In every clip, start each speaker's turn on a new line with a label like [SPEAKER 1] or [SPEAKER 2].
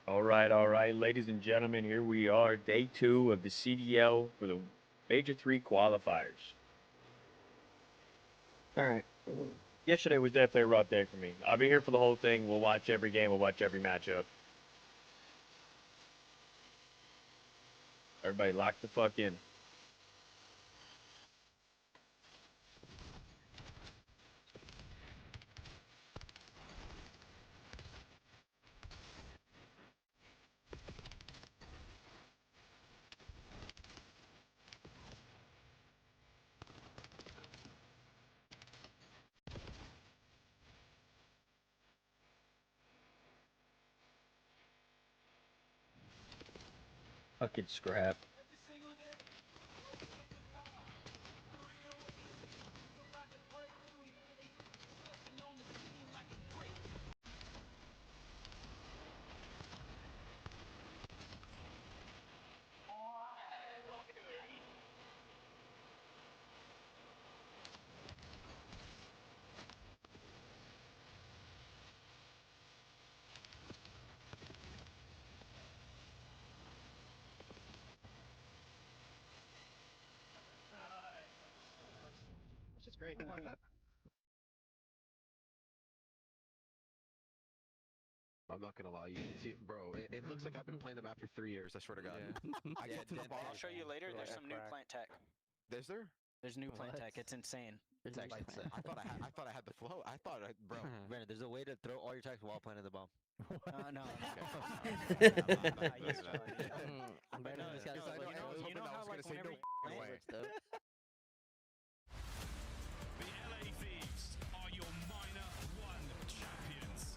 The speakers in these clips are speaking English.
[SPEAKER 1] All right, ladies and gentlemen, here we are, day two of the CDL for the Major 3 qualifiers. All right. Yesterday was definitely a rough day for me. I'll be here for the whole thing. We'll watch every game, we'll watch every matchup. Everybody lock the fuck in. Fucking scrap.
[SPEAKER 2] Which is great.
[SPEAKER 3] I'm not gonna lie, you see, bro. It looks like I've been playing the map for 3 years. I swear to God. I
[SPEAKER 4] Yeah,
[SPEAKER 3] get to the bomb.
[SPEAKER 4] I'll show you later. There's some new plant tech.
[SPEAKER 3] Is there?
[SPEAKER 4] There's new plant
[SPEAKER 2] What?
[SPEAKER 4] tech. It's insane.
[SPEAKER 2] There's
[SPEAKER 3] It's actually.
[SPEAKER 2] lights.
[SPEAKER 3] I thought I had the flow. Bro.
[SPEAKER 5] Brandon, there's a way to throw all your attacks while planting the bomb.
[SPEAKER 4] No.
[SPEAKER 5] Brandon, this guy's
[SPEAKER 4] You know how like whenever you
[SPEAKER 5] way.
[SPEAKER 6] The LA Thieves are your minor one champions.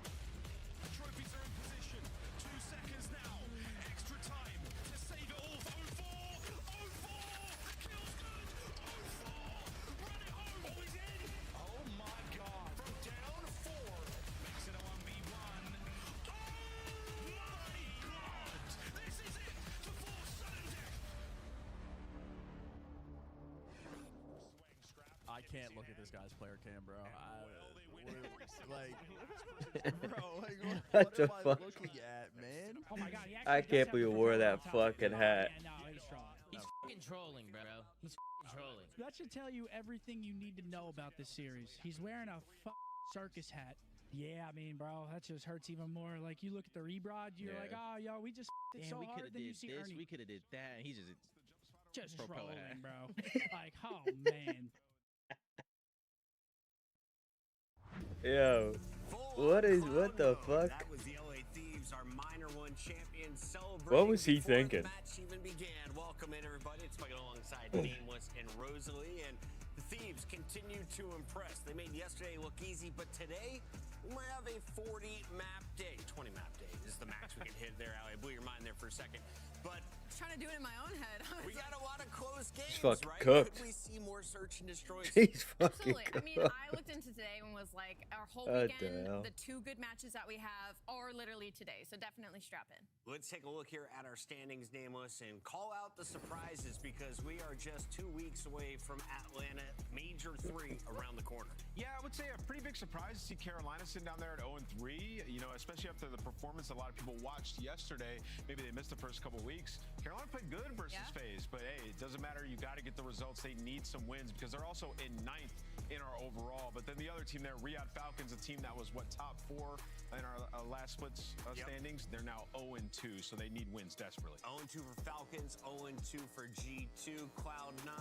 [SPEAKER 6] Trophies are in position. 2 seconds now. Extra time to save it all. 0-4. 0-4. Kills good. 0-4. Run it home. Oh, he's in. Oh my God. From down 4. Makes it a 1v1. Oh my God. This is it to force sudden death.
[SPEAKER 7] I can't look at this guy's player cam, bro. Bro, like,
[SPEAKER 1] What
[SPEAKER 7] what
[SPEAKER 1] the
[SPEAKER 7] am I
[SPEAKER 1] fuck?
[SPEAKER 7] looking at, man?
[SPEAKER 8] Oh my god, he
[SPEAKER 1] I
[SPEAKER 8] actually
[SPEAKER 1] can't
[SPEAKER 8] does have
[SPEAKER 1] believe
[SPEAKER 8] the
[SPEAKER 1] you wore
[SPEAKER 8] controller
[SPEAKER 1] that
[SPEAKER 8] on top.
[SPEAKER 1] fucking hat.
[SPEAKER 8] Yeah, no, he's trolling.
[SPEAKER 9] He's fucking trolling, bro. He's fucking trolling.
[SPEAKER 8] That should tell you everything you need to know about this series. He's wearing a circus hat. Yeah, I mean, bro, that just hurts even more. Like, you look at the rebrod, you're like, oh, yo, we just it so
[SPEAKER 9] we could
[SPEAKER 8] hard.
[SPEAKER 9] have
[SPEAKER 8] Then you
[SPEAKER 9] did
[SPEAKER 8] see
[SPEAKER 9] this.
[SPEAKER 8] Ernie
[SPEAKER 9] We could have did that. He's
[SPEAKER 8] just
[SPEAKER 9] propeller
[SPEAKER 8] trolling,
[SPEAKER 9] hat.
[SPEAKER 8] bro. Like, oh, man.
[SPEAKER 1] Yo. What the fuck?
[SPEAKER 10] That was the LA Thieves, our minor one champion, celebrating.
[SPEAKER 1] What was he
[SPEAKER 10] before
[SPEAKER 1] thinking?
[SPEAKER 10] The match even began. Welcome in, everybody. It's Mike alongside Nameless and Rosalie, and the Thieves continue to impress. They made yesterday look easy, but today we might have a 40 map day. 20 map day is the max we can hit there, Ali. I blew your mind there for a second. But
[SPEAKER 11] trying to do it in my own head.
[SPEAKER 10] we got a lot of close games,
[SPEAKER 1] fucking
[SPEAKER 10] right?
[SPEAKER 1] cooked.
[SPEAKER 10] Could we see more search and destroy?
[SPEAKER 1] He's fucking
[SPEAKER 11] Absolutely. I mean, I looked into today and was like, our whole
[SPEAKER 1] What the
[SPEAKER 11] weekend,
[SPEAKER 1] hell?
[SPEAKER 11] the 2 good matches that we have are literally today. So definitely strap in.
[SPEAKER 10] Let's take a look here at our standings, Nameless, and call out the surprises because we are just 2 weeks away from Atlanta Major 3 around the corner.
[SPEAKER 6] Yeah, I would say a pretty big surprise to see Carolina sitting down there at 0-3. You know, especially after the performance a lot of people watched yesterday. Maybe they missed the first couple weeks. Carolina played good versus FaZe, but hey, it doesn't matter. You got to get the results. They need some wins because they're also in 9th in our overall. But then the other team there, Riyadh Falcons, a team that was top 4 in our last splits standings. They're now 0-2, so they need wins desperately.
[SPEAKER 10] 0-2 for Falcons, 0-2 for G2, Cloud9.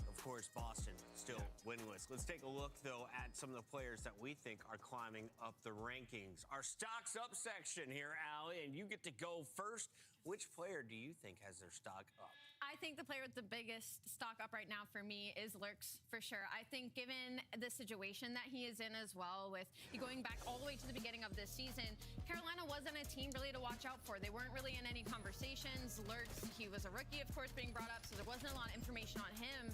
[SPEAKER 10] Of course, Boston still winless. Let's take a look, though, at some of the players that we think are climbing up the rankings. Our stocks up section here, Allie, and you get to go first. Which player do you think has their stock up?
[SPEAKER 11] I think the player with the biggest stock up right now for me is Lurks, for sure. I think given the situation that he is in as well, with going back all the way to the beginning of this season, Carolina wasn't a team really to watch out for. They weren't really in any conversations. Lurks, he was a rookie, of course, being brought up, so there wasn't a lot of information on him.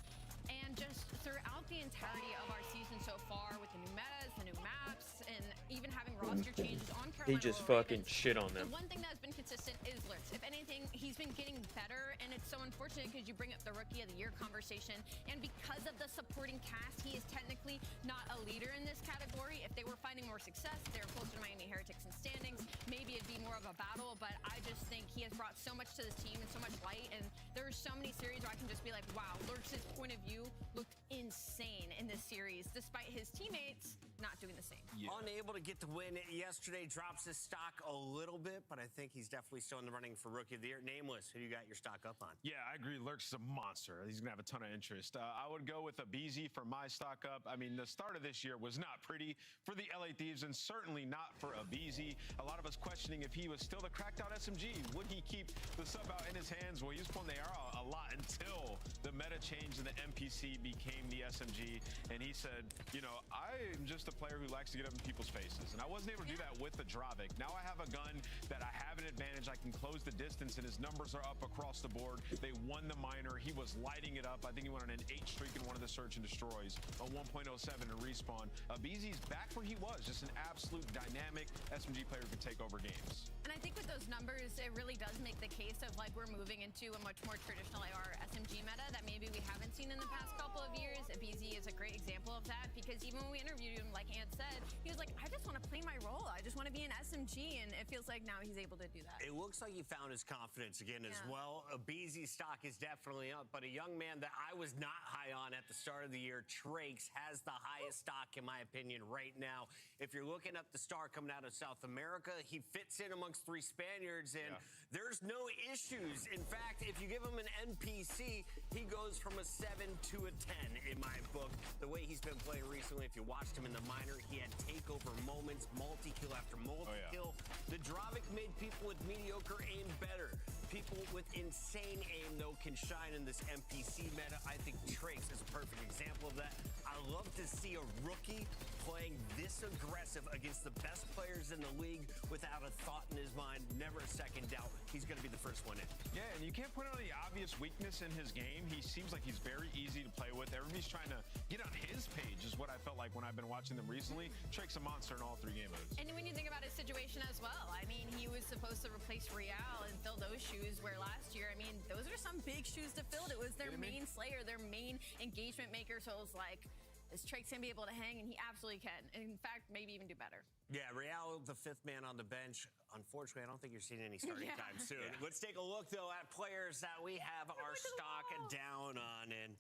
[SPEAKER 11] And just throughout the entirety of our season so far, with the new metas, the new maps, and even having roster changes on Carolina,
[SPEAKER 1] He just
[SPEAKER 11] Royal
[SPEAKER 1] fucking
[SPEAKER 11] Ravens,
[SPEAKER 1] shit on
[SPEAKER 11] the
[SPEAKER 1] them.
[SPEAKER 11] one thing that has been consistent is Lurks. If anything, he's been getting better, and it's so unfortunate because you bring up the Rookie of the Year conversation, and because of the supporting cast, he is technically not a leader in this category. If they were finding more success, they're closer to Miami Heretics in standings, maybe it'd be more of a battle, but I just think he has brought so much to this team and so much light, and there's so many series where I can just be like, wow, Lurks' point of view looked insane in this series, despite his teammates not doing the same.
[SPEAKER 10] Unable to get the win yesterday, drops his stock a little bit, but I think he's definitely still in the running for Rookie of the Year. Nameless, who you got your stock up on?
[SPEAKER 2] Yeah, I agree. Lurks is a monster. He's going to have a ton of interest. I would go with a BZ for my stock up. I mean, the start of this year was not pretty for the LA Thieves, and certainly not for a BZ. A lot of us questioning if he was still the cracked out SMG. Would he keep the sub out in his hands? Well, he was pulling the AR a lot until the meta changed and the NPC became the SMG. And he said, you know, I'm just a player who likes to get up in people's faces. And I wasn't able to do that with the Dravic. Now I have a gun that I have an advantage. I can close the distance, and his numbers are up across the board. They won the minor. He was lighting it up. I think he went on an 8 streak in one of the search and destroys, a 1.07 in respawn. BZ's back where he was, just an absolute dynamic SMG player who can take over games.
[SPEAKER 11] And I think with those numbers, it really does make the case of like we're moving into a much more traditional AR SMG meta that maybe we haven't seen in the past couple of years. BZ is a great example of that, because even when we interviewed him, like Ant said, he was like, I just want to play my role. I just want to be an SMG, and it feels like now he's able to do that.
[SPEAKER 10] It looks like he found his confidence again as well. BZ stock is definitely up, but a young man that I was not high on at the start of the year, Trakes, has the highest stock in my opinion right now. If you're looking up the star coming out of South America, he fits in amongst 3 Spaniards, and there's no issues. In fact, if you give him an NPC, he goes from a 7 to a 10 in my book. The way he's been playing recently, if you watched him in the minor, he had takeover moments, multi-kill after multi-kill. The Dravic made people with mediocre aim better. People with insane aim, though, can shine in this NPC meta. I think Trakes is a perfect example of that. I love to see a rookie playing this aggressive against the best players in the league without a thought in his mind, never a second doubt he's going to be the first one in.
[SPEAKER 2] Yeah, and you can't point out the obvious weakness in his game. He seems like he's very easy to play with. Everybody's trying to get on his page is what I felt like when I've been watching them recently. Trakes a monster in all 3 game modes.
[SPEAKER 11] And when you think about his situation as well, I mean, he was supposed to replace Real and fill those shoes, where last year, I mean, those are some big shoes to fill. It was their main slayer, their main engagement maker, so it was like, is Trakes gonna be able to hang? And he absolutely can. In fact, maybe even do better.
[SPEAKER 10] Yeah, Real, the 5th man on the bench. Unfortunately, I don't think you're seeing any starting time soon. Let's take a look, though, at players that we have our stock down on. And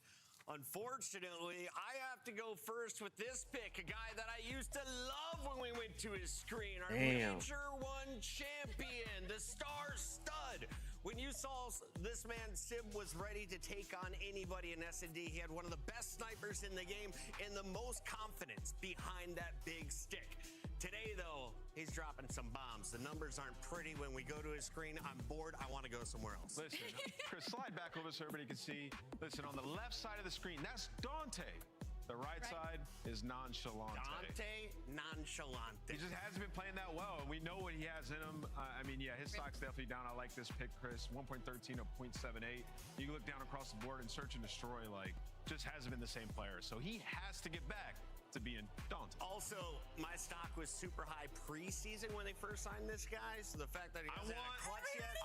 [SPEAKER 10] unfortunately, I have to go first with this pick, a guy that I used to love when we went to his screen. Our Major 1 champion, the star stud. When you saw this man, Sib was ready to take on anybody in S&D. He had one of the best snipers in the game and the most confidence behind that big stick. Today, though, he's dropping some bombs. The numbers aren't pretty. When we go to his screen, I'm bored. I want to go somewhere else.
[SPEAKER 2] Listen, Chris, slide back over so everybody can see. Listen, on the left side of the screen, that's Dante. The right side is Nonchalante.
[SPEAKER 10] Dante Nonchalante.
[SPEAKER 2] He just hasn't been playing that well, and we know what he has in him. I mean, yeah, his stock's definitely down. I like this pick, Chris. 1.13 of 0.78. You can look down across the board and search and destroy, like, just hasn't been the same player. So he has to get back to being Dante.
[SPEAKER 10] Also, my stock was super high preseason when they first signed this guy. So the fact that he hasn't had a clutch yet.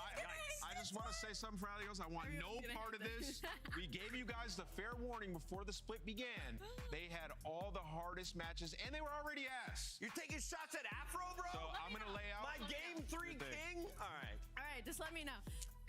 [SPEAKER 2] I just want to say something for Alios. I want no part of this. We gave you guys the fair warning before the split began. They had all the hardest matches, and they were already ass.
[SPEAKER 10] You're taking shots at Afro, bro?
[SPEAKER 2] So I'm going to lay out
[SPEAKER 10] my game 3 king. All
[SPEAKER 11] right, just let me know.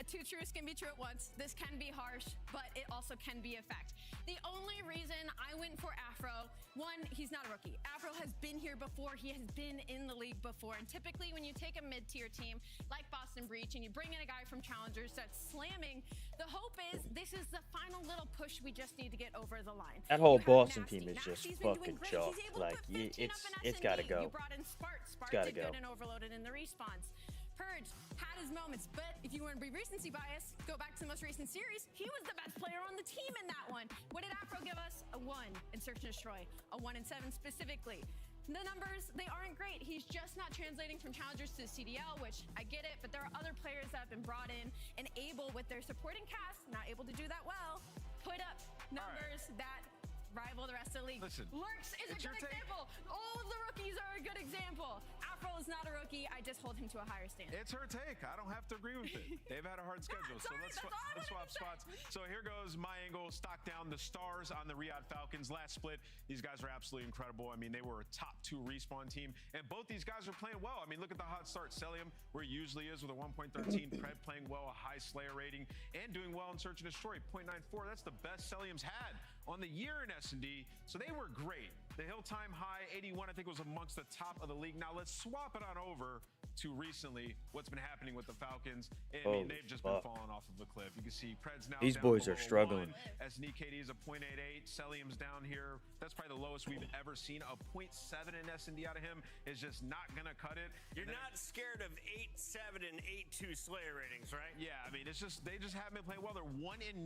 [SPEAKER 11] 2 truths can be true at once. This can be harsh, but it also can be a fact. The only reason I went for Afro, 1, he's not a rookie. Afro has been here before. He has been in the league before. And typically when you take a mid-tier team like Boston Breach and you bring in a guy from Challengers that's slamming, the hope is this is the final little push we just need to get over the line.
[SPEAKER 1] That whole Boston team is just fucking chalk. Like, it's got to go.
[SPEAKER 11] You brought in Spart. Spart did good and overloaded in the respawns. Purge had his moments, but if you want to be recency bias, go back to the most recent series. He was the best player on the team in that one. What did Afro give us? A 1 in Search and Destroy, a 1 in 7 specifically. The numbers, they aren't great. He's just not translating from Challengers to CDL, which I get it, but there are other players that have been brought in and able, with their supporting cast, not able to do that well, put up numbers that rival the rest of the league.
[SPEAKER 2] Listen,
[SPEAKER 11] Lurks is a good example. All of the rookies are a good example. Afro is not a rookie. I just hold him to a higher standard.
[SPEAKER 2] It's her take. I don't have to agree with it. They've had a hard schedule, so let's swap spots. So here goes my angle. Stock down the Stars on the Riyadh Falcons. Last split, these guys were absolutely incredible. I mean, they were a top 2 respawn team, and both these guys are playing well. I mean, look at the hot start. Celium, where he usually is with a 1.13. Pred playing well, a high Slayer rating, and doing well in Search and Destroy, 0.94. That's the best Celium's had on the year in S&D, so they were great. The hill time high, 81, I think, was amongst the top of the league. Now let's swap it on over to recently what's been happening with the Falcons. I mean, they've just been falling off of a cliff. You can see Pred's now
[SPEAKER 1] These
[SPEAKER 2] down
[SPEAKER 1] boys are
[SPEAKER 2] below
[SPEAKER 1] struggling.
[SPEAKER 2] 1. SNKD is a 0.88. Celium's down here. That's probably the lowest we've ever seen. A 0.7 in S&D out of him is just not gonna cut it.
[SPEAKER 10] You're not scared of 8.7 and 8.2 Slayer ratings, right?
[SPEAKER 2] Yeah, I mean, it's just they just haven't been playing well. They're 1-9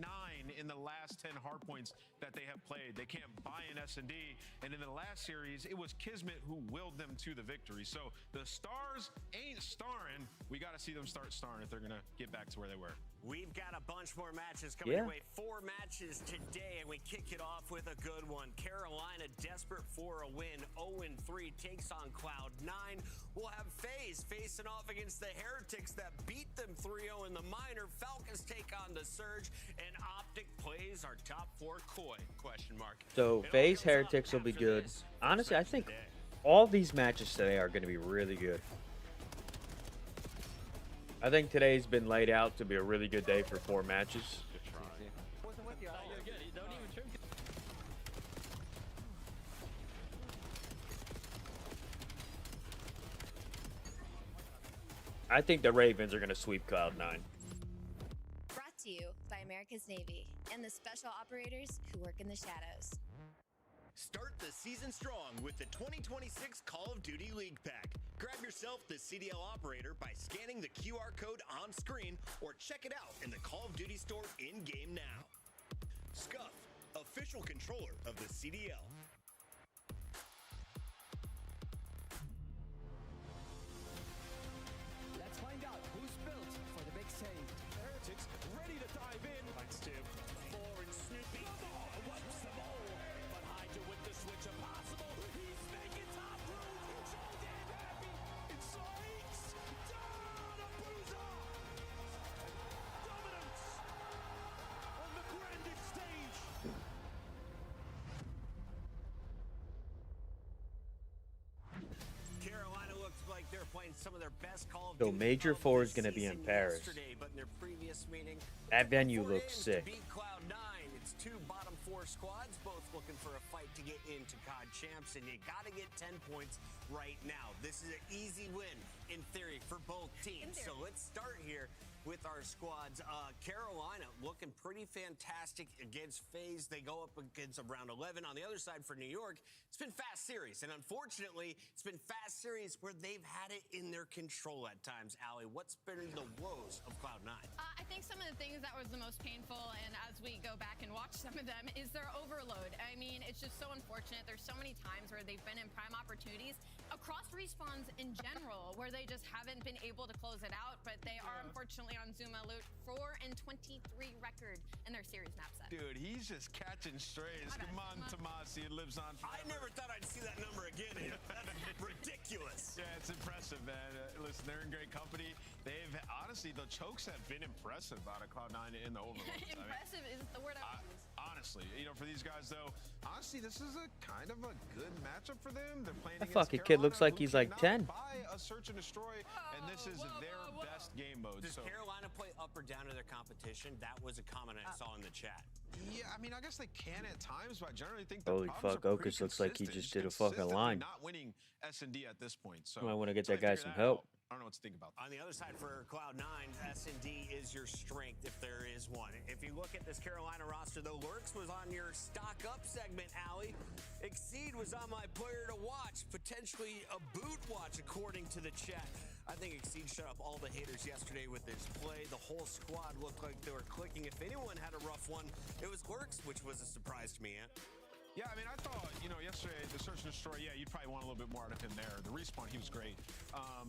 [SPEAKER 2] in the last 10 hardpoints that they have played. They can't buy in S&D, and in the last series, it was Kismet who willed them to the victory. So the Stars ain't starring. We got to see them start starring if they're gonna get back to where they were.
[SPEAKER 10] We've got a bunch more matches coming your way. 4 matches today, and we kick it off with a good one. Carolina, desperate for a win, 0-3, takes on Cloud9. We'll have FaZe facing off against the Heretics that beat them 3-0 in the minor. Falcons take on the Surge, and Optic plays our top 4 Koi, question mark.
[SPEAKER 1] So FaZe Heretics will be good. Honestly, I think all these matches today are going to be really good. I think today's been laid out to be a really good day for 4 matches. I think the Ravens are going to sweep Cloud9.
[SPEAKER 12] Brought to you by America's Navy and the special operators who work in the shadows.
[SPEAKER 13] Start the season strong with the 2026 Call of Duty League Pack. Grab yourself the CDL operator by scanning the QR code on screen or check it out in the Call of Duty store in-game now. Scuff, official controller of the CDL.
[SPEAKER 6] Let's find out who's built for the big save. Heretics ready to dive in. Thanks, Tim. 4 and Snoopy. Wipes them all. But Hydra with the switch impossible. He's making top room. Control game happy. It's Sykes. Down a bruiser. Dominance on the grandest stage.
[SPEAKER 10] Carolina looks like they're playing some of their best Call of
[SPEAKER 1] So
[SPEAKER 10] Duty
[SPEAKER 1] Major
[SPEAKER 10] of
[SPEAKER 1] 4
[SPEAKER 10] the
[SPEAKER 1] is going to be in
[SPEAKER 10] season
[SPEAKER 1] Paris.
[SPEAKER 10] yesterday, but in their previous meeting,
[SPEAKER 1] That venue
[SPEAKER 10] four
[SPEAKER 1] looks
[SPEAKER 10] ins
[SPEAKER 1] sick.
[SPEAKER 10] To beat Cloud9. It's 2 bottom 4 squads, both looking for a fight to get into COD Champs, and you got to get 10 points right now. This is an easy win, in theory, for both teams. So let's start here with our squads. Carolina looking pretty fantastic against FaZe. They go up against a round 11. On the other side for New York, it's been fast series. And unfortunately, it's been fast series where they've had it in their control at times. Allie, what's been the woes of Cloud9?
[SPEAKER 11] I think some of the things that was the most painful, and as we go back and watch some of them, is their overload. I mean, it's just so unfortunate. There's so many times where they've been in prime opportunities across respawns in general where they just haven't been able to close it out, but they are unfortunately on Zuma loot 4 and 23 record in their series map set.
[SPEAKER 2] Dude, he's just catching strays. Come on, Tomasi. It lives on forever.
[SPEAKER 10] I never thought I'd see that number again. That's ridiculous.
[SPEAKER 2] Yeah, it's impressive, man. Listen, they're in great company. They've, honestly, the chokes have been impressive out of Cloud9 in the overloads.
[SPEAKER 11] Impressive is the word I would use.
[SPEAKER 2] Honestly, you know, for these guys, though, honestly, this is a kind of a good matchup for them. They're playing
[SPEAKER 1] That
[SPEAKER 2] against
[SPEAKER 1] fucking kid looks like
[SPEAKER 2] Carolina,
[SPEAKER 1] he's
[SPEAKER 2] who
[SPEAKER 1] like
[SPEAKER 2] cannot
[SPEAKER 1] 10.
[SPEAKER 2] buy a Search and Destroy, and this is their best game mode.
[SPEAKER 10] Does Carolina play up or down to their competition? That was a comment I saw in the chat.
[SPEAKER 2] Yeah, I mean, I guess they can at times, but I generally think
[SPEAKER 1] Holy fuck, Okus looks like he just did a fucking line.
[SPEAKER 2] Not winning S&D at this point. So
[SPEAKER 1] I want to get that guy some help.
[SPEAKER 2] I don't know what to think about that.
[SPEAKER 10] On the other side for Cloud9, S&D is your strength if there is one. If you look at this Carolina roster, though, Lurks was on your stock up segment, Allie. Exceed was on my player to watch, potentially a boot watch, according to the chat. I think Exceed shut up all the haters yesterday with his play. The whole squad looked like they were clicking. If anyone had a rough one, it was Lurks, which was a surprise to me,
[SPEAKER 2] Yeah, I mean, I thought, you know, yesterday the Search and destroy, yeah, you'd probably want a little bit more out of him there. The respawn, he was great.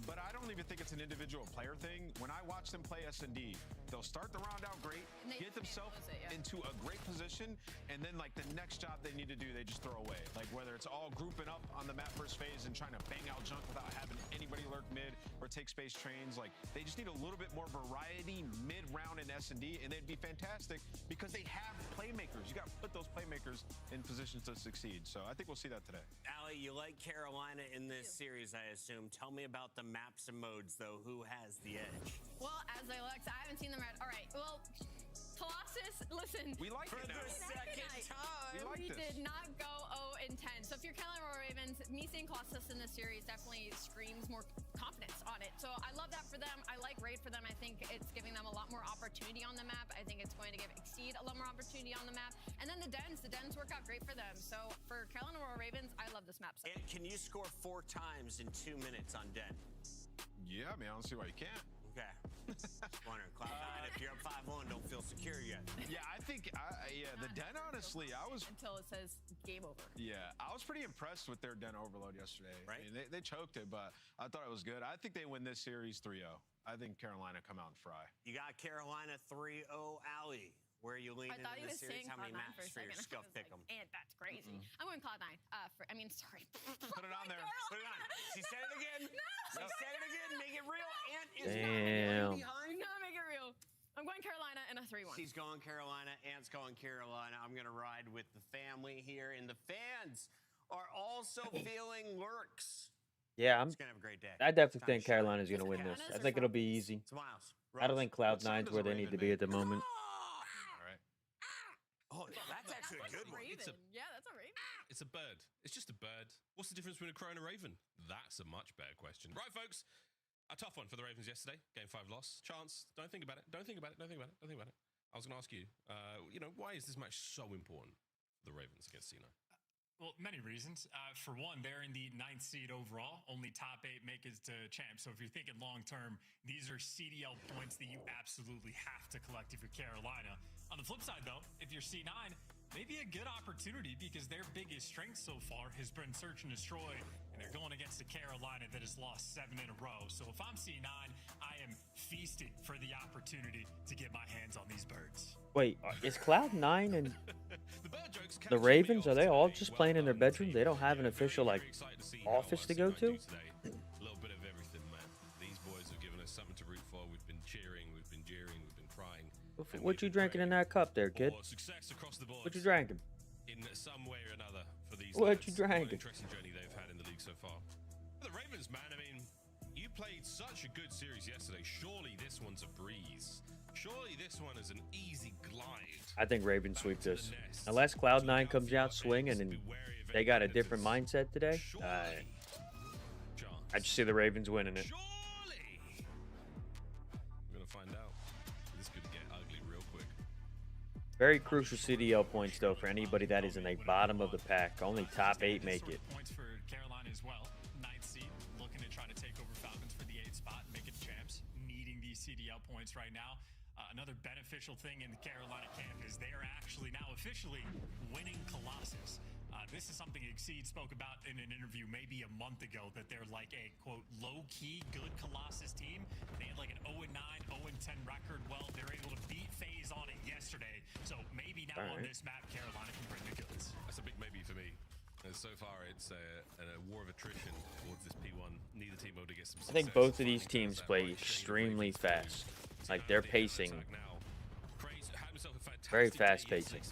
[SPEAKER 2] But I don't even think it's an individual player thing. When I watch them play S&D, they'll start the round out great, get themselves into a great position, and then like the next job they need to do, they just throw away. Like whether it's all grouping up on the map first phase and trying to bang out junk without having anybody lurk mid or take space trains, like they just need a little bit more variety mid-round in S&D, and they'd be fantastic because they have playmakers. You got to put those playmakers in positions to succeed. So I think we'll see that today.
[SPEAKER 10] Allie, you like Carolina in this series, I assume. Tell me about the maps and modes, though. Who has the edge?
[SPEAKER 11] Well, as I looked, I haven't seen them red. All right, well, Colossus, listen.
[SPEAKER 2] We like
[SPEAKER 10] For
[SPEAKER 2] it now.
[SPEAKER 10] the second time.
[SPEAKER 11] We did not go 0-10. So if you're Carolina Ravens, me seeing Colossus in this series definitely screams more confidence on it. So I love that for them. I like Raid for them. I think it's giving them a lot more opportunity on the map. I think it's going to give Exceed a lot more opportunity on the map. And then the dens work out great for them. So for Carolina Ravens, I love this map.
[SPEAKER 10] And can you score 4 times in 2 minutes on Den?
[SPEAKER 2] Yeah, I mean, I don't see why you can't.
[SPEAKER 10] Okay. Wondering, Cloud9, if you're up 5-1, don't feel secure yet.
[SPEAKER 2] Yeah, I think, the Den, honestly, I was...
[SPEAKER 11] Until it says game over.
[SPEAKER 2] Yeah, I was pretty impressed with their Den overload yesterday.
[SPEAKER 10] Right.
[SPEAKER 2] I mean, they choked it, but I thought it was good. I think they win this series 3-0. I think Carolina come out and fry.
[SPEAKER 10] You got Carolina 3-0, Allie. Where are you leaning
[SPEAKER 11] I thought
[SPEAKER 10] in
[SPEAKER 11] he
[SPEAKER 10] this
[SPEAKER 11] was
[SPEAKER 10] series?
[SPEAKER 11] saying
[SPEAKER 10] How many
[SPEAKER 11] Cloud9
[SPEAKER 10] maps
[SPEAKER 11] for a
[SPEAKER 10] for your
[SPEAKER 11] second.
[SPEAKER 10] scuff
[SPEAKER 11] I was
[SPEAKER 10] pick 'em?
[SPEAKER 11] and that's crazy. I'm going Cloud9. Sorry.
[SPEAKER 10] Put it on there. Put it on. She said it again.
[SPEAKER 11] No,
[SPEAKER 10] She said it again. Make it real. Ant is
[SPEAKER 1] Damn.
[SPEAKER 10] not behind.
[SPEAKER 11] No, make it real. I'm going Carolina in a 3-1.
[SPEAKER 10] She's going Carolina. Ant's going Carolina. I'm going to ride with the family here. And the fans are also feeling lurks.
[SPEAKER 1] Yeah,
[SPEAKER 10] It's going to have a great day.
[SPEAKER 1] I definitely think Carolina's going to win this. I think it'll be easy.
[SPEAKER 10] Smiles.
[SPEAKER 1] I don't think Cloud9's where they need to be at the moment.
[SPEAKER 10] Oh, that's actually a good one.
[SPEAKER 11] Yeah, that's a Raven.
[SPEAKER 6] It's a bird. It's just a bird. What's the difference between a crow and a raven? That's a much better question. Right, folks. A tough one for the Ravens yesterday. Game 5 loss. Chance. Don't think about it. Don't think about it. Don't think about it. Don't think about it. I was going to ask you, why is this match so important for the Ravens against C9?
[SPEAKER 14] Well, many reasons. For one, they're in the 9th seed overall. Only top 8 make it to champ. So if you're thinking long term, these are CDL points that you absolutely have to collect if you're Carolina. On the flip side, though, if you're C9, maybe a good opportunity because their biggest strength so far has been search and destroy, and they're going against a Carolina that has lost 7 in a row. So if I'm C9, I am feasting for the opportunity to get my hands on these birds.
[SPEAKER 1] Wait, is Cloud9 and the Ravens, are they all just playing in their bedrooms? They don't have an official, office to go to?
[SPEAKER 6] A little bit of everything, man. These boys have given us something to root for. We've been cheering, we've been jeering, we've been crying.
[SPEAKER 1] What you drinking in that cup there, kid?
[SPEAKER 6] Success across the board.
[SPEAKER 1] What you drinking?
[SPEAKER 6] In some way or another for these
[SPEAKER 1] What
[SPEAKER 6] lads.
[SPEAKER 1] you drinking?
[SPEAKER 6] What an interesting journey they've had in the league so far. The Ravens, man, I mean, you played such a good series yesterday. Surely this one's a breeze. Surely this one is an easy glide.
[SPEAKER 1] I think Ravens sweep this. Unless Cloud9 comes out swinging and they got a different mindset today, I just see the Ravens winning it.
[SPEAKER 6] We're going to find out. This could get ugly real quick.
[SPEAKER 1] Very crucial CDL points, though, for anybody that is in the bottom of the pack. Only top 8 make it.
[SPEAKER 14] Points for Carolina as well. 9th seed, looking to try to take over Falcons for the 8th spot, make it champs, needing these CDL points right now. Another beneficial thing in the Carolina camp is they're actually now officially winning Colossus. This is something Exceed spoke about in an interview maybe a month ago, that they're like a, quote, low-key good Colossus team. They had like an 0-9, 0-10 record. Well, they're able to beat FaZe on it yesterday. So maybe now on this map, Carolina can bring the goods.
[SPEAKER 6] That's a big maybe for me. So far, it's a war of attrition towards this P1. Neither team able to get some success.
[SPEAKER 1] I think both of these teams play extremely fast. Like, their pacing, very fast pacing.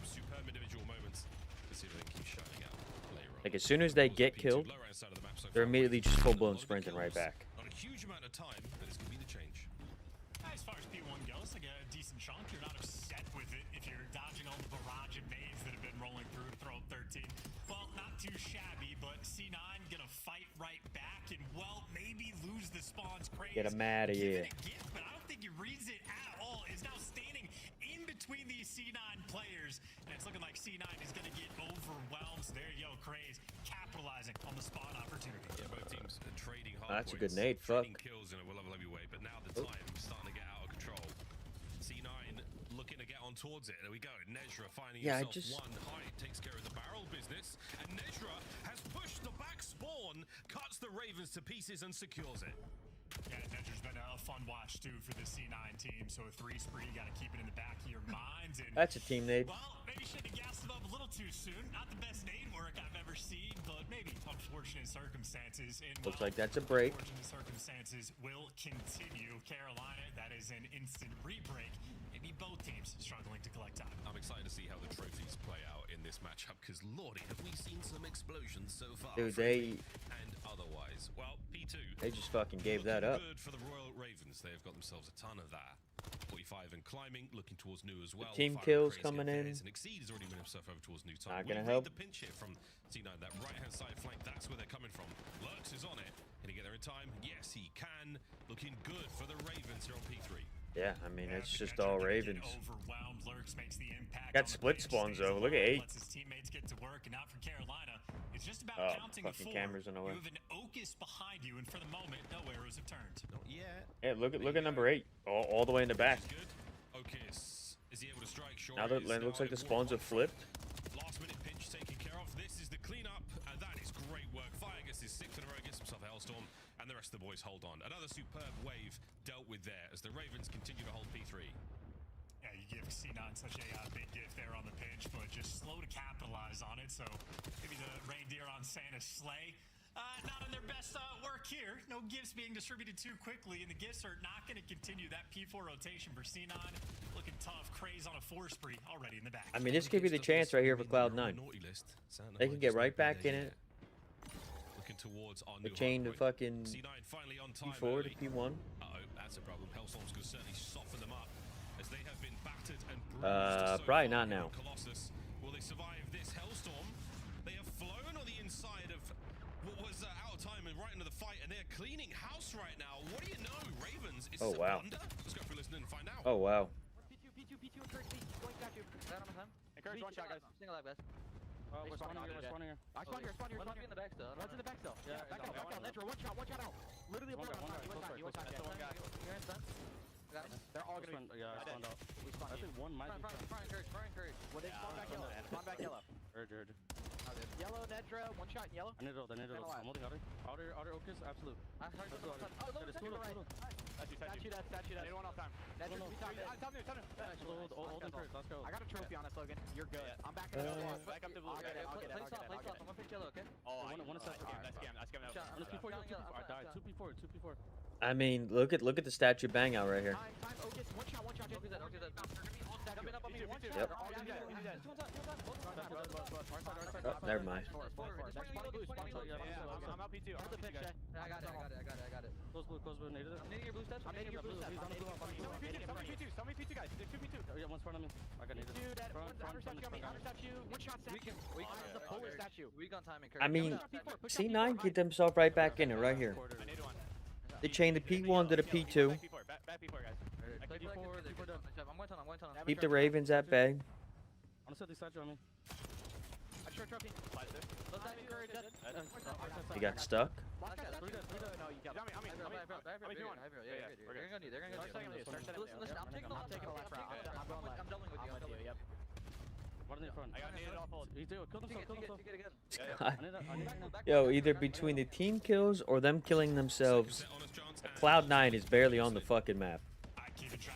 [SPEAKER 1] Like, as soon as they get killed, they're immediately just full-blown sprinting right back.
[SPEAKER 6] Not a huge amount of time, but this could be the change.
[SPEAKER 14] As far as P1 goes, like a decent chunk. You're not upset with it if you're dodging all the barrage of nades that have been rolling through to throw up 13. Well, not too shabby, but C9 gonna fight right back and, well, maybe lose the spawns crazy.
[SPEAKER 1] Get him out of here.
[SPEAKER 14] But I don't think he reads it at all. Is now standing in between these C9 players, and it's looking like C9 is going to get overwhelmed. So there you go, Craze, capitalizing on the spawn opportunity.
[SPEAKER 6] Yeah, both teams are trading hard
[SPEAKER 1] That's a good nade, fuck.
[SPEAKER 6] Kills in a level heavyweight, but now the time is starting to get out of control. C9 looking to get on towards it. There we go. Nejra finding himself one height, takes care of the barrel business, and Nejra has pushed the back Ravens to pieces and secures it.
[SPEAKER 14] Yeah, Nedger's been a fun watch too for the C9 team. So a 3 spree, you got to keep it in the back of your minds. And
[SPEAKER 1] That's a team nade.
[SPEAKER 14] well, maybe should have gassed them up a little too soon. Not the best nade work I've ever seen, but maybe unfortunate circumstances. And
[SPEAKER 1] Looks like that's a break.
[SPEAKER 14] Unfortunate circumstances will continue. Carolina, that is an instant re-break. Maybe both teams struggling to collect time.
[SPEAKER 6] I'm excited to see how the trophies play out in this matchup because lordy, have we seen some explosions so far?
[SPEAKER 1] Dude, they
[SPEAKER 6] and otherwise. Well, P2.
[SPEAKER 1] They just fucking gave that up.
[SPEAKER 6] Good for the Royal Ravens. They've got themselves a ton of that. 45 and climbing, looking towards new as well.
[SPEAKER 1] Team
[SPEAKER 6] Fire
[SPEAKER 1] kills
[SPEAKER 6] Crazy
[SPEAKER 1] coming in.
[SPEAKER 6] And Exceed has already moved himself over towards new time.
[SPEAKER 1] Not gonna
[SPEAKER 6] We
[SPEAKER 1] help.
[SPEAKER 6] read the pinch here from C9. That right-hand side flank, that's where they're coming from. Lurks is on it. Can he get there in time? Yes, he can. Looking good for the Ravens here on P3.
[SPEAKER 1] Yeah, I mean, it's just all Ravens.
[SPEAKER 14] Overwhelmed. Lurks makes the impact.
[SPEAKER 1] Got split spawns over. Look at 8.
[SPEAKER 14] Lets his teammates get to work, and now for Carolina, it's just about
[SPEAKER 1] Oh,
[SPEAKER 14] counting
[SPEAKER 1] fucking
[SPEAKER 14] 4.
[SPEAKER 1] cameras in the way.
[SPEAKER 14] You have an Ocus behind you, and for the moment, no arrows have turned.
[SPEAKER 6] Not yet.
[SPEAKER 1] Yeah, look at number 8, all the way in the back.
[SPEAKER 6] Ocus, is he able to strike? Sure
[SPEAKER 1] Now that
[SPEAKER 6] is.
[SPEAKER 1] it looks like the spawns have flipped.
[SPEAKER 6] Last minute pinch taken care of. This is the cleanup, and that is great work. Fire gets his 6th in a row, gets himself a Hellstorm, and the rest of the boys hold on. Another superb wave dealt with there as the Ravens continue to hold P3.
[SPEAKER 14] Yeah, you give C9 such a big gift there on the pinch, but just slow to capitalize on it. So maybe the reindeer on Santa's sleigh. Not in their best work here. No gifts being distributed too quickly, and the gifts are not going to continue that P4 rotation for C9. Looking tough. Craze on a 4 spree already in the back.
[SPEAKER 1] I mean, this could be the chance right here for Cloud9. They can get right back in it.
[SPEAKER 6] Looking towards our
[SPEAKER 1] The
[SPEAKER 6] new
[SPEAKER 1] chain to
[SPEAKER 6] hardpoint.
[SPEAKER 1] fucking
[SPEAKER 6] C9 finally on time
[SPEAKER 1] P4 to
[SPEAKER 6] early.
[SPEAKER 1] P1.
[SPEAKER 6] Uh-oh, that's a problem. Hellstorm's going to certainly soften them up as they have been battered and bruised. so
[SPEAKER 1] Probably
[SPEAKER 6] far
[SPEAKER 1] not now.
[SPEAKER 6] on Colossus. Will they survive this Hellstorm? They have flown on the inside of what was out of time and right into the fight, and they're cleaning house right now. What do you know, Ravens? Is
[SPEAKER 1] Oh,
[SPEAKER 6] this a
[SPEAKER 1] wow.
[SPEAKER 6] blunder? Let's go for listening and find out.
[SPEAKER 1] Oh, wow.
[SPEAKER 5] P2, encourage me. Going back you. Right on my time.
[SPEAKER 4] Encourage one shot, guys.
[SPEAKER 5] Single live, guys.
[SPEAKER 4] We're spawning here, we're spawning here.
[SPEAKER 5] I spawn here. One's in the back still. One's in the back still.
[SPEAKER 4] Yeah,
[SPEAKER 5] back out. Netro, one shot out. Literally a
[SPEAKER 4] One
[SPEAKER 5] bullet.
[SPEAKER 4] guy,
[SPEAKER 5] You
[SPEAKER 4] close
[SPEAKER 5] one
[SPEAKER 4] That's the one guy.
[SPEAKER 5] You're in stun. Got him.
[SPEAKER 4] They're all gonna be. Yeah, I spawned out.
[SPEAKER 5] We spawned
[SPEAKER 4] I think one might be.
[SPEAKER 5] front encourage.
[SPEAKER 4] When they spawn back yellow. Spawn back yellow.
[SPEAKER 9] Heard.
[SPEAKER 4] Yellow, Nedra, one shot in yellow.
[SPEAKER 9] I need to I'm holding outer Ocus, absolute.
[SPEAKER 5] I heard
[SPEAKER 9] Let's go,
[SPEAKER 5] oh, low,
[SPEAKER 9] There's
[SPEAKER 5] Netro,
[SPEAKER 9] two,
[SPEAKER 5] right.
[SPEAKER 4] Statue that. Need one all time.
[SPEAKER 5] Nedra,
[SPEAKER 9] No,
[SPEAKER 5] we top it.
[SPEAKER 4] Tell me.
[SPEAKER 9] Hold encourage, let's go.
[SPEAKER 4] I got a trophy on us, Logan. You're good. I'm back up. Back up to blue.
[SPEAKER 5] I'll get it. Play soft. I'm gonna fix yellow, okay?
[SPEAKER 4] Oh,
[SPEAKER 9] One is
[SPEAKER 4] I scammed that.
[SPEAKER 9] One is P4, I died. 2P4.
[SPEAKER 1] I mean, look at the statue bang out right here.
[SPEAKER 4] Time, Ocus. One shot.
[SPEAKER 5] Ocus dead.
[SPEAKER 4] Coming up on me. One shot.
[SPEAKER 1] Yep.
[SPEAKER 4] They're all gonna be dead.
[SPEAKER 1] Oh, never mind.
[SPEAKER 4] Four. Next spawning blue. I'm out P2.
[SPEAKER 5] Hold the pitch, I got it.
[SPEAKER 9] Close blue, needed it.
[SPEAKER 5] I'm needing your blue steps.
[SPEAKER 4] I'm hitting your blue steps. Tell me P2. Tell me P2, guys.
[SPEAKER 9] Yeah, one's front of me. I got needed.
[SPEAKER 4] Dude, that
[SPEAKER 9] Front,
[SPEAKER 4] outer statue on me. Outer statue. One shot statue.
[SPEAKER 5] We can
[SPEAKER 4] The polar statue.
[SPEAKER 5] Weak on time,
[SPEAKER 1] I mean,
[SPEAKER 4] Push up
[SPEAKER 1] C9
[SPEAKER 4] P4,
[SPEAKER 1] get themselves right back in it right here.
[SPEAKER 4] I need one.
[SPEAKER 1] They chain the P1 to the P2.
[SPEAKER 4] Back P4, guys.
[SPEAKER 5] Play
[SPEAKER 4] P4,
[SPEAKER 5] I'm going tunnel.
[SPEAKER 1] Keep the Ravens at bay.
[SPEAKER 9] On the set, they statue on me.
[SPEAKER 4] I short trophy.
[SPEAKER 1] He got stuck.
[SPEAKER 4] No, you got me.
[SPEAKER 5] They're gonna need. Listen, I'm taking the left route. I'm doubling with you.
[SPEAKER 4] Yep.
[SPEAKER 9] One in the front.
[SPEAKER 4] I got needed off hold.
[SPEAKER 9] He do. Kill himself.
[SPEAKER 5] Take it again.
[SPEAKER 9] I need
[SPEAKER 1] Yo, either between the team kills or them killing themselves, Cloud9 is barely on the fucking map.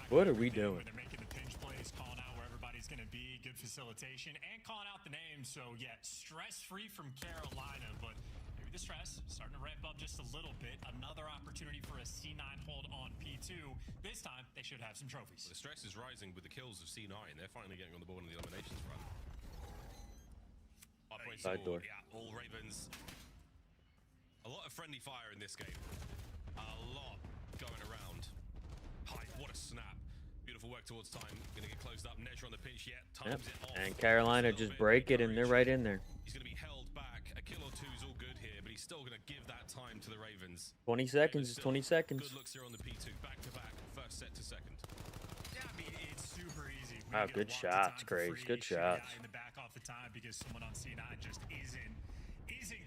[SPEAKER 1] What are we doing?
[SPEAKER 14] They're making the pinch plays, calling out where everybody's going to be, good facilitation, and calling out the names. So, yeah, stress-free from Carolina, but maybe the stress starting to ramp up just a little bit. Another opportunity for a C9 hold on P2. This time, they should have some trophies.
[SPEAKER 6] The stress is rising with the kills of C9. They're finally getting on the board in the eliminations run.
[SPEAKER 1] Side door.
[SPEAKER 6] Yeah, all Ravens. A lot of friendly fire in this game. A lot going around. Hi, what a snap. Beautiful work towards time. Gonna get closed up. Nedra on the pinch yet.
[SPEAKER 1] Yep.
[SPEAKER 6] Times it off.
[SPEAKER 1] And Carolina just break it and they're right in there.
[SPEAKER 6] He's gonna be held back. A kill or two is all good here, but he's still gonna give that time to the Ravens.
[SPEAKER 1] 20 seconds is 20 seconds.
[SPEAKER 6] Good looks here on the P2. Back to back. First set to second.
[SPEAKER 14] Yeah, I mean, it's super easy.
[SPEAKER 1] Wow, good shots, Graves. Good shots.
[SPEAKER 14] In the back off the time because someone on C9 just isn't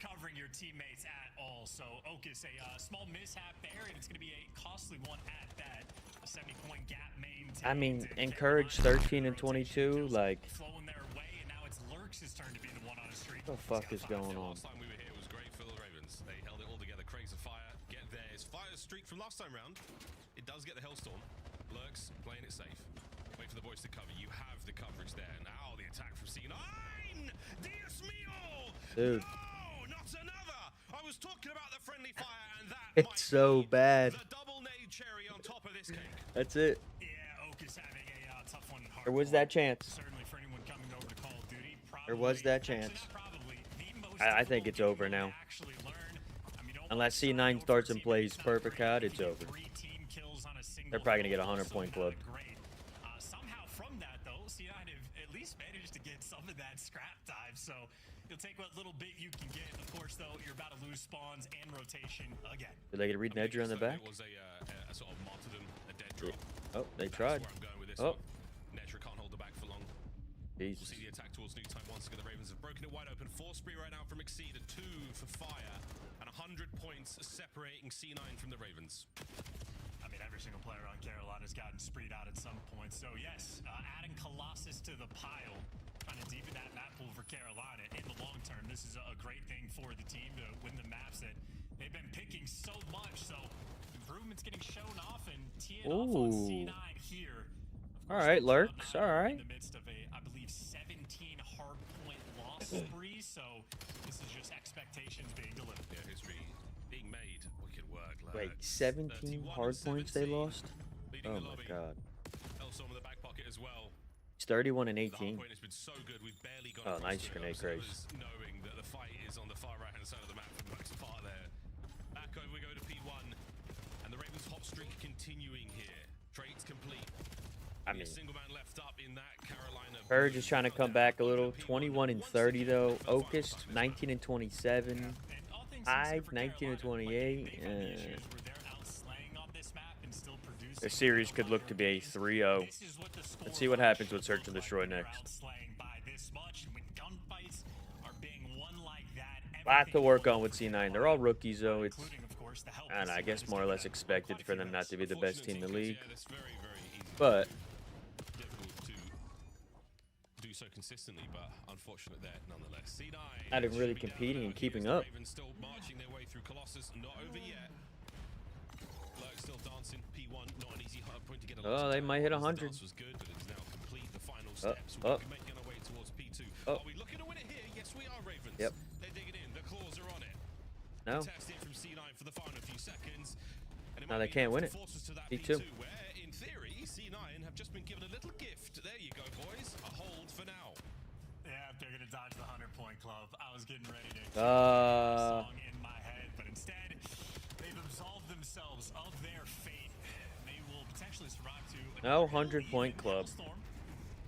[SPEAKER 14] covering your teammates at all. So Ocus, a small mishap there, and it's going to be a costly one at that. A 70-point gap maintained.
[SPEAKER 1] I mean, encourage 13 and 22, like,
[SPEAKER 14] Flowing their way, and now it's Lurks' turn to be the one on a streak.
[SPEAKER 1] what the fuck is going on?
[SPEAKER 6] Last time we were here was great for the Ravens. They held it all together. Craig streak from last time round. It does get the Hellstorm. Lurks playing it safe. Wait for the boys to cover. You have the coverage there. Now the attack from C9. Dios mio!
[SPEAKER 1] Dude.
[SPEAKER 6] No, not another. I was talking about the friendly fire, and that
[SPEAKER 1] It's so bad.
[SPEAKER 6] the double nade cherry on top of this cake.
[SPEAKER 1] That's it.
[SPEAKER 14] Yeah, Oak is having a tough one.
[SPEAKER 1] There was that chance.
[SPEAKER 14] Certainly for anyone coming over to Call of Duty.
[SPEAKER 1] There was that chance. I think it's over now. Unless C9 starts and plays perfect COD, it's over. They're probably going to get a 100-point club.
[SPEAKER 14] Somehow from that, though, C9 have at least managed to get some of that scrap dive. So you'll take what little bit you can get. Of course, though, you're about to lose spawns and rotation again.
[SPEAKER 1] Did they get a read Nedger on the back?
[SPEAKER 6] It was a sort of martyrdom, a dead drop.
[SPEAKER 1] Oh, they tried.
[SPEAKER 6] That's where I'm going with this
[SPEAKER 1] Oh.
[SPEAKER 6] one. Nedger can't hold the back for long.
[SPEAKER 1] Jesus.
[SPEAKER 6] We'll see the attack towards new time once again. The Ravens have broken it wide open. 4 spree right now from Exceed, a 2 for Fire, and 100 points separating C9 from the Ravens.
[SPEAKER 14] I mean, every single player on Carolina's gotten spreed out at some point. So, yes, adding Colossus to the pile, trying to deepen that map pool for Carolina. In the long term, this is a great thing for the team to win the maps that they've been picking so much. So, improvements getting shown off and teeing off on C9 here.
[SPEAKER 1] All right, Lurks. All right.
[SPEAKER 14] In the midst of a, I believe, 17 hard point loss spree. So, this is just expectations being delivered.
[SPEAKER 6] Yeah, history being made. Wicked work.
[SPEAKER 1] Wait, 17 hard points they lost? Oh my god.
[SPEAKER 6] Hellstorm in the back pocket as well.
[SPEAKER 1] It's 31 and
[SPEAKER 6] The
[SPEAKER 1] 18.
[SPEAKER 6] hard point has been so good. We've barely gone
[SPEAKER 1] Oh,
[SPEAKER 6] across
[SPEAKER 1] nice
[SPEAKER 6] the
[SPEAKER 1] grenade
[SPEAKER 6] observers,
[SPEAKER 1] craze.
[SPEAKER 6] knowing that the fight is on the far right-hand side of the map from Max Apart there. Back over we go to P1. And the Ravens hot streak continuing here. Trades complete.
[SPEAKER 1] I mean,
[SPEAKER 6] A single man left up in that Carolina.
[SPEAKER 1] Purge is trying to come back a little. 21 and 30 though. Okist 19 and 27. Hive 19 and 28. The series could look to be a 3-0. Let's see what happens with Search and Destroy next. Lot to work on with C9. They're all rookies though. It's, I don't know, I guess more or less expected for them not to be the best team in the league. But
[SPEAKER 6] do so consistently, but unfortunate there nonetheless. C9
[SPEAKER 1] not even really competing and keeping up.
[SPEAKER 6] Ravens still marching their way through Colossus, not over yet. Lurk still dancing. P1 not an easy hard point to get a
[SPEAKER 1] oh, they might hit 100.
[SPEAKER 6] Dance was good, but it's now complete. The final steps. We're making our way towards P2. Are we looking to win it here? Yes, we are, Ravens.
[SPEAKER 1] Yep.
[SPEAKER 6] They're digging in. The claws are on it.
[SPEAKER 1] No.
[SPEAKER 6] Testing from C9 for the final few seconds. And
[SPEAKER 1] No, they can't win it. P2.
[SPEAKER 6] Where, in theory, C9 have just been given a little gift. There you go, boys. A hold for now.
[SPEAKER 14] Yeah, they're gonna dodge the 100-point club. I was getting ready to song in my head, but instead they've absolved themselves of their fate. They will potentially survive to
[SPEAKER 1] no 100-point club.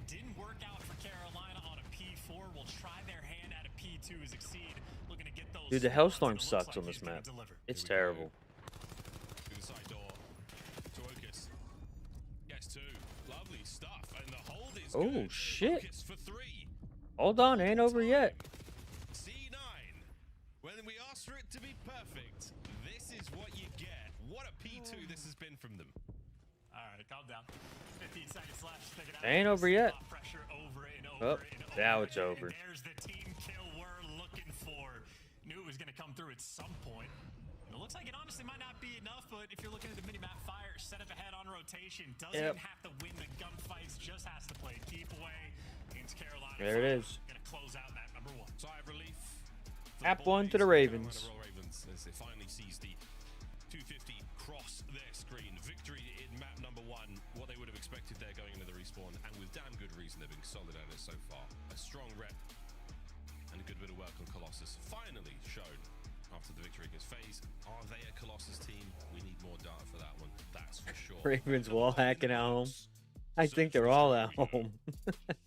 [SPEAKER 14] Didn't work out for Carolina on a P4. Will try their hand at a P2 as Exceed, looking to get those.
[SPEAKER 1] Dude, the Hellstorm sucks on this map. It's terrible.
[SPEAKER 6] Through the side door to Okus. Gets 2. Lovely stuff, and the hold is
[SPEAKER 1] Oh
[SPEAKER 6] good.
[SPEAKER 1] shit.
[SPEAKER 6] Okus for 3.
[SPEAKER 1] Hold on, ain't over yet.
[SPEAKER 6] C9. When we asked for it to be perfect, this is what you get. What a P2 this has been from them.
[SPEAKER 14] All right, calm down. 15 seconds left. Stick it out.
[SPEAKER 1] Ain't over yet.
[SPEAKER 14] Pressure over and
[SPEAKER 1] Oh,
[SPEAKER 14] over and over.
[SPEAKER 1] now it's over.
[SPEAKER 14] And there's the team kill we're looking for. Knew it was going to come through at some point. It looks like it honestly might not be enough, but if you're looking at the minimap, Fire set up ahead on rotation. Doesn't even have to win the gunfights, just has to play keep away against Carolina.
[SPEAKER 1] There it is.
[SPEAKER 14] Going to close out map number 1.
[SPEAKER 6] Sigh of relief.
[SPEAKER 1] App 1 to the Ravens.
[SPEAKER 6] Ravens as they finally sees the 250 cross their screen. Victory in map number 1. What they would have expected there going into the respawn, and with damn good reason they've been solid at it so far. A strong rep and a good bit of work on Colossus. Finally shown after the victory against FaZe. Are they a Colossus team? We need more data for that one. That's for sure.
[SPEAKER 1] Ravens wall hacking at home. I think they're all at home.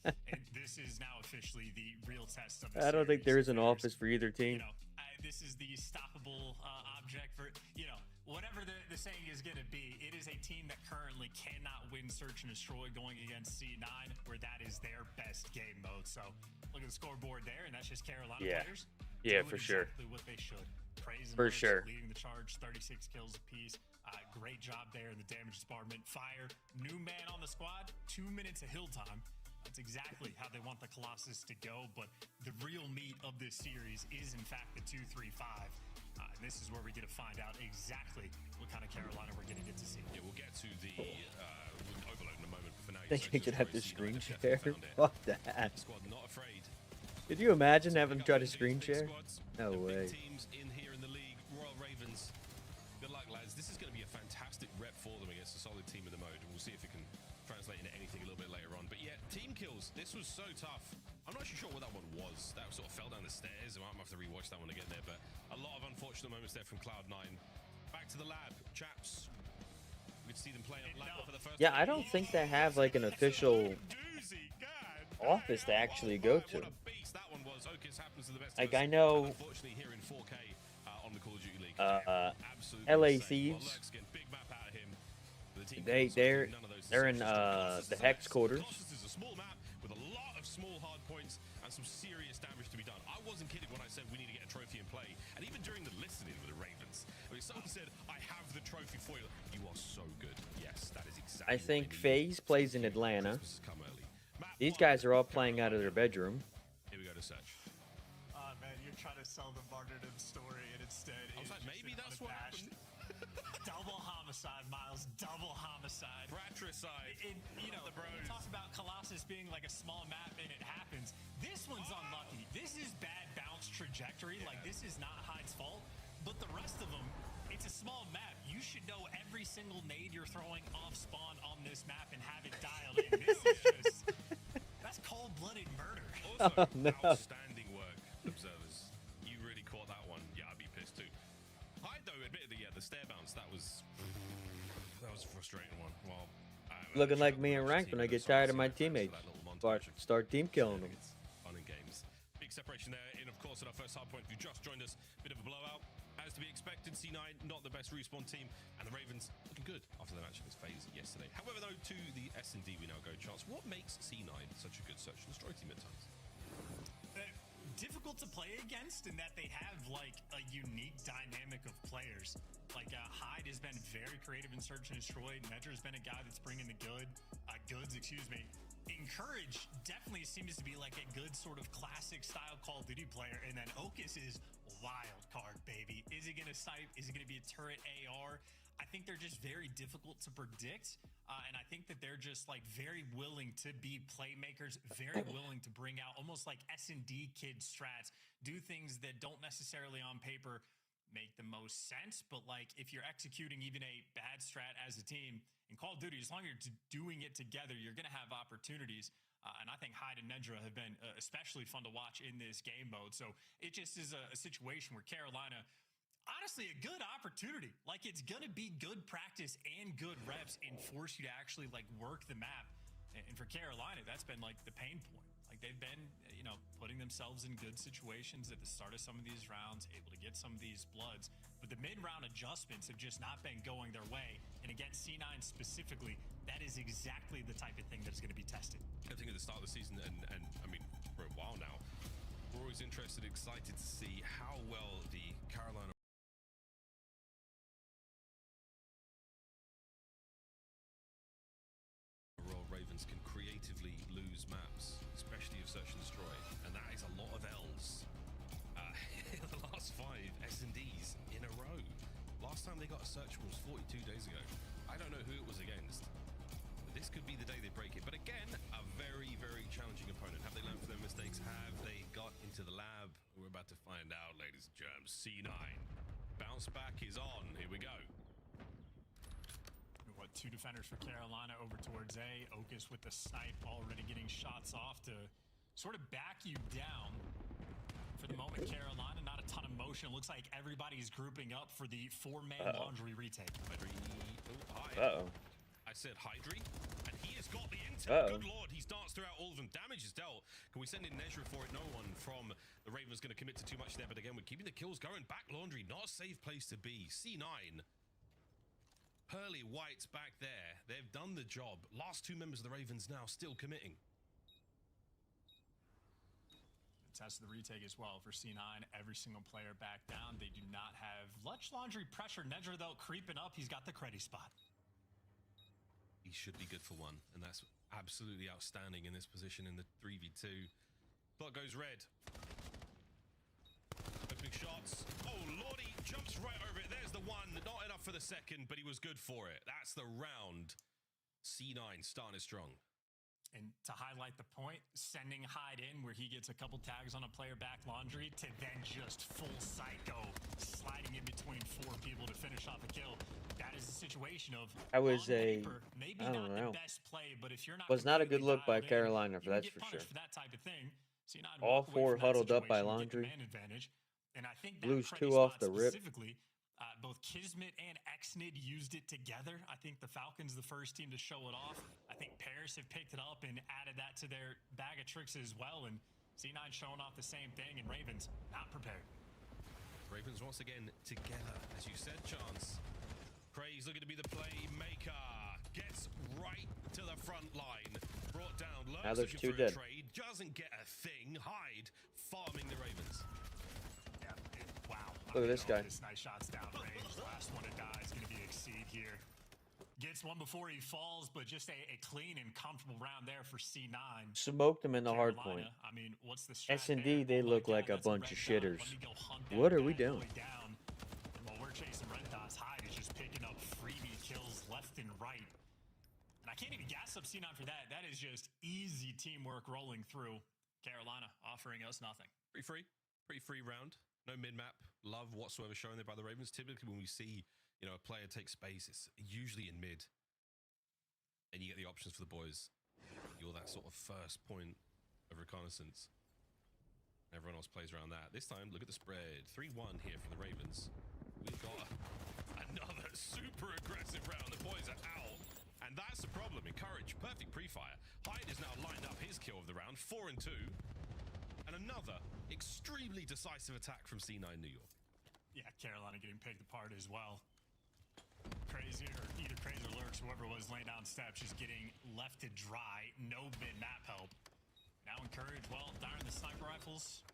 [SPEAKER 14] And this is now officially the real test of the
[SPEAKER 1] I don't think
[SPEAKER 14] series.
[SPEAKER 1] there's an office for either team.
[SPEAKER 14] You know, this is the stoppable object for, you know, whatever the saying is going to be. It is a team that currently cannot win Search and Destroy going against C9, where that is their best game mode. So look at the scoreboard there, and that's just Carolina players.
[SPEAKER 1] Yeah,
[SPEAKER 14] doing
[SPEAKER 1] for sure.
[SPEAKER 14] exactly what they should. Praise and
[SPEAKER 1] For
[SPEAKER 14] Lurks
[SPEAKER 1] sure.
[SPEAKER 14] leading the charge, 36 kills apiece. Great job there in the damage department. Fire, new man on the squad, 2 minutes of hill time. That's exactly how they want the Colossus to go, but the real meat of this series is, in fact, the 2-3-5. this is where we get to find out exactly what kind of Carolina we're going to get to see.
[SPEAKER 6] Yeah, we'll get to the overload in a moment. For now,
[SPEAKER 1] I think they should have the screen share. Fuck that.
[SPEAKER 6] Squad not afraid.
[SPEAKER 1] Could you imagine having to try to screen share? No way.
[SPEAKER 6] Teams in here in the league, Royal Ravens. Good luck, lads. This is going to be a fantastic rep for them against a solid team in the mode. We'll see if it can translate into anything a little bit later on. But yeah, team kills. This was so tough. I'm not actually sure what that one was. That sort of fell down the stairs. I might have to rewatch that one again there. But a lot of unfortunate moments there from Cloud9. Back to the lab, chaps. We could see them play on lab for the first
[SPEAKER 1] Yeah, I don't think they have like an official office to actually go to. Like I know LA Thieves, they're in the Hex quarters.
[SPEAKER 6] With a lot of small hard points and some serious damage to be done. I wasn't kidding when I said we need to get a trophy in play. And even during the listening with the Ravens, I mean, someone said, I have the trophy for you. You are so good. Yes, that is exactly
[SPEAKER 1] I think FaZe plays in Atlanta. These guys are all playing out of their bedroom.
[SPEAKER 6] Here we go to search.
[SPEAKER 14] Man, you're trying to sell the martyrdom story, and instead
[SPEAKER 6] I was like, maybe that's what happened.
[SPEAKER 14] Double homicide, Miles. Double homicide.
[SPEAKER 6] Fratricide.
[SPEAKER 14] You know, talk about Colossus being like a small map and it happens. This one's unlucky. This is bad bounce trajectory. Like, this is not Hyde's fault. But the rest of them, it's a small map. You should know every single nade you're throwing off spawn on this map and have it dialed in. This is just... That's cold-blooded murder.
[SPEAKER 6] Also, outstanding work, observers. You really caught that one. Yeah, I'd be pissed too. Hyde, though, admittedly, yeah, the stair bounce, that was a frustrating one. Well,
[SPEAKER 1] Looking like me in ranked when I get tired of my teammates. Start team killing them.
[SPEAKER 6] Fun in games. Big separation there. In, of course, at our first hard point, if you just joined us, bit of a blowout. As to be expected, C9 not the best respawn team, and the Ravens looking good after the match against FaZe yesterday. However, though, to the S&D we now go, Chance. What makes C9 such a good search and destroy team at times?
[SPEAKER 14] Difficult to play against in that they have like a unique dynamic of players. Like Hyde has been very creative in search and destroy. Nedger's been a guy that's bringing the goods. Encourage definitely seems to be like a good sort of classic style Call of Duty player, and then Okus is wild card, baby. Is he gonna snipe? Is it gonna be a turret AR? I think they're just very difficult to predict, and I think that they're just like very willing to be playmakers, very willing to bring out almost like S&D kid strats, do things that don't necessarily on paper make the most sense, but like if you're executing even a bad strat as a team in Call of Duty, as long as you're doing it together, you're gonna have opportunities. And I think Hyde and Nedra have been especially fun to watch in this game mode. So it just is a situation where Carolina, honestly, a good opportunity. Like, it's going to be good practice and good reps and force you to actually, like, work the map. And for Carolina, that's been, like, the pain point. Like, they've been, you know, putting themselves in good situations at the start of some of these rounds, able to get some of these bloods. But the mid-round adjustments have just not been going their way. And against C9 specifically, that is exactly the type of thing that is going to be tested.
[SPEAKER 6] I think at the start of the season, and I mean, for a while now, we're always interested, excited to see how well the Carolina Royal Ravens can creatively lose maps, especially of search and destroy, and that is a lot of L's. The last 5 S&Ds in a row. Last time they got a search was 42 days ago. I don't know who it was against, but this could be the day they break it. But again, a very, very challenging opponent. Have they learned from their mistakes? Have they got into the lab? We're about to find out, ladies and germs. C9. Bounce back is on. Here we go.
[SPEAKER 14] What, 2 defenders for Carolina over towards A. Okus with the snipe already getting shots off to sort of back you down. For the moment, Carolina, not a ton of motion. Looks like everybody's grouping up for the 4-man laundry retake.
[SPEAKER 6] I said Hydri, and he has got the intel. Good lord, he's danced throughout all of them. Damage is dealt. Can we send in Nezra for it? No one from the Ravens going to commit to too much there, but again, we're keeping the kills going. Back laundry, not a safe place to be. C9. Pearly White's back there. They've done the job. Last 2 members of the Ravens now still committing.
[SPEAKER 14] Test the retake as well for C9. Every single player back down. They do not have much laundry pressure. Nedra, though, creeping up. He's got the credit spot.
[SPEAKER 6] He should be good for 1, and that's absolutely outstanding in this position in the 3v2. Clock goes red. Opening shots. Oh, lordy, jumps
[SPEAKER 15] second, but he was good for it. That's the round. C9 starting strong.
[SPEAKER 14] And to highlight the point, sending Hyde in where he gets a couple tags on a player back laundry to then just full psycho sliding in between 4 people to finish off a kill. That is a situation of
[SPEAKER 1] That was a,
[SPEAKER 14] paper, maybe
[SPEAKER 1] I don't
[SPEAKER 14] not
[SPEAKER 1] know.
[SPEAKER 14] the best play, but if you're not
[SPEAKER 1] Was not a good
[SPEAKER 14] completely
[SPEAKER 1] look by
[SPEAKER 14] dialed in,
[SPEAKER 1] Carolina,
[SPEAKER 14] you
[SPEAKER 1] that's
[SPEAKER 14] can get
[SPEAKER 1] for sure.
[SPEAKER 14] punished for that type of thing. So you're not
[SPEAKER 1] All
[SPEAKER 14] walk away
[SPEAKER 1] 4
[SPEAKER 14] from that
[SPEAKER 1] huddled up by
[SPEAKER 14] situation, get
[SPEAKER 1] laundry.
[SPEAKER 14] command advantage. And I think that
[SPEAKER 1] Blues
[SPEAKER 14] Prey
[SPEAKER 1] 2 off
[SPEAKER 14] spot
[SPEAKER 1] the rip.
[SPEAKER 14] specifically, both Kismet and Xnid used it together. I think the Falcons, the first team to show it off. I think Paris have picked it up and added that to their bag of tricks as well. And C9 showing off the same thing, and Ravens not prepared.
[SPEAKER 15] Ravens once again together, as you said, Chance. Prey's looking to be the playmaker. Gets right to the front line. Brought down.
[SPEAKER 1] Now there's
[SPEAKER 15] looking
[SPEAKER 1] 2
[SPEAKER 15] for a
[SPEAKER 1] dead.
[SPEAKER 15] trade. Doesn't get a thing. Hyde farming the Ravens.
[SPEAKER 14] Yeah, wow.
[SPEAKER 1] Look at this guy.
[SPEAKER 14] This nice shots downrange. Last one to die is going to be Exceed here. Gets one before he falls, but just a clean and comfortable round there for C9.
[SPEAKER 1] Smoked them in the hard point.
[SPEAKER 14] Carolina, I mean, what's the strat
[SPEAKER 1] S&D,
[SPEAKER 14] there?
[SPEAKER 1] they
[SPEAKER 14] Oh my
[SPEAKER 1] look
[SPEAKER 14] God,
[SPEAKER 1] like a
[SPEAKER 14] that's
[SPEAKER 1] bunch of
[SPEAKER 14] red dot.
[SPEAKER 1] shitters.
[SPEAKER 14] Let me go hunt that
[SPEAKER 1] What are we
[SPEAKER 14] bad
[SPEAKER 1] doing?
[SPEAKER 14] boy down. And while we're chasing red dots, Hyde is just picking up freebie kills left and right. And I can't even gas up C9 for that. That is just easy teamwork rolling through. Carolina offering us nothing.
[SPEAKER 15] Pretty free round. No mid-map love whatsoever shown there by the Ravens. Typically when we see, you know, a player take space, it's usually in mid. And you get the options for the boys. You're that sort of first point of reconnaissance. Everyone else plays around that. This time, look at the spread. 3-1 here for the Ravens. We've got another super aggressive round. The boys are out. And that's the problem. Encourage. Perfect pre-fire. Hyde is now lined up his kill of the round. 4 and 2. And another extremely decisive attack from C9 New York.
[SPEAKER 14] Yeah, Carolina getting picked apart as well. Crazy, or either Crazy or Lurks, whoever was laying down steps, just getting left to dry. No mid-map help. Now Encourage, well, darn the sniper rifles.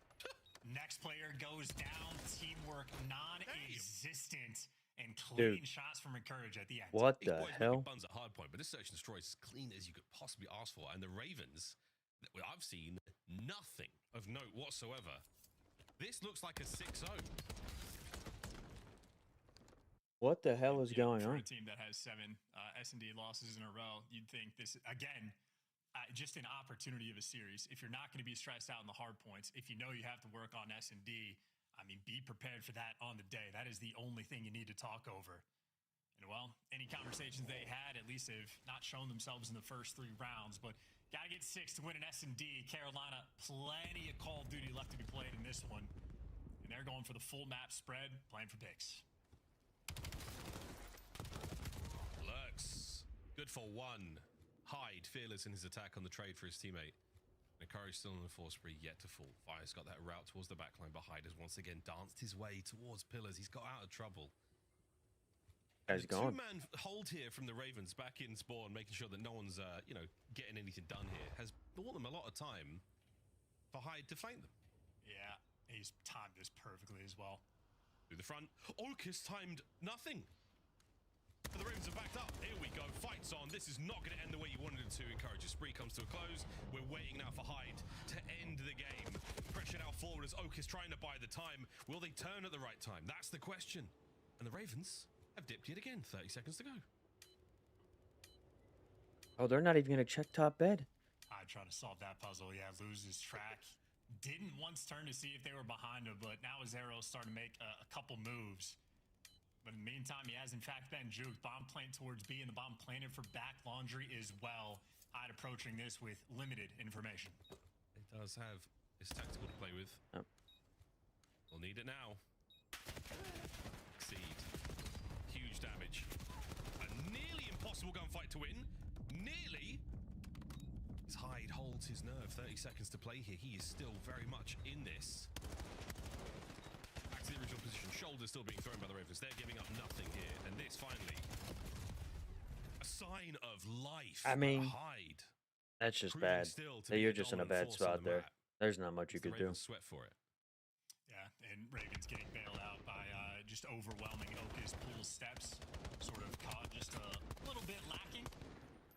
[SPEAKER 14] Next player goes down. Teamwork non-existent. And clean shots from Encourage at the end.
[SPEAKER 1] What
[SPEAKER 15] These
[SPEAKER 1] the
[SPEAKER 15] boys
[SPEAKER 1] hell?
[SPEAKER 15] making buns at hard point, but this search and destroy is as clean as you could possibly ask for. And the Ravens, I've seen nothing of note whatsoever. This looks like a 6-0.
[SPEAKER 1] What the hell is going
[SPEAKER 14] for
[SPEAKER 1] on?
[SPEAKER 14] a team that has 7 S&D losses in a row, you'd think this, again, just an opportunity of a series. If you're not going to be stressed out in the hard points, if you know you have to work on S&D, I mean, be prepared for that on the day. That is the only thing you need to talk over. And, well, any conversations they had at least have not shown themselves in the first 3 rounds, but got to get 6 to win an S&D. Carolina, plenty of Call of Duty left to be played in this one. And they're going for the full map spread, playing for picks.
[SPEAKER 15] Lurks. Good for 1. Hyde, fearless in his attack on the trade for his teammate. Encourage still on the force spree, yet to fall. Fire's got that route towards the backline, but Hyde has once again danced his way towards pillars. He's got out of trouble.
[SPEAKER 1] Guy's gone.
[SPEAKER 15] 2-man hold here from the Ravens back in spawn, making sure that no one's, you know, getting anything done here, has bought them a lot of time for Hyde to flank them.
[SPEAKER 14] Yeah, he's timed this perfectly as well.
[SPEAKER 15] Through the front, Orcus timed nothing. But the Ravens have backed up. Here we go. Fights on. This is not going to end the way you wanted it to. Encourage. A spree comes to a close. We're waiting now for Hyde to end the game. Pressure now forward as Oak is trying to buy the time. Will they turn at the right time? That's the question. And the Ravens have dipped yet again. 30 seconds to go.
[SPEAKER 1] Oh, they're not even going to check top bed.
[SPEAKER 14] I try to solve that puzzle. Yeah, loses track. Didn't once turn to see if they were behind him, but now his arrows starting to make a couple moves. But in the meantime, he has in fact been juked. Bomb plant towards B, and the bomb planted for back laundry as well. Hyde approaching this with limited information.
[SPEAKER 15] It does have his tactical to play with.
[SPEAKER 1] Oh.
[SPEAKER 15] We'll need it now. Exceed. Huge damage. A nearly impossible gunfight to win. Nearly. As Hyde holds his nerve. 30 seconds to play here. He is still very much in this. Back to the original position. Shoulders still being thrown by the Ravens. They're giving up nothing here. And this finally, a sign of life.
[SPEAKER 1] I mean,
[SPEAKER 15] Hyde.
[SPEAKER 1] That's just
[SPEAKER 15] Proving
[SPEAKER 1] bad.
[SPEAKER 15] still to
[SPEAKER 1] That
[SPEAKER 15] be
[SPEAKER 1] you're
[SPEAKER 15] the
[SPEAKER 1] just in a
[SPEAKER 15] dominant
[SPEAKER 1] bad
[SPEAKER 15] force on
[SPEAKER 1] spot
[SPEAKER 15] the
[SPEAKER 1] there.
[SPEAKER 15] map.
[SPEAKER 1] There's not much you
[SPEAKER 15] The
[SPEAKER 1] could do.
[SPEAKER 15] Ravens sweat for it.
[SPEAKER 14] Yeah, and Ravens getting bailed out by just overwhelming Oakus pool steps. Sort of caught just a little bit lacking.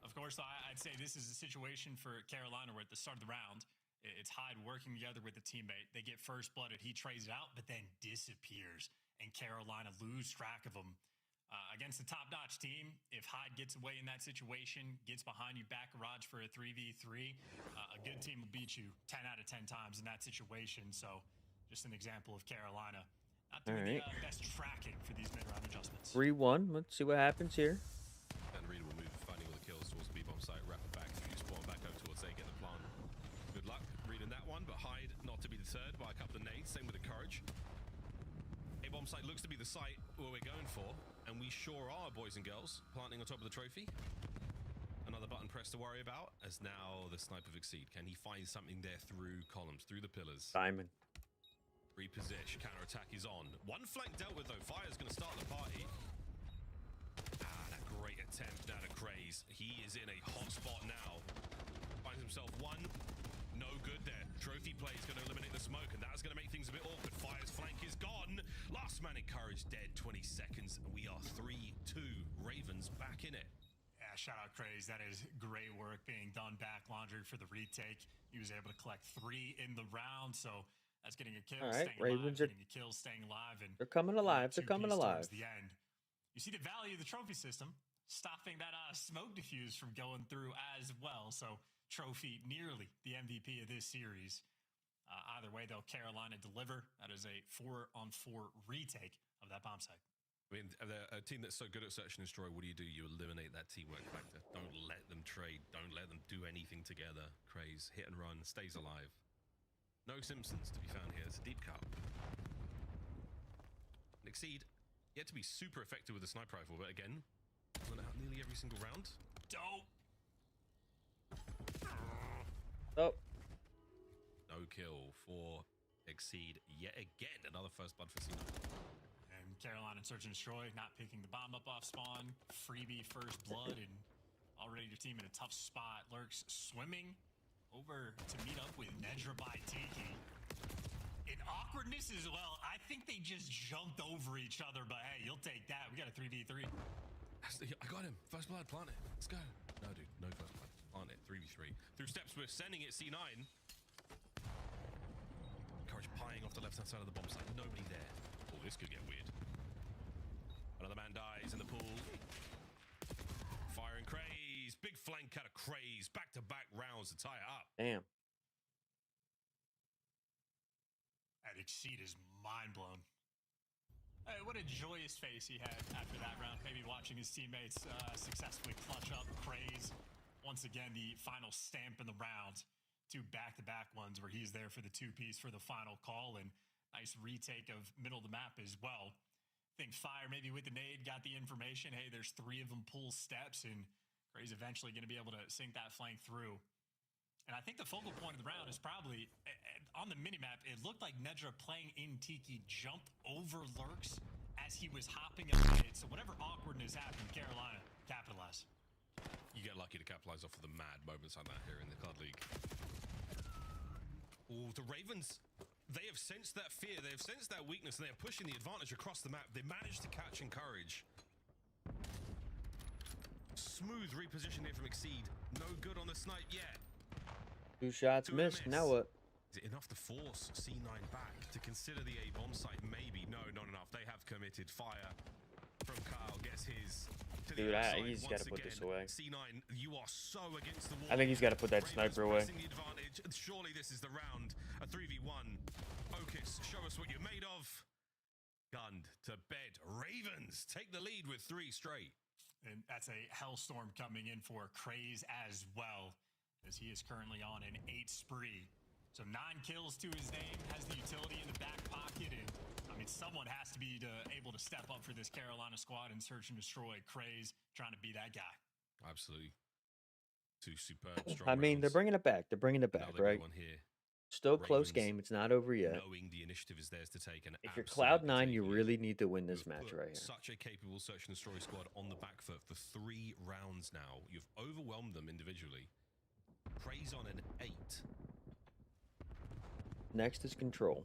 [SPEAKER 14] Of course, I'd say this is a situation for Carolina where at the start of the round, it's Hyde working together with the teammate. They get first blooded. He trades it out, but then disappears. And Carolina lose track of him. Against a top-notch team, if Hyde gets away in that situation, gets behind you back garage for a 3v3, a good team will beat you 10 out of 10 times in that situation. So just an example of Carolina not doing the best tracking for these mid-round adjustments.
[SPEAKER 1] 3-1. Let's see what happens here.
[SPEAKER 15] And Reed will move, finding all the kills towards the B-bomb site, wrap it back, spawn back over towards A, get the plant. Good luck reading that one, but Hyde not to be deterred by a couple of nades. Same with the Courage. A-bomb site looks to be the site where we're going for, and we sure are, boys and girls. Planting on top of the trophy. Another button press to worry about, as now the sniper of Exceed. Can he find something there through columns, through the pillars?
[SPEAKER 1] Simon.
[SPEAKER 15] Reposition, counter-attack is on. One flank dealt with, though. Fire's going to start the party. That great attempt now to Craze. He is in a hot spot now. Finds himself one. No good there. Trophy play is going to eliminate the smoke, and that's going to make things a bit awkward. Fire's flank is gone. Last man in Courage dead, 20 seconds, and we are 3-2. Ravens back in it.
[SPEAKER 14] Yeah, shout out Craze. That is great work being done back laundry for the retake. He was able to collect 3 in the round, so that's getting a kill,
[SPEAKER 1] All right,
[SPEAKER 14] staying
[SPEAKER 1] Ravens
[SPEAKER 14] alive, getting a kill, staying alive, and
[SPEAKER 1] they're coming alive. They're coming alive.
[SPEAKER 14] The end. You see the value of the trophy system, stopping that smoke diffuse from going through as well. So trophy nearly the MVP of this series. Either way, though, Carolina deliver. That is a 4-on-4 retake of that bomb site.
[SPEAKER 15] I mean, a team that's so good at search and destroy, what do? You eliminate that teamwork factor. Don't let them trade. Don't let them do anything together. Craze, hit and run, stays alive. No Simpsons to be found here. It's a deep cut. Exceed, yet to be super effective with the sniper rifle, but again, run out nearly every single round.
[SPEAKER 14] Dope.
[SPEAKER 1] Oh.
[SPEAKER 15] No kill for Exceed yet again. Another first blood for C9.
[SPEAKER 14] And Carolina search and destroy, not picking the bomb up off spawn. Freebie first blood, and already your team in a tough spot. Lurks swimming over to meet up with Nedra by Tiki. In awkwardness as well, I think they just jumped over each other, but hey, you'll take that. We got a 3v3.
[SPEAKER 15] I got him. First blood, plant it. Let's go. No, dude, no first blood. Plant it. 3v3. Through steps, we're sending it C9. Courage pieing off the left-hand side of the bomb site. Nobody there. Oh, this could get weird. Another man dies in the pool. Fire and Craze. Big flank out of Craze. Back-to-back rounds to tie it up.
[SPEAKER 1] Damn.
[SPEAKER 14] That Exceed is mind blown. Hey, what a joyous face he had after that round. Maybe watching his teammates successfully clutch up Craze. Once again, the final stamp in the round. 2 back-to-back ones where he's there for the 2-piece for the final call, and nice retake of middle of the map as well. I think Fire maybe with the nade got the information. Hey, there's 3 of them pull steps, and Craze eventually going to be able to sink that flank through. And I think the focal point of the round is probably on the minimap. It looked like Nedra playing in Tiki jumped over Lurks as he was hopping up it. So whatever awkwardness happened, Carolina capitalized.
[SPEAKER 15] You get lucky to capitalize off of the mad moments like that here in the COD League. Oh, the Ravens, they have sensed that fear. They have sensed that weakness, and they are pushing the advantage across the map. They managed to catch Encourage. Smooth reposition here from Exceed. No good on the snipe yet.
[SPEAKER 1] 2 shots missed. Now what?
[SPEAKER 15] Is it enough to force C9 back to consider the A bomb site? Maybe. No, not enough. They have committed. Fire from Kyle gets his.
[SPEAKER 1] Dude, he's got to put this away.
[SPEAKER 15] C9, you are so against the wall.
[SPEAKER 1] I think he's got to put that sniper away.
[SPEAKER 15] The advantage. Surely this is the round. A 3v1. Focus. Show us what you're made of. Gunned to bed. Ravens take the lead with 3 straight.
[SPEAKER 14] And that's a hellstorm coming in for Craze as well, as he is currently on an 8 spree. So 9 kills to his name, has the utility in the back pocket, and I mean, someone has to be able to step up for this Carolina squad and search and destroy. Craze trying to be that guy.
[SPEAKER 15] Absolutely. 2 superb, strong
[SPEAKER 1] I mean, they're bringing it back. They're bringing it back, right?
[SPEAKER 15] Here.
[SPEAKER 1] Still close game. It's not over yet.
[SPEAKER 15] Knowing the initiative is theirs to take. And
[SPEAKER 1] if you're Cloud9, you really need to win this match right here.
[SPEAKER 15] Such a capable search and destroy squad on the back foot for 3 rounds now. You've overwhelmed them individually. Craze on an 8.
[SPEAKER 1] Next is Control.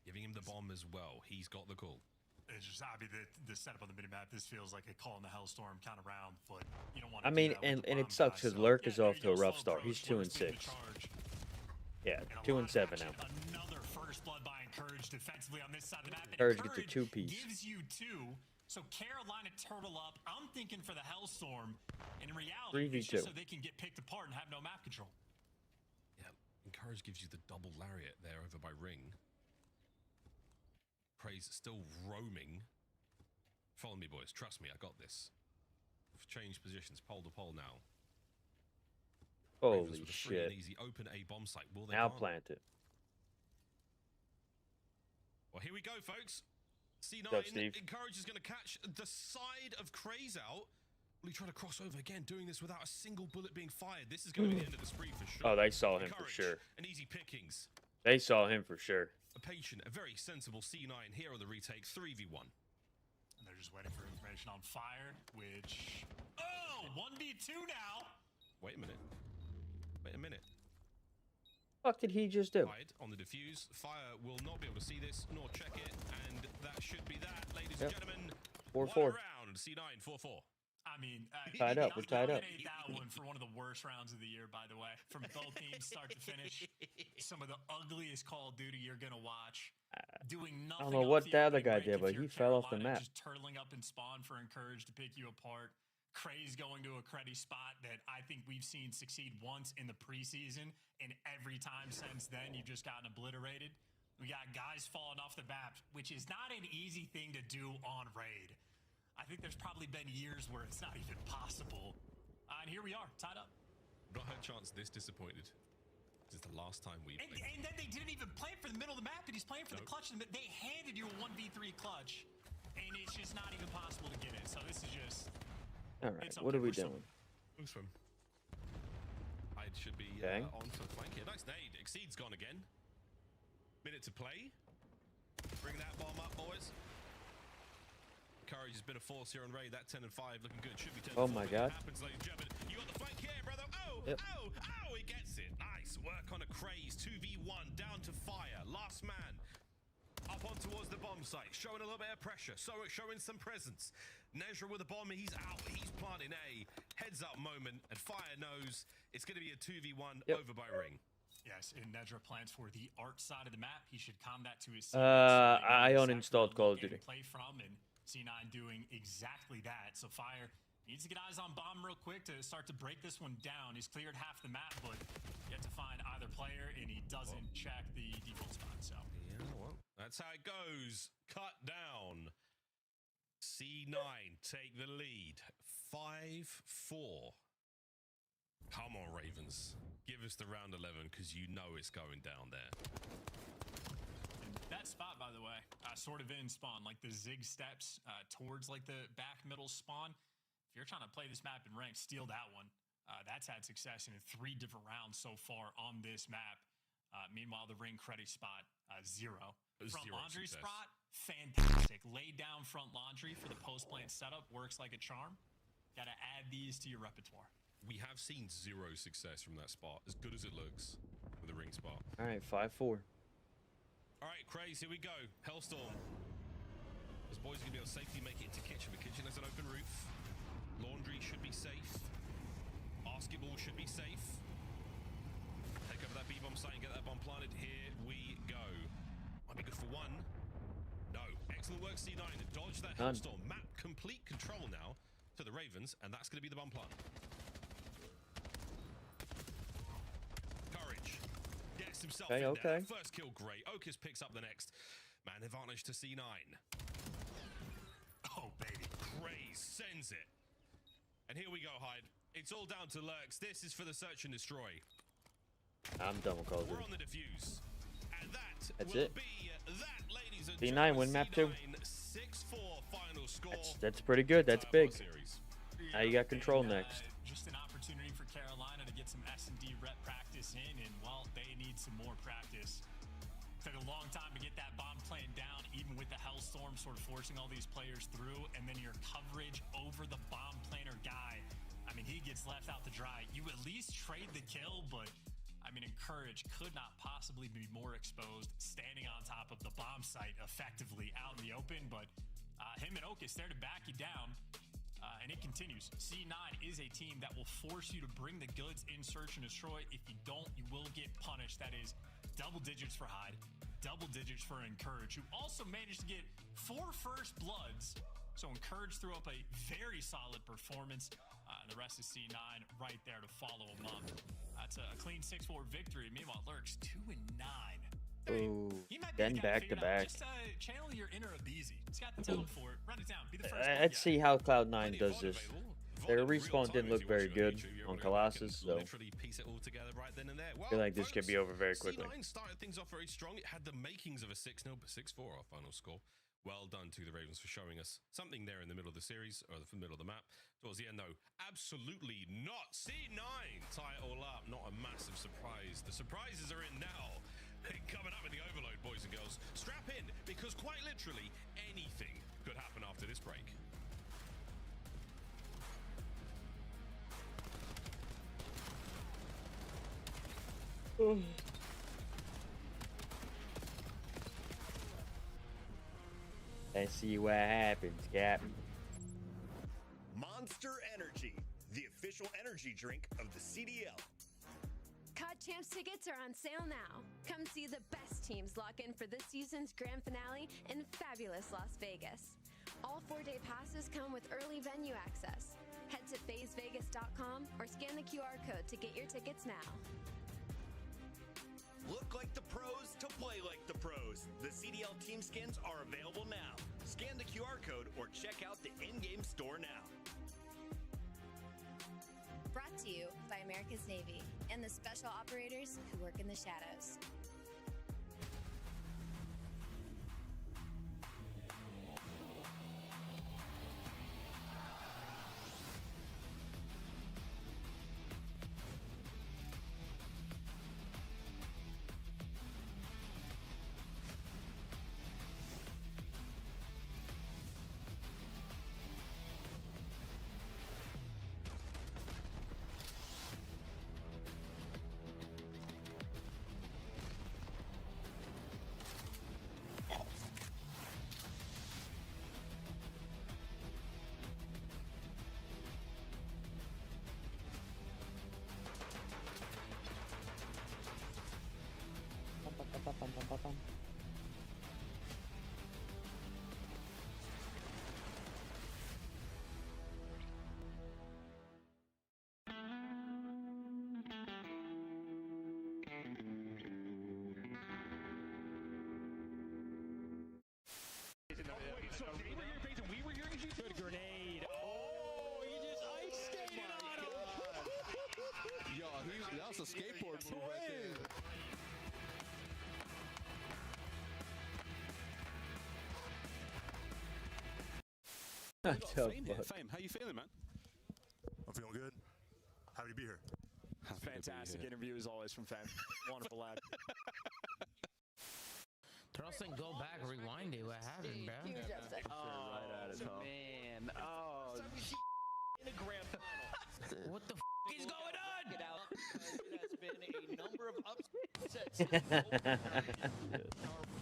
[SPEAKER 15] Giving him the bomb as well. He's got the call.
[SPEAKER 14] It's just, I mean, the setup on the minimap, this feels like a call in the hellstorm kind of round, but you don't want to.
[SPEAKER 1] I mean, and it sucks because Lurk is off to a rough start. He's 2-6. Yeah, 2-7 now.
[SPEAKER 14] Another first blood by Encourage defensively on this side of the map.
[SPEAKER 1] Encourage gets a 2-piece.
[SPEAKER 14] Gives you 2. So Carolina turtle up. I'm thinking for the Hellstorm. And in reality, it's
[SPEAKER 1] 3v2.
[SPEAKER 14] just so they can get picked apart and have no map control.
[SPEAKER 15] Yeah, Encourage gives you the double lariat there over by Ring. Praise still roaming. Follow me, boys. Trust me, I got this. Change positions, pole to pole now.
[SPEAKER 1] Holy
[SPEAKER 15] with a free
[SPEAKER 1] shit.
[SPEAKER 15] and easy open A bomb site. Will they
[SPEAKER 1] Now
[SPEAKER 15] plant?
[SPEAKER 1] plant it.
[SPEAKER 15] Well, here we go, folks. C9
[SPEAKER 1] What's up, Steve?
[SPEAKER 15] Encourage is going to catch the side of Craze out. Will he try to cross over again, doing this without a single bullet being fired? This is going to be the end of the spree for sure.
[SPEAKER 1] Oh, they saw him for
[SPEAKER 15] Encourage,
[SPEAKER 1] sure.
[SPEAKER 15] And easy pickings.
[SPEAKER 1] They saw him for sure.
[SPEAKER 15] A patient, a very sensible C9 here on the retake, 3v1.
[SPEAKER 14] And they're just waiting for information on fire, which... Oh! 1v2 now!
[SPEAKER 15] Wait a minute. Wait a minute.
[SPEAKER 1] What did he just do?
[SPEAKER 15] Hide on the defuse. Fire will not be able to see this nor check it, and that should be that, ladies and gentlemen.
[SPEAKER 1] 4-4.
[SPEAKER 15] One round, C9, 4-4.
[SPEAKER 14] I mean,
[SPEAKER 1] Tied up. We're tied up.
[SPEAKER 14] Nominate that one for one of the worst rounds of the year, by the way, from both teams, start to finish. Some of the ugliest Call of Duty you're gonna watch. Doing nothing.
[SPEAKER 1] I don't know what the other guy did, but he fell off the map.
[SPEAKER 14] Just turtling up in spawn for Encourage to pick you apart. Craze going to a cruddy spot that I think we've seen succeed once in the preseason, and every time since then you've just gotten obliterated. We got guys falling off the map, which is not an easy thing to do on raid. I think there's probably been years where it's not even possible. And here we are, tied up.
[SPEAKER 15] Not had a chance this disappointed. This is the last time we played.
[SPEAKER 14] And then they didn't even play for the middle of the map, and he's playing for the clutch. They handed you a 1v3 clutch, and it's just not even possible to get it. So this is just...
[SPEAKER 1] All right, what are we doing?
[SPEAKER 15] Swim. I should be
[SPEAKER 1] Okay.
[SPEAKER 15] on for the flank here. Nice nade. Exceed's gone again. Minute to play. Bring that bomb up, boys. Courage has been a force here on raid. That 10 and 5 looking good. Should be 10
[SPEAKER 1] Oh
[SPEAKER 15] and 4.
[SPEAKER 1] my God.
[SPEAKER 15] Happens, ladies and gentlemen. You got the flank here, brother. Oh,
[SPEAKER 1] Yep.
[SPEAKER 15] oh, he gets it. Nice work on a Craze. 2v1 down to fire. Last man. Up on towards the bomb site, showing a little bit of pressure, so showing some presence. Nezra with a bomb, he's out, he's planting A. Heads up moment, and Fire knows it's going to be a 2v1 over by Ring.
[SPEAKER 14] Yes, and Nezra plans for the art side of the map. He should combat to his
[SPEAKER 1] I uninstalled Call of Duty.
[SPEAKER 14] Play from, and C9 doing exactly that. So Fire needs to get eyes on bomb real quick to start to break this one down. He's cleared half the map, but yet to find either player, and he doesn't check the default spot. So
[SPEAKER 15] yeah, well, that's how it goes. Cut down. C9 take the lead. 5-4. Come on, Ravens. Give us the round 11 because you know it's going down there.
[SPEAKER 14] And that spot, by the way, sort of in spawn, like the zig steps towards like the back middle spawn. If you're trying to play this map in ranked, steal that one. That's had success in 3 different rounds so far on this map. Meanwhile, the Ring Creddy spot, 0. Front laundry
[SPEAKER 15] success.
[SPEAKER 14] spot, fantastic. Laid down front laundry for the post plant setup works like a charm. Got to add these to your repertoire.
[SPEAKER 15] We have seen 0 success from that spot, as good as it looks with the Ring spot.
[SPEAKER 1] All right, 5-4.
[SPEAKER 15] All right, Craze, here we go. Hellstorm. Those boys are going to be able to safely make it into kitchen. The kitchen has an open roof. Laundry should be safe. Basketball should be safe. Take over that B-bomb site and get that bomb planted. Here we go. Might be good for 1. No. Excellent work, C9. Dodge that Hellstorm. Map complete control now to the Ravens, and that's going to be the bomb plant. Courage gets himself in there. First kill, great. Okus picks up the next. Man advantage to C9. Oh, baby. Craze sends it. And here we go, Hyde. It's all down to lurks. This is for the search and destroy.
[SPEAKER 1] I'm done with Call of Duty.
[SPEAKER 15] We're on the defuse. And that
[SPEAKER 1] That's
[SPEAKER 15] will
[SPEAKER 1] it.
[SPEAKER 15] be that, ladies and
[SPEAKER 1] C9
[SPEAKER 15] gentlemen.
[SPEAKER 1] win map 2.
[SPEAKER 15] 6-4 final score.
[SPEAKER 1] That's pretty good. That's big. Now you got control next.
[SPEAKER 14] Just an opportunity for Carolina to get some S&D rep practice in, and, well, they need some more practice. Took a long time to get that bomb plant down, even with the Hellstorm sort of forcing all these players through, and then your coverage over the bomb planter guy. I mean, he gets left out to dry. You at least trade the kill, but, I mean, Encourage could not possibly be more exposed, standing on top of the bomb site effectively out in the open, but him and Okus there to back you down. And it continues. C9 is a team that will force you to bring the goods in search and destroy. If you don't, you will get punished. That is double digits for Hyde, double digits for Encourage, who also managed to get 4 first bloods So Encourage threw up a very solid performance. And the rest is C9 right there to follow him up. That's a clean 6-4 victory. Meanwhile, Lurks 2-9.
[SPEAKER 1] Ooh,
[SPEAKER 14] He might be
[SPEAKER 1] then
[SPEAKER 14] the guy
[SPEAKER 1] back
[SPEAKER 14] to
[SPEAKER 1] to
[SPEAKER 14] figure it out.
[SPEAKER 1] back.
[SPEAKER 14] Just channel your inner Abizi. He's got the talent for it. Run it down. Be the first.
[SPEAKER 1] Let's see how Cloud9 does this. Their respawn didn't look very good on Colossus, so I feel like this could be over very quickly.
[SPEAKER 15] C9 started things off very strong. It had the makings of a 6-0, but 6-4 our final score. Well done to the Ravens for showing us something there in the middle of the series, or the middle of the map. Towards the end, though, absolutely not. C9 tie it all up. Not a massive surprise. The surprises are in now. Coming up in the overload, boys and girls. Strap in, because quite literally anything could happen after this break.
[SPEAKER 1] Let's see what happens, Captain.
[SPEAKER 13] Monster Energy, the official energy drink of the CDL.
[SPEAKER 12] COD Champs tickets are on sale now. Come see the best teams lock in for this season's grand finale in fabulous Las Vegas. All 4-day passes come with early venue access. Head to phasevegas.com or scan the QR code to get your tickets now.
[SPEAKER 13] Look like the pros to play like the pros. The CDL team skins are available now. Scan the QR code or check out the in-game store now.
[SPEAKER 12] Brought to you by America's Navy and the special operators who work in the shadows.
[SPEAKER 4] Good grenade. Oh, you just ice skated on him.
[SPEAKER 3] Yo, that was a skateboard move right there.
[SPEAKER 2] Fame, how you feeling, man?
[SPEAKER 16] I'm feeling good. Happy to be here.
[SPEAKER 4] Fantastic interview as always from Fame. Wonderful lad.
[SPEAKER 5] Trust and go back, rewind it. What happened, bro?
[SPEAKER 4] Oh, right at it, man. Oh, in a grand final.
[SPEAKER 5] What the is going on?
[SPEAKER 4] It out because it has been a number of upsets. Our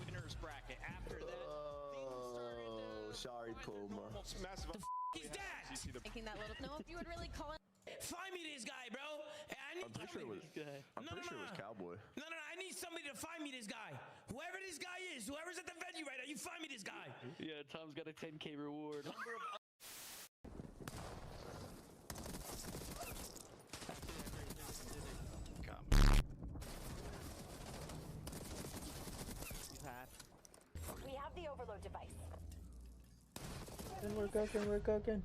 [SPEAKER 4] winners bracket. After that,
[SPEAKER 3] sorry, Puma.
[SPEAKER 4] Massive.
[SPEAKER 5] Is that?
[SPEAKER 12] Making that little. No, if you would really call it.
[SPEAKER 5] Find me this guy, bro. I need
[SPEAKER 3] I'm pretty sure it was. I'm pretty sure it was Cowboy.
[SPEAKER 5] No. I need somebody to find me this guy. Whoever this guy is, whoever's at the venue right now, you find me this guy.
[SPEAKER 9] Yeah, Tom's got a 10K reward.
[SPEAKER 12] We have the overload device.
[SPEAKER 1] And we're cooking, we're cooking.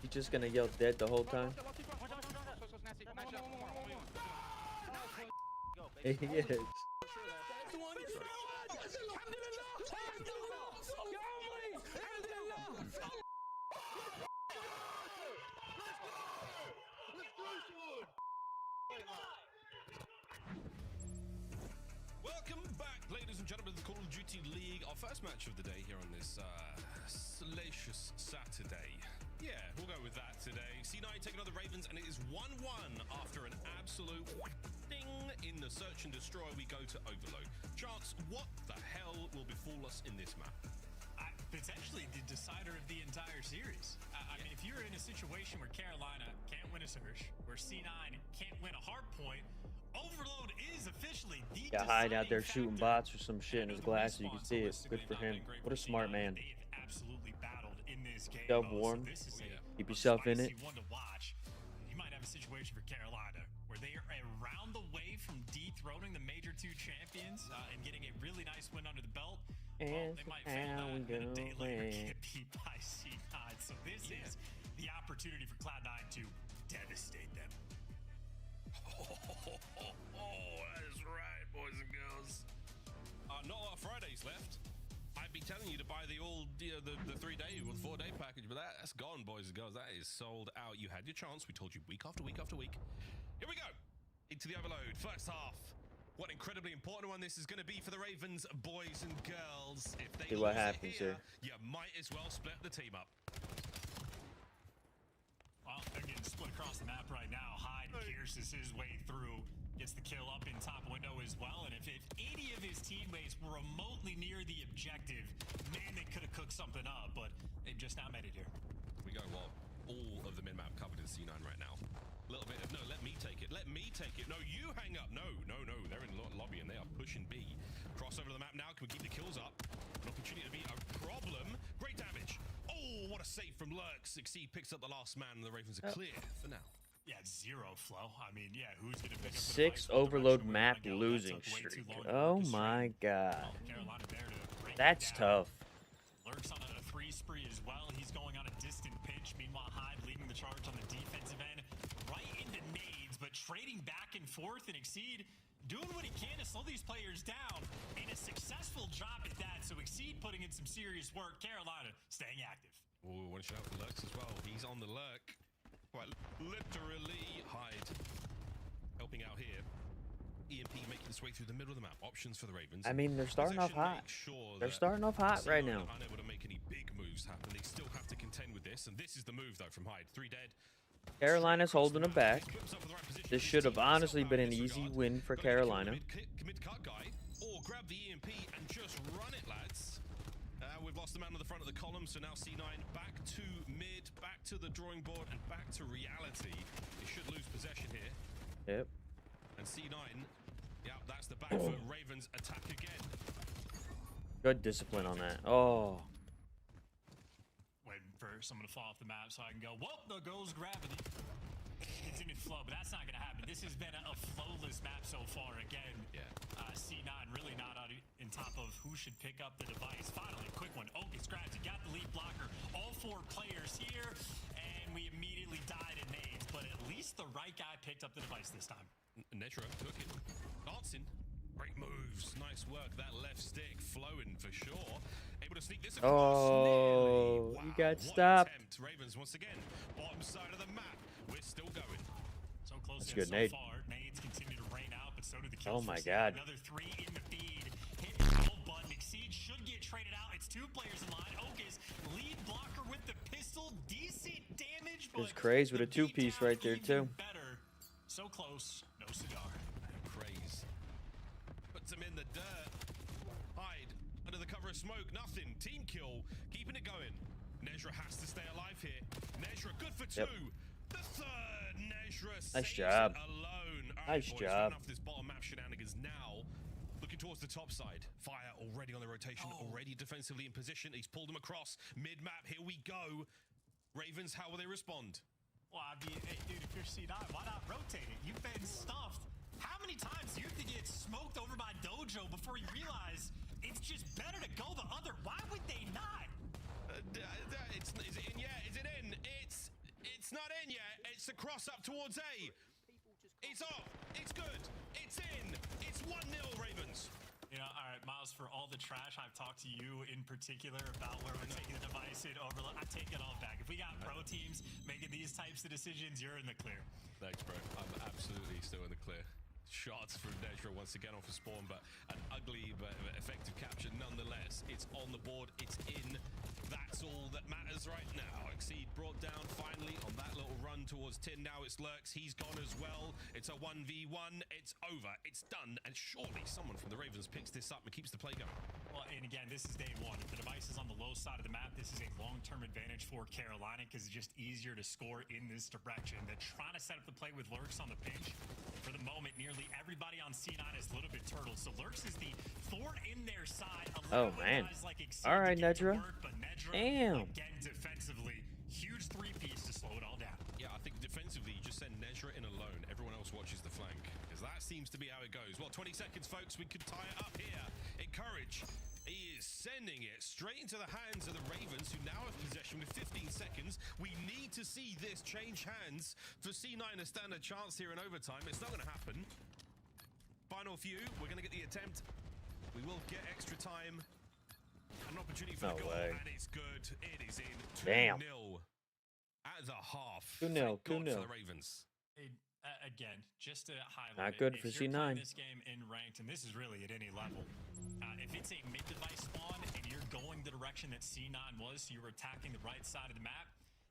[SPEAKER 1] You just gonna yell dead the whole time? Yes.
[SPEAKER 15] Welcome back, ladies and gentlemen, to the Call of Duty League. Our first match of the day here on this salacious Saturday. Yeah, we'll go with that today. C9 taking on the Ravens, and it is 1-1 after an absolute in the search and destroy, we go to overload. Chance, what the hell will befall us in this map?
[SPEAKER 14] Potentially the decider of the entire series. I mean, if you're in a situation where Carolina can't win a search, where C9 can't win a hard point, overload is officially the
[SPEAKER 1] Got Hyde out there
[SPEAKER 14] deciding
[SPEAKER 1] shooting
[SPEAKER 14] factor.
[SPEAKER 1] bots with some shit in his glass so you can see it. Good for him. What a smart man.
[SPEAKER 14] They've absolutely battled in this game.
[SPEAKER 1] Yourself
[SPEAKER 14] Mo,
[SPEAKER 1] warm.
[SPEAKER 14] So this is
[SPEAKER 1] Keep yourself in it.
[SPEAKER 14] spicy one to watch. You might have a situation for Carolina where they are around the way from dethroning the Major 2 champions and getting a really nice win under the belt. Well, they might fail that and a day later get beat by C9. So this is the opportunity for Cloud9 to devastate them.
[SPEAKER 15] That is right, boys and girls. Not a lot of Fridays left. I'd be telling you to buy the 3-day or the 4-day package, but that's gone, boys and girls. That is sold out. You had your chance. We told you week after week after week. Here we go. Into the overload. First half. What an incredibly important one this is going to be for the Ravens, boys and girls. If they
[SPEAKER 1] See what
[SPEAKER 15] lose
[SPEAKER 1] happens
[SPEAKER 15] it here,
[SPEAKER 1] here.
[SPEAKER 15] you might as well split the team up.
[SPEAKER 14] Well, they're getting split across the map right now. Hyde pierces his way through, gets the kill up in top window as well. And if any of his teammates were remotely near the objective, man, they could have cooked something up, but they've just now made it here.
[SPEAKER 15] We go, well, all of the min-map covered in C9 right now. A little bit of, no, let me take it. Let me take it. No, you hang up. No. They're in lobby and they are pushing B. Cross over the map now. Can we keep the kills up? An opportunity to be a problem. Great damage. Oh, what a save from Lurks. Exceed picks up the last man and the Ravens are clear for now.
[SPEAKER 14] Yeah, 0 flow. I mean, yeah, who's going to pick up the
[SPEAKER 1] 6
[SPEAKER 14] device?
[SPEAKER 1] overload map losing streak. Oh my god.
[SPEAKER 14] Carolina there to break
[SPEAKER 1] That's
[SPEAKER 14] it down.
[SPEAKER 1] tough.
[SPEAKER 14] Lurks on a 3 spree as well. He's going on a distant pitch. Meanwhile, Hyde leading the charge on the defensive end. Right into nades, but trading back and forth, and Exceed doing what he can to slow these players down. And a successful job at that. So Exceed putting in some serious work. Carolina staying active.
[SPEAKER 15] Oh, one shot for Lurks as well. He's on the lurk. Quite literally. Hyde helping out here. EMP making its way through the middle of the map. Options for the Ravens.
[SPEAKER 1] I mean, they're starting off hot. They're starting off hot right now.
[SPEAKER 15] Unable to make any big moves happen. They still have to contend with this, and this is the move though from Hyde. 3 dead.
[SPEAKER 1] Carolina's holding them back. This should have honestly been an easy win for Carolina.
[SPEAKER 15] Commit cut guy, or grab the EMP and just run it, lads. We've lost the man on the front of the column, so now C9 back to mid, back to the drawing board, and back to reality. They should lose possession here.
[SPEAKER 1] Yep.
[SPEAKER 15] And C9, yeah, that's the back foot. Ravens attack again.
[SPEAKER 1] Good discipline on that. Oh.
[SPEAKER 14] Waiting for someone to fall off the map so I can go, whoa, there goes gravity. Continue to flow, but that's not going to happen. This has been a flowless map so far. Again, C9 really not on top of who should pick up the device. Finally, a quick one. Oakes grabs it, got the lead blocker. All 4 players here, and we immediately died in nades, but at least the right guy picked up the device this time.
[SPEAKER 15] Netra took it. Dancing. Great moves. Nice work. That left stick flowing for sure. Able to sneak this across.
[SPEAKER 1] Oh, you got stopped.
[SPEAKER 15] Attempt. Ravens once again. Bottom side of the map. We're still going.
[SPEAKER 14] So close
[SPEAKER 1] That's
[SPEAKER 14] in
[SPEAKER 1] good
[SPEAKER 14] so
[SPEAKER 1] nade.
[SPEAKER 14] far. Nades continue to rain out, but so do the kills.
[SPEAKER 1] Oh my
[SPEAKER 14] for
[SPEAKER 1] god.
[SPEAKER 14] Another 3 in the feed. Hit the goal button. Exceed should get traded out. It's 2 players in line. Oakes lead blocker with the pistol. Decent damage, but
[SPEAKER 1] There's Craze with a 2-piece right there too.
[SPEAKER 14] better. So close. No cigar.
[SPEAKER 15] Craze. Puts him in the dirt. Hyde under the cover of smoke. Nothing. Team kill. Keeping it going. Nezra has to stay alive here. Nezra good for 2.
[SPEAKER 1] Yep.
[SPEAKER 15] The third. Nezra
[SPEAKER 1] Nice
[SPEAKER 15] saves
[SPEAKER 1] job.
[SPEAKER 15] it alone. All
[SPEAKER 1] Nice
[SPEAKER 15] boys,
[SPEAKER 1] job.
[SPEAKER 15] Enough of this bottom map shenanigans now. Looking towards the top side. Fire already on the rotation. Already defensively in position. He's pulled them across. Mid-map. Here we go. Ravens, how will they respond?
[SPEAKER 14] Well, I mean, hey, dude, if you're C9, why not rotate it? You've been stuffed. How many times do you have to get smoked over by Dojo before you realize it's just better to go the other? Why would they not?
[SPEAKER 15] Is it in yet? Is it in? It's not in yet. It's the cross up towards A. It's off. It's good. It's in. It's 1-0 Ravens.
[SPEAKER 14] You know, all right, Miles, for all the trash I've talked to you in particular about where we're taking the device in overload, I take it all back. If we got pro teams making these types of decisions, you're in the clear.
[SPEAKER 15] Thanks, bro. I'm absolutely still in the clear. Shots from Nezra once again off of spawn, but an ugly but effective capture nonetheless. It's on the board. It's in. That's all that matters right now. Exceed brought down finally on that little run towards Tin. Now it's Lurks. He's gone as well. It's a 1v1. It's over. It's done. And surely someone from the Ravens picks this up and keeps the play going.
[SPEAKER 14] Well, and again, this is day one. If the device is on the low side of the map, this is a long-term advantage for Carolina because it's just easier to score in this direction. They're trying to set up the play with Lurks on the pinch. For the moment, nearly everybody on C9 is a little bit turtled. So Lurks is the thorn in their side.
[SPEAKER 1] Oh, man. All right, Nedra. Damn.
[SPEAKER 14] Again, defensively, huge three-piece to slow it all down.
[SPEAKER 15] Yeah, I think defensively, you just send Nezra in alone. Everyone else watches the flank, because that seems to be how it goes. Well, 20 seconds, folks. We could tie it up here. Encourage. He is sending it straight into the hands of the Ravens, who now have possession with 15 seconds. We need to see this change hands for C9 to stand a chance here in overtime. It's not going to happen. Final few. We're going to get the attempt. We will get extra time. An opportunity for the goal, and it's good. It is in 2-0 at the half.
[SPEAKER 1] 2-0, 2-0.
[SPEAKER 15] For the Ravens.
[SPEAKER 14] Again, just to highlight
[SPEAKER 1] Not good
[SPEAKER 14] it,
[SPEAKER 1] for
[SPEAKER 14] if you're
[SPEAKER 1] C9.
[SPEAKER 14] playing this game in ranked, and this is really at any level, if it's a mid-device spawn and you're going the direction that C9 was, so you're attacking the right side of the map,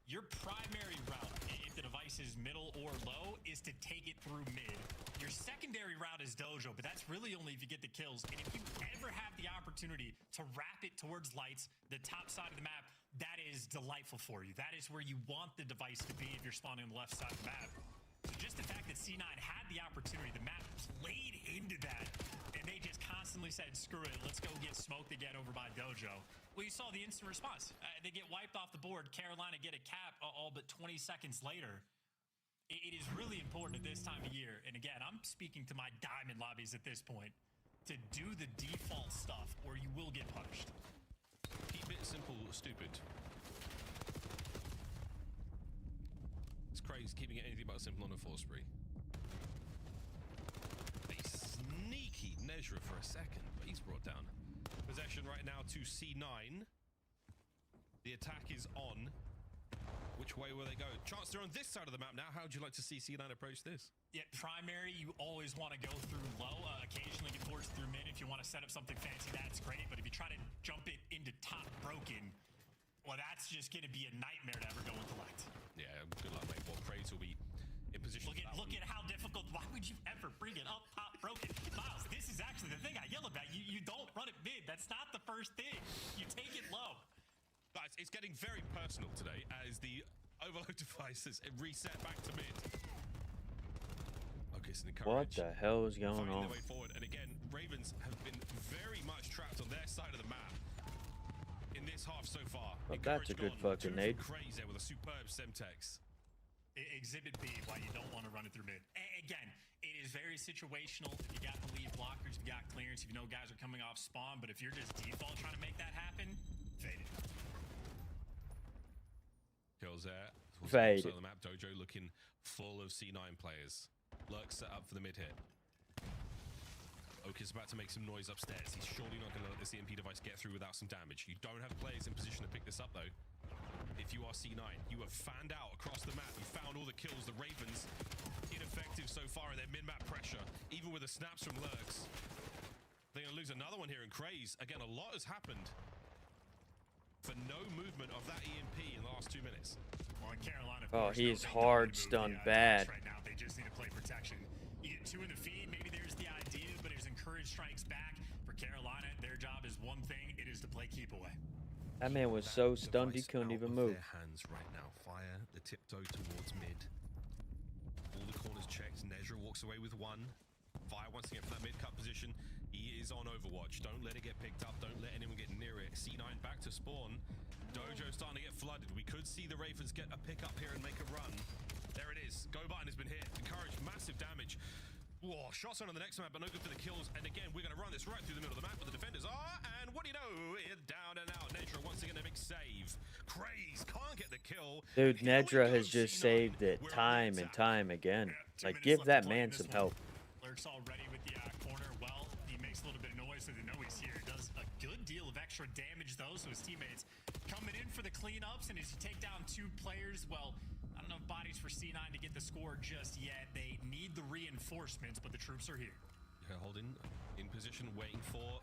[SPEAKER 14] your primary route, if the device is middle or low, is to take it through mid. Your secondary route is Dojo, but that's really only if you get the kills. And if you ever have the opportunity to wrap it towards lights, the top side of the map, that is delightful for you. That is where you want the device to be if you're spawning on the left side of the map. So just the fact that C9 had the opportunity, the map played into that, and they just constantly said, screw it, let's go get smoked again over by Dojo. Well, you saw the instant response. They get wiped off the board. Carolina get a cap all but 20 seconds later. It is really important at this time of year, and again, I'm speaking to my diamond lobbies at this point, to do the default stuff or you will get punished.
[SPEAKER 15] Keep it simple, stupid. It's crazy keeping it anything but simple on a 4-spree. A sneaky Nezra for a second, but he's brought down. Possession right now to C9. The attack is on. Which way will they go? Chance, they're on this side of the map now. How would you like to see C9 approach this?
[SPEAKER 14] Yeah, primary, you always want to go through low. Occasionally get forced through mid if you want to set up something fancy. That's great. But if you try to jump it into top broken, well, that's just going to be a nightmare to ever go and collect.
[SPEAKER 15] Yeah, good luck, mate. Well, Kraze will be in position.
[SPEAKER 14] Look at how difficult. Why would you ever bring it up top broken? Miles, this is actually the thing I yell about. You don't run it mid. That's not the first thing. You take it low.
[SPEAKER 15] Guys, it's getting very personal today as the overload devices reset back to mid. Okay, so
[SPEAKER 1] What the hell is going on?
[SPEAKER 15] Their way forward. And again, Ravens have been very much trapped on their side of the map in this half so far.
[SPEAKER 1] Well, that's a good fucking nade.
[SPEAKER 15] Crazy with a superb Semtex.
[SPEAKER 14] Exhibit B, why you don't want to run it through mid. Again, it is very situational. If you got the lead blockers, if you got clearance, if you know guys are coming off spawn, but if you're just default trying to make that happen, fade it.
[SPEAKER 15] Kills there.
[SPEAKER 1] Fade.
[SPEAKER 15] On the map, Dojo looking full of C9 players. Lurk set up for the mid hit. Oak is about to make some noise upstairs. He's surely not going to let this EMP device get through without some damage. You don't have players in position to pick this up, though. If you are C9, you have fanned out across the map. You found all the kills. The Ravens, ineffective so far in their mid-map pressure, even with the snaps from Lurks. They're going to lose another one here in Kraze. Again, a lot has happened for no movement of that EMP in the last 2 minutes.
[SPEAKER 14] Well, in Carolina,
[SPEAKER 1] Oh, he's hard stunned bad.
[SPEAKER 14] Right now, they just need to play protection. You get 2 in the feed, maybe there's the idea, but his encourage strikes back. For Carolina, their job is one thing, it is to play keep away.
[SPEAKER 1] That man was so stunned he couldn't even move.
[SPEAKER 15] Their hands right now. Fire the tiptoe towards mid. All the corners checked. Nezra walks away with 1. Fire once again from that mid-cut position. He is on Overwatch. Don't let it get picked up. Don't let anyone get near it. C9 back to spawn. Dojo starting to get flooded. We could see the Ravens get a pick up here and make a run. There it is. Go button has been hit. Encourage massive damage. Whoa, shots on the next map, but no good for the kills. And again, we're going to run this right through the middle of the map, but the defenders are. And what do you know? It's down and out. Nedra once again a big save. Kraze can't get the kill.
[SPEAKER 1] Dude, Nedra has just saved it time and time again. Like, give that man some help.
[SPEAKER 14] Lurks already with the corner. Well, he makes a little bit of noise so they know he's here. Does a good deal of extra damage, though, so his teammates coming in for the cleanups. And as you take down 2 players, well, I don't know if bodies for C9 to get the score just yet. They need the reinforcements, but the troops are here.
[SPEAKER 15] Yeah, holding in position, waiting for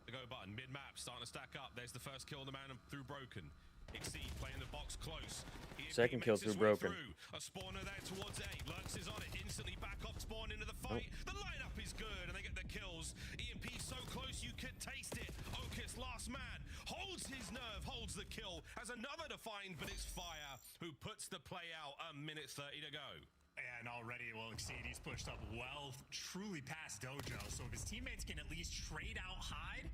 [SPEAKER 15] The go button, mid-map, starting to stack up. There's the first kill, the man through broken. Exceed playing the box close.
[SPEAKER 1] Second kill through broken.
[SPEAKER 15] A spawner there towards A. Lurks is on it. Instantly back off spawn into the fight. The lineup is good and they get the kills. EMP so close you could taste it. Okus, last man, holds his nerve, holds the kill. Has another to find, but it's Fire who puts the play out. A minute 30 to go.
[SPEAKER 14] And already, well, Exceed, he's pushed up well, truly past Dojo. So if his teammates can at least trade out Hyde,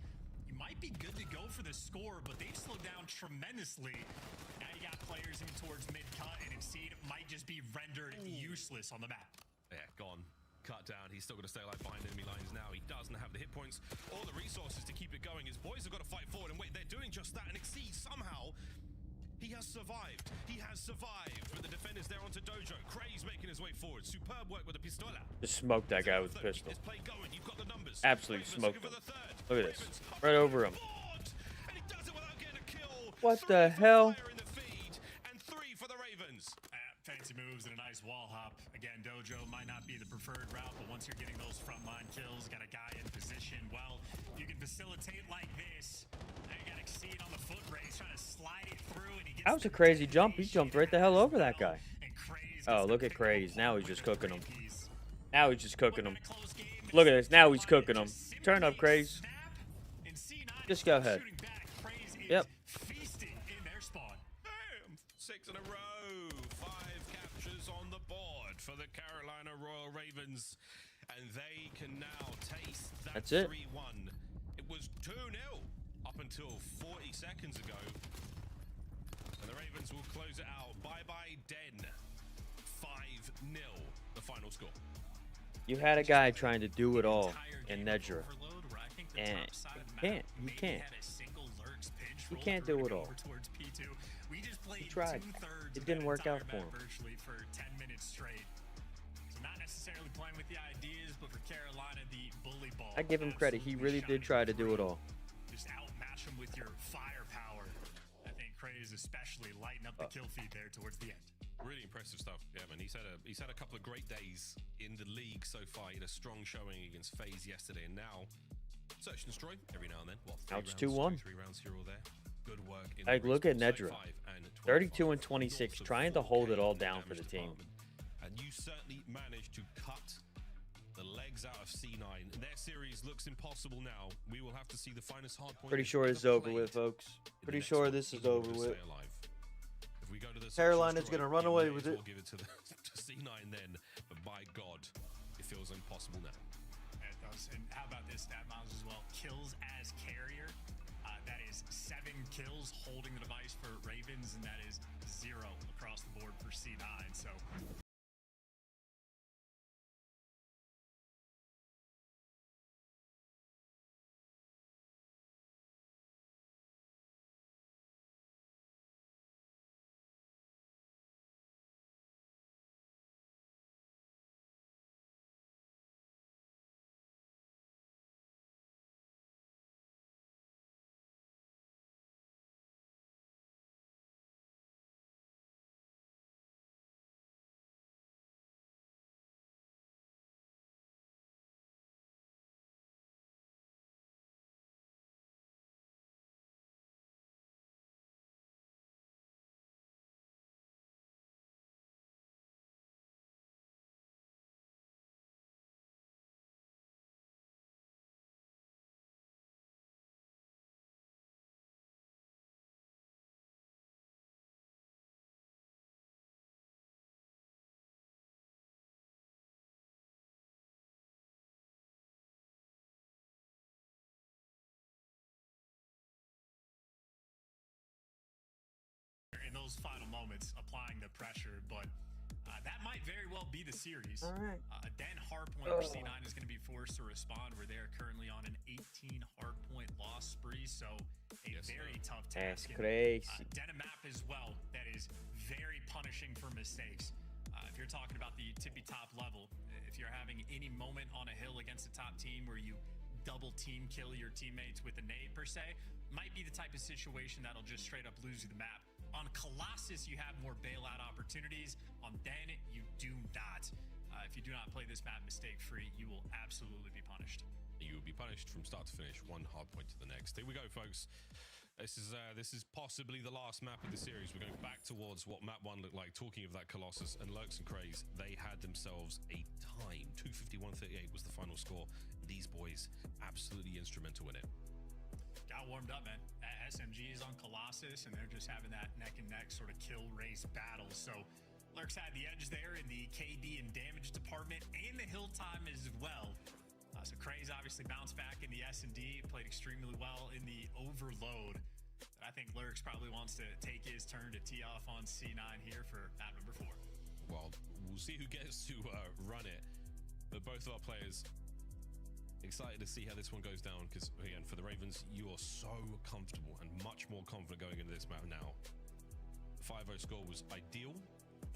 [SPEAKER 14] you might be good to go for the score, but they've slowed down tremendously. Now you got players in towards mid-cut, and Exceed might just be rendered useless on the map.
[SPEAKER 15] Yeah, gone. Cut down. He's still got to stay alive behind enemy lines now. He doesn't have the hit points or the resources to keep it going. His boys have got to fight forward, and wait, they're doing just that. And Exceed somehow, he has survived. He has survived. But the defenders there onto Dojo. Craze making his way forward. Superb work with the pistola.
[SPEAKER 1] Just smoked that guy with a pistol.
[SPEAKER 15] You've got the numbers.
[SPEAKER 1] Absolutely smoked him. Look at this. Right over him. What the hell?
[SPEAKER 15] And 3 for the Ravens.
[SPEAKER 14] Fancy moves and a nice wall hop. Again, Dojo might not be the preferred route, but once you're getting those frontline kills, got a guy in position, well, you can facilitate like this. Now you got Exceed on the foot race, trying to slide it through, and he gets
[SPEAKER 1] That was a crazy jump. He jumped right the hell over that guy. Oh, look at Craze. Now he's just cooking him. Now he's just cooking him. Look at this. Now he's cooking him. Turn up, Craze. Just go ahead. Yep.
[SPEAKER 14] Feasting in their spawn.
[SPEAKER 15] Bam! 6 in a row. 5 captures on the board for the Carolina Royal Ravens. And they can now taste that.
[SPEAKER 1] That's it.
[SPEAKER 15] 3-1. It was 2-0 up until 40 seconds ago. And the Ravens will close it out. Bye-bye, Den. 5-0, the final score.
[SPEAKER 1] You had a guy trying to do it all in Nedra. And you can't. You can't do it all. He tried. It didn't work out for him.
[SPEAKER 14] Virtually for 10 minutes straight. So not necessarily playing with the ideas, but for Carolina, the bully ball.
[SPEAKER 1] I give him credit. He really did try to do it all.
[SPEAKER 14] Just outmatch him with your firepower. I think Craze especially lighten up the kill feed there towards the end.
[SPEAKER 15] Really impressive stuff. Yeah, man. He's had a couple of great days in the league so far. He had a strong showing against FaZe yesterday, and now search and destroy every now and then. What?
[SPEAKER 1] Now it's 2-1.
[SPEAKER 15] 3 rounds here or there. Good work.
[SPEAKER 1] Like, look at Nedra. 32 and 26, trying to hold it all down for the team.
[SPEAKER 15] And you certainly managed to cut the legs out of C9. Their series looks impossible now. We will have to see the finest hard point.
[SPEAKER 1] Pretty sure it's over with, folks. Pretty sure this is over with. Carolina's going to run away with it.
[SPEAKER 15] We'll give it to C9 then. But by God, it feels impossible now.
[SPEAKER 14] It does. And how about this stat, Miles, as well? Kills as carrier. That is 7 kills holding the device for Ravens, and that is 0 across the board for C9. So in those final moments, applying the pressure, but that might very well be the series.
[SPEAKER 1] All right.
[SPEAKER 14] Dan Hardpoint for C9 is going to be forced to respond, where they're currently on an 18 hardpoint loss spree, so a very tough task.
[SPEAKER 1] That's crazy.
[SPEAKER 14] Den a map as well that is very punishing for mistakes. If you're talking about the tippy top level, if you're having any moment on a hill against a top team where you double team kill your teammates with a nade per se, might be the type of situation that'll just straight up lose you the map. On Colossus, you have more bailout opportunities. On Den, you do not. If you do not play this map mistake-free, you will absolutely be punished.
[SPEAKER 15] You will be punished from start to finish, one hard point to the next. Here we go, folks. This is possibly the last map of the series. We're going back towards what map 1 looked like. Talking of that Colossus and Lurks and Craze, they had themselves a time. 251.38 was the final score. These boys absolutely instrumental in it.
[SPEAKER 14] Got warmed up, man. SMG is on Colossus, and they're just having that neck and neck sort of kill race battle. So Lurks had the edge there in the KD and damage department, and the hill time as well. So Craze obviously bounced back in the S&D, played extremely well in the overload. But I think Lurks probably wants to take his turn to tee off on C9 here for map number 4.
[SPEAKER 15] Well, we'll see who gets to run it. But both of our players excited to see how this one goes down, because again, for the Ravens, you are so comfortable and much more confident going into this map now. 5-0 score was ideal.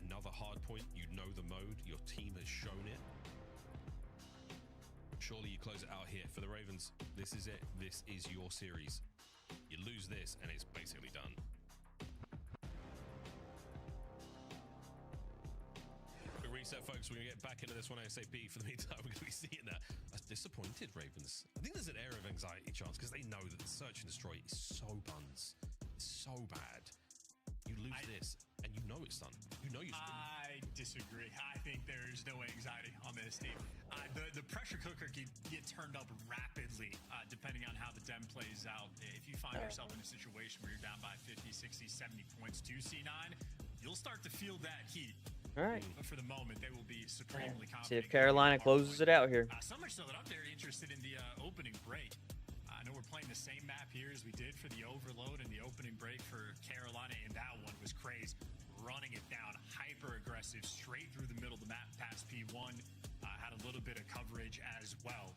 [SPEAKER 15] Another hard point. You know the mode. Your team has shown it. Surely you close it out here. For the Ravens, this is it. This is your series. You lose this and it's basically done. Quick reset, folks. We're going to get back into this one ASAP. For the meantime, we're going to be seeing that as disappointed Ravens. I think there's an air of anxiety chance because they know that the search and destroy is so buns. It's so bad. You lose this and you know it's done. You know you're screwed.
[SPEAKER 14] I disagree. I think there's no anxiety on this team. The pressure cooker can get turned up rapidly depending on how the dem plays out. If you find yourself in a situation where you're down by 50, 60, 70 points to C9, you'll start to feel that heat.
[SPEAKER 1] All right.
[SPEAKER 14] But for the moment, they will be supremely confident.
[SPEAKER 1] See if Carolina closes it out here.
[SPEAKER 14] So much so that I'm very interested in the opening break. I know we're playing the same map here as we did for the overload and the opening break for Carolina, and that one was crazy. Running it down, hyper aggressive, straight through the middle of the map past P1. Had a little bit of coverage as well.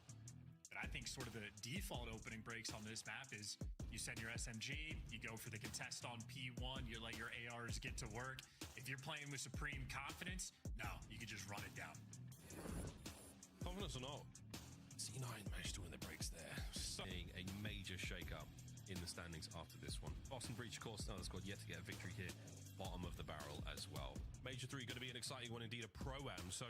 [SPEAKER 14] But I think sort of the default opening breaks on this map is you send your SMG, you go for the contest on P1, you let your ARs get to work. If you're playing with supreme confidence, no, you can just run it down.
[SPEAKER 15] Confidence or not, C9 managed to win the breaks there. Seeing a major shake-up in the standings after this one. Boston Breach, of course, now the squad yet to get a victory here. Bottom of the barrel as well. Major 3 going to be an exciting one indeed, a pro-am. So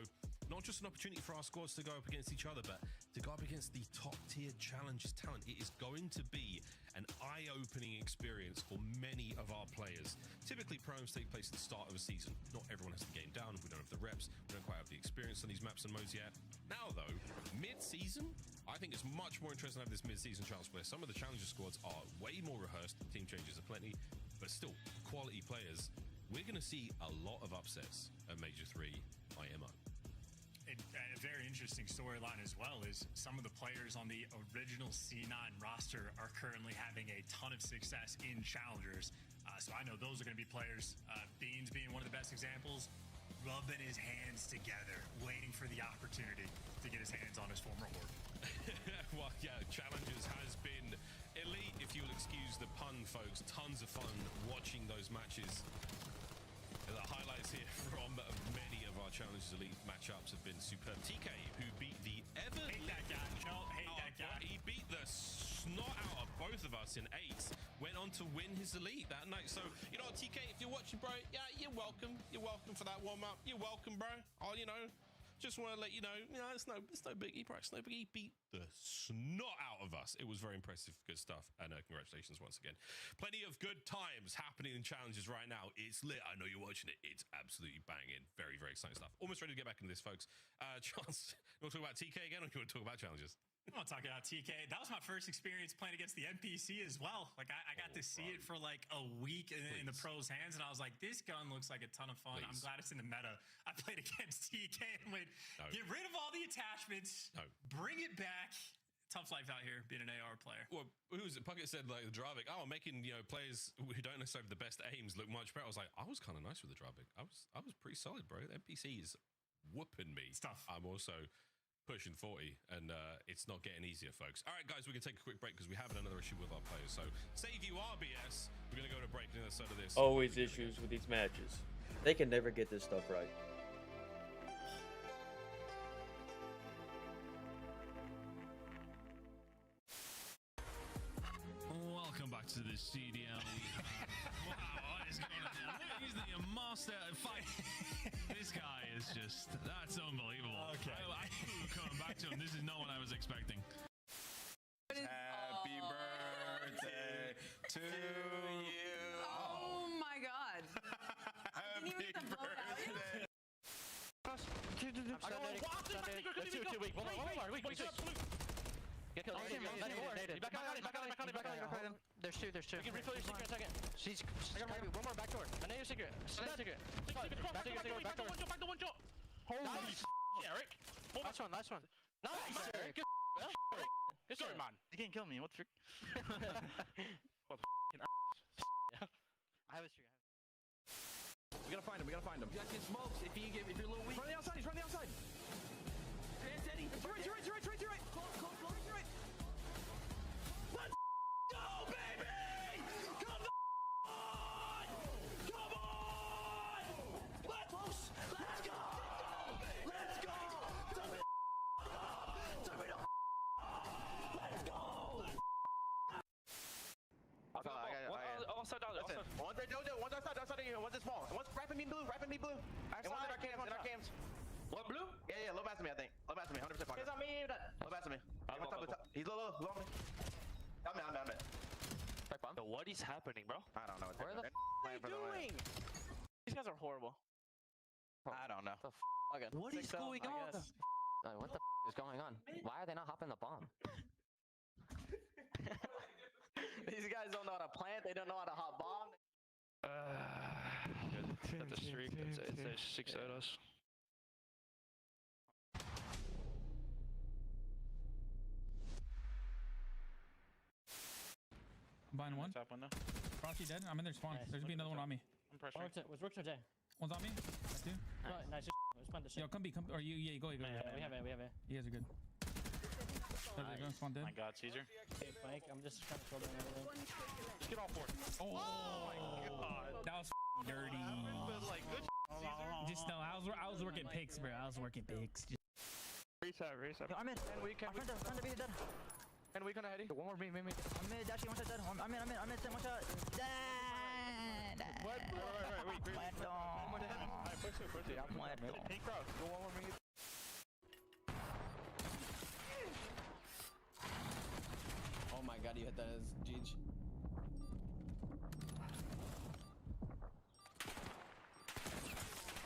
[SPEAKER 15] not just an opportunity for our squads to go up against each other, but to go up against the top-tier challengers talent. It is going to be an eye-opening experience for many of our players. Typically, pro-ams take place at the start of a season. Not everyone has the game down. We don't have the reps. We don't quite have the experience on these maps and modes yet. Now, though, mid-season, I think it's much more interesting to have this mid-season chance where some of the challenger squads are way more rehearsed. Team changes are plenty, but still quality players. We're going to see a lot of upsets at Major 3 IMO.
[SPEAKER 14] And a very interesting storyline as well is some of the players on the original C9 roster are currently having a ton of success in challengers. So I know those are going to be players, Beans being one of the best examples, rubbing his hands together, waiting for the opportunity to get his hands on his former horde.
[SPEAKER 15] Well, yeah, Challengers has been elite, if you'll excuse the pun, folks. Tons of fun watching those matches. The highlights here from many of our Challengers Elite matchups have been superb. TK, who beat the ever...
[SPEAKER 14] Hate that guy. No, hate that guy.
[SPEAKER 15] He beat the snot out of both of us in 8s. Went on to win his Elite that night. So, you know, TK, if you're watching, bro, yeah, you're welcome. You're welcome for that warm-up. You're welcome, bro. You know... Just want to let you know, it's no biggie, bro. It's no biggie. He beat the snot out of us. It was very impressive. Good stuff. And congratulations once again. Plenty of good times happening in challenges right now. It's lit. I know you're watching it. It's absolutely banging. Very, very exciting stuff. Almost ready to get back into this, folks. Chance, you want to talk about TK again, or you want to talk about challenges?
[SPEAKER 14] I want to talk about TK. That was my first experience playing against the NPC as well. Like, I got to see it for like a week in the pros' hands, and I was like, this gun looks like a ton of fun. I'm glad it's in the meta. I played against TK and went, get rid of all the attachments, bring it back. Tough life out here being an AR player.
[SPEAKER 15] Well, who was it? Puckett said, like, the Dravik, making, players who don't necessarily have the best aims look much better. I was like, I was kind of nice with the Dravik. I was pretty solid, bro. The NPC is whooping me.
[SPEAKER 14] It's tough.
[SPEAKER 15] I'm also pushing 40, and it's not getting easier, folks. All right, guys, we're going to take a quick break because we have another issue with our players. So save you RBS. We're going to go to break on the other side of this.
[SPEAKER 1] Always issues with these matches. They can never get this stuff right.
[SPEAKER 6] Welcome back to the CDL. Wow, what is going on? He's the master fight. This guy is just, that's unbelievable.
[SPEAKER 14] Okay.
[SPEAKER 6] I knew we were coming back to him. This is not what I was expecting.
[SPEAKER 9] There's two weak. One more. Weak. Get killed. Back out. There's two. You can refill your secret in a second. She's one more back door. I know your secret. Secret. Back door. Holy Eric. Last one. Nice, Eric. Good story, man. You can't kill me. What trick? What I have a streak.
[SPEAKER 17] We gotta find him. You guys get smokes if you're a little weak. Run the outside. He's running the outside. It's Eddie. It's right. Close. Right. Let's go, baby! Come on! Let's go! Let's go! Let's go! One's outside here. One's small. One's wrapping me blue. And one's in our cams. What, blue? Yeah, low pass me, I think. Low pass me, 100% pocket. He's on me. Low pass me. He's low. I'm in. Right bomb.
[SPEAKER 9] So what is happening, bro?
[SPEAKER 17] I don't know.
[SPEAKER 9] Where the are you doing? These guys are horrible.
[SPEAKER 17] I don't know.
[SPEAKER 9] What is going on?
[SPEAKER 18] What the is going on? Why are they not hopping the bomb?
[SPEAKER 9] These guys don't know how to plant. They don't know how to hot bomb.
[SPEAKER 19] That's a streak. It's 6 at us.
[SPEAKER 8] I'm buying one.
[SPEAKER 19] Top window.
[SPEAKER 8] Frosty dead. I'm in their spawn. There's gonna be another one on me.
[SPEAKER 19] I'm pressuring.
[SPEAKER 9] What's Rook Jay?
[SPEAKER 8] One's on me. That's two.
[SPEAKER 9] Nice. Let's plant the shit.
[SPEAKER 8] Yo, come. Or you go.
[SPEAKER 9] We have it.
[SPEAKER 8] You guys are good. They're gonna spawn dead.
[SPEAKER 19] My God, Caesar.
[SPEAKER 9] Okay, Mike, I'm just trying to throw them everything.
[SPEAKER 19] Just get all four.
[SPEAKER 8] Oh my God. That was dirty.
[SPEAKER 19] Like, good Caesar.
[SPEAKER 8] Just no. I was working picks, bro.
[SPEAKER 19] Reset.
[SPEAKER 9] I'm in. And we can. Front of me dead.
[SPEAKER 17] And we gonna head in.
[SPEAKER 9] One more me. I'm in. Actually, one shot dead. I'm in. One shot. Dead.
[SPEAKER 19] What? Wait. Alright, push it. I'm ready. Pink cross. Go one more me.
[SPEAKER 17] Oh my God, you hit that as Jeej.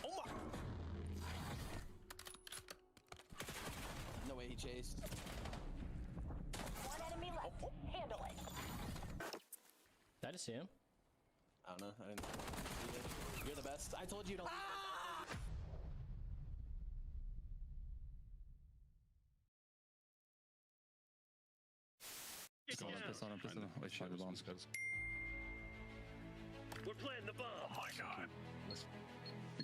[SPEAKER 17] Oh my! No way he chased.
[SPEAKER 20] One enemy left. Handle it.
[SPEAKER 9] Did I just see him?
[SPEAKER 17] I don't know. I didn't see it. You're the best. I told you to leave.
[SPEAKER 19] Piss on him. Wait, shot the bomb.
[SPEAKER 6] We're playing the bomb.
[SPEAKER 19] Oh my God.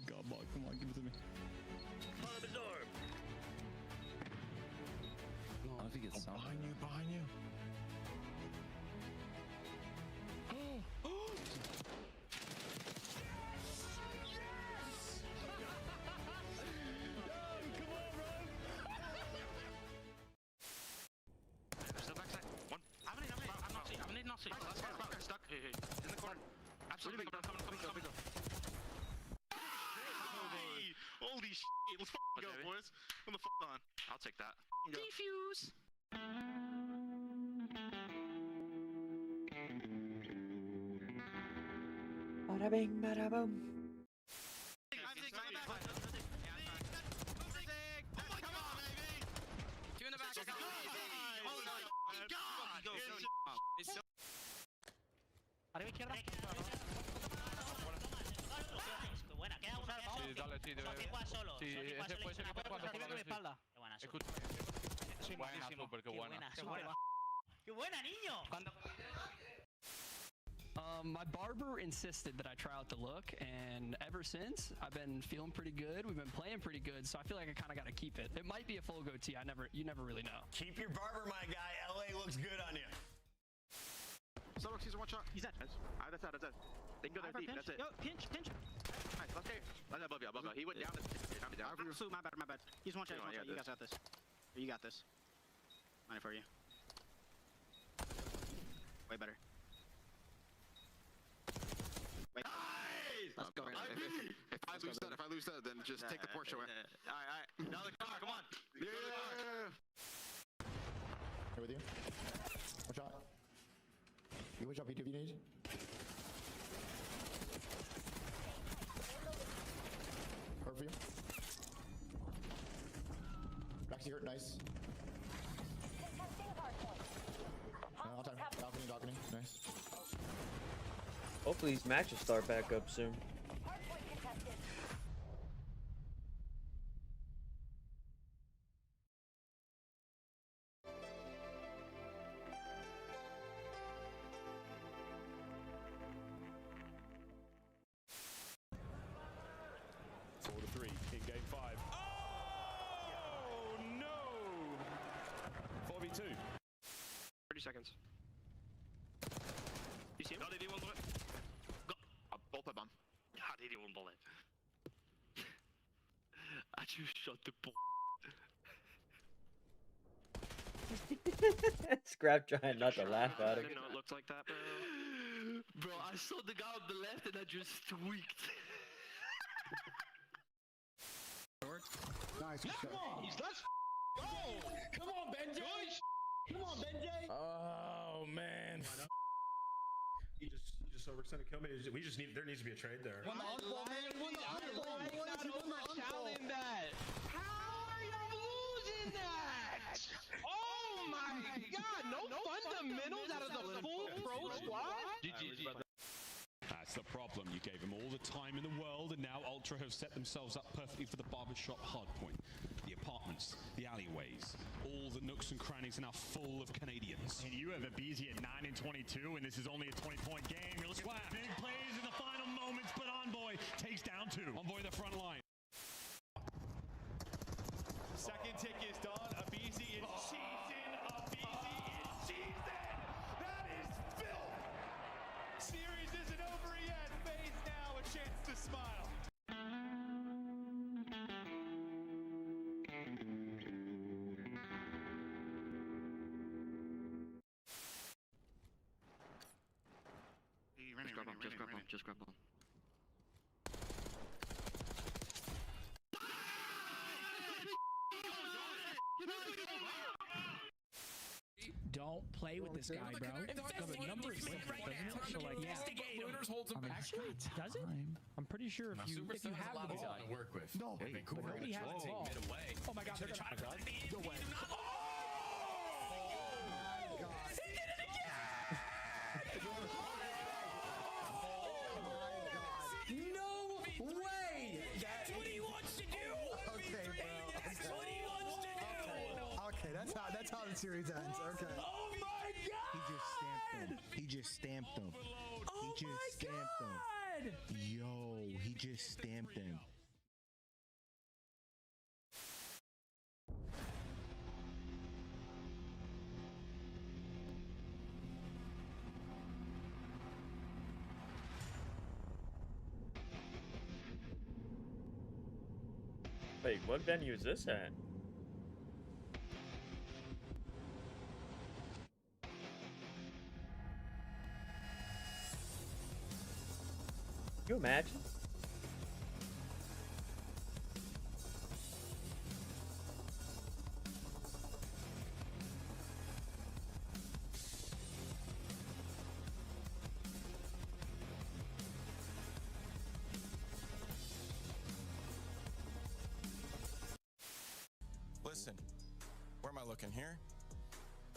[SPEAKER 19] God, ball. Come on, give it to me.
[SPEAKER 6] Bomb is armed.
[SPEAKER 19] I don't know if he gets sound.
[SPEAKER 17] Behind you.
[SPEAKER 19] Stuck. Hey. In the corner. Absolutely. Coming. Holy shit. Let's go, boys. Come the fuck on. I'll take that. Defuse.
[SPEAKER 1] Bada bing, bada boom.
[SPEAKER 9] Two in the back.
[SPEAKER 19] Oh my God.
[SPEAKER 9] It's so... Arriba izquierda.
[SPEAKER 20] Buena, queda uno.
[SPEAKER 19] Sí, dale, sí, debe. Sí, ese puede ser que puede jugar.
[SPEAKER 9] Aquí mi espalda.
[SPEAKER 20] Qué buena,
[SPEAKER 19] Escucha. Buena, súper, qué buena.
[SPEAKER 20] Qué buena, niño.
[SPEAKER 21] My barber insisted that I try out the look, and ever since, I've been feeling pretty good. We've been playing pretty good, so I feel like I kind of got to keep it. It might be a full goatee. You never really know.
[SPEAKER 13] Keep your barber, my guy. LA looks good on you.
[SPEAKER 17] Solo Caesar, one shot. He's dead. That's it. They can go there deep. That's it.
[SPEAKER 9] Yo, pinch.
[SPEAKER 17] Nice. Let's stay. That's above you. He went down. Down.
[SPEAKER 9] My bad. He's one shot. You guys got this. You got this. Money for you. Way better. Wait.
[SPEAKER 17] Nice!
[SPEAKER 9] Let's go.
[SPEAKER 17] If I lose that, then just take the Porsche away.
[SPEAKER 9] Alright. Now the car, come on.
[SPEAKER 17] Yeah!
[SPEAKER 22] Here with you. One shot. You one shot B2 if you need. Hurt for you. Back to here. Nice. All time. Balcony. Nice.
[SPEAKER 1] Hopefully these matches start back up soon.
[SPEAKER 7] In game 5. Oh no! 4v2.
[SPEAKER 10] 30 seconds. You see him? Got 81 bullet. Got a bullet bomb. Got 81 bullet. I just shot the ball.
[SPEAKER 1] Scrap trying not to laugh at it.
[SPEAKER 10] I didn't know it looked like that, bro. Bro, I saw the guy on the left and I just tweaked.
[SPEAKER 22] Nice.
[SPEAKER 17] Come on! Let's go! Come on, Benjay! Come on, Benjay!
[SPEAKER 7] Oh man.
[SPEAKER 2] He just overextended kill me. We just need. There needs to be a trade there.
[SPEAKER 17] Won the unball, man! Won the unball, boys! He won the unball!
[SPEAKER 9] that. How are you losing that? Oh my god, no fundamentals out of the full pro squad?
[SPEAKER 7] GG. That's the problem. You gave them all the time in the world, and now Ultra have set themselves up perfectly for the barbershop hardpoint. The apartments, the alleyways, all the nooks and crannies are now full of Canadians.
[SPEAKER 14] And you have a BZ at 9 and 22, and this is only a 20-point game. You're looking at big plays in the final moments, but Envoy takes down 2.
[SPEAKER 7] Envoy the front line.
[SPEAKER 6] Second tick is done. A BZ in season. A BZ in season. That is filth. Series isn't over yet. FaZe now a chance to smile.
[SPEAKER 10] Just grab bomb.
[SPEAKER 8] Don't play with this guy, bro. The number is different, doesn't it? So like, yeah. Actually, does it? I'm pretty sure if you have the ball
[SPEAKER 17] to work with.
[SPEAKER 22] No,
[SPEAKER 8] but nobody has the ball. Oh my god, they're gonna. No way. No way! That's what he wants to do!
[SPEAKER 22] Okay, bro.
[SPEAKER 8] That's what he wants to do!
[SPEAKER 22] Okay, that's how the series ends. Okay.
[SPEAKER 8] Oh my god!
[SPEAKER 23] He just stamped him.
[SPEAKER 8] Oh
[SPEAKER 23] He just stamped him. Yo, he just stamped him.
[SPEAKER 1] Wait, what venue is this at? Can you imagine?
[SPEAKER 24] Listen, where am I looking here?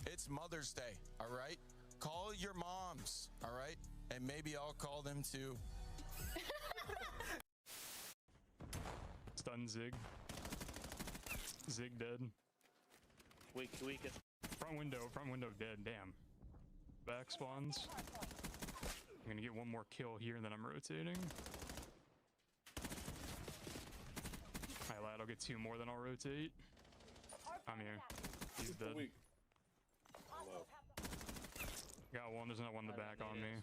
[SPEAKER 24] It's Mother's Day, all right? Call your moms, all right? And maybe I'll call them too.
[SPEAKER 7] Stun Zig. Zig dead.
[SPEAKER 10] Weakest.
[SPEAKER 7] Front window dead, damn. Back spawns. I'm gonna get one more kill here and then I'm rotating. Alright lad, I'll get 2 more then I'll rotate. I'm here. He's dead. Got one, there's another one in the back on me.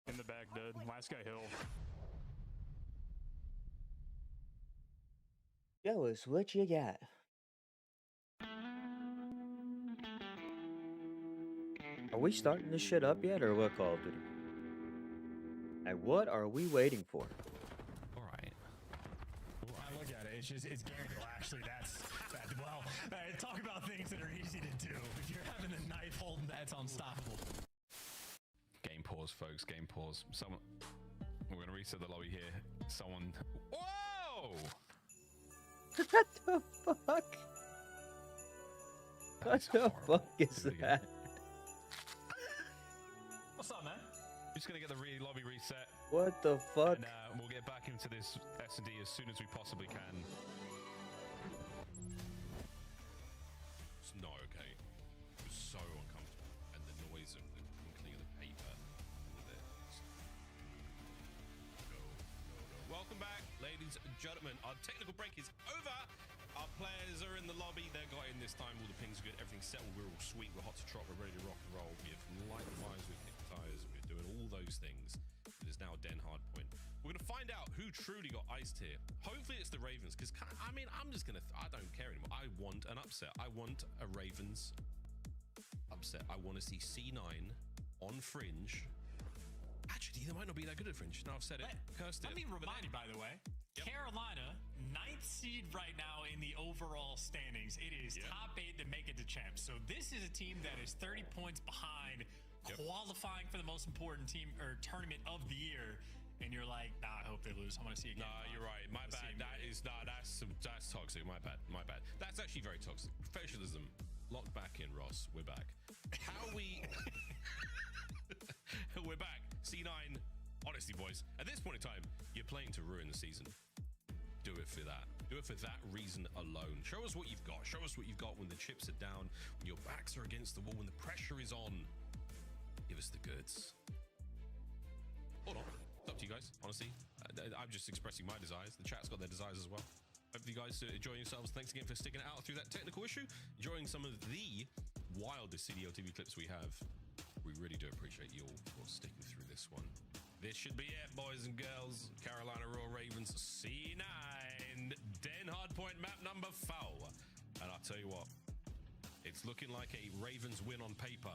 [SPEAKER 7] In the back dead. Last guy hill.
[SPEAKER 1] Jealous, what you got? Are we starting this shit up yet, or what, Call of Duty? And what are we waiting for?
[SPEAKER 14] Alright. I look at it, it's Gary Lashley, talk about things that are easy to do. If you're having a knife holding that's unstoppable.
[SPEAKER 15] Game pause, folks, game pause. Someone, we're gonna reset the lobby here. Someone, whoa!
[SPEAKER 1] What the fuck? What the fuck is that?
[SPEAKER 15] What's up, man? We're just gonna get the lobby reset.
[SPEAKER 1] What the fuck?
[SPEAKER 15] And we'll get back into this S&D as soon as we possibly can. It's not okay. It was so uncomfortable, and the noise of the crinkling of the paper. Welcome back, ladies and gentlemen. Our technical break is over. Our players are in the lobby. They got in this time. All the pings are good. Everything's settled. We're all sweet. We're hot to trot. We're ready to rock and roll. We have light the fires. We've kicked the tires. We're doing all those things. It is now Den Hardpoint. We're going to find out who truly got iced here. Hopefully it's the Ravens, because, I mean, I'm just going to... I don't care anymore. I want an upset. I want a Ravens upset. I want to see C9 on Fringe. Actually, they might not be that good at Fringe. Now I've said it. Cursed it.
[SPEAKER 14] Let me remind you, by the way, Carolina, 9th seed right now in the overall standings. It is top 8 to make it to champs. So this is a team that is 30 points behind, qualifying for the most important team or tournament of the year. And you're like, nah, I hope they lose. I want to see a game.
[SPEAKER 15] Nah, you're right. My bad. That's toxic. My bad. That's actually very toxic. Professionalism. Lock back in, Ross. We're back. We're back. C9. Honestly, boys, at this point in time, you're playing to ruin the season. Do it for that. Do it for that reason alone. Show us what you've got. Show us what you've got when the chips are down, when your backs are against the wall, when the pressure is on. Give us the goods. Hold on. It's up to you guys, honestly. I'm just expressing my desires. The chat's got their desires as well. Hope you guys are enjoying yourselves. Thanks again for sticking it out through that technical issue. Enjoying some of the wildest CDL TV clips we have. We really do appreciate you all for sticking through this one. This should be it, boys and girls. Carolina Royal Ravens C9. Den Hardpoint map number 4. And I'll tell you what, it's looking like a Ravens win on paper.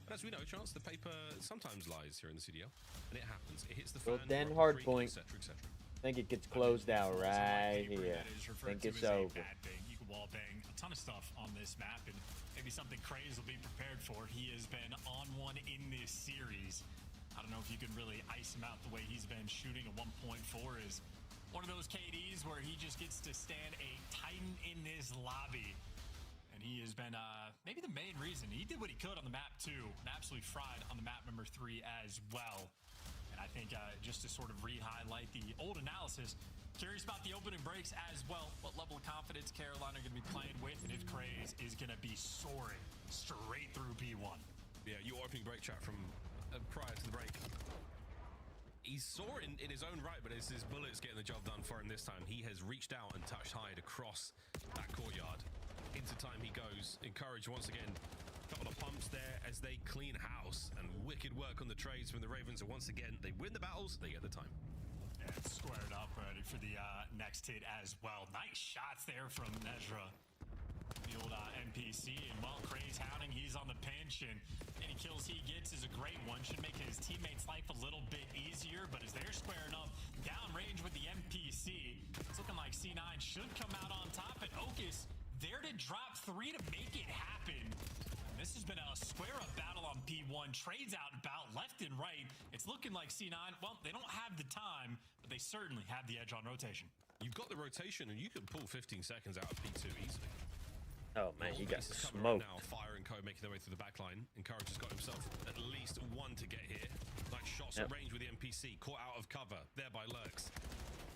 [SPEAKER 15] And as we know, Chance, the paper sometimes lies here in the CDL. And it happens. It hits the fan.
[SPEAKER 1] Well, Den Hardpoint. I think it gets closed out right here. I think it's over.
[SPEAKER 14] You can wall bang a ton of stuff on this map, and maybe something crazy will be prepared for. He has been on one in this series. I don't know if you can really ice him out the way he's been shooting. A 1.4 is one of those KDs where he just gets to stand a Titan in this lobby. And he has been maybe the main reason. He did what he could on the map too, and absolutely fried on the map number 3 as well. And I think just to sort of re-highlight the old analysis, curious about the opening breaks as well. What level of confidence Carolina are going to be playing with, and if Craze is going to be soaring straight through P1.
[SPEAKER 15] Yeah, your opening break chat from prior to the break. He's soaring in his own right, but it's his bullets getting the job done for him this time. He has reached out and touched hide across that courtyard. Into time he goes. Encouraged once again. Couple of pumps there as they clean house, and wicked work on the trades from the Ravens. And once again, they win the battles, they get the time.
[SPEAKER 14] Yeah, it's squared up ready for the next hit as well. Nice shots there from Nezra, the old NPC. And while Craze hounding, he's on the pinch, and any kills he gets is a great one. Should make his teammates' life a little bit easier, but as they're squaring up downrange with the NPC, it's looking like C9 should come out on top, and Okus there to drop 3 to make it happen. This has been a square-up battle on P1. Trades out about left and right. It's looking like C9, well, they don't have the time, but they certainly have the edge on rotation.
[SPEAKER 15] You've got the rotation, and you can pull 15 seconds out of P2 easily.
[SPEAKER 1] Oh, man, he got smoked.
[SPEAKER 15] Right now, Fire and Co making their way through the back line. Encourage has got himself at least one to get here. Nice shots at range with the NPC. Caught out of cover. Thereby lurks.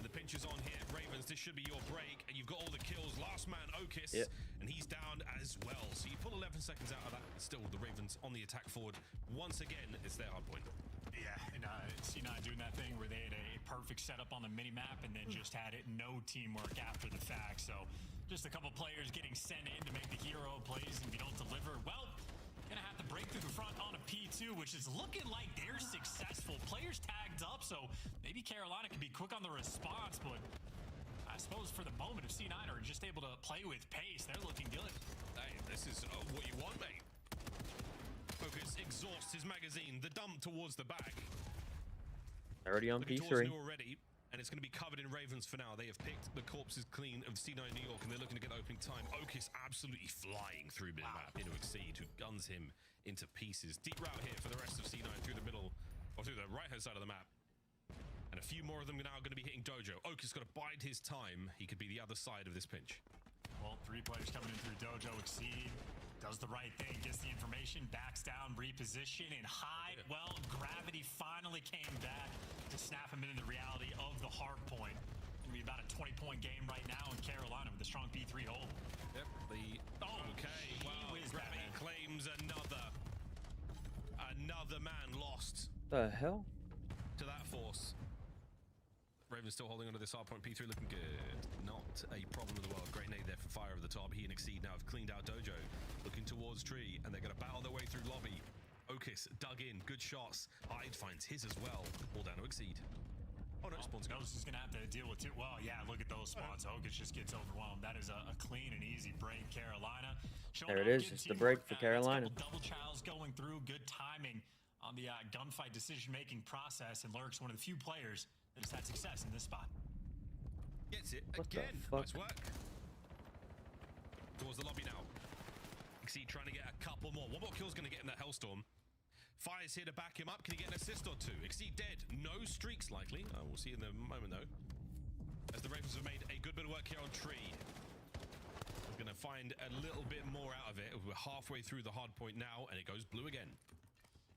[SPEAKER 15] The pinch is on here. Ravens, this should be your break. And you've got all the kills. Last man, Okus. And he's down as well. So you pull 11 seconds out of that. Still, the Ravens on the attack forward. Once again, it's their hard point.
[SPEAKER 14] Yeah, and C9 doing that thing where they had a perfect setup on the mini-map and then just had it no teamwork after the fact. So just a couple players getting sent in to make the hero plays, and if you don't deliver, well, gonna have to break through the front on a P2, which is looking like they're successful. Players tagged up, so maybe Carolina can be quick on the response, but I suppose for the moment, if C9 are just able to play with pace, they're looking good.
[SPEAKER 15] Hey, this is what you want, mate. Focus exhausts his magazine. The dump towards the back.
[SPEAKER 1] Already on P3.
[SPEAKER 15] Already, and it's going to be covered in Ravens for now. They have picked the corpses clean of C9 New York, and they're looking to get opening time. Okus absolutely flying through mid-map into Exceed, who guns him into pieces. Deep route here for the rest of C9 through the middle, or through the right-hand side of the map. And a few more of them now going to be hitting Dojo. Okus got to bide his time. He could be the other side of this pinch.
[SPEAKER 14] Well, 3 players coming in through Dojo. Exceed Does the right thing, gets the information, backs down, reposition, and hide. Well, gravity finally came back to snap him into the reality of the hard point. Gonna be about a 20-point game right now in Carolina with a strong B3 hold.
[SPEAKER 15] Yep. Okay. Well, gravity claims another man lost.
[SPEAKER 1] The hell?
[SPEAKER 15] To that force. Raven's still holding onto this hard point. P3 looking good. Not a problem in the world. Great nade there for Fire over the top. He and Exceed now have cleaned out Dojo. Looking towards Tree, and they're going to battle their way through lobby. Okus dug in. Good shots. Hyde finds his as well. All down to Exceed. Oh, no, spawns.
[SPEAKER 14] Knows he's going to have to deal with it. Well, yeah, look at those spawns. Okus just gets overwhelmed. That is a clean and easy break, Carolina.
[SPEAKER 1] There it is. It's the break for Carolina.
[SPEAKER 14] Double chows going through. Good timing on the gunfight decision-making process, and Lurk's one of the few players that has had success in this spot.
[SPEAKER 15] Gets it
[SPEAKER 1] What
[SPEAKER 15] again.
[SPEAKER 1] the fuck?
[SPEAKER 15] Nice work. Towards the lobby now. Exceed trying to get a couple more. One more kill's going to get in that Hellstorm. Fire's here to back him up. Can he get an assist or two? Exceed dead. No streaks likely. We'll see in a moment though. As the Ravens have made a good bit of work here on Tree. We're going to find a little bit more out of it. We're halfway through the hard point now, and it goes blue again.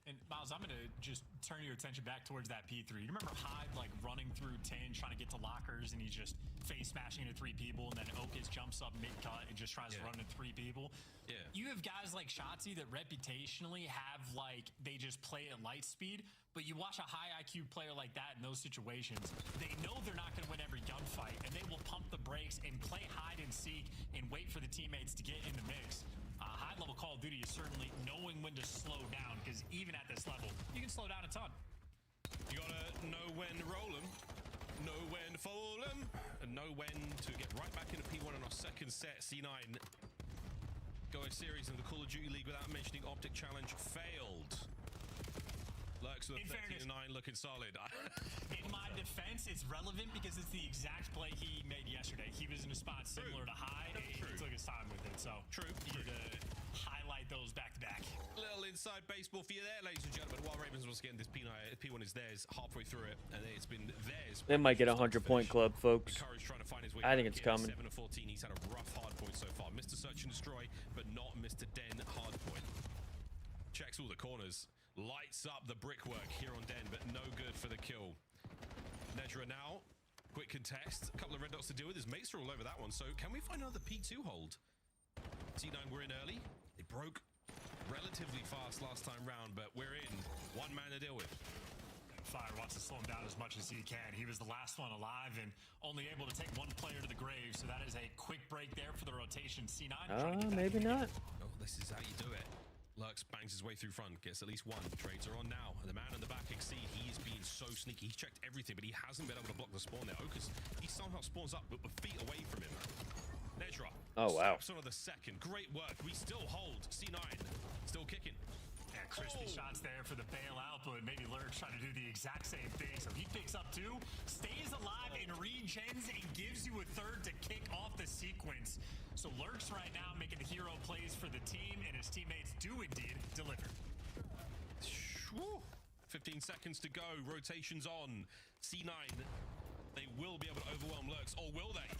[SPEAKER 14] And Miles, I'm going to just turn your attention back towards that P3. You remember Hyde like running through 10, trying to get to lockers, and he's just face smashing into 3 people, and then Okus jumps up mid-cut and just tries to run into 3 people.
[SPEAKER 15] Yeah.
[SPEAKER 14] You have guys like Shotzi that reputationally have like, they just play at light speed, but you watch a high IQ player like that in those situations, they know they're not going to win every gunfight, and they will pump the brakes and play hide and seek and wait for the teammates to get in the mix. High-level Call of Duty is certainly knowing when to slow down, because even at this level, you can slow down a ton.
[SPEAKER 15] You gotta know when to roll them, know when to fold them, and know when to get right back into P1 on our second set. C9 go a series in the Call of Duty League without mentioning Optic Challenge failed. Lurks with a 13-9 looking solid.
[SPEAKER 14] In my defense, it's relevant because it's the exact play he made yesterday. He was in a spot similar to Hyde, and he took his time with it. So
[SPEAKER 15] True.
[SPEAKER 14] You to highlight those back to back.
[SPEAKER 15] Little inside baseball for you there, ladies and gentlemen. While Ravens was getting this P1 is theirs halfway through it, and it's been theirs.
[SPEAKER 1] They might get a 100-point club, folks.
[SPEAKER 15] Trying to find his way
[SPEAKER 1] I think it's coming.
[SPEAKER 15] 7 of 14. He's had a rough hard point so far. Mr. Search and Destroy, but not Mr. Den hard point. Checks all the corners. Lights up the brickwork here on Den, but no good for the kill. Nedra now. Quick contest. A couple of red dots to deal with. His mates are all over that one. So can we find another P2 hold? C9 were in early. They broke relatively fast last time round, but we're in. One man to deal with.
[SPEAKER 14] Fire wants to slow him down as much as he can. He was the last one alive and only able to take one player to the grave. So that is a quick break there for the rotation. C9.
[SPEAKER 1] Maybe not.
[SPEAKER 15] Oh, this is how you do it. Lurks bangs his way through front, gets at least one. Trades are on now, and the man in the back, Exceed, he is being so sneaky. He's checked everything, but he hasn't been able to block the spawn there. Okus, he somehow spawns up, but we're feet away from him. Nedra.
[SPEAKER 1] Oh, wow.
[SPEAKER 15] Stops on the second. Great work. We still hold. C9 still kicking.
[SPEAKER 14] Yeah, crispy shots there for the bailout, but maybe Lurk's trying to do the exact same thing. So he picks up 2, stays alive, and regens, and gives you a third to kick off the sequence. So Lurk's right now making the hero plays for the team, and his teammates do indeed deliver.
[SPEAKER 15] 15 seconds to go. Rotations on. C9, they will be able to overwhelm Lurks, or will they?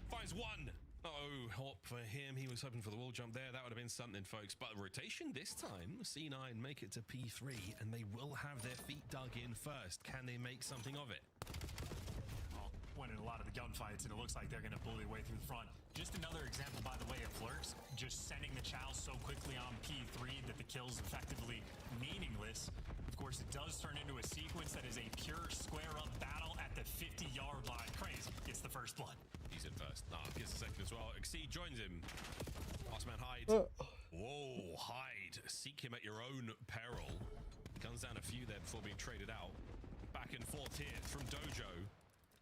[SPEAKER 15] Finds one. Oh, hope for him. He was hoping for the wall jump there. That would have been something, folks. But rotation this time, C9 make it to P3, and they will have their feet dug in first. Can they make something of it?
[SPEAKER 14] Well, winning a lot of the gunfights, and it looks like they're going to bully their way through the front. Just another example, by the way, of Lurks just sending the chow so quickly on P3 that the kill's effectively meaningless. Of course, it does turn into a sequence that is a pure square-up battle at the 50-yard line. Craze gets the first blood.
[SPEAKER 15] He's in first. Gets the second as well. Exceed joins him. Last man Hyde. Whoa, Hyde. Seek him at your own peril. Guns down a few there before being traded out. Back and forth here from Dojo.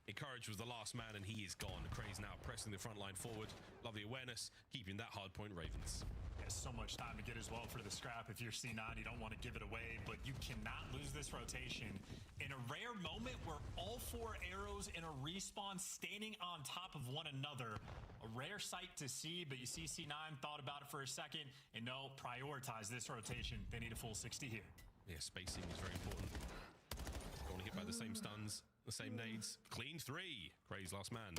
[SPEAKER 15] Encourage was the last man, and he is gone. Craze now pressing the front line forward. Lovely awareness, keeping that hard point Ravens.
[SPEAKER 14] There's so much time to get as well for the scrap. If you're C9, you don't want to give it away, but you cannot lose this rotation. In a rare moment where all 4 arrows in a respawn standing on top of one another, a rare sight to see, but you see C9 thought about it for a second, and no, prioritize this rotation. They need a full 60 here.
[SPEAKER 15] Yeah, spacing is very important. Don't want to hit by the same stuns, the same nades. Clean 3. Craze last man.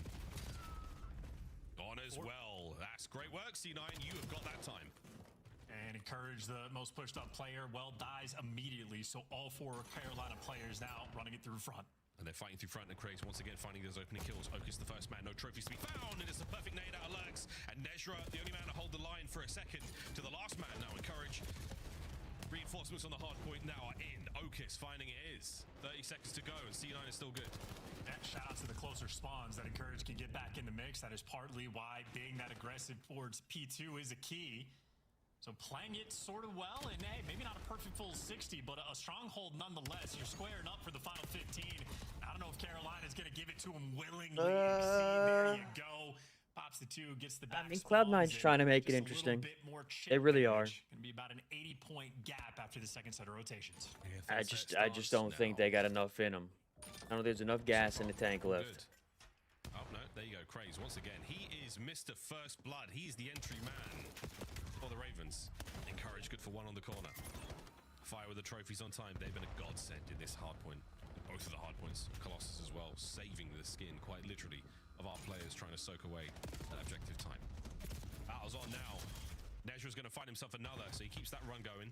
[SPEAKER 15] On as well. That's great work, C9. You have got that time.
[SPEAKER 14] And Encourage, the most pushed up player, well, dies immediately. So all 4 Carolina players now running it through front.
[SPEAKER 15] And they're fighting through front, and Craig's once again finding those opening kills. Okus the first man, no trophies to be found, and it's a perfect nade out of Lurks. And Nezra, the only man to hold the line for a second, to the last man now. Encourage. Reinforcements on the hard point now are in. Okus finding it is. 30 seconds to go, and C9 is still good.
[SPEAKER 14] Yeah, shout out to the closer spawns that Encourage can get back in the mix. That is partly why being that aggressive towards P2 is a key. So playing it sort of well, and hey, maybe not a perfect full 60, but a stronghold nonetheless. You're squaring up for the final 15. I don't know if Carolina's going to give it to him willingly. There you go. Pops the 2, gets the back.
[SPEAKER 1] I mean, Cloud9's trying to make it interesting. They really are.
[SPEAKER 14] Going to be about an 80-point gap after the second set of rotations.
[SPEAKER 1] I just don't think they got enough in them. I don't think there's enough gas in the tank left.
[SPEAKER 15] Oh, no, there you go. Craze once again. He is Mr. First Blood. He's the entry man for the Ravens. Encourage, good for 1 on the corner. Fire with the trophies on time. They've been a godsend in this hard point. Both of the hard points. Colossus as well, saving the skin, quite literally, of our players trying to soak away that objective time. Battle's on now. Nezra's going to find himself another, so he keeps that run going.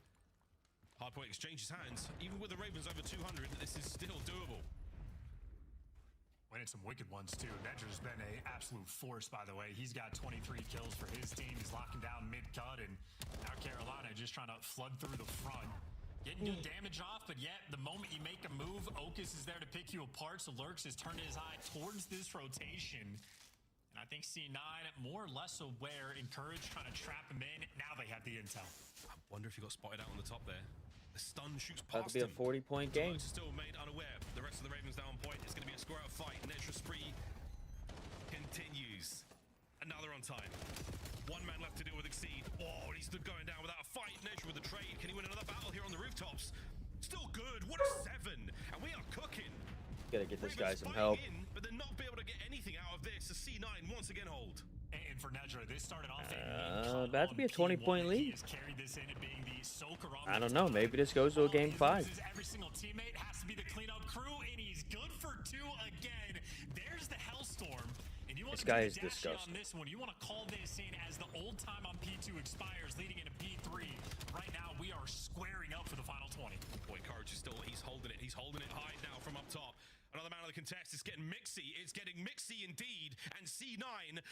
[SPEAKER 15] Hardpoint exchanges hands. Even with the Ravens over 200, this is still doable.
[SPEAKER 14] Winning some wicked ones, too. Nezra's been an absolute force, by the way. He's got 23 kills for his team. He's locking down mid-cut, and now Carolina just trying to flood through the front. Getting good damage off, but yet the moment you make a move, Okus is there to pick you apart, so Lurks has turned his eye towards this rotation. And I think C9 more or less aware, Encourage trying to trap him in. Now they have the intel.
[SPEAKER 15] I wonder if he got spotted out on the top there. The stun shoots
[SPEAKER 1] That'll
[SPEAKER 15] past
[SPEAKER 1] be a
[SPEAKER 15] him.
[SPEAKER 1] 40-point game.
[SPEAKER 15] Still made unaware. The rest of the Ravens down point. It's going to be a square-out fight. Nezra spree continues. Another on time. 1 man left to deal with Exceed. Oh, he's still going down without a fight. Nezra with the trade. Can he win another battle here on the rooftops? Still good. What a 7. And we are cooking.
[SPEAKER 1] Gotta get this guy
[SPEAKER 15] Ravens
[SPEAKER 1] some help.
[SPEAKER 15] fighting in, but they're not be able to get anything out of this. A C9 once again hold.
[SPEAKER 14] And for Nezra, this started off
[SPEAKER 1] About to be a 20-point lead.
[SPEAKER 14] carried this in and being the soaker on
[SPEAKER 1] I don't know. Maybe this goes to a game 5.
[SPEAKER 14] Every single teammate has to be the cleanup crew, and he's good for 2 again. There's the Hellstorm. And you want
[SPEAKER 1] This
[SPEAKER 14] to
[SPEAKER 1] guy
[SPEAKER 14] do
[SPEAKER 1] is
[SPEAKER 14] the dash
[SPEAKER 1] disgusting.
[SPEAKER 14] on this one. You want to call this in as the old time on P2 expires, leading into P3. Right now, we are squaring up for the final 20.
[SPEAKER 15] Boy, Courage is still, he's holding it. He's holding it high now from up top. Another man of the contest is getting mixy. It's getting mixy indeed. And C9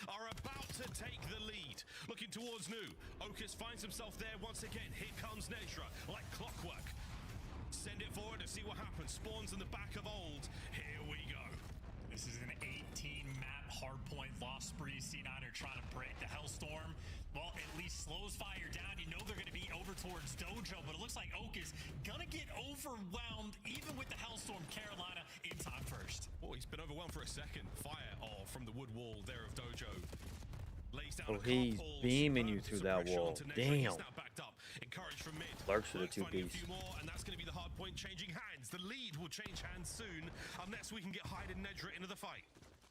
[SPEAKER 15] are about to take the lead. Looking towards New. Okus finds himself there once again. Here comes Nezra, like clockwork. Send it forward to see what happens. Spawns in the back of old. Here we go.
[SPEAKER 14] This is an 18-map hardpoint loss spree. C9 are trying to break the Hellstorm. Well, at least slows fire down. You know they're going to be over towards Dojo, but it looks like Oak is going to get overwhelmed, even with the Hellstorm. Carolina in time first.
[SPEAKER 15] Oh, he's been overwhelmed for a second. Fire from the wood wall there of Dojo. Lays down
[SPEAKER 1] Oh, he's beaming you through that wall. Damn.
[SPEAKER 15] Encouraged from mid.
[SPEAKER 1] Lurks for the 2-piece.
[SPEAKER 15] And that's going to be the hard point changing hands. The lead will change hands soon, unless we can get Hyde and Nedra into the fight.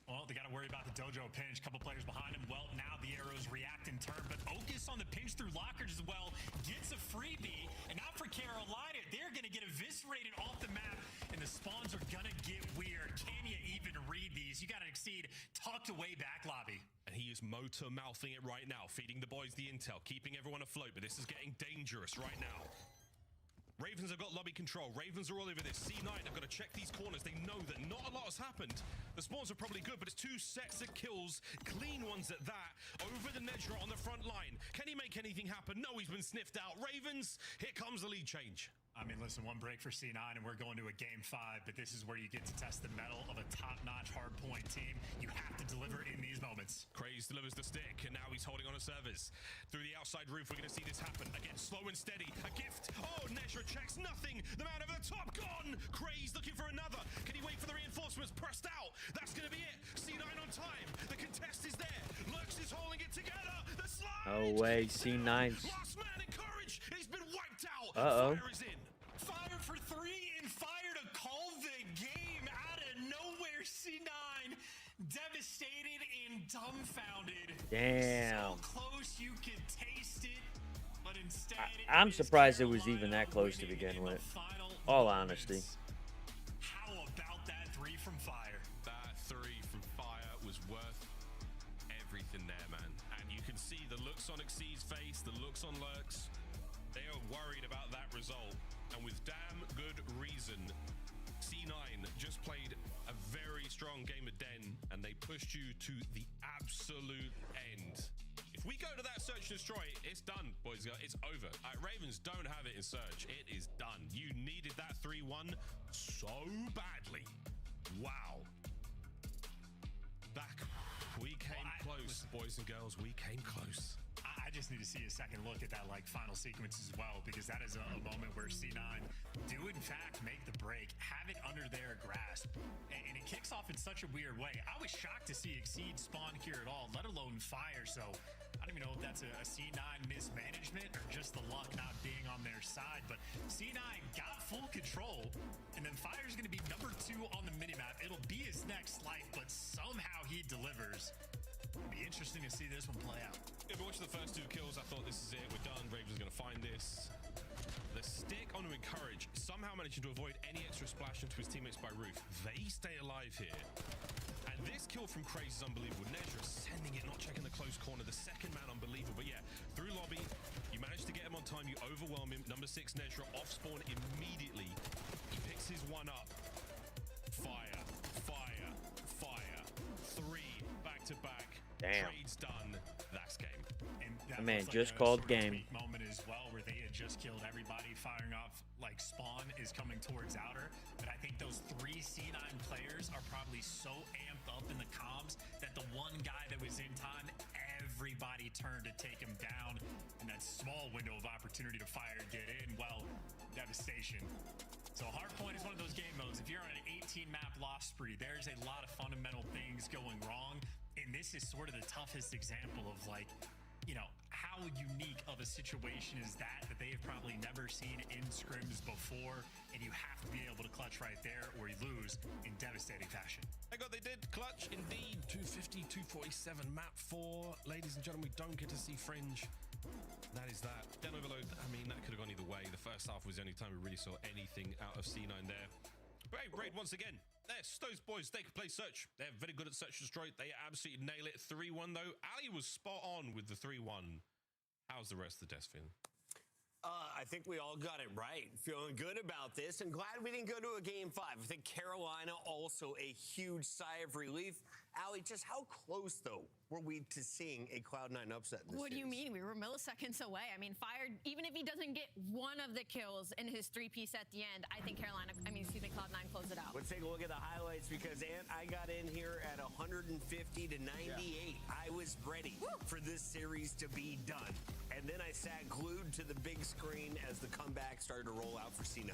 [SPEAKER 14] Well, they got to worry about the Dojo pinch. Couple players behind him. Well, now the arrows react in turn, but Okus on the pinch through lockers as well gets a freebie. And now for Carolina, they're going to get eviscerated off the map, and the spawns are going to get weird. Can you even read these? You got to Exceed tucked away back lobby.
[SPEAKER 15] And he is motor mouthing it right now, feeding the boys the intel, keeping everyone afloat, but this is getting dangerous right now. Ravens have got lobby control. Ravens are all over this. C9 have got to check these corners. They know that not a lot has happened. The spawns are probably good, but it's 2 sets of kills, clean ones at that, over the Nedra on the front line. Can he make anything happen? No, he's been sniffed out. Ravens, here comes the lead change.
[SPEAKER 14] I mean, listen, 1 break for C9, and we're going to a game 5, but this is where you get to test the mettle of a top-notch hardpoint team. You have to deliver in these moments.
[SPEAKER 15] Craze delivers the stick, and now he's holding on to servers. Through the outside roof, we're going to see this happen. Again, slow and steady. A gift. Oh, Nezra checks nothing. The man over the top gone. Craze looking for another. Can he wait for the reinforcements? Pressed out. That's going to be it. C9 on time. The contest is there. Lurks is holding it together. The slide.
[SPEAKER 1] No way, C9's.
[SPEAKER 15] Last man encouraged. He's been wiped out.
[SPEAKER 1] Uh-oh.
[SPEAKER 15] Fire is in.
[SPEAKER 14] Fire for 3 and fire to call the game out of nowhere. C9 devastated and dumbfounded.
[SPEAKER 1] Damn.
[SPEAKER 14] So close you could taste it, but instead
[SPEAKER 1] I'm surprised it was even that close to begin with. All honesty.
[SPEAKER 14] How about that 3 from Fire?
[SPEAKER 15] That 3 from Fire was worth everything there, man. And you can see the looks on Exceed's face, the looks on Lurks. worried about that result, and with damn good reason. C9 just played a very strong game of Den, and they pushed you to the absolute end. If we go to that search and destroy, it's done, boys. It's over. Ravens don't have it in search. It is done. You needed that 3-1 so badly. Wow. Back. We came close, boys and girls. We came close.
[SPEAKER 14] I just need to see a second look at that final sequence as well, because that is a moment where C9 do in fact make the break, have it under their grasp, and it kicks off in such a weird way. I was shocked to see Exceed spawn here at all, let alone fire. So I don't even know if that's a C9 mismanagement or just the luck not being on their side, but C9 got full control, and then Fire's going to be number 2 on the minimap. It'll be his next life, but somehow he delivers. It'll be interesting to see this one play out.
[SPEAKER 15] If we watch the first 2 kills, I thought this is it. We're done. Ravens going to find this. The stick onto Encourage, somehow managing to avoid any extra splash into his teammates by Roof. They stay alive here. And this kill from Craze is unbelievable. Nezra sending it, not checking the close corner. The second man, unbelievable. But yeah, through lobby, you manage to get him on time. You overwhelm him. Number 6, Nezra, off spawn immediately. He picks his one up. Fire, fire, fire. 3 back to back.
[SPEAKER 1] Damn.
[SPEAKER 15] Trade's done. That's game.
[SPEAKER 14] And that
[SPEAKER 1] I mean,
[SPEAKER 14] was
[SPEAKER 1] just
[SPEAKER 14] a
[SPEAKER 1] called
[SPEAKER 14] sort of
[SPEAKER 1] game.
[SPEAKER 14] peak moment as well, where they had just killed everybody, firing off like spawn is coming towards outer. But I think those 3 C9 players are probably so amped up in the comms that the one guy that was in time, everybody turned to take him down. And that small window of opportunity to fire and get in, well, devastation. So Hardpoint is one of those game modes. If you're on an 18 map loss spree, there's a lot of fundamental things going wrong. And this is sort of the toughest example of, like, you know, how unique of a situation is that they have probably never seen in scrims before, and you have to be able to clutch right there or you lose in devastating fashion.
[SPEAKER 15] Thank God they did clutch indeed. 250, 247, map 4. Ladies and gentlemen, we don't get to see Fringe. That is that. Den Overload, I mean, that could have gone either way. The first half was the only time we really saw anything out of C9 there. Brave Raid once again. Yes, those boys, they can play search. They're very good at search and destroy. They absolutely nail it. 3-1 though. Ali was spot on with the 3-1. How's the rest of the desk feeling?
[SPEAKER 13] I think we all got it right. Feeling good about this, and glad we didn't go to a game 5. I think Carolina also a huge sigh of relief. Ali, just how close, though, were we to seeing a Cloud9 upset in this
[SPEAKER 3] What do you
[SPEAKER 13] series?
[SPEAKER 3] mean? We were milliseconds away. I mean, Fire, even if he doesn't get one of the kills in his 3-piece at the end, I think Cloud9 close it out.
[SPEAKER 13] Let's take a look at the highlights, because I got in here at 150 to 98. Yeah. I was ready for this series to be done. And then I sat glued to the big screen as the comeback started to roll out for C9.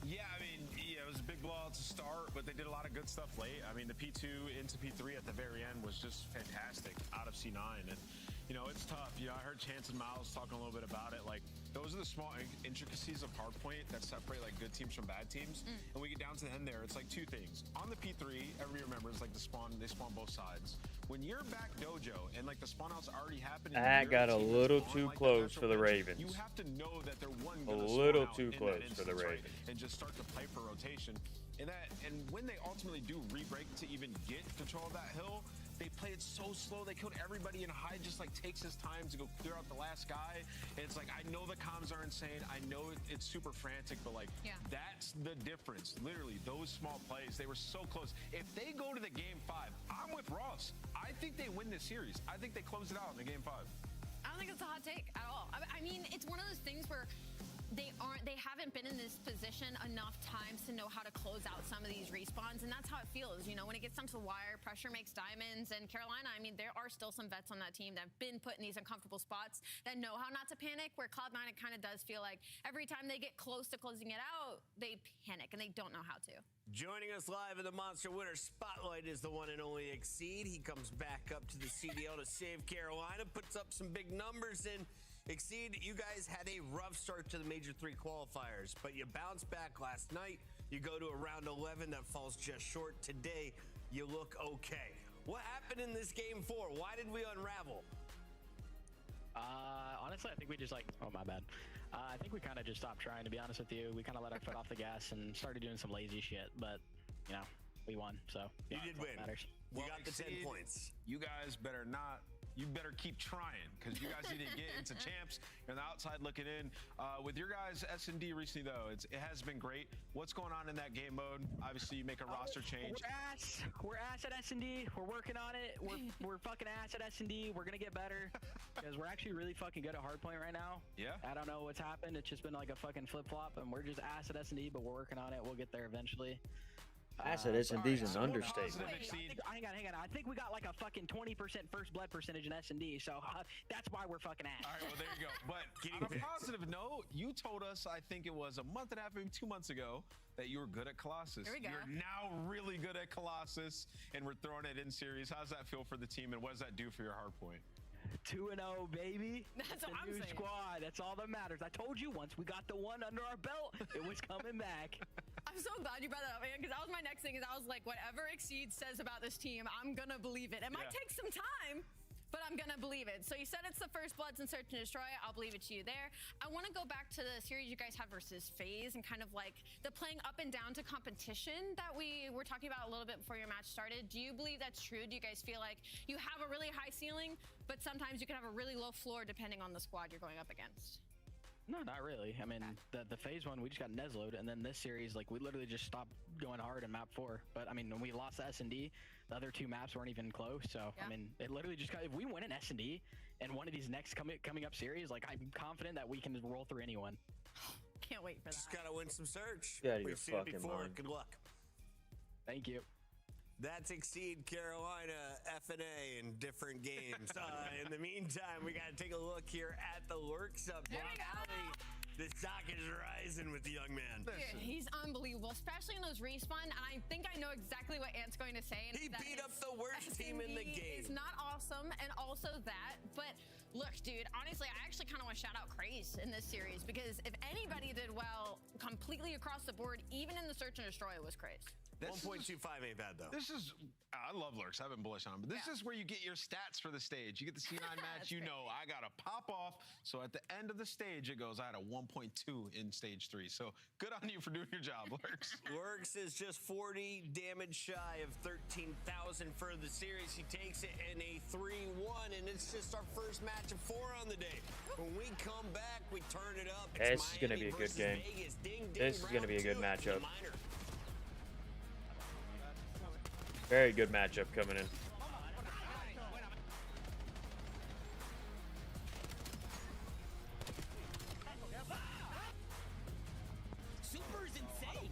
[SPEAKER 2] Yeah, I mean, yeah, it was a big blowout to start, but they did a lot of good stuff late. I mean, the P2 into P3 at the very end was just fantastic out of C9. And, you know, it's tough. You know, I heard Chance and Miles talking a little bit about it. Like, those are the small intricacies of Hardpoint that separate, like, good teams from bad teams. And we get down to the end there, it's like 2 things. On the P3, everybody remembers, like, they spawn both sides. When you're back dojo and, like, the spawn out's already happening,
[SPEAKER 1] that got a little too close for the Ravens.
[SPEAKER 2] You have to know that they're
[SPEAKER 1] a little too close for the Ravens.
[SPEAKER 2] Right? And just start to play for rotation. And when they ultimately do re-break to even get control of that hill, they play it so slow. They killed everybody, and Hyde just like takes his time to go clear out the last guy. And it's like, I know the comms are insane. I know it's super frantic, but like, that's the difference. Literally, those small plays, they were so close. If they go to the game 5, I'm with Ross. I think they win this series. I think they close it out in the game 5.
[SPEAKER 3] I don't think it's a hot take at all. I mean, it's one of those things where they haven't been in this position enough times to know how to close out some of these respawns, and that's how it feels. You know, when it gets down to the wire, pressure makes diamonds. And Carolina, I mean, there are still some vets on that team that have been put in these uncomfortable spots that know how not to panic, where Cloud9, it kind of does feel like every time they get close to closing it out, they panic and they don't know how to.
[SPEAKER 13] Joining us live in the Monster Winner Spotlight is the one and only Exceed. He comes back up to the CDL to save Carolina, puts up some big numbers in. Exceed, you guys had a rough start to the Major 3 qualifiers, but you bounced back last night. You go to a round 11 that falls just short. Today, you look okay. What happened in this game 4? Why did we unravel?
[SPEAKER 21] Honestly, I think we just oh, my bad. I think we kind of just stopped trying, to be honest with you. We kind of let our foot off the gas and started doing some lazy shit, but, you know, we won, so.
[SPEAKER 13] You did win.
[SPEAKER 21] Matters.
[SPEAKER 13] You got the 10 points.
[SPEAKER 2] You guys better not you better keep trying because you guys need to get into champs. You're on the outside looking in. With your guys' S&D recently, though, it has been great. What's going on in that game mode? Obviously, you make a roster change.
[SPEAKER 21] We're ass at S&D. We're working on it. We're fucking ass at S&D. We're gonna get better because we're actually really fucking good at hardpoint right now.
[SPEAKER 2] Yeah.
[SPEAKER 21] I don't know what's happened. It's just been like a fucking flip flop, and we're just ass at S&D, but we're working on it. We'll get there eventually.
[SPEAKER 1] Acid S&D's an understatement.
[SPEAKER 21] Hang on. I think we got like a fucking 20% first blood percentage in S&D, so that's why we're fucking ass.
[SPEAKER 2] All right, well, there you go. But on a positive note, you told us, I think it was a month and a half, maybe 2 months ago, that you were good at Colossus.
[SPEAKER 3] Here we go.
[SPEAKER 2] You're now really good at Colossus, and we're throwing it in series. How does that feel for the team, and what does that do for your hardpoint?
[SPEAKER 21] 2-0, baby.
[SPEAKER 3] That's what I'm
[SPEAKER 21] new
[SPEAKER 3] saying.
[SPEAKER 21] squad. That's all that matters. I told you once we got the one under our belt, it was coming back.
[SPEAKER 3] I'm so glad you brought that up, man, because that was my next thing. Is I was like, whatever Exceed says about this team, I'm gonna believe it. It might take some time, but I'm gonna believe it. So you said it's the first Bloods in Search and Destroy. I'll believe it to you there. I want to go back to the series you guys have versus FaZe and kind of like the playing up and down to competition that we were talking about a little bit before your match started. Do you believe that's true? Do you guys feel like you have a really high ceiling, but sometimes you can have a really low floor depending on the squad you're going up against?
[SPEAKER 21] No, not really. I mean, the FaZe one, we just got Neslo'd, and then this series, like, we literally just stopped going hard in map 4. But, I mean, when we lost S&D, the other 2 maps weren't even close. So, I mean, it literally just got, if we win an S&D and one of these next coming up series, like, I'm confident that we can roll through anyone.
[SPEAKER 3] Can't wait for that.
[SPEAKER 13] Just gotta win some Search.
[SPEAKER 1] Get out of your
[SPEAKER 13] We've seen it
[SPEAKER 1] fucking
[SPEAKER 13] before.
[SPEAKER 1] mind.
[SPEAKER 13] Good luck.
[SPEAKER 21] Thank you.
[SPEAKER 13] That's Exceed Carolina F&A in different games. In the meantime, we got to take a look here at the lurks up there. The stock is rising with the young man.
[SPEAKER 3] Dude, he's unbelievable, especially in those respawn. And I think I know exactly what Ant's going to say. And
[SPEAKER 13] He beat up the worst team in the game.
[SPEAKER 3] It's not awesome, and also that. But look, dude, honestly, I actually kind of want to shout out Craze in this series because if anybody did well completely across the board, even in the Search and Destroy, it was Craze.
[SPEAKER 13] 1.25 ain't bad, though.
[SPEAKER 2] This is, I love lurks. I've been bullish on them. But this is where you get your stats for the stage. You get the C9 match, you know, I got to pop off. So at the end of the stage, it goes, I had a 1.2 in stage 3. So good on you for doing your job, Lurks.
[SPEAKER 13] Lurks is just 40 damage shy of 13,000 for the series. He takes it in a 3-1, and it's just our first match of 4 on the day. When we come back, we turn it up.
[SPEAKER 1] This is going to be a good game. This is going to be a good matchup. Very good matchup coming in.
[SPEAKER 20] Super's insane.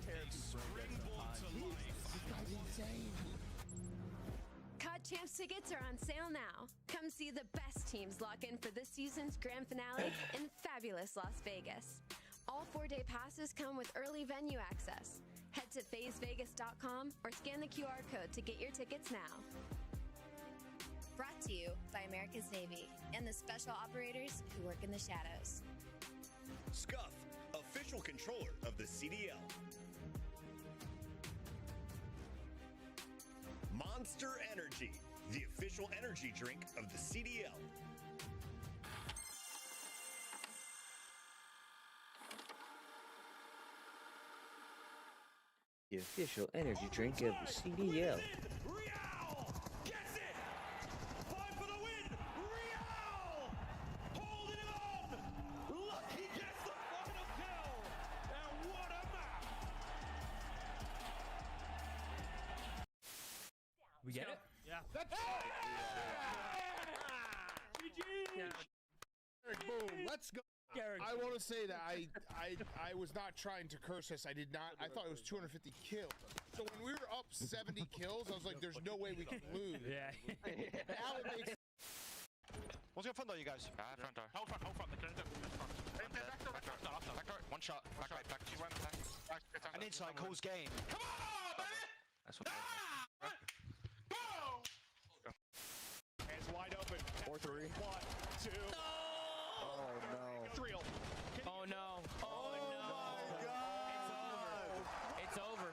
[SPEAKER 12] COD Champs tickets are on sale now. Come see the best teams lock in for this season's grand finale in fabulous Las Vegas. All 4-day passes come with early venue access. Head to FazeVegas.com or scan the QR code to get your tickets now.
[SPEAKER 4] Brought to you by America's Navy and the special operators who work in the shadows.
[SPEAKER 13] Scuff, official controller of the CDL. Monster Energy, the official energy drink of the CDL.
[SPEAKER 1] The official energy drink of the CDL.
[SPEAKER 17] We get it?
[SPEAKER 20] Yeah.
[SPEAKER 5] Boom, let's go. I want to say that I was not trying to curse us. I did not. I thought it was 250 kills. So when we were up 70 kills, I was like, there's no way we can lose.
[SPEAKER 17] Yeah.
[SPEAKER 5] Now it makes...
[SPEAKER 11] What's your front door, you guys?
[SPEAKER 9] Front door.
[SPEAKER 11] Hold front, hold front. Back door. One shot. Back right, back. And inside calls game. Come on, baby!
[SPEAKER 9] That's what
[SPEAKER 11] Hands wide open.
[SPEAKER 22] 4-3.
[SPEAKER 11] 1, 2.
[SPEAKER 22] Oh no.
[SPEAKER 11] It's real.
[SPEAKER 9] Oh no. Oh
[SPEAKER 22] my God.
[SPEAKER 9] It's over.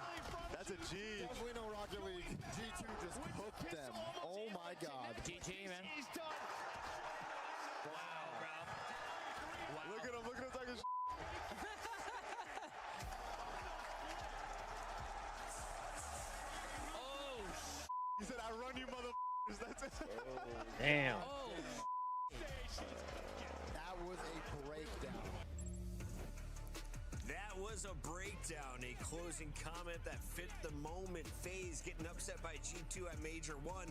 [SPEAKER 22] That's a G. Definitely no Rocket League. G2 just hooked them. Oh my God.
[SPEAKER 9] GG, man.
[SPEAKER 11] He's done.
[SPEAKER 9] Wow, bro. Wow.
[SPEAKER 22] Look at him talking shit.
[SPEAKER 9] Oh,
[SPEAKER 22] He said, I run you motherfuckers.
[SPEAKER 1] Damn.
[SPEAKER 22] That was a breakdown.
[SPEAKER 13] That was a breakdown, a closing comment that fit the moment. FaZe getting upset by G2 at Major 1.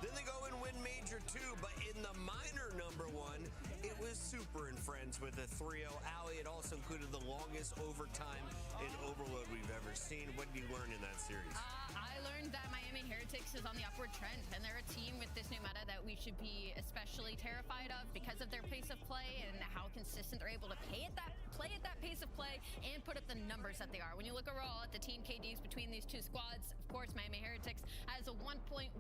[SPEAKER 13] Then they go and win Major 2, but in the minor number 1, it was Super and Friends with a 3-0 alley. It also included the longest overtime in Overload we've ever seen. What did you learn in that series?
[SPEAKER 3] I learned that Miami Heretics is on the upward trend, and they're a team with this new meta that we should be especially terrified of because of their pace of play and how consistent they're able to play at that pace of play and put up the numbers that they are. When you look overall at the team KDs between these two squads, of course, Miami Heretics has a 1.11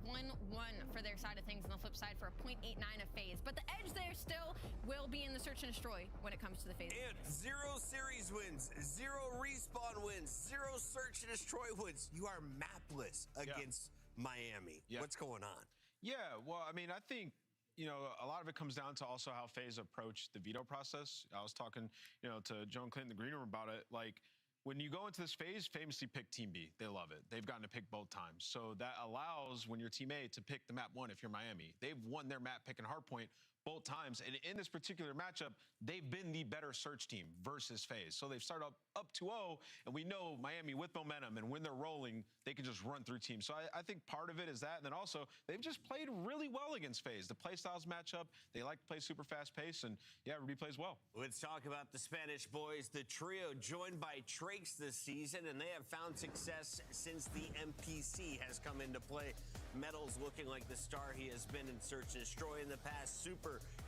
[SPEAKER 3] for their side of things, and the flip side for a 0.89 of FaZe. But the edge there still will be in the search and destroy when it comes to the FaZe.
[SPEAKER 13] And 0 series wins, 0 respawn wins, 0 search and destroy wins. You are mapless against Miami. What's going on?
[SPEAKER 2] Yeah, well, I mean, I think, you know, a lot of it comes down to also how FaZe approached the veto process. I was talking, you know, to Joan Clinton, the green room, about it. Like, when you go into this phase, famously pick Team B. They love it. They've gotten to pick both times. So that allows, when you're Team A, to pick the map 1 if you're Miami. They've won their map pick and hardpoint both times. And in this particular matchup, they've been the better search team versus FaZe. So they've started up 2-0, and we know Miami with momentum, and when they're rolling, they can just run through teams. So I think part of it is that. And then also, they've just played really well against FaZe. The play styles match up. They like to play super fast pace, and yeah, Ruby plays well.
[SPEAKER 13] Let's talk about the Spanish boys. The trio joined by Trakes this season, and they have found success since the MPC has come into play. Metal's looking like the star he has been in Search and Destroy in the past.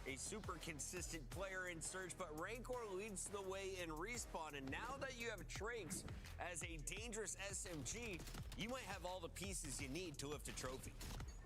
[SPEAKER 13] A super consistent player in Search, but Rancor leads the way in Respawn. And now that you have Trakes as a dangerous SMG, you might have all the pieces you need to lift a trophy.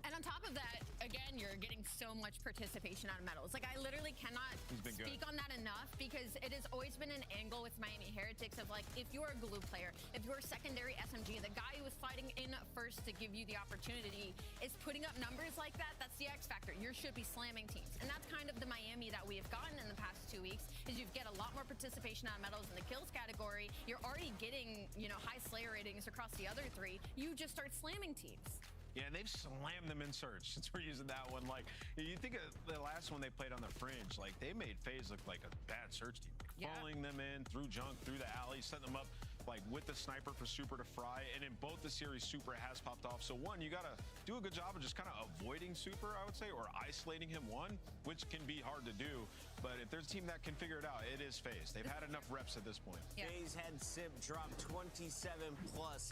[SPEAKER 3] And on top of that, again, you're getting so much participation out of Metals. Like, I literally cannot speak on that enough because it has always been an angle with Miami Heretics of, like, if you're a glue player, if you're a secondary SMG, the guy who was fighting in first to give you the opportunity is putting up numbers like that. That's the X factor. You should be slamming teams. And that's kind of the Miami that we have gotten in the past 2 weeks, is you get a lot more participation out of Metals in the kills category. You're already getting, you know, high Slayer ratings across the other 3. You just start slamming teams.
[SPEAKER 2] Yeah, and they've slammed them in Search since we're using that one. Like, you think of the last one they played on the Fringe, like, they made FaZe look like a bad Search team. Falling them in through junk, through the alley, setting them up, like, with the sniper for Super to fry. And in both the series, Super has popped off. So, one, you got to do a good job of just kind of avoiding Super, I would say, or isolating him, one, which can be hard to do. But if there's a team that can figure it out, it is FaZe. They've had enough reps at this point.
[SPEAKER 13] FaZe had Simp drop 27+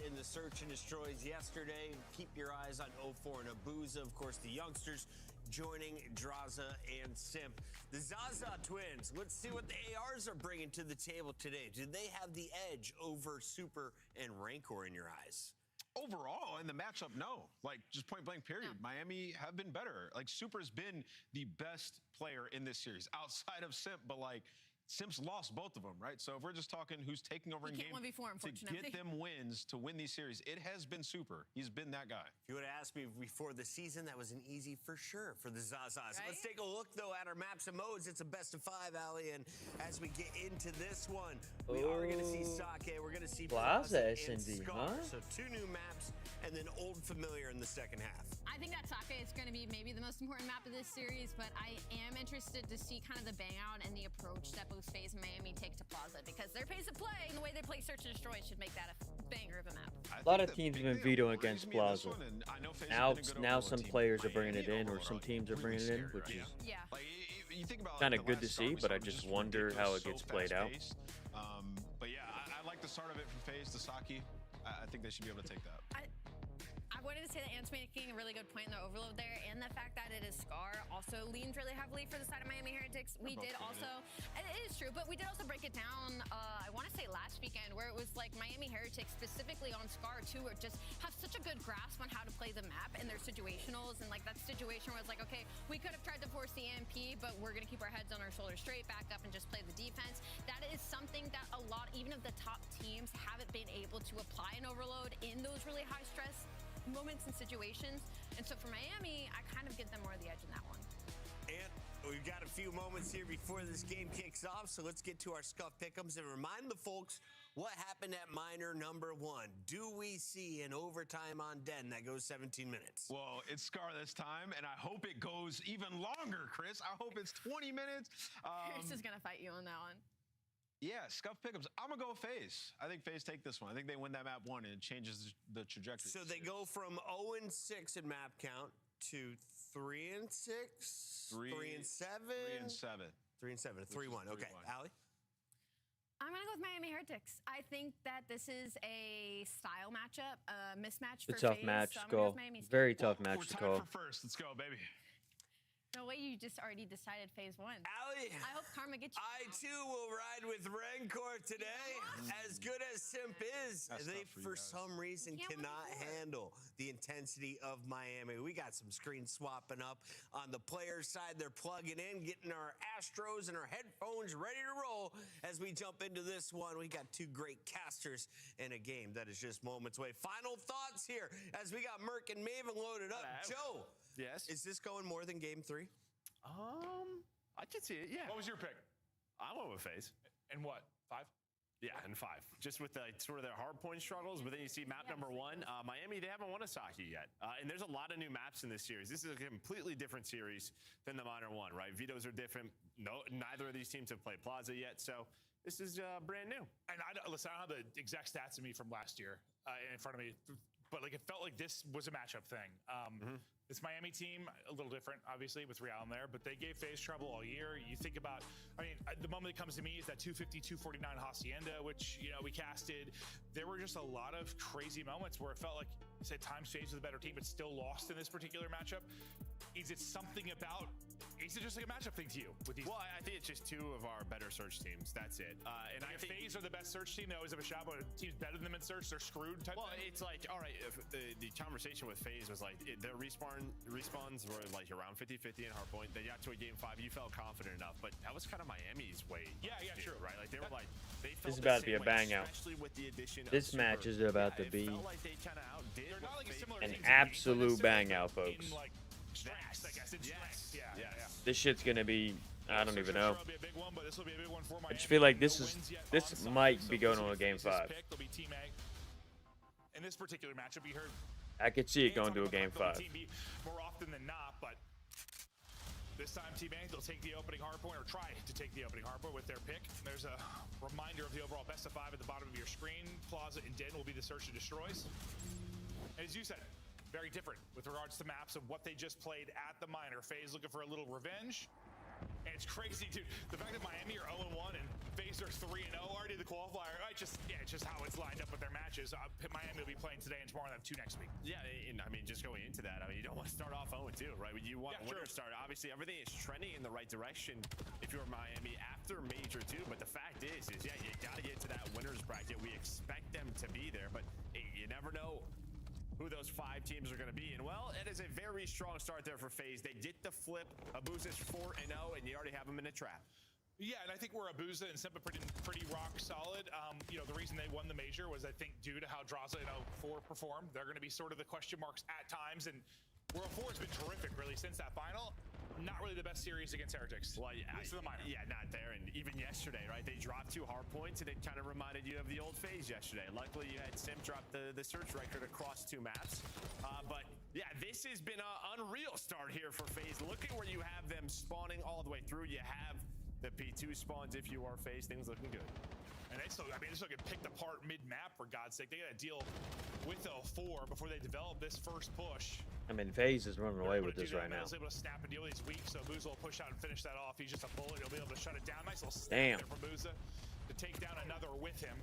[SPEAKER 13] in the Search and Destroys yesterday. Keep your eyes on 04 and Abuza, of course, the youngsters joining Draza and Simp. The Zaza twins, let's see what the ARs are bringing to the table today. Do they have the edge over Super and Rancor in your eyes?
[SPEAKER 2] Overall, in the matchup, no. Like, just point blank, period. Miami have been better. Like, Super's been the best player in this series outside of Simp, but, like, Simp's lost both of them, right? So if we're just talking who's taking over in game to get them wins, to win these series, it has been Super. He's been that guy.
[SPEAKER 13] If you would have asked me before the season, that was an easy for sure for the Zazas. Right? Let's take a look, though, at our maps and modes. It's a best of 5, Ali, and as we get into this one, we are going to see Sake, we're going to see
[SPEAKER 1] Plaza
[SPEAKER 13] and
[SPEAKER 1] SND,
[SPEAKER 13] Scar.
[SPEAKER 1] huh?
[SPEAKER 13] So 2 new maps, and then Old Familiar in the second half.
[SPEAKER 3] I think that Sake is going to be maybe the most important map of this series, but I am interested to see kind of the bang out and the approach that both FaZe and Miami take to Plaza, because their pace of play and the way they play Search and Destroy should make that a banger of a map.
[SPEAKER 1] A lot of teams have been vetoing against Plaza. Now some players are bringing it in, or some teams are bringing it in, which is kind of good to see, but I just wonder how it gets played out.
[SPEAKER 2] But yeah, I like the start of it from FaZe to Saki. I think they should be able to take that.
[SPEAKER 3] I wanted to say that Ant's making a really good point in the overload there, and the fact that it is Scar also leans really heavily for the side of Miami Heretics. We did also, it is true, but we did also break it down, I want to say last weekend, where it was like Miami Heretics, specifically on Scar too, or just have such a good grasp on how to play the map and their situationals, and like that situation where it's like, okay, we could have tried to force the MP, but we're going to keep our heads on our shoulders straight, back up, and just play the defense. That is something that a lot, even of the top teams, haven't been able to apply in overload in those really high stress moments and situations. And so for Miami, I kind of give them more of the edge in that one.
[SPEAKER 13] And we've got a few moments here before this game kicks off, so let's get to our Scuff Pick'ems and remind the folks
[SPEAKER 6] What happened at Miner number 1? Do we see an overtime on Den that goes 17 minutes?
[SPEAKER 2] Well, it's Scar this time, and I hope it goes even longer, Chris. I hope it's 20 minutes.
[SPEAKER 3] Chris is going to fight you on that one.
[SPEAKER 2] Yeah, Scuff Pickups. I'm going to go with FaZe. I think FaZe take this one. I think they win that map 1, and it changes the trajectory.
[SPEAKER 6] So they go from 0-6 in map count to 3-6, 3-7,
[SPEAKER 2] 3-7.
[SPEAKER 6] 3-7, 3-1. Okay, Allie?
[SPEAKER 3] I'm going to go with Miami Heretics. I think that this is a style matchup, a mismatch for
[SPEAKER 1] It's a tough
[SPEAKER 3] FaZe,
[SPEAKER 1] match
[SPEAKER 3] so
[SPEAKER 1] to
[SPEAKER 3] I'm gonna go
[SPEAKER 1] call.
[SPEAKER 3] with Miami State.
[SPEAKER 1] Very tough match to call.
[SPEAKER 2] For first. Let's go, baby.
[SPEAKER 3] No way, you just already decided phase one.
[SPEAKER 6] Allie,
[SPEAKER 3] I hope Karma gets you.
[SPEAKER 6] I too will ride with Rancor today. As good as Simp is, they for some reason cannot handle the intensity of Miami. We got some screen swapping up on the players' side. They're plugging in, getting our Astros and our headphones ready to roll as we jump into this one. We got two great casters in a game that is just moments away. Final thoughts here as we got Merc and Maven loaded up. Joe.
[SPEAKER 16] Yes.
[SPEAKER 6] Is this going more than game 3?
[SPEAKER 16] I can see it. Yeah.
[SPEAKER 18] What was your pick?
[SPEAKER 16] I went with FaZe.
[SPEAKER 18] And what? 5?
[SPEAKER 16] Yeah, and 5. Just with the, sort of their hard point struggles, but then you see map number 1, Miami, they haven't won a Saki yet. And there's a lot of new maps in this series. This is a completely different series than the Minor 1, right? Vetoes are different. No, neither of these teams have played Plaza yet, so this is brand new.
[SPEAKER 18] And listen, I don't have the exact stats of me from last year in front of me, but like it felt like this was a matchup thing. This Miami team, a little different, obviously, with Real in there, but they gave FaZe trouble all year. You think about, I mean, the moment that comes to me is that 250, 249 Hacienda, which, you know, we casted. There were just a lot of crazy moments where it felt like, say, times FaZe was the better team, but still lost in this particular matchup. Is it something about, is it just like a matchup thing to you with these?
[SPEAKER 16] Well, I think it's just 2 of our better search teams. That's it. And
[SPEAKER 18] like
[SPEAKER 16] I
[SPEAKER 18] if
[SPEAKER 16] think
[SPEAKER 18] FaZe are the best search team, they always have a shot, but a team's better than them in search, they're screwed type thing.
[SPEAKER 16] It's like, all right, if the conversation with FaZe was like, their respawns were like around 50-50 in hardpoint. They got to a game 5, you felt confident enough, but that was kind of Miami's way.
[SPEAKER 18] Yeah,
[SPEAKER 16] true. Right? Like they were like, they
[SPEAKER 1] This
[SPEAKER 16] felt
[SPEAKER 1] is about to
[SPEAKER 16] the
[SPEAKER 1] be a
[SPEAKER 16] same way,
[SPEAKER 1] bang out.
[SPEAKER 16] especially with the addition
[SPEAKER 1] This
[SPEAKER 16] of
[SPEAKER 1] match
[SPEAKER 16] Super.
[SPEAKER 1] is about to
[SPEAKER 16] It
[SPEAKER 1] be
[SPEAKER 16] felt like they kind of outdid
[SPEAKER 1] an absolute bang out, folks.
[SPEAKER 18] Strengths, I guess. It's strengths. Yeah.
[SPEAKER 1] This shit's gonna be, I don't even know.
[SPEAKER 18] It'll be a big one, but this will be a big one for
[SPEAKER 1] I
[SPEAKER 18] Miami.
[SPEAKER 1] just feel like this
[SPEAKER 18] No
[SPEAKER 1] is
[SPEAKER 18] wins yet
[SPEAKER 1] this
[SPEAKER 18] on site,
[SPEAKER 1] might
[SPEAKER 18] so
[SPEAKER 1] be going
[SPEAKER 18] this
[SPEAKER 1] on a
[SPEAKER 18] is
[SPEAKER 1] game
[SPEAKER 18] FaZe's
[SPEAKER 1] 5.
[SPEAKER 18] pick. They'll be Team A. In this particular matchup, you heard
[SPEAKER 1] I could see it going to a game 5.
[SPEAKER 18] Team B more often than not, but this time Team A, they'll take the opening hardpoint or try to take the opening hardpoint with their pick. There's a reminder of the overall best of 5 at the bottom of your screen. Plaza and Den will be the search and destroys. And as you said, very different with regards to maps of what they just played at the Minor. FaZe looking for a little revenge. And it's crazy, dude. The fact that Miami are 0-1 and FaZe are 3-0 already the qualifier. It's just how it's lined up with their matches. Miami will be playing today and tomorrow, and have 2 next week.
[SPEAKER 16] Yeah, and I mean, just going into that, I mean, you don't want to start off 0-2, right? You want a winner start. Obviously, everything is trending in the right direction if you're Miami after Major 2, but the fact is yeah, you got to get to that winner's bracket. We expect them to be there, but you never know who those 5 teams are going to be. And well, it is a very strong start there for FaZe. They get the flip. Abuza's 4-0, and you already have them in a trap.
[SPEAKER 18] Yeah, and I think where Abuza and Simpa pretty rock solid. You know, the reason they won the major was, I think, due to how Draza and 04 performed. They're going to be sort of the question marks at times, and World 4 has been terrific, really, since that final. Not really the best series against Heretics.
[SPEAKER 16] Well, yeah, not there. And even yesterday, right? They dropped 2 hard points, and it kind of reminded you of the old FaZe yesterday. Luckily, you had Sim drop the search record across 2 maps. But yeah, this has been an unreal start here for FaZe. Look at where you have them spawning all the way through. You have the P2 spawns if you are FaZe. Things looking good.
[SPEAKER 18] And they still, they still get picked apart mid-map, for God's sake. They got to deal with 04 before they develop this first push.
[SPEAKER 1] I mean, FaZe is running away with this right now.
[SPEAKER 18] He's able to snap and deal. He's weak, so Booza will push out and finish that off. He's just a bullet. He'll be able to shut it down. Nice little snap there from Booza to take down another with him.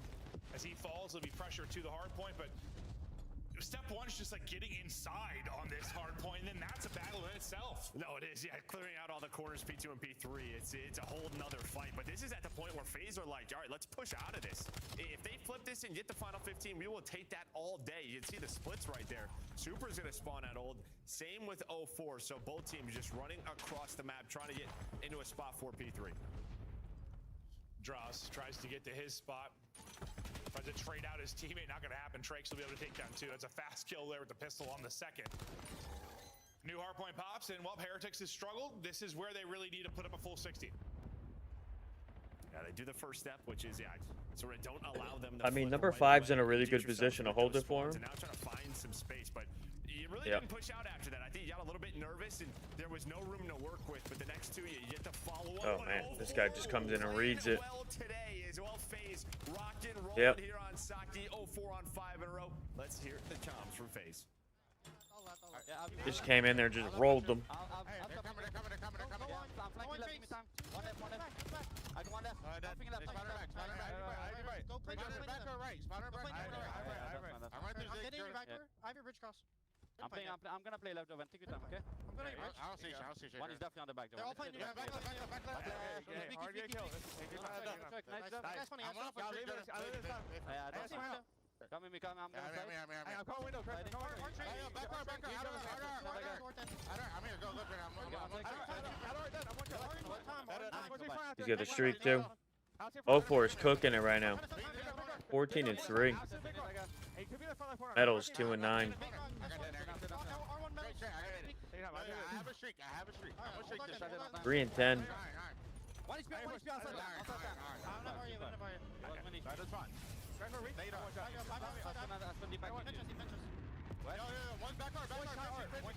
[SPEAKER 18] As he falls, there'll be pressure to the hard point, but step 1 is just like getting inside on this hard point, and then that's a battle in itself.
[SPEAKER 16] No, it is. Yeah, clearing out all the corners, P2 and P3. It's a whole nother fight. But this is at the point where FaZe are like, all right, let's push out of this. If they flip this and get the final 15, we will take that all day. You can see the splits right there. Super's going to spawn at old. Same with 04. So both teams just running across the map, trying to get into a spot for P3.
[SPEAKER 18] Draws, tries to get to his spot. Tries to trade out his teammate. Not going to happen. Trakes will be able to take down 2. That's a fast kill there with the pistol on the second. New hardpoint pops, and while Heretics has struggled, this is where they really need to put up a full 60.
[SPEAKER 16] They do the first step, which is sort of don't allow them to
[SPEAKER 1] I mean,
[SPEAKER 16] flip
[SPEAKER 1] number
[SPEAKER 16] right
[SPEAKER 1] 5's in a
[SPEAKER 16] away,
[SPEAKER 1] really
[SPEAKER 16] get
[SPEAKER 1] good
[SPEAKER 16] yourself
[SPEAKER 1] position to
[SPEAKER 16] through
[SPEAKER 1] hold
[SPEAKER 16] those
[SPEAKER 1] it for him.
[SPEAKER 16] spawns, and now trying to find some space, but you really didn't push out after that. I think you got a little bit nervous, and there was no room to work with. But the next two, you get to follow up.
[SPEAKER 1] Oh man, this guy just comes in and reads it.
[SPEAKER 16] Well today as well. FaZe rocking, rolling here on Saki. 0-4 on 5 in a row. Let's hear the comms from FaZe.
[SPEAKER 1] Just came in there, just rolled them.
[SPEAKER 17] They're coming. I'm flanking left, give me time. One left. I go one left. Spider back. Go play back or right. Spider back. I'm right there. I'm getting you back there. I have your bridge cross. I'm gonna play left over. Take your time, okay? I'm gonna bridge. I'll see you. One is definitely on the back door. They're all playing back left. Hard get killed. Nice job. That's funny. I'm on the window. Come with me, come. I'm gonna play. I'm going window. Back door.
[SPEAKER 1] He's got the streak too. 0-4 is cooking it right now. 14-3. Metals 2-9.
[SPEAKER 17] I have a streak. I'm gonna streak this.
[SPEAKER 1] 3-10.
[SPEAKER 17] One HP outside. I'm not worried. That's fine. One's back art. One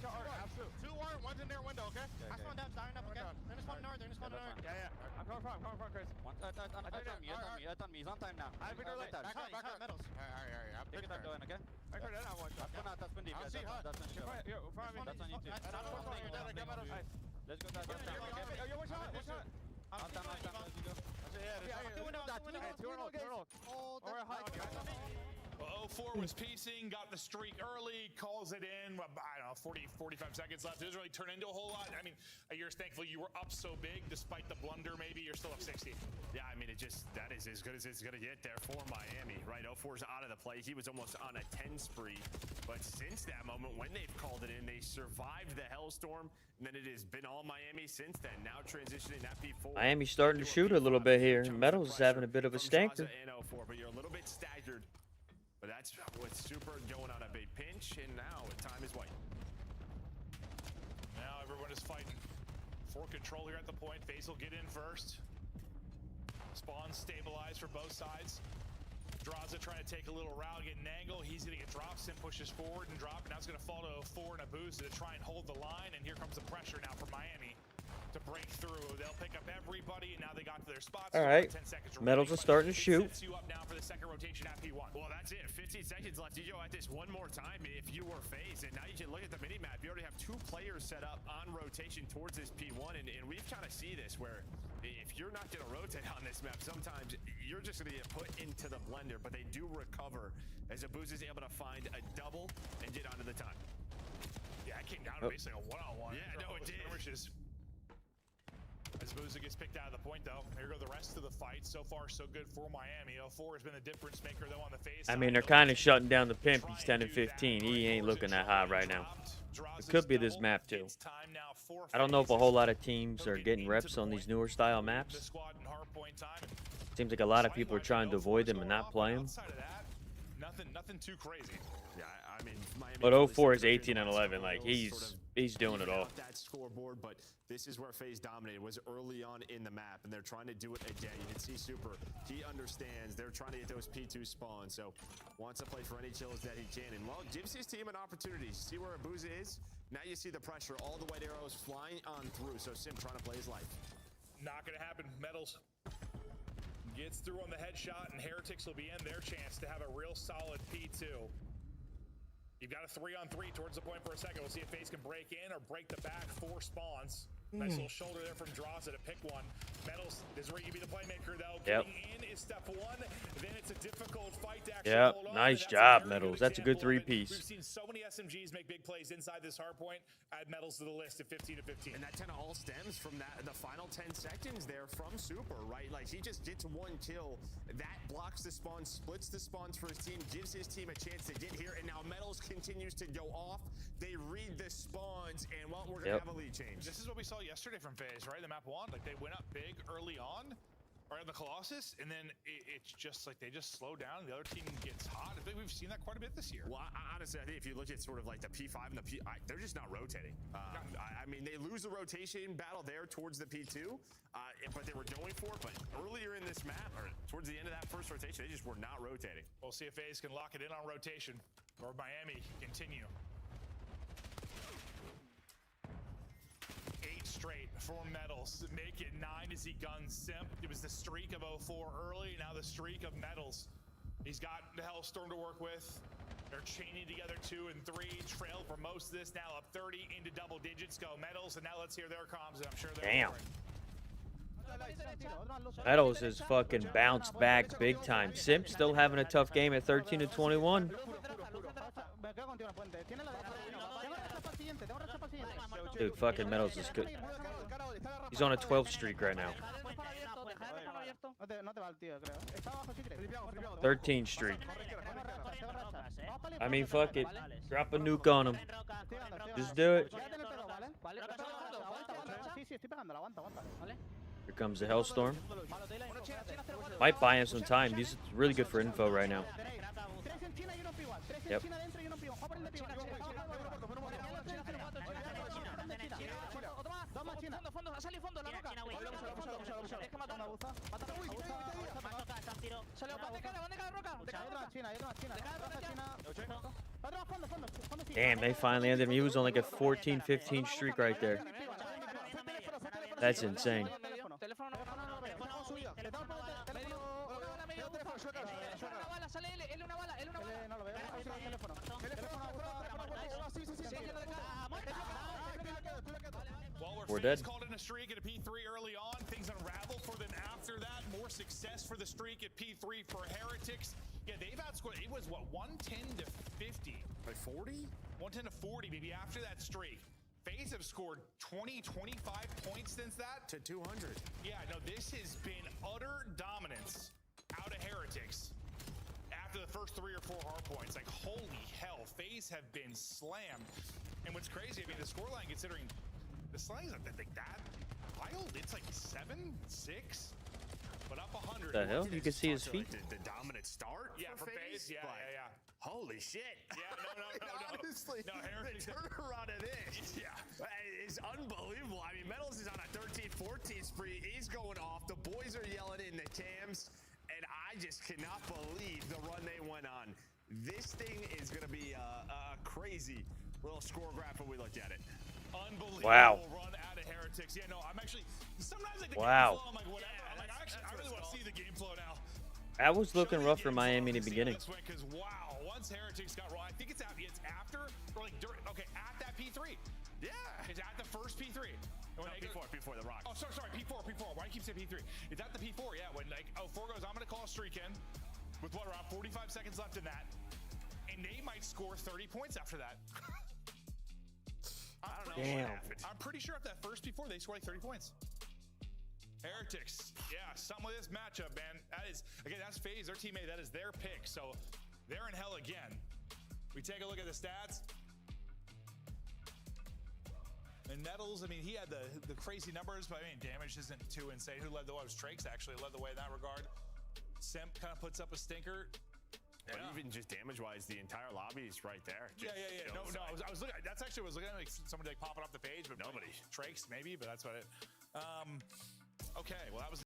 [SPEAKER 17] shot art. Two art. One's in their window. Okay. I spawned down. Dying up. Okay. They're gonna spawn north. Yeah. I'm coming from Chris. That's on me. He's on time now. I picked up back art. Metals. Alright. Take it up going. Okay. I heard that. That's been deep. That's on you. That's on you too. Let's go. Yo, one shot. On time. Let's go.
[SPEAKER 18] Well, 0-4 was piecing, got the streak early, calls it in. I don't know, 45 seconds left. It doesn't really turn into a whole lot. I mean, you're thankful you were up so big, despite the blunder. Maybe you're still up 60.
[SPEAKER 16] Yeah, I mean, that is as good as it's gonna get there for Miami, right? 0-4's out of the play. He was almost on a 10 spree, but since that moment, when they've called it in, they survived the hellstorm, and then it has been all Miami since then. Now transitioning that P4.
[SPEAKER 1] Miami's starting to shoot a little bit here. Metals is having a bit of a stinker.
[SPEAKER 16] But you're a little bit staggered. But that's with Super going on a big pinch, and now time is white.
[SPEAKER 18] Now everyone is fighting for control here at the point. FaZe will get in first. Spawn stabilized for both sides. Draza trying to take a little route, get an angle. He's gonna get drops and pushes forward and drop. And now it's gonna fall to 4 and a boost to try and hold the line. And here comes the pressure now for Miami to break through. They'll pick up everybody, and now they got to their spots.
[SPEAKER 1] All right.
[SPEAKER 18] 10 seconds
[SPEAKER 1] Metals are starting to shoot.
[SPEAKER 18] Sets you up now for the second rotation at P1.
[SPEAKER 16] Well, that's it. 15 seconds left. You go at this one more time if you were FaZe, and now you can look at the mini map. You already have 2 players set up on rotation towards this P1, and we've kind of see this where if you're not going to rotate on this map, sometimes you're just going to get put into the blender, but they do recover as Abuza is able to find a double and get onto the time.
[SPEAKER 18] Yeah, it came down to basically a one-on-one.
[SPEAKER 16] Yeah, no, it did.
[SPEAKER 18] As Booza gets picked out of the point, though, here go the rest of the fight. So far, so good for Miami. 0-4 has been the difference maker, though, on the FaZe
[SPEAKER 1] I mean, they're kind of shutting down the pimp. He's 10-15. He ain't looking that hot right now. It could be this map, too. I don't know if a whole lot of teams are getting reps on these newer style maps. Seems like a lot of people are trying to avoid them and not play them.
[SPEAKER 18] Nothing too crazy.
[SPEAKER 16] Yeah, I mean, Miami.
[SPEAKER 1] But 0-4 is 18-11. Like, he's doing it all.
[SPEAKER 16] That scoreboard, but this is where FaZe dominated, was early on in the map, and they're trying to do it again. You can see Super, he understands. They're trying to get those P2 spawns, so wants to play for any kills that he can. And, well, gives his team an opportunity. See where Abuza is? Now you see the pressure. All the white arrows flying on through, so Sim trying to play his life.
[SPEAKER 18] Not going to happen. Metals gets through on the headshot, and Heretics will be in their chance to have a real solid P2. You've got a 3-on-3 towards the point for a second. We'll see if FaZe can break in or break the back. 4 spawns. Nice little shoulder there from Draza to pick one. Metals, this is where you can be the playmaker, though.
[SPEAKER 1] Yep.
[SPEAKER 18] Getting in is step 1. Then it's a difficult fight to actually hold on.
[SPEAKER 1] Nice job, Metals. That's a good 3-piece.
[SPEAKER 18] We've seen so many SMGs make big plays inside this hard point. Add Metals to the list at 15-15.
[SPEAKER 16] And that kind of all stems from the final 10 seconds there from Super, right? Like, he just gets 1 kill. That blocks the spawn, splits the spawns for his team, gives his team a chance to get here, and now Metals continues to go off. They read the spawns, and, well, we're going to have a lead change.
[SPEAKER 18] This is what we saw yesterday from FaZe, right? The map 1, like, they went up big early on. right on the Colossus, and then it's just like they just slow down. The other team gets hot. I think we've seen that quite a bit this year.
[SPEAKER 16] Well, honestly, I think if you look at sort of like the P5 and the they're just not rotating. I mean, they lose the rotation battle there towards the P2, but they were going for it. But earlier in this map, or towards the end of that first rotation, they just were not rotating.
[SPEAKER 18] We'll see if FaZe can lock it in on rotation, or Miami continue. 8 straight for Metals. Make it 9 as he guns Simp. It was the streak of 04 early, now the streak of Metals. He's got the Hellstorm to work with. They're chaining together 2 and 3. Trailed for most of this, now up 30 into double digits. Go Metals, and now let's hear their comms, and I'm sure they're
[SPEAKER 1] Damn. Metals has fucking bounced back big time. Simp still having a tough game at 13-21. Dude, fucking Metals is good. He's on a 12th streak right now. 13 streak. I mean, fuck it. Drop a nuke on him. Just do it. Here comes the Hellstorm. Might buy him some time. He's really good for info right now. Yep. Damn, they finally ended him. He was on like a 14-15 streak right there. That's insane. We're dead.
[SPEAKER 18] Called in a streak at a P3 early on. Things unravel for them after that. More success for the streak at P3 for Heretics. Yeah, they've outscored. It was what, 110 to 50?
[SPEAKER 16] Like 40?
[SPEAKER 18] 110 to 40, maybe after that streak. FaZe have scored 20, 25 points since that.
[SPEAKER 16] To 200.
[SPEAKER 18] Yeah, no, this has been utter dominance out of Heretics after the first 3 or 4 hard points. Like, holy hell, FaZe have been slammed. And what's crazy, I mean, the scoreline, considering the slang's not like that wild. It's like 7, 6, but up 100.
[SPEAKER 1] The hell? You can see his feet.
[SPEAKER 16] The dominant start.
[SPEAKER 18] Yeah, for FaZe. Yeah.
[SPEAKER 16] Holy shit.
[SPEAKER 18] Yeah, no.
[SPEAKER 16] Honestly,
[SPEAKER 18] no, Heretics.
[SPEAKER 16] The turnaround of this. Yeah. Is unbelievable. I mean, Metals is on a 13-14 spree. He's going off. The boys are yelling in the cams, and I just cannot believe the run they went on. This thing is going to be a crazy little score graph when we looked at it.
[SPEAKER 18] Unbelievable run out of Heretics. Yeah, no, I'm actually sometimes like the game flow, I'm like, whatever. I'm like, I really want to see the game flow now.
[SPEAKER 1] That was looking rough for Miami in the beginning.
[SPEAKER 18] Because wow, once Heretics got wrong, I think it's after or like during. Okay, at that P3. Yeah, it's at the first P3.
[SPEAKER 16] No, P4, the Rock.
[SPEAKER 18] Oh, sorry, P4. Why do you keep saying P3? It's at the P4. Yeah, when like 04 goes, I'm gonna call a streak in with what, around 45 seconds left in that, and they might score 30 points after that. I don't know.
[SPEAKER 1] Damn.
[SPEAKER 18] I'm pretty sure at that first P4 they scored like 30 points. Heretics, yeah, something with this matchup, man. That is, again, that's FaZe, their teammate. That is their pick, so they're in hell again. We take a look at the stats. And Nettles, I mean, he had the crazy numbers, but I mean, damage isn't too insane. Who led the way? It was Trakes actually led the way in that regard. Simp kind of puts up a stinker.
[SPEAKER 16] Yeah. Even just damage-wise, the entire lobby is right there.
[SPEAKER 18] Yeah. No, I was looking. That's actually was looking at like somebody like popping off the page, but nobody. Trakes maybe, but that's about it. Okay, well that was.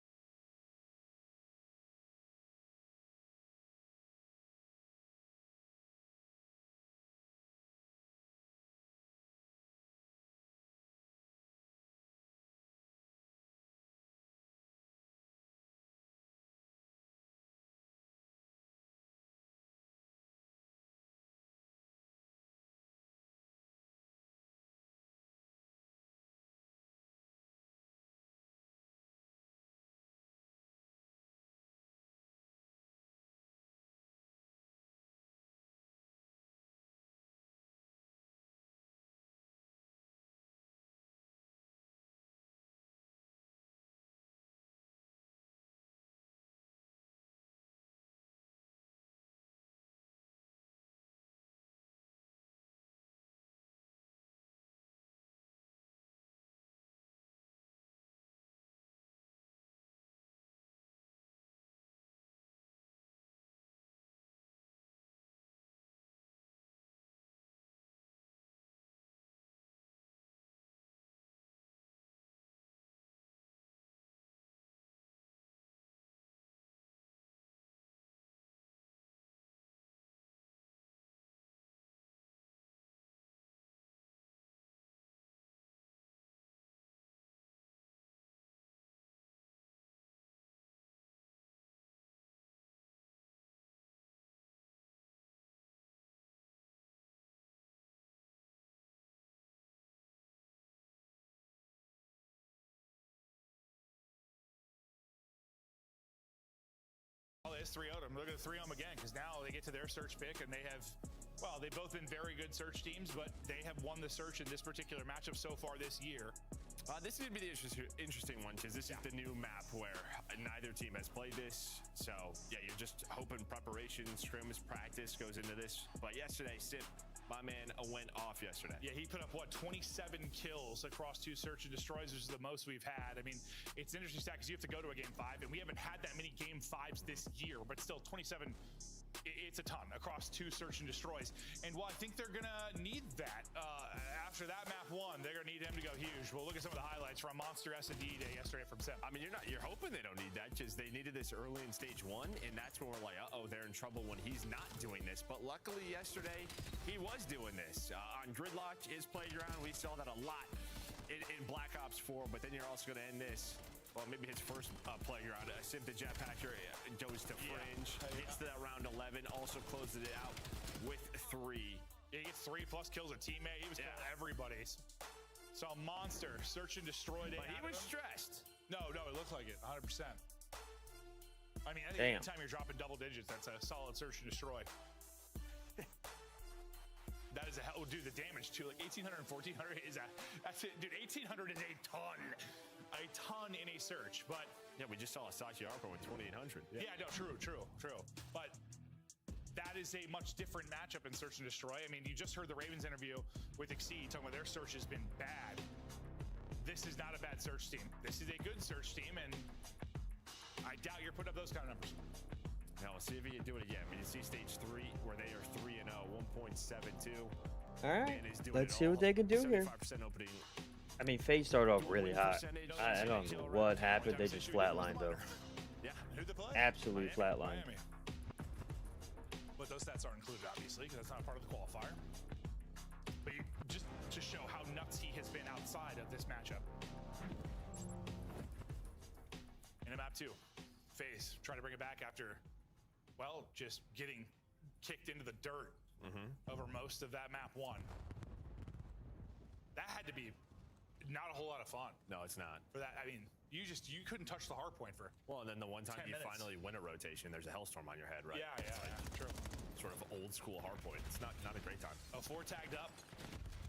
[SPEAKER 18] this 3-0 them. Look at the 3-0 again, because now they get to their search pick, and they have, well, they've both been very good search teams, but they have won the search in this particular matchup so far this year.
[SPEAKER 16] This is going to be the interesting one, because this is the new map where neither team has played this. So, yeah, you're just hoping preparation, scrims, practice goes into this. But yesterday, Sip, my man, went off yesterday.
[SPEAKER 18] Yeah, he put up, what, 27 kills across 2 search and destroys, which is the most we've had. I mean, it's an interesting stat because you have to go to a game 5, and we haven't had that many game 5s this year, but still 27, it's a ton across 2 search and destroys. And while I think they're going to need that, after that map 1, they're going to need him to go huge. We'll look at some of the highlights from Monster S&D Day yesterday from Sim.
[SPEAKER 16] I mean, you're hoping they don't need that, because they needed this early in stage 1, and that's when we're like, uh-oh, they're in trouble when he's not doing this. But luckily yesterday, he was doing this. On Gridlock, his playground, we saw that a lot in Black Ops 4, but then you're also going to end this. Well, maybe his first playground. Simp the Jetpacker goes to Fringe, gets to that round 11, also closes it out with 3.
[SPEAKER 18] Yeah, he gets 3+ kills a teammate. He was killing everybody. So Monster, search and destroy.
[SPEAKER 16] But he was stressed.
[SPEAKER 18] No, it looked like it, 100%. I mean, I think anytime you're dropping double digits, that's a solid search and destroy. That is a hell, dude, the damage too, like 1800 and 1400 is that's it, dude, 1800 is a ton in a search, but.
[SPEAKER 16] Yeah, we just saw a Sachi Harper with 2800.
[SPEAKER 18] Yeah, no, true. But that is a much different matchup in search and destroy. I mean, you just heard the Ravens interview with Exceed talking about their search has been bad. This is not a bad search team. This is a good search team, and I doubt you're putting up those kind of numbers.
[SPEAKER 16] Now, we'll see if he can do it again. I mean, you see stage 3 where they are 3-0, 1.72.
[SPEAKER 1] All right, let's see what they can do here.
[SPEAKER 16] Opening.
[SPEAKER 1] I mean, FaZe started off really hot. I don't know what happened. They just flatlined, though.
[SPEAKER 18] Yeah, who'd they play?
[SPEAKER 1] Absolute flatline.
[SPEAKER 18] Miami. But those stats aren't included, obviously, because that's not part of the qualifier. But you just to show how nuts he has been outside of this matchup. In a map 2, FaZe trying to bring it back after, well, just getting kicked into the dirt over most of that map 1. That had to be not a whole lot of fun.
[SPEAKER 16] No, it's not.
[SPEAKER 18] For that, I mean, you couldn't touch the hard point for.
[SPEAKER 16] Well, and then the one time you finally win a rotation, there's a hellstorm on your head, right?
[SPEAKER 18] Yeah, true.
[SPEAKER 16] Sort of old school hard point. It's not a great time.
[SPEAKER 18] 4 tagged up.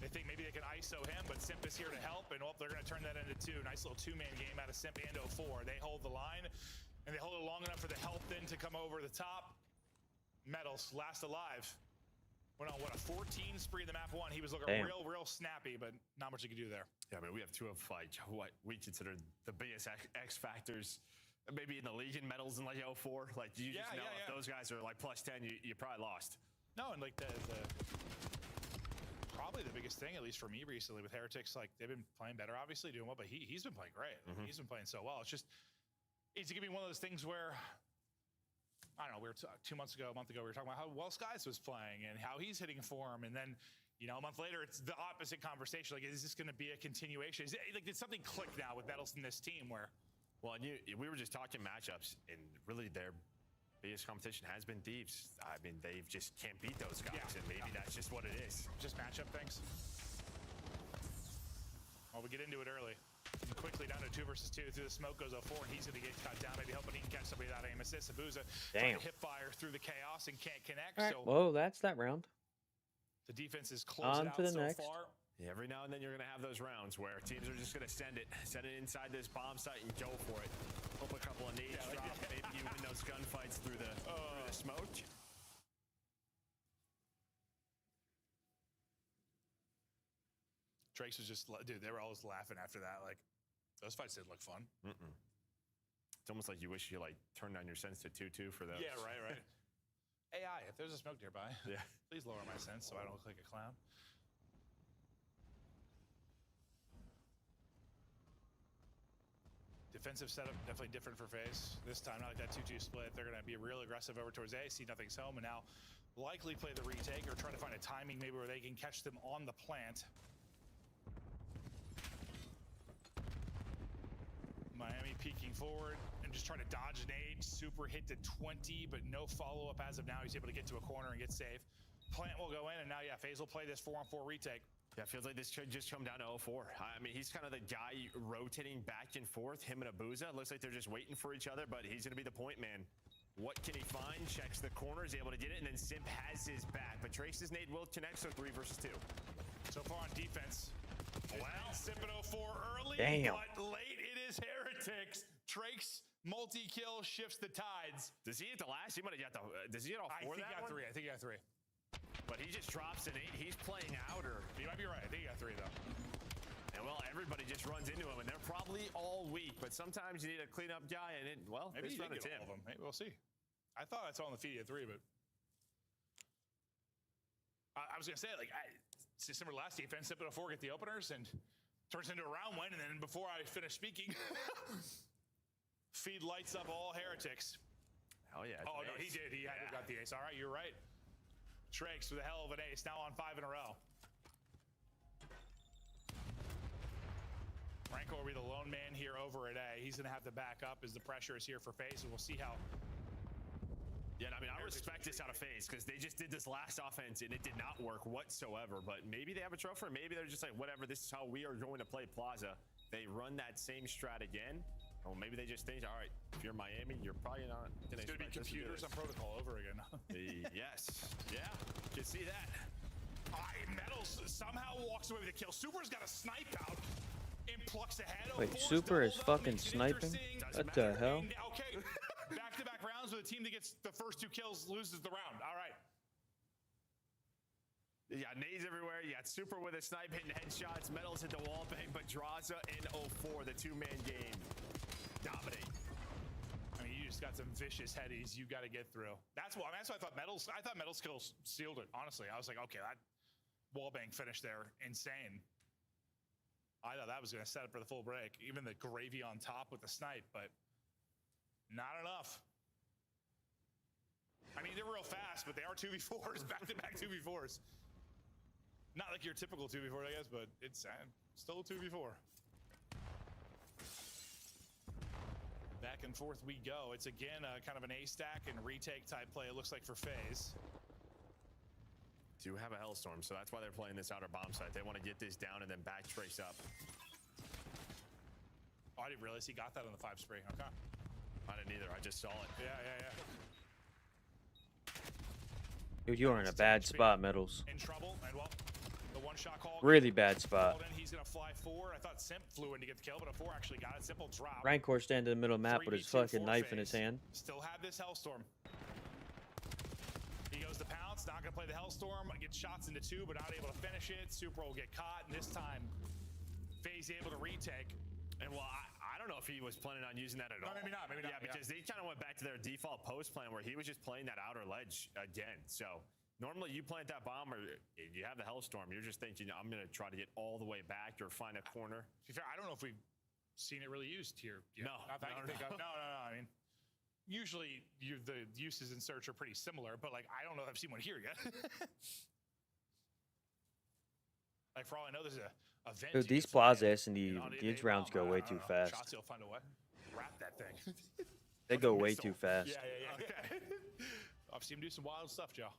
[SPEAKER 18] They think maybe they can ISO him, but Simp is here to help, and they're going to turn that into 2. Nice little 2-man game out of Simp and 04. They hold the line, and they hold it long enough for the help then to come over the top. Metals, last alive. Went on, what, a 14 spree in the map 1. He was looking real snappy, but not much he could do there.
[SPEAKER 16] Yeah, I mean, we have 2 of, like, what we consider the biggest X factors, maybe in the league in medals in, like, 04. Like, you just know if those guys are, like, plus 10, you probably lost.
[SPEAKER 18] No, and, like, probably the biggest thing, at least for me recently, with Heretics, like, they've been playing better, obviously, doing well, but he's been playing great. He's been playing so well. It's going to be one of those things where, I don't know, we were 2 months ago, a month ago, we were talking about how well Skies was playing and how he's hitting form, and then, you know, a month later, it's the opposite conversation. Like, is this going to be a continuation? Did something click now with Metals in this team where?
[SPEAKER 16] Well, and we were just talking matchups, and really their biggest competition has been Thieves. I mean, they just can't beat those guys, and maybe that's just what it is.
[SPEAKER 18] Just matchup things. Well, we get into it early. And quickly down to 2 versus 2 through the smoke goes 04, and he's going to get cut down. Maybe hoping he can catch somebody without aim assist. Abuza trying to hip fire through the chaos and can't connect.
[SPEAKER 1] All right.
[SPEAKER 18] So
[SPEAKER 1] Well, that's that round.
[SPEAKER 18] the defense is closing out so far.
[SPEAKER 16] Yeah, every now and then you're going to have those rounds where teams are just going to send it inside this bomb site and go for it. Hope a couple of nades drop. Maybe you win those gunfights through the smoke.
[SPEAKER 18] Drake's was just, dude, they were always laughing after that. Like, those fights didn't look fun.
[SPEAKER 16] It's almost like you wish you, like, turned down your sense to 2-2 for those.
[SPEAKER 18] Yeah, right. AI, if there's a smoke nearby, please lower my sense so I don't look like a clown. Defensive setup, definitely different for FaZe. This time, not like that 2-2 split. They're going to be real aggressive over towards A, see nothing's home, and now likely play the retake or try to find a timing maybe where they can catch them on the plant. Miami peeking forward and just trying to dodge an nade. Super hit to 20, but no follow-up as of now. He's able to get to a corner and get safe. Plant will go in, and now, FaZe will play this 4-on-4 retake.
[SPEAKER 16] Yeah, it feels like this could just come down to 04. I mean, he's kind of the guy rotating back and forth, him and Abuza. Looks like they're just waiting for each other, but he's going to be the point man. What can he find? Checks the corner, is able to get it, and then Simp has his back. But Trace's nade will connect, so 3 versus 2.
[SPEAKER 18] So far on defense. Well, Simp at 04 early,
[SPEAKER 1] Damn.
[SPEAKER 18] but late it is Heretics. Trake's multi-kill shifts the tides.
[SPEAKER 16] Does he hit the last? He might have got the. Does he get all 4 that
[SPEAKER 18] got
[SPEAKER 16] one?
[SPEAKER 18] 3. I think he got 3.
[SPEAKER 16] But he just drops an 8. He's playing outer.
[SPEAKER 18] You might be right. I think he got 3 though.
[SPEAKER 16] And well, everybody just runs into him, and they're probably all weak. But sometimes you need a cleanup guy, and it, well,
[SPEAKER 18] Maybe
[SPEAKER 16] it's
[SPEAKER 18] he
[SPEAKER 16] not
[SPEAKER 18] did
[SPEAKER 16] a
[SPEAKER 18] get all
[SPEAKER 16] Tim.
[SPEAKER 18] of them. Maybe we'll see. I thought I saw on the feed he had 3, but I was gonna say it's similar to last defense. Simp at 04 get the openers and turns into a round win, and then before I finish speaking, feed lights up all Heretics.
[SPEAKER 16] Oh yeah.
[SPEAKER 18] Oh no, he did. He had to have got the ace. All right, you're right. Trakes with a hell of an ace. Now on 5 in a row. Franco will be the lone man here over at A. He's gonna have to back up as the pressure is here for FaZe, and we'll see how.
[SPEAKER 16] Yeah, I mean, I respect this out of FaZe because they just did this last offense and it did not work whatsoever. But maybe they have a trophy, or maybe they're just like, whatever, this is how we are going to play Plaza. They run that same strat again. Or maybe they just think, all right, if you're Miami, you're probably not going
[SPEAKER 18] It's gonna be computers on protocol over again.
[SPEAKER 16] Yes. Yeah, can see that.
[SPEAKER 18] Metals somehow walks away with a kill. Super's got a snipe out and plucks ahead.
[SPEAKER 1] Wait, Super is fucking sniping? What the hell?
[SPEAKER 18] Okay, back-to-back rounds with a team that gets the first 2 kills loses the round. All right.
[SPEAKER 16] You got nades everywhere. You got Super with a snipe hitting headshots. Metals hit the wall bang, but Draza in 04, the 2-man game. Dominate.
[SPEAKER 18] I mean, you just got some vicious headies you got to get through. That's why I thought Metals. I thought Metals kills sealed it. Honestly, I was like, okay, that wallbang finish there, insane. I thought that was going to set up for the full break. Even the gravy on top with the snipe, but not enough. I mean, they're real fast, but they are 2v4s, back-to-back 2v4s. Not like your typical 2v4, I guess, but it's still a 2v4. Back and forth we go. It's again kind of an A-stack and retake type play, it looks like, for FaZe.
[SPEAKER 16] Do have a Hellstorm, so that's why they're playing this outer bomb site. They want to get this down and then back trace up.
[SPEAKER 18] Oh, I didn't realize he got that on the 5 spree. Okay.
[SPEAKER 16] I didn't either. I just saw it.
[SPEAKER 18] Yeah.
[SPEAKER 1] Dude, you are in a bad spot, Metals.
[SPEAKER 18] In trouble, and well, the 1-shot call.
[SPEAKER 1] Really bad spot.
[SPEAKER 18] Then he's gonna fly forward. I thought Simp flew in to get the kill, but a 4 actually got it. Simple drop.
[SPEAKER 1] Rancor standing in the middle of the map with his fucking knife in his hand.
[SPEAKER 18] Still have this Hellstorm. He goes to pounce, not gonna play the Hellstorm. Gets shots into 2, but not able to finish it. Super will get caught, and this time, FaZe able to retake.
[SPEAKER 16] And well, I don't know if he was planning on using that at all.
[SPEAKER 18] No, maybe not.
[SPEAKER 16] Yeah, because they kind of went back to their default post plan where he was just playing that outer ledge again. So normally you plant that bomb or you have the Hellstorm, you're just thinking, I'm going to try to get all the way back or find a corner.
[SPEAKER 18] To be fair, I don't know if we've seen it really used here.
[SPEAKER 16] No.
[SPEAKER 18] Not that I can think of. No. I mean, usually the uses in search are pretty similar, but like I don't know if I've seen one here yet. Like for all I know, there's a event.
[SPEAKER 1] Dude, these Plaza S&D, these rounds go way too fast.
[SPEAKER 18] Shots, he'll find a way. Wrap that thing.
[SPEAKER 1] They go way too fast.
[SPEAKER 18] Yeah. Okay. I've seen him do some wild stuff, Joe.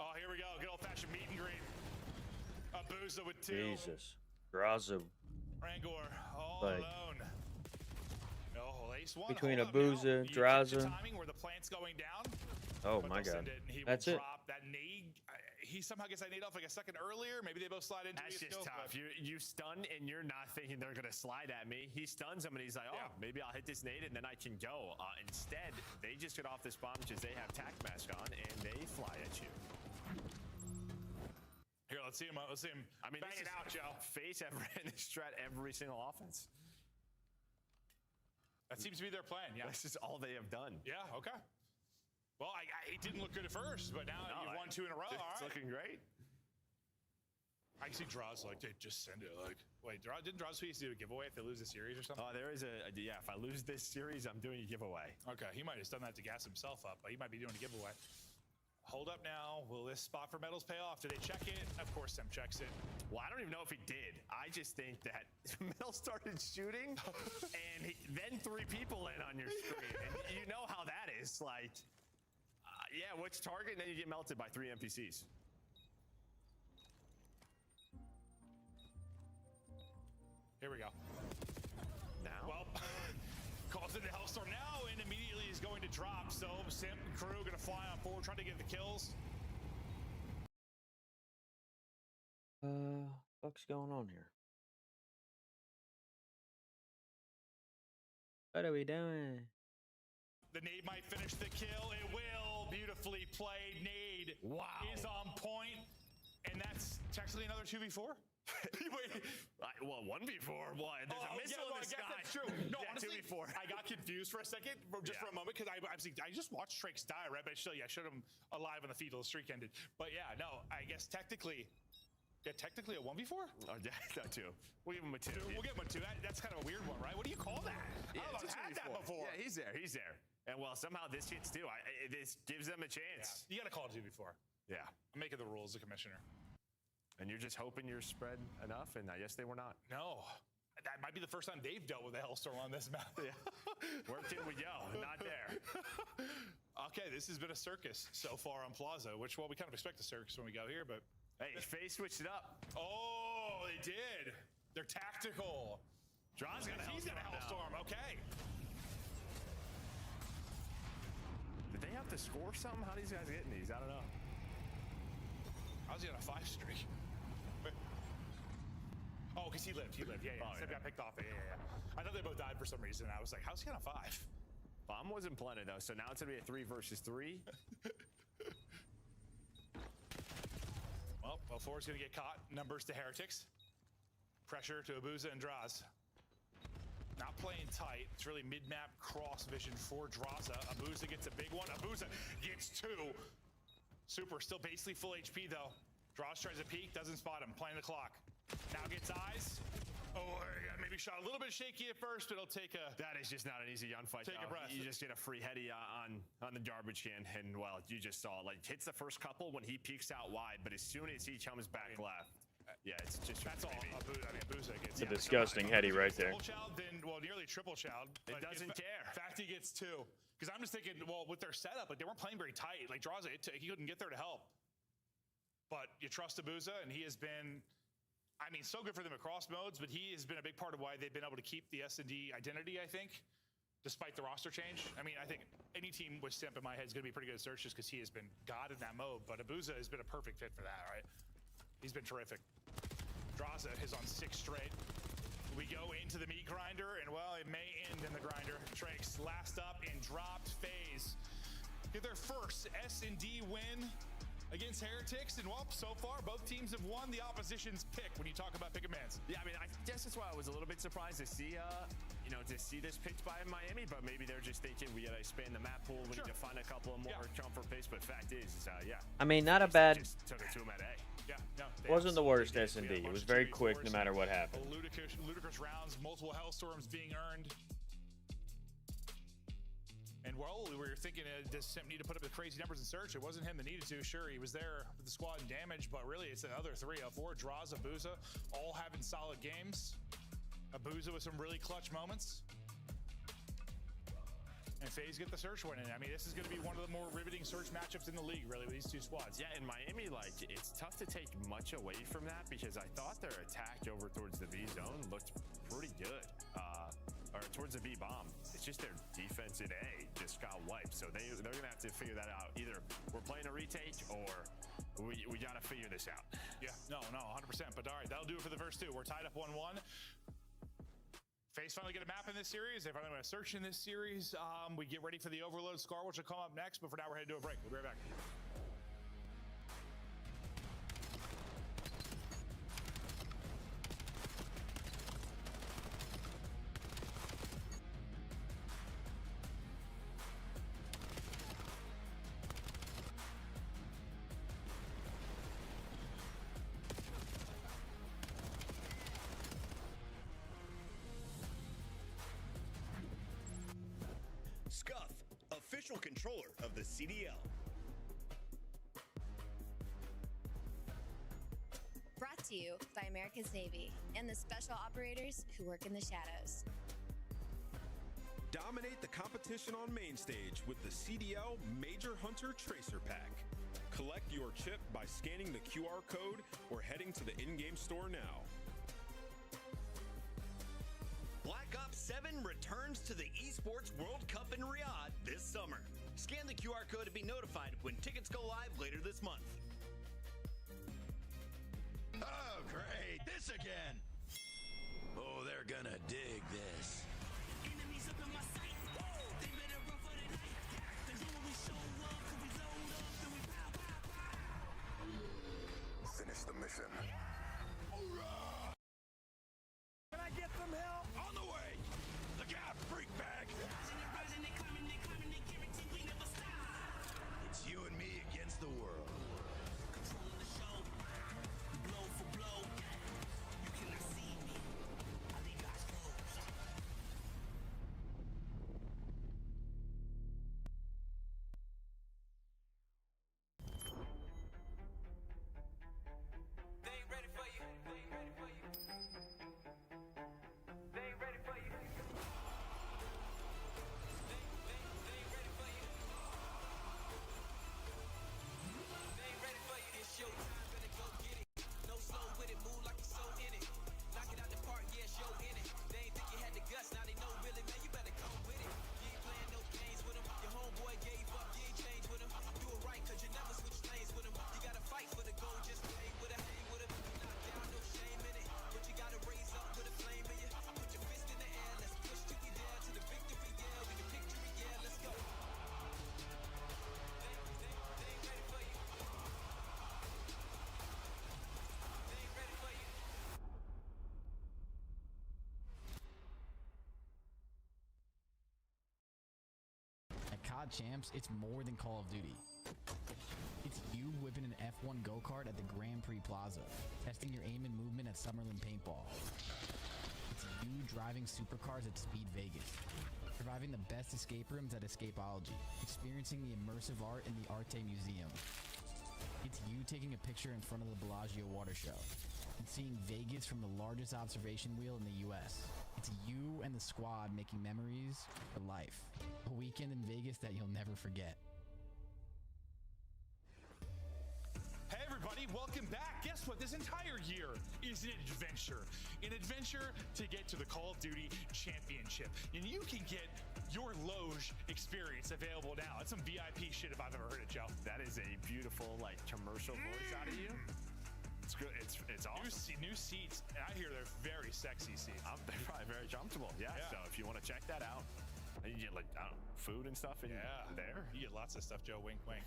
[SPEAKER 18] Oh, here we go. Good old-fashioned meet and greet. Abuza with 2.
[SPEAKER 1] Jesus. Draza.
[SPEAKER 18] Rangor all
[SPEAKER 1] Like,
[SPEAKER 18] alone. Oh, ace 1.
[SPEAKER 1] between
[SPEAKER 18] Hold up
[SPEAKER 1] Abuza,
[SPEAKER 18] now.
[SPEAKER 1] Draza.
[SPEAKER 18] Timing where the plant's going down.
[SPEAKER 1] Oh
[SPEAKER 18] but
[SPEAKER 1] my
[SPEAKER 18] they'll
[SPEAKER 1] God.
[SPEAKER 18] send it, and he
[SPEAKER 1] That's
[SPEAKER 18] will
[SPEAKER 1] it.
[SPEAKER 18] drop that nade. He somehow gets that nade off like a second earlier. Maybe they both slide into
[SPEAKER 16] That's
[SPEAKER 18] it.
[SPEAKER 16] just tough. You stun and you're not thinking they're going to slide at me. He stuns him and he's like, oh, maybe I'll hit this nade and then I can go. Instead, they just get off this bomb because they have tac mask on and they fly at you.
[SPEAKER 18] Here, let's see him.
[SPEAKER 16] I mean,
[SPEAKER 18] bang it out, Joe.
[SPEAKER 16] FaZe have ran this strat every single offense.
[SPEAKER 18] That seems to be their plan. Yeah,
[SPEAKER 16] this is all they have done.
[SPEAKER 18] Yeah. Okay. Well, it didn't look good at first, but now you've won 2 in a row.
[SPEAKER 16] It's
[SPEAKER 18] All right.
[SPEAKER 16] looking great.
[SPEAKER 18] I can see Draws like, dude, just send it. Like, wait, didn't Draws used to do a giveaway if they lose a series or something?
[SPEAKER 16] Oh, there is yeah. If I lose this series, I'm doing a giveaway.
[SPEAKER 18] Okay, he might have done that to gas himself up, but he might be doing a giveaway. Hold up now. Will this spot for Metals pay off? Do they check it? Of course, Sim checks it.
[SPEAKER 16] Well, I don't even know if he did. I just think that Metals started shooting, and then 3 people in on your screen, and you know how that is. Like, yeah, which target, and then you get melted by 3 NPCs.
[SPEAKER 18] Here we go.
[SPEAKER 16] Now?
[SPEAKER 18] Well, calls in the Hellstorm now, and immediately is is going to drop. So Simp and crew going to fly on forward, trying to get the kills.
[SPEAKER 1] What's going on here? What are we doing?
[SPEAKER 18] The nade might finish the kill. It will. Beautifully played. Nade is on point. And that's technically another 2v4?
[SPEAKER 16] Wait, well, 1v4. What? There's a missile in the sky.
[SPEAKER 18] That's true. No,
[SPEAKER 16] yeah,
[SPEAKER 18] honestly,
[SPEAKER 16] 2v4.
[SPEAKER 18] I got confused for a second, just for a moment, because I just watched Trakes die, right? But still, yeah, I showed him alive on the feed till the streak ended. But yeah, no, I guess technically a 1v4?
[SPEAKER 16] Oh, yeah, that too. We'll give him a 2.
[SPEAKER 18] We'll give him a 2. That's kind of a weird one, right? What do you call that?
[SPEAKER 16] Yeah,
[SPEAKER 18] I've had that before.
[SPEAKER 16] Yeah, he's there. He's there. And well, somehow this hits too. This gives them a chance.
[SPEAKER 18] Yeah. You got to call it 2v4.
[SPEAKER 16] Yeah.
[SPEAKER 18] I'm making the rules, the commissioner.
[SPEAKER 16] And you're just hoping you're spread enough, and I guess they were not.
[SPEAKER 18] No. That might be the first time they've dealt with a Hellstorm on this map.
[SPEAKER 16] Yeah. Where did we go? Not there.
[SPEAKER 18] Okay, this has been a circus so far on Plaza, which, well, we kind of expect a circus when we go here, but...
[SPEAKER 16] Hey, FaZe switched it up.
[SPEAKER 18] Oh, they did. They're tactical. He's got a Hellstorm. Okay.
[SPEAKER 16] Did they have to score something? How are these guys getting these? I don't know.
[SPEAKER 18] How's he on a 5 streak? Oh, because he lived. Yeah, yeah.
[SPEAKER 16] Oh,
[SPEAKER 18] Got picked off. Yeah. I thought they both died for some reason. I was like, how's he on a 5?
[SPEAKER 16] Bomb wasn't planted, though, so now it's going to be a 3 versus 3.
[SPEAKER 18] Well, L4 is going to get caught. Numbers to Heretics. Pressure to Abuza and Draz. Not playing tight. It's really mid-map cross vision for Draza. Abuza gets a big one. Abuza gets 2. Super, still basically full HP, though. Draz tries a peek, doesn't spot him. Playing the clock. Now gets eyes. Oh, maybe shot a little bit shaky at first, but it'll take a...
[SPEAKER 16] That is just not an easy gunfight.
[SPEAKER 18] Take a breath.
[SPEAKER 16] You just get a free heady on the garbage can, and, well, you just saw it. Like, hits the first couple when he peeks out wide, but as soon as he comes back left, yeah, it's just...
[SPEAKER 18] That's all Abuza gets.
[SPEAKER 1] It's a disgusting heady right there.
[SPEAKER 18] Double child, then, well, nearly triple child.
[SPEAKER 16] It doesn't care.
[SPEAKER 18] Fact he gets 2. Because I'm just thinking, well, with their setup, like, they weren't playing very tight. Like, Draza, he couldn't get there to help. But you trust Abuza, and he has been... I mean, so good for them across modes, but he has been a big part of why they've been able to keep the S&D identity, I think, despite the roster change. I mean, I think any team with Simp in my head is going to be pretty good at search just because he has been God in that mode, but Abuza has been a perfect fit for that, right? He's been terrific. Draza is on 6 straight. We go into the meat grinder, and, well, it may end in the grinder. Trakes last up and dropped. FaZe get their first S&D win against Heretics, and well, so far both teams have won the opposition's pick when you talk about pick and bans.
[SPEAKER 16] Yeah, I mean, I guess that's why I was a little bit surprised to see, to see this picked by Miami, but maybe they're just thinking we gotta expand the map pool, we need to find a couple of more comfort pace, but fact is, yeah.
[SPEAKER 1] I mean, not a bad...
[SPEAKER 16] Just took it to him at A.
[SPEAKER 18] Yeah, no.
[SPEAKER 1] Wasn't the worst S&D. It was very quick no matter what happened.
[SPEAKER 18] Ludicrous rounds, multiple Hellstorms being earned. And well, we were thinking, does Simp need to put up the crazy numbers in search? It wasn't him that needed to. Sure, he was there with the squad and damage, but really it's another 3 of 4. Draws, Abuza, all having solid games. Abuza with some really clutch moments. And FaZe get the search win. And I mean, this is going to be one of the more riveting search matchups in the league, really, with these 2 squads.
[SPEAKER 16] Yeah, in Miami, like, it's tough to take much away from that because I thought their attack over towards the B zone looked pretty good. Or towards the B bomb. It's just their defense in A just got wiped. So they're going to have to figure that out. Either we're playing a retake or we got to figure this out.
[SPEAKER 18] Yeah, no, 100%. But all right, that'll do it for the first 2. We're tied up 1-1. FaZe finally get a map in this series. They finally want to search in this series. We get ready for the Overload Scar, which will come up next. But for now, we're headed to a break. We'll be right back.
[SPEAKER 13] Scuff, official controller of the CDL.
[SPEAKER 4] Brought to you by America's Navy and the special operators who work in the shadows.
[SPEAKER 8] Dominate the competition on main stage with the CDL Major Hunter Tracer Pack. Collect your chip by scanning the QR code or heading to the in-game store now.
[SPEAKER 13] Black Ops 7 7 returns to the Esports World Cup in Riyadh this summer. Scan the QR code to be notified when tickets go live later this month.
[SPEAKER 10] Oh, great. This again. Oh, they're gonna dig this.
[SPEAKER 19] Enemies up in my sight. They better run for the night. They know when we show up, when we load up, then we pow, pow, pow.
[SPEAKER 10] Finish the mission.
[SPEAKER 19] Hoorah!
[SPEAKER 10] Can I get some help? On the way. The gas freak bag.
[SPEAKER 19] Rising, they climbing, they guarantee we never stop.
[SPEAKER 10] It's you and me against the world.
[SPEAKER 19] Controlling the show. Blow for blow. You cannot see me. I leave eyes closed.
[SPEAKER 23] They ain't ready for you. They ain't ready for you. They ain't ready for you. They ain't ready for you. They ain't ready for you. It's your time, better go get it. No slow with it, move like you're so in it. Knock it out the park, yeah, show in it. They ain't think you had the guts, now they know really, man, you better come with it. You ain't playing no games with them. Your homeboy gave up, you ain't changed with him. Do it right, cause you never switch lanes with him. You gotta fight for the goal, just hang with it, hang with it. Knock down, no shame in it. But you gotta raise up with a flame in you. Put your fist in the air, let's push to be there, to the victory, yeah. With the picture, yeah, let's go. They ain't ready for you. They ain't ready for you.
[SPEAKER 24] At COD Champs, it's more than Call of Duty. It's you whipping an F1 go-kart at the Grand Prix Plaza, testing your aim and movement at Summerlin Paintball. It's you driving supercars at Speed Vegas, surviving the best escape rooms at Escapology, experiencing the immersive art in the Arte Museum. It's you taking a picture in front of the Bellagio Water Show and seeing Vegas from the largest observation wheel in the US. It's you and the squad making memories for life. A weekend in Vegas that you'll never forget.
[SPEAKER 18] Hey everybody, welcome back. Guess what? This entire year is an adventure. An adventure to get to the Call of Duty Championship. And you can get your Loge experience available now. That's some VIP shit if I've ever heard it, Joe.
[SPEAKER 16] That is a beautiful, like, commercial voice out of you. It's good. It's awesome.
[SPEAKER 18] New seats, and I hear they're very sexy seats.
[SPEAKER 16] They're probably very comfortable. Yeah. So if you want to check that out, and you get like food and stuff in there.
[SPEAKER 18] You get lots of stuff, Joe. Wink, wink.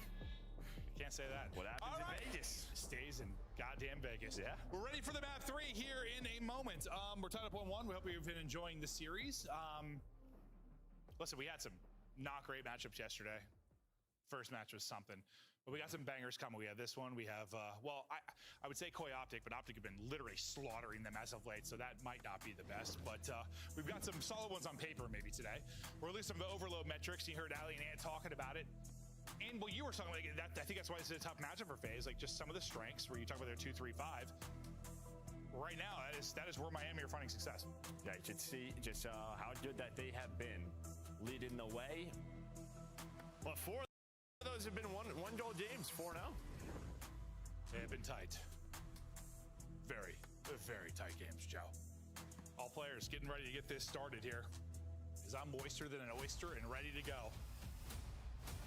[SPEAKER 18] Can't say that.
[SPEAKER 16] What happens in Vegas
[SPEAKER 18] stays in goddamn Vegas.
[SPEAKER 16] Yeah.
[SPEAKER 18] We're ready for the map 3 here in a moment. We're tied up 1-1. We hope you've been enjoying the series. Listen, we had some not great matchups yesterday. First match was something. But we got some bangers coming. We have this one. We have, well, I would say Koi Optic, but Optic have been literally slaughtering them as of late, so that might not be the best. But we've got some solid ones on paper maybe today. Or at least some of the overload metrics. You heard Ali and Ant talking about it. And what you were talking about, that, I think that's why it's a tough matchup for FaZe. Like just some of the strengths where you talk about their 2-3-5. Right now, that is where Miami are finding success.
[SPEAKER 16] Yeah, you should see just how good that they have been leading the way. But 4 of those have been one goal games, 4-0.
[SPEAKER 18] They have been tight. Very, very tight games, Joe. All players getting ready to get this started here. Because I'm moister than an oyster and ready to go.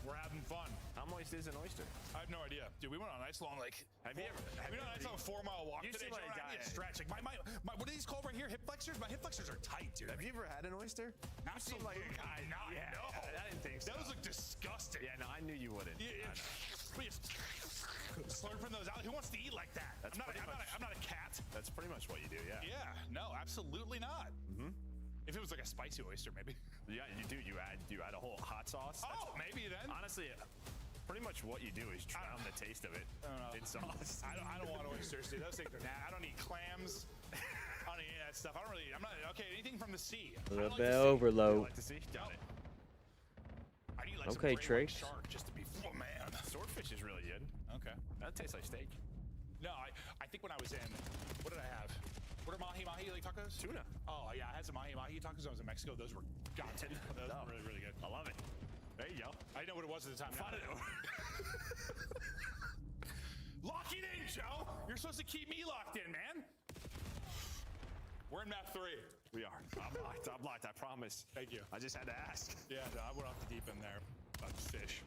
[SPEAKER 18] We're having fun.
[SPEAKER 16] How moist is an oyster?
[SPEAKER 18] I have no idea. Dude, we went on a nice long, like, we went on a nice long 4-mile walk today.
[SPEAKER 16] Like a guy.
[SPEAKER 18] Stretch. Like my, what are these called right here? Hip flexors? My hip flexors are tight, dude.
[SPEAKER 16] Have you ever had an oyster?
[SPEAKER 18] Not so like a guy. No.
[SPEAKER 16] I didn't think so.
[SPEAKER 18] Those look disgusting.
[SPEAKER 16] Yeah, no, I knew you wouldn't.
[SPEAKER 18] Slurping those out. Who wants to eat like that? I'm not a cat.
[SPEAKER 16] That's pretty much what you do, yeah.
[SPEAKER 18] Yeah, no, absolutely not.
[SPEAKER 16] Mm-hmm.
[SPEAKER 18] If it was like a spicy oyster, maybe.
[SPEAKER 16] Yeah, you do. You add a whole hot sauce.
[SPEAKER 18] Oh, maybe then.
[SPEAKER 16] Honestly, pretty much what you do is drown the taste of it in sauce.
[SPEAKER 18] I don't want oysters, dude. Those things are I don't eat clams. I don't eat any of that stuff. I'm not, okay, anything from the sea.
[SPEAKER 1] A little bit overload.
[SPEAKER 16] Like the sea? Got it.
[SPEAKER 18] I need like
[SPEAKER 1] okay,
[SPEAKER 18] some
[SPEAKER 1] Trace.
[SPEAKER 18] shark just to be, oh man.
[SPEAKER 16] Swordfish is really good.
[SPEAKER 18] Okay.
[SPEAKER 16] That tastes like steak.
[SPEAKER 18] No, I think when I was in, what did I have? What are mahi like tacos?
[SPEAKER 16] Tuna.
[SPEAKER 18] Oh yeah, I had some mahi tacos when I was in Mexico. Those were gotten. Those were really, really good.
[SPEAKER 16] I love it. There you go.
[SPEAKER 18] I didn't know what it was at the time.
[SPEAKER 16] Find it.
[SPEAKER 18] Lock it in, Joe. You're supposed to keep me locked in, man. We're in map 3.
[SPEAKER 16] We are. I'm locked, I promise.
[SPEAKER 18] Thank you.
[SPEAKER 16] I just had to ask.
[SPEAKER 18] Yeah, no, I went off the deep end there. About to fish.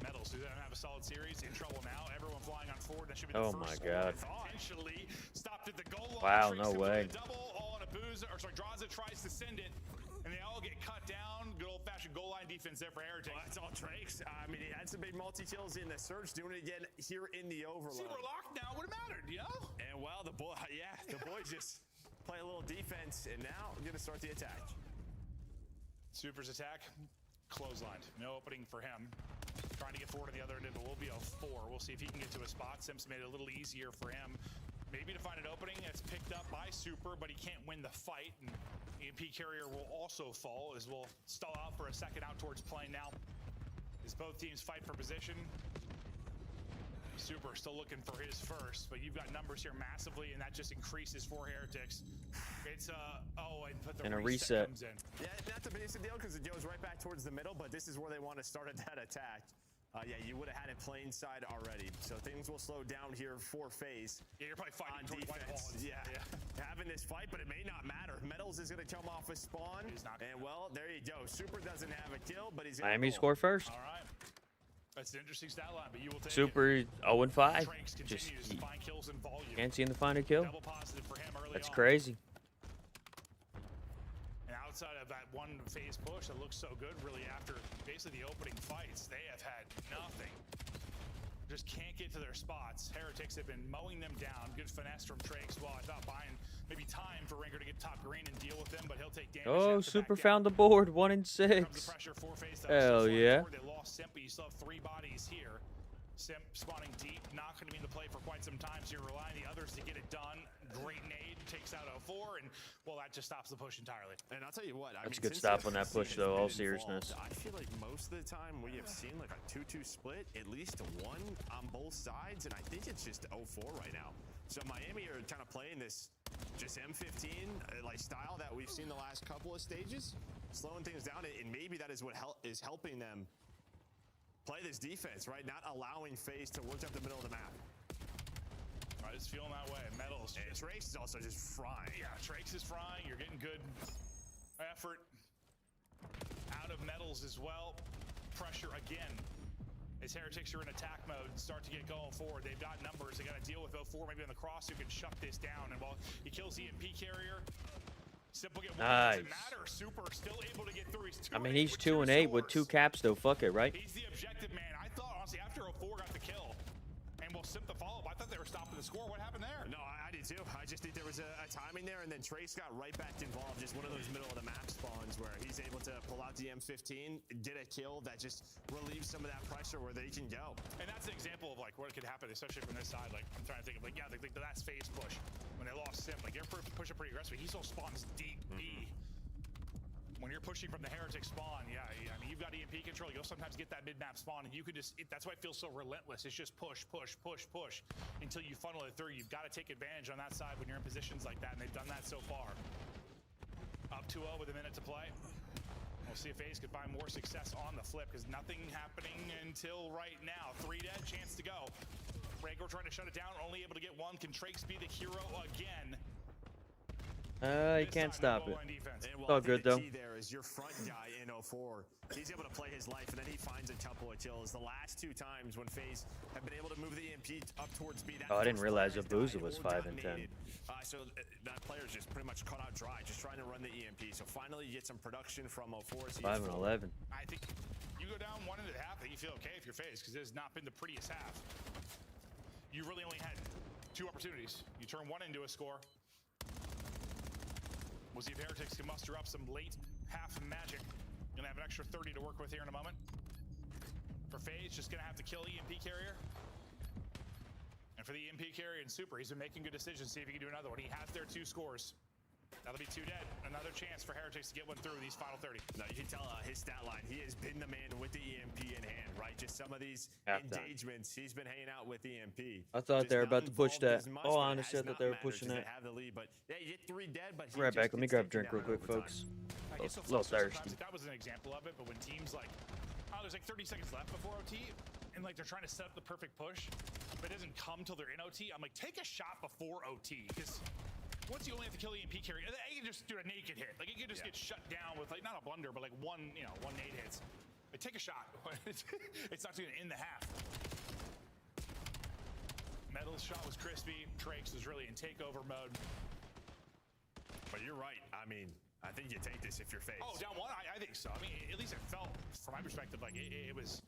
[SPEAKER 18] Metals, who doesn't have a solid series, in trouble now. Everyone flying on forward. That should be the
[SPEAKER 1] Oh
[SPEAKER 18] first
[SPEAKER 1] my God.
[SPEAKER 18] Potentially stopped at the goal line.
[SPEAKER 1] Wow,
[SPEAKER 18] Tricks
[SPEAKER 1] no
[SPEAKER 18] him with
[SPEAKER 1] way.
[SPEAKER 18] a double, all on a boozer, or sorry, Draza tries to send it, and they all get cut down. Good old-fashioned goal line defense there for Heretic.
[SPEAKER 16] Well, that's all Trakes. I mean, he had some big multi-kills in the Surge, doing it again here in the Overload.
[SPEAKER 18] See, we're locked now. Would have mattered, you know?
[SPEAKER 16] And well, the boys just play a little defense, and now we're gonna start the attack.
[SPEAKER 18] Super's attack, clotheslined. No opening for him. Trying to get forward on the other end, but will be a 4. We'll see if he can get to a spot. Sims made it a little easier for him. Maybe to find an opening. That's picked up by Super, but he can't win the fight. And EMP carrier will also fall as we'll stall out for a second out towards plane now. As both teams fight for position. Super still looking for his first, but you've got numbers here massively, and that just increases for Heretics. It's and
[SPEAKER 1] a reset.
[SPEAKER 18] Comes in.
[SPEAKER 16] Yeah, that's a basic deal because it goes right back towards the middle, but this is where they want to start at that attack. Yeah, you would have had it plain side already, so things will slow down here for FaZe.
[SPEAKER 18] Yeah, you're probably fighting
[SPEAKER 16] on defense. Yeah, having this fight, but it may not matter. Metals is going to come off a spawn, and well, there you go. Super doesn't have a kill, but he's
[SPEAKER 1] Miami score first.
[SPEAKER 18] All right. That's an interesting stat line, but you will take
[SPEAKER 1] Super 0-5. Just can't seem to find a kill.
[SPEAKER 18] Double positive for him early
[SPEAKER 1] That's
[SPEAKER 18] on.
[SPEAKER 1] crazy.
[SPEAKER 18] And outside of that one phase push that looks so good, really after basically the opening fights, they have had nothing. Just can't get to their spots. Heretics have been mowing them down. Good finesse from Trakes. Well, I thought buying maybe time for Rinker to get top green and deal with them, but he'll take damage.
[SPEAKER 1] Oh, Super found the board. 1 and 6. Hell yeah.
[SPEAKER 18] They lost Simp, but you still have 3 bodies here. Simp spawning deep, not going to be in the play for quite some time, so you're relying on the others to get it done. Great nade, takes out 04, and well, that just stops the push entirely.
[SPEAKER 16] And I'll tell you what,
[SPEAKER 1] That's a good stop on that push, though, all seriousness.
[SPEAKER 16] I feel like most of the time we have seen like a 2-2 split, at least a 1 on both sides, and I think it's just 04 right now. So Miami are kind of playing this just M15 like style that we've seen the last couple of stages, slowing things down, and maybe that is what is helping them play this defense, right? Not allowing FaZe to work up the middle of the map.
[SPEAKER 18] I just feeling that way. Metals.
[SPEAKER 16] And Trakes is also just frying.
[SPEAKER 18] Yeah, Trakes is frying. You're getting good effort out of Metals as well. Pressure again. As Heretics are in attack mode, start to get going forward. They've got numbers. They got to deal with 04, maybe on the cross, who can shut this down. And while he kills the EMP carrier, Simple get one. Doesn't matter. Super still able to get through. He's 2
[SPEAKER 1] I mean, he's 2 and 8 with 2 caps, though. Fuck it, right?
[SPEAKER 18] He's the objective man. I thought, honestly, after 04 got the kill, and we'll Simp the follow-up, I thought they were stopping the score. What happened there?
[SPEAKER 16] No, I did too. I just think there was a timing there, and then Trace got right back involved. Just one of those middle-of-the-map spawns where he's able to pull out the M15, get a kill that just relieves some of that pressure where they can go.
[SPEAKER 18] And that's an example of like what could happen, especially from this side. Like I'm trying to think of like, yeah, the last phase push when they lost Simp. Like they're pushing pretty aggressively. He still spawns deep B. When you're pushing from the Heretic spawn, yeah, I mean, you've got EMP control. You'll sometimes get that mid-map spawn, and you could just, that's why it feels so relentless. It's just push, push, push, push until you funnel it through. You've got to take advantage on that side when you're in positions like that, and they've done that so far. Up 2-0 with a minute to play. We'll see if FaZe could find more success on the flip, because nothing happening until right now. 3 dead, chance to go. Rago trying to shut it down, only able to get 1. Can Trakes be the hero again?
[SPEAKER 1] He can't stop it. It's all good, though.
[SPEAKER 16] There is your front guy in 04. He's able to play his life, and then he finds a couple of kills. The last 2 times when FaZe have been able to move the EMP up towards B.
[SPEAKER 1] Oh, I didn't realize Abuza was 5 and 10.
[SPEAKER 16] So that player's just pretty much caught out dry, just trying to run the EMP. So finally, you get some production from 04.
[SPEAKER 1] 5 and 11.
[SPEAKER 18] I think you go down 1 into the half, I think you feel okay if you're FaZe, because it has not been the prettiest half. You really only had 2 opportunities. You turn 1 into a score. We'll see if Heretics can muster up some late half magic. Gonna have an extra 30 to work with here in a moment. For FaZe, just gonna have to kill EMP carrier. And for the EMP carrier and Super, he's been making good decisions. See if he can do another one. He has their 2 scores. That'll be 2 dead. Another chance for Heretics to get 1 through these final 30.
[SPEAKER 16] No, you can tell his stat line. He has been the man with the EMP in hand, right? Just some of these engagements, he's been hanging out with EMP.
[SPEAKER 1] I thought they were about to push that. Oh, honestly, I thought they were pushing that.
[SPEAKER 16] They have the lead, but yeah, you get 3 dead, but
[SPEAKER 1] Right back. Let me grab a drink real quick, folks. A little thirsty.
[SPEAKER 18] That was an example of it, but when teams like, oh, there's like 30 seconds left before OT, and like they're trying to set up the perfect push, but it doesn't come till they're in OT. I'm like, take a shot before OT, because once you only have to kill the EMP carrier, he can just do a naked hit. Like, he can just get shut down with, like, not a blunder, but like one nade hits. Like, take a shot. It's not going to end the half. Metal's shot was crispy. Trakes was really in takeover mode.
[SPEAKER 16] But you're right. I mean, I think you take this if you're FaZe.
[SPEAKER 18] Oh, down one? I think so. I mean, at least it felt, from my perspective, like it was,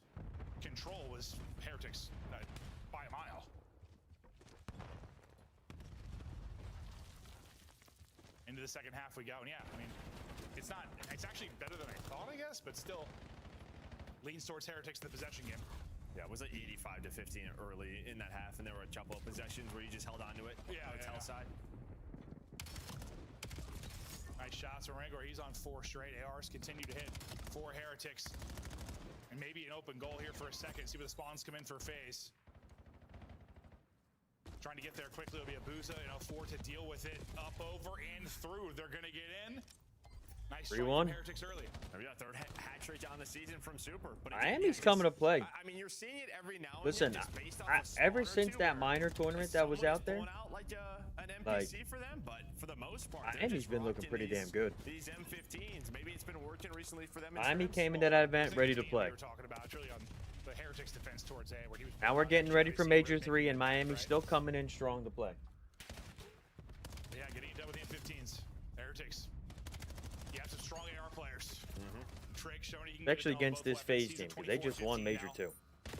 [SPEAKER 18] control was Heretics by a mile. Into the second half we go, and yeah, I mean, it's actually better than I thought, I guess, but still leans towards Heretics in the possession game.
[SPEAKER 16] Yeah, it was like 85 to 15 early in that half, and there were a couple of possessions where you just held on to it.
[SPEAKER 18] Yeah,
[SPEAKER 16] Hotel side.
[SPEAKER 18] Nice shots from Rancor. He's on 4 straight. ARs continue to hit 4 Heretics. And maybe an open goal here for a second. See where the spawns come in for FaZe. Trying to get there quickly will be a Booza and 4 to deal with it. Up, over, and through. They're going to get in. Nice strike from Heretics early.
[SPEAKER 16] Yeah, third hat trick on the season from Super. But
[SPEAKER 1] Miami's coming to play.
[SPEAKER 16] I mean, you're seeing it every now and
[SPEAKER 1] Listen,
[SPEAKER 16] then. Just based off
[SPEAKER 1] ever since that minor tournament that was out there,
[SPEAKER 16] like an NPC for them, but for the most part,
[SPEAKER 1] Miami's been looking pretty damn good.
[SPEAKER 16] These M15s, maybe it's been working recently for them.
[SPEAKER 1] Miami came into that event ready to play.
[SPEAKER 18] We were talking about really on the Heretics defense towards A, where he was.
[SPEAKER 1] Now we're getting ready for Major 3, and Miami's still coming in strong to play.
[SPEAKER 18] Yeah, getting it done with the M15s. Heretics. You have some strong AR players. Trick showing he can
[SPEAKER 1] Especially against this FaZe team, because they just won Major 2.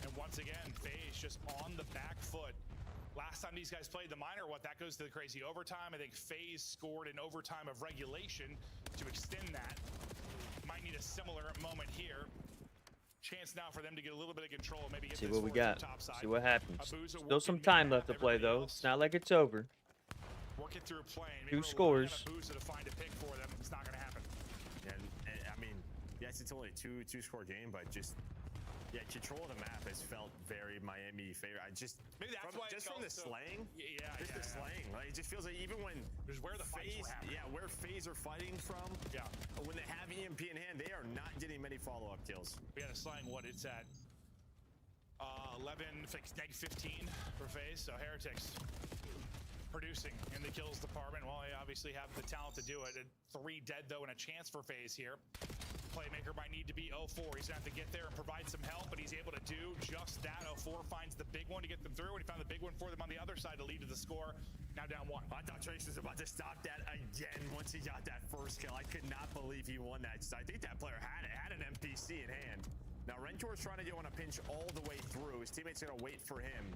[SPEAKER 18] And once again, FaZe just on the back foot. Last time these guys played the minor, that goes to the crazy overtime. I think FaZe scored an overtime of regulation to extend that. Might need a similar moment here. Chance now for them to get a little bit of control. Maybe get
[SPEAKER 1] See
[SPEAKER 18] this
[SPEAKER 1] what we
[SPEAKER 18] forward
[SPEAKER 1] got.
[SPEAKER 18] to the top side.
[SPEAKER 1] See what happens.
[SPEAKER 18] Abuza
[SPEAKER 1] Still some
[SPEAKER 18] working
[SPEAKER 1] time
[SPEAKER 18] now,
[SPEAKER 1] left to play,
[SPEAKER 18] everybody
[SPEAKER 1] though.
[SPEAKER 18] else
[SPEAKER 1] It's not like it's over.
[SPEAKER 18] Working through playing.
[SPEAKER 1] 2 scores.
[SPEAKER 18] Abuza to find a pick for them. It's not going to happen.
[SPEAKER 16] And I mean, yes, it's only a two-score game, but just control of the map has felt very Miami favorite.
[SPEAKER 18] Maybe that's why
[SPEAKER 16] just from the slaying. The slaying. Like, it just feels like even when
[SPEAKER 18] there's where the fights were happening.
[SPEAKER 16] Yeah, where FaZe are fighting from.
[SPEAKER 18] Yeah.
[SPEAKER 16] When they have EMP in hand, they are not getting many follow-up kills.
[SPEAKER 18] We had a slaying. It's at 11, like -15 for FaZe. So Heretics producing in the kills department. Well, they obviously have the talent to do it. 3 dead though, and a chance for FaZe here. Playmaker might need to be 04. He's gonna have to get there and provide some help, but he's able to do just that. 04 finds the big one to get them through, and he found the big one for them on the other side to lead to the score. Now down 1.
[SPEAKER 16] I thought Trace was about to stop that again once he got that first kill. I could not believe he won that. I think that player had an NPC in hand. Now Rentor's trying to go on a pinch all the way through. His teammates are gonna wait for him.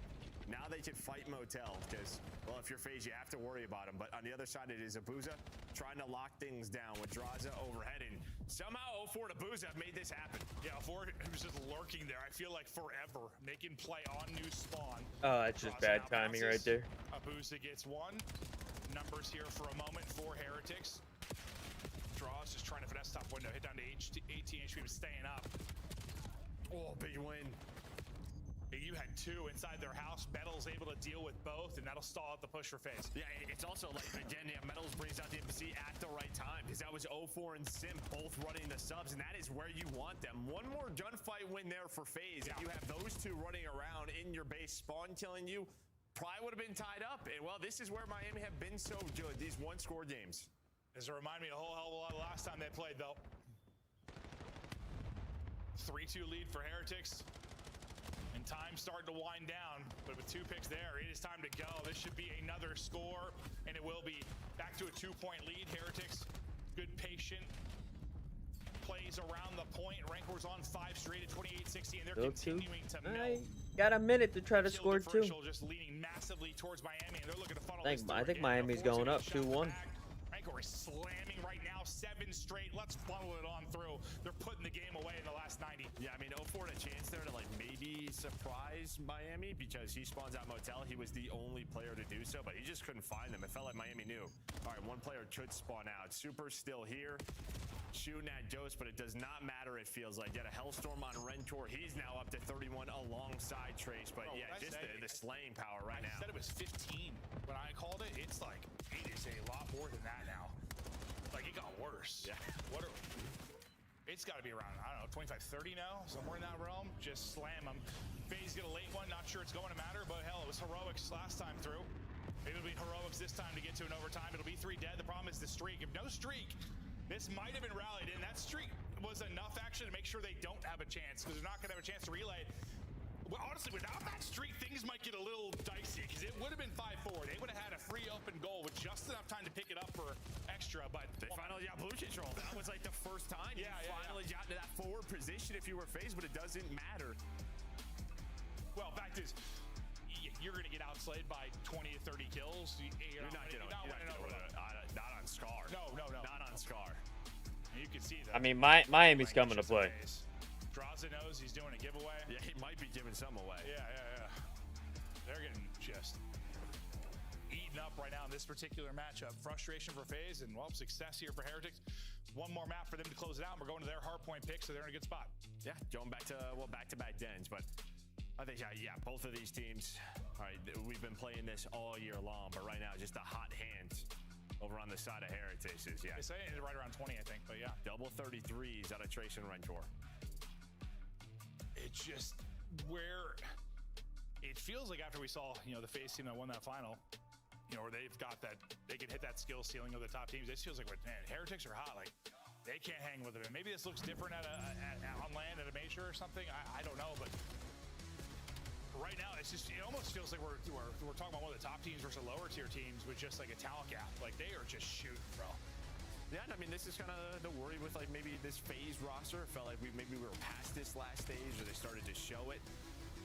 [SPEAKER 16] Now they can fight Motel because, well, if you're FaZe, you have to worry about him. But on the other side, it is Abuza trying to lock things down with Draza overheading. Somehow 04 and Abuza have made this happen.
[SPEAKER 18] Yeah, 04 was just lurking there. I feel like forever. Making play on new spawn.
[SPEAKER 1] Oh, that's just bad timing right there.
[SPEAKER 18] Abuza gets 1. Numbers here for a moment for Heretics. Draws just trying to finesse top window. Hit down to 18 HP, but staying up.
[SPEAKER 16] Oh, big win.
[SPEAKER 18] You had 2 inside their house. Metal's able to deal with both, and that'll stall out the push for FaZe.
[SPEAKER 16] Yeah, it's also like, again, Metals brings out the NPC at the right time, because that was 04 and Simp both running the subs, and that is where you want them. One more gunfight win there for FaZe. If you have those 2 running around in your base, spawn killing you, probably would have been tied up. And, well, this is where Miami have been so good, these 1-score games.
[SPEAKER 18] This will remind me a whole hell of a lot of last time they played, though. 3-2 lead for Heretics. And time starting to wind down, but with 2 picks there, it is time to go. This should be another score, and it will be. Back to a 2-point lead. Heretics, good patient plays around the point. Rancor's on 5 straight at 28-60, and they're continuing to melt.
[SPEAKER 1] Got a minute to try to score 2.
[SPEAKER 18] Just leaning massively towards Miami, and they're looking to funnel
[SPEAKER 1] I think Miami's going up 2-1.
[SPEAKER 18] Rancor is slamming right now, 7 straight. Let's funnel it on through. They're putting the game away in the last 90.
[SPEAKER 16] Yeah, I mean, 04 had a chance there to like maybe surprise Miami because he spawns out Motel. He was the only player to do so, but he just couldn't find them. It felt like Miami knew. All right, 1 player could spawn out. Super's still here, shooting at Ghost, but it does not matter, it feels like. Yet a Hellstorm on Rentor. He's now up to 31 alongside Trace, but yeah, just the slaying power right now.
[SPEAKER 18] I said it was 15 when I called it. It's like, it is a lot more than that now. Like, it got worse.
[SPEAKER 16] Yeah.
[SPEAKER 18] It's got to be around, I don't know, 25, 30 now, somewhere in that realm. Just slam them. FaZe get a late one. Not sure it's going to matter, but hell, it was heroics last time through. Maybe it'll be heroics this time to get to an overtime. It'll be 3 dead. The problem is the streak. If no streak, this might have been rallied in. That streak was enough actually to make sure they don't have a chance, because they're not going to have a chance to relay. Well, honestly, without that streak, things might get a little dicey, because it would have been 5-4. They would have had a free open goal with just enough time to pick it up for extra, but
[SPEAKER 16] they finally got blue control. That was like the first time you finally got to that forward position if you were phased, but it doesn't matter.
[SPEAKER 18] Well, fact is, you're going to get outslayed by 20 to 30 kills. You're not
[SPEAKER 16] on Scar.
[SPEAKER 18] No.
[SPEAKER 16] Not on Scar.
[SPEAKER 18] And you can see that.
[SPEAKER 1] I mean, Miami's coming to play.
[SPEAKER 18] Draza knows he's doing a giveaway.
[SPEAKER 16] Yeah, he might be giving some away.
[SPEAKER 18] Yeah. They're getting just eaten up right now in this particular matchup. Frustration for FaZe and, well, success here for Heretics. One more map for them to close it out, and we're going to their hardpoint pick, so they're in a good spot.
[SPEAKER 16] Yeah, going back to, back-to-back dens, but I think, yeah, both of these teams, all right, we've been playing this all year long, but right now, just a hot hand over on the side of Heretics is, yeah.
[SPEAKER 18] They say it's right around 20, I think, but yeah.
[SPEAKER 16] Double 33s out of Trace and Rentor.
[SPEAKER 18] It's just where it feels like after we saw, the FaZe team that won that final, where they've got that, they can hit that skill ceiling of the top teams. It feels like, man, Heretics are hot. Like, they can't hang with them. And maybe this looks different on land at a major or something. I don't know, but right now, it almost feels like we're talking about one of the top teams versus lower tier teams with just like a talent gap. Like, they are just shooting, bro.
[SPEAKER 16] Yeah, I mean, this is kind of the worry with like maybe this FaZe roster. It felt like maybe we were past this last stage, or they started to show it.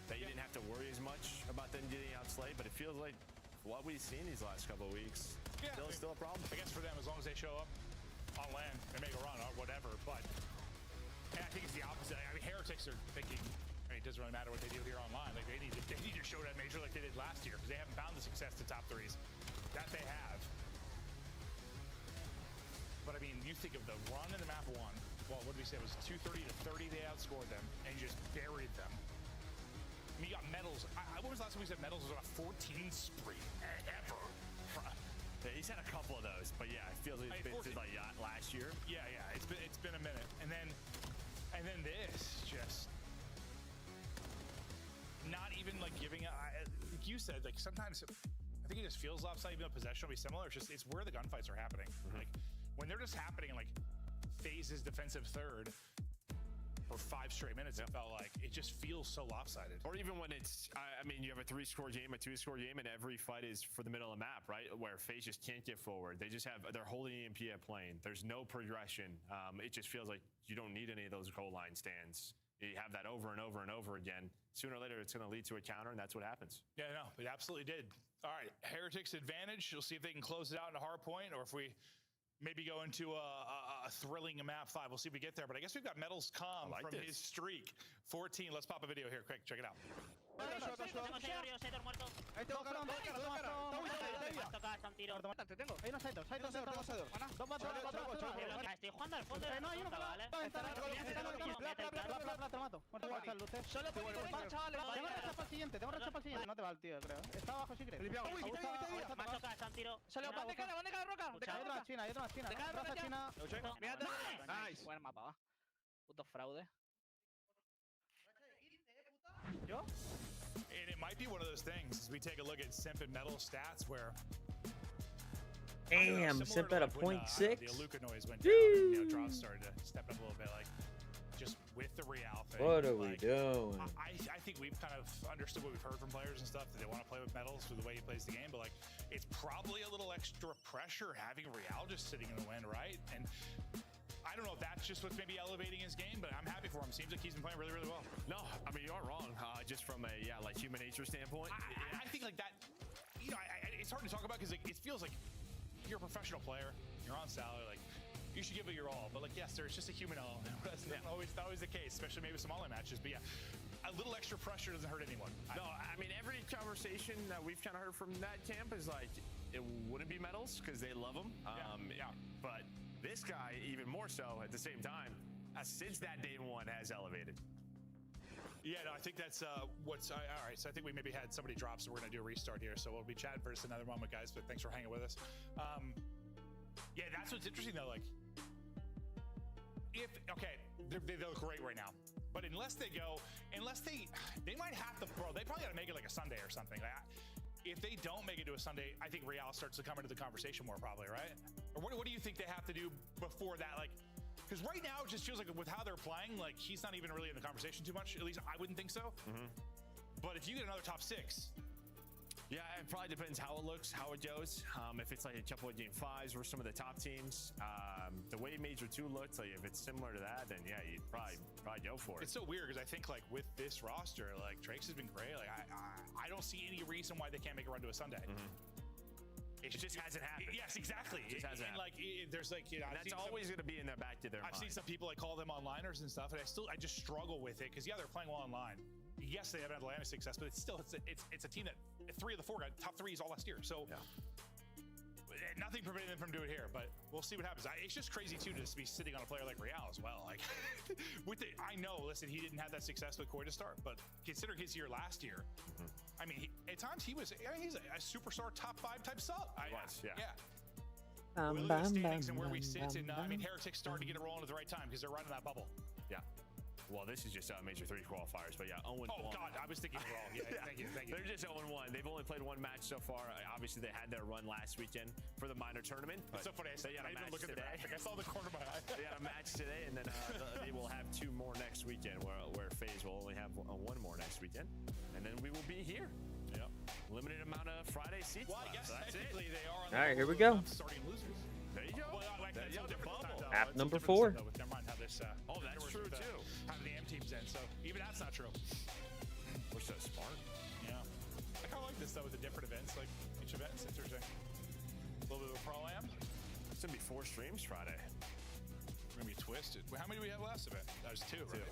[SPEAKER 16] That you didn't have to worry as much about them getting outslayed, but it feels like what we've seen these last couple of weeks, still a problem.
[SPEAKER 18] I guess for them, as long as they show up on land and make a run or whatever, but I think it's the opposite. I mean, Heretics are thinking, it doesn't really matter what they do here online. Like, they need to show that major like they did last year, because they haven't found the success to top threes that they have. But I mean, you think of the run in the map one. Well, what did we say? It was 230 to 30. They outscored them and you just buried them. I mean, you got medals. When was the last time we said medals was on a 14 spree ever?
[SPEAKER 16] Yeah, he's had a couple of those, but yeah, it feels like it's been since like last year.
[SPEAKER 18] Yeah, it's been a minute, and then this just not even like giving. Like you said, like sometimes I think it just feels lopsided, even though possession will be similar. It's where the gunfights are happening. Like when they're just happening, like FaZe's defensive third for 5 straight minutes, it felt like it just feels so lopsided.
[SPEAKER 16] Or even when it's, I mean, you have a 3-score game, a 2-score game, and every fight is for the middle of the map, right? Where FaZe just can't get forward. They're holding EMP at plane. There's no progression. It just feels like you don't need any of those goal line stands. You have that over and over and over again. Sooner or later, it's going to lead to a counter, and that's what happens.
[SPEAKER 18] Yeah, no, it absolutely did. All right, Heretics advantage. You'll see if they can close it out into hard point, or if we maybe go into a thrilling map 5. We'll see if we get there. But I guess we've got medals come from his streak. 14. Let's pop a video here quick. Check it out.
[SPEAKER 9] Buen mapa, va. Puto fraude.
[SPEAKER 18] ¿Yo? And it might be one of those things as we take a look at Simp and Metal stats where
[SPEAKER 1] damn, Simp at a .6.
[SPEAKER 18] The Aluka noise went down and Drops started to step up a little bit, like just with the Real thing.
[SPEAKER 1] What are we doing?
[SPEAKER 18] I think we've kind of understood what we've heard from players and stuff, that they want to play with Metals for the way he plays the game, but like it's probably a little extra pressure having Real just sitting in the wind, right? And I don't know if that's just what's maybe elevating his game, but I'm happy for him. Seems like he's been playing really, really well.
[SPEAKER 16] No, I mean, you aren't wrong. Just from a, like human nature standpoint.
[SPEAKER 18] I think like that, it's hard to talk about because it feels like you're a professional player, you're on salary, like you should give it your all. But like, yes, there's just a human element. That's not always the case, especially maybe some online matches. But yeah, a little extra pressure doesn't hurt anyone.
[SPEAKER 16] No, I mean, every conversation that we've kind of heard from that camp is like, it wouldn't be Metals because they love him. But this guy, even more so at the same time, since that day one, has elevated.
[SPEAKER 18] Yeah, no, I think that's all right. So I think we maybe had somebody drop, so we're going to do a restart here. So we'll be chatting for just another moment, guys, but thanks for hanging with us. Yeah, that's what's interesting, though. Like, they look great right now. But unless they might have to, bro, they probably got to make it like a Sunday or something. Like, if they don't make it to a Sunday, I think Real starts to come into the conversation more probably, right? Or what do you think they have to do before that? Like, because right now it just feels like with how they're playing, like he's not even really in the conversation too much. At least I wouldn't think so. But if you get another top 6.
[SPEAKER 16] Yeah, it probably depends how it looks, how it goes. If it's like a couple of game 5s or some of the top teams, the way Major 2 looks, like if it's similar to that, then yeah, you'd probably go for it.
[SPEAKER 18] It's so weird because I think like with this roster, like Drake's has been great. Like I don't see any reason why they can't make a run to a Sunday.
[SPEAKER 16] It just hasn't happened.
[SPEAKER 18] Yes, exactly.
[SPEAKER 16] It just hasn't
[SPEAKER 18] and like there's like, you know,
[SPEAKER 16] that's always going to be in the back of their mind.
[SPEAKER 18] I've seen some people like call them onliners and stuff, and I just struggle with it because yeah, they're playing well online. Yes, they haven't had Atlanta success, but it's still it's a team that 3 of the 4 got top 3s all last year. So nothing preventing them from doing it here, but we'll see what happens. It's just crazy too to just be sitting on a player like Real as well. Like I know, listen, he didn't have that success with Koi to start, but considering his year last year, I mean, at times he's a superstar top 5 type sub. We look at the standings and where we sit, and I mean, Heretics starting to get it rolling at the right time because they're right in that bubble.
[SPEAKER 16] Yeah. Well, this is just Major 3 qualifiers, but yeah, 0-1.
[SPEAKER 18] Oh, God, I was thinking wrong. Yeah, thank you.
[SPEAKER 16] They're just 0-1. They've only played 1 match so far. Obviously, they had their run last weekend for the minor tournament.
[SPEAKER 18] It's so funny.
[SPEAKER 16] They had a match today.
[SPEAKER 18] I saw the corner of my eye.
[SPEAKER 16] They had a match today, and then they will have 2 more next weekend, where FaZe will only have 1 more next weekend. And then we will be here.
[SPEAKER 18] Yep.
[SPEAKER 16] Limited amount of Friday seats.
[SPEAKER 18] Well, I guess technically they are on
[SPEAKER 1] All right, here we go.
[SPEAKER 18] Starting losers.
[SPEAKER 16] There you go.
[SPEAKER 1] App number 4.
[SPEAKER 18] Never mind how this.
[SPEAKER 16] That's true too.
[SPEAKER 18] Having the M teams in, so even that's not true.
[SPEAKER 16] We're so smart.
[SPEAKER 18] Yeah. I kind of like this though with the different events. Like each event's interesting. A little bit of a pro-am.
[SPEAKER 16] It's gonna be 4 streams Friday.
[SPEAKER 18] We're gonna be twisted. Well, how many do we have last event? That was 2. Right?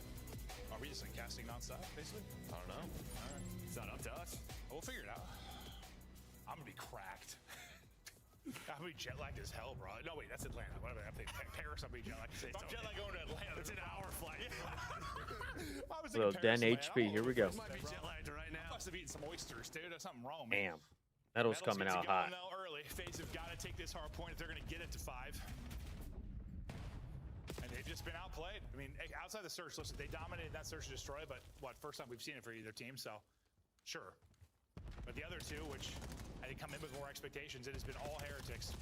[SPEAKER 18] Are we just like casting nonstop, basically?
[SPEAKER 16] I don't know.
[SPEAKER 18] All right.
[SPEAKER 16] It's not up to us.
[SPEAKER 18] We'll figure it out. I'm gonna be cracked. I'm gonna be jet lagged as hell, bro. No, wait, that's Atlanta. Whatever. I'm thinking Paris. I'm gonna be jet lagged. If I'm jet lagged going to Atlanta,
[SPEAKER 16] it's an hour flight.
[SPEAKER 1] Well, Den HP, here we go.
[SPEAKER 16] Might be jet lagged right now.
[SPEAKER 18] I must have eaten some oysters, dude. There's something wrong. Man.
[SPEAKER 1] Damn. Metal's coming out hot.
[SPEAKER 18] Early. FaZe have got to take this hard point if they're gonna get it to 5. And they've just been outplayed. I mean, outside the search, listen, they dominated that search and destroy, but first time we've seen it for either team, so sure. But the other 2, which I think come in with more expectations, it has been all Heretics.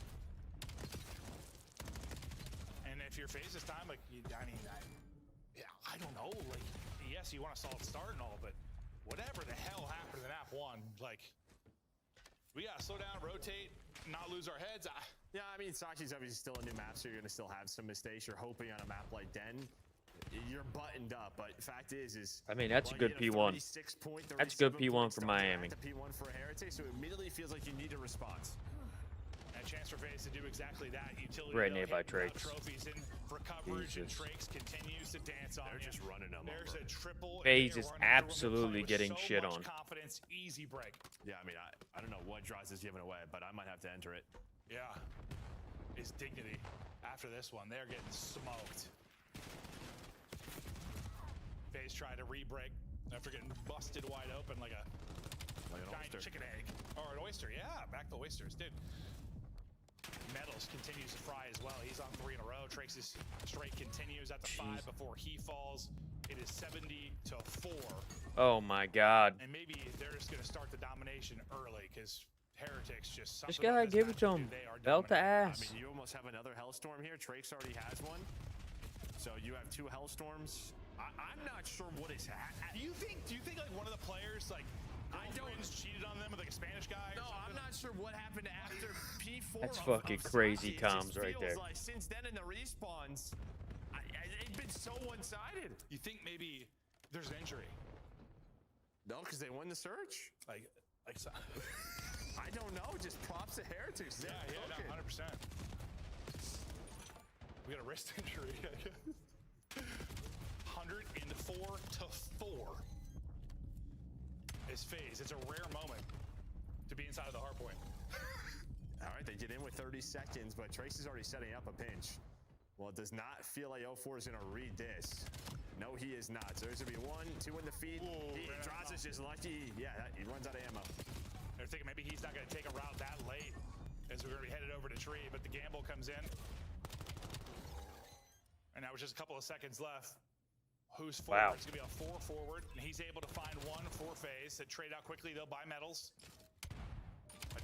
[SPEAKER 18] And if you're FaZe this time, like, I don't know, like, yes, you want a solid start and all, but whatever the hell happened in App 1, like, we gotta slow down, rotate, not lose our heads.
[SPEAKER 16] Yeah, I mean, Sachi's obviously still a new map, so you're gonna still have some mistakes. You're hoping on a map like Den, you're buttoned up, but the fact is
[SPEAKER 1] I mean, that's a good P1. That's a good P1 for Miami.
[SPEAKER 16] P1 for Heretics, so it immediately feels like you need a response.
[SPEAKER 18] And a chance for FaZe to do exactly that. Utility
[SPEAKER 1] Great name by Trakes.
[SPEAKER 18] Trophies in for coverage, and Trakes continues to dance on.
[SPEAKER 16] They're just running them.
[SPEAKER 18] There's a triple.
[SPEAKER 1] FaZe is absolutely getting shit on.
[SPEAKER 18] Confidence, easy break.
[SPEAKER 16] Yeah, I mean, I don't know what Draws is giving away, but I might have to enter it.
[SPEAKER 18] Yeah, his dignity after this one. They're getting smoked. FaZe tried to re-break after getting busted wide open like a giant chicken egg. Or an oyster, yeah, back to oysters, dude. Metals continues to fry as well. He's on 3 in a row. Trace's straight continues at the 5 before he falls. It is 70-4.
[SPEAKER 1] Oh my God.
[SPEAKER 18] And maybe they're just gonna start the domination early because Heretics just.
[SPEAKER 1] Just gotta give it to him. Belt to ass.
[SPEAKER 16] I mean, you almost have another Hellstorm here. Trace already has one. So you have 2 Hellstorms. I'm not sure what is happening.
[SPEAKER 18] Do you think like one of the players like cheated on them with like a Spanish guy?
[SPEAKER 16] No, I'm not sure what happened after P4.
[SPEAKER 1] That's fucking crazy comms right there.
[SPEAKER 16] Like since then in the respawns, it's been so one-sided.
[SPEAKER 18] You think maybe there's an injury?
[SPEAKER 16] No, because they won the search.
[SPEAKER 18] Like so.
[SPEAKER 16] I don't know. Just props to Heretics.
[SPEAKER 18] Yeah, no, 100%. We got a wrist injury. 104-4 is FaZe. It's a rare moment to be inside of the hard point.
[SPEAKER 16] All right, they get in with 30 seconds, but Trace is already setting up a pinch. Well, it does not feel like 04 is going to read this. No, he is not. So there's going to be 1, 2 in the feed. Draws is just lucky. Yeah, he runs out of ammo.
[SPEAKER 18] They're thinking maybe he's not going to take a route that late as we're going to be headed over to tree, but the gamble comes in. And now with just a couple of seconds left, who's forward?
[SPEAKER 1] Wow.
[SPEAKER 18] It's going to be a 4 forward, and he's able to find 1 for FaZe. They trade out quickly. They'll buy metals.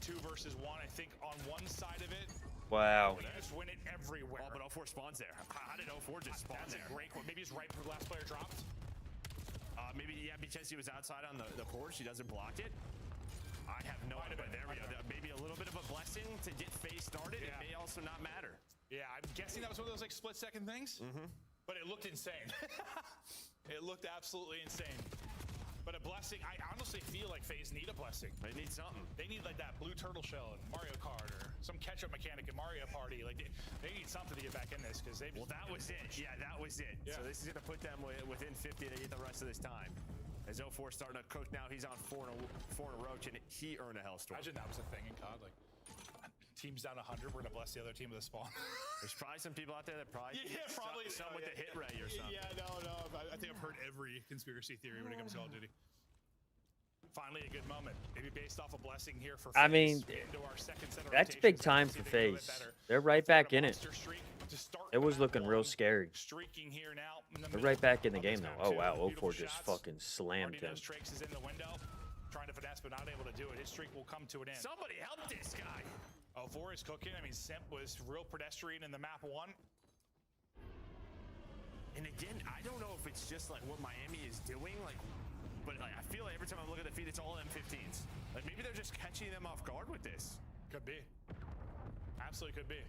[SPEAKER 18] 2 versus 1. I think on one side of it,
[SPEAKER 1] Wow.
[SPEAKER 18] you just win it everywhere.
[SPEAKER 16] Oh, but 04 spawns there. How did 04 just spawn
[SPEAKER 18] That's
[SPEAKER 16] there?
[SPEAKER 18] a great one. Maybe it's right before the last player dropped.
[SPEAKER 16] Maybe, yeah, because he was outside on the porch, he doesn't block it. I have no idea. There we go. Maybe a little bit of a blessing to get FaZe started.
[SPEAKER 18] Yeah.
[SPEAKER 16] It may also not matter.
[SPEAKER 18] Yeah, I'm guessing that was one of those like split-second things. But it looked insane. It looked absolutely insane. But a blessing, I honestly feel like FaZe need a blessing.
[SPEAKER 16] They need something.
[SPEAKER 18] They need like that blue turtle shell in Mario Kart or some catch-up mechanic in Mario Party. Like they need something to get back in this because they.
[SPEAKER 16] Well, that was it. Yeah, that was it.
[SPEAKER 18] Yeah.
[SPEAKER 16] So this is going to put them within 50 to get the rest of this time. As 04 starting to cook now, he's on 4 in a row. Can he earn a Hellstorm?
[SPEAKER 18] Imagine that was a thing in COD. Like teams down 100, we're gonna bless the other team with a spawn.
[SPEAKER 16] There's probably some people out there that probably
[SPEAKER 18] probably
[SPEAKER 16] some with the hit ray or something.
[SPEAKER 18] Yeah, no. I think I've heard every conspiracy theory when it comes to Call of Duty. Finally, a good moment. Maybe based off a blessing here for FaZe.
[SPEAKER 1] I mean,
[SPEAKER 18] into our second set of
[SPEAKER 1] that's
[SPEAKER 18] rotations.
[SPEAKER 1] big time
[SPEAKER 18] See
[SPEAKER 1] for
[SPEAKER 18] if they can do it
[SPEAKER 1] FaZe.
[SPEAKER 18] better.
[SPEAKER 1] They're right back in it.
[SPEAKER 18] Monster streak to start
[SPEAKER 1] It was
[SPEAKER 18] map
[SPEAKER 1] looking
[SPEAKER 18] 1.
[SPEAKER 1] real scary.
[SPEAKER 18] Streaking here now. In the
[SPEAKER 1] They're
[SPEAKER 18] middle
[SPEAKER 1] right back in the
[SPEAKER 18] of this
[SPEAKER 1] game
[SPEAKER 18] map
[SPEAKER 1] though. Oh
[SPEAKER 18] too.
[SPEAKER 1] wow,
[SPEAKER 18] Beautiful
[SPEAKER 1] 04 just
[SPEAKER 18] shots.
[SPEAKER 1] fucking slammed
[SPEAKER 18] Already
[SPEAKER 1] him.
[SPEAKER 18] knows Trakes is in the window, trying to finesse, but not able to do it. His streak will come to an end.
[SPEAKER 16] Somebody help this guy.
[SPEAKER 18] 04 is cooking. I mean, Simp was real pedestrian in the map 1.
[SPEAKER 16] And again, I don't know if it's just like what Miami is doing, but like, I feel like every time I look at the feed, it's all M15s. Like maybe they're just catching them off guard with this.
[SPEAKER 18] Could be. Absolutely could be.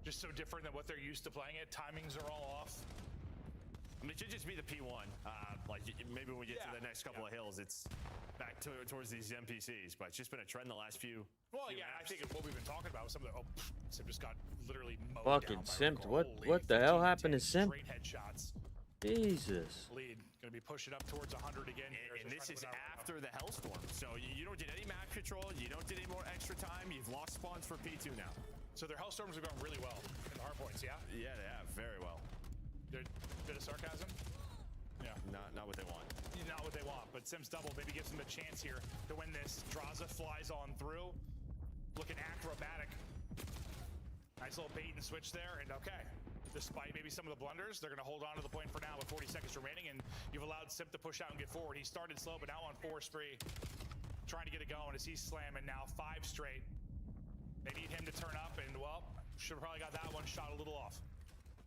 [SPEAKER 18] Just so different than what they're used to playing it. Timings are all off.
[SPEAKER 16] I mean, it should just be the P1. Like maybe when we get to the next couple of hills, it's back towards these NPCs. But it's just been a trend the last few.
[SPEAKER 18] Well, yeah, I think what we've been talking about was some of the. Simp just got literally mowed
[SPEAKER 1] Fucking
[SPEAKER 18] down by
[SPEAKER 1] Simp.
[SPEAKER 18] Rico.
[SPEAKER 1] What the hell happened to Simp?
[SPEAKER 18] Straight headshots.
[SPEAKER 1] Jesus.
[SPEAKER 18] Lead gonna be pushing up towards 100 again.
[SPEAKER 16] And this is after the Hellstorm, so you don't get any map control. You don't get any more extra time. You've lost spawns for P2 now.
[SPEAKER 18] So their Hellstorms are going really well in the hard points, yeah.
[SPEAKER 16] Yeah, they have very well.
[SPEAKER 18] They're a bit of sarcasm. Yeah.
[SPEAKER 16] Not what they want.
[SPEAKER 18] Not what they want, but Sims double maybe gives them a chance here to win this. Draza flies on through, looking acrobatic. Nice little bait and switch there, and okay. Despite maybe some of the blunders, they're going to hold on to the point for now with 40 seconds remaining, and you've allowed Simp to push out and get forward. He started slow, but now on 4 spree, trying to get it going as he's slamming now 5 straight. They need him to turn up, and well, should have probably got that one shot a little off.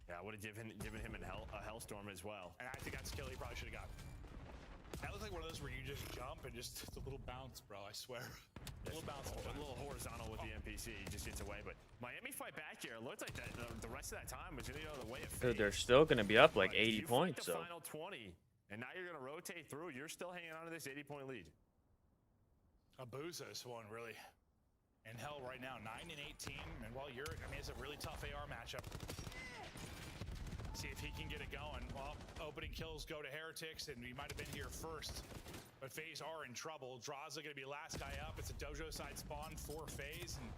[SPEAKER 16] Yeah, I would have given him a Hellstorm as well.
[SPEAKER 18] And I think that's a kill he probably should have got. That looks like one of those where you just jump and just it's a little bounce, bro. I swear. A little bounce.
[SPEAKER 16] A little horizontal with the NPC. He just gets away. But Miami fight back here. It looked like that the rest of that time was going to go the way of FaZe.
[SPEAKER 1] Dude, they're still going to be up like 80
[SPEAKER 16] you
[SPEAKER 1] points.
[SPEAKER 16] Fight the
[SPEAKER 1] So
[SPEAKER 16] final 20, and now you're going to rotate through. You're still hanging on to this 80-point lead.
[SPEAKER 18] Abuza is one really in hell right now. 9 and 18. And while it's a really tough AR matchup. See if he can get it going. Well, opening kills go to Heretics, and we might have been here first. But FaZe are in trouble. Draza going to be last guy up. It's a dojo side spawn for FaZe. And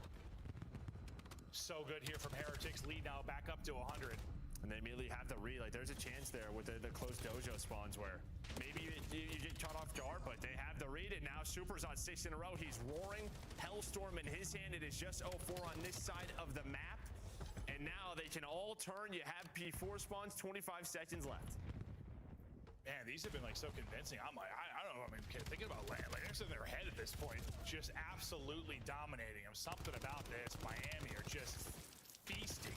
[SPEAKER 18] so good here from Heretics. Lead now back up to 100.
[SPEAKER 16] And they immediately have the read. Like, there's a chance there with the close dojo spawns where maybe you get caught off guard, but they have the read. And now Super's on 6 in a row. He's roaring. Hellstorm in his hand. It is just 04 on this side of the map. And now they can all turn. You have P4 spawns, 25 seconds left.
[SPEAKER 18] Man, these have been like so convincing. I'm like, I don't know. I mean, thinking about land, like they're in their head at this point, just absolutely dominating them. Something about this. Miami are just feasting.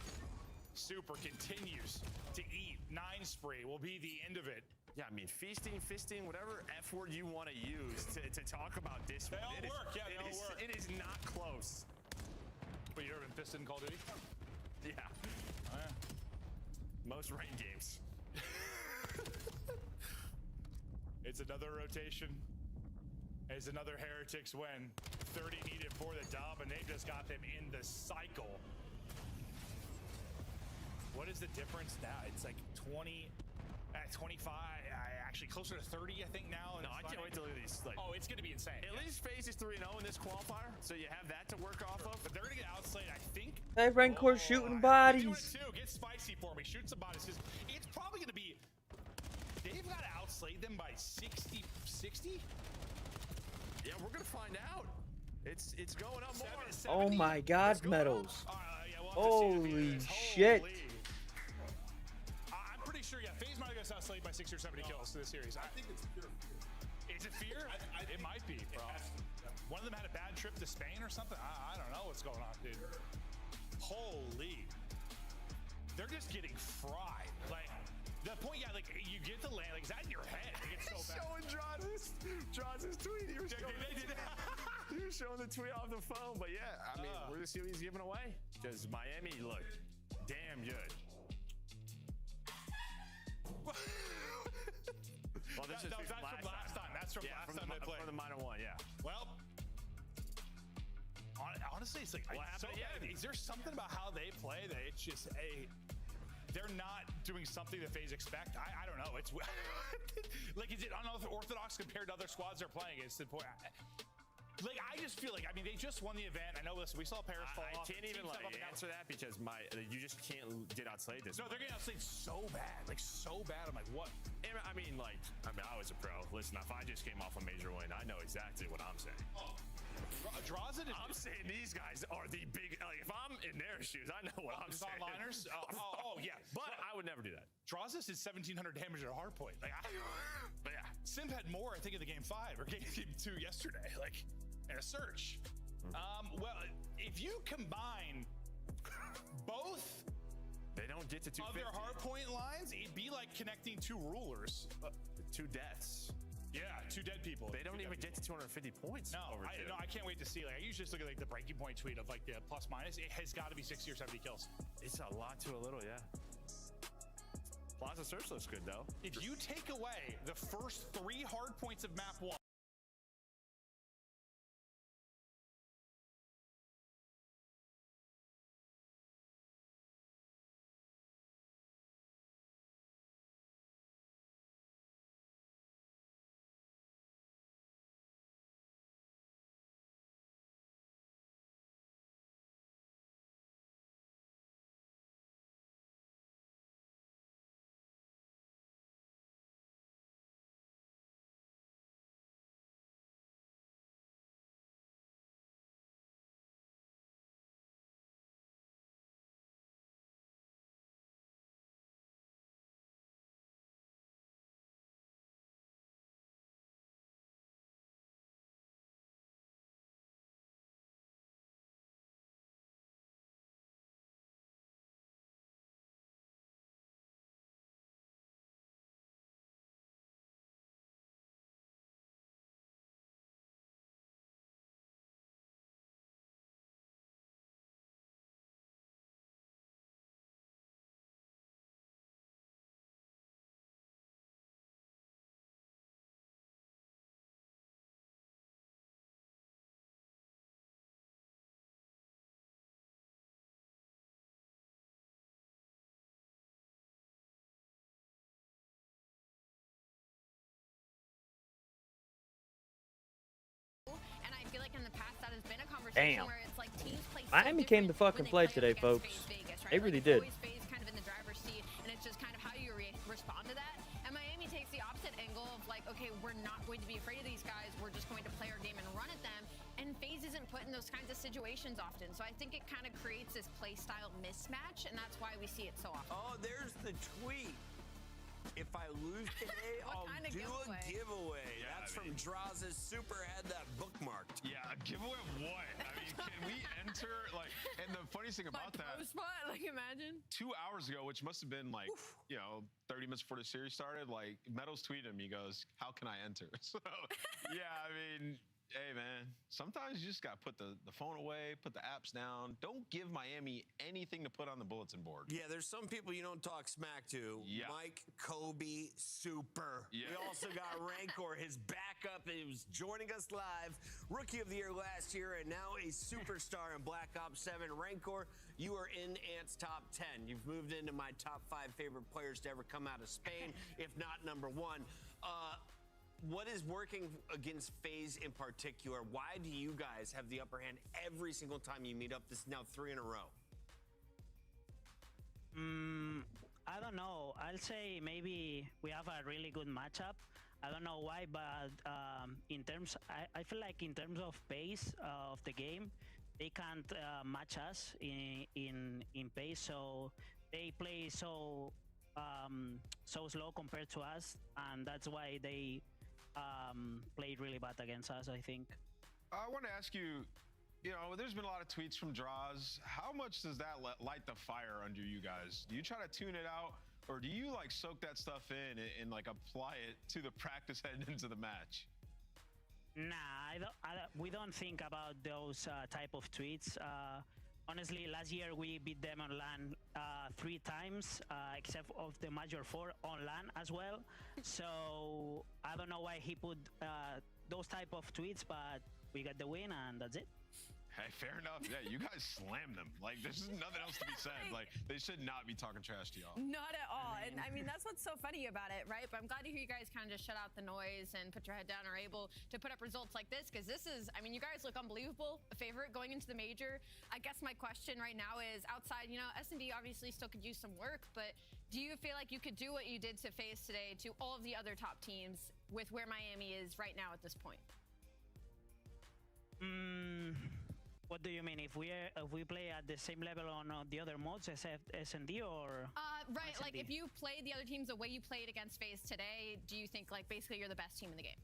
[SPEAKER 18] Super continues to eat. 9 spree will be the end of it.
[SPEAKER 16] Yeah, I mean, feasting, fisting, whatever F word you want to use to talk about this.
[SPEAKER 18] They all work. Yeah, they all work.
[SPEAKER 16] It is not close.
[SPEAKER 18] But you ever been fisted in Call of Duty?
[SPEAKER 16] Yeah.
[SPEAKER 18] Oh, yeah.
[SPEAKER 16] Most rain games.
[SPEAKER 18] It's another rotation. It's another Heretics win. 30 needed for the dub, and they've just got them in the cycle. What is the difference now? It's like 20 at 25. Actually, closer to 30, I think now.
[SPEAKER 16] No, I can't wait to look at these. Like,
[SPEAKER 18] oh, it's going to be insane.
[SPEAKER 16] At least FaZe is 3-0 in this qualifier, so you have that to work off of.
[SPEAKER 18] But they're going to get outslayed, I think.
[SPEAKER 1] Hey, Rancor shooting bodies.
[SPEAKER 18] Doing it too. Get spicy for me. Shoot some bodies. It's probably going to be. They've got to outslay them by 60.
[SPEAKER 16] Yeah, we're going to find out. It's going up more.
[SPEAKER 18] 70.
[SPEAKER 1] Oh my God, medals.
[SPEAKER 18] Yeah, we'll
[SPEAKER 1] Holy shit.
[SPEAKER 18] I'm pretty sure, yeah, FaZe might have got outslayed by 60 or 70 kills to this series.
[SPEAKER 5] I think it's fear.
[SPEAKER 18] Is it fear? It might be, bro. One of them had a bad trip to Spain or something. I don't know what's going on, dude. Holy. They're just getting fried. Like, the point, yeah, like, you get the land, like, is that in your head? Like, it's so bad.
[SPEAKER 16] Showing Draws' tweet. He was showing the tweet off the phone. But yeah, I mean, we're just see what he's giving away. Because Miami looked damn good. Well, that's from last time. That's from last time they played. From the minor one, yeah.
[SPEAKER 18] Well, honestly, it's like, is there something about how they play that it's just they're not doing something that FaZe expect? I don't know. It's like, is it unorthodox compared to other squads they're playing? It's the point. Like, I just feel like, I mean, they just won the event. I know, listen, we saw Paris fall off.
[SPEAKER 16] I can't even answer that because you just can't get outplayed this.
[SPEAKER 18] No, they're getting outplayed so bad. Like, so bad. I'm like, what?
[SPEAKER 16] I mean, I was a pro. Listen, if I just came off a major win, I know exactly what I'm saying.
[SPEAKER 18] Draws it.
[SPEAKER 16] I'm saying these guys are the big. Like, if I'm in their shoes, I know what I'm saying.
[SPEAKER 18] Onliners? Oh, yeah.
[SPEAKER 16] But I would never do that.
[SPEAKER 18] Draws is 1,700 damage at a hard point. Like, but yeah, Simp had more, I think, in the game 5 or game 2 yesterday. Like, in a search. Well, if you combine both,
[SPEAKER 16] they don't get to 250
[SPEAKER 18] of their hard point lines, it'd be like connecting 2 rulers.
[SPEAKER 16] 2 deaths.
[SPEAKER 18] Yeah, 2 dead people.
[SPEAKER 16] They don't even get to 250 points.
[SPEAKER 18] No, I can't wait to see. Like, I usually just look at like the breaking point tweet of like the plus minus. It has got to be 60 or 70 kills.
[SPEAKER 16] It's a lot to a little, yeah. Plaza Search looks good though.
[SPEAKER 18] If you take away the first 3 hard points of map 1. And I feel like in the past that has been a conversation where it's like teams play so
[SPEAKER 1] Miami came to fucking play today, folks.
[SPEAKER 3] Vegas, right?
[SPEAKER 1] They really did.
[SPEAKER 3] Always FaZe kind of in the driver's seat, and it's just kind of how you respond to that. And Miami takes the opposite angle of like, okay, we're not going to be afraid of these guys. We're just going to play our game and run at them. And FaZe isn't put in those kinds of situations often. So I think it kind of creates this play style mismatch, and that's why we see it so often.
[SPEAKER 6] Oh, there's the tweet. If I lose today, I'll do a giveaway. Yeah, that's from Draws' Super had that bookmarked.
[SPEAKER 2] Yeah, a giveaway of what? I mean, can we enter, like, and the funniest thing about that,
[SPEAKER 3] spot, like, imagine
[SPEAKER 2] 2 hours ago, which must have been like, 30 minutes before the series started, like, Meadows tweeted him, he goes, how can I enter? So, yeah, I mean, hey, man, sometimes you just got to put the phone away, put the apps down. Don't give Miami anything to put on the bulletin board.
[SPEAKER 6] Yeah, there's some people you don't talk smack to.
[SPEAKER 2] Yeah.
[SPEAKER 6] Mike, Kobe, Super.
[SPEAKER 2] Yeah.
[SPEAKER 6] We also got Rancor, his backup. He was joining us live. Rookie of the Year last year and now a superstar in Black Ops 7. Rancor, you are in Ant's top 10. You've moved into my top 5 favorite players to ever come out of Spain, if not #1. What is working against FaZe in particular? Why do you guys have the upper hand every single time you meet up? This is now 3 in a row.
[SPEAKER 7] I don't know. I'll say maybe we have a really good matchup. I don't know why, but I feel like in terms of pace of the game, they can't match us in pace. So they play so slow compared to us, and that's why they played really bad against us, I think.
[SPEAKER 2] I want to ask you, you know, there's been a lot of tweets from Draws. How much does that light the fire under you guys? Do you try to tune it out, or do you like soak that stuff in and like apply it to the practice heading into the match?
[SPEAKER 7] Nah, we don't think about those type of tweets. Honestly, last year we beat them on LAN 3 times, except of the Major 4 on LAN as well. So I don't know why he put those type of tweets, but we got the win and that's it.
[SPEAKER 2] Hey, fair enough. Yeah, you guys slammed them. Like, there's nothing else to be said. Like, they should not be talking trash to y'all.
[SPEAKER 3] Not at all. And I mean, that's what's so funny about it, right? But I'm glad to hear you guys kind of just shut out the noise and put your head down, and are able to put up results like this, because this is, I mean, you guys look unbelievable. A favorite going into the major. I guess my question right now is, outside, you know, S&D obviously still could use some work, but do you feel like you could do what you did to FaZe today to all of the other top teams with where Miami is right now at this point?
[SPEAKER 7] What do you mean? If we play at the same level on the other modes except S&D, or
[SPEAKER 3] right,
[SPEAKER 7] S&D?
[SPEAKER 3] like if you play the other teams the way you played against FaZe today, do you think like basically you're the best team in the game?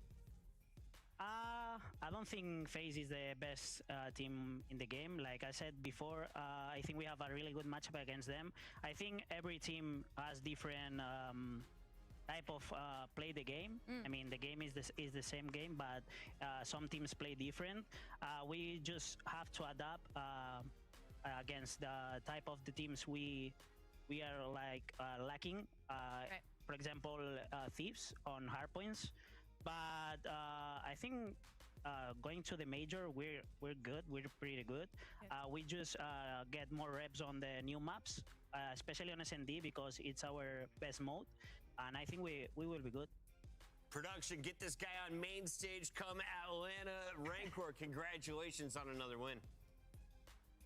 [SPEAKER 7] I don't think FaZe is the best team in the game. Like I said before, I think we have a really good matchup against them. I think every team has different type of play the game. I mean, the game is the same game, but some teams play different. We just have to adapt against the type of the teams we are like lacking.
[SPEAKER 3] Right.
[SPEAKER 7] For example, Thieves on hardpoints. But I think going to the major, we're good. We're pretty good. We just get more reps on the new maps, especially on S&D, because it's our best mode. And I think we will be good.
[SPEAKER 6] Production, get this guy on main stage. Come Atlanta. Rancor, congratulations on another win.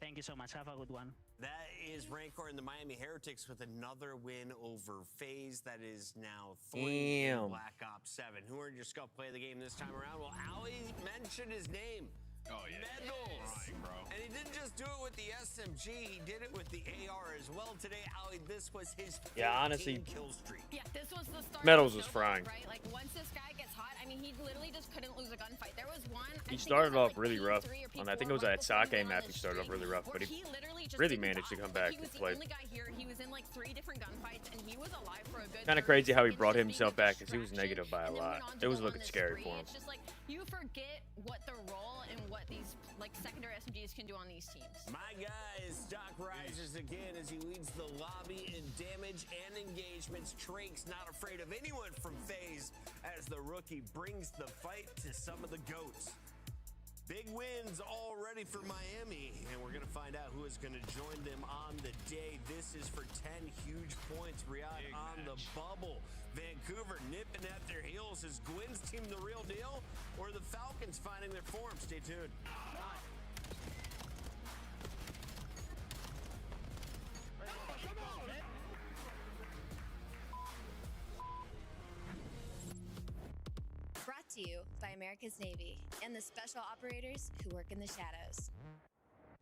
[SPEAKER 7] Thank you so much. Have a good one.
[SPEAKER 6] That is Rancor and the Miami Heretics with another win over FaZe. That is now 3 in Black Ops 7. Who earned your Scuf play of the game this time around? Well, Ali mentioned his name.
[SPEAKER 2] Oh, yeah.
[SPEAKER 6] Medals.
[SPEAKER 2] Right, bro.
[SPEAKER 6] And he didn't just do it with the SMG, he did it with the AR as well today. Ali, this was his 15
[SPEAKER 1] honestly,
[SPEAKER 6] kill streak.
[SPEAKER 3] Yeah, this was the start.
[SPEAKER 1] Medals
[SPEAKER 3] of
[SPEAKER 1] was
[SPEAKER 3] the
[SPEAKER 1] frying.
[SPEAKER 3] right? Like once this guy gets hot, I mean, he literally just couldn't lose a gunfight. There was one.
[SPEAKER 1] He started off really rough. I think it was that Sake map he started off really rough, but he really managed to come back
[SPEAKER 3] He was
[SPEAKER 1] and
[SPEAKER 3] the
[SPEAKER 1] play.
[SPEAKER 3] only guy here. He was in like 3 different gunfights, and he was alive for a good.
[SPEAKER 1] Kind of crazy how he brought himself back, because he was negative by a lot. It was looking scary for him.
[SPEAKER 3] It's just like you forget what the role and what these like secondary SMGs can do on these teams.
[SPEAKER 6] My guy is Stock rises again as he leads the lobby in damage and engagements. Trake's not afraid of anyone from FaZe as the rookie brings the fight to some of the GOATs. Big wins already for Miami, and we're going to find out who is going to join them on the day. This is for 10 huge points. Riyadh on the bubble. Vancouver nipping at their heels. Is Gwynn's team the real deal, or the Falcons finding their form? Stay tuned.
[SPEAKER 4] Brought to you by America's Navy and the special operators who work in the shadows.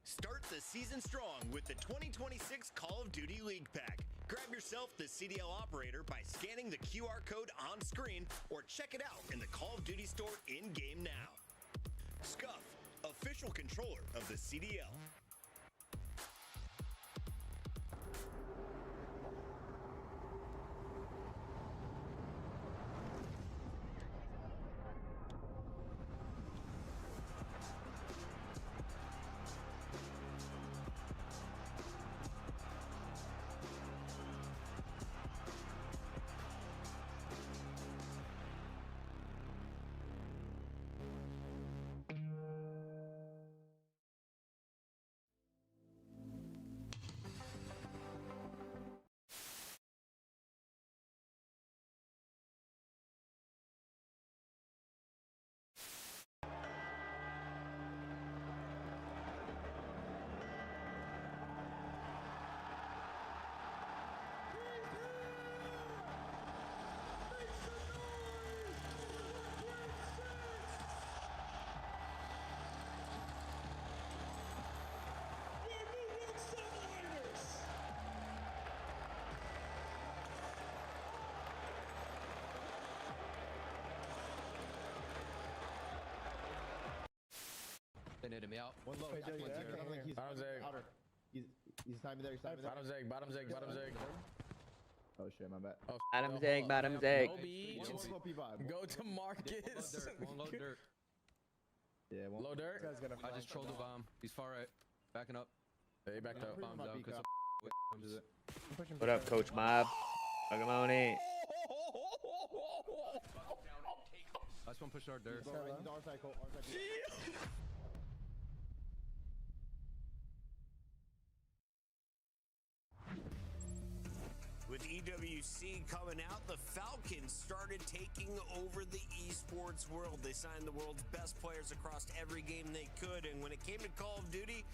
[SPEAKER 13] Start the season strong with the 2026 Call of Duty League Pack. Grab yourself the CDL operator by scanning the QR code on screen or check it out in the Call of Duty store in-game now. Scuf, official controller of the CDL.
[SPEAKER 12] naded me out.
[SPEAKER 22] One low.
[SPEAKER 12] Bottom's egg.
[SPEAKER 22] He's timing there. He's timing there.
[SPEAKER 12] Bottom's egg. Bottom's egg. Bottom's egg.
[SPEAKER 22] Oh shit, my bad.
[SPEAKER 12] Oh,
[SPEAKER 1] Bottom's egg. Bottom's egg.
[SPEAKER 22] Go
[SPEAKER 12] to Marcus.
[SPEAKER 11] One low dirt.
[SPEAKER 22] Yeah,
[SPEAKER 12] low dirt.
[SPEAKER 11] I just trolled the bomb. He's far right. Backing up.
[SPEAKER 12] Yeah, he backed up.
[SPEAKER 11] Bombs down because
[SPEAKER 1] What up, Coach Mob? Welcome on in.
[SPEAKER 11] Last one pushing our dirt.
[SPEAKER 6] With EWC coming out, the Falcons started taking over the esports world. They signed the world's best players across every game they could, and when it came to Call of Duty,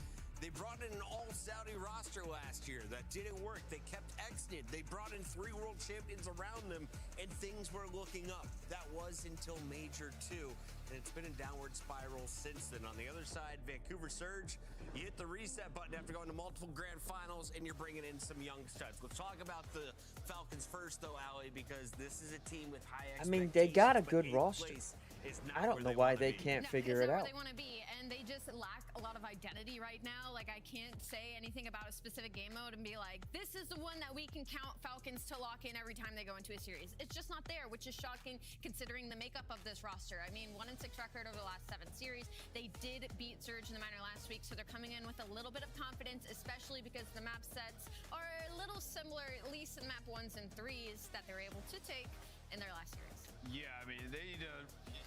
[SPEAKER 6] they brought in an all-Saudi roster last year. That didn't work. They kept exited. They brought in 3 world champions around them, and things were looking up. That was until Major 2, and it's been a downward spiral since then. On the other side, Vancouver Surge, you hit the reset button after going to multiple grand finals, and you're bringing in some young studs. Let's talk about the Falcons first, though, Ali, because this is a team with high
[SPEAKER 1] I
[SPEAKER 6] expectations.
[SPEAKER 1] mean, they got a good
[SPEAKER 6] but 8th
[SPEAKER 1] roster.
[SPEAKER 6] place is not
[SPEAKER 1] I don't
[SPEAKER 6] where
[SPEAKER 1] know
[SPEAKER 6] they
[SPEAKER 1] why
[SPEAKER 6] wanna
[SPEAKER 1] they
[SPEAKER 6] be.
[SPEAKER 1] can't
[SPEAKER 3] No,
[SPEAKER 1] figure
[SPEAKER 3] because
[SPEAKER 1] it
[SPEAKER 3] they're
[SPEAKER 1] out.
[SPEAKER 3] where they want to be, and they just lack a lot of identity right now. Like, I can't say anything about a specific game mode and be like, this is the one that we can count Falcons to lock in every time they go into a series. It's just not there, which is shocking considering the makeup of this roster. I mean, 1-6 record over the last 7 series. They did beat Surge in the minor last week, so they're coming in with a little bit of confidence, especially because the map sets are a little similar, at least in map 1s and 3s, that they're able to take in their last series.
[SPEAKER 2] Yeah, I mean, they need to,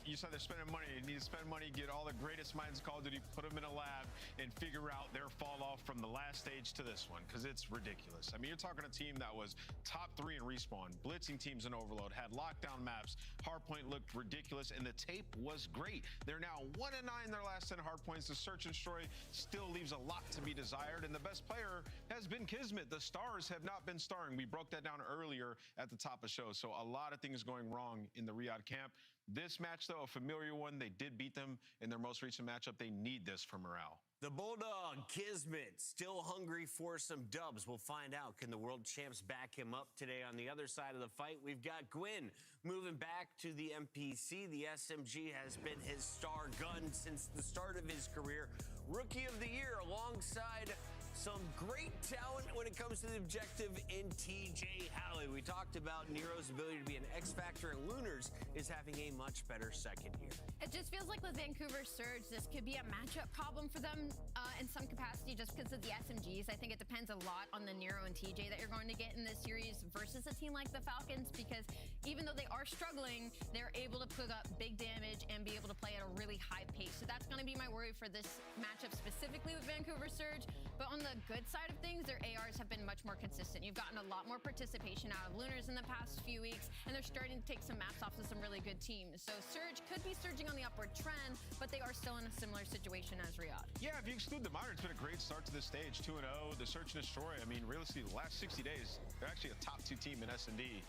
[SPEAKER 2] you said they're spending money. They need to spend money, get all the greatest minds in Call of Duty, put them in a lab, and figure out their fall off from the last stage to this one, because it's ridiculous. I mean, you're talking a team that was top 3 in Respawn, blitzing teams in Overload, had lockdown maps, hardpoint looked ridiculous, and the tape was great. They're now 1-9 in their last 10 hardpoints. The Search and Destroy still leaves a lot to be desired, and the best player has been Kismet. The stars have not been starring. We broke that down earlier at the top of the show, so a lot of things going wrong in the Riyadh camp. This match, though, a familiar one. They did beat them in their most recent matchup. They need this for morale.
[SPEAKER 6] The Bulldog, Kismet, still hungry for some dubs. We'll find out. Can the world champs back him up today? On the other side of the fight, we've got Gwyn moving back to the MPC. The SMG has been his star gun since the start of his career. Rookie of the Year alongside some great talent when it comes to the objective in TJ Halley. We talked about Nero's ability to be an X Factor, and Lunars is having a much better second year.
[SPEAKER 3] It just feels like with Vancouver Surge, this could be a matchup problem for them in some capacity just because of the SMGs. I think it depends a lot on the Nero and TJ that you're going to get in this series versus a team like the Falcons, because even though they are struggling, they're able to put up big damage and be able to play at a really high pace. So that's going to be my worry for this matchup specifically with Vancouver Surge. But on the good side of things, their ARs have been much more consistent. You've gotten a lot more participation out of Lunars in the past few weeks, and they're starting to take some maps off of some really good teams. So Surge could be surging on the upward trend, but they are still in a similar situation as Riyadh.
[SPEAKER 2] Yeah, if you exclude the minor, it's been a great start to this stage. 2-0, the Search and Destroy. I mean, realistically, the last 60 days, they're actually a top 2 team in S&D.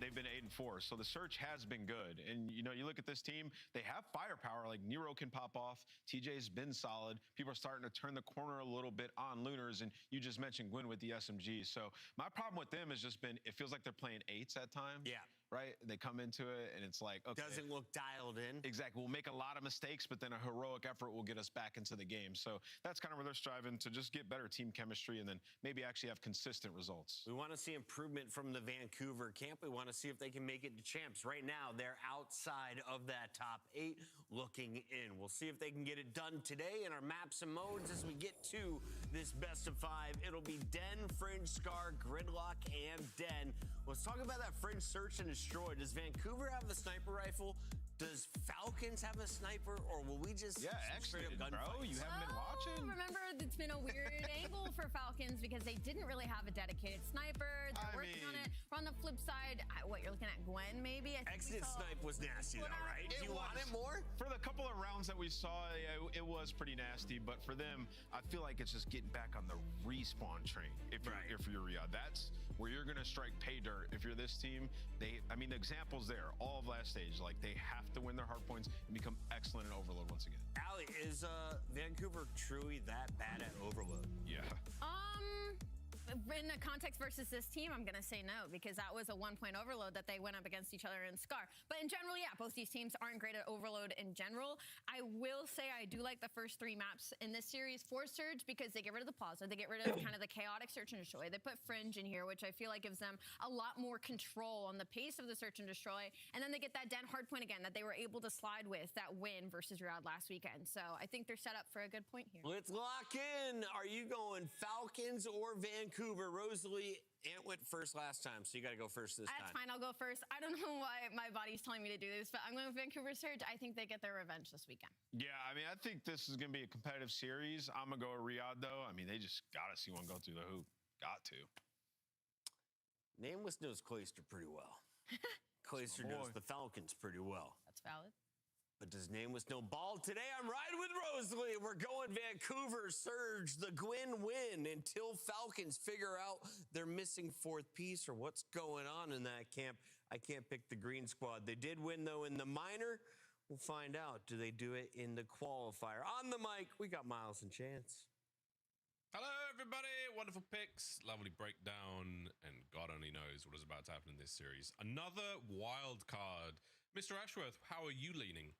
[SPEAKER 2] They've been 8-4, so the Search has been good. And, you know, you look at this team, they have firepower. Like, Nero can pop off. TJ's been solid. People are starting to turn the corner a little bit on Lunars, and you just mentioned Gwyn with the SMG. So my problem with them has just been, it feels like they're playing 8s at times.
[SPEAKER 6] Yeah.
[SPEAKER 2] Right? They come into it, and it's like, okay.
[SPEAKER 6] Doesn't look dialed in.
[SPEAKER 2] Exactly. We'll make a lot of mistakes, but then a heroic effort will get us back into the game. So that's kind of where they're striving to just get better team chemistry and then maybe actually have consistent results.
[SPEAKER 6] We want to see improvement from the Vancouver camp. We want to see if they can make it to champs. Right now, they're outside of that top 8, looking in. We'll see if they can get it done today in our maps and modes as we get to this best of 5. It'll be Den, Fringe, Scar, Gridlock, and Den. Let's talk about that Fringe Search and Destroy. Does Vancouver have the sniper rifle? Does Falcons have a sniper, or will we just straight up gunfight?
[SPEAKER 2] Bro, you haven't been watching.
[SPEAKER 3] Remember, it's been a weird angle for Falcons because they didn't really have a dedicated sniper. They're working on it. We're on the flip side. What, you're looking at Gwen, maybe?
[SPEAKER 6] Exit snipe was nasty, though, right? Do you want it more?
[SPEAKER 2] For the couple of rounds that we saw, it was pretty nasty. But for them, I feel like it's just getting back on the respawn train. If you're Riyadh, that's where you're gonna strike pay dirt. If you're this team, I mean, the examples there, all of last stage, like they have to win their hard points and become excellent in Overload once again.
[SPEAKER 6] Allie, is Vancouver truly that bad at Overload?
[SPEAKER 2] Yeah.
[SPEAKER 3] in the context versus this team, I'm gonna say no, because that was a 1-point overload that they went up against each other in Scar. But in general, yeah, both these teams aren't great at overload in general. I will say I do like the first 3 maps in this series for Surge because they get rid of the Plaza, they get rid of kind of the chaotic search and destroy. They put Fringe in here, which I feel like gives them a lot more control on the pace of the search and destroy. And then they get that Den hardpoint again that they were able to slide with that win versus Riyadh last weekend. So I think they're set up for a good point here.
[SPEAKER 6] Let's lock in. Are you going Falcons or Vancouver? Rosalie, Ant went first last time, so you got to go first this time.
[SPEAKER 3] That's fine. I'll go first. I don't know why my body's telling me to do this, but I'm going with Vancouver Surge. I think they get their revenge this weekend.
[SPEAKER 2] Yeah, I mean, I think this is going to be a competitive series. I'm going to go with Riyadh, though. I mean, they just got to see one go through the hoop. Got to.
[SPEAKER 6] Nameless knows Clayster pretty well. Clayster knows the Falcons pretty well.
[SPEAKER 3] That's valid.
[SPEAKER 6] But does Nameless know ball today? I'm riding with Rosalie. We're going Vancouver Surge, the Gwyn win until Falcons figure out their missing 4th piece or what's going on in that camp. I can't pick the green squad. They did win, though, in the minor. We'll find out. Do they do it in the qualifier? On the mic, we got Miles and Chance.
[SPEAKER 14] Hello, everybody. Wonderful picks, lovely breakdown, and God only knows what is about to happen in this series. Another wild card. Mr. Ashworth, how are you leaning?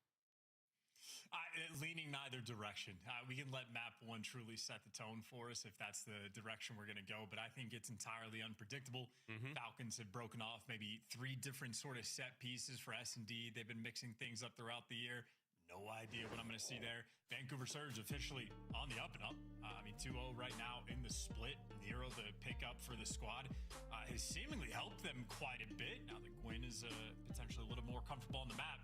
[SPEAKER 15] Leaning neither direction. We can let map 1 truly set the tone for us if that's the direction we're going to go, but I think it's entirely unpredictable. Falcons have broken off maybe 3 different sort of set pieces for S&D. They've been mixing things up throughout the year. No idea what I'm going to see there. Vancouver Surge officially on the up and up. I mean, 2-0 right now in the split. Nero, the pickup for the squad, has seemingly helped them quite a bit. Now the Gwyn is potentially a little more comfortable on the map.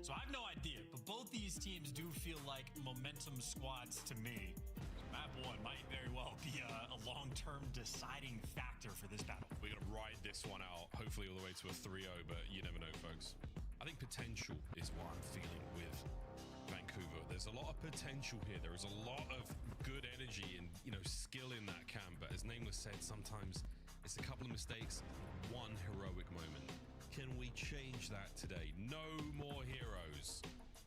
[SPEAKER 15] So I have no idea, but both these teams do feel like momentum squads to me. Map 1 might very well be a long-term deciding factor for this battle.
[SPEAKER 14] We're going to ride this one out, hopefully all the way to a 3-0, but you never know, folks. I think potential is what I'm feeling with Vancouver. There's a lot of potential here. There is a lot of good energy and, skill in that camp, but as Nameless said, sometimes it's a couple of mistakes, one heroic moment. Can we change that today? No more heroes.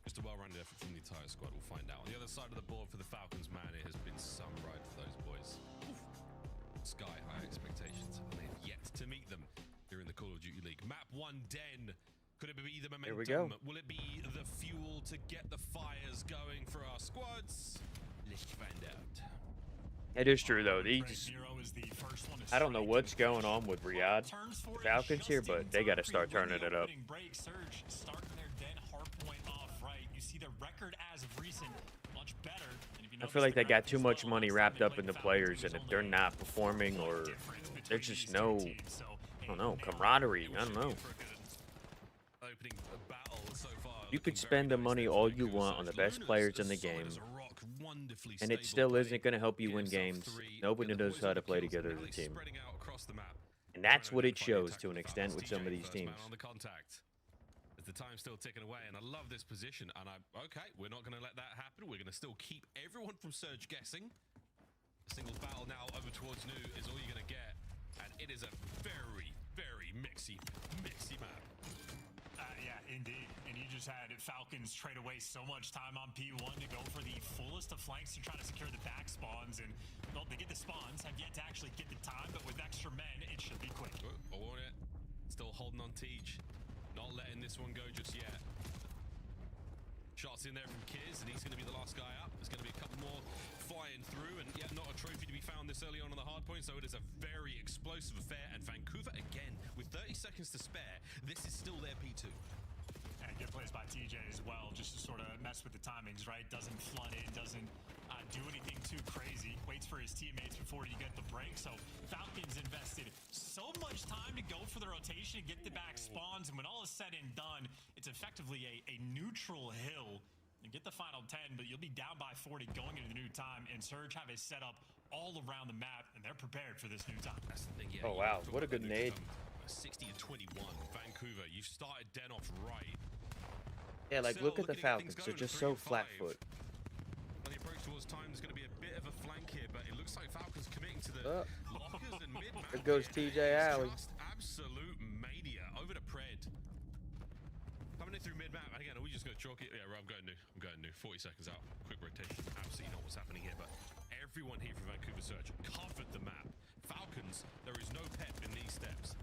[SPEAKER 14] Just a well-rounded effort from the entire squad. We'll find out. On the other side of the board for the Falcons, man, it has been some ride for those boys. Sky-high expectations, and they've yet to meet them here in the Call of Duty League. Map 1 Den. Could it be the momentum?
[SPEAKER 1] Here we go.
[SPEAKER 14] Will it be the fuel to get the fires going for our squads? Let's find out.
[SPEAKER 1] It is true, though. I don't know what's going on with Riyadh, the Falcons here, but they got to start turning it up.
[SPEAKER 15] Surge starting their Den hardpoint off right. You see their record as of recent much better.
[SPEAKER 1] I feel like they got too much money wrapped up in the players, and if they're not performing or there's just no, I don't know, camaraderie. I don't know. You could spend the money all you want on the best players in the game, and it still isn't going to help you win games. Nobody knows how to play together as a team. And that's what it shows to an extent with some of these teams.
[SPEAKER 14] As the time's still ticking away, and I love this position, and okay, we're not going to let that happen. We're going to still keep everyone from Surge guessing. A single battle now over towards New is all you're going to get, and it is a very, very mixy map.
[SPEAKER 15] Yeah, indeed. And you just had Falcons trade away so much time on P1 to go for the fullest of flanks to try to secure the back spawns. And, well, they get the spawns, have yet to actually get the time, but with extra men, it should be quick.
[SPEAKER 14] I want it. Still holding on Teej. Not letting this one go just yet. Shots in there from Kiz, and he's going to be the last guy up. There's going to be a couple more flying through, and yeah, not a trophy to be found this early on the hard point, so it is a very explosive affair. And Vancouver, again, with 30 seconds to spare, this is still their P2.
[SPEAKER 15] And good plays by TJ as well, just to sort of mess with the timings, right? Doesn't flood in, doesn't do anything too crazy. Waits for his teammates before you get the break. So Falcons invested so much time to go for the rotation and get the back spawns. And when all is said and done, it's effectively a neutral hill. You get the final 10, but you'll be down by 40 going into the new time. And Surge have a setup all around the map, and they're prepared for this new time.
[SPEAKER 14] That's the thing, yeah.
[SPEAKER 1] Oh, wow. What a good nade.
[SPEAKER 14] 60-21. Vancouver, you started Den off right.
[SPEAKER 1] Yeah, like, look at the Falcons. They're just so flat-foot.
[SPEAKER 14] On the approach towards time, there's going to be a bit of a flank here, but it looks like Falcons committing to the lockers and mid-map.
[SPEAKER 1] There goes TJ Alley.
[SPEAKER 14] Just absolute mania. Over to Pred. Coming in through mid-map. Again, are we just going to chalk it? Yeah, I'm going new. 40 seconds out. Quick rotation. Absolutely not what's happening here, but everyone here from Vancouver Surge covered the map. Falcons rounds, there is no pep in these steps.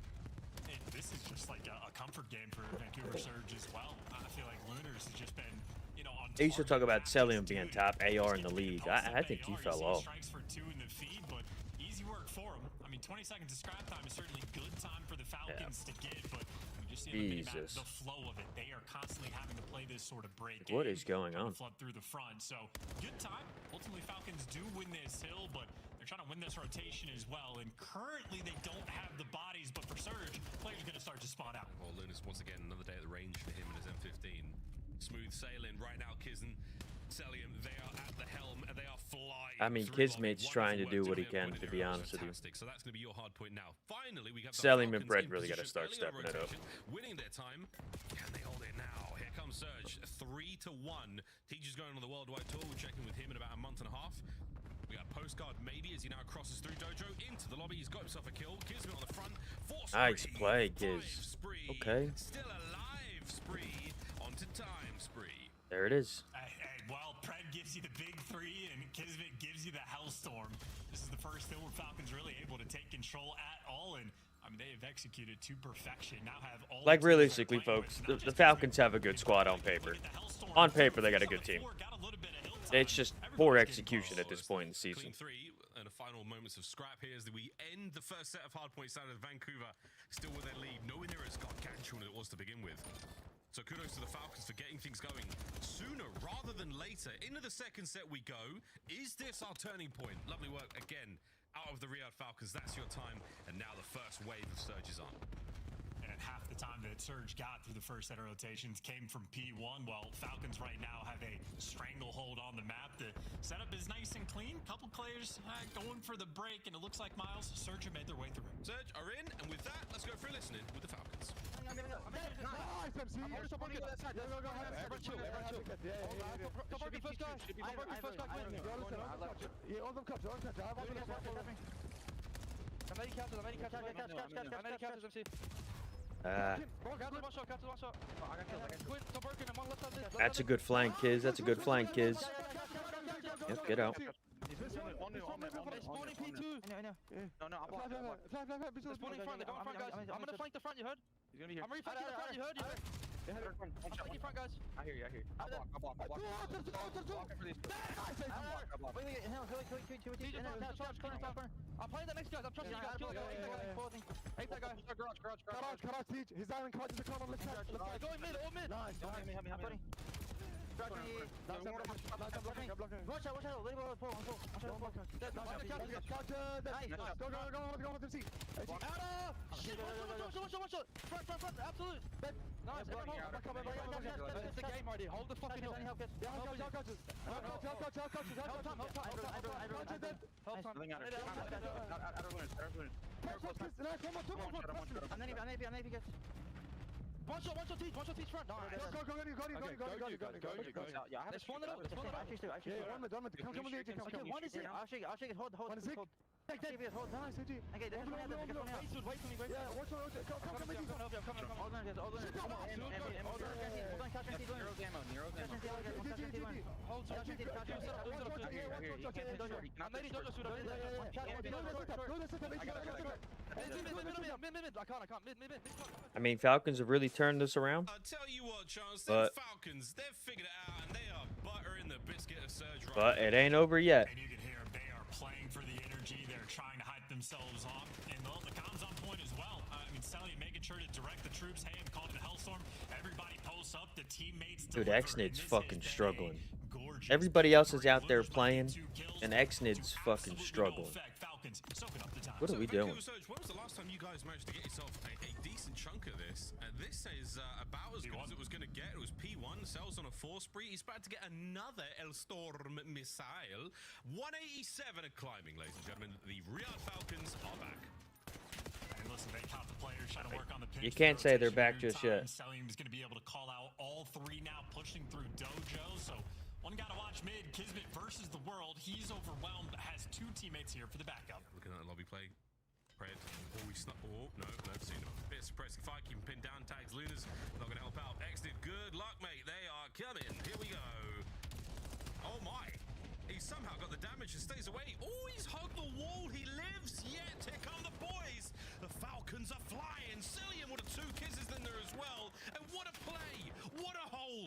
[SPEAKER 15] And this is just like a comfort game for Vancouver Surge as well. I feel like Lunars has just been, you know, on
[SPEAKER 1] They used to talk about Celium being top AR in the league. I think he fell off.
[SPEAKER 15] Strikes for 2 in the feed, but easy work for him. I mean, 20 seconds of scrap time is certainly good time for the Falcons to get, but you just see in the minimap, the flow of it. They are constantly having to play this sort of break game.
[SPEAKER 1] What is going on?
[SPEAKER 15] Flood through the front, so good time. Ultimately, Falcons do win this hill, but they're trying to win this rotation as well. And currently, they don't have the bodies, but for Surge, players are going to start to spot out.
[SPEAKER 14] Well, Lunas once again another day at the range for him and his M15. Smooth sailing right now, Kizen. Celium, they are at the helm and they are flying.
[SPEAKER 1] I mean, Kismet's trying to do what he can, to be honest with you.
[SPEAKER 14] So that's going to be your hard point now. Finally, we have
[SPEAKER 1] Celium and Bread really got to start stepping it up.
[SPEAKER 14] Winning their time. Can they hold it now? Here comes Surge, 3-1. Teacher's going on the worldwide tour. We're checking with him in about a month and a half. We got Postcard maybe as he now crosses through Dojo into the lobby. He's got himself a kill. Kismet on the front.
[SPEAKER 1] Nice play, Kiz. Okay.
[SPEAKER 14] Still alive, Spree. On to time, Spree.
[SPEAKER 1] There it is.
[SPEAKER 15] Well, Pred gives you the big 3 and Kismet gives you the Hellstorm. This is the first hill where Falcons really able to take control at all, and I mean they have executed to perfection. Now have all
[SPEAKER 1] like realistically, folks, the Falcons have a good squad on paper. On paper, they got a good team. It's just poor execution at this point in the season.
[SPEAKER 14] And the final moments of scrap here as we end the first set of hardpoints out of Vancouver, still with their lead, knowing they're as gargantuan as it was to begin with. So kudos to the Falcons for getting things going sooner rather than later. Into the second set we go. Is this our turning point? Lovely work again out of the Riyadh Falcons. That's your time. And now the first wave of Surge is on.
[SPEAKER 15] And half the time that Surge got through the first set of rotations came from P1. Well, Falcons right now have a stranglehold on the map. The setup is nice and clean. Couple players going for the break, and it looks like Miles, Surge have made their way through.
[SPEAKER 14] Surge are in, and with that, let's go for a listening with the Falcons.
[SPEAKER 1] That's a good flank, Kiz. That's a good flank, Kiz. Yep, get out.
[SPEAKER 9] I'm gonna flank the front, you heard? He's gonna be here. I'm reflanking the front, you heard? I'm flanking front, guys. I hear you, I hear you. I'll block. I'm playing the next guys, I'm trusting you guys. Kill that guy. Hate that guy. Garage, Teach. His iron card is a card on the left. Going mid, all mid. Nice. Help me. Watch out, let him go. Go with him, see. Watch out. Front, absolute. Nice, it's the game already. Hold the fucking hill. Help One shot, Teach front. Go. Let's spawn it up. Come with the agent. Okay, one is here. I'll shake it. Hold. One is here. Take it. Hold. Nice, AG. Okay, there's one other. Wait for me. Yeah, watch out. Come with you. Hold on.
[SPEAKER 1] I mean, Falcons have really turned this around.
[SPEAKER 14] I'll tell you what, Charles,
[SPEAKER 1] But
[SPEAKER 14] the Falcons, they've figured it out and they are buttering the biscuit of Surge right
[SPEAKER 1] But it ain't over yet.
[SPEAKER 15] And you can hear they are playing for the energy. They're trying to hype themselves off. And the comms on point as well. I mean, Sally making sure to direct the troops. Hey, I'm calling the Hellstorm. Everybody posts up. The teammates
[SPEAKER 1] Dude, Xnid's fucking struggling. Everybody else is out there playing, and Xnid's fucking struggling. What are we doing?
[SPEAKER 14] When was the last time you guys managed to get yourself a decent chunk of this? This is about as good as it was going to get. It was P1, sells on a 4 spree. He's about to get another Hellstorm missile. 187 of climbing, ladies and gentlemen. The Riyadh Falcons are back.
[SPEAKER 15] And listen, they caught the players trying to work on the pinch.
[SPEAKER 1] You can't say they're back just yet.
[SPEAKER 15] Selim is going to be able to call out all 3 now, pushing through Dojo. So one guy to watch mid. Kismet versus the world. He's overwhelmed, but has 2 teammates here for the backup.
[SPEAKER 14] Looking at the lobby play. Pred. Oh, we snuck. Oh, no, seen him. Bit suppressing fight, keeping pinned down, tags Lunas. Not going to help out. Xnid, good luck, mate. They are coming. Here we go. Oh, my. He's somehow got the damage and stays away. Oh, he's hugged the wall. He lives. Yet, here come the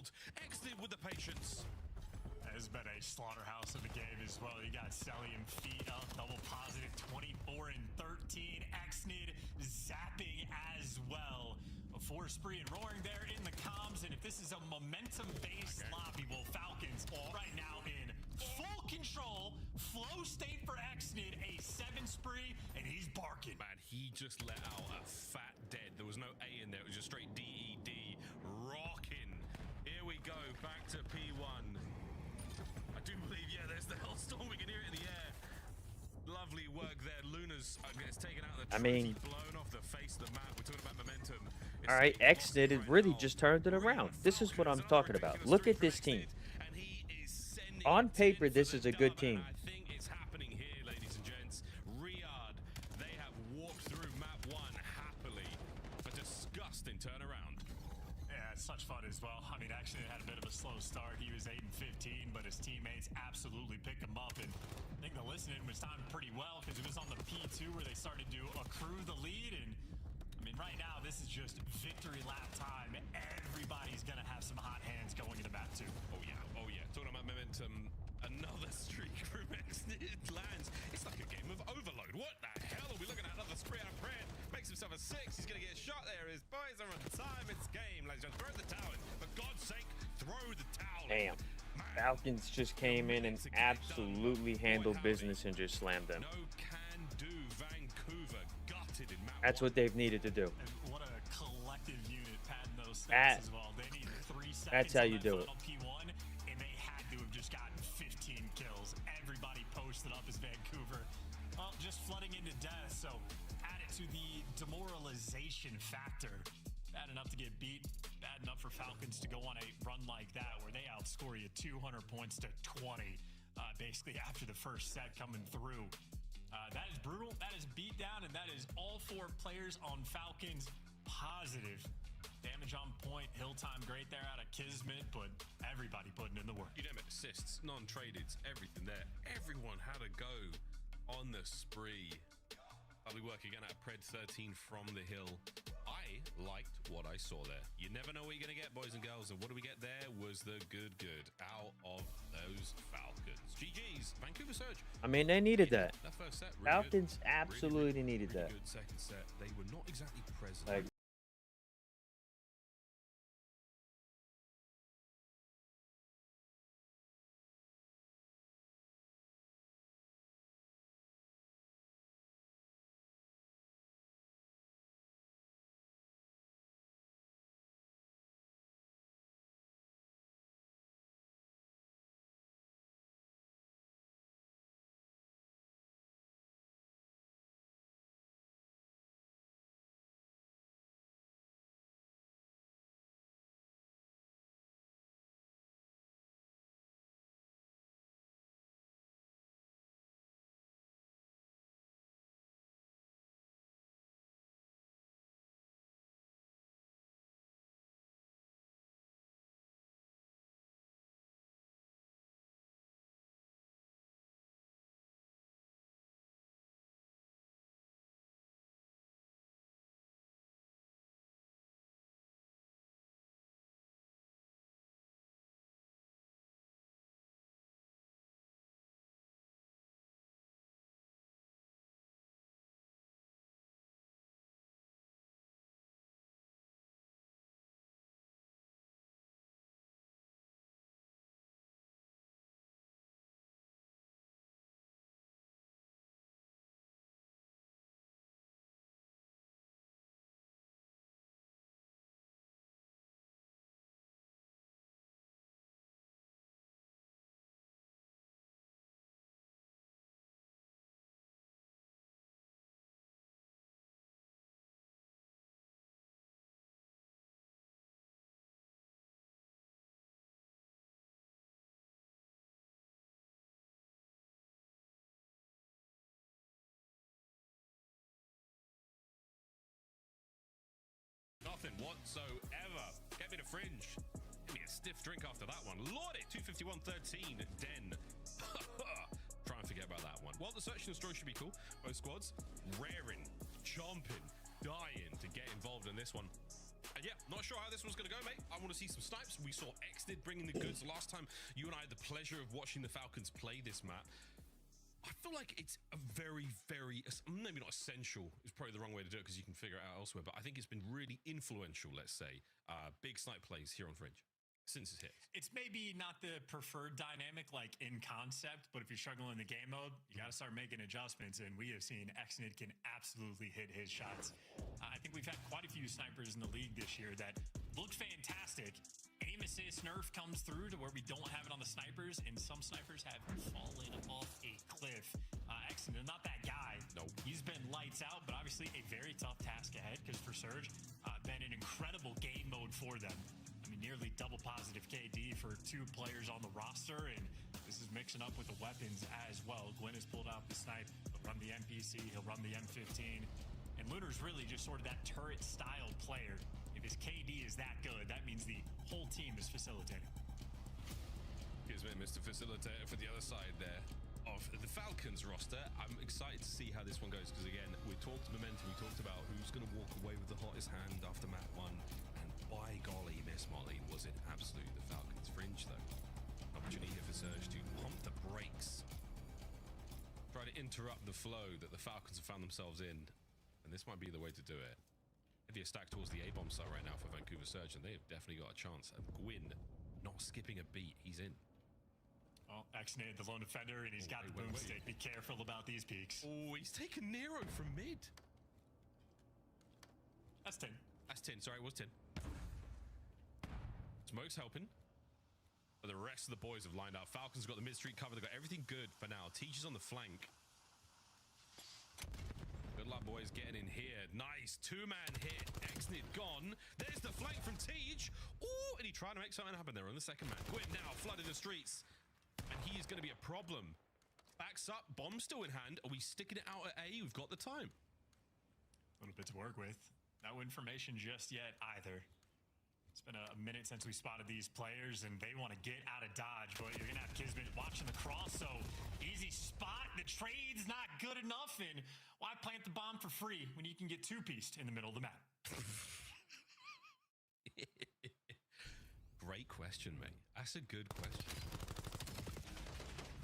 [SPEAKER 14] killed. Exited with the patience.
[SPEAKER 15] Has been a slaughterhouse of a game as well. You got Selly and Feed up, double positive, 24 and 13. Xnid zapping as well. A 4 spree and roaring there in the comms. And if this is a momentum-based lobby, well, Falcons right now in full control. Flow state for Xnid, a 7 spree, and he's barking.
[SPEAKER 14] Man, he just let out a fat dead. There was no A in there. It was just straight DED. Rocking. Here we go. Back to P1. I do believe, yeah, there's the Hellstorm. We can hear it in the air. Lovely work there. Luna's gets taken out of the trophy, blown off the face of the map. We're talking about momentum.
[SPEAKER 1] All right, Xnid has really just turned it around. This is what I'm talking about. Look at this team. On paper, this is a good team.
[SPEAKER 14] I think it's happening here, ladies and gents. Riyadh, they have walked through map 1 happily. A disgusting turnaround.
[SPEAKER 15] Yeah, it's such fun as well. I mean, actually, it had a bit of a slow start. He was 8 and 15, but his teammates absolutely picked him up. And I think the listening was timed pretty well because it was on the P2 where they started to accrue the lead. And I mean, right now, this is just victory lap time. Everybody's going to have some hot hands going into map 2.
[SPEAKER 14] Oh, yeah. Oh, yeah. Talking about momentum, another streak from Xnid lands. It's like a game of Overload. What the hell are we looking at? Another spree out of Fred. Makes himself a 6. He's going to get shot there. His boys are on time. It's game. Ladies and gentlemen, throw the towel in. For God's sake, throw the towel in.
[SPEAKER 1] Damn. Falcons just came in and absolutely handled business and just slammed them.
[SPEAKER 14] No can do. Vancouver gutted in map
[SPEAKER 1] That's what they've needed to do.
[SPEAKER 15] And what a collective unit padding those stats as well. They need 3 seconds.
[SPEAKER 1] That's how you do it.
[SPEAKER 15] P1, and they had to have just gotten 15 kills. Everybody posted up as Vancouver. Well, just flooding into death. So add it to the demoralization factor. Bad enough to get beat. Bad enough for Falcons to go on a run like that where they outscore you 200 points to 20. Basically after the first set coming through. That is brutal. That is beat down, and that is all 4 players on Falcons positive. Damage on point, hill time great there out of Kismet, but everybody putting in the work.
[SPEAKER 14] You name it, assists, non-tradeds, everything there. Everyone had a go on the spree. Lovely work again at Pred 13 from the hill. I liked what I saw there. You never know what you're going to get, boys and girls. And what do we get there was the good out of those Falcons. GG's, Vancouver Surge.
[SPEAKER 1] I mean, they needed that.
[SPEAKER 14] That first set, really
[SPEAKER 1] Falcons
[SPEAKER 14] good.
[SPEAKER 1] absolutely needed that.
[SPEAKER 14] Good second set. They were not exactly present.
[SPEAKER 1] Like,
[SPEAKER 14] Nothing whatsoever. Get me the fringe. Give me a stiff drink after that one. Lord it, 251-13, Den. Try and forget about that one. Well, the search and destroy should be cool. Both squads raring, chomping, dying to get involved in this one. And yeah, not sure how this one's going to go, mate. I want to see some snipes. We saw Xnid bringing the goods last time. You and I had the pleasure of watching the Falcons play this map. I feel like it's a very, very, maybe not essential, is probably the wrong way to do it because you can figure it out elsewhere, but I think it's been really influential, let's say, big snipe plays here on Fringe since it's hit.
[SPEAKER 15] It's maybe not the preferred dynamic like in concept, but if you're struggling in the game mode, you got to start making adjustments, and we have seen Xnid can absolutely hit his shots. I think we've had quite a few snipers in the league this year that look fantastic. Aim assist nerf comes through to where we don't have it on the snipers, and some snipers have fallen off a cliff. Xnid, not that guy.
[SPEAKER 14] No.
[SPEAKER 15] He's been lights out, but obviously a very tough task ahead because for Surge, been an incredible game mode for them. I mean, nearly double positive KD for 2 players on the roster, and this is mixing up with the weapons as well. Gwyn has pulled out the snipe. He'll run the MPC. He'll run the M15. And Lunar's really just sort of that turret-style player. If his KD is that good, that means the whole team is facilitating.
[SPEAKER 14] Here's Mr. Facilitator for the other side there of the Falcons roster. I'm excited to see how this one goes because, again, we talked momentum. We talked about who's going to walk away with the hottest hand after map 1. By golly, Miss Molly, was it absolutely the Falcons Fringe, though. Opportunity here for Surge to pump the brakes. Try to interrupt the flow that the Falcons have found themselves in. And this might be the way to do it. Heavier stack towards the A-bomb site right now for Vancouver Surge, and they've definitely got a chance. And Gwyn not skipping a beat. He's in.
[SPEAKER 15] Well, Xnid, the lone defender, and he's got the boomstick. Be careful about these peaks.
[SPEAKER 14] Oh, he's taken Nero from mid.
[SPEAKER 15] That's 10.
[SPEAKER 14] That's 10. Sorry, it was 10. Smoke's helping. But the rest of the boys have lined up. Falcons got the mid-street cover. They've got everything good for now. Teach is on the flank. Good luck, boys, getting in here. Nice. 2-man hit. Xnid gone. There's the flank from Teach. Oh, and he tried to make something happen there on the second man. Gwyn now flooding the streets. And he is going to be a problem. Backs up. Bomb still in hand. Are we sticking it out at A? We've got the time.
[SPEAKER 15] A little bit to work with. No information just yet either. It's been a minute since we spotted these players, and they want to get out of dodge, but you're going to have Kismet watching the cross, so easy spot. The trade's not good enough, and why plant the bomb for free when you can get 2-pieced in the middle of the map?
[SPEAKER 14] Great question, mate. That's a good question.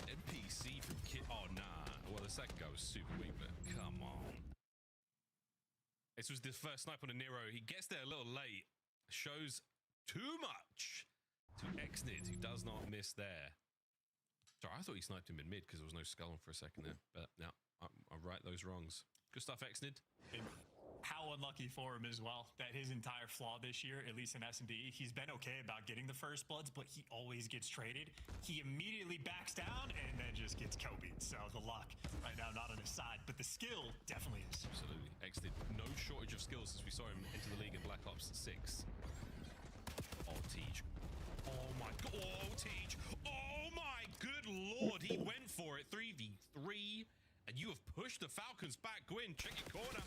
[SPEAKER 14] NPC from Kit. Oh, nah. Well, the second guy was super weak, but come on. This was the first snipe on a Nero. He gets there a little late. Shows too much to Xnid, who does not miss there. Sorry, I thought he sniped him in mid because there was no skull on for a second there. But now I right those wrongs. Good stuff, Xnid.
[SPEAKER 15] And how unlucky for him as well that his entire flaw this year, at least in S&D, he's been okay about getting the first bloods, but he always gets traded. He immediately backs down and then just gets Kobe'd. So the luck right now not on his side, but the skill definitely is.
[SPEAKER 14] Absolutely. Xnid, no shortage of skills since we saw him enter the league in Black Ops 6. Oh, Teach. Oh my god. Oh, Teach. Oh my good lord. He went for it. 3v3. And you have pushed the Falcons back. Gwyn, check your corner.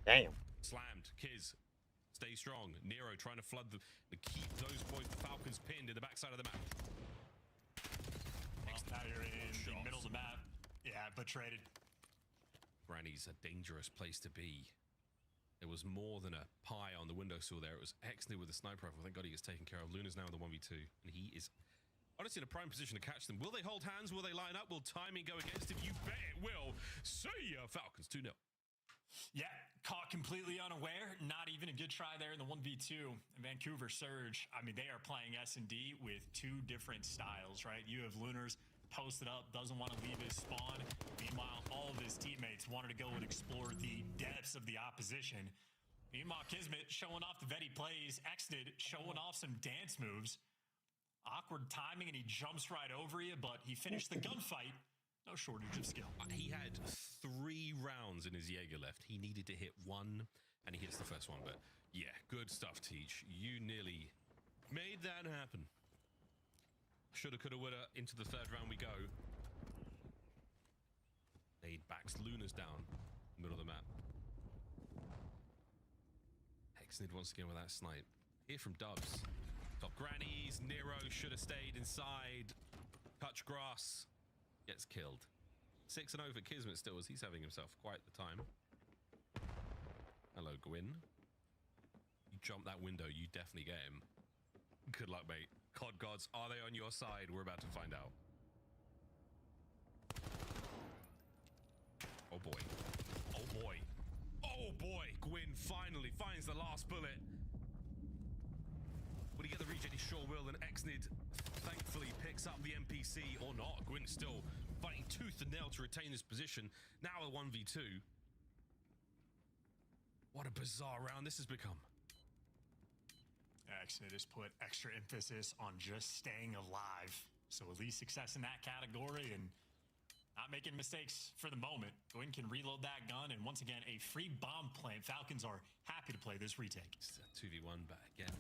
[SPEAKER 1] Damn.
[SPEAKER 14] Slammed. Kiz, stay strong. Nero trying to flood the keep those boys, the Falcons pinned in the backside of the map.
[SPEAKER 15] Well, now you're in the middle of the map. Yeah, but traded.
[SPEAKER 14] Granny's a dangerous place to be. It was more than a pie on the windowsill there. It was Xnid with a sniper rifle. Thank God he gets taken care of. Luna's now in the 1v2, and he is honestly in a prime position to catch them. Will they hold hands? Will they line up? Will timing go against him? You bet it will. See ya, Falcons 2-0.
[SPEAKER 15] Yeah, caught completely unaware. Not even a good try there in the 1v2. Vancouver Surge, I mean, they are playing S&D with 2 different styles, right? You have Lunars posted up, doesn't want to leave his spawn. Meanwhile, all of his teammates wanted to go and explore the depths of the opposition. Meanwhile, Kismet showing off the vet he plays. Xnid showing off some dance moves. Awkward timing, and he jumps right over you, but he finished the gunfight. No shortage of skill.
[SPEAKER 14] He had 3 rounds in his Jaeger left. He needed to hit 1, and he hits the first one. But yeah, good stuff, Teach. You nearly made that happen. Shoulda, coulda, woulda. Into the 3rd round we go. Nade backs Luna's down, middle of the map. Xnid once again with that snipe. Here from Dubs. Top grannies. Nero should have stayed inside. Touch grass. Gets killed. 6-0 for Kismet still, as he's having himself quite the time. Hello, Gwyn. You jump that window, you definitely get him. Good luck, mate. COD gods, are they on your side? We're about to find out. Oh boy. Oh boy. Oh boy. Gwyn finally finds the last bullet. Will he get the regen? He sure will. And Exnid thankfully picks up the NPC, or not. Gwyn's still fighting tooth and nail to retain this position. Now a 1v2. What a bizarre round this has become.
[SPEAKER 15] Exnid has put extra emphasis on just staying alive. So at least success in that category and not making mistakes for the moment. Gwyn can reload that gun, and once again, a free bomb plant. Falcons are happy to play this retake.
[SPEAKER 14] It's a 2v1, but again,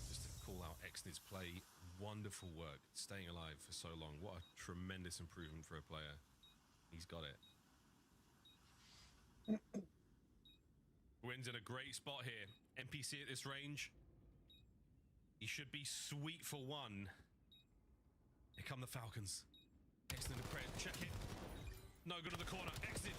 [SPEAKER 14] just to call out Exnid's play, wonderful work, staying alive for so long. What a tremendous improvement for a player. He's got it. Gwyn's in a great spot here. NPC at this range. He should be sweet for one. Here come the Falcons. Exnid and Pred, check it. No good in the corner. Exnid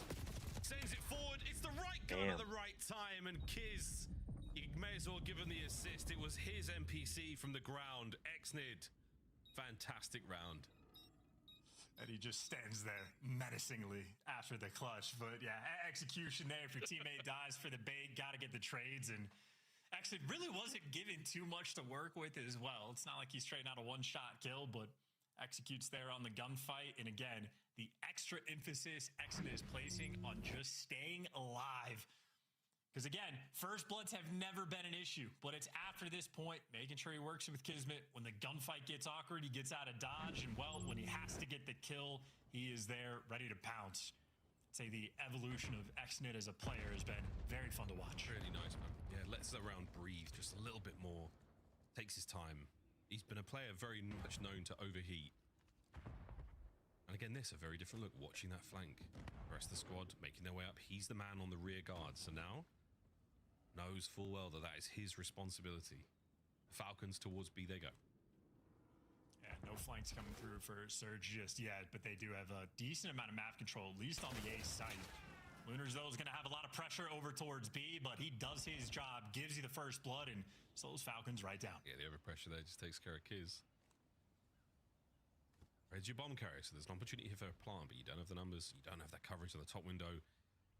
[SPEAKER 14] sends it forward. It's the right gun at the right time. And Kiz, you may as well give him the assist. It was his NPC from the ground. Exnid, fantastic round.
[SPEAKER 15] And he just stands there menacingly after the clutch. But yeah, execution there. If your teammate dies for the bait, got to get the trades. And actually really wasn't given too much to work with as well. It's not like he's trading out a one-shot kill, but executes there on the gunfight. And again, the extra emphasis Exnid is placing on just staying alive. Because again, first bloods have never been an issue, but it's after this point, making sure he works with Kismet. When the gunfight gets awkward, he gets out of dodge. And well, when he has to get the kill, he is there ready to pounce. I'd say the evolution of Exnid as a player has been very fun to watch.
[SPEAKER 14] Really nice, man. Yeah, lets the round breathe just a little bit more. Takes his time. He's been a player very much known to overheat. And again, this, a very different look, watching that flank. The rest of the squad making their way up. He's the man on the rear guard. So now, knows full well that that is his responsibility. Falcons towards B they go.
[SPEAKER 15] Yeah, no flanks coming through for Surge just yet, but they do have a decent amount of map control, at least on the A site. Lunars, though, is going to have a lot of pressure over towards B, but he does his job, gives you the first blood, and slows Falcons right down.
[SPEAKER 14] Yeah, the overpressure there just takes care of Kiz. Red's your bomb carrier, so there's an opportunity here for a plant, but you don't have the numbers, you don't have that coverage on the top window.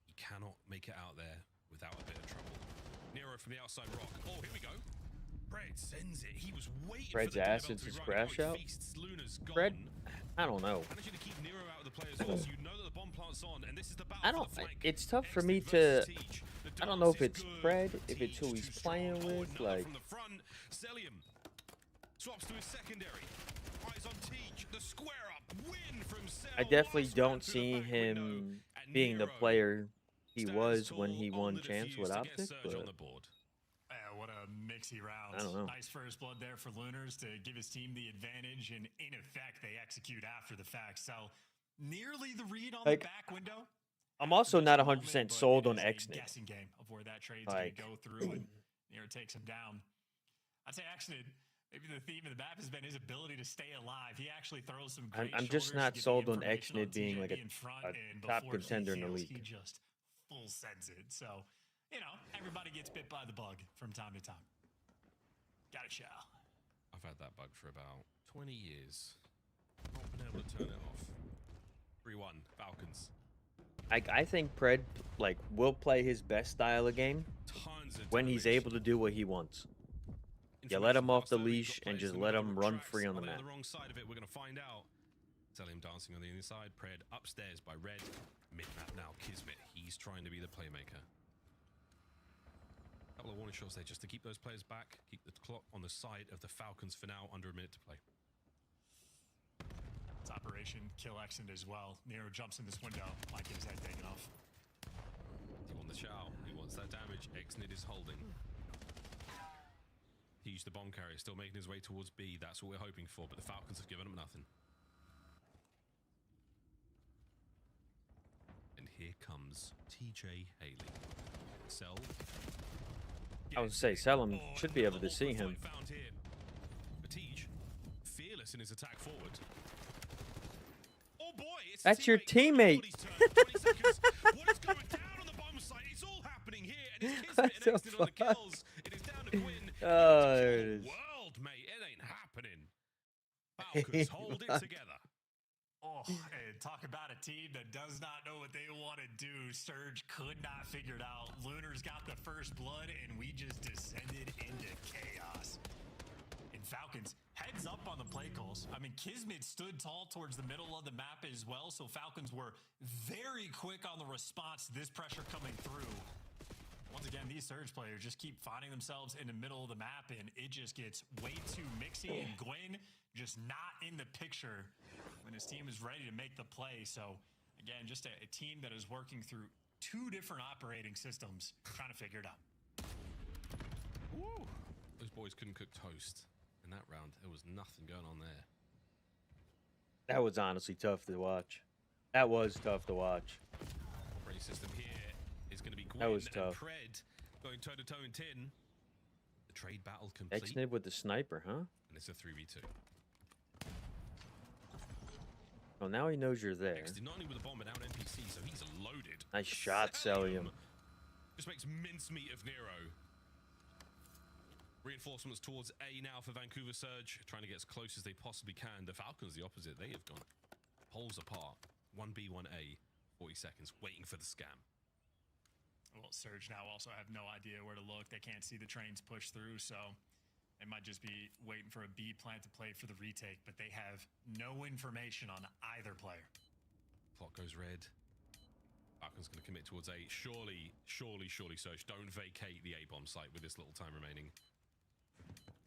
[SPEAKER 14] You cannot make it out there without a bit of trouble. Nero from the outside rock. Oh, here we go. Pred sends it. He was waiting
[SPEAKER 1] Fred's
[SPEAKER 14] for the
[SPEAKER 1] acids his crash out. Fred, I don't know.
[SPEAKER 14] Managing to keep Nero out of the players also. You know that the bomb plant's on, and this is the battle
[SPEAKER 1] I don't.
[SPEAKER 14] for the flank.
[SPEAKER 1] It's tough for me to. I don't know if it's Fred, if it's who he's playing with. Like.
[SPEAKER 14] From the front, Celium swaps to his secondary. Eyes on Teach. The square up win from Cel.
[SPEAKER 1] I definitely don't see him being the player he was when he won champs with Optic, but
[SPEAKER 15] what a mixy round.
[SPEAKER 1] I don't know.
[SPEAKER 15] Nice first blood there for Lunars to give his team the advantage, and in effect, they execute after the fact. So nearly the read on the back window.
[SPEAKER 1] I'm also not 100% sold on Exnid.
[SPEAKER 15] Guessing game of where that trade's going to go through, and Nero takes him down. I'd say Exnid, maybe the theme of the map has been his ability to stay alive. He actually throws some great
[SPEAKER 1] I'm just not
[SPEAKER 15] shoulders to
[SPEAKER 1] sold
[SPEAKER 15] get
[SPEAKER 1] on
[SPEAKER 15] the information
[SPEAKER 1] Exnid being
[SPEAKER 15] TJ
[SPEAKER 1] like
[SPEAKER 15] in front,
[SPEAKER 1] a
[SPEAKER 15] and
[SPEAKER 1] top
[SPEAKER 15] before he
[SPEAKER 1] contender in the
[SPEAKER 15] heals,
[SPEAKER 1] league.
[SPEAKER 15] He just full sends it. So, you know, everybody gets bit by the bug from time to time. Got it, Shao.
[SPEAKER 14] I've had that bug for about 20 years. Not been able to turn it off. 3-1, Falcons.
[SPEAKER 1] I think Pred will play his best style of game when he's able to do what he wants. You let him off the leash and just let him run free on the map.
[SPEAKER 14] On the wrong side of it, we're going to find out. Celium dancing on the inside. Pred upstairs by Red. Mid-map now. Kismet. He's trying to be the playmaker. Couple of warning shots there just to keep those players back. Keep the clock on the side of the Falcons for now. Under a minute to play.
[SPEAKER 15] It's Operation Kill Exnid as well. Nero jumps in this window. Might get his head taken off.
[SPEAKER 14] He wants the chow. He wants that damage. Exnid is holding. He's the bomb carrier. Still making his way towards B. That's what we're hoping for. But the Falcons have given him nothing. And here comes TJ Haley. Cell.
[SPEAKER 1] I would say Selim should be able to see him.
[SPEAKER 14] Batij, fearless in his attack forward. Oh boy, it's
[SPEAKER 1] That's your teammate.
[SPEAKER 14] What is going down on the bomb site? It's all happening here, and it's Kismet and Exnid on the kills. It is down to for the Gwyn.
[SPEAKER 1] Oh, there it is.
[SPEAKER 14] World, mate, it ain't happening. Falcons hold it together.
[SPEAKER 15] Oh, and talk about a team that does not know what they want to do. Surge could not figure it out. Lunars got the first blood, and we just descended into chaos. And Falcons, heads up on the play calls. I mean, Kismet stood tall towards the middle of the map as well, so Falcons were very quick on the response to this pressure coming through. Once again, these Surge players just keep finding themselves in the middle of the map, and it just gets way too mixy, and Gwyn just not in the picture when his team is ready to make the play. So, again, just a team that is working through two different operating systems, trying to figure it out.
[SPEAKER 14] Woo. Those boys couldn't cook toast in that round. There was nothing going on there.
[SPEAKER 1] That was honestly tough to watch. That was tough to watch.
[SPEAKER 14] Operating system here is going to be Gwyn
[SPEAKER 1] That was
[SPEAKER 14] and
[SPEAKER 1] tough.
[SPEAKER 14] Pred going toe-to-toe in tin. The trade battle complete.
[SPEAKER 1] Xnid with the sniper, huh?
[SPEAKER 14] And it's a 3v2.
[SPEAKER 1] Well, now he knows you're there.
[SPEAKER 14] Xnid not only with a bomb, but now an NPC, so he's loaded.
[SPEAKER 1] Nice shot, Celium.
[SPEAKER 14] Just makes mincemeat of Nero. Reinforcements towards A now for Vancouver Surge, trying to get as close as they possibly can. The Falcons, the opposite, they have gone poles apart. 1B, 1A, 40 seconds, waiting for the scam.
[SPEAKER 15] Well, Surge now also have no idea where to look. They can't see the trains push through, so they might just be waiting for a B plant to play for the retake, but they have no information on either player.
[SPEAKER 14] Clock goes red. Falcon's going to commit towards A. Surely, Surge, don't vacate the A-bomb site with this little time remaining.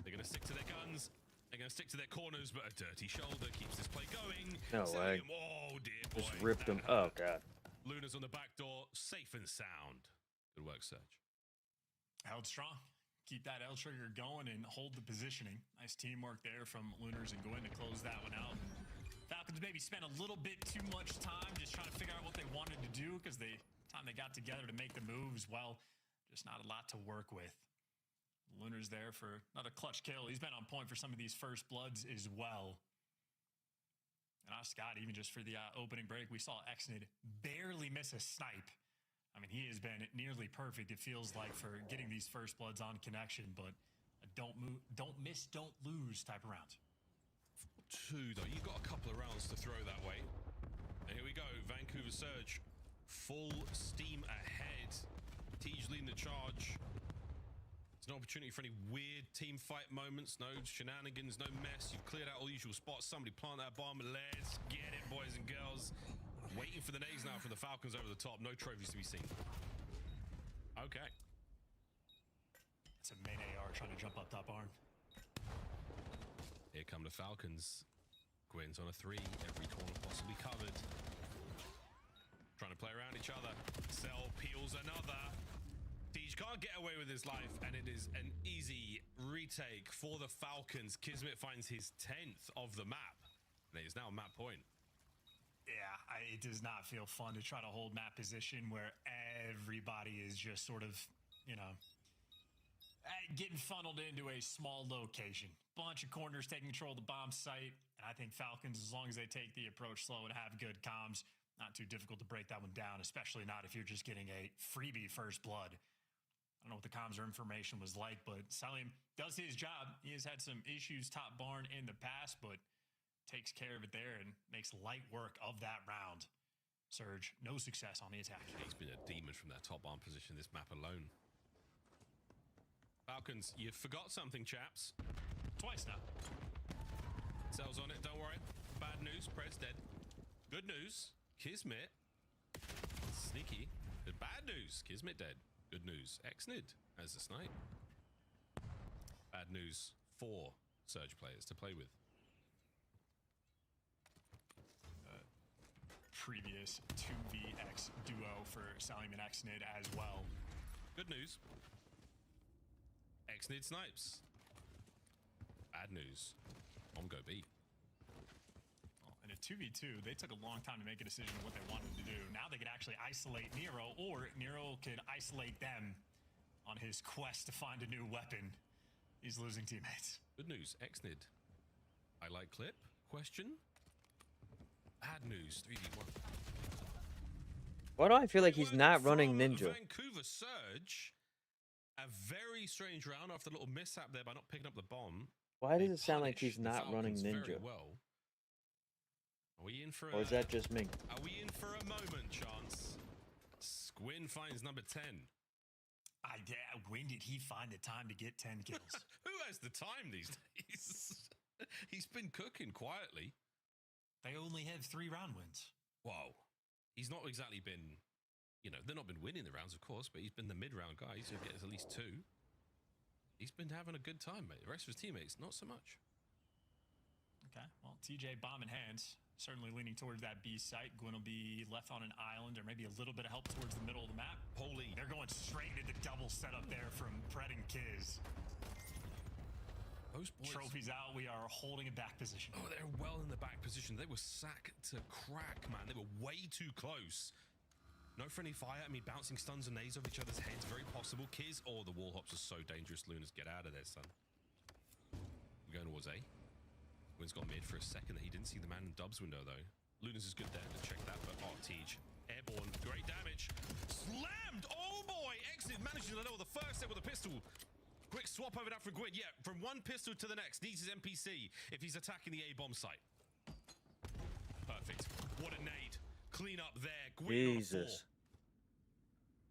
[SPEAKER 14] They're going to stick to their guns. They're going to stick to their corners, but a dirty shoulder keeps this play going.
[SPEAKER 1] No way.
[SPEAKER 14] Oh, dear boy.
[SPEAKER 1] Just ripped him. Oh, God.
[SPEAKER 14] Luna's on the back door, safe and sound. Good work, Surge.
[SPEAKER 15] Held strong. Keep that L trigger going and hold the positioning. Nice teamwork there from Lunars and Gwyn to close that one out. Falcons maybe spent a little bit too much time just trying to figure out what they wanted to do, because the time they got together to make the moves, well, just not a lot to work with. Lunar's there for another clutch kill. He's been on point for some of these first bloods as well. And Scott, even just for the opening break, we saw Xnid barely miss a snipe. I mean, he has been nearly perfect, it feels like, for getting these first bloods on connection, but a don't miss, don't lose type of round.
[SPEAKER 14] 2, though. You've got a couple of rounds to throw that way. And here we go. Vancouver Surge, full steam ahead. Tej leading the charge. It's an opportunity for any weird team fight moments. No shenanigans, no mess. You've cleared out all usual spots. Somebody plant that bomb. Let's get it, boys and girls. Waiting for the nades now from the Falcons over the top. No trophies to be seen. Okay.
[SPEAKER 15] It's a main AR trying to jump up top arm.
[SPEAKER 14] Here come the Falcons. Gwyn's on a 3. Every corner possibly covered. Trying to play around each other. Cell peels another. Tej can't get away with his life, and it is an easy retake for the Falcons. Kismet finds his 10th of the map, and it is now map point.
[SPEAKER 15] Yeah, it does not feel fun to try to hold map position where everybody is just sort of, you know, getting funneled into a small location. Bunch of corners taking control of the bomb site, and I think Falcons, as long as they take the approach slow and have good comms, not too difficult to break that one down, especially not if you're just getting a freebie first blood. I don't know what the comms or information was like, but Salim does his job. He has had some issues top barn in the past, but takes care of it there and makes light work of that round. Surge, no success on the attack.
[SPEAKER 14] He's been a demon from that top arm position this map alone. Falcons, you forgot something, chaps.
[SPEAKER 15] Twice now.
[SPEAKER 14] Cells on it, don't worry. Bad news, Pred's dead. Good news, Kismet. Sneaky. But bad news, Kismet dead. Good news, Xnid as a snipe. Bad news, 4 Surge players to play with.
[SPEAKER 15] Previous 2vx duo for Salim and Xnid as well.
[SPEAKER 14] Good news. Xnid snipes. Bad news. On go B.
[SPEAKER 15] In a 2v2, they took a long time to make a decision on what they wanted to do. Now they could actually isolate Nero, or Nero could isolate them on his quest to find a new weapon. He's losing teammates.
[SPEAKER 14] Good news, Xnid. I like clip? Question? Bad news, 3v1.
[SPEAKER 1] Why do I feel like he's not running Ninja?
[SPEAKER 14] Vancouver Surge, A very strange round after a little mishap there by not picking up the bomb.
[SPEAKER 1] Why does
[SPEAKER 14] They
[SPEAKER 1] it sound like
[SPEAKER 14] punish
[SPEAKER 1] he's
[SPEAKER 14] the
[SPEAKER 1] not running
[SPEAKER 14] Falcons very
[SPEAKER 1] Ninja?
[SPEAKER 14] well. Are we in for
[SPEAKER 1] Or is that just me?
[SPEAKER 14] Are we in for a moment, Chance? Squin finds number 10.
[SPEAKER 15] When did he find the time to get 10 kills?
[SPEAKER 14] Who has the time these days? He's been cooking quietly.
[SPEAKER 15] They only have 3 round wins.
[SPEAKER 14] Whoa. He's not exactly been, they've not been winning the rounds, of course, but he's been the mid-round guy. He's going to get us at least 2. He's been having a good time, mate. The rest of his teammates, not so much.
[SPEAKER 15] Okay, well, TJ bomb in hand. Certainly leaning towards that B site. Gwyn will be left on an island or maybe a little bit of help towards the middle of the map.
[SPEAKER 14] Holy.
[SPEAKER 15] They're going straight into the double setup there from Pred and Kiz.
[SPEAKER 14] Those boys.
[SPEAKER 15] Trophies out. We are holding a back position.
[SPEAKER 14] Oh, they're well in the back position. They were sack to crack, man. They were way too close. No friendly fire. I mean, bouncing stuns and nades off each other's heads. Very possible. Kiz. Oh, the wall hops are so dangerous. Lunas, get out of there, son. We're going towards A. Gwyn's got mid for a second. He didn't see the man in Dub's window, though. Lunas is good there to check that, but Tej. Airborne. Great damage. Slammed! Oh, boy! Exit managing to level the first set with a pistol. Quick swap over that for Gwyn. Yeah, from one pistol to the next. Needs his NPC if he's attacking the A-bomb site. Perfect. What a nade. Clean up there. Gwyn
[SPEAKER 1] Jesus.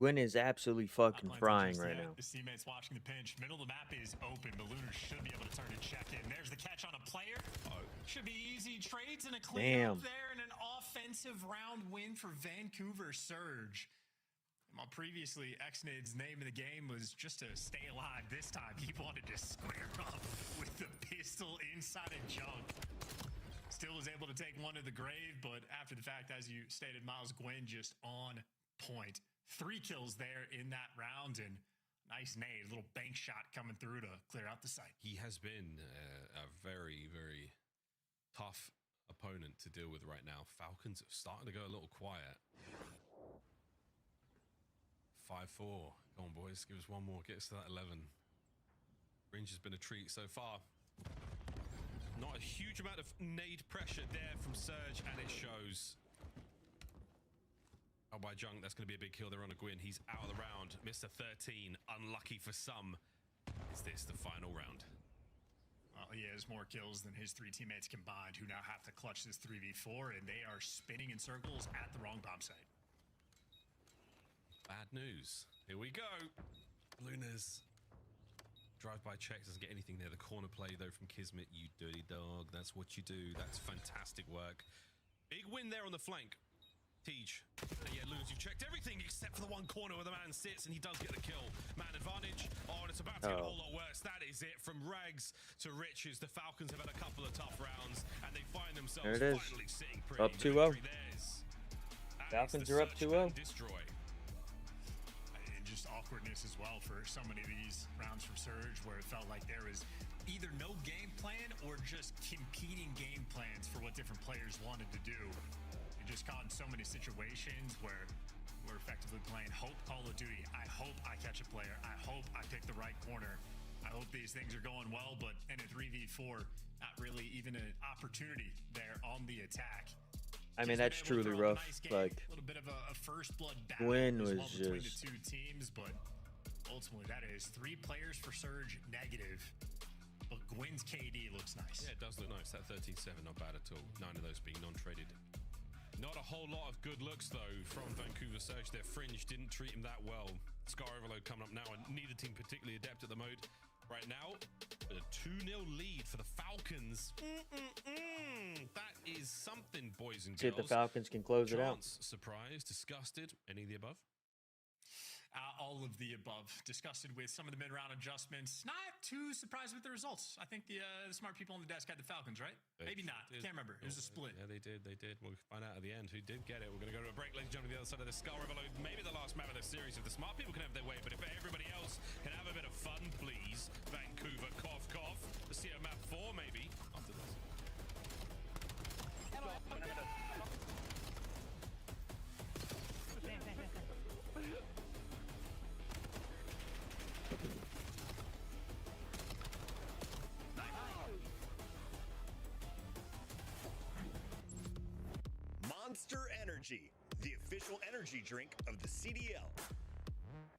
[SPEAKER 1] Gwyn is absolutely fucking frying right now.
[SPEAKER 15] The teammates watching the pinch. Middle of the map is open. The Lunar should be able to turn and check in. There's the catch on a player. Should be easy trades and a clean up there and an offensive round win for Vancouver Surge. While previously, Xnid's name in the game was just to stay alive. This time, he wanted to square up with the pistol inside a junk. Still was able to take one to the grave, but after the fact, as you stated, Miles, Gwyn just on point. 3 kills there in that round, and nice nade, a little bank shot coming through to clear out the site.
[SPEAKER 14] He has been a very, very tough opponent to deal with right now. Falcons are starting to go a little quiet. 5-4. Come on, boys. Give us one more. Get us to that 11. Range has been a treat so far. Not a huge amount of nade pressure there from Surge, and it shows. Oh, by junk, that's going to be a big kill there on a Gwyn. He's out of the round. Mr. 13, unlucky for some. Is this the final round?
[SPEAKER 15] Well, he has more kills than his 3 teammates combined, who now have to clutch this 3v4, and they are spinning in circles at the wrong bomb site.
[SPEAKER 14] Bad news. Here we go. Lunas. Drive-by check, doesn't get anything there. The corner play, though, from Kismet. You dirty dog. That's what you do. That's fantastic work. Big win there on the flank. Tej. Yeah, Lunas, you've checked everything except for the one corner where the man sits, and he does get the kill. Man advantage. Oh, and it's about to get a whole lot worse. That is it. From rags to riches, the Falcons have had a couple of tough rounds, and they find themselves finally sitting pretty.
[SPEAKER 1] Up 2-0. Falcons are up 2-0.
[SPEAKER 14] Destroy.
[SPEAKER 15] And just awkwardness as well for so many of these rounds from Surge, where it felt like there was either no game plan or just competing game plans for what different players wanted to do. It just caught in so many situations where we're effectively playing hope Call of Duty. I hope I catch a player. I hope I pick the right corner. I hope these things are going well, but in a 3v4, not really even an opportunity there on the attack.
[SPEAKER 1] I mean, that's truly rough. Like,
[SPEAKER 15] a little bit of a first blood battle
[SPEAKER 1] Gwyn was
[SPEAKER 15] between
[SPEAKER 1] just
[SPEAKER 15] the 2 teams, but ultimately that is 3 players for Surge negative. But Gwyn's KD looks nice.
[SPEAKER 14] Yeah, it does look nice. That 13-7, not bad at all. 9 of those being non-traded. Not a whole lot of good looks, though, from Vancouver Surge. Their fringe didn't treat him that well. Scar Overload coming up now, and neither team particularly adept at the mode. Right now, a 2-0 lead for the Falcons. That is something, boys and girls.
[SPEAKER 1] see if the Falcons can close it out.
[SPEAKER 14] Surprised, disgusted, any of the above?
[SPEAKER 15] All of the above. Disgusted with some of the mid-round adjustments. Not too surprised with the results. I think the smart people on the desk had the Falcons, right? Maybe not. Can't remember. It was a split.
[SPEAKER 14] Yeah, they did. They did. We'll find out at the end who did get it. We're going to go to a break, ladies and gentlemen, the other side of the Skull Overload. Maybe the last map of the series. If the smart people can have their way, but if everybody else can have a bit of fun, please. Vancouver, cough, cough. The CO map 4, maybe. After this.
[SPEAKER 13] Monster Energy, the official energy drink of the CDL.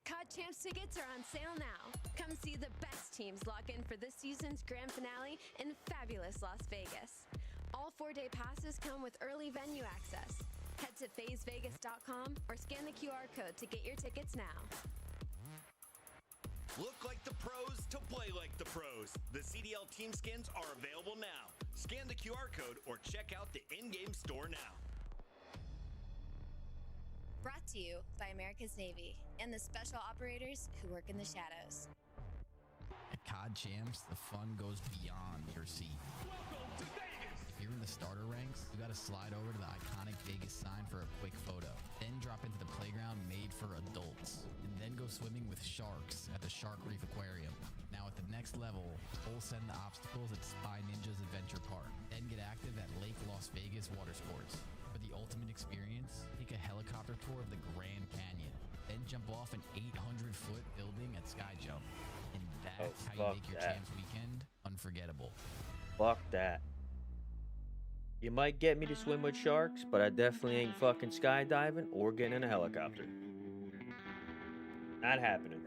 [SPEAKER 4] COD Champs tickets are on sale now. Come see the best teams lock in for this season's grand finale in fabulous Las Vegas. All 4-day passes come with early venue access. Head to phasevegas.com or scan the QR code to get your tickets now.
[SPEAKER 13] Look like the pros to play like the pros. The CDL team skins are available now. Scan the QR code or check out the in-game store now.
[SPEAKER 4] Brought to you by America's Navy and the special operators who work in the shadows.
[SPEAKER 24] At COD Champs, the fun goes beyond your seat. If you're in the starter ranks, you gotta slide over to the iconic Vegas sign for a quick photo. Then drop into the playground made for adults. And then go swimming with sharks at the Shark Reef Aquarium. Now at the next level, full send the obstacles at Spy Ninjas Adventure Park. Then get active at Lake Las Vegas Water Sports. For the ultimate experience, take a helicopter tour of the Grand Canyon. Then jump off an 800-foot building at Sky Jump. And that's how you make your Champs weekend unforgettable.
[SPEAKER 1] Fuck that. You might get me to swim with sharks, but I definitely ain't fucking skydiving or getting in a helicopter. Not happening.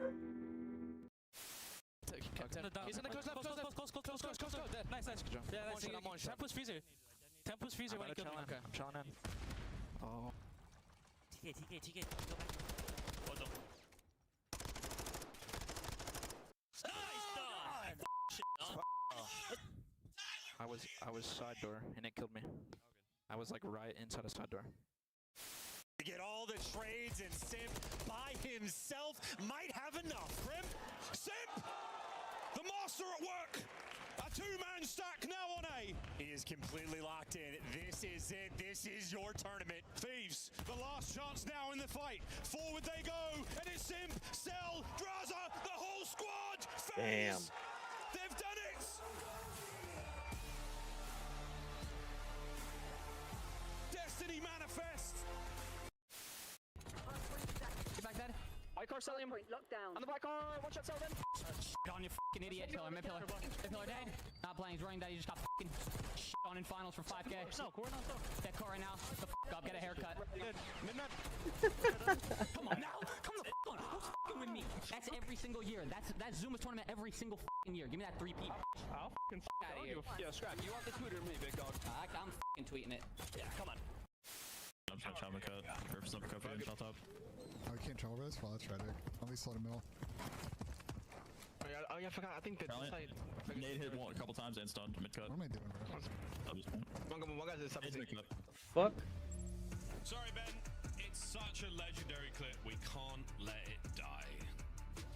[SPEAKER 9] He's in the close, dead. Nice. Yeah, that's it. Tempo's freezer. Tempo's freezer when he killed me. Okay, I'm chilling in. Oh. TK. Go back. Hold on. I was side door and it killed me. I was like right inside a side door.
[SPEAKER 8] To get all the trades and Simp by himself might have enough. Grim, Simp, the master at work. A two-man stack now on A.
[SPEAKER 15] He is completely locked in. This is it. This is your tournament.
[SPEAKER 8] Thieves, the last chance now in the fight. Forward they go, and it's Simp, Cell, Draza, the whole squad.
[SPEAKER 1] Damn.
[SPEAKER 8] They've done it. Destiny manifests.
[SPEAKER 9] Get back dead. White car selling him. On the black car. One shot sell then. Shit on you fucking idiot. Pillar, mid pillar. Mid pillar dead. Not playing. He's running that. He just got fucking shit on in finals for 5K. No, dead car right now. The fuck up. Get a haircut.
[SPEAKER 8] Midnight.
[SPEAKER 9] Come on now. Come the fuck on. Who's fucking with me? That's every single year. That's Zuma's tournament every single fucking year. Give me that 3P.
[SPEAKER 8] I'll fucking
[SPEAKER 9] out of here.
[SPEAKER 8] Yeah, Scrap. You want the Twitter me, big dog?
[SPEAKER 9] I'm fucking tweeting it.
[SPEAKER 8] Yeah, come on.
[SPEAKER 17] Upshot, chop cut. Purpose uppercut, shot top.
[SPEAKER 20] Oh, we can't travel this? Well, that's tragic. At least let him middle.
[SPEAKER 9] Oh yeah, I forgot. I think the side.
[SPEAKER 17] Nade hit one a couple times and stunned mid cut.
[SPEAKER 20] What am I doing, bro?
[SPEAKER 9] One guy's at 17.
[SPEAKER 1] Fuck.
[SPEAKER 14] Sorry, Ben. It's such a legendary clip. We can't let it die.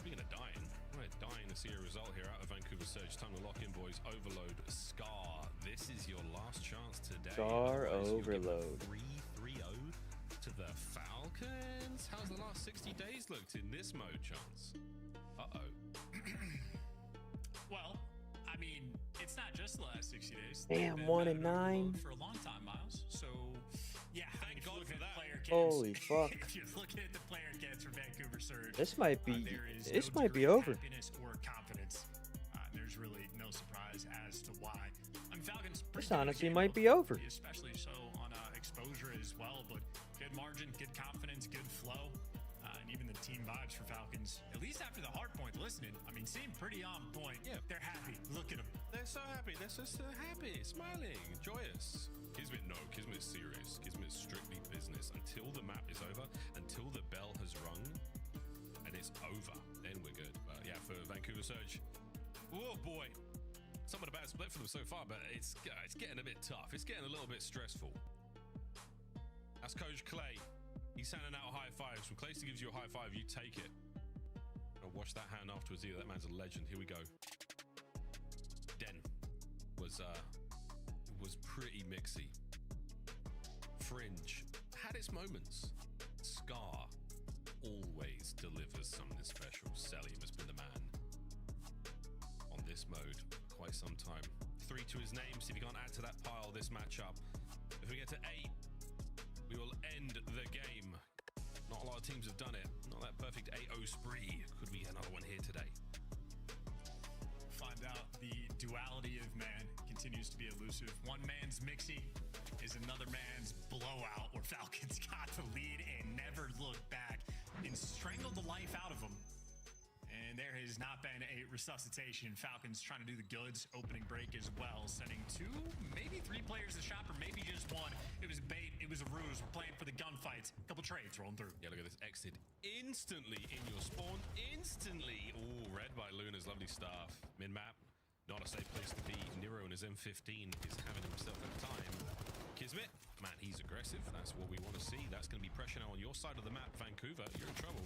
[SPEAKER 14] Speaking of dying, we're dying to see a result here out of Vancouver Surge. Time to lock in, boys. Overload. Scar. This is your last chance today.
[SPEAKER 1] Scar Overload.
[SPEAKER 14] 3-3-0 to the Falcons. How's the last 60 days looked in this mode, Chance? Uh-oh.
[SPEAKER 15] Well, I mean, it's not just the last 60 days.
[SPEAKER 1] Damn,
[SPEAKER 15] They've been
[SPEAKER 1] 1 and
[SPEAKER 15] better
[SPEAKER 1] 9.
[SPEAKER 15] For a long time, Miles. So, yeah.
[SPEAKER 14] Thank God for that.
[SPEAKER 1] Holy fuck.
[SPEAKER 15] If you're looking at the player counts for Vancouver Surge,
[SPEAKER 1] This might be.
[SPEAKER 15] there is
[SPEAKER 1] This
[SPEAKER 15] no
[SPEAKER 1] might be
[SPEAKER 15] degree of
[SPEAKER 1] over.
[SPEAKER 15] happiness or confidence. There's really no surprise as to why. I mean, Falcons.
[SPEAKER 1] This honestly might be over.
[SPEAKER 15] Especially so on exposure as well, but good margin, good confidence, good flow. And even the team vibes for Falcons, at least after the hard point listening, I mean, seem pretty on point.
[SPEAKER 14] Yeah.
[SPEAKER 15] They're happy. Look at them.
[SPEAKER 14] They're so happy. They're so happy, smiling, joyous. Kismet, no. Kismet's serious. Kismet's strictly business until the map is over, until the bell has rung, and it's over. Then we're good. But yeah, for Vancouver Surge, oh boy, some of the bad split for them so far, but it's getting a bit tough. It's getting a little bit stressful. That's Coach Clay. He's sending out high fives. When Clay gives you a high five, you take it. I'll wash that hand afterwards either. That man's a legend. Here we go. Den was pretty mixy. Fringe had its moments. Scar always delivers something special. Selim has been the man on this mode for quite some time. 3 to his name. See if he can't add to that pile this matchup. If we get to 8, we will end the game. Not a lot of teams have done it. Not that perfect 8-0 spree. Could we get another one here today?
[SPEAKER 15] Find out the duality of man continues to be elusive. One man's mixy is another man's blowout, where Falcons got the lead and never looked back and strangled the life out of them. has not been a resuscitation. Falcons trying to do the goods. Opening break as well. Sending 2, maybe 3 players to shop, or maybe just 1. It was a bait. It was a ruse. We're playing for the gunfights. Couple trades rolling through.
[SPEAKER 14] Yeah, look at this. Exit instantly in your spawn. Instantly. Oh, read by Luna's lovely staff. Min-map. Not a safe place to be. Nero and his M15 is having himself a time. Kismet, man, he's aggressive. That's what we want to see. That's going to be pressure now on your side of the map. Vancouver, you're in trouble.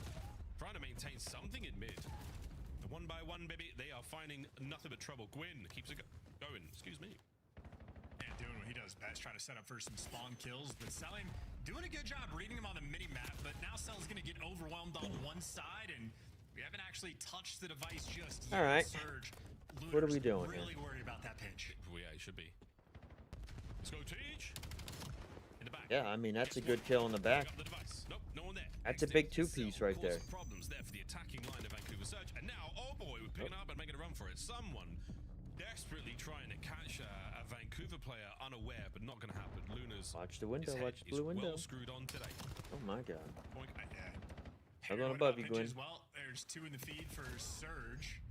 [SPEAKER 14] Trying to maintain something in mid. And one by one, baby, they are finding nothing but trouble. Gwyn keeps it going. Excuse me.
[SPEAKER 15] Yeah, doing what he does best. Trying to set up for some spawn kills. But Selling doing a good job reading him on the mini-map. But now Cell's going to get overwhelmed on one side. And we haven't actually touched the device just yet.
[SPEAKER 1] All right.
[SPEAKER 15] Surge.
[SPEAKER 1] What are we doing
[SPEAKER 15] really
[SPEAKER 1] here?
[SPEAKER 15] worried about that pinch.
[SPEAKER 14] Well, yeah, it should be. Let's go, Teach. In the back.
[SPEAKER 1] Yeah, I mean, that's a good kill in the back.
[SPEAKER 14] Nope, no one there.
[SPEAKER 1] That's a big 2-piece right there.
[SPEAKER 14] Problems there for the attacking line of Vancouver Surge. And now, oh boy, we're picking up and making a run for it. Someone desperately trying to catch a Vancouver player unaware, but not going to happen. Luna's
[SPEAKER 1] Watch the window. Watch the blue window.
[SPEAKER 14] Well screwed on today.
[SPEAKER 1] Oh my god.
[SPEAKER 15] I'm
[SPEAKER 1] going above you, Gwyn.
[SPEAKER 15] Well, there's 2 in the feed for Surge.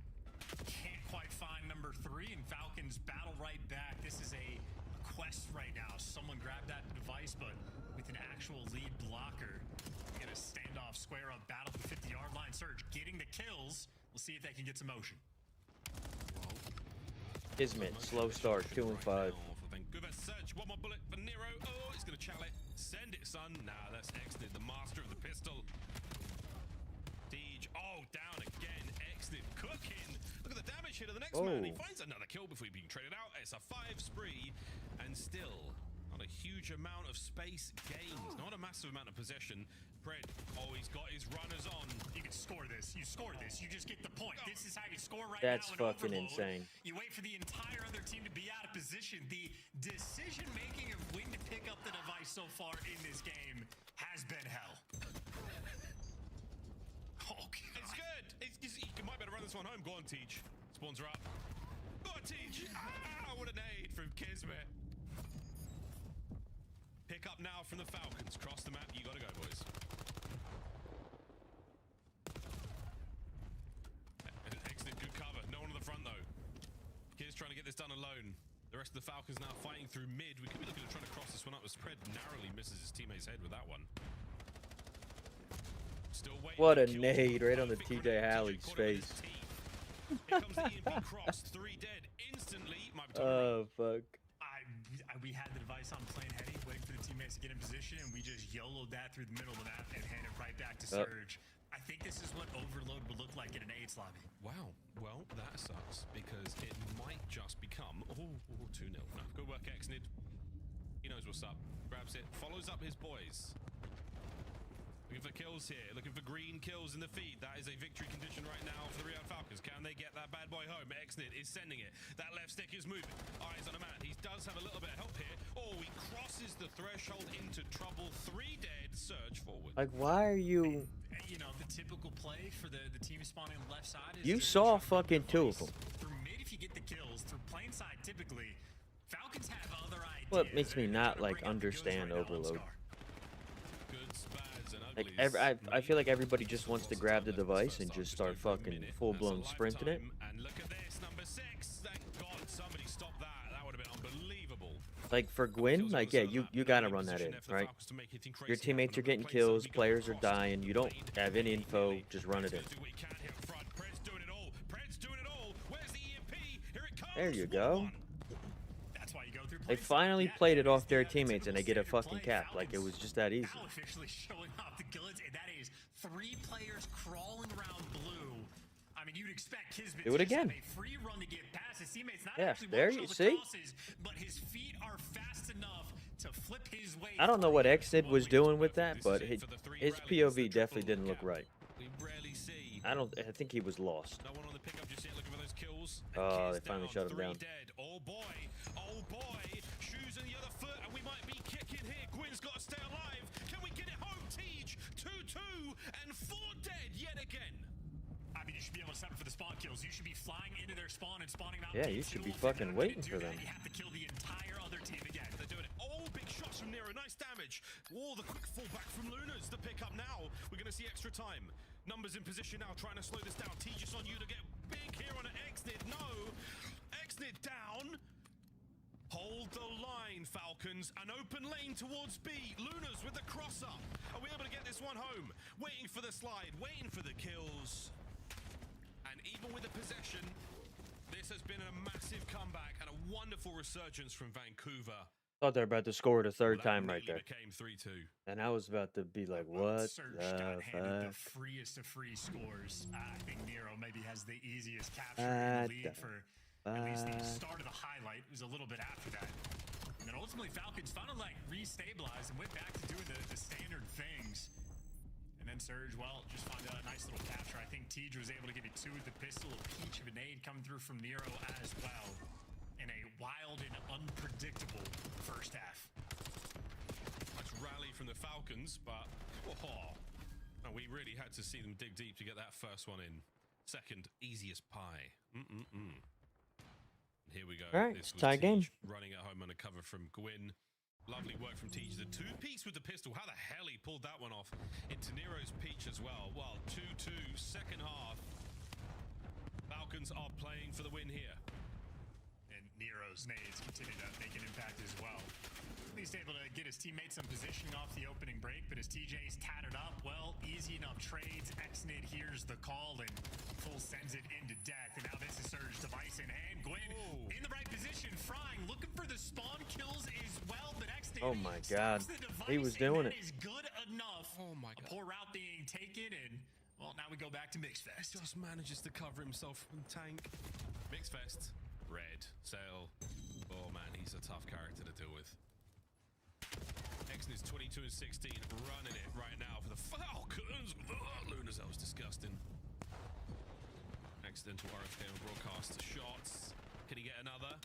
[SPEAKER 15] Can't quite find number 3, and Falcons battle right back. This is a quest right now. Someone grabbed that device, but with an actual lead blocker. Get a standoff, square up, battle at the 50-yard line. Surge getting the kills. We'll see if they can get some motion.
[SPEAKER 1] Kismet, slow start, 2 and 5.
[SPEAKER 14] Vancouver Surge, one more bullet for Nero. Oh, he's going to channel it. Send it, son. Nah, that's Exnid, the master of the pistol. Siege, oh, down again. Exnid cooking. Look at the damage here to the next man. He finds another kill before being traded out. It's a 5 spree, and still not a huge amount of space gained. Not a massive amount of possession. Pred, oh, he's got his runners on.
[SPEAKER 15] You can score this. You score this. You just get the point. This is how you score right
[SPEAKER 1] That's
[SPEAKER 15] now.
[SPEAKER 1] That's fucking insane.
[SPEAKER 15] You wait for the entire other team to be out of position. The decision-making of when to pick up the device so far in this game has been hell.
[SPEAKER 14] Oh, it's good. You might better run this one home. Go on, Teach. Spawns are up. Go on, Teach. Ah, what a nade from Kismet. Pick up now from the Falcons. Cross the map. You gotta go, boys. Exit, good cover. No one on the front, though. Kid's trying to get this done alone. The rest of the Falcons now fighting through mid. We could be looking at trying to cross this one up. The spread narrowly misses his teammate's head with that one. Still waiting.
[SPEAKER 1] What a nade right on the TJ Halley's face.
[SPEAKER 14] Here comes the EMP cross. 3 dead instantly.
[SPEAKER 1] Oh, fuck.
[SPEAKER 15] We had the device on plain heady, waiting for the teammates to get in position, and we just YOLO'd that through the middle of the map and handed it right back to Surge. I think this is what Overload would look like in an AIDS lobby.
[SPEAKER 14] Wow. Well, that sucks, because it might just become 2-0. No, good work, Exnid. He knows what's up. Grabs it, follows up his boys. Looking for kills here, looking for green kills in the feed. That is a victory condition right now for the Real Falcons. Can they get that bad boy home? Exnid is sending it. That left stick is moving. Eyes on a man. He does have a little bit of help here. Oh, he crosses the threshold into trouble. 3 dead. Surge forward.
[SPEAKER 1] Like, why are you...
[SPEAKER 15] You know, the typical play for the team spawning on the left side is...
[SPEAKER 1] You saw fucking 2 of them.
[SPEAKER 15] Through mid, if you get the kills. Through plain side, typically, Falcons have other ideas.
[SPEAKER 1] What makes me not, like, understand Overload? Like, I feel like everybody just wants to grab the device and just start fucking full-blown sprinting it.
[SPEAKER 14] And look at this, number 6. Thank God somebody stopped that. That would have been unbelievable.
[SPEAKER 1] Like, for Gwyn, like, yeah, you gotta run that in, right? Your teammates are getting kills, players are dying, you don't have any info, just run it in. There you go. They finally played it off their teammates and they get a fucking cap. Like, it was just that easy.
[SPEAKER 15] Now officially showing off the goods, and that is 3 players crawling around blue. I mean, you'd expect Kismet
[SPEAKER 1] do it again.
[SPEAKER 15] to have a free run to get past his teammates. Not
[SPEAKER 1] yeah,
[SPEAKER 15] actually
[SPEAKER 1] there you see.
[SPEAKER 15] Crosses, but his feet are fast enough to flip his way.
[SPEAKER 1] I don't know what Exnid was doing with that, but his POV definitely didn't look right. I think he was lost.
[SPEAKER 14] No one on the pickup just yet looking for those kills.
[SPEAKER 1] Oh, they finally shut him down.
[SPEAKER 14] Dead. Oh boy. Shoes in the other foot, and we might be kicking here. Gwyn's got to stay alive. Can we get it home, Teach? 2-2 and 4 dead yet again.
[SPEAKER 15] I mean, you should be able to set up for the spawn kills. You should be flying into their spawn and spawning out.
[SPEAKER 1] Yeah, you should be fucking waiting for them.
[SPEAKER 15] You have to kill the entire other team again.
[SPEAKER 14] They're doing it. Oh, big shots from Nero. Nice damage. Oh, the quick fallback from Luna's. The pickup now. We're going to see extra time. Numbers in position now, trying to slow this down. Tejas on you to get big here on an Xnid. No. Xnid down. Hold the line, Falcons. An open lane towards B. Lunas with the cross up. Are we able to get this one home? Waiting for the slide, waiting for the kills. And even with the possession, this has been a massive comeback and a wonderful resurgence from Vancouver.
[SPEAKER 1] Thought they were about to score it a third time right there.
[SPEAKER 14] Became 3-2.
[SPEAKER 1] And I was about to be like, what
[SPEAKER 15] Surge
[SPEAKER 1] the
[SPEAKER 15] got handed the
[SPEAKER 1] fuck?
[SPEAKER 15] freest of free scores. I think Nero maybe has the easiest capture in the league for at least the start of the highlight. It was a little bit after that. And then ultimately Falcons finally like restabilized and went back to doing the standard things. And then Surge, well, just find a nice little capture. I think Tej was able to get it 2 with the pistol, a peach of a nade coming through from Nero as well. In a wild and unpredictable first half.
[SPEAKER 14] Nice rally from the Falcons, but and we really had to see them dig deep to get that first one in. Second, easiest pie. Here we go.
[SPEAKER 1] All right,
[SPEAKER 14] This was
[SPEAKER 1] tie game.
[SPEAKER 14] Tej running at home under cover from Gwyn. Lovely work from Tej. The 2-piece with the pistol. How the hell he pulled that one off into Nero's peach as well. Well, 2-2, second half. Falcons are playing for the win here.
[SPEAKER 15] And Nero's nades continue to make an impact as well. At least able to get his teammates some positioning off the opening break, but as TJ's tattered up, well, easy enough trades. Xnid hears the call and full sends it into death. And now this is Surge device in hand. Gwyn in the right position, frying, looking for the spawn kills as well, but Xnid
[SPEAKER 1] Oh my god. He was doing it.
[SPEAKER 15] is good enough. Oh my god. A poor route being taken, and well, now we go back to Mixfest.
[SPEAKER 14] Just manages to cover himself from tank. Mixfest. Red. Sail. Oh man, he's a tough character to deal with. Xnid is 22 and 16, running it right now for the Falcons. Lunas, that was disgusting. Accidental RFK on broadcast. Shots. Can he get another?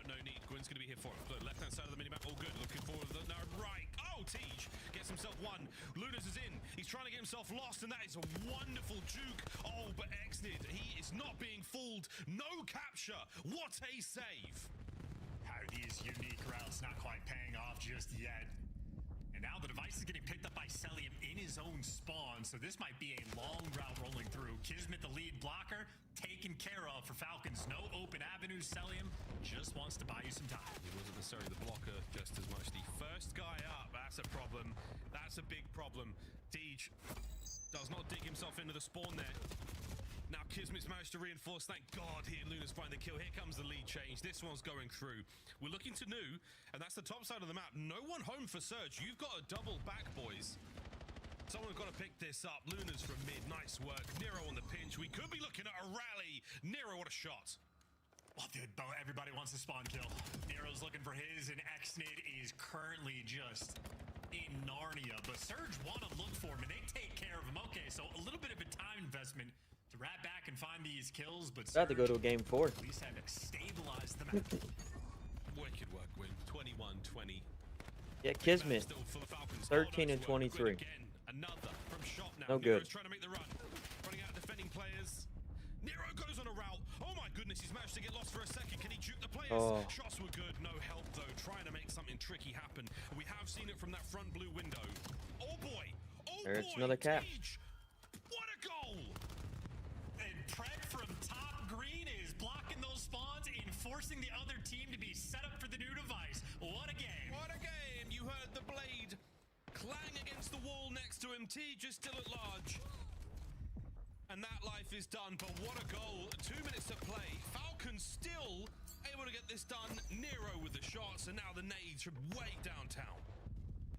[SPEAKER 14] No need. Gwyn's going to be here for it. Look, left-hand side of the minimap, all good. Looking forward. No, right. Oh, Tej gets himself one. Lunas is in. He's trying to get himself lost, and that is a wonderful juke. Oh, but Xnid, he is not being fooled. No capture. What a save.
[SPEAKER 15] How are these unique routes not quite paying off just yet? And now the device is getting picked up by Celium in his own spawn, so this might be a long route rolling through. Kismet, the lead blocker, taken care of for Falcons. No open avenues. Celium just wants to buy you some time.
[SPEAKER 14] He wasn't necessarily the blocker just as much. The first guy up, that's a problem. That's a big problem. Tej does not dig himself into the spawn there. Now Kismet's managed to reinforce. Thank God here Lunas find the kill. Here comes the lead change. This one's going through. We're looking to new, and that's the top side of the map. No one home for Surge. You've got a double back, boys. Someone's got to pick this up. Lunas from mid. Nice work. Nero on the pinch. We could be looking at a rally. Nero, what a shot.
[SPEAKER 15] Well, dude, everybody wants a spawn kill. Nero's looking for his, and Xnid is currently just in Narnia. But Surge want to look for him, and they take care of him. Okay, so a little bit of a time investment to wrap back and find these kills, but
[SPEAKER 1] About to go to a game 4.
[SPEAKER 15] At least had to stabilize the map.
[SPEAKER 14] Wicked work, Gwyn. 21-20.
[SPEAKER 1] Yeah, Kismet. 13 and 23.
[SPEAKER 14] Another from shot now.
[SPEAKER 1] No good.
[SPEAKER 14] Nero's trying to make the run. Running out defending players. Nero goes on a route. Oh my goodness, he's managed to get lost for a second. Can he juke the players?
[SPEAKER 1] Oh.
[SPEAKER 14] Shots were good. No help though. Trying to make something tricky happen. We have seen it from that front blue window. Oh boy. Oh
[SPEAKER 1] There's
[SPEAKER 14] boy.
[SPEAKER 1] another cap.
[SPEAKER 14] Tej. What a goal.
[SPEAKER 15] And Pred from top green is blocking those spawns and forcing the other team to be set up for the new device. What a game.
[SPEAKER 14] What a game. You heard the blade clang against the wall next to him. Tej is still at large. And that life is done, but what a goal. 2 minutes to play. Falcons still able to get this done. Nero with the shots, and now the nades from way downtown.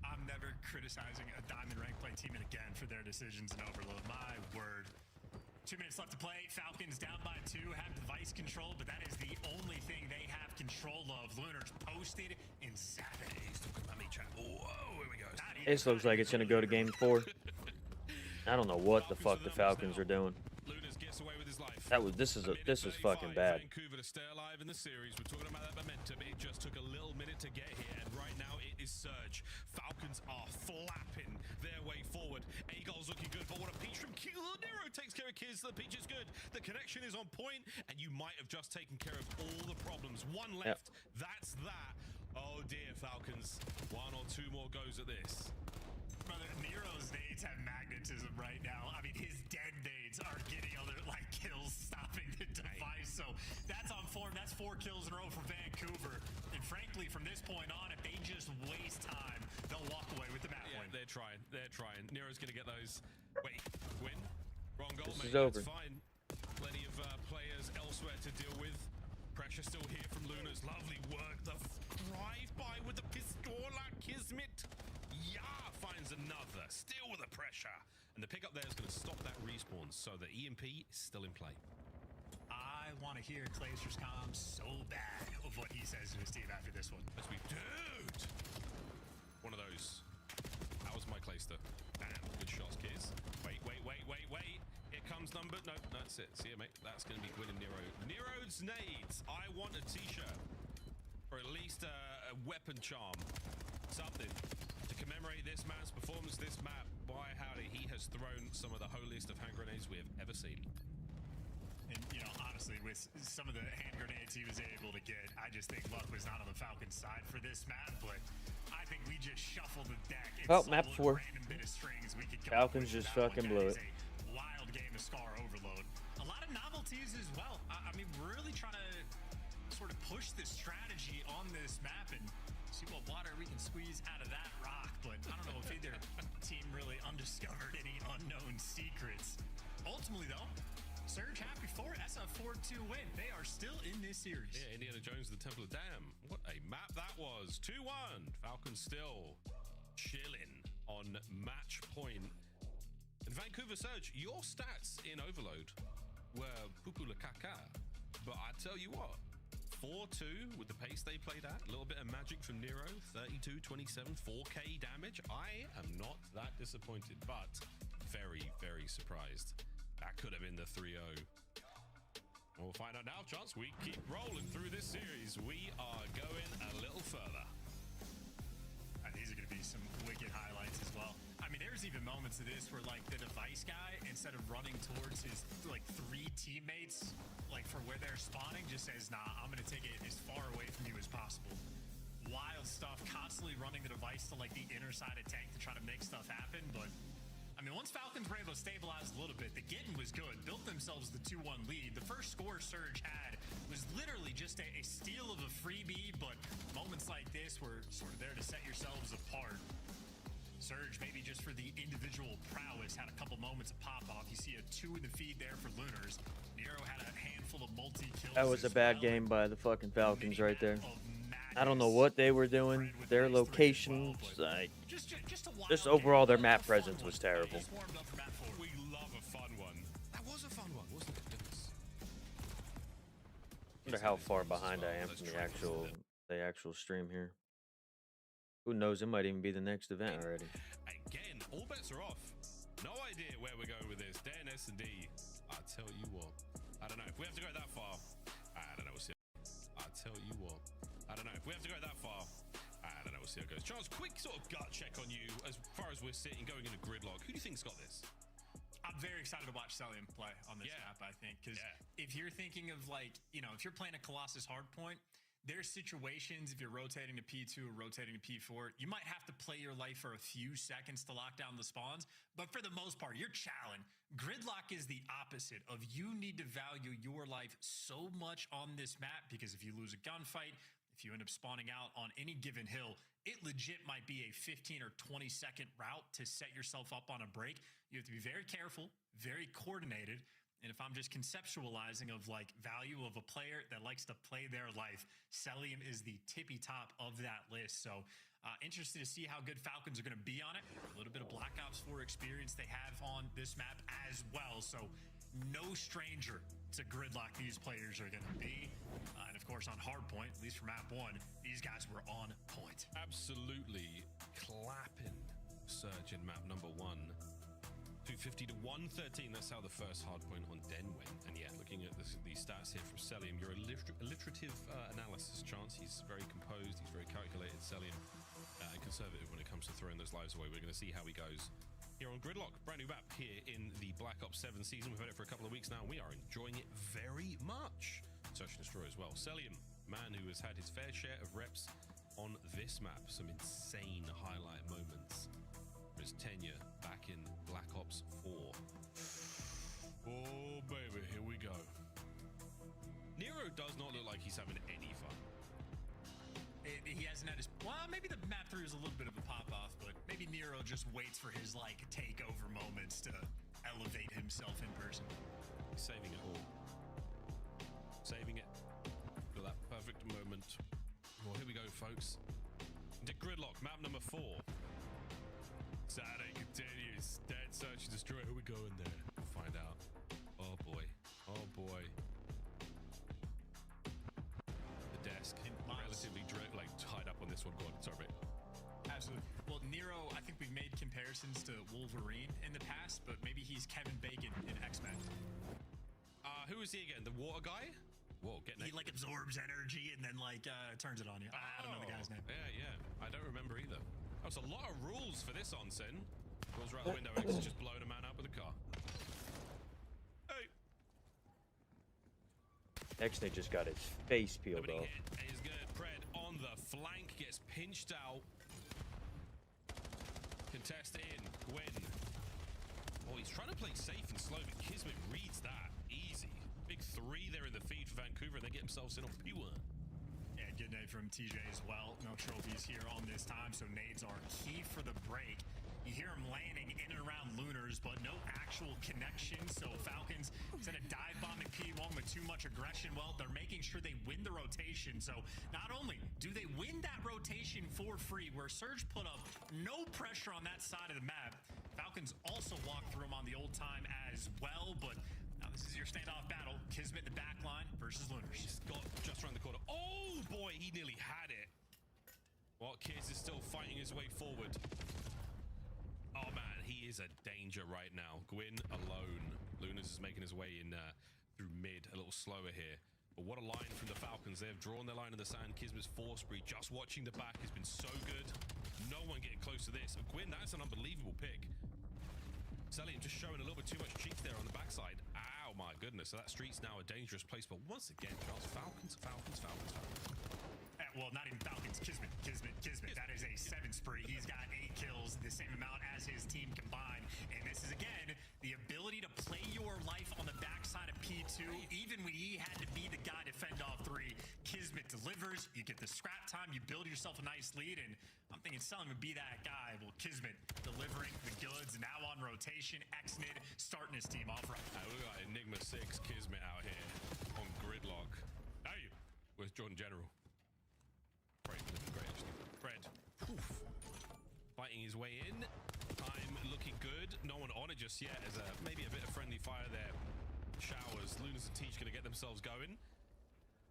[SPEAKER 15] I'm never criticizing a diamond rank play team again for their decisions in overload. My word. 2 minutes left to play. Falcons down by 2, have device control, but that is the only thing they have control of. Lunar's posted and savage.
[SPEAKER 14] He's talking about me, chat. Whoa, here we go.
[SPEAKER 1] This looks like it's going to go to game 4. I don't know what the fuck the Falcons are doing.
[SPEAKER 14] Lunas gets away with his life.
[SPEAKER 1] This is fucking bad.
[SPEAKER 14] Vancouver to stay alive in the series. We're talking about that momentum. It just took a little minute to get here, and right now it is Surge. Falcons are flapping their way forward. Eagle's looking good, but what a peach from Q. Nero takes care of Kiz. The peach is good. The connection is on point, and you might have just taken care of all the problems. One left. That's that. Oh dear, Falcons. 1 or 2 more goes at this.
[SPEAKER 15] Brother, Nero's nades have magnetism right now. I mean, his 4 kills in a row for Vancouver. And frankly, from this point on, if they just waste time, they'll walk away with the map win.
[SPEAKER 14] They're trying. They're trying. Nero's going to get those. Wait, win? Wrong goal,
[SPEAKER 1] This
[SPEAKER 14] mate.
[SPEAKER 1] is over.
[SPEAKER 14] That's fine. Plenty of players elsewhere to deal with. Pressure still here from Luna's. Lovely work. The drive-by with the Pistola Kismet. Yeah, finds another. Still with the pressure. And the pickup there is going to stop that respawn. So the EMP is still in play.
[SPEAKER 15] I want to hear Clayster's comms so bad of what he says to his team after this one.
[SPEAKER 14] Let's be dude. One of those. That was my Clayster. Damn, good shots, kids. Wait. Here comes number. No, that's it. See you, mate. That's going to be Gwyn and Nero. Nero's nades. I want a t-shirt. Or at least a weapon charm. Something to commemorate this man's performance, this map. By howdy, he has thrown some of the holiest of hand grenades we have ever seen.
[SPEAKER 15] And, you know, honestly, with some of the hand grenades he was able to get, I just think luck was not on the Falcons' side for this map, but I think we just shuffled the deck. And
[SPEAKER 1] Oh,
[SPEAKER 15] saw
[SPEAKER 1] map
[SPEAKER 15] what
[SPEAKER 1] 4.
[SPEAKER 15] random bit of strings we could come
[SPEAKER 1] Falcons
[SPEAKER 15] up with
[SPEAKER 1] just
[SPEAKER 15] for that
[SPEAKER 1] fucking
[SPEAKER 15] one,
[SPEAKER 1] blew
[SPEAKER 15] guys.
[SPEAKER 1] it.
[SPEAKER 15] A wild game of Scar Overload. A lot of novelties as well. I mean, we're really trying to sort of push this strategy on this map and see what water we can squeeze out of that rock, but I don't know if either team really undiscovered any unknown secrets. Ultimately, though, Surge happy for it. That's a 4-2 win. They are still in this series.
[SPEAKER 14] Yeah, Indiana Jones, the Temple of Dam. What a map that was. 2-1. Falcons still chilling on match point. And Vancouver Surge, your stats in Overload were poo-poo la caca. But I tell you what, 4-2 with the pace they played at. A little bit of magic from Nero. 32-27, 4K damage. I am not that disappointed, but very, very surprised. That could have been the 3-0. We'll find out now, Chance. We keep rolling through this series. We are going a little further.
[SPEAKER 15] These are going to be some wicked highlights as well. I mean, there's even moments of this where, like, the device guy, instead of running towards his, like, 3 teammates, like, for where they're spawning, just says, nah, I'm going to take it as far away from you as possible. Wild stuff, constantly running the device to, like, the inner side of tank to try to make stuff happen, but I mean, once Falcons were able to stabilize a little bit, the getting was good. Built themselves the 2-1 lead. The first score Surge had was literally just a steal of a freebie, but moments like this were sort of there to set yourselves apart. Surge, maybe just for the individual prowess, had a couple moments of pop-off. You see a 2 in the feed there for Lunars. Nero had a handful of multi-kills.
[SPEAKER 1] That was a bad game by the fucking Falcons right there. I don't know what they were doing. Their locations, like, just overall, their map presence was terrible.
[SPEAKER 14] We love a fun one. That was a fun one, wasn't it?
[SPEAKER 1] I wonder how far behind I am from the actual stream here. Who knows? It might even be the next event already.
[SPEAKER 14] Again, all bets are off. No idea where we're going with this. Dan S&D. I tell you what. I don't know if we have to go that far. I don't know. We'll see. I tell you what. I don't know if we have to go that far. I don't know. We'll see how it goes. Charles, quick sort of gut check on you as far as we're sitting, going into gridlock. Who do you think's got this?
[SPEAKER 15] I'm very excited to watch Celium play on this map, I think, because if you're thinking of, like, you know, if you're playing a Colossus hardpoint, there's situations, if you're rotating to P2 or rotating to P4, you might have to play your life for a few seconds to lock down the spawns, but for the most part, you're challenged. Gridlock is the opposite of you need to value your life so much on this map, because if you lose a gunfight, if you end up spawning out on any given hill, it legit might be a 15 or 20 second route to set yourself up on a break. You have to be very careful, very coordinated. And if I'm just conceptualizing of, like, value of a player that likes to play their life, Celium is the tippy top of that list. So interested to see how good Falcons are going to be on it. A little bit of Black Ops 4 experience they have on this map as well. So no stranger to gridlock these players are going to be. And of course on hardpoint, at least for map 1, these guys were on point.
[SPEAKER 14] Absolutely clapping Surge in map number 1. 250 to 113. That's how the first hardpoint on Den went. And yeah, looking at the stats here from Celium, your alliterative analysis, Chance. He's very composed. He's very calculated. Celium and conservative when it comes to throwing those lives away. We're going to see how he goes here on Gridlock. Brand new map here in the Black Ops 7 season. We've had it for a couple of weeks now, and we are enjoying it very much. Search and Destroy as well. Celium, man who has had his fair share of reps on this map. Some insane highlight moments. His tenure back in Black Ops 4. Oh baby, here we go. Nero does not look like he's having
[SPEAKER 15] Well, maybe the map 3 is a little bit of a pop-off, but maybe Nero just waits for his, like, takeover moments to elevate himself in person.
[SPEAKER 14] He's saving it all. Saving it for that perfect moment. Well, here we go, folks. Into Gridlock, map number 4. Saturday continues. Dead Search and Destroy. Who we going there? Find out. Oh, boy. Oh, boy. The desk. Relatively tied up on this one. Go on, sorry, mate.
[SPEAKER 15] Absolutely. Well, Nero, I think we've made comparisons to Wolverine in the past, but maybe he's Kevin Bacon in X-Men.
[SPEAKER 14] Who is he again? The water guy? Whoa,
[SPEAKER 15] He like absorbs energy and then like turns it on you. I don't know the guy's name.
[SPEAKER 14] Yeah. I don't remember either. That was a lot of rules for this onsen. Rules are out the window. X just blowing a man up with a car. Hey.
[SPEAKER 1] X-Nate just got his face peeled off.
[SPEAKER 14] Hit is good. Pred on the flank gets pinched out. Contest in. Gwyn. Oh, he's trying to play safe and slow, but Kismet reads that easy. Big 3 there in the feed for Vancouver, and they get themselves in on P1.
[SPEAKER 15] Yeah, good nade from TJ as well. No trophies here on this time, so nades are key for the break. You hear him landing in and around Lunars, but no actual connection. So Falcons, instead of dive bombing P1 with too much aggression, well, they're making sure they win the rotation. So not only do they win that rotation for free, where Surge put up no pressure on that side of the map, Falcons also walk through him on the old time as well, but now this is your standoff battle. Kismet in the back line versus Lunars.
[SPEAKER 14] He's got just around the corner. Oh boy, he nearly had it. Well, Kiz is still fighting his way forward. Oh man, he is a danger right now. Gwyn alone. Lunas is making his way in through mid, a little slower here. But what a line from the Falcons. They have drawn their line in the sand. Kismet's force spree, just watching the back has been so good. No one getting close to this. And Gwyn, that's an unbelievable pick. Celium just showing a little bit too much cheek there on the backside. Ow, my goodness. So that street's now a dangerous place. But once again, Charles, Falcons.
[SPEAKER 15] Well, not even Falcons. Kismet. That is a 7 spree. He's got 8 kills, the same amount as his team combined. And this is, again, the ability to play your life on the backside of P2, even when he had to be the guy to fend off 3. Kismet delivers. You get the scrap time. You build yourself a nice lead. And I'm thinking Selim would be that guy. Well, Kismet delivering the goods. Now on rotation. Xnid starting his team off right.
[SPEAKER 14] We got Enigma 6 Kismet out here on Gridlock. Hey, where's Jordan General? Great, looking great actually. Fred, poof, fighting his way in. Time looking good. No one on it just yet. As maybe a bit of friendly fire there. Showers. Lunas and Teach gonna get themselves going.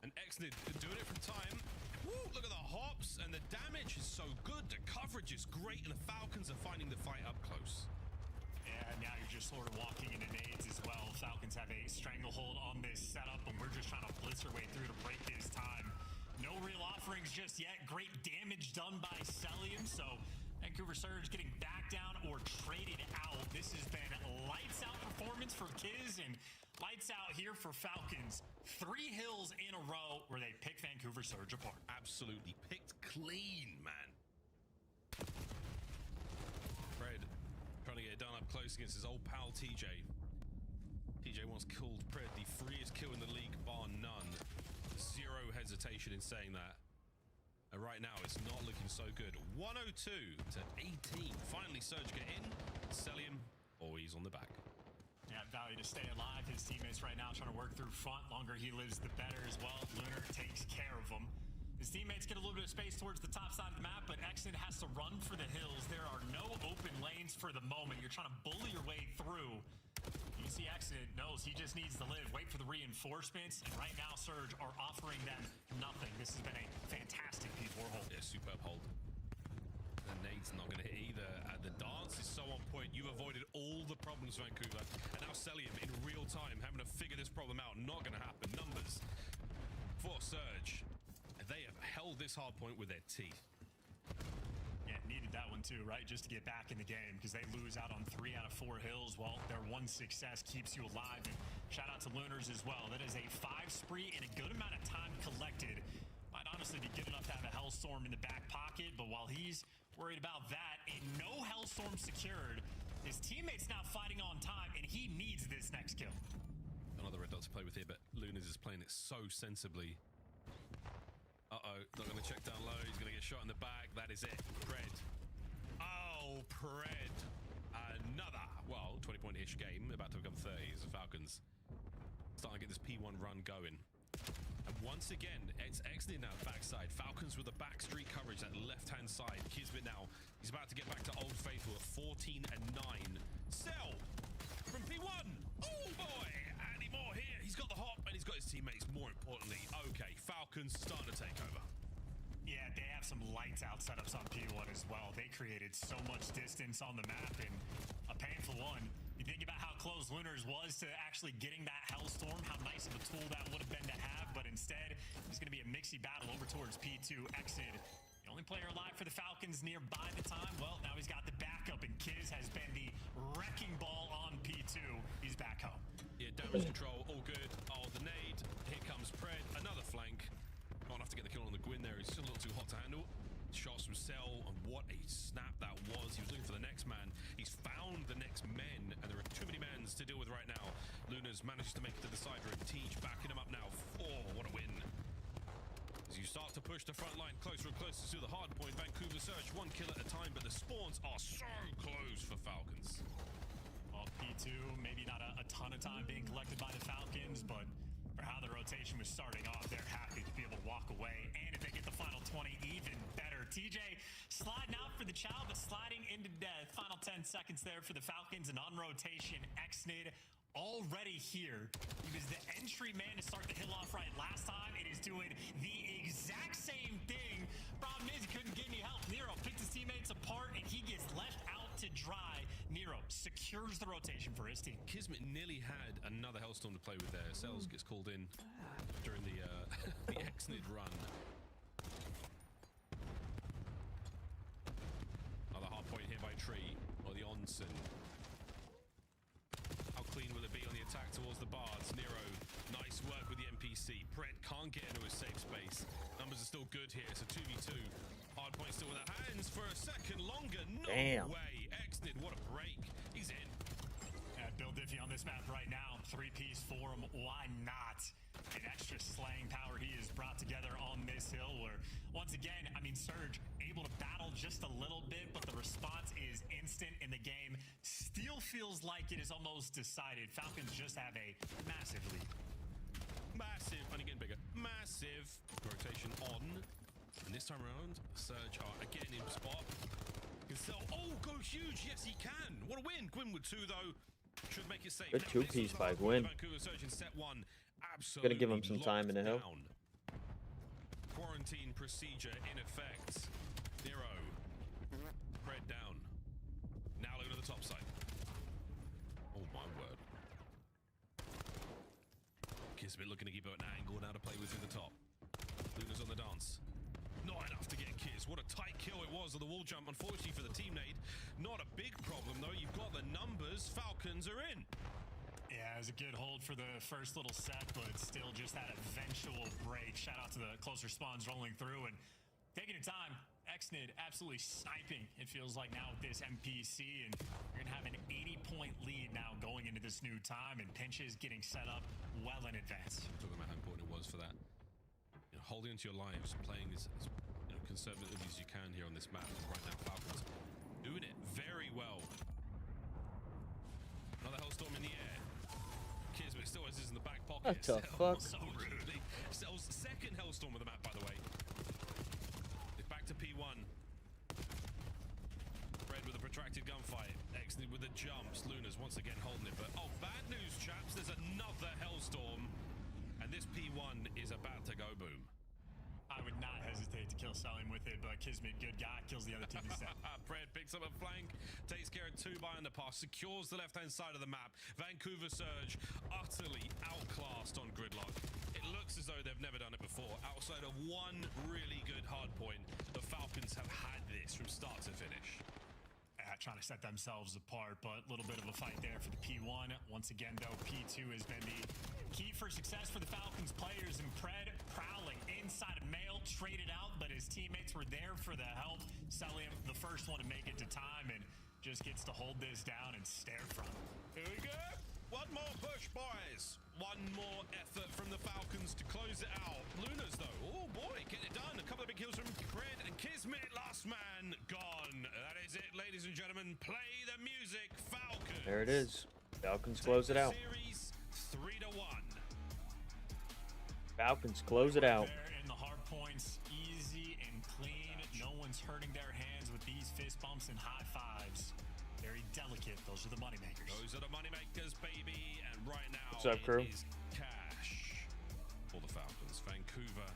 [SPEAKER 14] And Xnid doing it from time. Woo, look at the hops, and the damage is so good. The coverage is great, and the Falcons are finding the fight up close.
[SPEAKER 15] Yeah, now you're just sort of walking into nades as well. Falcons have a stranglehold on this setup, and we're just trying to blitz our way through to break this time. No real offerings just yet. Great damage done by Celium, so Vancouver Surge getting back down or traded out. This has been lights out performance for Kiz and lights out here for Falcons. 3 hills in a row where they pick Vancouver Surge apart.
[SPEAKER 14] Absolutely picked clean, man. Fred trying to get it done up close against his old pal TJ. TJ once called Pred the freest kill in the league, bar none. Zero hesitation in saying that. And right now, it's not looking so good. 102 to 18. Finally, Surge get in. Celium always on the back.
[SPEAKER 15] Yeah, value to stay alive. His teammates right now trying to work through front. Longer he lives, the better as well. Lunar takes care of him. His teammates get a little bit of space towards the top side of the map, but Xnid has to run for the hills. There are no open lanes for the moment. You're trying to bully your way through. You see Xnid knows he just needs to live, wait for the reinforcements, and right now Surge are offering them nothing. This has been a fantastic P4 hold.
[SPEAKER 14] Yeah, superb hold. And Nade's not going to hit either. The dance is so on point. You've avoided all the problems, Vancouver. And now Celium in real time having to figure this problem out. Not going to happen. Numbers for Surge. They have held this hard point with their teeth.
[SPEAKER 15] Yeah, needed that one too, right? Just to get back in the game, because they lose out on 3 out of 4 hills. Well, their one success keeps you alive. And shout out to Lunars as well. That is a 5 spree and a good amount of time collected. Might honestly be good enough to have a Hellstorm in the back pocket, but while he's worried about that and no Hellstorm secured, his teammate's now fighting on time, and he needs this next kill.
[SPEAKER 14] Another red dot to play with here, but Lunas is playing it so sensibly. Uh-oh. low. Not going to check down low. He's going to get shot in the back. That is it. Pred. Oh, Pred. Another, well, 20-point-ish game. About to become 30 as the Falcons starting to get this P1 run going. And once again, it's Exney now backside. Falcons with the back street coverage at left-hand side. Kismet now, he's about to get back to Old Faithful at 14 and 9. Sell from P1. Oh boy, Andy Moore here. He's got the hop and he's got his teammates. More importantly, okay, Falcons starting to take over.
[SPEAKER 15] Yeah, they have some lights out setups on P1 as well. They created so much distance on the map and a painful one. You think about how close Lunars was to actually getting that Hellstorm, how nice of a tool that would have been to have, but instead, it's going to be a mixy battle over towards P2. Exit, the only player alive for the Falcons nearby the time. Well, now he's got the backup, and Kiz has been the wrecking ball on P2. He's back home.
[SPEAKER 14] Yeah, damage control, all good. Oh, the nade. Here comes Pred, another flank. Not enough to get the kill on the Gwyn there. He's still a little too hot to handle. Shots from Cell, and what a snap that was. He was looking for the next man. He's found the next men, and there are too many mans to deal with right now. Lunas manages to make it to the side room. Teach backing him up now. Oh, what a win. As you start to push the front line closer and closer to the hard point, Vancouver Surge, 1 kill at a time, but the spawns are so close for Falcons.
[SPEAKER 15] Well, P2, maybe not a ton of time being collected by the Falcons, but for how the rotation was starting off, they're happy to be able to walk away. And if they get the final 20, even better. TJ sliding out for the Chow, but sliding into the final 10 seconds there for the Falcons. And on rotation, Xnid already here. He was the entry man to start the hill off right last time. It is doing the exact same thing. Problem is, he couldn't get any help. Nero picked his teammates apart, and he gets left out to dry. Nero secures the rotation for his team.
[SPEAKER 14] Kismet nearly had another Hellstorm to play with there. Cells gets called in during the Xnid run. Another hard point here by Tree, or the Onsen. How clean will it be on the attack towards the Bards? Nero, nice work with the NPC. Brett can't get into his safe space. Numbers are still good here. It's a 2v2. Hard point still with the hands for a second longer. No way. Xnid, what a break. He's in.
[SPEAKER 15] Bill Diffie on this map right now. 3-piece for him. Why not? An extra slaying power he has brought together on this hill where, once again, I mean, Surge able to battle just a little bit, but the response is instant in the game. Still feels like it is almost decided. Falcons just have a massive lead.
[SPEAKER 14] Massive, only getting bigger. Massive rotation on. And this time around, Surge are again in spot. Can still, oh, go huge. Yes, he can. What a win. Gwyn with 2, though. Should make it safe.
[SPEAKER 1] Good 2-piece by Gwyn.
[SPEAKER 14] Vancouver Surge in set 1.
[SPEAKER 1] Gonna give him some time in the hill.
[SPEAKER 14] Quarantine procedure in effect. Nero. Pred down. Now look at the top side. Oh my word. Kismet looking to keep an angle now to play with through the top. Luna's on the dance. Not enough to get Kiz. What a tight kill it was on the wall jump. Unfortunately for the teammate, not a big problem though. You've got the numbers. Falcons are in.
[SPEAKER 15] Yeah, it was a good hold for the first little set, but still just that eventual break. Shout out to the closer spawns rolling through and taking your time. Xnid absolutely sniping, it feels like now with this MPC, and you're going to have an 80-point lead now going into this new time, and Pinches getting set up well in advance.
[SPEAKER 14] Talking about how important it was for that. You know, holding onto your lives, playing as conservatively as you can here on this map. Right now, Falcons doing it very well. Another Hellstorm in the air. Kismet still has his in the back pocket.
[SPEAKER 1] What the fuck?
[SPEAKER 14] So rudely. Cell's second Hellstorm of the map, by the way. It's back to P1. Red with a protracted gunfight. Xnid with the jumps. Luna's once again holding it. But, oh, bad news, chaps. There's another Hellstorm. And this P1 is about to go boom.
[SPEAKER 15] I would not hesitate to kill Salim with it, but Kismet, good guy, kills the other team instead.
[SPEAKER 14] Pred picks up a flank, takes care of 2 by underpass, secures the left-hand side of the map. Vancouver Surge utterly outclassed on Gridlock. It looks as though they've never done it before. Outside of one really good hard point, the Falcons have had this from start to finish.
[SPEAKER 15] Trying to set themselves apart, but a little bit of a fight there for the P1. Once again, though, P2 has been the key for success for the Falcons players, and Pred prowling inside of Mail, traded out, but his teammates were there for the help. Celium, the first one to make it to time, and just gets to hold this down and stare from.
[SPEAKER 14] Here we go. One more push, boys. One more effort from the Falcons to close it out. Lunas, though, oh boy, get it done. A couple of big kills from Cred and Kismet. Last man gone. That is it, ladies and gentlemen. Play the music, Falcons.
[SPEAKER 1] There it is. Falcons close it out.
[SPEAKER 14] Series 3-1.
[SPEAKER 1] Falcons close it out.
[SPEAKER 15] There in the hard points, easy and clean. No one's hurting their hands with these fist bumps and high fives. Very delicate. Those are the moneymakers.
[SPEAKER 14] Those are the moneymakers, baby. And right now,
[SPEAKER 1] what's up, crew?
[SPEAKER 14] it is cash for the Falcons. Vancouver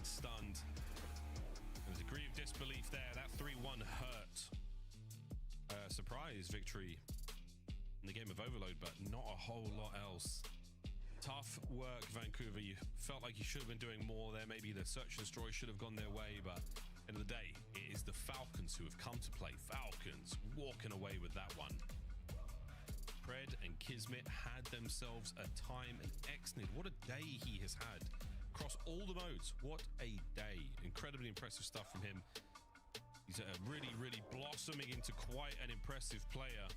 [SPEAKER 14] stunned. There's a degree of disbelief there. That 3-1 hurt. Surprise victory in the game of Overload, but not a whole lot else. Tough work, Vancouver. You felt like you should have been doing more there. Maybe the search and destroy should have gone their way, but end of the day, it is the Falcons who have come to play. Falcons walking away with that one. Pred and Kismet had themselves a time, and Exnid, what a day he has had. Across all the modes, what a day. Incredibly impressive stuff from him. He's really, really blossoming into quite an impressive player.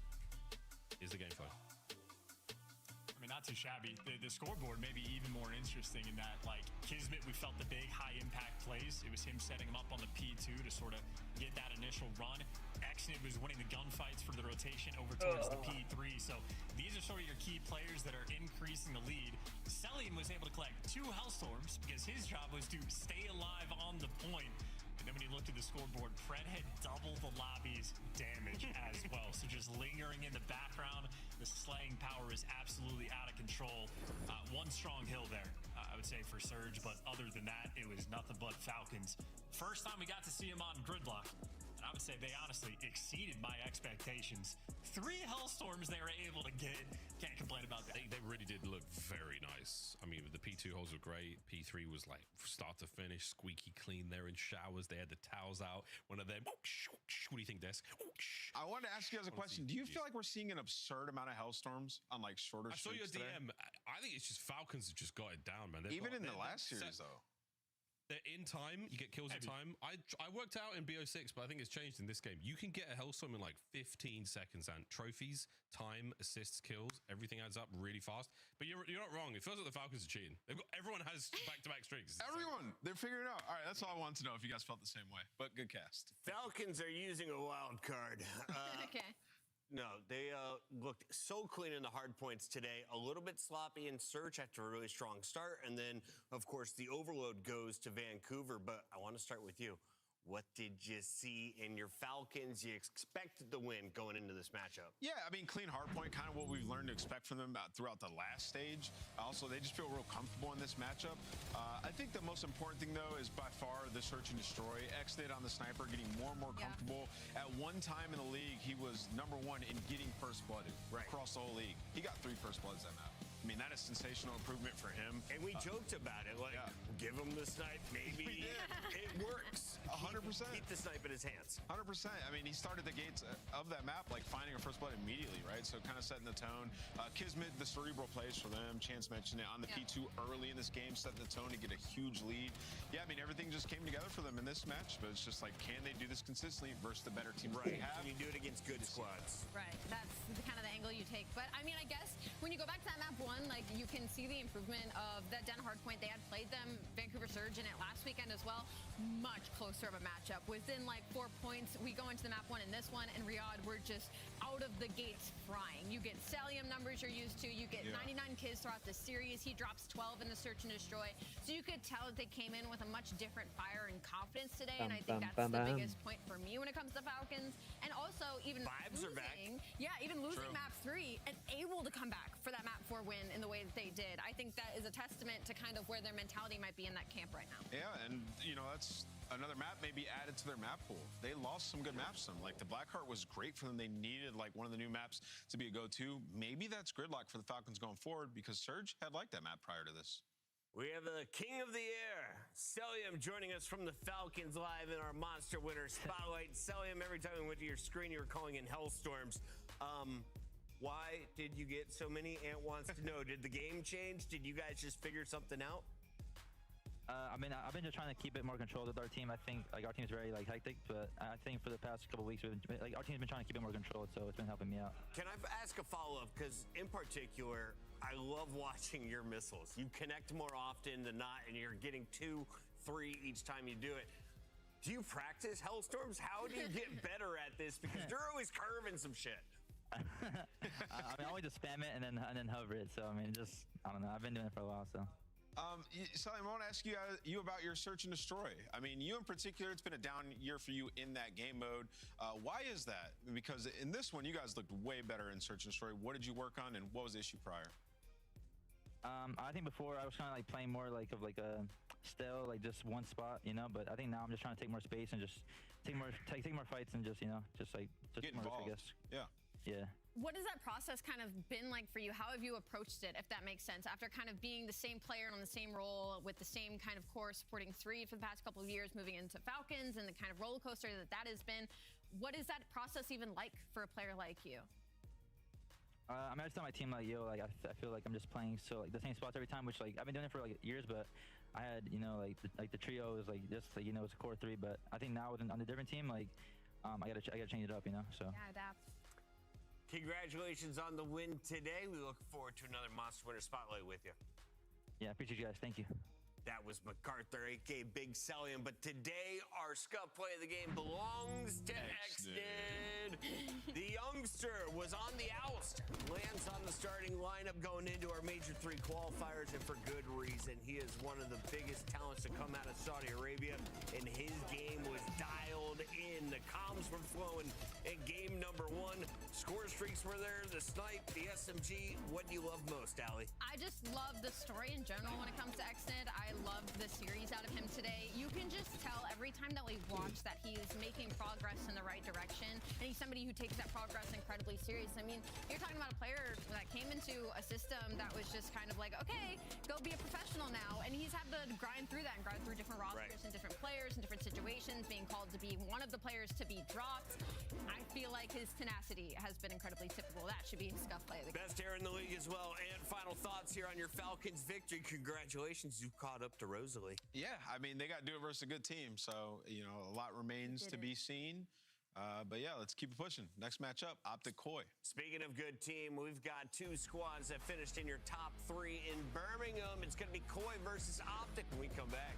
[SPEAKER 14] Here's the game flow.
[SPEAKER 15] I mean, not too shabby. The scoreboard may be even more interesting in that, like, Kismet, we felt the big high-impact plays. It was him setting him up on the P2 to sort of get that initial run. Exnid was winning the gunfights for the rotation over towards the P3. So these are sort of your key players that are increasing the lead. Celium was able to collect 2 Hellstorms because his job was to stay alive on the point. And then when you looked at the scoreboard, Fred had double the lobby's damage as well. So just lingering in the background, the slaying power is absolutely out of control. One strong hill there, I would say, for Surge. But other than that, it was nothing but Falcons. First time we got to see him on Gridlock. And I would say they honestly exceeded my expectations. 3 Hellstorms they were able to get. Can't complain about that.
[SPEAKER 14] They really did look very nice. I mean, the P2 holes were great. P3 was like start to finish, squeaky clean there in showers. They had the towels out. One of them, what do you think, Des?
[SPEAKER 2] I wanted to ask you guys a question. Do you feel like we're seeing an absurd amount of Hellstorms on like shorter
[SPEAKER 14] I saw your
[SPEAKER 2] streaks
[SPEAKER 14] DM.
[SPEAKER 2] today?
[SPEAKER 14] I think it's just Falcons have just got it down, man.
[SPEAKER 2] Even in the last series, though.
[SPEAKER 14] They're in time. You get kills in time. I worked out in BO6, but I think it's changed in this game. You can get a Hellstorm in like 15 seconds, and trophies, time, assists, kills, everything adds up really fast. But you're not wrong. It feels like the Falcons are cheating. Everyone has back-to-back streaks.
[SPEAKER 2] Everyone, they're figuring it out. All right, that's all I wanted to know if you guys felt the same way. But good cast.
[SPEAKER 6] Falcons are using a wild card.
[SPEAKER 3] Okay.
[SPEAKER 6] No, they looked so clean in the hard points today. A little bit sloppy in search after a really strong start. And then, of course, the overload goes to Vancouver. But I want to start with you. What did you see in your Falcons? You expected the win going into this matchup.
[SPEAKER 2] Yeah, I mean, clean hardpoint, kind of what we've learned to expect from them throughout the last stage. Also, they just feel real comfortable in this matchup. I think the most important thing, though, is by far the search and destroy. Exnid on the sniper getting more and more comfortable. At one time in the league, he was #1 in getting first blooded across the whole league. He got 3 first bloods that map. I mean, that is sensational improvement for him.
[SPEAKER 6] And we joked about it, like, give him the snipe, maybe it works.
[SPEAKER 2] 100%.
[SPEAKER 6] Keep the snipe in his hands.
[SPEAKER 2] 100%. I mean, he started the gates of that map, like finding a first blood immediately, right? So kind of setting the tone. Kismet, the cerebral plays for them. Chance mentioned it on the P2 early in this game, setting the tone to get a huge lead. Yeah, I mean, everything just came together for them in this match, but it's just like, can they do this consistently versus the better teams they have?
[SPEAKER 6] Can you do it against good squads?
[SPEAKER 3] Right. That's the kind of the angle you take. But I mean, I guess when you go back to that map 1, like you can see the improvement of that Den hardpoint. They had played them, Vancouver Surge, in it last weekend as well. Much closer of a matchup. Within like 4 points, we go into the map 1 in this one, and Riyadh, we're just out of the gates frying. You get Celium numbers you're used to. You get 99 kills throughout the series. He drops 12 in the search and destroy. So you could tell that they came in with a much different fire and confidence today, and I think that's the biggest point for me when it comes to Falcons. And also, even
[SPEAKER 6] vibes are back.
[SPEAKER 3] Even losing map 3 and able to come back for that map 4 win in the way that they did. I think that is a testament to kind of where their mentality might be in that camp right now.
[SPEAKER 2] Yeah, and you know, that's another map maybe added to their map pool. They lost some good maps to them. Like the Blackheart was great for them. They needed like one of the new maps to be a go-to. Maybe that's gridlock for the Falcons going forward because Surge had liked that map prior to this.
[SPEAKER 6] We have the king of the air, Celium, joining us from the Falcons live in our Monster Winner Spotlight. Celium, every time we went to your screen, you were calling in Hellstorms. Why did you get so many? Ant wants to know, did the game change? Did you guys just figure something out?
[SPEAKER 9] I mean, I've been just trying to keep it more controlled with our team. I think like our team's very like hectic, but I think for the past couple weeks, like our team's been trying to keep it more controlled, so it's been helping me out.
[SPEAKER 6] Can I ask a follow-up? Because in particular, I love watching your missiles. You connect more often than not, and you're getting 2, 3 each time you do it. Do you practice Hellstorms? How do you get better at this? Because you're always curving some shit.
[SPEAKER 9] I mean, I always just spam it and then hover it. So I mean, just I don't know. I've been doing it for a while, so.
[SPEAKER 2] Sally, I want to ask you about your search and destroy. I mean, you in particular, it's been a down year for you in that game mode. Why is that? Because in this one, you guys looked way better in search and destroy. What did you work on, and what was the issue prior?
[SPEAKER 9] I think before I was kind of like playing more like of like a still like just one spot, you know. But I think now I'm just trying to take more space and just take more fights and just just
[SPEAKER 2] get
[SPEAKER 9] more
[SPEAKER 2] involved.
[SPEAKER 9] risk, I guess. Yeah.
[SPEAKER 3] What has that process kind of been like for you? How have you approached it, if that makes sense? After kind of being the same player on the same role with the same kind of core supporting 3 for the past couple of years, moving into Falcons and the kind of roller coaster that has been, what is that process even like for a player like you?
[SPEAKER 9] I mean, I just tell my team like, yo, like I feel like I'm just playing so like the same spots every time, which like I've been doing it for like years, but I had like the trio is like just like it's a core 3, but I think now on a different team like I gotta change it up, so.
[SPEAKER 3] Yeah, adapt.
[SPEAKER 6] Congratulations on the win today. We look forward to another Monster Winner Spotlight with you.
[SPEAKER 9] Yeah, appreciate you guys. Thank you.
[SPEAKER 6] That was MacArthur, aka Big Cellium. But today, our scuff play of the game belongs to Xnid. The youngster was on the ouster, lands on the starting lineup going into our Major 3 qualifiers, and for good reason. He is one of the biggest talents to come out of Saudi Arabia, and his game was dialed in. The comms were flowing in game number 1. Score streaks were there, the snipe, the SMG. What do you love most, Allie?
[SPEAKER 3] I just love the story in general when it comes to Xnid. I love the series out of him today. You can just tell every time that we watch that he is making progress in the right direction, and he's somebody who takes that progress incredibly serious. I mean, you're talking about a player that came into a system that was just kind of like, okay, go be a professional now, and he's had to grind through that and grind through different rosters and different players and different situations, being called to be one of the players to be dropped. I feel like his tenacity has been incredibly typical. That should be his scuff play of the game.
[SPEAKER 6] Best hair in the league as well. And final thoughts here on your Falcons victory. Congratulations, you caught up to Rosalie.
[SPEAKER 2] Yeah, I mean, they got to do it versus a good team. So, a lot remains to be seen. But yeah, let's keep it pushing. Next matchup, Optic Koi.
[SPEAKER 6] Speaking of good team, we've got 2 squads that finished in your top 3 in Birmingham. It's going to be Koi versus Optic when we come back.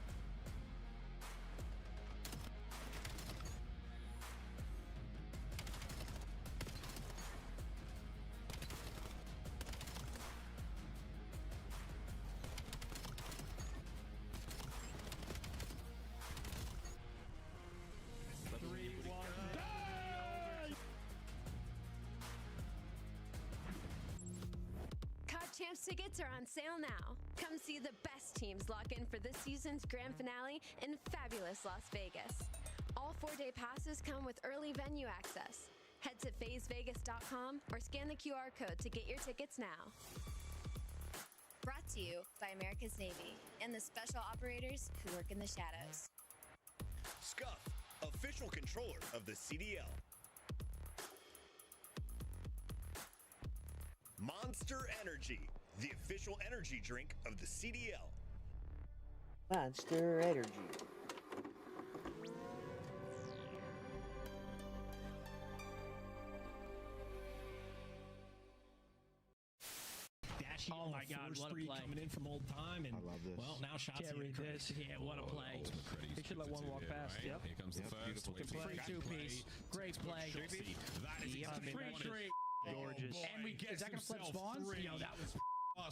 [SPEAKER 4] Champs tickets are on sale now. Come see the best teams lock in for this season's grand finale in fabulous Las Vegas. All 4-day passes come with early venue access. Head to phasevegas.com or scan the QR code to get your tickets now.
[SPEAKER 10] Brought to you by America's Navy and the special operators who work in the shadows.
[SPEAKER 13] Scuff, official controller of the CDL. Monster Energy, the official energy drink of the CDL.
[SPEAKER 1] Monster Energy.
[SPEAKER 19] Oh my God, what a play. Coming in from old time, and
[SPEAKER 12] I love this.
[SPEAKER 19] Well, now shots
[SPEAKER 14] Carry
[SPEAKER 19] this. Yeah, what a play.
[SPEAKER 14] He should let one walk past.
[SPEAKER 19] Right?
[SPEAKER 14] Yep. Here comes the first.
[SPEAKER 19] Free 2-piece. Great play.
[SPEAKER 14] That is
[SPEAKER 19] Free. Gorgeous. And we get some self-spawns. Yo, that was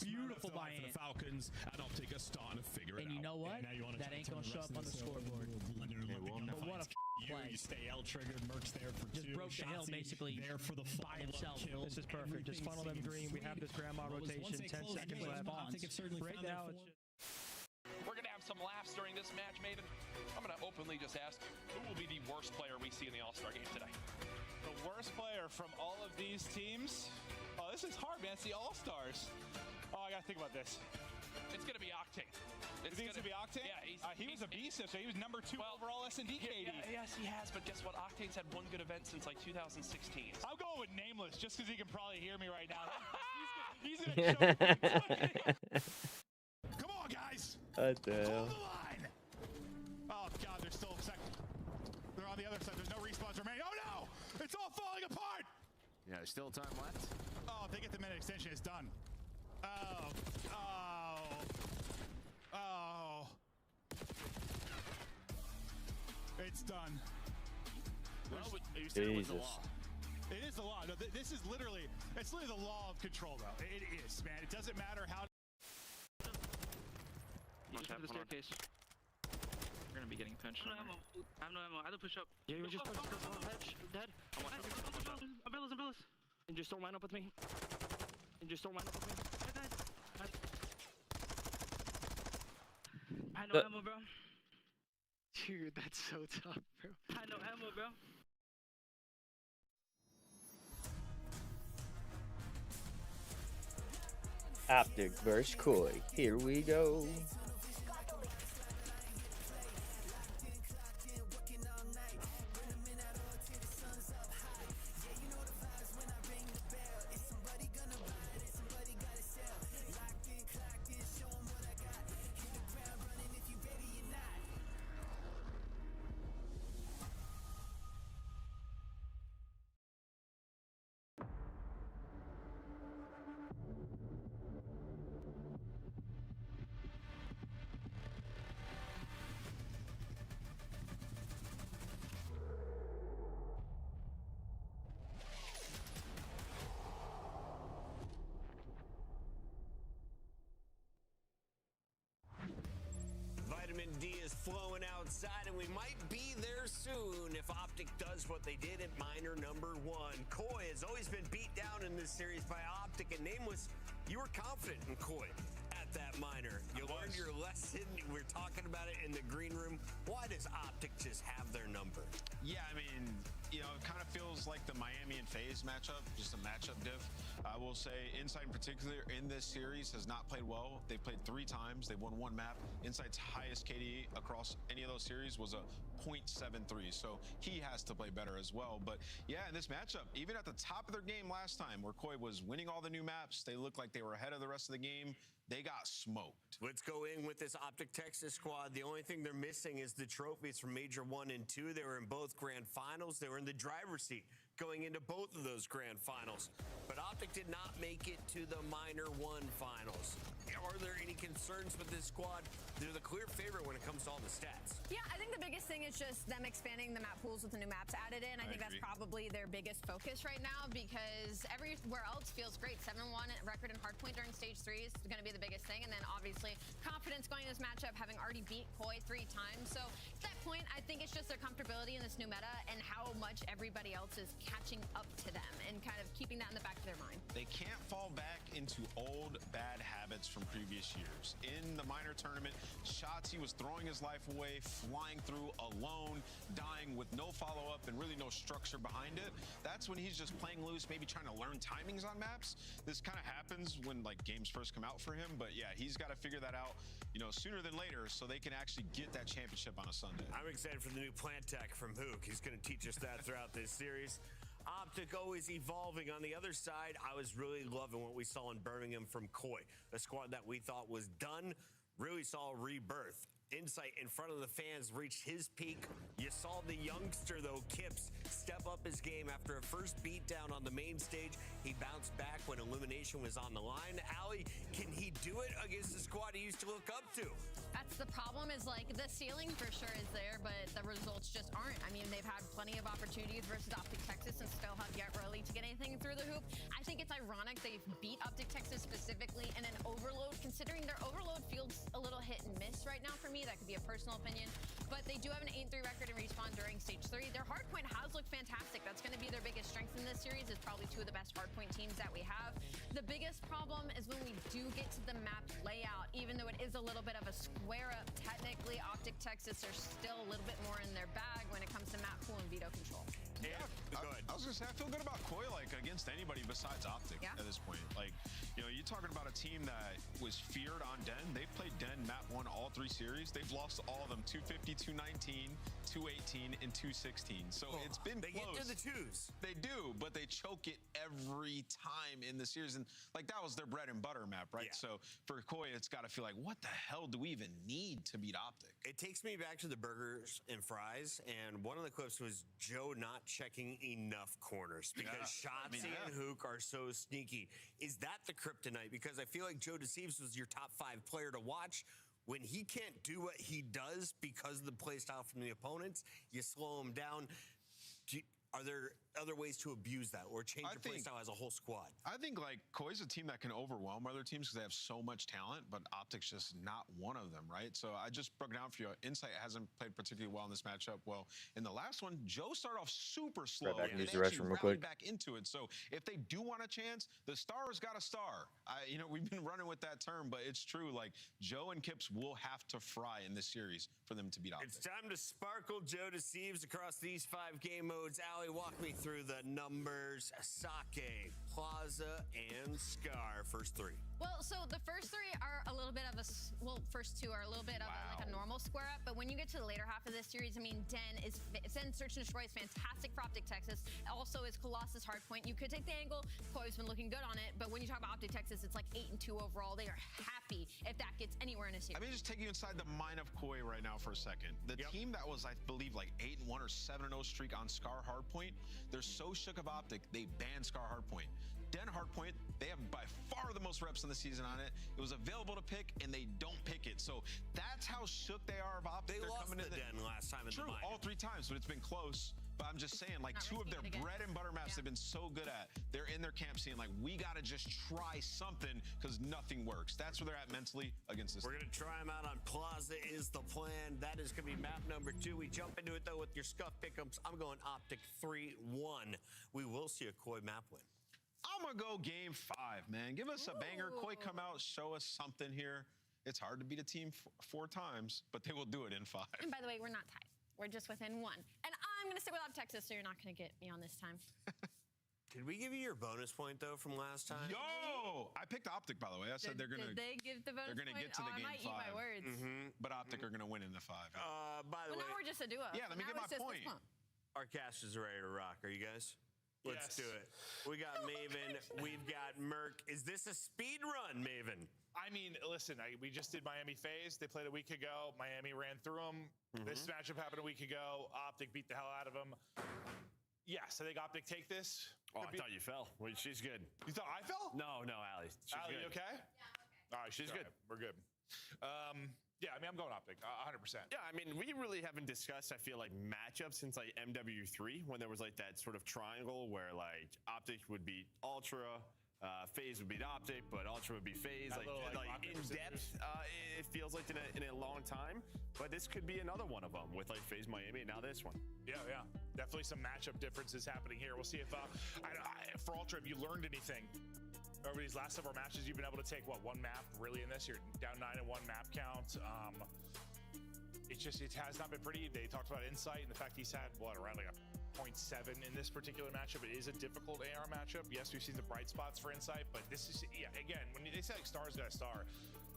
[SPEAKER 19] beautiful by
[SPEAKER 14] the Falcons, and Optic are starting to figure it out.
[SPEAKER 19] And you know what? That ain't gonna show up on the scoreboard. But what a play.
[SPEAKER 15] You stay L-triggered, Merc's there for
[SPEAKER 19] just
[SPEAKER 15] 2.
[SPEAKER 19] broke the hill basically
[SPEAKER 15] there for the
[SPEAKER 19] by himself.
[SPEAKER 15] Kill.
[SPEAKER 21] This is perfect. Just funnel them green. We have this grandma rotation. 10 seconds left.
[SPEAKER 19] I think it's certainly
[SPEAKER 21] right now.
[SPEAKER 23] We're going to have some laughs during this match, Maven. I'm going to openly just ask, who will be the worst player we see in the All-Star game today?
[SPEAKER 25] The worst player from all of these teams? Oh, this is hard, man. It's the All-Stars. Oh, I got to think about this.
[SPEAKER 23] It's going to be Octane.
[SPEAKER 25] You think it's going to be Octane?
[SPEAKER 23] Yeah.
[SPEAKER 25] He was a beast, so he was number 2 overall S&D KD.
[SPEAKER 23] Yes, he has, but guess what? Octane's had one good event since, like, 2016.
[SPEAKER 25] I'm going with Nameless, just because he can probably hear me right now. He's going to choke me. Come on, guys.
[SPEAKER 1] What the hell?
[SPEAKER 25] Hold the line.
[SPEAKER 8] the other side. There's no respawns remaining. Oh no! It's all falling apart!
[SPEAKER 5] Yeah, there's still time left.
[SPEAKER 8] Oh, if they get the minute extension, it's done. Oh. It's done.
[SPEAKER 11] Well, you said it was the law.
[SPEAKER 8] It is the law. No, this is literally, it's literally the law of control, though. It is, man. It doesn't matter how.
[SPEAKER 9] You just the staircase. We're gonna be getting pinched. I have no ammo. I don't push up. Yeah, you just push up. Dead. Umbrellas. And just don't line up with me. I had no ammo, bro. Dude, that's so tough, bro. I had no ammo, bro.
[SPEAKER 1] Optic versus Koi. Here we go.
[SPEAKER 6] Vitamin D is flowing outside, and we might be there soon if Optic does what they did at Miner number 1. Koi has always been beat down in this series by Optic, and Nameless, you were confident in Koi at that Miner. You learned your lesson. We're talking about it in the green room. Why does Optic just have their number?
[SPEAKER 2] Yeah, I mean, you know, it kind of feels like the Miami and FaZe matchup, just a matchup diff. I will say Insight in particular in this series has not played well. They played 3 times. They won 1 map. Insight's highest KD across any of those series was a .73, so he has to play better as well. But yeah, in this matchup, even at the top of their game last time, where Koi was winning all the new maps, they looked like they were ahead of the rest of the game. They got smoked.
[SPEAKER 6] Let's go in with this Optic Texas squad. The only thing they're missing is the trophies from Major 1 and 2. They were in both grand finals. They were in the driver's seat going into both of those grand finals. But Optic did not make it to the Miner 1 finals. Are there any concerns with this squad? They're the clear favorite when it comes to all the stats.
[SPEAKER 3] Yeah, I think the biggest thing is just them expanding the map pools with the new maps added in. I think that's probably their biggest focus right now, because everywhere else feels great. 7-1 record in hardpoint during stage 3 is going to be the biggest thing. And then obviously confidence going in this matchup, having already beat Koi 3 times. So at that point, I think it's just their comfortability in this new meta and how much everybody else is catching up to them and kind of keeping that in the back of their mind.
[SPEAKER 2] They can't fall back into old bad habits from previous years. In the Miner tournament, Shotzi was throwing his life away, flying through alone, dying with no follow-up and really no structure behind it. That's when he's just playing loose, maybe trying to learn timings on maps. This kind of happens when like games first come out for him, but yeah, he's got to figure that out, you know, sooner than later, so they can actually get that championship on a Sunday.
[SPEAKER 6] I'm excited for the new plant tech from Hook. He's going to teach us that throughout this series. Optic always evolving. On the other side, I was really loving what we saw in Birmingham from Koi. A squad that we thought was done really saw a rebirth. Insight in front of the fans reached his peak. You saw the youngster, though, Kips, step up his game after a first beatdown on the main stage. He bounced back when elimination was on the line. Allie, can he do it against the squad he used to look up to?
[SPEAKER 3] That's the problem, is like the ceiling for sure is there, but the results just aren't. I mean, they've had plenty of opportunities versus Optic Texas and still have yet really to get anything through the hoop. I think it's ironic they've beat Optic Texas specifically in an overload, considering their overload feels a little hit and miss right now for me. That could be a personal opinion, but they do have an 8-3 record in respawn during stage 3. Their hardpoint has looked fantastic. That's going to be their biggest strength in this series, is probably 2 of the best hardpoint teams that we have. The biggest problem is when we do get to the map layout, even though it is a little bit of a square up, technically Optic Texas are still a little bit more in their bag when it comes to map pool and veto control.
[SPEAKER 2] Yeah, I was gonna say, I feel good about Koi, like, against anybody besides Optic at this point. Like, you know, you're talking about a team that was feared on Den. They've played Den map 1 all 3 series. They've lost all of them, 250, 219, 218 and 216. So it's been
[SPEAKER 6] They
[SPEAKER 2] close.
[SPEAKER 6] get to the twos.
[SPEAKER 2] They do, but they choke it every time in the series. And like that was their bread and butter map, right?
[SPEAKER 6] Yeah.
[SPEAKER 2] So for Koi, it's got to feel like, what the hell do we even need to beat Optic?
[SPEAKER 6] It takes me back to the burgers and fries, and one of the clips was Joe not checking enough corners because Shotzi and Hook are so sneaky. Is that the kryptonite? Because I feel like Joe Deceives was your top 5 player to watch. When he can't do what he does because of the play style from the opponents, you slow him down. Are there other ways to abuse that or change your play style as a whole squad?
[SPEAKER 2] I think like Koi's a team that can overwhelm other teams because they have so much talent, but Optic's just not one of them, right? So I just broke down for you. Insight hasn't played particularly well in this matchup. Well, in the last one, Joe started off super slow
[SPEAKER 1] back and
[SPEAKER 2] and
[SPEAKER 1] use
[SPEAKER 2] they
[SPEAKER 1] the
[SPEAKER 2] actually
[SPEAKER 1] restroom real
[SPEAKER 2] rallied
[SPEAKER 1] quick.
[SPEAKER 2] back into it. So if they do want a chance, the star's got a star. You know, we've been running with that term, but it's true. Like Joe and Kips will have to fry in this series for them to beat Optic.
[SPEAKER 6] It's time to sparkle Joe Deceives across these 5 game modes. Allie, walk me through the numbers. Sake, Plaza, and Scar. First 3.
[SPEAKER 3] Well, so the first 3 are a little bit of a, first 2 are a little bit of like a normal square up, but when you get to the later half of this series, I mean, Den Search and Destroy is fantastic for Optic Texas. Also is Colossus Hardpoint. You could take the angle. Koi's been looking good on it, but when you talk about Optic Texas, it's like 8-2 overall. They are happy if that gets anywhere in a series.
[SPEAKER 2] I mean, just take you inside the mind of Koi right now for a second. The team that was, I believe, like 8-1 or 7-0 streak on Scar Hardpoint, they're so shook of Optic, they banned Scar Hardpoint. Den Hardpoint, they have by far the most reps in the season on it. It was available to pick, and they don't pick it. So that's how shook they are of Optic.
[SPEAKER 6] They lost
[SPEAKER 2] coming
[SPEAKER 6] the Den last time in
[SPEAKER 2] True,
[SPEAKER 6] the minor.
[SPEAKER 2] all 3 times, but it's been close. But I'm just saying, like, 2 of their bread and butter maps they've been so good at. They're in their camp saying, like, we got to just try something because nothing works. That's where they're at mentally against this.
[SPEAKER 6] We're going to try them out on Plaza is the plan. That is going to be map number 2. We jump into it, though, with your scuff pickups. I'm going Optic 3-1. We will see a Koi map win.
[SPEAKER 2] I'm going to go game 5, man. Give us a banger. Koi, come out, show us something here. It's hard to beat a team 4 times, but they will do it in 5.
[SPEAKER 3] And by the way, we're not tied. We're just within 1. And I'm going to stick with Optic Texas, so you're not going to get me on this time.
[SPEAKER 6] Did we give you your bonus point, though, from last time?
[SPEAKER 2] Yo! I picked Optic, by the way. I said they're going to...
[SPEAKER 3] Did they give the bonus
[SPEAKER 2] They're going to get to the
[SPEAKER 3] I
[SPEAKER 2] game
[SPEAKER 3] might
[SPEAKER 2] 5.
[SPEAKER 3] eat my words.
[SPEAKER 2] But Optic are going to win in the 5.
[SPEAKER 6] By the way...
[SPEAKER 3] now we're just a duo.
[SPEAKER 6] Yeah, let me
[SPEAKER 3] Now
[SPEAKER 6] get my
[SPEAKER 3] it's just
[SPEAKER 6] point.
[SPEAKER 3] this one.
[SPEAKER 6] Our cast is ready to rock. Are you guys? Let's do it. We got Maven. We've got Merc. Is this a speed run, Maven?
[SPEAKER 25] I mean, listen, we just did Miami FaZe. They played a week ago. Miami ran through them. This matchup happened a week ago. Optic beat the hell out of them. Yes, I think Optic take this.
[SPEAKER 5] Oh, I thought you fell. Wait, she's good.
[SPEAKER 25] You thought I fell?
[SPEAKER 5] No, Allie. She's
[SPEAKER 25] Allie,
[SPEAKER 5] good.
[SPEAKER 25] you okay? Yeah, All right,
[SPEAKER 5] She's good.
[SPEAKER 25] We're good. Yeah, I mean, I'm going Optic, 100%.
[SPEAKER 5] Yeah, I mean, we really haven't discussed, I feel like, matchups since, like, MW3, when there was, like, that sort of triangle where, like, Optic would beat Ultra, FaZe would beat Optic, but Ultra would be FaZe. Like in depth, it feels like in a long time. But this could be another one of them with, like, FaZe Miami, and now this one.
[SPEAKER 25] Yeah. Definitely some matchup differences happening here. We'll see if, for Ultra, have you learned anything? Over these last several matches, you've been able to take, what, 1 map really in this? You're down 9 in 1 map count. It has not been pretty. They talked about Insight and the fact he's had, around like a 0.7 in this particular matchup. It is a difficult AR matchup. Yes, we've seen the bright spots for Insight, but this is, again, when they say like Star's got a star,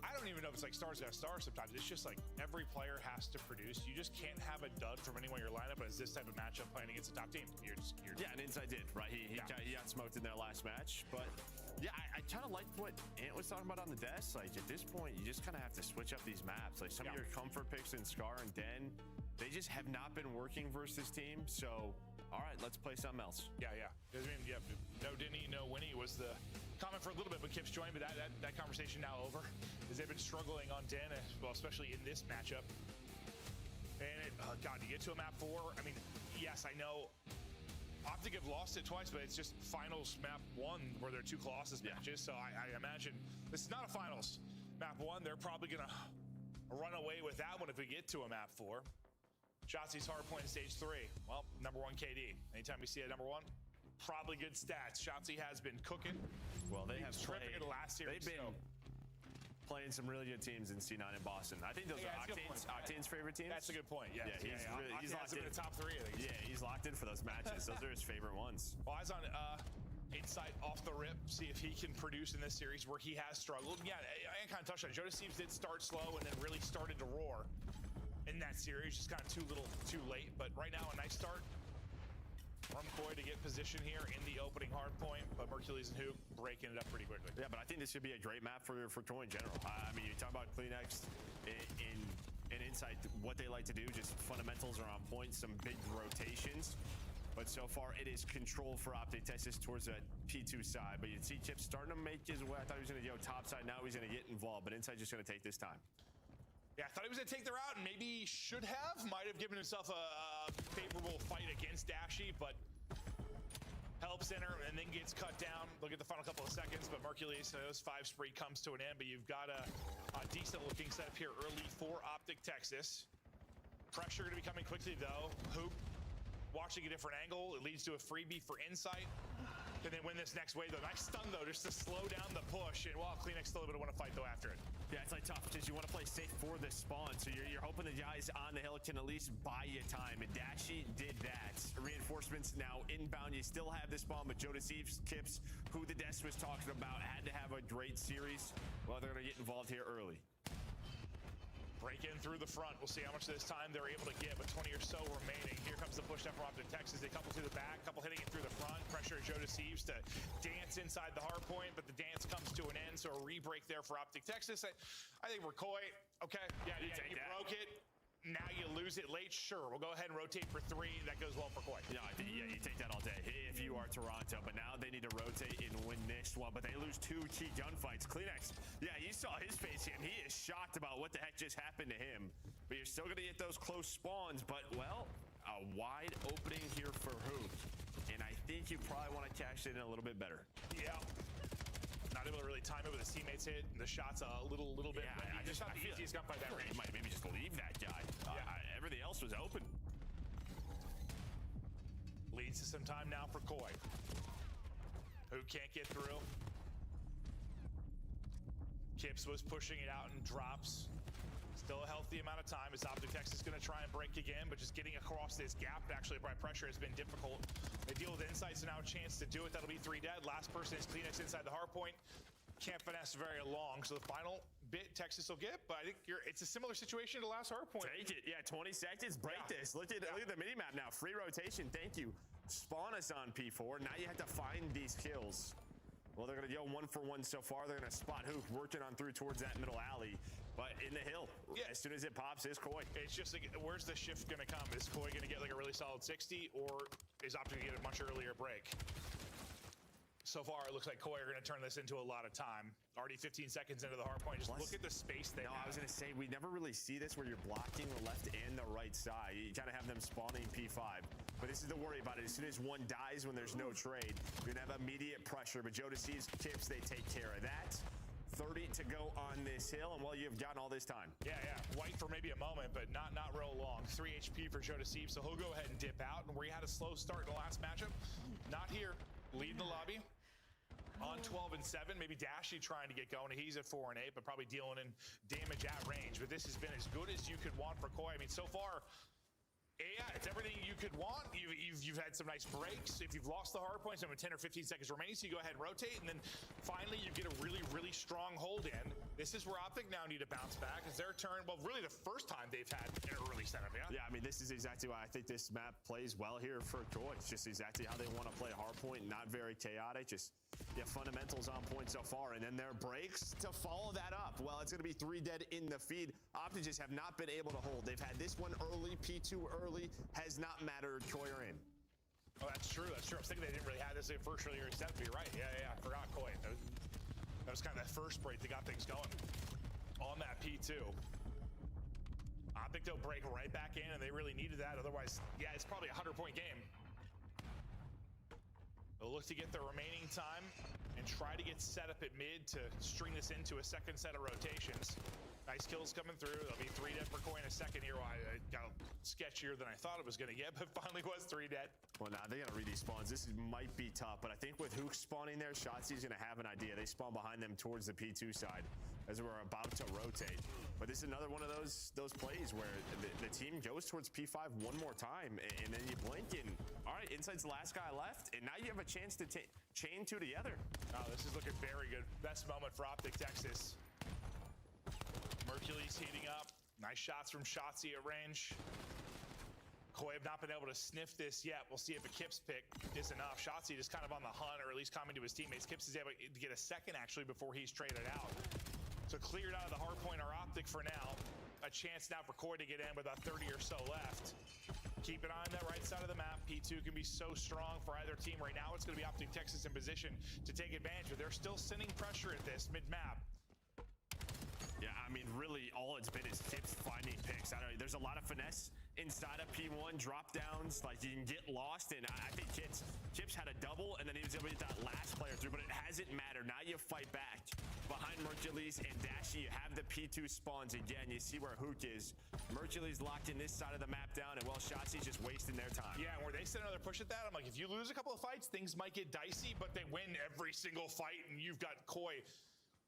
[SPEAKER 25] I don't even know if it's like Star's got a star sometimes. It's just like every player has to produce. You just can't have a dud from anyone in your lineup as this type of matchup playing against a top team.
[SPEAKER 5] Yeah, and Insight did, right? He got smoked in their last match. But yeah, I kind of like what Ant was talking about on the desk. Like at this point, you just kind of have to switch up these maps. Like some of your comfort picks in Scar and Den, they just have not been working versus this team. So, all right, let's play something else.
[SPEAKER 25] Yeah. I mean, no Denny, no Winnie was the comment for a little bit, but Kip's joined, but that conversation now over, as they've been struggling on Den, well, especially in this matchup. And God, to get to a map 4, I mean, yes, I know Optic have lost it twice, but it's just finals map 1 where there are 2 Colossus matches. So I imagine this is not a finals map 1. They're probably gonna run away with that one if we get to a map 4. Shotzi's hardpoint in stage 3. Well, number 1 KD. Anytime we see a number 1, probably good stats. Shotzi has been cooking.
[SPEAKER 5] Well, they have
[SPEAKER 25] terrific in the last series.
[SPEAKER 5] They've been playing some really good teams in C9 in Boston. I think those are Octane's favorite teams.
[SPEAKER 25] That's a good point. Yeah,
[SPEAKER 5] he's locked in
[SPEAKER 25] the top 3 of these.
[SPEAKER 5] Yeah, he's locked in for those matches. Those are his favorite ones.
[SPEAKER 25] Well, eyes on Insight off the rip. See if he can produce in this series where he has struggled. Yeah, I kind of touched on it. Joe Steves did start slow and then really started to roar. in that series. Just kind of too little, too late. But right now, a nice start. Rumcoy to get position here in the opening hard point, but Mercules and Hoop breaking it up pretty quickly.
[SPEAKER 5] Yeah, but I think this should be a great map for Troy in general. I mean, you talk about Kleenex in Insight, what they like to do, just fundamentals are on point, some big rotations. But so far, it is control for Optic Texas towards that P2 side. But you see Chip starting to make his way. I thought he was going to go top side. Now he's going to get involved. But Insight just going to take this time.
[SPEAKER 25] Yeah, I thought he was going to take the route and maybe should have. Might have given himself a favorable fight against Dashy, but helps center and then gets cut down. Look at the final couple of seconds, but Mercules, those 5 spree comes to an end, but you've got a decent looking setup here early for Optic Texas. Pressure going to be coming quickly though. Hoop watching a different angle. It leads to a freebie for Insight. And then win this next wave though. Nice stun though, just to slow down the push. And while Kleenex still a bit want to fight though after it.
[SPEAKER 5] Yeah, it's like tough because you want to play safe for the spawn. So you're hoping the guys on the hill can at least buy you time. And Dashy did that. Reinforcements now inbound. You still have the spawn, but Joe Deceives, Kips, who the desk was talking about, had to have a great series. Well, they're going to get involved here early.
[SPEAKER 25] Break in through the front. We'll see how much of this time they're able to get, but 20 or so remaining. Here comes the push down from Optic Texas. They couple to the back, couple hitting it through the front. Pressure Joe Deceives to dance inside the hard point, but the dance comes to an end, so a re-break there for Optic Texas. I think Recoy, okay, yeah, you broke it. Now you lose it late. Sure, we'll go ahead and rotate for 3. That goes well for Koi.
[SPEAKER 5] Yeah, you take that all day if you are Toronto. But now they need to rotate and win this one. But they lose 2 key gunfights. Kleenex, yeah, you saw his face cam. He is shocked about what the heck just happened to him. But you're still going to get those close spawns. But, well, a wide opening here for Hoop. And I think you probably want to cash it in a little bit better.
[SPEAKER 25] Yeah. Not able to really time it with his teammates hit. The shot's a little bit.
[SPEAKER 5] Yeah,
[SPEAKER 25] I just not the easiest gunfight that range.
[SPEAKER 5] You might maybe just leave that guy. Everything else was open.
[SPEAKER 25] Leads to some time now for Koi. Who can't get through. Kips was pushing it out and drops. Still a healthy amount of time as Optic Texas is going to try and break again, but just getting across this gap actually by pressure has been difficult. They deal with Insight, so now a chance to do it. That'll be 3 dead. Last person is Kleenex inside the hard point. Can't finesse very long, so the final bit Texas will get, but I think it's a similar situation to last hard point.
[SPEAKER 5] Take it. Yeah, 20 seconds. Break this. Look at the mini map now. Free rotation. Thank you. Spawn us on P4. Now you have to find these kills. Well, they're going to go 1 for 1 so far. They're going to spot Hoop working on through towards that middle alley. But in the hill, as soon as it pops, is Koi.
[SPEAKER 25] It's just like, where's the shift going to come? Is Koi going to get like a really solid 60, or is Optic going to get a much earlier break? So far, it looks like Koi are going to turn this into a lot of time. Already 15 seconds into the hard point. Just look at the space they have.
[SPEAKER 5] I was going to say, we never really see this where you're blocking the left and the right side. You kind of have them spawning P5. But this is the worry about it. As soon as one dies when there's no trade, you're going to have immediate pressure. But Joe Deceives, Kips, they take care of that. 30 to go on this hill, and well, you've gotten all this time.
[SPEAKER 25] Yeah. White for maybe a moment, but not real long. 3 HP for Joe Deceives, so he'll go ahead and dip out. And where he had a slow start in the last matchup, not here. Lead the lobby. On 12 and 7, maybe Dashy trying to get going. He's at 4 and 8, but probably dealing in damage at range. But this has been as good as you could want for Koi. I mean, so far, yeah, it's everything you could want. You've had some nice breaks. If you've lost the hard points, with 10 or 15 seconds remaining, so you go ahead and rotate, and then finally you get a really, really strong hold in. This is where Optic now need to bounce back. It's their turn. Well, really the first time they've had an early setup, yeah?
[SPEAKER 5] Yeah, I mean, this is exactly why I think this map plays well here for Koi. It's just exactly how they want to play hard point, not very chaotic. Just, yeah, fundamentals on point so far, and then their breaks to follow that up. Well, it's going to be 3 dead in the feed. Optic just have not been able to hold. They've had this one early, P2 early, has not mattered. Koi are in.
[SPEAKER 25] Oh, that's true. I was thinking they didn't really have this in first earlier step, but you're right. Yeah, I forgot Koi. That was kind of that first break that got things going on that P2. Optic, they'll break right back in, and they really needed that. Otherwise, yeah, it's probably a 100-point game. They'll look to get the remaining time and try to get set up at mid to string this into a second set of rotations. Nice kills coming through. There'll be 3 dead for Koi in a second here. Well, I got sketchier than I thought it was going to get, but finally was 3 dead.
[SPEAKER 5] Well, now they got to read these spawns. This might be tough, but I think with Hook spawning there, Shotzi's going to have an idea. They spawn behind them towards the P2 side as we're about to rotate. But this is another one of those plays where the team goes towards P5 one more time, and then you blink, and all right, Insight's the last guy left, and now you have a chance to chain 2 together.
[SPEAKER 25] Oh, this is looking very good. Best moment for Optic Texas. Mercules heating up. Nice shots from Shotzzy at range. Koi have not been able to sniff this yet. We'll see if a Kips pick is enough. Shotzzy just kind of on the hunt, or at least coming to his teammates. Kips is able to get a second, actually, before he's traded out. So cleared out of the hard point or optic for now. A chance now for Koi to get in with about 30 or so left. Keep an eye on that right side of the map. P2 can be so strong for either team. Right now, it's going to be Optic Texas in position to take advantage, but they're still sending pressure at this mid-map.
[SPEAKER 5] Yeah, I mean, really, all it's been is Kips finding picks. I don't know, there's a lot of finesse inside of P1, drop downs, like you can get lost, and I think Kips had a double, and then he was able to get that last player through, but it hasn't mattered. Now you fight back. Behind Mercules and Dashy, you have the P2 spawns again. You see where Hook is. Mercules locked in this side of the map down, and well, Shotzi's just wasting their time.
[SPEAKER 25] Yeah, where they send another push at that, I'm like, if you lose a couple of fights, things might get dicey, but they win every single fight, and you've got Koi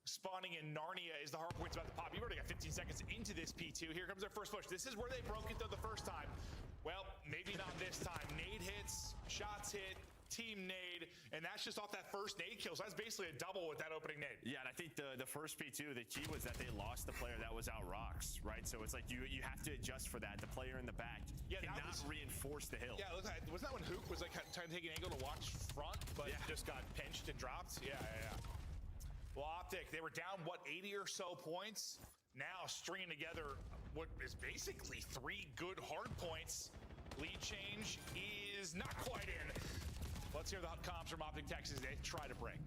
[SPEAKER 25] spawning in Narnia is the hard point's about to pop. You've already got 15 seconds into this P2. Here comes their first push. This is where they broke it though the first time. Well, maybe not this time. Nade hits, shots hit, team nade, and that's just off that first nade kill. So that's basically a double with that opening nade.
[SPEAKER 5] Yeah, and I think the first P2, the key was that they lost the player that was out rocks, right? So it's like you have to adjust for that. The player in the back cannot reinforce the hill.
[SPEAKER 25] Yeah, look, wasn't that when Hook was like trying to take an angle to watch front, but just got pinched and dropped? Yeah. Well, Optic, they were down, what, 80 or so points? Now stringing together what is basically 3 good hard points. Lead change is not quite in. Let's hear the comms from Optic Texas. They try to break.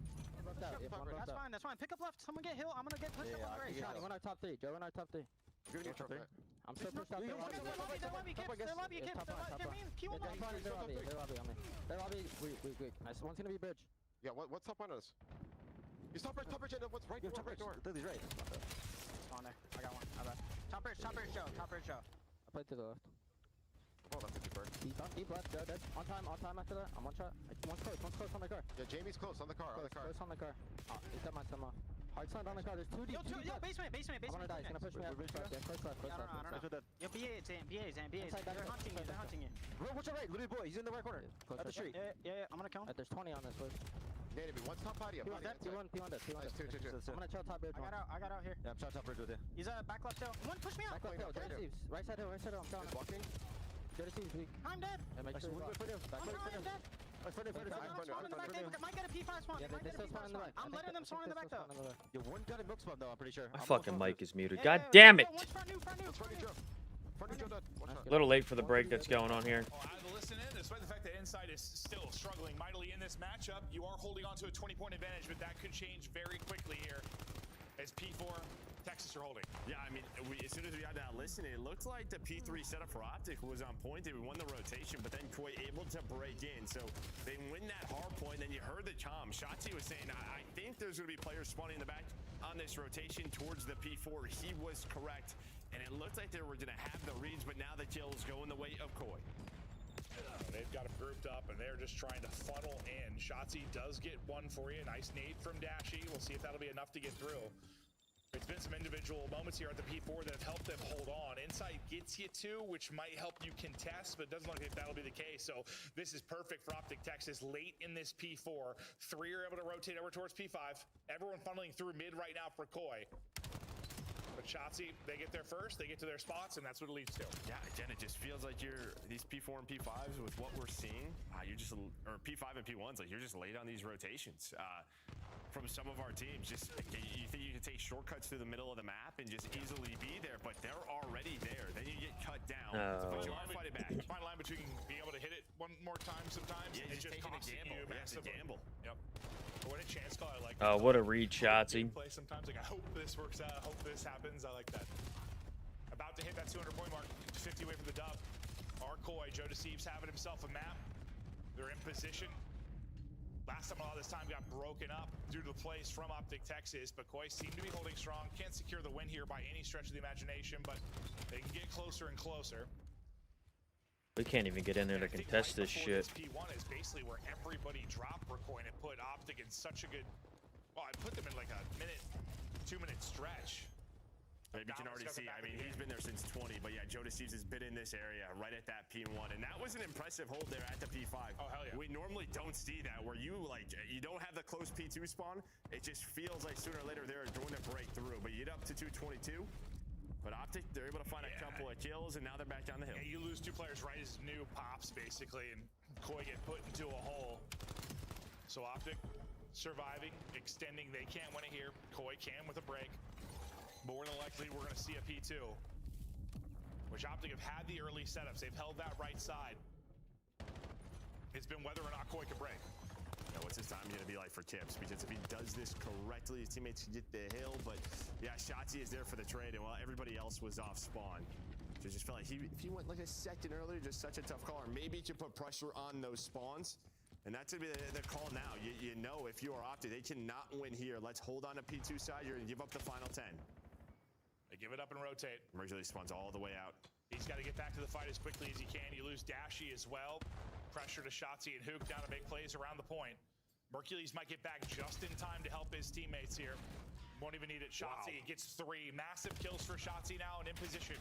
[SPEAKER 9] That's fine. Pick up left. Someone get hill. I'm going to get pushed up on Gray.
[SPEAKER 7] One our top 3. Joe in our top 3. I'm so pushed out there.
[SPEAKER 9] They're lobby, Kips. They're P1 lobby.
[SPEAKER 7] They're lobby on me. They're lobby. Weak. Nice. One's going to be bridge.
[SPEAKER 16] Yeah, what's up on us? He's top bridge, what's right door, right door.
[SPEAKER 7] Lily's right.
[SPEAKER 9] On there. I got one. My bad. Top bridge, Joe.
[SPEAKER 7] I played to the left.
[SPEAKER 16] Oh, that's a deeper.
[SPEAKER 7] Deep left, Joe, dead. On time after that. I'm one shot. One's close on the car.
[SPEAKER 16] Yeah, Jamie's close on the car,
[SPEAKER 7] Close on the car. He got my stem off. Hard side on the car, there's 2 deep.
[SPEAKER 9] Yo, basement.
[SPEAKER 7] I'm gonna die, he's gonna push me out. Yeah, close left.
[SPEAKER 9] I don't know. Yo, BA, they're hunting you.
[SPEAKER 7] What's your right? Little boy, he's in the right corner. At the street.
[SPEAKER 9] Yeah, I'm gonna kill him.
[SPEAKER 7] There's 20 on this push.
[SPEAKER 16] Native, one's top patio.
[SPEAKER 7] P1 dead.
[SPEAKER 16] Nice, two.
[SPEAKER 7] I'm gonna chill top bridge.
[SPEAKER 9] I got out here.
[SPEAKER 16] Yeah, I'm shot top bridge with you.
[SPEAKER 9] He's back left hill. One, push me out.
[SPEAKER 7] Back left hill, Jody Steves. Right side hill, I'm trying.
[SPEAKER 16] Walking.
[SPEAKER 7] Jody Steves, weak.
[SPEAKER 9] I'm dead.
[SPEAKER 7] Yeah, make sure
[SPEAKER 9] I'm dead. Might get a P5 spawn. I'm letting them spawn in the back though.
[SPEAKER 16] Yeah, one got a milk spawn though, I'm pretty sure.
[SPEAKER 1] My fucking mic is muted. God damn it! A little late for the break that's going on here.
[SPEAKER 25] Listen in, despite the fact that Inside is still struggling mightily in this matchup, you are holding on to a 20-point advantage, but that could change very quickly here as P4 Texas are holding.
[SPEAKER 5] Yeah, I mean, as soon as we got that listening, it looked like the P3 setup for Optic was on point. They won the rotation, but then Koi able to break in. So they win that hard point. Then you heard the chom. Shotzi was saying, I think there's going to be players spawning in the back on this rotation towards the P4. He was correct. And it looked like they were going to have the reads, but now the kills go in the way of Koi.
[SPEAKER 25] They've got them grouped up, and they're just trying to funnel in. Shotzi does get one for you. Nice nade from Dashy. We'll see if that'll be enough to get through. It's been some individual moments here at the P4 that have helped them hold on. Inside gets you 2, which might help you contest, but it doesn't look like that'll be the case. So this is perfect for Optic Texas late in this P4. 3 are able to rotate over towards P5. Everyone funneling through mid right now for Koi. But Shotzi, they get there first, they get to their spots, and that's what it leads to.
[SPEAKER 5] Yeah, again, it just feels like these P4 and P5s with what we're seeing, or P5 and P1s, like you're just late on these rotations. From some of our teams, just you think you can take shortcuts through the middle of the map and just easily be there, but they're already there. Then you get cut down, but you are fighting back.
[SPEAKER 25] Fine line between being able to hit it one more time sometimes, and just
[SPEAKER 5] taking a gamble.
[SPEAKER 25] It's a gamble. Yep. What a chance call. I like.
[SPEAKER 1] Oh, what a read, Shotzi.
[SPEAKER 25] Play sometimes like I hope this works out. I hope this happens. I like that. About to hit that 200-point mark, 50 away from the dub. Koi, Joe Deceives having himself a map. They're in position. Last time a lot of this time got broken up due to the plays from Optic Texas, but Koi seem to be holding strong. Can't secure the win here by any stretch of the imagination, but they can get closer and closer.
[SPEAKER 1] We can't even get in there to contest this shit.
[SPEAKER 25] This P1 is basically where everybody dropped Recoin and put Optic in such a good... Well, I put them in like a 2-minute stretch.
[SPEAKER 5] Maybe you can already see, I mean, he's been there since 20, but yeah, Joe Deceives has been in this area right at that P1, and that was an impressive hold there at the P5.
[SPEAKER 25] Oh, hell yeah.
[SPEAKER 5] We normally don't see that, where you don't have the close P2 spawn. It just feels like sooner or later they're going to break through, but you get up to 222. But Optic, they're able to find a couple of kills, and now they're back down the hill.
[SPEAKER 25] Yeah, you lose 2 players right as new pops, basically, and Koi get put into a hole. So Optic surviving, extending. They can't win it here. Koi can with a break. More than likely, we're going to see a P2. Which Optic have had the early setups. They've held that right side. It's been whether or not Koi can break.
[SPEAKER 5] Yeah, what's his time going to be like for Kips? Because if he does this correctly, his teammates can get the hill. But yeah, Shotzi is there for the trade, and while everybody else was off spawn, so just felt like if he went like a second earlier, just such a tough call. Or maybe he could put pressure on those spawns. And that's going to be the call now. You know, if you are Optic, they cannot win here. Let's hold on to P2 side. You're going to give up the final 10.
[SPEAKER 25] They give it up and rotate.
[SPEAKER 5] Mercury spawns all the way out.
[SPEAKER 25] He's got to get back to the fight as quickly as he can. You lose Dashy as well. Pressure to Shotzi and Hook down to make plays around the point. Mercules might get back just in time to help his teammates here. Won't even need it. Shotzi gets 3 massive kills for Shotzi now and in position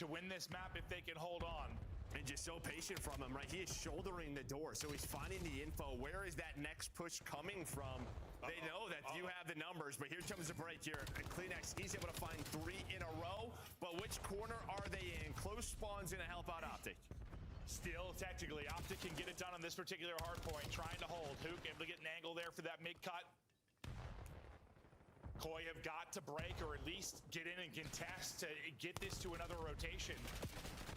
[SPEAKER 25] to win this map if they can hold on.
[SPEAKER 5] And just so patient from him, right? He is shouldering the door, so he's finding the info. Where is that next push coming from? They know that you have the numbers, but here comes the break here. Kleenex, he's able to find 3 in a row, but which corner are they in? Close spawn's gonna help out Optic.
[SPEAKER 25] Still, technically, Optic can get it done on this particular hard point, trying to hold. Hook able to get an angle there for that mid-cut. Koi have got to break or at least get in and contest to get this to another rotation.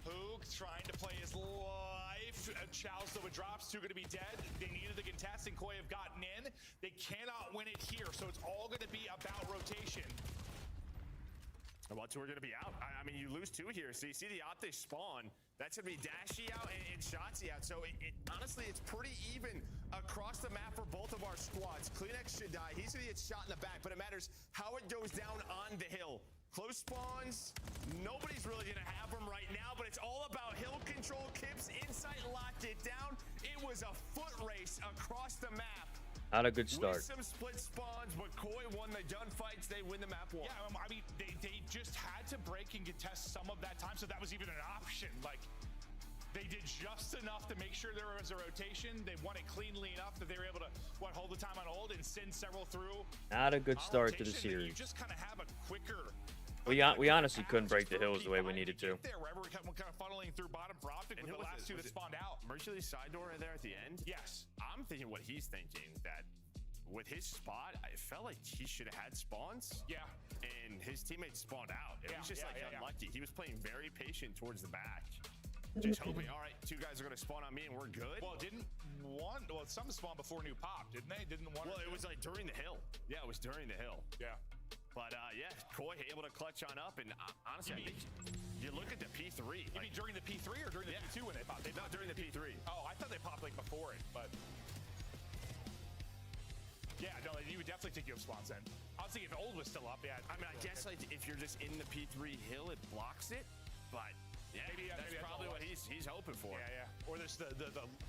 [SPEAKER 25] Hook trying to play his life. Chow's though it drops, 2 going to be dead. They needed the contest and Koi have gotten in. They cannot win it here, so it's all going to be about rotation.
[SPEAKER 5] Well, 2 are going to be out. I mean, you lose 2 here, so you see the Optic spawn. That's going to be Dashy out and Shotzi out. So honestly, it's pretty even across the map for both of our squads. Kleenex should die. He's going to get shot in the back, but it matters how it goes down on the hill. Close spawns, nobody's really going to have them right now, but it's all about hill control. Kips inside locked it down. It was a foot race across the map.
[SPEAKER 1] Not a good start.
[SPEAKER 5] With some split spawns, but Koi won the gunfights. They win the map 1.
[SPEAKER 25] Yeah, I mean, they just had to break and contest some of that time, so that was even an option. Like, they did just enough to make sure there was a rotation. They won it cleanly enough that they were able to, hold the time on hold and send several through.
[SPEAKER 1] Not a good start to the series.
[SPEAKER 25] You just kind of have a quicker...
[SPEAKER 1] We honestly couldn't break the hills the way we needed to.
[SPEAKER 25] There, wherever we're kind of funneling through bottom for Optic with the last 2 that spawned out.
[SPEAKER 5] Mercury's side door there at the end?
[SPEAKER 25] Yes.
[SPEAKER 5] I'm thinking what he's thinking, that with his spot, I felt like he should have had spawns.
[SPEAKER 25] Yeah.
[SPEAKER 5] And his teammates spawned out. It was just unlucky. He was playing very patient towards the back. Just hoping, all right, 2 guys are going to spawn on me and we're good.
[SPEAKER 25] Well, some spawned before new pop, didn't they?
[SPEAKER 5] Well, it was like during the hill. Yeah, it was during the hill.
[SPEAKER 25] Yeah.
[SPEAKER 5] But yeah, Koi able to clutch on up, and honestly, I think you look at the P3.
[SPEAKER 25] You mean during the P3 or during the P2 when they popped?
[SPEAKER 5] Not during the P3.
[SPEAKER 25] Oh, I thought they popped like before it, but yeah, no, you would definitely think you have spawns then. I was thinking if old was still up, yeah.
[SPEAKER 5] I mean, I guess like if you're just in the P3 hill, it blocks it, but yeah, maybe that's probably what he's hoping for.
[SPEAKER 25] Yeah, yeah. Or there's the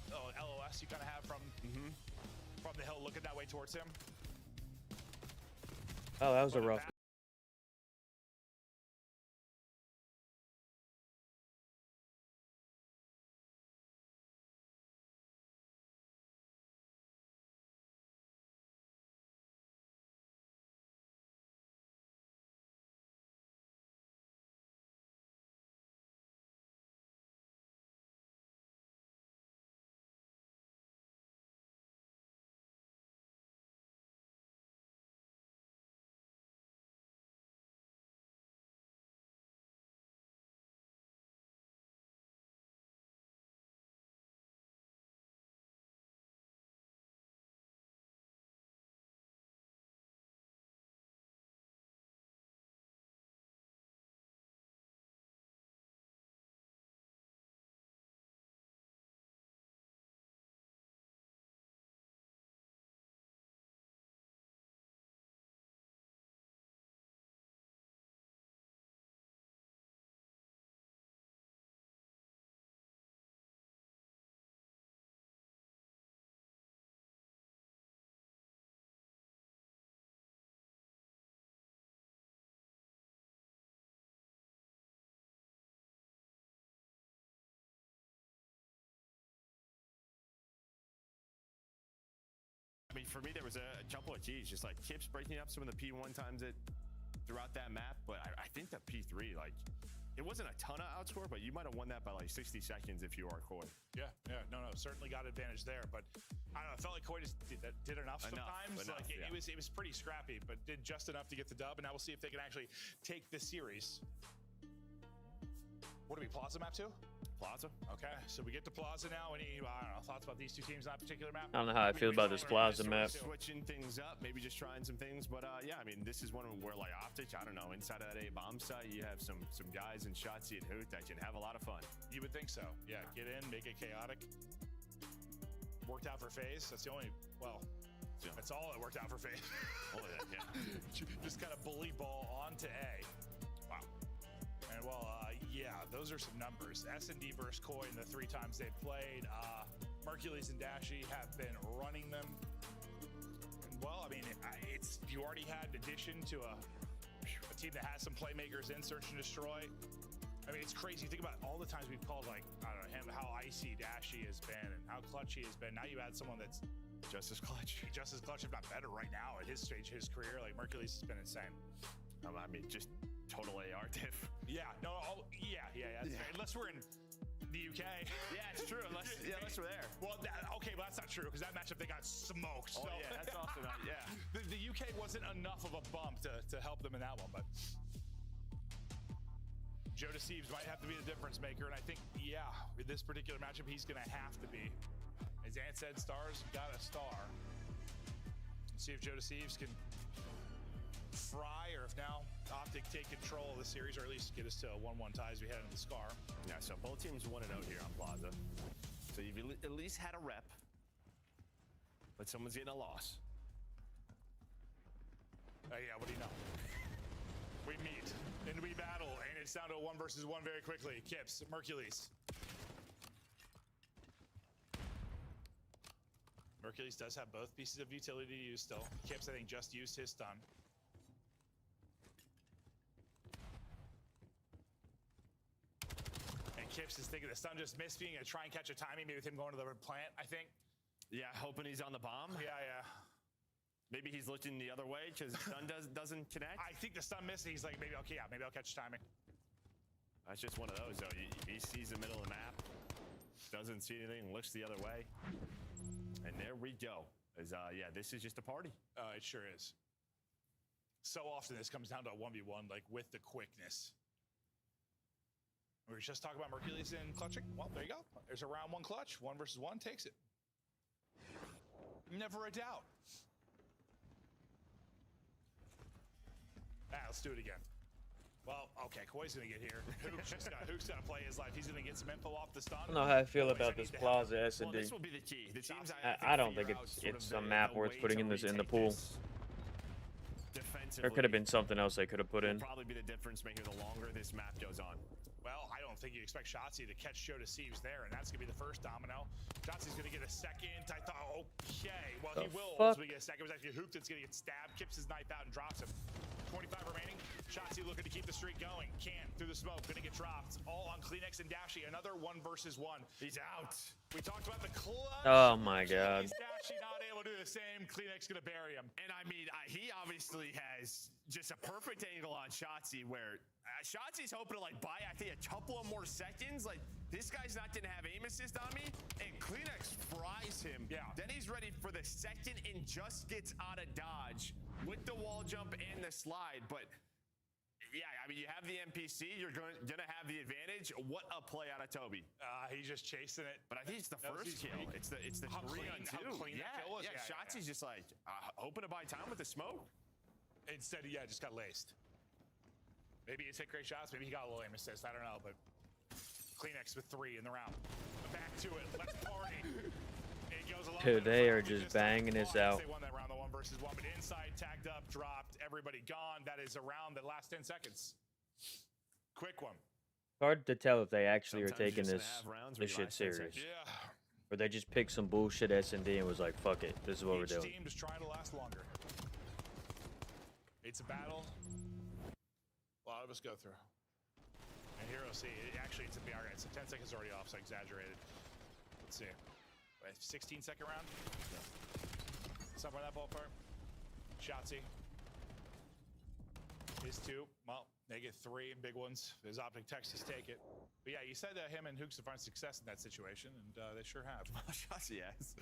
[SPEAKER 25] LOS you kind of have from the hill looking that way towards him.
[SPEAKER 1] Oh, that was a rough.
[SPEAKER 5] I mean, for me, there was a couple of keys, just like Kips breaking up some of the P1 times that throughout that map, but I think the P3, like, it wasn't a ton of outscore, but you might have won that by like 60 seconds if you are Koi.
[SPEAKER 25] Yeah, no, certainly got advantage there, but I don't know, it felt like Koi just did enough sometimes.
[SPEAKER 5] Enough,
[SPEAKER 25] like
[SPEAKER 5] yeah.
[SPEAKER 25] it was pretty scrappy, but did just enough to get the dub, and now we'll see if they can actually take the series. What do we, Plaza map 2?
[SPEAKER 5] Plaza.
[SPEAKER 25] Okay, so we get to Plaza now. Any, I don't know, thoughts about these two teams on that particular map?
[SPEAKER 1] I don't know how I feel about this Plaza map.
[SPEAKER 5] Switching things up, maybe just trying some things, but yeah, I mean, this is one where like Optic, I don't know, inside of that A bomb site, you have some guys in Shotzzy and Hoot that can have a lot of fun.
[SPEAKER 25] You would think so. Yeah, get in, make it chaotic. Worked out for FaZe. That's the only, well, that's all that worked out for FaZe.
[SPEAKER 5] Only that, yeah.
[SPEAKER 25] Just kind of bully ball onto A. Wow. And well, yeah, those are some numbers. S&D versus Koi in the 3 times they've played. Mercules and Dashy have been running them. And well, I mean, you already had addition to a team that has some playmakers in Search and Destroy. I mean, it's crazy. Think about all the times we've called, like, I don't know, him, how icy Dashy has been and how clutch he has been. Now you add someone that's
[SPEAKER 5] just as clutch,
[SPEAKER 25] if not better right now at his stage of his career. Like, Mercules has been insane.
[SPEAKER 5] I mean, just total AR diff.
[SPEAKER 25] Yeah, no, yeah. That's fair. Unless we're in the UK.
[SPEAKER 5] Yeah, it's true. Unless we're there.
[SPEAKER 25] Well, okay, but that's not true because that matchup they got smoked.
[SPEAKER 5] Oh,
[SPEAKER 25] so.
[SPEAKER 5] yeah, that's also not. Yeah,
[SPEAKER 25] the UK wasn't enough of a bump to help them in that one, but Joe Deceives might have to be the difference maker, and I think, yeah, with this particular matchup, he's going to have to be. As Ant said, stars got a star. Let's see if Joe Deceives can fry, or if now Optic take control of the series, or at least get us to a 1-1 tie as we head into the Scar.
[SPEAKER 5] Yeah, so both teams won it out here on Plaza. So you've at least had a rep, but someone's getting a loss.
[SPEAKER 25] Yeah, what do you know? We meet, and we battle, and it's down to a 1 versus 1 very quickly. Kips, Mercules. Mercules does have both pieces of utility to use still. Kips, I think, just used his stun. And Kips is thinking the stun just missed, being to try and catch a timing, maybe with him going to the plant, I think.
[SPEAKER 5] Yeah, hoping he's on the bomb.
[SPEAKER 25] Yeah.
[SPEAKER 5] Maybe he's looking the other way because the stun doesn't connect.
[SPEAKER 25] I think the stun missed, and he's like, maybe I'll catch timing.
[SPEAKER 5] That's just one of those, though. He sees the middle of the map, doesn't see anything, looks the other way. And there we go. Yeah, this is just a party.
[SPEAKER 25] It sure is. So often this comes down to a 1v1, like with the quickness. We were just talking about Mercules and clutching. Well, there you go. There's a round 1 clutch. 1 versus 1 takes it. Never a doubt. Let's do it again. Well, okay, Koi's gonna get here. Hook's gonna play his life. He's gonna get some info off the stun.
[SPEAKER 1] I don't know how I feel about this Plaza S&D.
[SPEAKER 5] Well, this will be the key. The teams
[SPEAKER 1] I don't think it's a map worth putting in the pool. There could have been something else they could have put in.
[SPEAKER 5] Probably be the difference maker the longer this map goes on.
[SPEAKER 25] Well, I don't think you expect Shotzzy to catch Joe Deceives there, and that's gonna be the first domino. Shotzzy's gonna get a second. I thought, okay, well, he will ultimately get a second. It was actually Hook that's gonna get stabbed, kips his knife out and drops him. 25 remaining. Shotzzy looking to keep the streak going. Can't through the smoke. Gonna get dropped. All on Kleenex and Dashy. Another 1 versus 1.
[SPEAKER 5] He's out.
[SPEAKER 25] We talked about the clutch.
[SPEAKER 1] Oh my God.
[SPEAKER 25] Dashy not able to do the same. Kleenex gonna bury him.
[SPEAKER 5] And I mean, he obviously has just a perfect angle on Shotzzy where Shotzi's hoping to like buy, I think, a couple of more seconds. Like, this guy's not gonna have aim assist on me, and Kleenex fries him.
[SPEAKER 25] Yeah.
[SPEAKER 5] Then he's ready for the second and just gets out of dodge with the wall jump and the slide. But yeah, I mean, you have the NPC, you're gonna have the advantage. What a play out of Toby.
[SPEAKER 25] He's just chasing it.
[SPEAKER 5] But I think it's the first kill. It's the 3-on-2.
[SPEAKER 25] How clean that kill was.
[SPEAKER 5] Yeah, Shotzi's just like hoping to buy time with the smoke.
[SPEAKER 25] Instead, yeah, just got laced. Maybe he hit great shots. Maybe he got a little aim assist. I don't know, but Kleenex with 3 in the round. Back to it. Let's party. It goes a lot.
[SPEAKER 1] Dude, they are just banging this out.
[SPEAKER 25] They won that round, the 1 versus 1, but inside, tagged up, dropped, everybody gone. That is a round that lasts 10 seconds. Quick one.
[SPEAKER 1] Hard to tell if they actually
[SPEAKER 5] Sometimes
[SPEAKER 1] are taking
[SPEAKER 5] you're
[SPEAKER 1] this
[SPEAKER 5] just gonna have rounds where you
[SPEAKER 1] shit
[SPEAKER 5] last 10
[SPEAKER 1] serious.
[SPEAKER 5] seconds.
[SPEAKER 25] Yeah.
[SPEAKER 1] Or they just picked some bullshit S&D and was like, fuck it, this is what we're
[SPEAKER 25] Each
[SPEAKER 1] doing.
[SPEAKER 25] team just trying to last longer. It's a battle. A lot of us go through. And here we'll see. Actually, it's a BR. It's 10 seconds already off, so I exaggerated. Let's see. 16-second round? Somewhere in that ballpark. Shotzzy is 2. Well, they get 3 big ones. There's Optic Texas take it. But yeah, you said that him and Hooks have found success in that situation, and they sure have.
[SPEAKER 5] Shotzi has.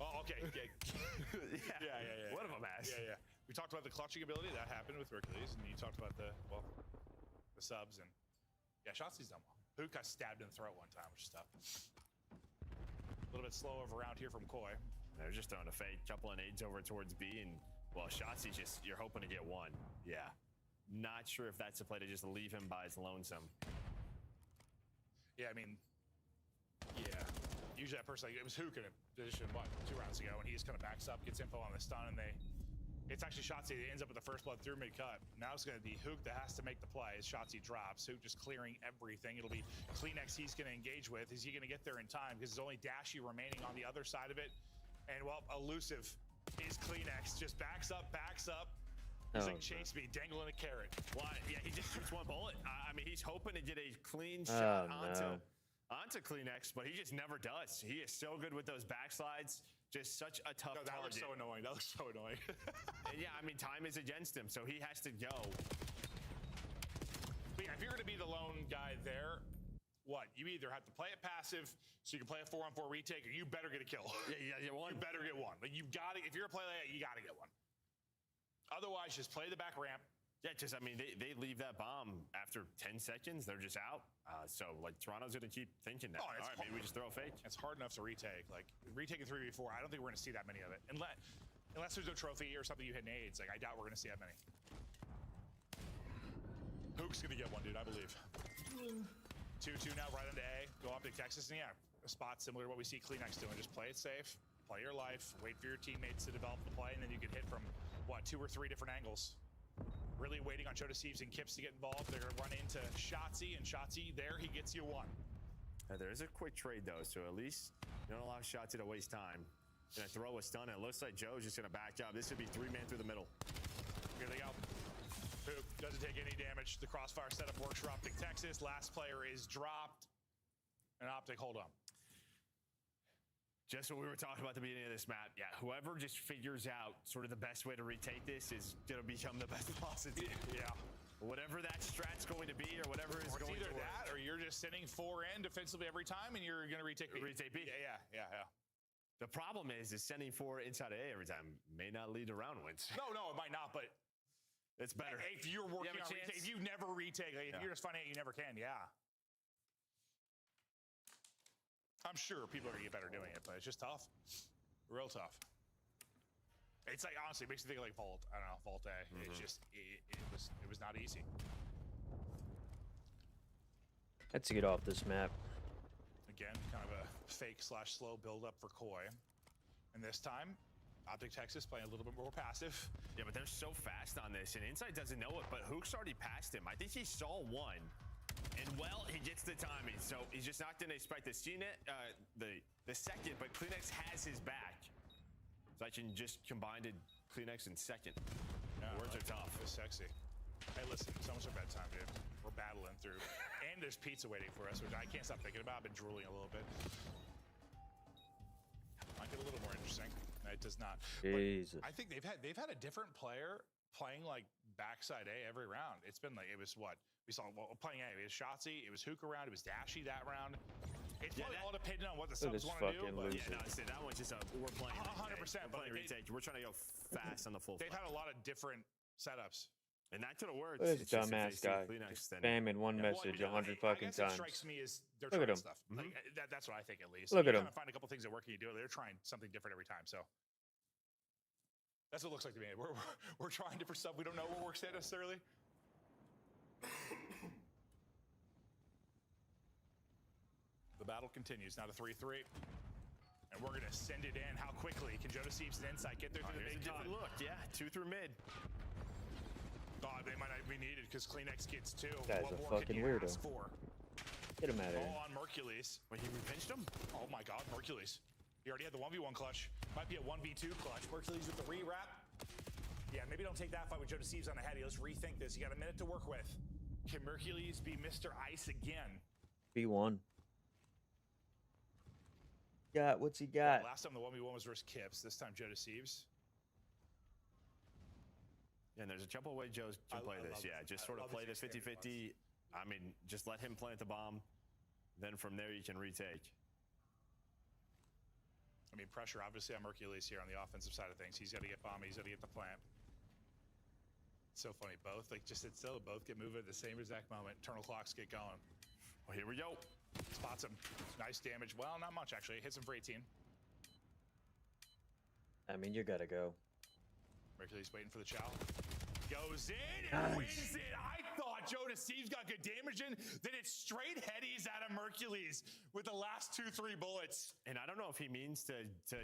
[SPEAKER 25] Oh, okay. Yeah.
[SPEAKER 5] One of them has.
[SPEAKER 25] Yeah. We talked about the clutching ability that happened with Hercules, and you talked about the subs, and yeah, Shotzi's done well. Hook got stabbed in the throat one time, which is tough. A little bit slow over around here from Koi.
[SPEAKER 5] They're just throwing a fake, couple of nades over towards B, and well, Shotzi just, you're hoping to get one. Yeah. Not sure if that's a play to just leave him by his lonesome.
[SPEAKER 25] Yeah, I mean, yeah. Usually that person, like, it was Hook in a position, 2 rounds ago, and he just kind of backs up, gets info on the stun, and it's actually Shotzi that ends up with the first blood through mid-cut. Now it's going to be Hook that has to make the play as Shotzi drops. Hook just clearing everything. It'll be Kleenex he's going to engage with. Is he going to get there in time? Because there's only Dashy remaining on the other side of it. And, well, elusive is Kleenex. Just backs up. He's like, chase me, dangling a carrot.
[SPEAKER 5] Well, yeah, he just shoots one bullet. I mean, he's hoping to get a clean shot onto Kleenex, but he just never does. He is so good with those backslides. Just such a tough target.
[SPEAKER 25] That looks so annoying.
[SPEAKER 5] And yeah, I mean, time is against him, so he has to go.
[SPEAKER 25] But yeah, if you're going to be the lone guy there, what? You either have to play it passive, so you can play a 4-on-4 retake, or you better get a kill.
[SPEAKER 5] Yeah, one.
[SPEAKER 25] You better get one. Like, you've got to. If you're a player like that, you got to get one. Otherwise, just play the back ramp.
[SPEAKER 5] Yeah, just, I mean, they leave that bomb after 10 seconds. They're just out. So, like, Toronto's going to keep thinking that. All right, maybe we just throw a fake.
[SPEAKER 25] It's hard enough to retake. Like, retaking 3v4, I don't think we're going to see that many of it. Unless there's no trophy or something you hit nades. Like, I doubt we're going to see that many. Hook's going to get one, dude, I believe. 2-2 now, right into A. Go Optic Texas. And yeah, a spot similar to what we see Kleenex doing. Just play it safe, play your life, wait for your teammates to develop the play, and then you can hit from, 2 or 3 different angles. Really waiting on Joe Deceives and Kips to get involved. They're going to run into Shotzi, and Shotzi, there, he gets you one.
[SPEAKER 5] There is a quick trade, though, so at least you don't allow Shotzi to waste time. Gonna throw a stun, and it looks like Joe's just going to back up. This would be 3-man through the middle.
[SPEAKER 25] Here they go. Hook doesn't take any damage. The crossfire setup works for Optic Texas. Last player is dropped. And Optic, hold on.
[SPEAKER 5] Just what we were talking about at the beginning of this map. Yeah, whoever just figures out sort of the best way to retake this is going to become the best velocity.
[SPEAKER 25] Yeah.
[SPEAKER 5] Whatever that strat's going to be or whatever is going to
[SPEAKER 25] either that or you're just sitting 4-in defensively every time and you're going to retake B.
[SPEAKER 5] Retake B.
[SPEAKER 25] Yeah.
[SPEAKER 5] The problem is sending 4 inside of A every time may not lead to round wins.
[SPEAKER 25] No, it might not, but
[SPEAKER 5] it's better.
[SPEAKER 25] If you're working on retake, if you never retake, like, if you're just finding out you never can, yeah. I'm sure people are going to get better doing it, but it's just tough. Real tough. It's like, honestly, it makes me think of like Vault. I don't know, Vault A. It's just, it was not easy.
[SPEAKER 1] Let's get off this map.
[SPEAKER 25] Again, kind of a fake/slow build up for Koi. And this time, Optic Texas playing a little bit more passive.
[SPEAKER 5] Yeah, but they're so fast on this, and Inside doesn't know it, but Hook's already passed him. I think he saw one. And, well, he gets the timing, so he's just not going to expect the CNET, the second, but Kleenex has his back. So I can just combine to Kleenex in second.
[SPEAKER 25] Yeah,
[SPEAKER 5] words are tough.
[SPEAKER 25] It's sexy. Hey, listen, it's almost our bedtime, dude. We're battling through. And there's pizza waiting for us, which I can't stop thinking about. I've been drooling a little bit. Might get a little more interesting. It does not.
[SPEAKER 1] Jesus.
[SPEAKER 25] But I think they've had a different player playing like backside A every round. It's been like, it was what? We saw playing A. It was Shotzi, it was Hook around, it was Dashy that round. It's probably all depending on what the subs want to do.
[SPEAKER 5] But yeah, no, that one's just we're playing
[SPEAKER 25] 100%.
[SPEAKER 5] But retake. We're trying to go fast on the full.
[SPEAKER 25] They've had a lot of different setups.
[SPEAKER 5] And that could have worked.
[SPEAKER 1] This dumbass guy spamming one message 100 fucking times.
[SPEAKER 25] What strikes me is they're
[SPEAKER 1] Look
[SPEAKER 25] trying
[SPEAKER 1] at him.
[SPEAKER 25] stuff. Like, that's what I think, at least.
[SPEAKER 1] Look at him.
[SPEAKER 25] Kind of find a couple things that work and you do it. They're trying something different every time. So that's what it looks like to me. We're trying different stuff. We don't know what works yet necessarily. The battle continues. Now to 3-3. And we're going to send it in. How quickly can Joe Deceives and Insight get there through the big
[SPEAKER 5] different look? Yeah, 2 through mid.
[SPEAKER 25] Oh, they might not be needed because Kleenex gets 2.
[SPEAKER 1] Guy's
[SPEAKER 25] what
[SPEAKER 1] a
[SPEAKER 25] more
[SPEAKER 1] fucking
[SPEAKER 25] can you
[SPEAKER 1] weirdo.
[SPEAKER 25] ask for?
[SPEAKER 1] Get him out of here.
[SPEAKER 25] All on Mercules.
[SPEAKER 5] Wait, he repinched him?
[SPEAKER 25] Oh my god, Mercules. He already had the 1v1 clutch. Might be a 1v2 clutch. Mercules with the re-wrap. Yeah, maybe don't take that fight with Joe Deceives on the head. Let's rethink this. You got a minute to work with. Can Mercules be Mr. Ice again?
[SPEAKER 1] B1. What's he got?
[SPEAKER 25] Last time the 1v1 was versus Kips. This time Joe Deceives.
[SPEAKER 5] And there's a couple of ways Joe can play this. Yeah, just sort of play this 50-50. I mean, just let him plant the bomb. Then from there, you can retake.
[SPEAKER 25] I mean, pressure, obviously, on Hercules here on the offensive side of things. He's got to get bomb. He's got to get the plant. It's so funny. Both, like, just sit still. Both get moving at the same exact moment. Internal clocks get going.
[SPEAKER 5] Well, here we go.
[SPEAKER 25] Spots him. Nice damage. Well, not much, actually. Hits him for 18.
[SPEAKER 1] I mean, you got to go.
[SPEAKER 25] Hercules waiting for the chow. Goes in and wins it. I thought Joe Steve's got good damage in. Then it's straight headies out of Hercules with the last 2-3 bullets.
[SPEAKER 5] And I don't know if he means to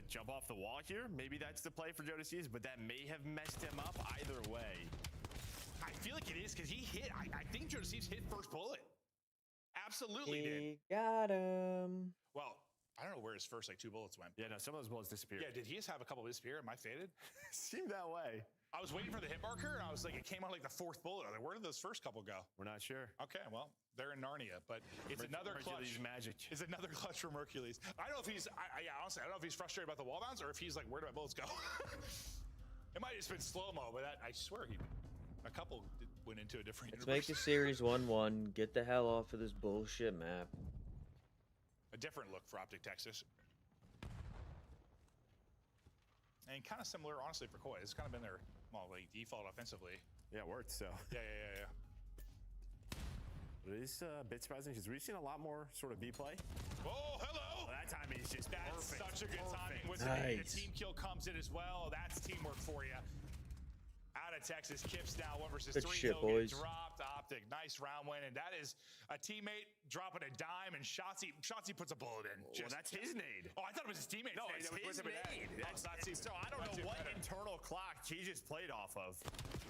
[SPEAKER 5] jump off the wall here. Maybe that's the play for Joe Steve's, but that may have messed him up either way.
[SPEAKER 25] I feel like it is because he hit. I think Joe Steve's hit first bullet. Absolutely did.
[SPEAKER 1] He got him.
[SPEAKER 25] Well, I don't know where his first like 2 bullets went.
[SPEAKER 5] Yeah, no, some of those bullets disappeared.
[SPEAKER 25] Yeah, did he just have a couple disappear? Am I faded?
[SPEAKER 5] Seemed that way.
[SPEAKER 25] I was waiting for the hit marker, and I was like, it came on like the 4th bullet. I was like, where did those first couple go?
[SPEAKER 5] We're not sure.
[SPEAKER 25] Okay, well, they're in Narnia, but it's another clutch.
[SPEAKER 5] Magic.
[SPEAKER 25] It's another clutch from Hercules. I don't know if he's, honestly, I don't know if he's frustrated about the wall bounce or if he's like, where do my bullets go? It might have just been slow-mo, but I swear a couple went into a different
[SPEAKER 1] Let's
[SPEAKER 25] universe.
[SPEAKER 1] make the series 1-1. Get the hell off of this bullshit map.
[SPEAKER 25] A different look for Optic Texas. And kind of similar, honestly, for Koi. It's kind of been their, well, like, default offensively.
[SPEAKER 5] Yeah, it worked, so.
[SPEAKER 25] Yeah.
[SPEAKER 5] But it is a bit surprising because we've seen a lot more sort of B play.
[SPEAKER 25] Oh, hello!
[SPEAKER 5] Well, that timing is just
[SPEAKER 25] That's
[SPEAKER 5] perfect.
[SPEAKER 25] such a good timing. With
[SPEAKER 1] Nice.
[SPEAKER 25] the team kill comes in as well. That's teamwork for you. Out of Texas, Kips now 1 versus 3.
[SPEAKER 1] Good shit,
[SPEAKER 25] He'll get
[SPEAKER 1] boys.
[SPEAKER 25] dropped. Optic, nice round win, and that is a teammate dropping a dime, and Shotzi puts a bullet in.
[SPEAKER 5] Well, that's his nade.
[SPEAKER 25] Oh, I thought it was his teammate's
[SPEAKER 5] No,
[SPEAKER 25] nade.
[SPEAKER 5] it's
[SPEAKER 25] That was
[SPEAKER 5] his
[SPEAKER 25] with him in
[SPEAKER 5] nade.
[SPEAKER 25] that.
[SPEAKER 5] So I don't know what internal clock he just played off of.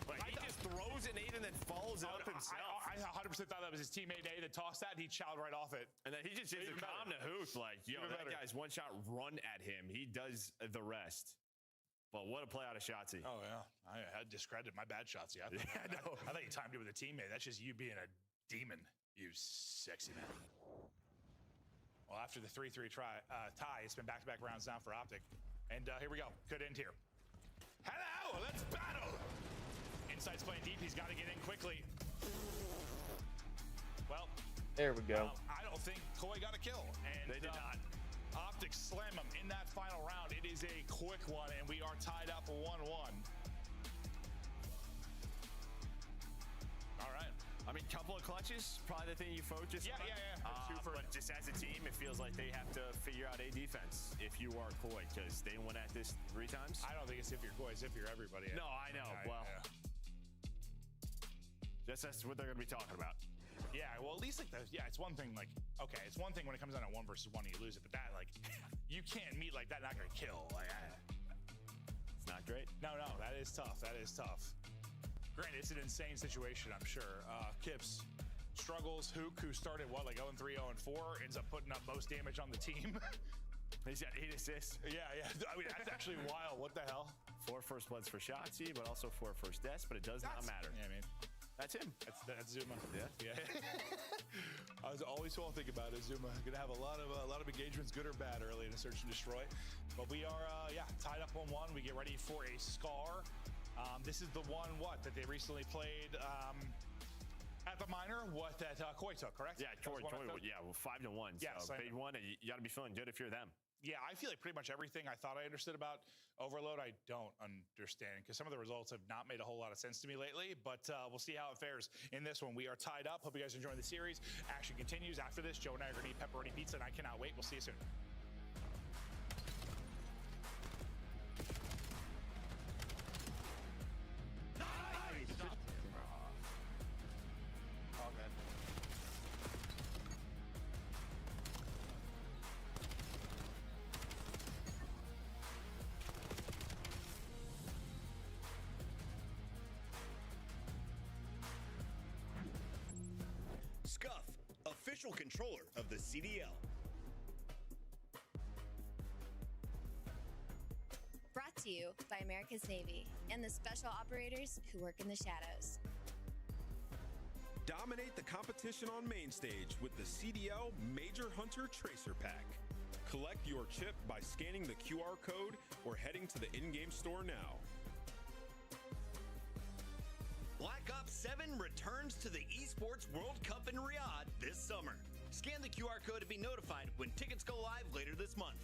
[SPEAKER 5] Like, he just throws an nade and then follows it up himself.
[SPEAKER 25] I 100% thought that was his teammate nade that tossed that, and he chowed right off it.
[SPEAKER 5] And then he just gives a calm to Hoot, like, yo,
[SPEAKER 25] Even
[SPEAKER 5] that
[SPEAKER 25] better.
[SPEAKER 5] guy's one shot run at him. He does the rest. But what a play out of Shotzi.
[SPEAKER 25] Oh, yeah. I had discredited my bad shots. I thought you timed it with a teammate. That's just you being a demon, you sexy man. Well, after the 3-3 tie, it's been back-to-back rounds down for Optic. And here we go. Good end here. Hello, let's battle. Insight's playing deep. He's got to get in quickly. Well,
[SPEAKER 1] there we go.
[SPEAKER 25] I don't think Koi got a kill. And
[SPEAKER 5] they did not.
[SPEAKER 25] Optic slam him in that final round. It is a quick one, and we are tied up 1-1. All right.
[SPEAKER 5] I mean, couple of clutches, probably the thing you focus on.
[SPEAKER 25] Yeah.
[SPEAKER 5] But just as a team, it feels like they have to figure out a defense if you are Koi, because they went at this 3 times.
[SPEAKER 25] I don't think it's if you're Koi, it's if you're everybody.
[SPEAKER 5] No, I know. Well, that's what they're going to be talking about.
[SPEAKER 25] Yeah, well, at least like it's one thing like, okay, it's one thing when it comes down to 1 versus 1 and you lose it, but that like, you can't meet like that, not gonna kill. Like,
[SPEAKER 5] it's not great.
[SPEAKER 25] No, that is tough. That is tough. Granted, it's an insane situation, I'm sure. Kips struggles. Hook, who started what, like 0-3, 0-4, ends up putting up most damage on the team.
[SPEAKER 5] He's got 8 assists.
[SPEAKER 25] Yeah. I mean, that's actually wild. What the hell?
[SPEAKER 5] 4 first bloods for Shotzi, but also 4 first deaths, but it does not matter.
[SPEAKER 25] Yeah, I mean.
[SPEAKER 5] That's him.
[SPEAKER 25] That's Zuma.
[SPEAKER 5] Yeah.
[SPEAKER 25] I was always all think about it. Zuma gonna have a lot of engagements, good or bad, early in the search and destroy. But we are tied up 1-1. We get ready for a Scar. This is the one that they recently played at the minor. What that Koi took, correct?
[SPEAKER 5] Yeah, Koi. Yeah, 5-1.
[SPEAKER 25] Yes,
[SPEAKER 5] so big one. And you got to be feeling good if you're them.
[SPEAKER 25] Yeah, I feel like pretty much everything I thought I understood about Overload, I don't understand, because some of the results have not made a whole lot of sense to me lately, but we'll see how it fares in this one. We are tied up. Hope you guys are enjoying the series. Action continues after this. Joe and I are going to eat pepperoni pizza, and I cannot wait. We'll see you soon.
[SPEAKER 13] Scuff, official controller of the CDL.
[SPEAKER 10] Brought to you by America's Navy and the special operators who work in the shadows.
[SPEAKER 17] Dominate the competition on main stage with the CDL Major Hunter Tracer Pack. Collect your chip by scanning the QR code or heading to the in-game store now.
[SPEAKER 13] returns to the Esports World Cup in Riyadh this summer. Scan the QR code to be notified when tickets go live later this month.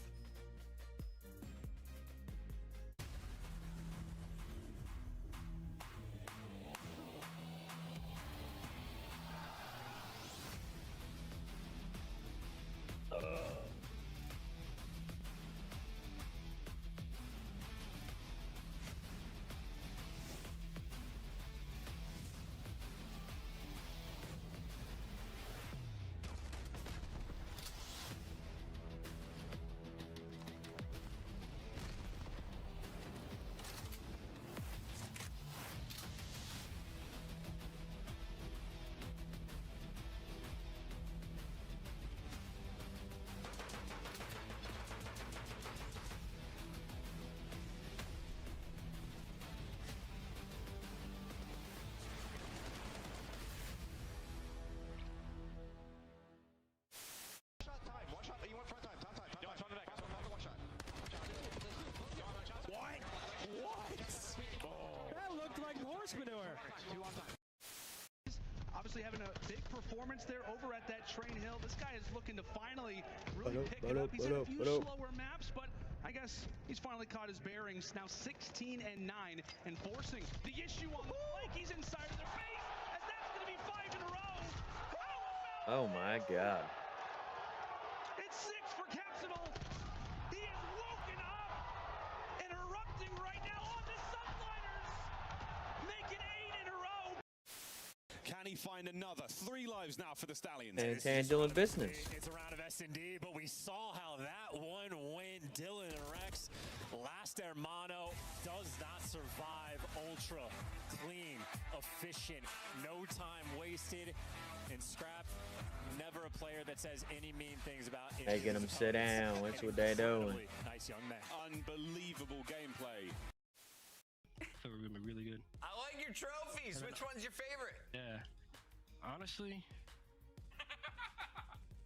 [SPEAKER 21] That looked like horse manure.
[SPEAKER 19] Obviously having a big performance there over at that Train Hill. This guy is looking to finally really pick it up. He's in a few slower maps, but I guess he's finally caught his bearings. Now 16-9 and forcing the issue on the flank. He's inside of their face, as that's going to be 5 in a row.
[SPEAKER 1] Oh my God.
[SPEAKER 19] It's 6 for Capsidal. He is woken up and erupting right now on the Sunliners. Make it 8 in a row.
[SPEAKER 8] Can he find another? 3 lives now for the Stallions.
[SPEAKER 1] And it's handling business.
[SPEAKER 8] It's a round of S&D, but we saw how that one went. Dylan and Rex, last Hermano, does not survive. Ultra, clean, efficient, no time wasted. And Scrap, never a player that says any mean things about it.
[SPEAKER 1] Making them sit down. That's what they're doing.
[SPEAKER 8] Nice young man. Unbelievable gameplay.
[SPEAKER 21] So we're gonna be really good.
[SPEAKER 6] I like your trophies. Which one's your favorite?
[SPEAKER 21] Yeah. Honestly,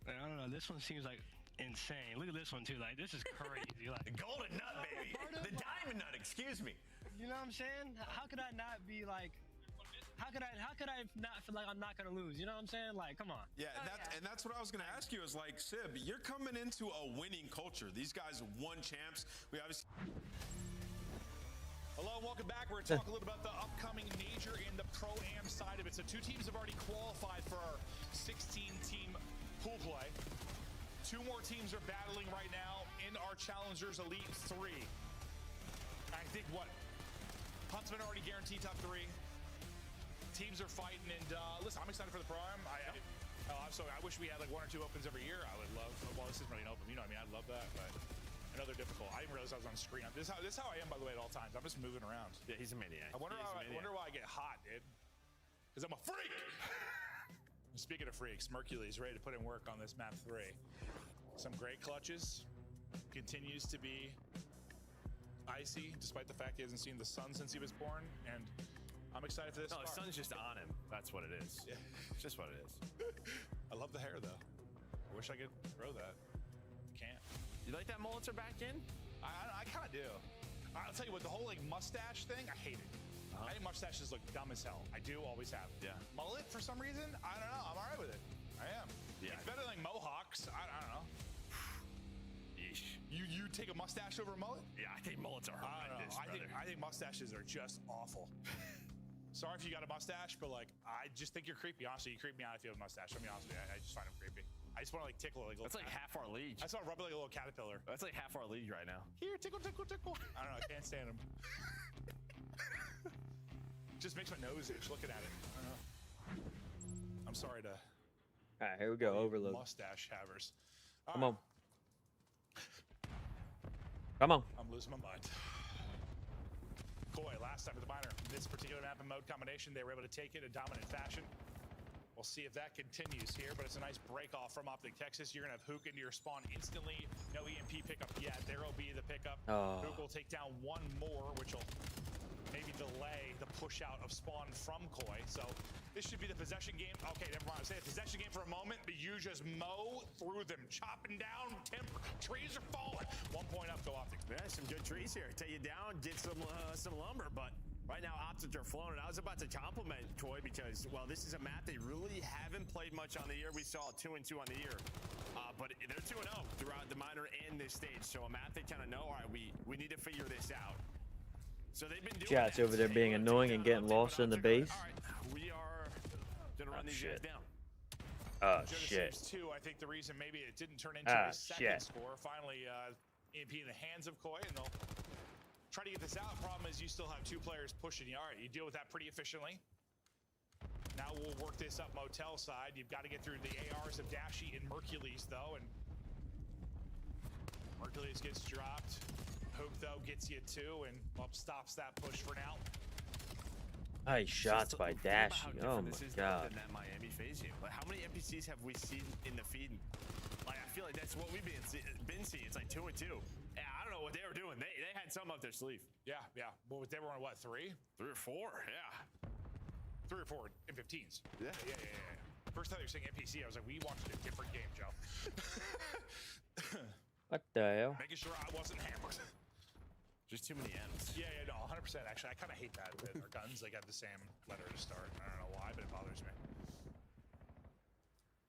[SPEAKER 21] I don't know. This one seems like insane. Look at this one too. Like this is crazy. Like
[SPEAKER 6] The golden nut, baby. The diamond nut. Excuse me.
[SPEAKER 21] you know what I'm saying? How could I not be like? How could I not feel like I'm not gonna lose? You know what I'm saying? Like, come on.
[SPEAKER 17] Yeah, and that's what I was going to ask you is like, Sib, you're coming into a winning culture. These guys won champs. We obviously.
[SPEAKER 25] Hello, welcome back. We're going to talk a little about the upcoming major in the Pro-Am side of it. So 2 teams have already qualified for our 16-team pool play. 2 more teams are battling right now in our Challengers Elite 3. I think Huntsman already guaranteed top 3. Teams are fighting, and listen, I'm excited for the Pro-Am. I wish we had like 1 or 2 opens every year. I would love. Well, this isn't really an open, you know what I mean? I'd love that, but I know they're difficult. I didn't realize I was on screen. This is how I am, by the way, at all times. I'm just moving around.
[SPEAKER 5] Yeah, he's a maniac.
[SPEAKER 25] I wonder why I get hot, dude. Because I'm a freak. Speaking of freaks, Mercury's ready to put in work on this map 3. Some great clutches. Continues to be icy, despite the fact he hasn't seen the sun since he was born, and I'm excited for this.
[SPEAKER 5] No, the sun's just on him. That's what it is. Yeah. It's just what it is.
[SPEAKER 25] I love the hair, though. I wish I could grow that. Can't.
[SPEAKER 5] You like that mullets are back in?
[SPEAKER 25] I kind of do. I'll tell you what, the whole like mustache thing, I hate it. I think mustaches look dumb as hell. I do, always have.
[SPEAKER 5] Yeah.
[SPEAKER 25] Mullet, for some reason, I don't know. I'm all right with it. I am.
[SPEAKER 5] Yeah.
[SPEAKER 25] It's better than mohawks. I don't know.
[SPEAKER 5] Yeesh.
[SPEAKER 25] You take a mustache over a mullet?
[SPEAKER 5] Yeah, I think mullets are horrendous,
[SPEAKER 25] I think mustaches are just awful. Sorry if you got a mustache, but like, I just think you're creepy. Honestly, you creep me out if you have a mustache. I'll be honest with you. I just find them creepy. I just want to like tickle like.
[SPEAKER 5] That's like half our league.
[SPEAKER 25] I just want to rub it like a little caterpillar.
[SPEAKER 5] That's like half our league right now.
[SPEAKER 25] Here, tickle, tickle, tickle. I don't know. I can't stand them. Just makes my nose itch looking at it. I don't know. I'm sorry to.
[SPEAKER 1] All right, here we go. Overload.
[SPEAKER 25] Mustache havers.
[SPEAKER 1] Come on. Come on.
[SPEAKER 25] I'm losing my mind. Koi, last time with the minor. This particular map and mode combination, they were able to take it in dominant fashion. We'll see if that continues here, but it's a nice break off from Optic Texas. You're going to have Hook into your spawn instantly. No EMP pickup yet. There will be the pickup.
[SPEAKER 1] Oh.
[SPEAKER 25] Hook will take down 1 more, which will maybe delay the push out of spawn from Koi. So this should be the possession game. Okay, never mind. I'll say the possession game for a moment, but you just mow through them. Chopping down, trees are falling. 1 point up, go Optic.
[SPEAKER 5] Yeah, some good trees here. Take you down, get some lumber, but Right now, Optic are flown, and I was about to compliment Koi because, well, this is a map they really haven't played much on the year. We saw 2-2 on the year, but they're 2-0 throughout the minor and this stage. So a map they kind of know, all right, we need to figure this out. So they've been doing
[SPEAKER 1] Chat's over there being annoying and getting lost in the base.
[SPEAKER 5] All right, we are gonna run these guys down.
[SPEAKER 1] Oh,
[SPEAKER 25] Genesis
[SPEAKER 1] shit.
[SPEAKER 25] 2, I think the reason maybe it didn't turn into a second score. Finally, EMP in the hands of Koi, and they'll try to get this out. Problem is you still have 2 players pushing you. All right, you deal with that pretty efficiently. Now we'll work this up Motel side. You've got to get through the ARs of Dashy and Mercules, though, and Mercules gets dropped. Hook, though, gets you 2 and stops that push for now.
[SPEAKER 1] Nice shots by Dashy. Oh my god.
[SPEAKER 5] Than that Miami phase game. Like, how many NPCs have we seen in the feed? Like, I feel like that's what we've been seeing. It's like 2-2. Yeah, I don't know what they were doing. They had some up their sleeve.
[SPEAKER 25] Yeah. Well, they were on what, 3?
[SPEAKER 5] 3 or 4, yeah.
[SPEAKER 25] 3 or 4 M15s.
[SPEAKER 5] Yeah.
[SPEAKER 25] First time you were saying NPC, I was like, we watched a different game, Joe.
[SPEAKER 1] What the hell?
[SPEAKER 25] Making sure I wasn't hammered.
[SPEAKER 5] Just too many M's.
[SPEAKER 25] Yeah, no, 100%. Actually, I kind of hate that. Our guns, like, have the same letter to start. I don't know why, but it bothers me.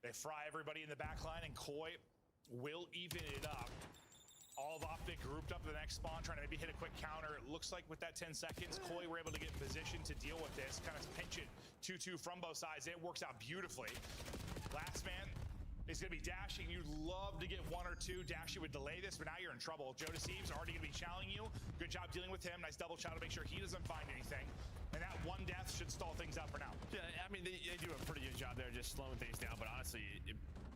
[SPEAKER 25] They fry everybody in the back line, and Koi will even it up. All of Optic grouped up to the next spawn, trying to maybe hit a quick counter. It looks like with that 10 seconds, Koi were able to get in position to deal with this. Kind of pinch it 2-2 from both sides. It works out beautifully. Last man is going to be Dashy. You'd love to get 1 or 2. Dashy would delay this, but now you're in trouble. Joe Deceives already going to be challenging you. Good job dealing with him. Nice double chow to make sure he doesn't find anything. And that 1 death should stall things out for now.
[SPEAKER 5] Yeah, I mean, they do a pretty good job there just slowing things down, but honestly,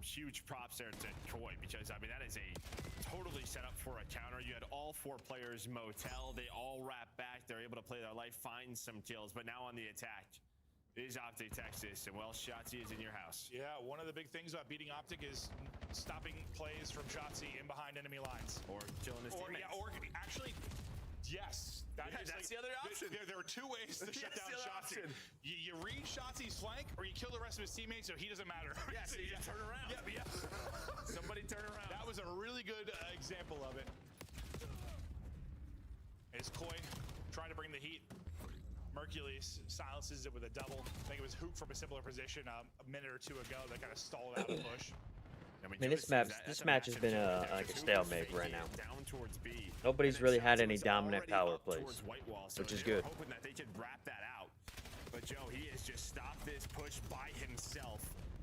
[SPEAKER 5] huge props there to Koi because, I mean, that is a totally set up for a counter. You had all 4 players Motel. They all wrap back. They're able to play their life, find some kills, but now on the attack is Optic Texas, and well, Shotzi is in your house.
[SPEAKER 25] Yeah, one of the big things about beating Optic is stopping plays from Shotzi in behind enemy lines.
[SPEAKER 5] Or killing his teammates.
[SPEAKER 25] Yeah, or actually, yes.
[SPEAKER 5] That's the other option.
[SPEAKER 25] There are 2 ways to shut down Shotzi. You read Shotzi's flank, or you kill the rest of his teammates, so he doesn't matter.
[SPEAKER 5] Yeah, so you turn around.
[SPEAKER 25] Yeah.
[SPEAKER 5] Somebody turn around.
[SPEAKER 25] That was a really good example of it. Is Koi trying to bring the heat? Mercules silences it with a double. I think it was Hook from a similar position a minute or 2 ago that kind of stalled out a push.
[SPEAKER 1] I mean, this match has been like a stalemate right now. Nobody's really had any dominant power plays, which is good.
[SPEAKER 5] Hoping that they could wrap that out. But Joe, he has just stopped this push by himself.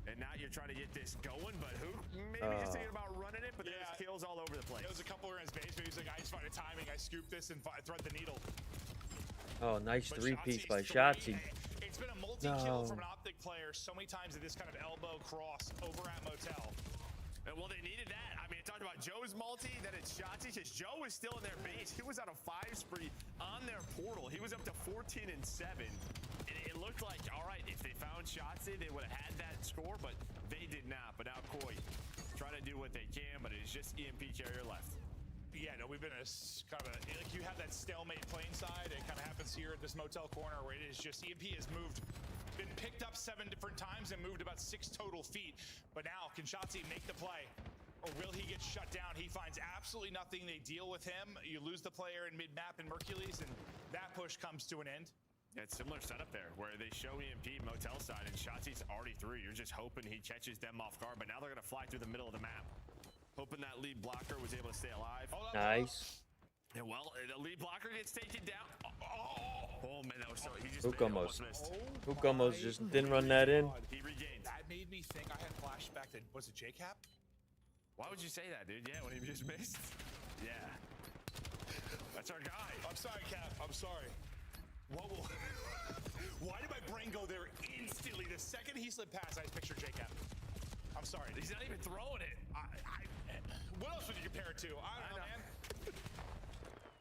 [SPEAKER 5] And now you're trying to get this going, but Hook maybe just thinking about running it, but there's kills all over the place.
[SPEAKER 25] There was a couple around his base, but he's like, I just find a timing. I scoop this and thread the needle.
[SPEAKER 1] Oh, nice 3-piece by Shotzi.
[SPEAKER 25] It's been a multi-kill from an Optic player so many times at this kind of elbow cross over at Motel.
[SPEAKER 5] And well, they needed that. I mean, talking about Joe's multi, then it's Shotzi, because Joe was still in their base. He was on a 5 spree on their portal. He was up to 14-7. And it looked like, all right, if they found Shotzi, they would have had that score, but they did not. But now Koi trying to do what they can, but it's just EMP carrier left.
[SPEAKER 25] Yeah, no, we've been in a kind of like you have that stalemate plane side. It kind of happens here at this Motel corner where it is just EMP has been picked up 7 different times and moved about 6 total feet. But now, can Shotzi make the play? Or will he get shut down? He finds absolutely nothing. They deal with him. You lose the player in mid-map in Mercules, and that push comes to an end.
[SPEAKER 5] Yeah, it's similar setup there, where they show EMP Motel side, and Shotzi's already through. You're just hoping he catches them off guard, but now they're going to fly through the middle of the map. Hoping that lead blocker was able to stay alive.
[SPEAKER 1] Nice.
[SPEAKER 5] And well, the lead blocker gets taken down. Oh man, that was so. He just
[SPEAKER 1] Hook almost.
[SPEAKER 5] missed.
[SPEAKER 1] Hook almost just didn't run that in.
[SPEAKER 5] He regained.
[SPEAKER 25] That made me think. I had flashback to, was it JCap?
[SPEAKER 5] Why would you say that, dude? Yeah, when he just missed. Yeah. That's our guy.
[SPEAKER 25] I'm sorry, Cap. I'm sorry. Why did my brain go there instantly? The second he slid past, I just pictured JCap. I'm sorry.
[SPEAKER 5] He's not even throwing it.
[SPEAKER 25] What else would you compare it to? I don't know, man.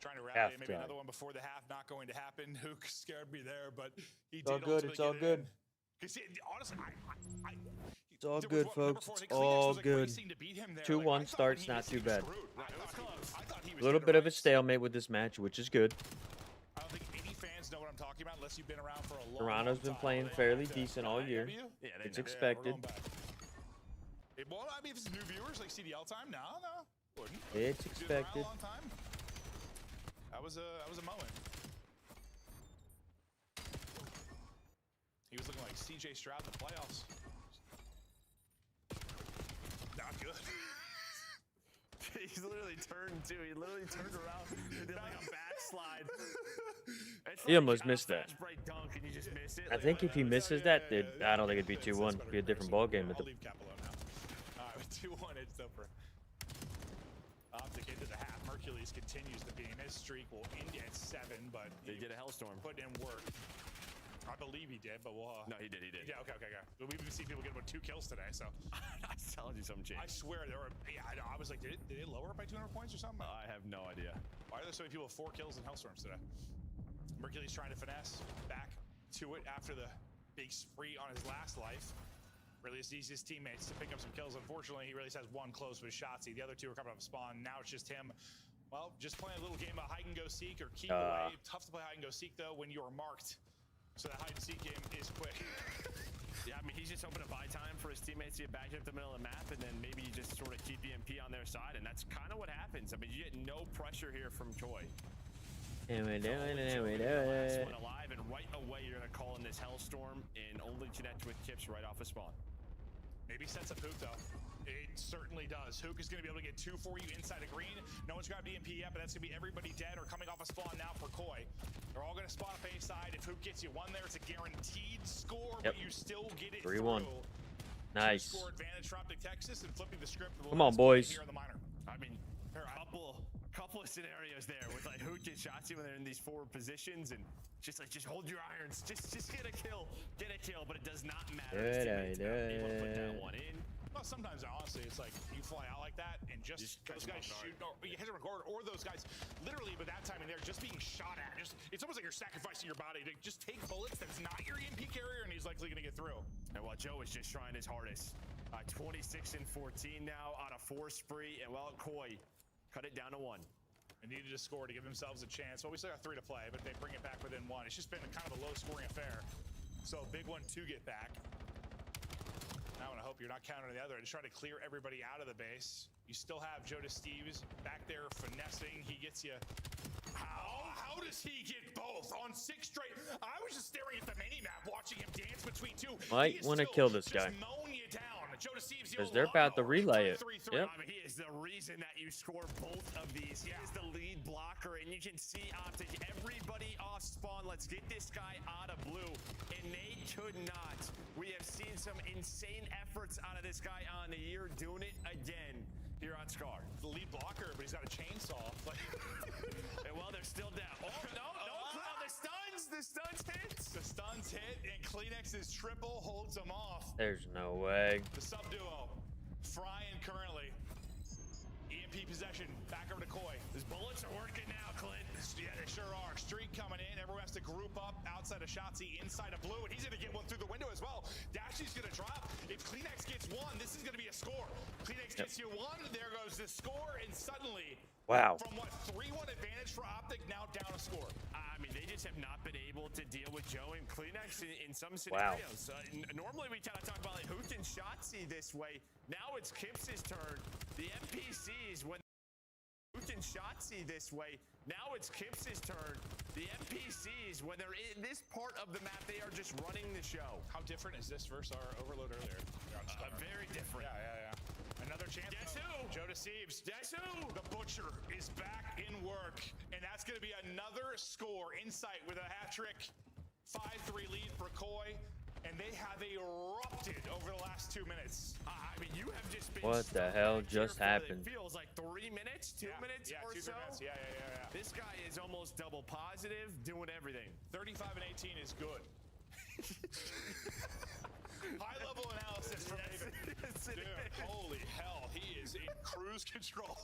[SPEAKER 25] Trying to rally maybe another one before the half. Not going to happen. Hook scared me there, but he did.
[SPEAKER 1] All good. It's all good.
[SPEAKER 25] Because honestly,
[SPEAKER 1] it's all good, folks. It's all good. 2-1 starts, not too bad. A little bit of a stalemate with this match, which is good.
[SPEAKER 25] I don't think any fans know what I'm talking about unless you've been around for a long
[SPEAKER 1] Toronto's been playing fairly decent all year. It's expected.
[SPEAKER 25] Well, I mean, if it's new viewers like CDL time, no, wouldn't.
[SPEAKER 1] It's expected.
[SPEAKER 25] That was a moment. like CJ Stroud in the playoffs. Not good.
[SPEAKER 5] He's literally turned too. He literally turned around and did like a backslide.
[SPEAKER 1] He almost missed that.
[SPEAKER 5] Fast break dunk and you just miss it.
[SPEAKER 1] I think if he misses that, I don't think it'd be 2-1. It'd be a different ball game.
[SPEAKER 25] I'll leave Capello now. All right, with 2-1, it's over. Optic into the half. Mercules continues the beam. His streak will end at 7, but
[SPEAKER 5] they did a hellstorm.
[SPEAKER 25] Put in work. I believe he did, but we'll.
[SPEAKER 5] No, he did.
[SPEAKER 25] Yeah, okay. We've seen people get about 2 kills today, so.
[SPEAKER 5] I was telling you something, Jake.
[SPEAKER 25] I swear there were. Yeah, I was like, did it lower it by 200 points or something?
[SPEAKER 5] I have no idea.
[SPEAKER 25] Why are there so many people with 4 kills in Hellstorms today? Mercules trying to finesse back to it after the big spree on his last life. Really needs his teammates to pick up some kills. Unfortunately, he really has 1 close with Shotzzy. The other 2 are coming off spawn. Now it's just him. Well, just playing a little game of hide and go seek or keep away. Tough to play hide and go seek though when you're marked. So the hide and seek game is quick.
[SPEAKER 5] Yeah, I mean, he's just hoping to buy time for his teammates to get back up the middle of the map, and then maybe just sort of keep EMP on their side, and that's kind of what happens. I mean, you get no pressure here from Choi.
[SPEAKER 1] And we do it, and we do
[SPEAKER 5] Last
[SPEAKER 1] it.
[SPEAKER 5] one alive, and right away you're gonna call in this hellstorm and only connect with Kips right off of spawn.
[SPEAKER 25] Maybe sets up Hook though. It certainly does. Hook is going to be able to get 2 for you inside of green. No one's grabbed EMP yet, but that's going to be everybody dead or coming off a spawn now for Koi. They're all going to spawn up A side. If Hook gets you 1 there, it's a guaranteed score, but you still get it
[SPEAKER 1] 3-1.
[SPEAKER 25] through.
[SPEAKER 1] Nice.
[SPEAKER 25] Score advantage for Optic Texas and flipping the script.
[SPEAKER 1] Come on, boys.
[SPEAKER 25] Here in the minor.
[SPEAKER 5] I mean, couple of scenarios there with like Hook and Shotzzy when they're in these forward positions and just hold your irons, just get a kill, but it does not matter. His teammates are able to put that one in.
[SPEAKER 25] Well, sometimes honestly, it's like you fly out like that and just those guys shoot, or you hit a record, or those guys literally with that timing there just being shot at. It's almost like you're sacrificing your body to just take bullets. That's not your EMP carrier, and he's likely going to get through.
[SPEAKER 5] And while Joe is just trying his hardest, 26 and 14 now on a 4 spree, and well, Koi cut it down to 1.
[SPEAKER 25] They needed to score to give themselves a chance. Well, we still got 3 to play, but they bring it back within 1. It's just been kind of a low-scoring affair. So a big one to get back. Now I hope you're not counting on the other. Just try to clear everybody out of the base. You still have Joe Steves back there finessing. He gets you. How does he get both on 6 straight? I was just staring at the mini-map, watching him dance between 2.
[SPEAKER 1] Might want to kill this guy.
[SPEAKER 25] Mowing you down.
[SPEAKER 1] Because they're about to relay it. Yep.
[SPEAKER 5] I mean, he is the reason that you score both of these. He is the lead blocker, and you can see Optic. Everybody off spawn. Let's get this guy out of blue, and they could not. We have seen some insane efforts out of this guy on the year, doing it again here on Scar.
[SPEAKER 25] The lead blocker, but he's got a chainsaw.
[SPEAKER 5] And well, they're still down. Oh, no, the stuns hit.
[SPEAKER 25] The stuns hit, and Kleenex's triple holds them off.
[SPEAKER 1] There's no way.
[SPEAKER 25] The sub-duo, frying currently. EMP possession, back over to Koi.
[SPEAKER 5] His bullets are working now, Clint.
[SPEAKER 25] Yeah, they sure are. Streak coming in. Everyone has to group up outside of Shotzzy, inside of blue, and he's going to get one through the window as well. Dashy's going to drop. If Kleenex gets 1, this is going to be a score. Kleenex gets you 1, there goes the score, and suddenly,
[SPEAKER 1] wow.
[SPEAKER 25] From what, 3-1 advantage for Optic, now down a score.
[SPEAKER 5] I mean, they just have not been able to deal with Joe and Kleenex in some scenarios.
[SPEAKER 1] Wow.
[SPEAKER 5] Normally, we kind of talk about like Hook and Shotzzy this way. Now it's Kips' turn. The NPCs, when Hook and Shotzzy this way. Now it's Kips' turn. The NPCs, when they're in this part of the map, they are just running the show.
[SPEAKER 25] How different is this versus our overload earlier?
[SPEAKER 5] Very different.
[SPEAKER 25] Yeah. Another chance.
[SPEAKER 5] Guess who?
[SPEAKER 25] Joe Steves.
[SPEAKER 5] Guess who?
[SPEAKER 25] The Butcher is back in work, and that's going to be another score. Insight with a hat trick. 5-3 lead for Koi, and they have erupted over the last 2 minutes.
[SPEAKER 5] I mean, you have just been.
[SPEAKER 1] What the hell just happened?
[SPEAKER 5] It feels like 3 minutes, 2 minutes or
[SPEAKER 25] 2
[SPEAKER 5] so.
[SPEAKER 25] minutes. Yeah.
[SPEAKER 5] This guy is almost double positive, doing everything.
[SPEAKER 25] 35 and 18 is good. High level analysis from David. Dude, holy hell, he is in cruise control.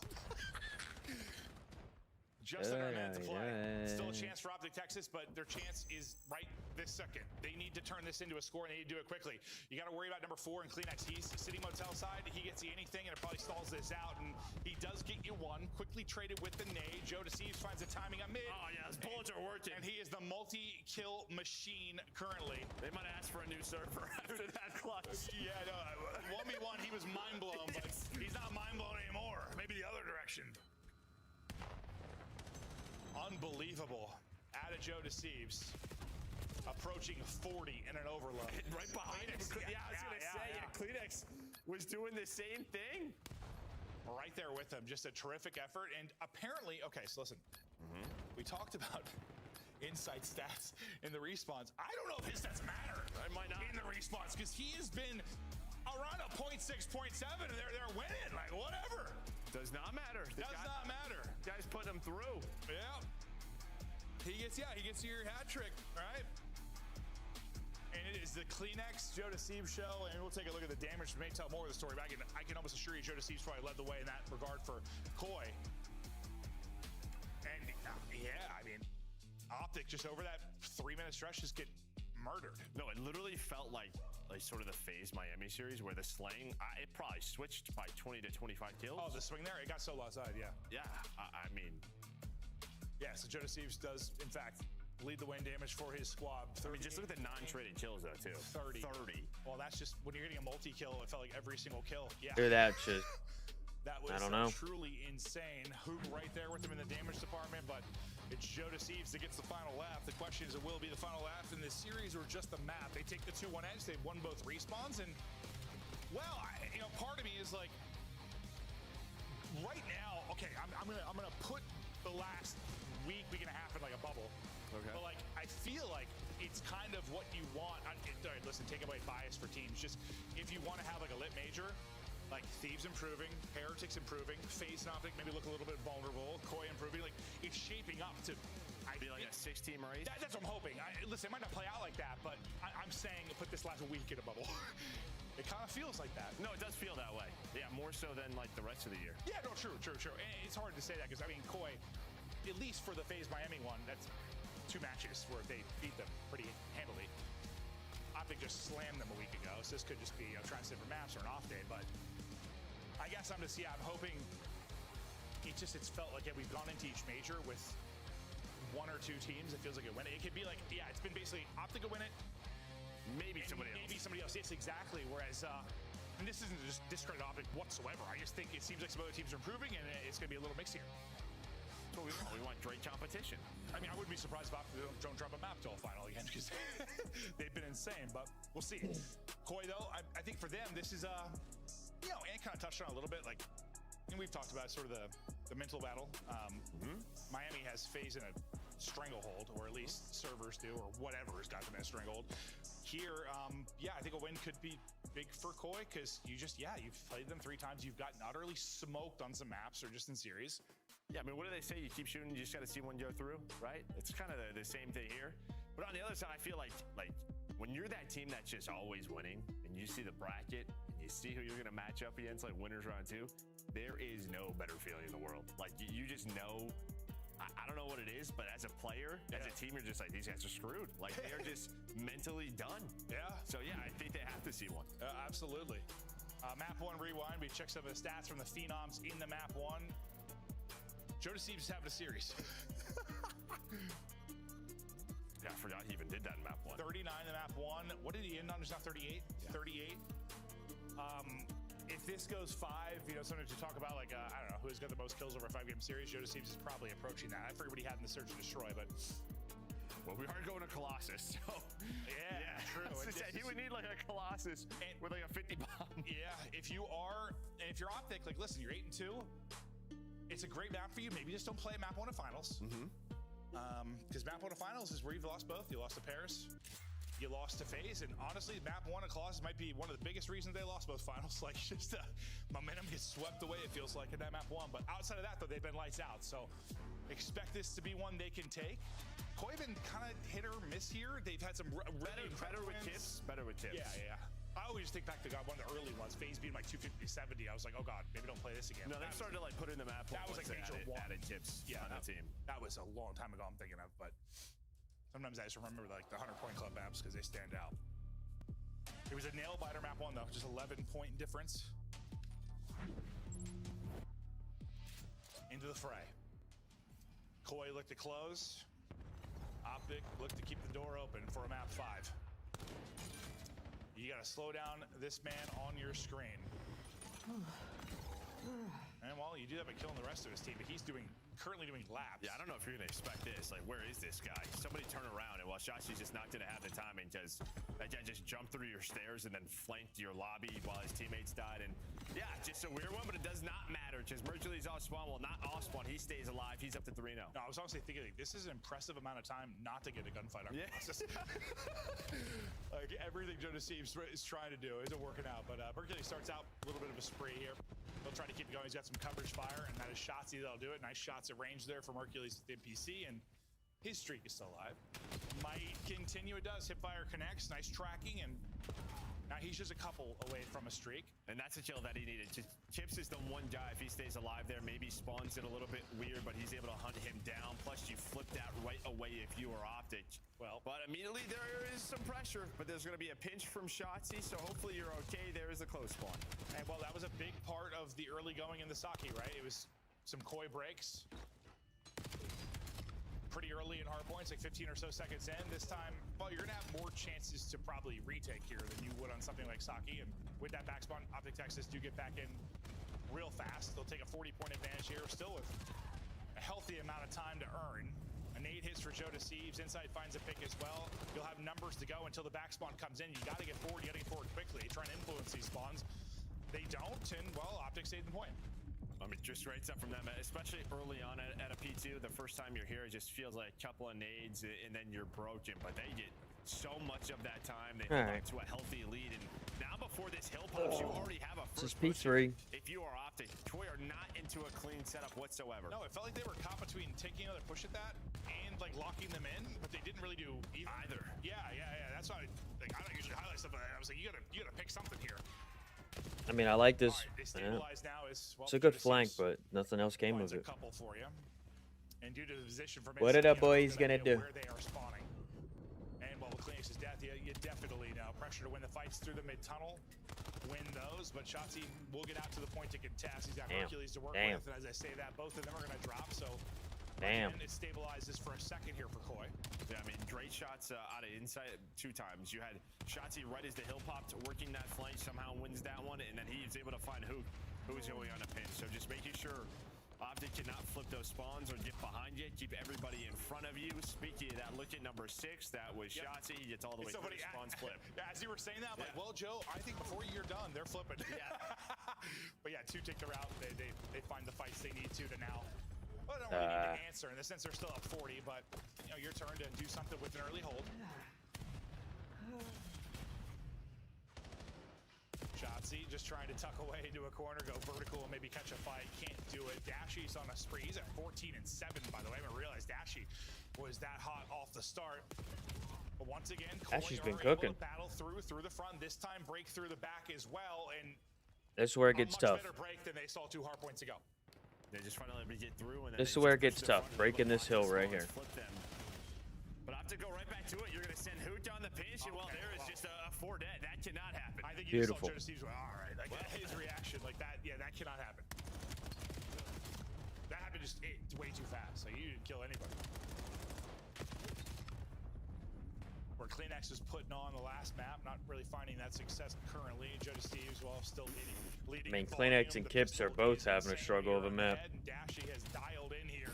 [SPEAKER 25] Just under a minute to play. Still a chance for Optic Texas, but their chance is right this second. They need to turn this into a score, and they need to do it quickly. You got to worry about number 4 in Kleenex. He's sitting motel side. He gets you anything, and it probably stalls this out. And he does get you 1. Quickly traded with the nade. Joe Steves finds the timing on mid.
[SPEAKER 5] Oh, yeah, his bullets are working.
[SPEAKER 25] And he is the multi-kill machine currently.
[SPEAKER 5] They might ask for a new server after that clutch.
[SPEAKER 25] Yeah, no. 1v1, he was mind-blown, but he's not mind-blown anymore. Maybe the other direction. Unbelievable. Out of Joe Steves. Approaching 40 in an overload.
[SPEAKER 5] was doing the same thing.
[SPEAKER 25] Right there with him. Just a terrific effort. And apparently, okay, so listen. We talked about insight stats in the respawns. I don't know if his stats matter.
[SPEAKER 5] It might not.
[SPEAKER 25] In the respawns, because he has been around a 0.6, 0.7, and they're winning. Like, whatever.
[SPEAKER 5] Does not matter.
[SPEAKER 25] Does not matter.
[SPEAKER 5] Guys putting him through.
[SPEAKER 25] Yeah. He gets your hat trick, right? And it is the Kleenex Joe Deceive show, and we'll take a look at the damage. We may tell more of the story, but I can almost assure you Joe Deceive's probably led the way in that regard for Koi. And yeah, I mean, Optic just over that 3-minute stretch just get murdered.
[SPEAKER 5] No, it literally felt like sort of the FaZe Miami series where the slaying, it probably switched by 20 to 25 kills.
[SPEAKER 25] Oh, the swing there, it got solo outside, yeah.
[SPEAKER 5] Yeah, I mean.
[SPEAKER 25] Yeah, so Joe Deceive does, in fact, lead the way in damage for his squad.
[SPEAKER 5] I mean, just look at the non-traded kills, though, too.
[SPEAKER 25] 30. Well, that's just, when you're getting a multi-kill, it felt like every single kill. Yeah.
[SPEAKER 1] Dude, that shit.
[SPEAKER 25] That was
[SPEAKER 1] I don't know.
[SPEAKER 25] Truly insane. Hoop right there with him in the damage department, but it's Joe Deceives that gets the final laugh. The question is, will it be the final laugh in this series or just the map? They take the 2-1 edge. They've won both respawns, and, well, part of me is like, right now, okay, I'm gonna put the last week and a half in like a bubble.
[SPEAKER 5] Okay.
[SPEAKER 25] But like, I feel like it's kind of what you want. All right, listen, take away bias for teams. Just if you want to have like a lit major, like Thieves improving, Heretics improving, FaZe and Optic maybe look a little bit vulnerable, Koi improving. Like, it's shaping up to
[SPEAKER 5] be like a 6-team race.
[SPEAKER 25] That's what I'm hoping. Listen, it might not play out like that, but I'm saying put this last week in a bubble. It kind of feels like that.
[SPEAKER 5] No, it does feel that way. Yeah, more so than like the rest of the year.
[SPEAKER 25] Yeah, no, true. And it's hard to say that because I mean, Koi, at least for the FaZe Miami one, that's 2 matches where they beat them pretty handily. Optic just slammed them a week ago, so this could just be trying to sit for maps or an off day, but I guess I'm hoping it's felt like we've gone into each major with 1 or 2 teams. It feels like it win it. It could be like, yeah, it's been basically Optic will win it.
[SPEAKER 5] Maybe somebody else.
[SPEAKER 25] Yes, exactly. Whereas, and this isn't just discredit Optic whatsoever. I just think it seems like some other teams are improving, and it's going to be a little mixed here.
[SPEAKER 5] That's what we want. We want great competition.
[SPEAKER 25] I mean, I wouldn't be surprised if Optic don't drop a map till final again because they've been insane, but we'll see. Koi, though, I think for them, this is, and kind of touched on a little bit, like, and we've talked about sort of the mental battle. Miami has FaZe in a stranglehold, or at least servers do, or whatever has got them in a stranglehold. Here, I think a win could be big for Koi because you've played them 3 times. You've gotten utterly smoked on some maps or just in series.
[SPEAKER 5] Yeah, I mean, what do they say? You keep shooting, you just got to see one go through, right? It's kind of the same thing here. But on the other side, I feel like when you're that team that's just always winning, and you see the bracket, and you see who you're going to match up against, like winners round 2, there is no better feeling in the world. Like, you just know. I don't know what it is, but as a player, as a team, you're just like, these guys are screwed. Like, they're just mentally done.
[SPEAKER 25] Yeah.
[SPEAKER 5] So, yeah, I think they have to see one.
[SPEAKER 25] Absolutely. Map 1 rewind. We checked some of the stats from the Phenoms in the Map 1. Joe Deceives having a series.
[SPEAKER 5] Yeah, I forgot he even did that in Map 1.
[SPEAKER 25] 39 in Map 1. What did he end on? Just not 38? Yeah. 38. If this goes 5, sometimes you talk about like, I don't know, who has got the most kills over a 5-game series. Joe Deceives is probably approaching that. I forget what he had in the Search and Destroy, but...
[SPEAKER 5] Well, we are going to Colossus, so...
[SPEAKER 25] Yeah, true.
[SPEAKER 5] He would need like a Colossus with like a 50 bomb.
[SPEAKER 25] Yeah, if you're Optic, like, listen, you're 8-2. It's a great map for you. Maybe just don't play Map 1 at Finals. Because Map 1 at Finals is where you've lost both. You lost to Paris. You lost to FaZe, and honestly, Map 1 at Colossus might be one of the biggest reasons they lost both finals. Like, just momentum gets swept away, it feels like, in that Map 1. But outside of that, though, they've been lights out. So expect this to be one they can take. Koi been kind of hit or miss here. They've had some
[SPEAKER 5] better with tips. Better with tips.
[SPEAKER 25] Yeah. I always think back to one of the early ones. FaZe being like 250-70. I was like, oh god, maybe don't play this again.
[SPEAKER 5] No, they started to like put in the Map 1.
[SPEAKER 25] That was like major
[SPEAKER 5] added tips on that team.
[SPEAKER 25] That was a long time ago, I'm thinking of, but sometimes I just remember like the 100-point club maps because they stand out. It was a nail biter Map 1 though, just 11-point difference. Into the fray. Koi looked to close. Optic looked to keep the door open for a Map 5. You gotta slow down this man on your screen. And well, you do have a kill on the rest of his team, but he's currently doing laps.
[SPEAKER 5] Yeah, I don't know if you're gonna expect this. Like, where is this guy? Somebody turn around, and well, Shachi's just not gonna have the timing because that guy just jumped through your stairs and then flanked your lobby while his teammates died. And yeah, just a weird one, but it does not matter because Mercury's off spawn. Well, not off spawn. He stays alive. He's up to 3-0.
[SPEAKER 25] No, I was honestly thinking, like, this is an impressive amount of time not to get a gunfight on Colossus. Like, everything Joe Deceives is trying to do isn't working out. But Mercury starts out a little bit of a spree here. He'll try to keep it going. He's got some coverage fire, and that is Shotsy that'll do it. Nice shots at range there for Mercury's NPC, and his streak is still alive. Might continue. It does. Hipfire connects. Nice tracking, and now he's just a couple away from a streak.
[SPEAKER 5] And that's a kill that he needed. Chips is the one guy, if he stays alive there, maybe spawns it a little bit weird, but he's able to hunt him down. Plus, you flip that right away if you are Optic.
[SPEAKER 25] Well,
[SPEAKER 5] but immediately there is some pressure, but there's going to be a pinch from Shotsy, so hopefully you're okay. There is a close spawn.
[SPEAKER 25] And well, that was a big part of the early going in the Saki, right? It was some koi breaks. Pretty early in hard points, like 15 or so seconds in. This time, well, you're gonna have more chances to probably retake here than you would on something like Saki. And with that back spawn, Optic Texas do get back in real fast. They'll take a 40-point advantage here, still with a healthy amount of time to earn. A nade hits for Joe Deceives. Inside finds a pick as well. You'll have numbers to go until the back spawn comes in. You gotta get forward, you gotta get forward quickly. Try and influence these spawns. They don't, and well, Optic saved the point.
[SPEAKER 5] I mean, just right up from them, especially early on at a P2. The first time you're here, it just feels like a couple of nades and then you're broken. But they get so much of that time. They hold on to a healthy lead. And now before this hill pops, you already have a first
[SPEAKER 1] This is P3.
[SPEAKER 5] If you are Optic, Koi are not into a clean setup whatsoever.
[SPEAKER 25] No, it felt like they were caught between taking another push at that and like locking them in, but they didn't really do either. Yeah. That's why I don't usually highlight stuff like that. I was like, you gotta pick something here.
[SPEAKER 1] I mean, I like this.
[SPEAKER 25] Now is, well,
[SPEAKER 1] it's a good flank, but nothing else came of it.
[SPEAKER 25] A couple for you. And due to the position for
[SPEAKER 1] What are the boys gonna do?
[SPEAKER 25] Where they are spawning. And well, with Kleenex's death, you definitely know pressure to win the fights through the mid tunnel. Win those, but Shotsy will get out to the point to contest. He's got Hercules to work with, and as I say that, both of them are going to drop. So, again, it stabilizes for a second here for Koi.
[SPEAKER 5] Yeah, I mean, great shots out of inside 2 times. You had Shotsy right as the hill popped, working that flank, somehow wins that one, and then he's able to find who's going on a pinch. So just making sure Optic cannot flip those spawns or get behind you. Keep everybody in front of you. Speaking of that, look at number 6. That was Shotsy. He gets all the way through the spawns flip.
[SPEAKER 25] As you were saying that, I'm like, well, Joe, I think before you're done, they're flipping. Yeah. But yeah, 2 take the route. They find the fights they need to now. Well, they don't really need to answer in the sense they're still up 40, but you know, your turn to do something with an early hold. Shotsy just trying to tuck away into a corner, go vertical, and maybe catch a fight. Can't do it. Dashy's on a spree. He's at 14 and 7, by the way. I didn't realize Dashy was that hot off the start. But once again,
[SPEAKER 1] Dashy's been cooking.
[SPEAKER 25] Battle through the front. This time, break through the back as well, and
[SPEAKER 1] this is where it gets tough.
[SPEAKER 25] Better break than they saw 2 hard points ago.
[SPEAKER 5] They just trying to let me get through, and then
[SPEAKER 1] this is where it gets tough. Breaking this hill right here.
[SPEAKER 5] But I have to go right back to it. You're going to send Hoot on the pinch, and well, there is just a 4 dead. That cannot happen.
[SPEAKER 25] I think you
[SPEAKER 1] beautiful.
[SPEAKER 25] Saw Joe Steve's all right. Like his reaction, like that. Yeah, that cannot happen. That happened just way too fast. Like you didn't kill anybody. Where Kleenex is putting on the last map, not really finding that success currently. Joe Steve's well still leading.
[SPEAKER 1] I mean, Kleenex and Kips are both having a struggle of a map.
[SPEAKER 25] Dashy has dialed in here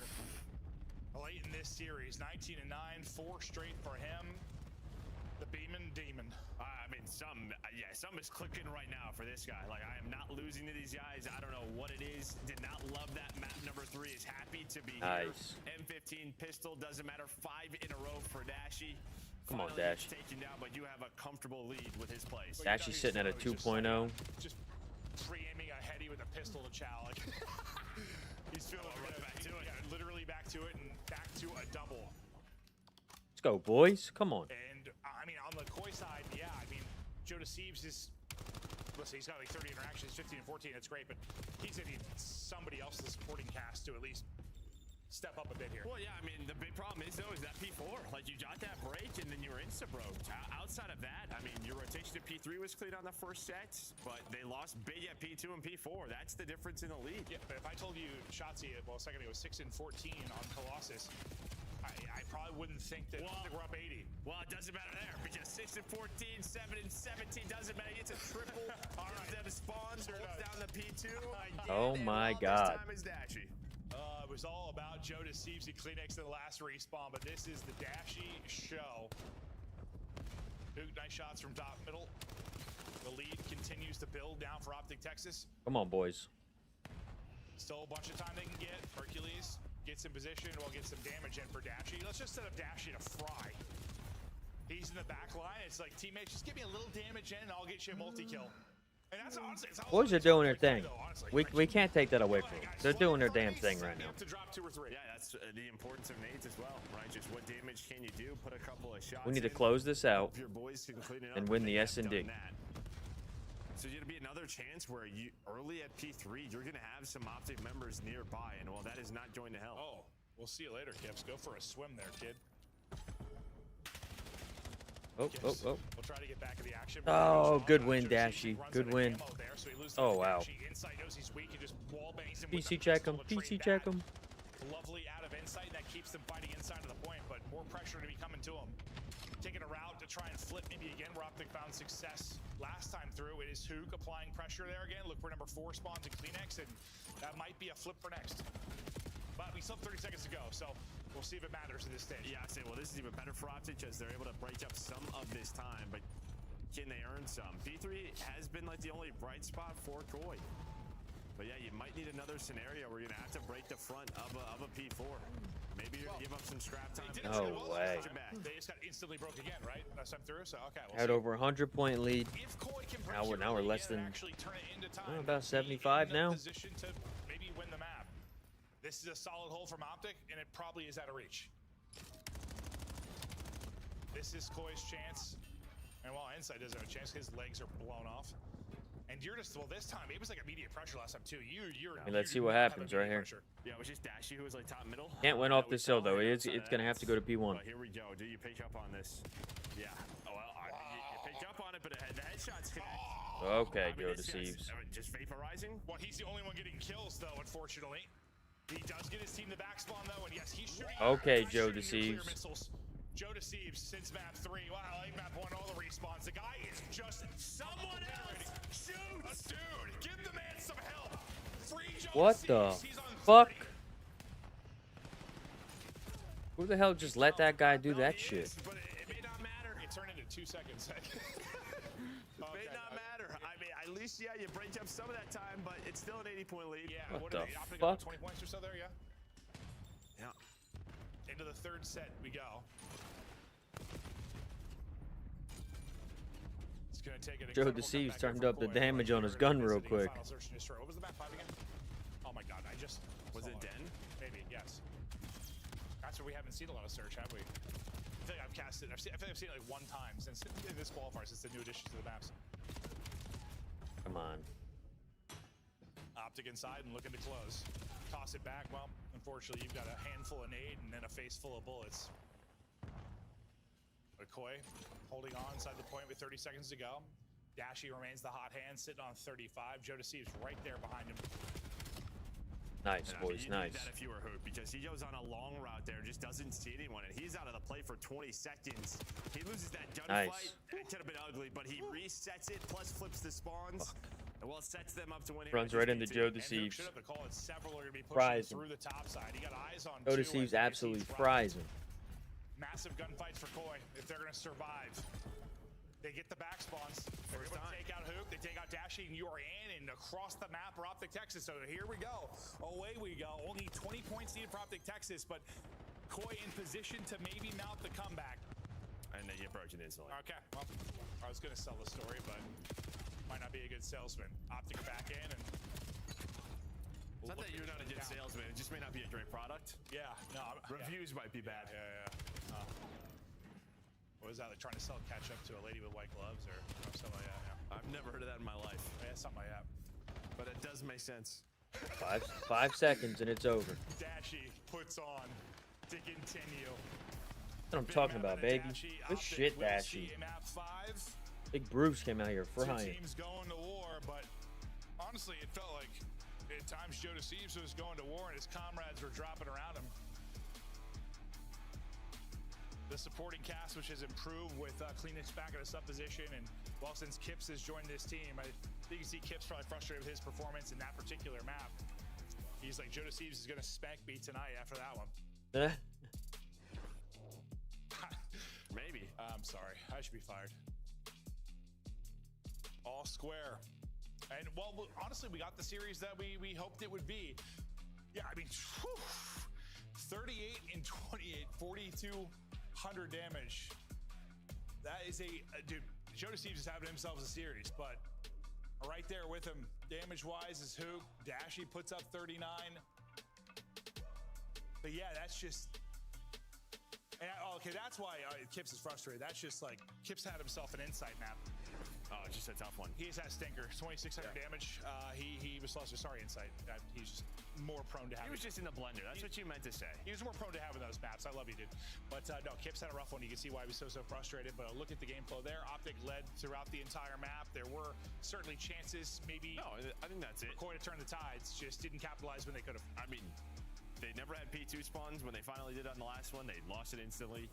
[SPEAKER 25] late in this series. 19 and 9, 4 straight for him. The Beeman Demon.
[SPEAKER 5] I mean, something is clicking right now for this guy. Like, I am not losing to these guys. I don't know what it is. Did not love that map. Number 3 is happy to be here. M15 pistol, doesn't matter. 5 in a row for Dashy.
[SPEAKER 1] Come on, Dash.
[SPEAKER 5] Taken down, but you have a comfortable lead with his plays.
[SPEAKER 1] Dashy's sitting at a 2.0.
[SPEAKER 25] Just pre-aiming a heady with a pistol to chow. Like, he's feeling right back to it. Yeah, literally back to it and back to a double.
[SPEAKER 1] Let's go, boys. Come on.
[SPEAKER 25] And I mean, on the Koi side, yeah, I mean, Joe Deceives is. Listen, he's got like 30 interactions, 15 and 14. That's great, but he's gonna need somebody else in the supporting cast to at least step up a bit here.
[SPEAKER 5] Well, yeah, I mean, the big problem is, though, is that P4. Like, you got that break, and then you were insta-broke. Outside of that, I mean, your rotation to P3 was clean on the first set, but they lost big at P2 and P4. That's the difference in the lead.
[SPEAKER 25] Yeah, but if I told you Shotsy, well, a second ago, 6 and 14 on Colossus, I probably wouldn't think that we're up 80.
[SPEAKER 5] Well, it doesn't matter there, because 6 and 14, 7 and 17 doesn't matter. It's a triple. All right. spawns, holds down the P2.
[SPEAKER 1] Oh my
[SPEAKER 5] This
[SPEAKER 1] God.
[SPEAKER 5] time is Dashy.
[SPEAKER 25] It was all about Joe Deceives and Kleenex in the last respawn, but this is the Dashy show. Duke, nice shots from top middle. The lead continues to build down for Optic Texas.
[SPEAKER 1] Come on, boys.
[SPEAKER 25] Still a bunch of time they can get. Hercules gets in position. We'll get some damage in for Dashy. Let's just set up Dashy to fry. He's in the back line. It's like, teammates, just give me a little damage in and I'll get you a multi-kill. And that's honestly, it's how
[SPEAKER 1] Boys are doing their thing. We can't take that away from them. They're doing their damn thing right now.
[SPEAKER 25] to drop 2 or 3.
[SPEAKER 5] Yeah, that's the importance of nades as well, right? Just what damage can you do? Put a couple of shots.
[SPEAKER 1] We need to
[SPEAKER 5] in.
[SPEAKER 1] close this out
[SPEAKER 5] Hope your boys can clean it up
[SPEAKER 1] and win
[SPEAKER 5] they
[SPEAKER 1] the
[SPEAKER 5] have
[SPEAKER 1] S&D.
[SPEAKER 5] done that. So you're gonna be another chance where you early at P3, you're gonna have some Optic members nearby, and well, that is not going to help.
[SPEAKER 25] Oh, we'll see you later, Kips. Go for a swim there, kid.
[SPEAKER 1] Oh.
[SPEAKER 25] We'll try to get back in the action.
[SPEAKER 1] Oh, good win, Dashy. Good win. Oh, wow. PC check him. PC check him.
[SPEAKER 25] Lovely out of insight. That keeps them fighting inside of the point, but more pressure to be coming to them. Taking a route to try and flip maybe again where Optic found success last time through. It is Hook applying pressure there again. Look for number 4 spawns in Kleenex, and that might be a flip for next. But we still have 30 seconds to go, so we'll see if it matters at this stage.
[SPEAKER 5] Yeah, I say, well, this is even better for Optic as they're able to break up some of this time, but can they earn some? P3 has been like the only bright spot for Koi. But yeah, you might need another scenario where you're gonna have to break the front of a P4. Maybe you're gonna give up some scrap time.
[SPEAKER 1] No way.
[SPEAKER 25] They just got instantly broke again, right? Last time through, so okay. We'll
[SPEAKER 1] Had
[SPEAKER 25] see.
[SPEAKER 1] over a 100-point lead. Now we're less than about 75 now.
[SPEAKER 25] Position to maybe win the map. This is a solid hole from Optic, and it probably is out of reach. This is Koi's chance, and while Inside doesn't have a chance, his legs are blown off. And you're just, well, this time, it was like immediate pressure last time, too.
[SPEAKER 1] Let's see what happens right here.
[SPEAKER 5] Yeah, it was just Dashy who was like top middle.
[SPEAKER 1] Can't win off this hill, though. It's going to have to go to P1.
[SPEAKER 5] Well, here we go. Do you pick up on this? Yeah. Oh, well, you picked up on it, but the headshots connect.
[SPEAKER 1] Okay,
[SPEAKER 5] I mean,
[SPEAKER 1] Joe
[SPEAKER 5] it's
[SPEAKER 1] Deceives.
[SPEAKER 5] Just vaporizing?
[SPEAKER 25] Well, he's the only one getting kills, though, unfortunately. He does get his team the back spawn, though, and yes, he's shooting.
[SPEAKER 1] Okay,
[SPEAKER 25] he's
[SPEAKER 1] Joe
[SPEAKER 25] shooting nuclear
[SPEAKER 1] Deceives.
[SPEAKER 25] missiles. Joe Deceives since map 3. Wow, I think map 1, all the respawns. The guy is just someone else shoots. Dude, give the man some help. Free Joe
[SPEAKER 1] What the
[SPEAKER 25] Deceives. He's on
[SPEAKER 1] fuck?
[SPEAKER 25] 30.
[SPEAKER 1] Who the hell just let that guy do that shit?
[SPEAKER 25] But it may not matter. It turned into 2 seconds.
[SPEAKER 5] May not matter. I mean, at least, yeah, you break up some of that time, but it's still an 80-point lead.
[SPEAKER 25] Yeah,
[SPEAKER 1] What
[SPEAKER 25] are
[SPEAKER 1] the
[SPEAKER 25] they? Optic
[SPEAKER 1] fuck?
[SPEAKER 25] got 20 points or so there, yeah?
[SPEAKER 5] Yeah.
[SPEAKER 25] Into the 3rd set we go. It's gonna take an
[SPEAKER 1] Joe
[SPEAKER 25] incredible
[SPEAKER 1] Deceives
[SPEAKER 25] comeback
[SPEAKER 1] turned
[SPEAKER 25] here
[SPEAKER 1] up the
[SPEAKER 25] from Koi.
[SPEAKER 1] damage on his
[SPEAKER 25] We're
[SPEAKER 1] gun real
[SPEAKER 25] visiting
[SPEAKER 1] quick.
[SPEAKER 25] final search and destroy. What was the map 5 again? Oh my god, I just...
[SPEAKER 5] Was it
[SPEAKER 25] hold on.
[SPEAKER 5] Den?
[SPEAKER 25] Maybe, yes. That's where we haven't seen a lot of search, have we? I think I've cast it. I think I've seen it like 1 time since this qualifier, since the new additions to the maps.
[SPEAKER 1] Come on.
[SPEAKER 25] Optic inside and looking to close. Toss it back. Well, unfortunately, you've got a handful of nade and then a face full of bullets. But Koi holding on inside the point with 30 seconds to go. Dashy remains the hot hand, sitting on 35. Joe Deceives right there behind him.
[SPEAKER 1] Nice,
[SPEAKER 5] And,
[SPEAKER 1] boys,
[SPEAKER 5] you
[SPEAKER 1] nice.
[SPEAKER 5] need that if you were Hoop, because he goes on a long route there, just doesn't see anyone, and he's out of the play for 20 seconds. He loses that gunfight.
[SPEAKER 1] Nice.
[SPEAKER 5] It could have been ugly, but he resets it, plus flips the spawns. And well, sets them up to win.
[SPEAKER 1] Runs right into Joe Deceives. Fries him.
[SPEAKER 25] Through the top side. He got eyes on
[SPEAKER 1] Joe
[SPEAKER 25] 2
[SPEAKER 1] Deceives
[SPEAKER 25] and
[SPEAKER 1] absolutely
[SPEAKER 25] he's
[SPEAKER 1] fries him.
[SPEAKER 25] Massive gunfights for Koi if they're going to survive. They get the back spawns. They're able to take out Hook. They take out Dashy, and you are in and across the map for Optic Texas. So here we go. Away we go. Only 20 points needed for Optic Texas, but Koi in position to maybe mount the comeback.
[SPEAKER 5] And they get broken instantly.
[SPEAKER 25] Okay, well, I was going to sell the story, but might not be a good salesman. Optic back in, and
[SPEAKER 5] It's not that you're not a good salesman. It just may not be a great product.
[SPEAKER 25] yeah, no.
[SPEAKER 5] Reviews might be bad.
[SPEAKER 25] Yeah. What was that, like trying to sell ketchup to a lady with white gloves or something like that? Yeah.
[SPEAKER 5] I've never heard of that in my life.
[SPEAKER 25] Yeah, something like that.
[SPEAKER 5] But it does make sense.
[SPEAKER 1] 5 seconds and it's over.
[SPEAKER 25] Dashy puts on to continue.
[SPEAKER 1] That's what I'm talking about, baby. Good shit, Dashy.
[SPEAKER 25] Map 5.
[SPEAKER 1] Big Bruce came out here frying.
[SPEAKER 25] 2 teams going to war, but honestly, it felt like at times Joe Deceives was going to war and his comrades were dropping around him. The supporting cast, which has improved with Kleenex back in a sub position and well, since Kips has joined this team, I think you can see Kips probably frustrated with his performance in that particular map. He's like, Joe Deceives is going to spank me tonight after that one.
[SPEAKER 5] Maybe.
[SPEAKER 25] I'm sorry. I should be fired. All square. And, well, honestly, we got the series that we hoped it would be. Yeah, I mean, 38 and 28, 4,200 damage. That is dude, Joe Deceives is having himself a series, but right there with him, damage-wise, is Hook. Dashy puts up 39. But yeah, that's just... And, okay, that's why Kips is frustrated. That's just like, Kips had himself an insight map.
[SPEAKER 5] Oh, it's just a tough one.
[SPEAKER 25] He has that stinker, 2,600 damage. He was lost. Sorry, insight. He's just more prone to having.
[SPEAKER 5] He was just in the blender. That's what you meant to say.
[SPEAKER 25] He was more prone to having those maps. I love you, dude. But no, Kips had a rough one. You can see why he was so frustrated. But look at the game flow there. Optic led throughout the entire map. There were certainly chances, maybe.
[SPEAKER 5] No, I think that's it.
[SPEAKER 25] McCoy to turn the tides, just didn't capitalize when they could have.
[SPEAKER 5] I mean, they never had P2 spawns. When they finally did on the last one, they lost it instantly.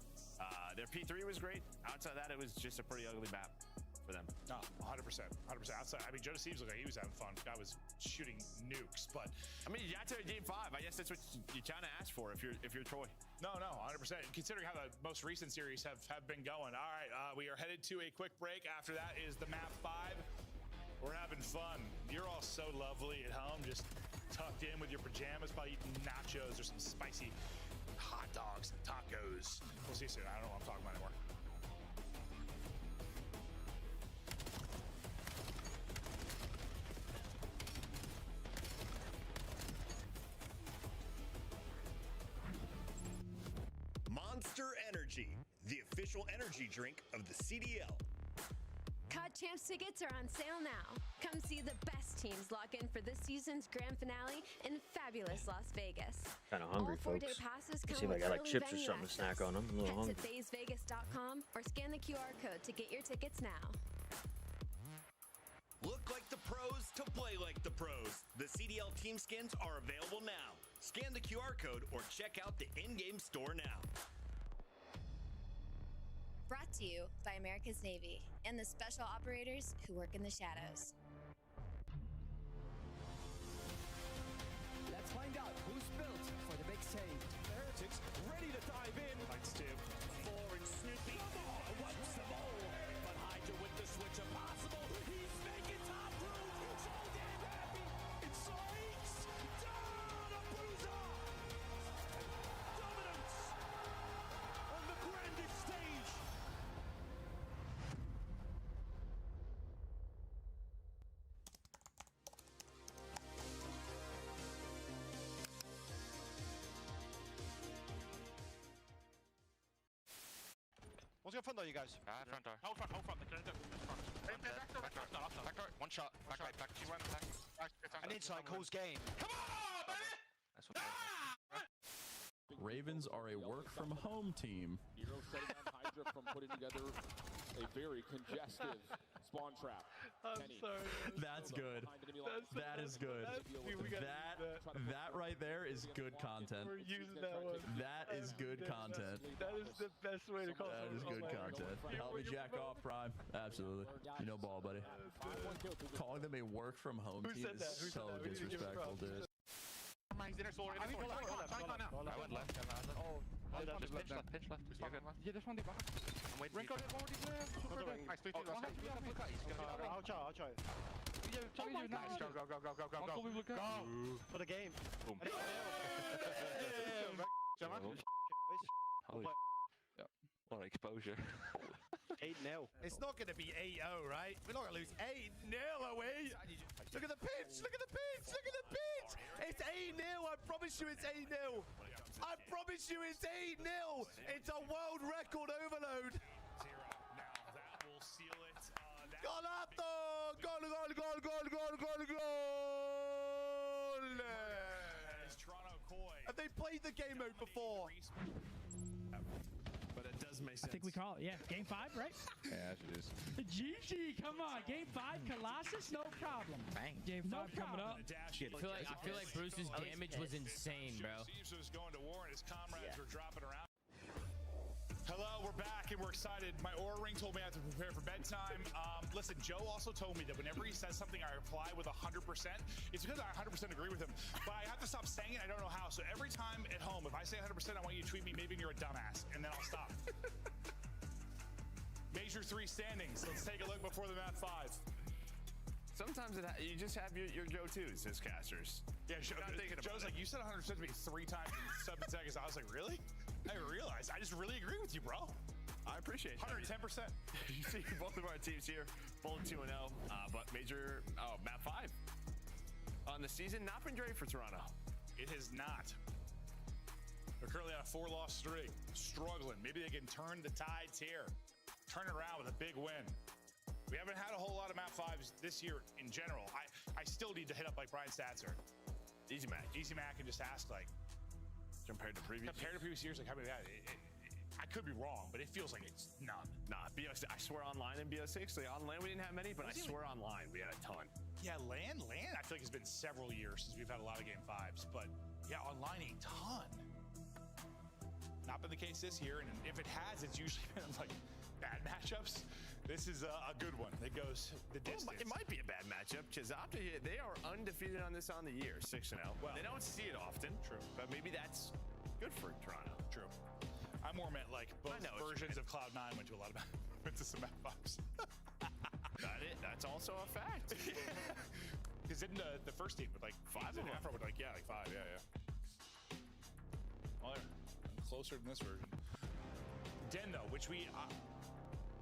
[SPEAKER 5] Their P3 was great. Outside of that, it was just a pretty ugly map for them.
[SPEAKER 25] No, 100%. 100%. Outside, I mean, Joe Deceives looked like he was having fun. Guy was shooting nukes, but
[SPEAKER 5] I mean, you got to game 5. I guess that's what you kind of ask for if you're Troy.
[SPEAKER 25] No, 100%. Considering how the most recent series have been going. All right, we are headed to a quick break. After that is the map 5. We're having fun. You're all so lovely at home, just tucked in with your pajamas, probably eating nachos or some spicy hot dogs, tacos. We'll see you soon. I don't know what I'm talking about anymore.
[SPEAKER 13] Monster Energy, the official energy drink of the CDL.
[SPEAKER 10] COD Champs tickets are on sale now. Come see the best teams lock in for this season's grand finale in fabulous Las Vegas.
[SPEAKER 1] Kind of hungry,
[SPEAKER 10] All 4-day
[SPEAKER 1] folks.
[SPEAKER 10] passes
[SPEAKER 1] Let's
[SPEAKER 10] come
[SPEAKER 1] see if I
[SPEAKER 10] with
[SPEAKER 1] got like
[SPEAKER 10] early
[SPEAKER 1] chips or
[SPEAKER 10] venue
[SPEAKER 1] something to snack
[SPEAKER 10] access.
[SPEAKER 1] on. I'm a little
[SPEAKER 10] Head
[SPEAKER 1] hungry.
[SPEAKER 10] to FazeVegas.com or scan the QR code to get your tickets now.
[SPEAKER 13] Look like the pros to play like the pros. The CDL team skins are available now. Scan the QR code or check out the in-game store now.
[SPEAKER 10] Brought to you by America's Navy and the special operators who work in the shadows.
[SPEAKER 7] Let's find out who's built for the big save.
[SPEAKER 8] The Heretics ready to dive in.
[SPEAKER 25] Fights 2.
[SPEAKER 8] Forward Snoopy. Wipes the ball. But Hydra with the switch impossible. He's making top room. So damn happy. It's Sykes. Down a bruiser. Dominance on the grandest stage.
[SPEAKER 11] One's got front door, you guys. Front door.
[SPEAKER 23] Hold front. They're going to do front.
[SPEAKER 11] Back door. One shot. Back right. Back. She's running back. And inside calls game.
[SPEAKER 23] Come on, baby!
[SPEAKER 11] That's what
[SPEAKER 4] Ravens are a work-from-home team.
[SPEAKER 18] Hero setting up Hydra from putting together a very congestive spawn trap.
[SPEAKER 20] I'm sorry.
[SPEAKER 4] That's good. That is good. That right there is good content.
[SPEAKER 20] We're using that one.
[SPEAKER 4] That is good content.
[SPEAKER 20] That is the best way to call it.
[SPEAKER 4] That is good content. Help me jack off, Prime. Absolutely. You know ball, buddy. Calling them a work-from-home team is so disrespectful, dude.
[SPEAKER 23] He's inner solar. I went left.
[SPEAKER 11] Oh,
[SPEAKER 23] just pinch left. You're good, man.
[SPEAKER 7] Yeah, there's one behind.
[SPEAKER 23] I'm waiting.
[SPEAKER 7] Rank already there. Super dead.
[SPEAKER 23] Nice, 3-2.
[SPEAKER 7] I'll try. Yeah, tell me
[SPEAKER 23] Nice, go.
[SPEAKER 7] Go. For the game.
[SPEAKER 23] Boom.
[SPEAKER 11] Holy what an exposure.
[SPEAKER 7] 8-0.
[SPEAKER 8] It's not going to be 8-0, right? We're not going to lose 8-0, are we? Look at the pitch! It's 8-0! I promise you it's 8-0! I promise you it's 8-0! It's a world record overload!
[SPEAKER 25] Now that will seal it.
[SPEAKER 8] Golato! Goal!
[SPEAKER 25] That is Toronto Koi.
[SPEAKER 8] Have they played the game mode before?
[SPEAKER 5] But it does make sense.
[SPEAKER 21] I think we call it, yeah. Game 5, right?
[SPEAKER 12] Yeah, it is.
[SPEAKER 21] GG, come on. Game 5, Colossus, no problem.
[SPEAKER 9] Bang.
[SPEAKER 21] Game 5 coming up.
[SPEAKER 9] I feel like Bruce's damage was insane, bro.
[SPEAKER 25] Steve was going to war and his comrades were dropping around. Hello, we're back and we're excited. My Aura ring told me I have to prepare for bedtime. Listen, Joe also told me that whenever he says something, I reply with 100%. It's because I 100% agree with him, but I have to stop saying it. I don't know how. So every time at home, if I say 100%, I want you to tweet me, maybe you're a dumbass, and then I'll stop. Major 3 standings. Let's take a look before the map 5.
[SPEAKER 5] Sometimes you just have your go-tos as casters.
[SPEAKER 25] Yeah, Joe's like, you said 100% to me 3 times in 7 seconds. I was like, really? I realized. I just really agree with you, bro.
[SPEAKER 5] I appreciate it.
[SPEAKER 25] 110%.
[SPEAKER 5] You see both of our teams here, both 2-0, but map 5 on the season not been great for Toronto.
[SPEAKER 25] It has not. They're currently on a 4-loss streak, struggling. Maybe they can turn the tides here, turn it around with a big win. We haven't had a whole lot of map 5s this year in general. I still need to hit up like Brian Statzer.
[SPEAKER 5] Easy Mac,
[SPEAKER 25] and just ask like
[SPEAKER 5] compared to previous
[SPEAKER 25] years, like how many I could be wrong, but it feels like it's none.
[SPEAKER 5] Nah, I swear online in BO6, like on LAN we didn't have many, but I swear online we had a ton.
[SPEAKER 25] Yeah, LAN I feel like it's been several years since we've had a lot of game 5s, but yeah, online a ton. Not been the case this year, and if it has, it's usually been like bad matchups. This is a good one. It goes the distance.
[SPEAKER 5] Well, it might be a bad matchup because Optic, they are undefeated on this on the year, 6-0. Well, they don't see it often.
[SPEAKER 25] True.
[SPEAKER 5] But maybe that's good for Toronto.
[SPEAKER 25] True. I more meant like both versions of Cloud9 went to a lot of went to some map 5s.
[SPEAKER 5] That's also a fact.
[SPEAKER 25] Because didn't the first team with like 5 of them? With like 5, yeah. Well, they're closer than this version. Den though, which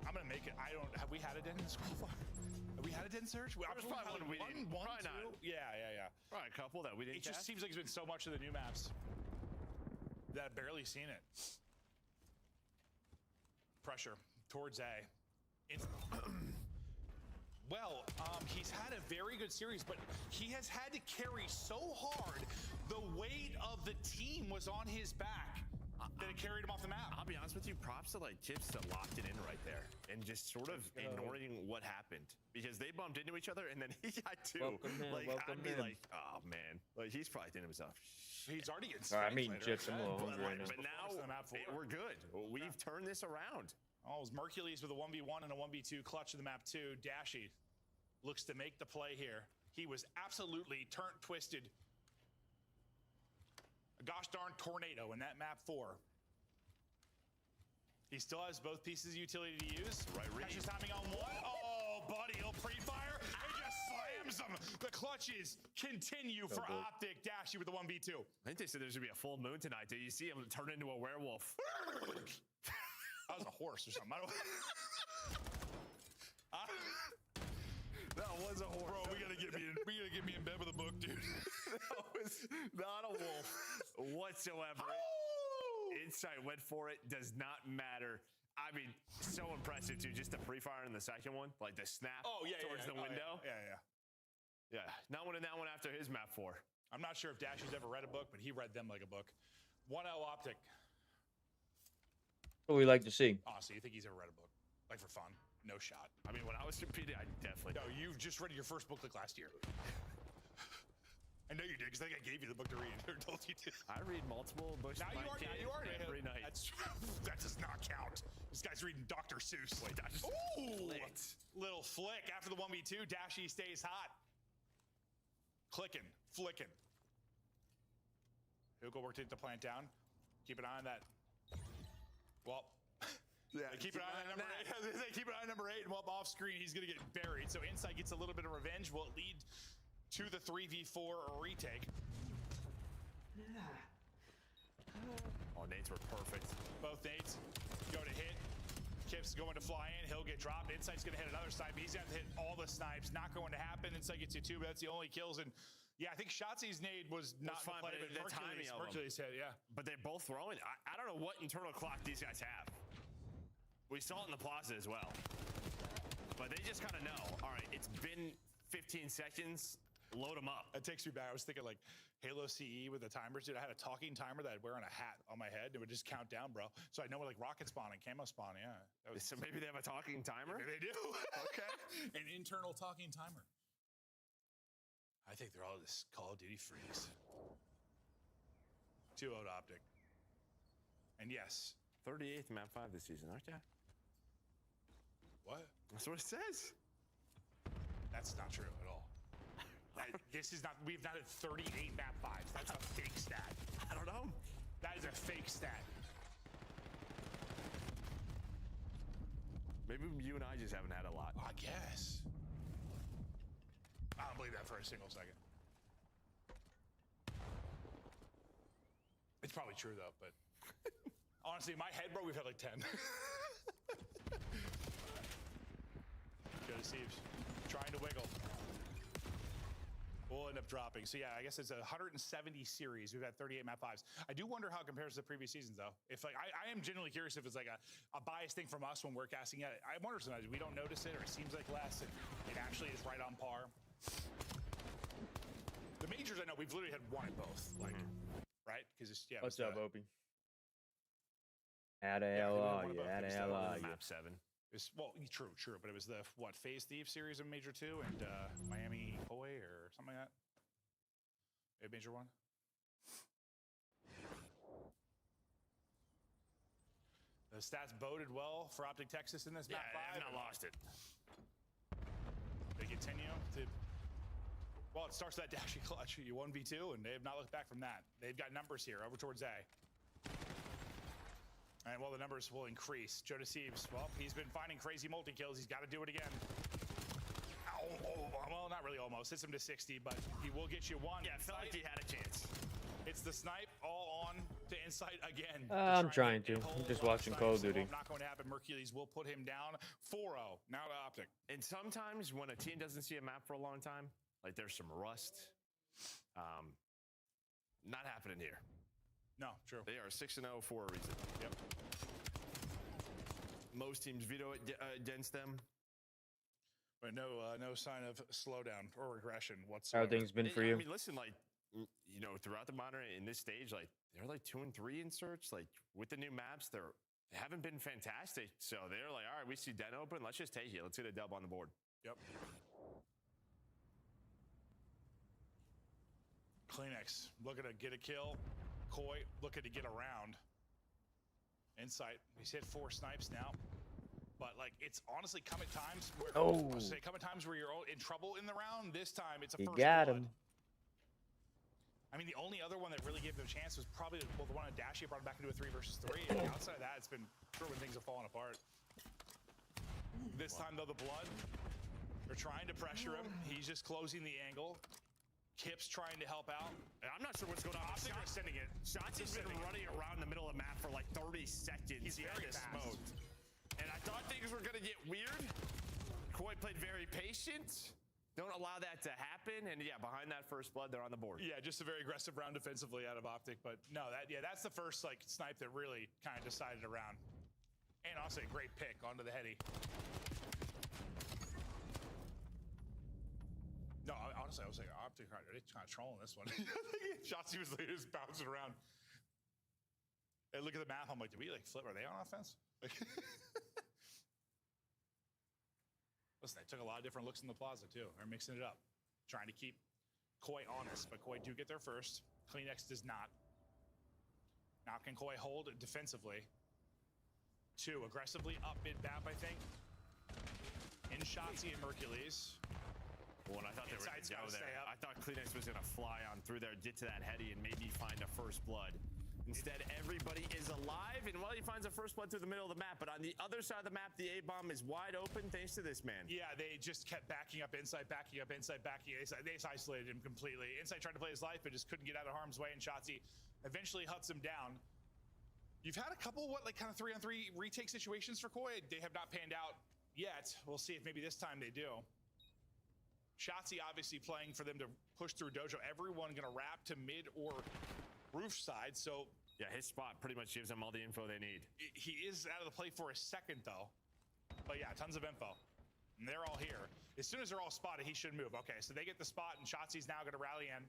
[SPEAKER 25] I'm gonna make it. Have we had a Den in this qualifier? Have we had a Den surge?
[SPEAKER 5] There's probably one we didn't. Probably not.
[SPEAKER 25] Yeah.
[SPEAKER 5] Probably a couple that we didn't.
[SPEAKER 25] It just seems like it's been so much of the new maps that I've barely seen it. Pressure towards A. He's had a very good series, but he has had to carry so hard. The weight of the team was on his back that it carried him off the map.
[SPEAKER 5] I'll be honest with you, props to like Chips that locked it in right there and just sort of ignoring what happened because they bumped into each other and then he got 2. I'd be like, oh man, like he's probably thinking to himself.
[SPEAKER 25] He's already getting
[SPEAKER 1] I'm eating chips. I'm a little hungry right now.
[SPEAKER 5] But now we're good. We've turned this around.
[SPEAKER 25] Oh, it was Mercules with a 1v1 and a 1v2 clutch in the map 2. Dashy looks to make the play here. He was absolutely twisted. A gosh darn tornado in that map 4. He still has both pieces of utility to use.
[SPEAKER 5] Right,
[SPEAKER 25] Catches timing on 1. Oh, buddy, he'll pre-fire. He just slams him. The clutches continue for Optic. Dashy with the 1v2.
[SPEAKER 5] I think they said there's going to be a full moon tonight. Do you see him turn into a werewolf?
[SPEAKER 25] That was a horse or something.
[SPEAKER 5] That was a horse.
[SPEAKER 25] Bro, we gotta get me in bed with a book, dude.
[SPEAKER 5] That was not a wolf whatsoever. Insight went for it. Does not matter. I mean, so impressive too. Just the pre-fire in the second one, like the snap towards the window.
[SPEAKER 25] Yeah.
[SPEAKER 5] Not winning that one after his map 4.
[SPEAKER 25] I'm not sure if Dashy's ever read a book, but he read them like a book. 1-0 Optic.
[SPEAKER 1] What we like to see.
[SPEAKER 25] Honestly, you think he's ever read a book? Like for fun? No shot.
[SPEAKER 5] I mean, when I was competing, I definitely
[SPEAKER 25] No, you just read your first book like last year. I know you did, because I think I gave you the book to read. Or told you to.
[SPEAKER 5] I read multiple books every night.
[SPEAKER 25] That does not count. This guy's reading Dr. Seuss.
[SPEAKER 5] Wait, I just
[SPEAKER 25] Little flick. After the 1v2, Dashy stays hot. Clicking, flicking. He'll go work to get the plant down. Keep an eye on that. Well, keep an eye on number 8. Keep an eye on number 8, and off screen, he's going to get buried. So Insight gets a little bit of revenge. Will it lead to the 3v4 retake?
[SPEAKER 5] Oh, nades were perfect.
[SPEAKER 25] Both nades go to hit. Kip's going to fly in. He'll get dropped. Insight's going to hit another snipe. He's going to hit all the snipes. Not going to happen. Insight gets you 2, but that's the only kills. And yeah, I think Shotzi's nade was not
[SPEAKER 5] fine,
[SPEAKER 25] play, but Mercury's hit, yeah.
[SPEAKER 5] But they're both throwing. I don't know what internal clock these guys have. We saw it in the plaza as well. But they just kind of know. All right, it's been 15 seconds. Load them up.
[SPEAKER 25] It takes me back. I was thinking like Halo CE with the timers. Dude, I had a talking timer that I'd wear on a hat on my head. It would just count down, bro. So I know what like rocket spawn and camo spawn. Yeah.
[SPEAKER 5] So maybe they have a talking timer?
[SPEAKER 25] Maybe they do.
[SPEAKER 5] Okay.
[SPEAKER 25] An internal talking timer. I think they're all just Call of Duty freaks. 2-0 Optic. And yes,
[SPEAKER 5] 38th map 5 this season, aren't you?
[SPEAKER 25] What?
[SPEAKER 5] That's what it says.
[SPEAKER 25] That's not true at all. This is not. We've not had 38 map 5s. That's a fake stat.
[SPEAKER 5] I don't know.
[SPEAKER 25] That is a fake stat.
[SPEAKER 5] Maybe you and I just haven't had a lot.
[SPEAKER 25] I guess. I don't believe that for a single second. It's probably true though, but honestly, in my head, bro, we've had like 10. Go to Steve's. Trying to wiggle. We'll end up dropping. So yeah, I guess it's a 170 series. We've had 38 map 5s. I do wonder how it compares to the previous seasons though. If like, I am genuinely curious if it's like a biased thing from us when we're casting it. I wonder sometimes we don't notice it or it seems like less and it actually is right on par. The majors, I know we've literally had one at both. Like, right? Because it's, yeah.
[SPEAKER 1] What's up, Opie? How the hell are you? How the hell are you?
[SPEAKER 5] Map 7.
[SPEAKER 25] It's, well, true, but it was the, what, Phase Thief series in Major 2 and Miami Koi or something like that? Maybe Major 1? The stats boded well for Optic Texas in this map 5.
[SPEAKER 5] They have not lost it.
[SPEAKER 25] They continue to... Well, it starts that dashy clutch. You 1v2, and they have not looked back from that. They've got numbers here over towards A. And well, the numbers will increase. Joe Deceives, well, he's been finding crazy multi-kills. He's got to do it again. Well, not really almost. Hits him to 60, but he will get you one.
[SPEAKER 5] Yeah, I felt like he had a chance.
[SPEAKER 25] It's the snipe all on to Insight again.
[SPEAKER 1] I'm trying to. I'm just watching Call of Duty.
[SPEAKER 25] Not going to happen. Mercules will put him down 4-0. Now to Optic.
[SPEAKER 5] And sometimes when a team doesn't see a map for a long time, like there's some rust. Not happening here.
[SPEAKER 25] No, true.
[SPEAKER 5] They are 6-0 for a reason.
[SPEAKER 25] Yep.
[SPEAKER 5] Most teams veto it against them.
[SPEAKER 25] But no sign of slowdown or regression
[SPEAKER 1] How
[SPEAKER 25] whatsoever.
[SPEAKER 1] things been for you?
[SPEAKER 5] I mean, listen, like, you know, throughout the monitor in this stage, like they're like 2 and 3 in search. Like with the new maps, they haven't been fantastic. So they're like, all right, we see Den open. Let's just take it. Let's get a dub on the board.
[SPEAKER 25] Yep. Kleenex looking to get a kill. Koi looking to get around. Insight. He's hit 4 snipes now. But like it's honestly come at times where come at times where you're in trouble in the round. This time it's a first
[SPEAKER 1] got
[SPEAKER 25] blood.
[SPEAKER 1] him.
[SPEAKER 25] I mean, the only other one that really gave them a chance was probably the one on Dashy brought him back into a 3 versus 3. And outside of that, it's been true when things have fallen apart. This time though, the blood, they're trying to pressure him. He's just closing the angle. Kip's trying to help out.
[SPEAKER 5] And I'm not sure what's going on.
[SPEAKER 25] Optic are sending it.
[SPEAKER 5] Shotzi's been running around the middle of the map for like 30 seconds.
[SPEAKER 25] He's very fast.
[SPEAKER 5] Smoked. And I thought things were going to get weird. Koi played very patient. Don't allow that to happen. And yeah, behind that first blood, they're on the board.
[SPEAKER 25] Yeah, just a very aggressive round defensively out of Optic. But no, that's the first like snipe that really kind of decided a round. And also a great pick onto the heady. No, honestly, I was like, Optic are kind of trolling this one. Shotzi was like, just bouncing around. Hey, look at the map. I'm like, did we like flip? Are they on offense? Like, listen, they took a lot of different looks in the plaza too. They're mixing it up, trying to keep Koi honest. But Koi do get there first. Kleenex does not. Now can Koi hold it defensively? 2 aggressively up mid map, I think. In Shotzi and Mercules.
[SPEAKER 5] Well, and I thought they were going to go there. I thought Kleenex was going to fly on through there, get to that heady, and maybe find a first blood. Instead, everybody is alive, and well, he finds a first blood through the middle of the map. But on the other side of the map, the A-bomb is wide open thanks to this man.
[SPEAKER 25] Yeah, they just kept backing up Insight, backing up Insight, backing up Insight. They just isolated him completely. Insight tried to play his life, but just couldn't get out of harm's way, and Shotzi eventually huts him down. You've had a couple, kind of 3-on-3 retake situations for Koi. They have not panned out yet. We'll see if maybe this time they do. Shotzi obviously playing for them to push through Dojo. Everyone going to wrap to mid or roof side, so...
[SPEAKER 5] Yeah, his spot pretty much gives them all the info they need.
[SPEAKER 25] He is out of the play for a second, though. But yeah, tons of info. And they're all here. As soon as they're all spotted, he should move. Okay, so they get the spot, and Shotzi's now going to rally in.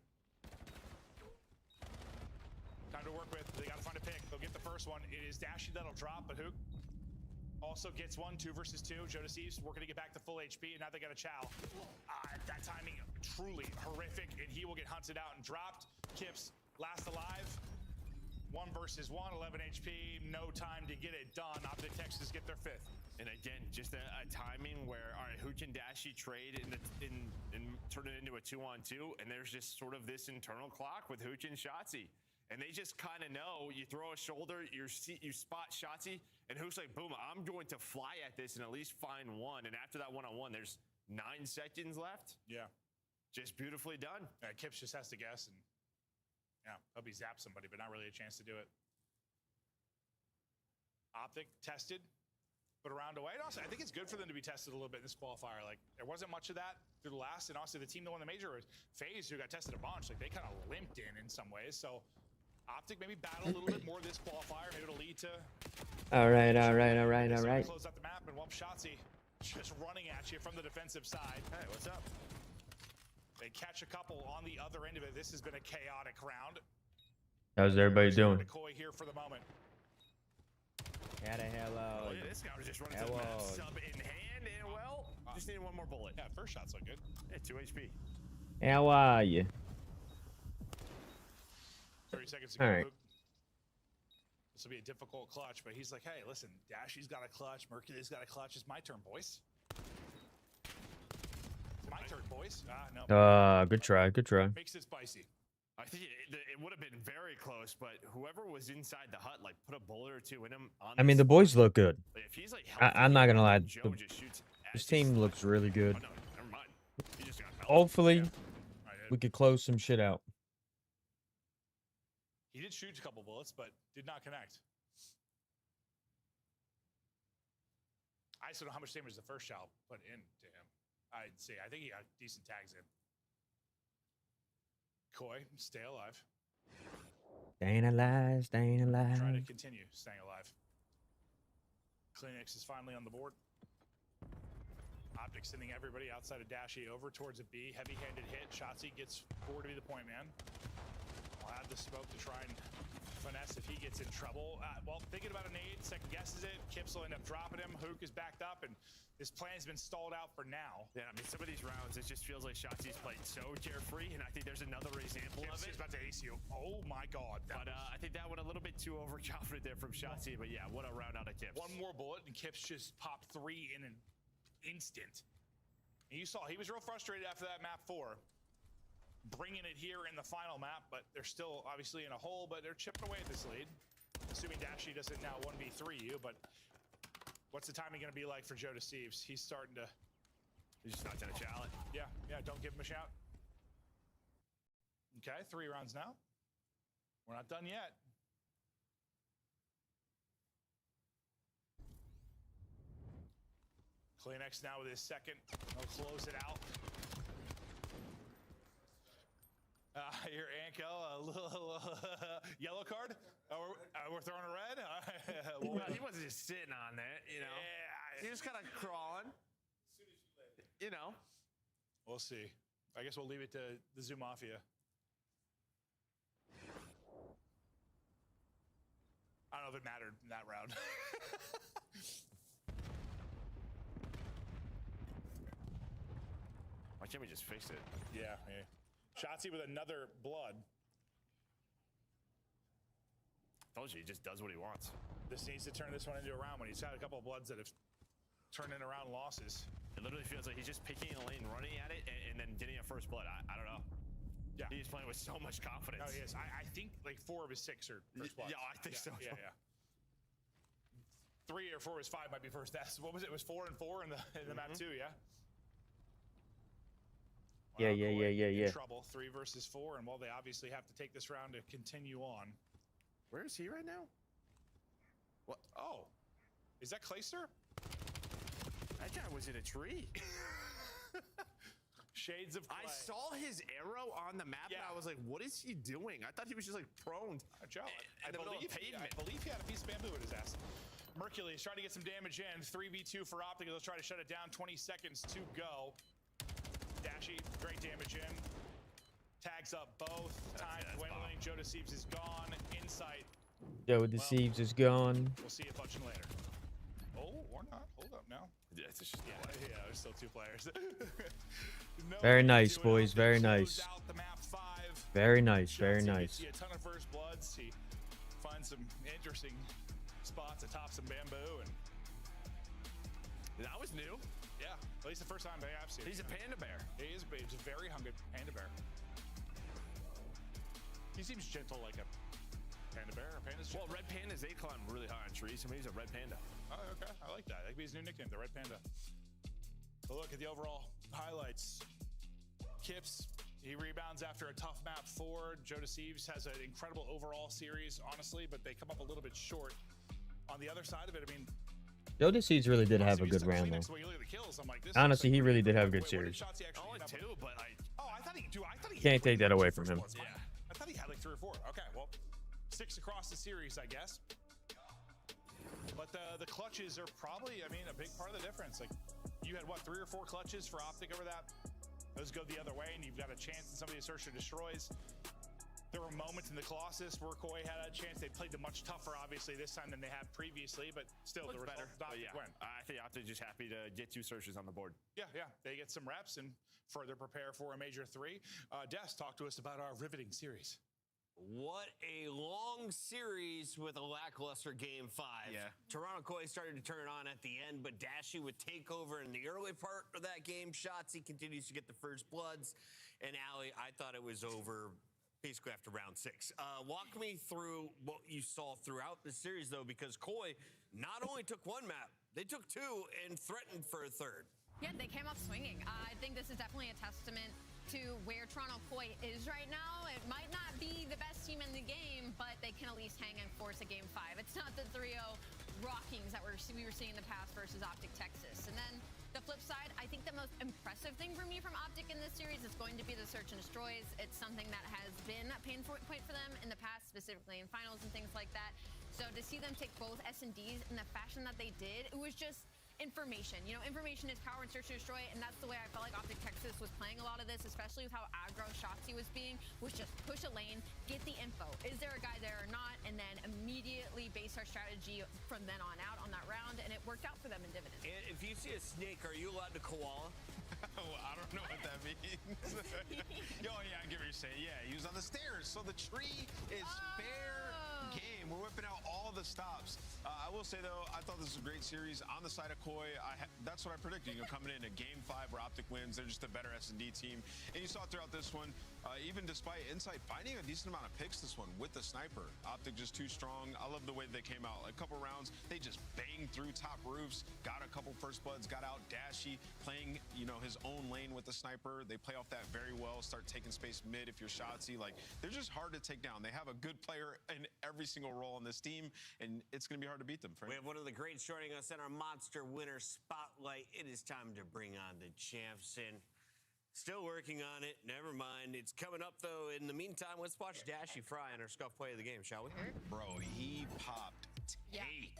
[SPEAKER 25] Time to work with. They got to find a pick. They'll get the first one. It is Dashy that'll drop, but Hook also gets one. 2 versus 2. Joe Deceives working to get back to full HP, and now they got a Chow. That timing truly horrific, and he will get hunted out and dropped. Kips last alive. 1 versus 1, 11 HP, no time to get it done. Optic Texas get their 5th.
[SPEAKER 5] And again, just a timing where, all right, Hooch and Dashy trade and turn it into a 2-on-2, and there's just sort of this internal clock with Hooch and Shotzi. And they just kind of know, you throw a shoulder, you spot Shotzi, and Hooch's like, boom, I'm going to fly at this and at least find one. And after that one-on-one, there's 9 seconds left.
[SPEAKER 25] Yeah.
[SPEAKER 5] Just beautifully done.
[SPEAKER 25] Kips just has to guess, and yeah, hope he zaps somebody, but not really a chance to do it. Optic tested. Put a round away. And also, I think it's good for them to be tested a little bit in this qualifier. Like, there wasn't much of that through the last, and also the team that won the major was FaZe, who got tested a bunch. Like, they kind of limped in some ways. So, Optic maybe battle a little bit more this qualifier. Maybe it'll lead to.
[SPEAKER 1] All right.
[SPEAKER 25] Close out the map, and Wump Shotzi just running at you from the defensive side.
[SPEAKER 5] Hey, what's up?
[SPEAKER 25] They catch a couple on the other end of it. This has been a chaotic round.
[SPEAKER 1] How's everybody doing?
[SPEAKER 25] McCoy here for the moment.
[SPEAKER 1] Yeah, hello.
[SPEAKER 5] Oh, yeah, this guy was just running to the map, sub in hand, and well, just needed one more bullet.
[SPEAKER 25] Yeah, first shot's look good.
[SPEAKER 5] Yeah, 2 HP.
[SPEAKER 1] How are you?
[SPEAKER 25] 30 seconds to go.
[SPEAKER 1] All right.
[SPEAKER 25] This will be a difficult clutch, but he's like, hey, listen, Dashy's got a clutch, Mercury's got a clutch. It's my turn, boys. It's my turn, boys. No.
[SPEAKER 1] Good try.
[SPEAKER 25] Makes it spicy.
[SPEAKER 5] I think it would have been very close, but whoever was inside the hut, like, put a bullet or 2 in him.
[SPEAKER 1] I mean, the boys look good.
[SPEAKER 5] Like, if he's, like,
[SPEAKER 1] I'm not gonna lie.
[SPEAKER 5] Joe just shoots
[SPEAKER 1] This team looks really good.
[SPEAKER 5] Oh, no, never mind. He just got melted.
[SPEAKER 1] Hopefully,
[SPEAKER 25] Yeah.
[SPEAKER 1] we could close some shit out.
[SPEAKER 25] He did shoot a couple bullets, but did not connect. I still don't know how much damage the first shot put into him. I'd say. I think he got decent tags in. Koi, stay alive.
[SPEAKER 1] Staying alive.
[SPEAKER 25] Try to continue staying alive. Kleenex is finally on the board. Optic sending everybody outside of Dashy over towards a B. Heavy-handed hit. Shotzi gets forward to be the point man. I'll have the smoke to try and finesse if he gets in trouble. Well, thinking about a nade, second guesses it. Kips will end up dropping him. Hook is backed up, and this plan's been stalled out for now.
[SPEAKER 5] Yeah, I mean, some of these rounds, it just feels like Shotzi's played so carefree, and I think there's another example
[SPEAKER 25] Kips
[SPEAKER 5] of it.
[SPEAKER 25] is about to ace you. Oh my God.
[SPEAKER 5] But I think that went a little bit too overconfident there from Shotzi, but yeah, what a round out of Kips.
[SPEAKER 25] One more bullet, and Kips just popped 3 in an instant. And you saw, he was real frustrated after that map 4. Bringing it here in the final map, but they're still obviously in a hole, but they're chipping away at this lead. Assuming Dashy doesn't now 1v3 you, but what's the timing going to be like for Joe Deceives? He's starting to...
[SPEAKER 5] He's just not going to shout.
[SPEAKER 25] Yeah, don't give him a shout. Okay, 3 rounds now. We're not done yet. Kleenex now with his second. He'll close it out. Here, Anko, a little yellow card. We're throwing a red.
[SPEAKER 5] Well, he wasn't just sitting on that, you know. Yeah, he was kind of crawling. You know.
[SPEAKER 25] We'll see. I guess we'll leave it to the Zoo Mafia. I don't know if it mattered in that round.
[SPEAKER 5] Why can't we just fix it?
[SPEAKER 25] Yeah. Shotzi with another blood.
[SPEAKER 5] Told you, he just does what he wants.
[SPEAKER 25] This needs to turn this one into a round when he's had a couple of bloods that have turned in around losses.
[SPEAKER 5] It literally feels like he's just picking a lane, running at it, and then getting a first blood. I don't know.
[SPEAKER 25] Yeah.
[SPEAKER 5] He's playing with so much confidence.
[SPEAKER 25] No, he is. I think like 4 of his 6 are first bloods.
[SPEAKER 5] Yeah, I think so.
[SPEAKER 25] Yeah. 3 or 4 of his 5 might be first deaths. What was it? It was 4 and 4 in the map 2, yeah?
[SPEAKER 1] Yeah.
[SPEAKER 25] In trouble, 3 versus 4, and well, they obviously have to take this round to continue on.
[SPEAKER 5] Where is he right now?
[SPEAKER 25] What? Oh, is that Clayster?
[SPEAKER 5] That guy was in a tree.
[SPEAKER 25] Shades of Clay.
[SPEAKER 5] I saw his arrow on the map, and I was like, "What is he doing?" I thought he was just like prone.
[SPEAKER 25] Joe, I believe he had a piece of bamboo in his ass. Mercury is trying to get some damage in. 3v2 for Optic. Let's try to shut it down. 20 seconds to go. Dashy, great damage in. Tags up both. Time dwindling. Joe Deceives is gone. Insight.
[SPEAKER 1] Joe Deceives is gone.
[SPEAKER 25] We'll see you punching later. Oh, or not. Hold up now.
[SPEAKER 5] Yeah, it's just
[SPEAKER 25] there's still 2 players.
[SPEAKER 1] Very nice, boys. Very nice. Very nice.
[SPEAKER 25] He a ton of first bloods. He find some interesting spots atop some bamboo, and
[SPEAKER 5] that was new.
[SPEAKER 25] Yeah, at least the first time I've seen.
[SPEAKER 5] He's a panda bear.
[SPEAKER 25] He is. He's a very hungry panda bear. He seems gentle like a panda bear.
[SPEAKER 5] Well, red pandas, they climb really high on trees. I mean, he's a red panda.
[SPEAKER 25] Oh, okay. I like that. That could be his new nickname, the Red Panda. But look at the overall highlights. Kips, he rebounds after a tough map forward. Joe Deceives has an incredible overall series, honestly, but they come up a little bit short. On the other side of it, I mean,
[SPEAKER 1] Joe Deceives really did have a good round, though. Honestly, he really did have a good series.
[SPEAKER 5] Only 2, but
[SPEAKER 25] I thought he
[SPEAKER 1] Can't take that away from him.
[SPEAKER 25] Yeah. I thought he had like 3 or 4. Okay, well, 6 across the series, I guess. But the clutches are probably, I mean, a big part of the difference. Like, you had, what, 3 or 4 clutches for Optic over that? Those go the other way, and you've got a chance in some of the search and destroys. There were moments in the Colossus where Koi had a chance. They played them much tougher, obviously, this time than they had previously, but still, the result of Optic win.
[SPEAKER 5] I think Optic just happy to get 2 searches on the board.
[SPEAKER 25] Yeah. They get some reps and further prepare for a Major 3. Des, talk to us about our riveting series.
[SPEAKER 6] What a long series with a lackluster game 5.
[SPEAKER 5] Yeah.
[SPEAKER 6] Toronto Koi started to turn on at the end, but Dashy would take over in the early part of that game. Shotzzy continues to get the first bloods. And Ali, I thought it was over basically after round 6. Walk me through what you saw throughout the series, though, because Koi not only took 1 map, they took 2 and threatened for a 3rd.
[SPEAKER 3] Yeah, they came up swinging. I think this is definitely a testament to where Toronto Koi is right now. It might not be the best team in the game, but they can at least hang and force a game 5. It's not the 3-0 rockings that we were seeing in the past versus Optic Texas. And then the flip side, I think the most impressive thing for me from Optic in this series is going to be the search and destroys. It's something that has been a pain point for them in the past, specifically in finals and things like that. So to see them take both S&Ds in the fashion that they did, it was just information. You know, information is power in search and destroy, and that's the way I felt like Optic Texas was playing a lot of this, especially with how aggro Shotzzy was being, was just push a lane, get the info. Is there a guy there or not? And then immediately base our strategy from then on out on that round, and it worked out for them in dividends.
[SPEAKER 6] And if you see a snake, are you allowed to koala?
[SPEAKER 2] Well, I don't know what that means. Oh, yeah, I get what you're saying. Yeah, he was on the stairs, so the tree is fair game. We're whipping out all the stops. I will say, though, I thought this was a great series. On the side of Koi, that's what I predicted. You know, coming in a game 5 where Optic wins, they're just a better S&D team. And you saw throughout this one, even despite Insight finding a decent amount of picks this one with the sniper. Optic just too strong. I love the way they came out. A couple rounds, they just banged through top roofs, got a couple first bloods, got out Dashy, playing, you know, his own lane with the sniper. They play off that very well, start taking space mid if you're Shotzzy. Like, they're just hard to take down. They have a good player in every single role on this team, and it's going to be hard to beat them, Frank.
[SPEAKER 6] We have one of the greats joining us in our Monster Winner Spotlight. It is time to bring on the champs, and still working on it. Never mind. It's coming up, though. In the meantime, let's watch Dashy fry in our scuff play of the game, shall we?
[SPEAKER 2] Bro, he popped take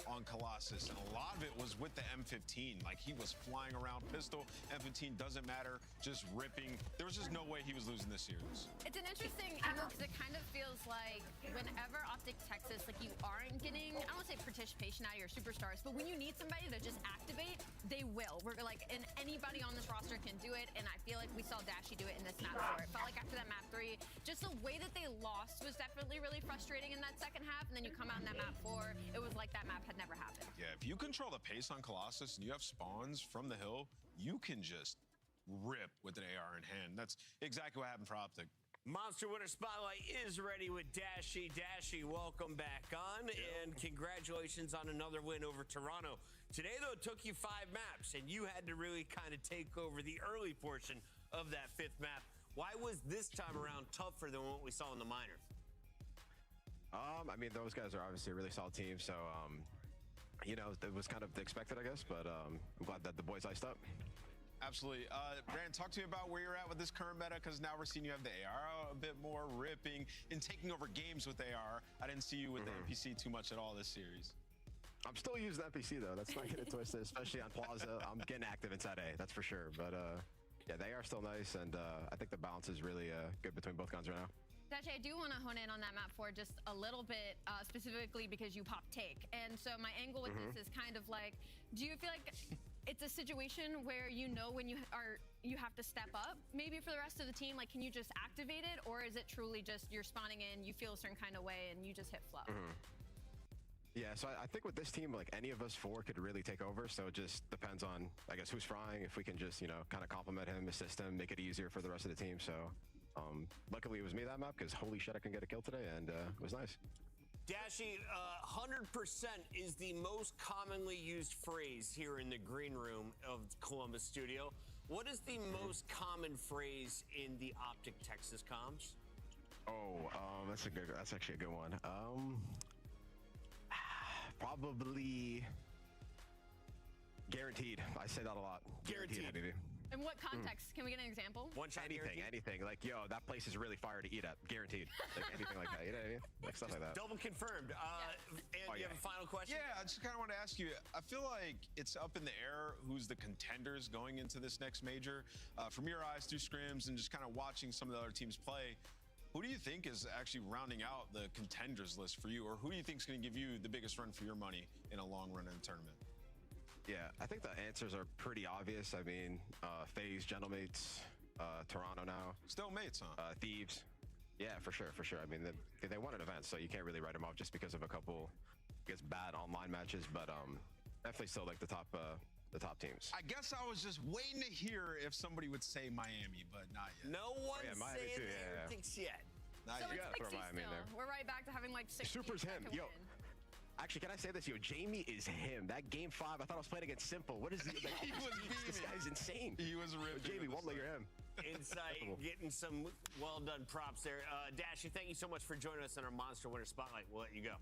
[SPEAKER 2] on Colossus, and a lot of it was with the M15. Like, he was flying around pistol. M15 doesn't matter, just ripping. There was just no way he was losing this series.
[SPEAKER 3] It's an interesting angle because it kind of feels like whenever Optic Texas, like, you aren't getting, I don't want to say participation out of your superstars, but when you need somebody to just activate, they will. We're like, and anybody on this roster can do it, and I feel like we saw Dashy do it in this map 4. It felt like after that map 3, just the way that they lost was definitely really frustrating in that second half, and then you come out in that map 4, it was like that map had never happened.
[SPEAKER 2] Yeah, if you control the pace on Colossus and you have spawns from the hill, you can just rip with an AR in hand. That's exactly what happened for Optic.
[SPEAKER 6] Monster Winner Spotlight is ready with Dashy. Dashy, welcome back on, and congratulations on another win over Toronto. Today, though, it took you 5 maps, and you had to really kind of take over the early portion of that 5th map. Why was this time around tougher than what we saw in the minor?
[SPEAKER 16] I mean, those guys are obviously a really solid team, so, you know, it was kind of expected, I guess, but I'm glad that the boys iced up.
[SPEAKER 2] Absolutely. Brand, talk to me about where you're at with this current meta, because now we're seeing you have the AR a bit more, ripping, and taking over games with AR. I didn't see you with the NPC too much at all this series.
[SPEAKER 16] I'm still using the NPC, though. That's not getting it twisted, especially on Plaza. I'm getting active inside A, that's for sure. But, yeah, they are still nice, and I think the balance is really good between both guns right now.
[SPEAKER 3] Dashy, I do want to hone in on that map 4 just a little bit, specifically because you pop take. And so my angle with this is kind of like, do you feel like it's a situation where you know when you have to step up maybe for the rest of the team? Like, can you just activate it, or is it truly just you're spawning in, you feel a certain kind of way, and you just hit flow?
[SPEAKER 16] Yeah, so I think with this team, like any of us four could really take over. So it just depends on, I guess, who's frying. If we can just, you know, kind of compliment him, assist him, make it easier for the rest of the team. So luckily it was me that map, because holy shit, I can get a kill today, and it was nice.
[SPEAKER 6] Dashy, 100% is the most commonly used phrase here in the green room of Columbus Studio. What is the most common phrase in the Optic Texas comms?
[SPEAKER 16] Oh, that's actually a good one. Probably guaranteed. I say that a lot.
[SPEAKER 6] Guaranteed.
[SPEAKER 16] Baby.
[SPEAKER 3] In what context? Can we get an example?
[SPEAKER 6] One shot
[SPEAKER 16] Anything. Like, yo, that place is really fire to eat at. Guaranteed. Like anything like that. You know what I mean? Like stuff like that.
[SPEAKER 6] Double confirmed. And you have a final question?
[SPEAKER 2] Yeah, I just kind of want to ask you. I feel like it's up in the air who's the contenders going into this next major. From your eyes through scrims and just kind of watching some of the other teams play, who do you think is actually rounding out the contenders list for you, or who do you think is going to give you the biggest run for your money in a long run in the tournament?
[SPEAKER 16] Yeah, I think the answers are pretty obvious. I mean, FaZe, Gentlemates, Toronto now.
[SPEAKER 2] Still mates, huh?
[SPEAKER 16] Thieves. Yeah, for sure. I mean, they won an event, so you can't really write them off just because of a couple, I guess, bad online matches. But definitely still like the top teams.
[SPEAKER 2] I guess I was just waiting to hear if somebody would say Miami, but not yet.
[SPEAKER 6] No one's saying anything yet.
[SPEAKER 2] Not
[SPEAKER 3] So
[SPEAKER 2] yet.
[SPEAKER 3] it's 60 still. We're right back to having like 60.
[SPEAKER 16] Super's him.
[SPEAKER 3] to
[SPEAKER 16] Yo.
[SPEAKER 3] win.
[SPEAKER 16] Actually, can I say this? Yo, Jamie is him. That game 5, I thought I was playing against Simple. What is he? Like,
[SPEAKER 2] He was
[SPEAKER 16] this
[SPEAKER 2] beaming.
[SPEAKER 16] guy's insane.
[SPEAKER 2] He was ripping.
[SPEAKER 16] Jamie, won't let your him.
[SPEAKER 6] Insight, getting some well done props there. Dashy, thank you so much for joining us in our Monster Winter Spotlight. We'll let you go.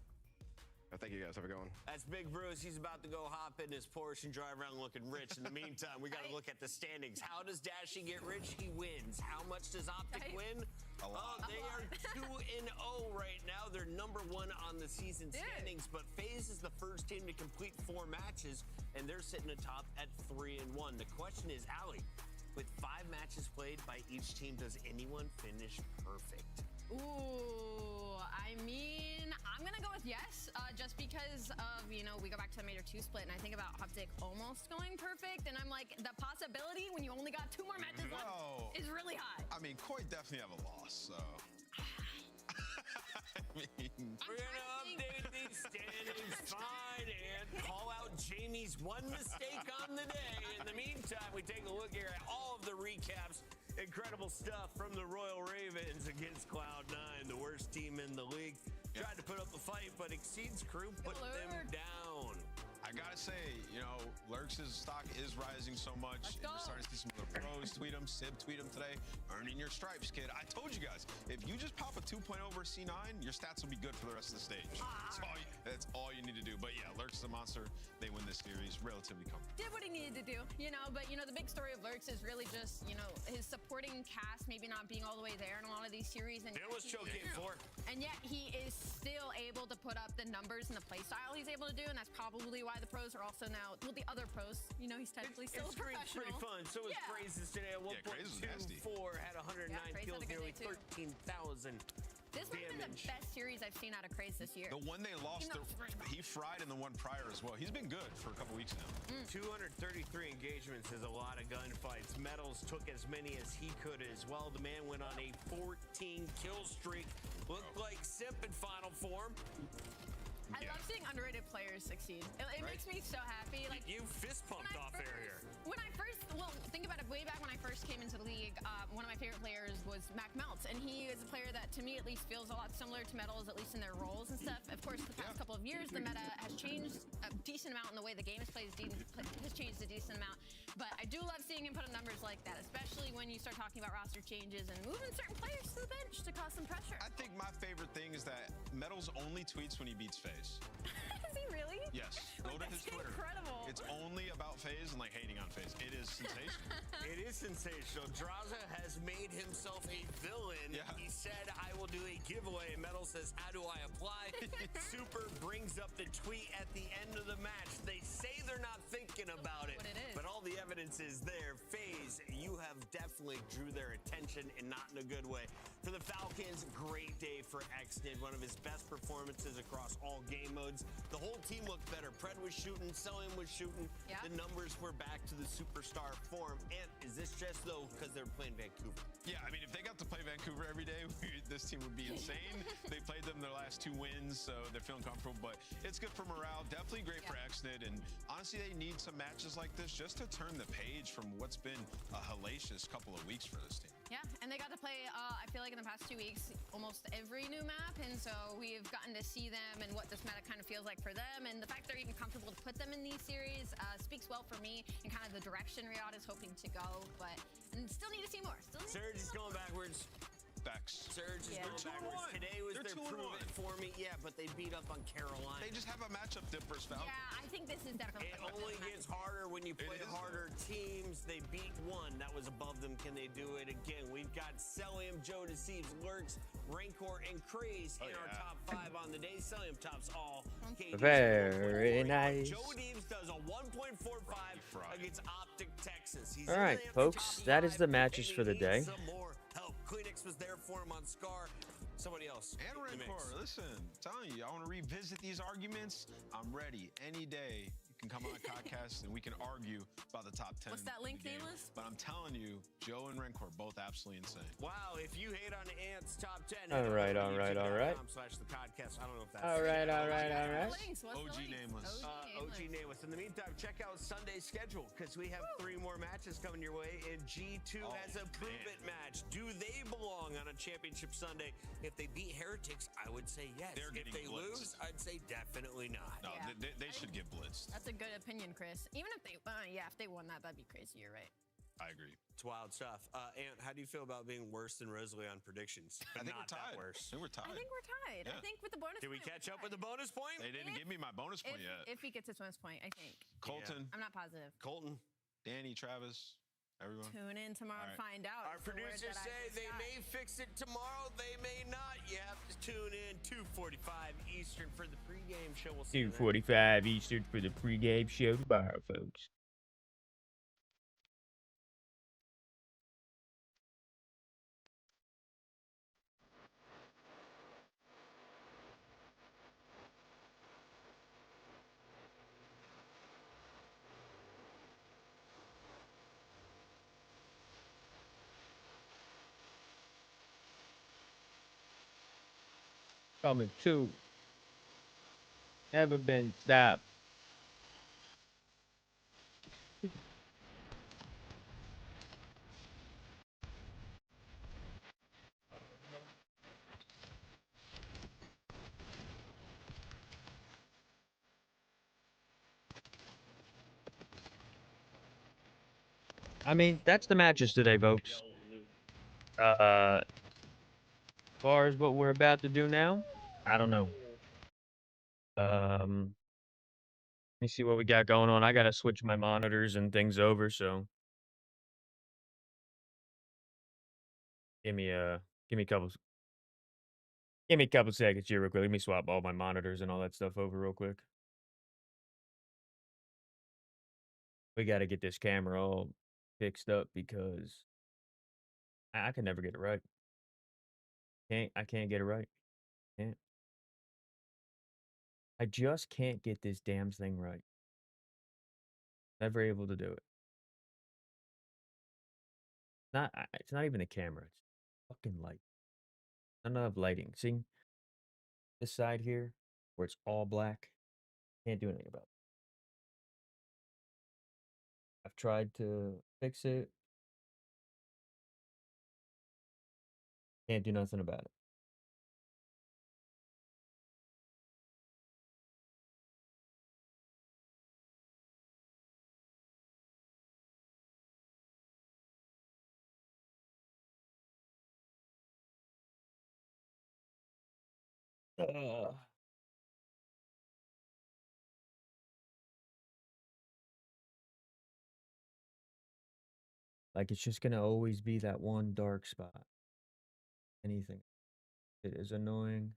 [SPEAKER 16] Thank you guys. Have a good one.
[SPEAKER 6] That's Big Bruce. He's about to go hop in his Porsche and drive around looking rich. In the meantime, we got to look at the standings. How does Dashy get rich? He wins. How much does Optic win?
[SPEAKER 2] A lot.
[SPEAKER 6] They are 2-0 right now. They're number 1 on the season standings, but FaZe is the first team to complete 4 matches, and they're sitting atop at 3-1. The question is, Allie, with 5 matches played by each team, does anyone finish perfect?
[SPEAKER 3] Ooh, I mean, I'm going to go with yes, just because of, you know, we go back to the Major 2 split, and I think about Optic almost going perfect, and I'm like, the possibility when you only got 2 more matches left is really high.
[SPEAKER 2] I mean, Koi definitely have a loss, so.
[SPEAKER 6] We're going to update these standings fine and call out Jamie's one mistake on the day. In the meantime, we take a look here at all of the recaps. Incredible stuff from the Royal Ravens against Cloud9, the worst team in the league. Tried to put up a fight, but Exceed's crew put them down.
[SPEAKER 2] I gotta say, you know, Lurks' stock is rising so much. And we're starting to see some of the pros tweet him. Sib tweet him today. Earning your stripes, kid. I told you guys, if you just pop a 2.0 versus C9, your stats will be good for the rest of the stage. That's all you need to do. But yeah, Lurks is a monster. They win this series relatively comfortably.
[SPEAKER 3] Did what he needed to do, you know, but, you know, the big story of Lurks is really just, you know, his supporting cast maybe not being all the way there in a lot of these series. And
[SPEAKER 6] it was choking for.
[SPEAKER 3] And yet he is still able to put up the numbers and the play style he's able to do, and that's probably why the pros are also now, well, the other pros, you know, he's technically still a professional.
[SPEAKER 6] Pretty fun. So was Crazes today at 1.24, had 109 kills, nearly 13,000
[SPEAKER 3] This might have been the best series I've seen out of Craze this year.
[SPEAKER 2] The one they lost, he fried in the one prior as well. He's been good for a couple weeks now.
[SPEAKER 6] 233 engagements is a lot of gunfights. Medals took as many as he could as well. The man went on a 14-kill streak. Looked like Simp in final form.
[SPEAKER 3] I love seeing underrated players succeed. It makes me so happy. Like,
[SPEAKER 6] you fist pumped off air here.
[SPEAKER 3] When I first, well, think about it, way back when I first came into the league, one of my favorite players was Mac Melts, and he is a player that, to me at least, feels a lot similar to Metals, at least in their roles and stuff. Of course, the past couple of years, the meta has changed a decent amount, and the way the game is played has changed a decent amount. But I do love seeing him put up numbers like that, especially when you start talking about roster changes and moving certain players to the bench to cause some pressure.
[SPEAKER 2] I think my favorite thing is that Metals only tweets when he beats FaZe.
[SPEAKER 3] Is he really?
[SPEAKER 2] Yes. Go to his Twitter.
[SPEAKER 3] Incredible.
[SPEAKER 2] It's only about FaZe and like hating on FaZe. It is sensational.
[SPEAKER 6] It is sensational. Draza has made himself a villain.
[SPEAKER 2] Yeah.
[SPEAKER 6] He said, I will do a giveaway. Metal says, how do I apply? Super brings up the tweet at the end of the match. They say they're not thinking about it, but all the evidence is there. FaZe, you have definitely drew their attention, and not in a good way. For the Falcons, great day for Xnid, one of his best performances across all game modes. The whole team looked better. Pred was shooting, Celium was shooting.
[SPEAKER 3] Yeah.
[SPEAKER 6] The numbers were back to the superstar form. And is this just, though, because they're playing Vancouver?
[SPEAKER 2] Yeah, I mean, if they got to play Vancouver every day, this team would be insane. They played them their last 2 wins, so they're feeling comfortable. But it's good for morale. Definitely great for Xnid. And honestly, they need some matches like this just to turn the page from what's been a hellacious couple of weeks for this team.
[SPEAKER 3] Yeah, and they got to play, I feel like in the past 2 weeks, almost every new map. And so we've gotten to see them and what this meta kind of feels like for them. And the fact they're even comfortable to put them in these series speaks well for me and kind of the direction Riyadh is hoping to go. But and still need to see more.
[SPEAKER 6] Surge is going backwards.
[SPEAKER 2] Facts.
[SPEAKER 6] Surge is going backwards. Today was their prove it for me. Yeah, but they beat up on Carolina.
[SPEAKER 2] They just have a matchup difference, Val.
[SPEAKER 3] Yeah, I think this is definitely.
[SPEAKER 6] It only gets harder when you play harder teams. They beat one that was above them. Can they do it again? We've got Celium, Joe Deceives, Lurks, Rancor, and Craze in our top 5 on the day. Celium tops all.
[SPEAKER 1] Very nice.
[SPEAKER 6] Joe Deeves does a 1.45 against Optic Texas. He's
[SPEAKER 1] All right, folks, that is the matches for the day.
[SPEAKER 6] Some more help. Kleenex was there for him on Scar. Somebody else.
[SPEAKER 2] And Rancor, listen, I'm telling you, I want to revisit these arguments. I'm ready any day. You can come on a podcast and we can argue about the top 10.
[SPEAKER 3] What's that link, Nameless?
[SPEAKER 2] But I'm telling you, Joe and Rancor both absolutely insane.
[SPEAKER 6] Wow, if you hate on Ant's top 10.
[SPEAKER 1] All right.
[SPEAKER 6] /the podcast. I don't know if that's
[SPEAKER 1] All right.
[SPEAKER 6] OG Nameless. OG Nameless. In the meantime, check out Sunday's schedule because we have 3 more matches coming your way. And G2 has a prove it match. Do they belong on a championship Sunday? If they beat Heretics, I would say yes.
[SPEAKER 2] They're
[SPEAKER 6] if they lose, I'd say definitely not.
[SPEAKER 2] No, they should get blitzed.
[SPEAKER 3] That's a good opinion, Chris. Even if they, if they won that, that'd be crazy. You're right.
[SPEAKER 2] I agree.
[SPEAKER 6] It's wild stuff. Ant, how do you feel about being worse than Rosalie on predictions?
[SPEAKER 2] I think we're tied. I think we're tied.
[SPEAKER 3] I think we're tied.
[SPEAKER 2] Yeah.
[SPEAKER 3] I think with the bonus
[SPEAKER 6] Did we catch up with the bonus point?
[SPEAKER 2] They didn't give me my bonus point yet.
[SPEAKER 3] If he gets his bonus point, I think.
[SPEAKER 2] Colton.
[SPEAKER 3] I'm not positive.
[SPEAKER 2] Colton. Danny, Travis, everyone.
[SPEAKER 3] Tune in tomorrow to find out.
[SPEAKER 6] Our producers say they may fix it tomorrow. They may not. You have to tune in 2:45 Eastern for the pregame show. We'll see you then.
[SPEAKER 1] 2:45 Eastern for the pregame show tomorrow, folks. Coming to. Never been stopped. I mean, that's the matches today, folks. As far as what we're about to do now, I don't know. Let me see what we got going on. I gotta switch my monitors and things over, so give me a couple seconds here real quick. Let me swap all my monitors and all that stuff over real quick. We gotta get this camera all fixed up because I can never get it right. I can't get it right. Can't. I just can't get this damn thing right. Never able to do it. It's not even the camera. It's fucking light. None of lighting. See this side here where it's all black? Can't do anything about it. I've tried to fix it. Can't do nothing about it. Like it's just gonna always be that one dark spot. Anything. It is annoying.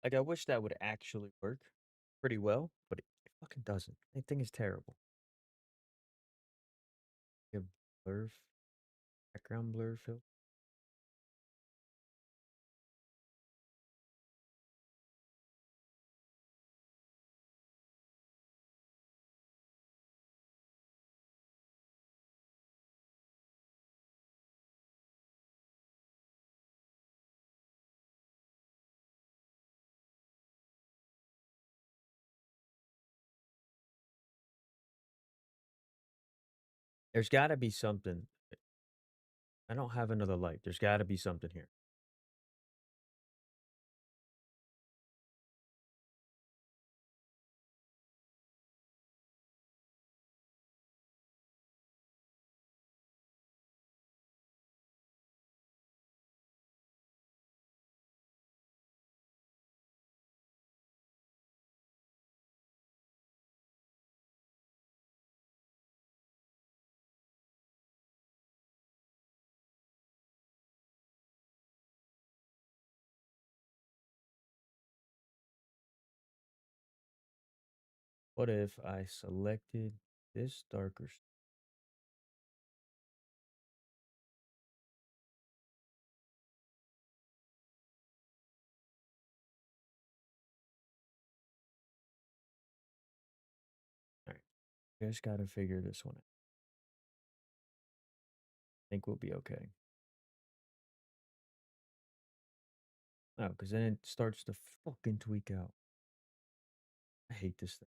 [SPEAKER 1] Like, I wish that would actually work pretty well, but it fucking doesn't. That thing is terrible. Give blur, background blur filter. There's got to be something. I don't have another light. There's got to be something here. What if I selected this darker? All right. Just got to figure this one out. I think we'll be okay. No, because then it starts to fucking tweak out. I hate this thing.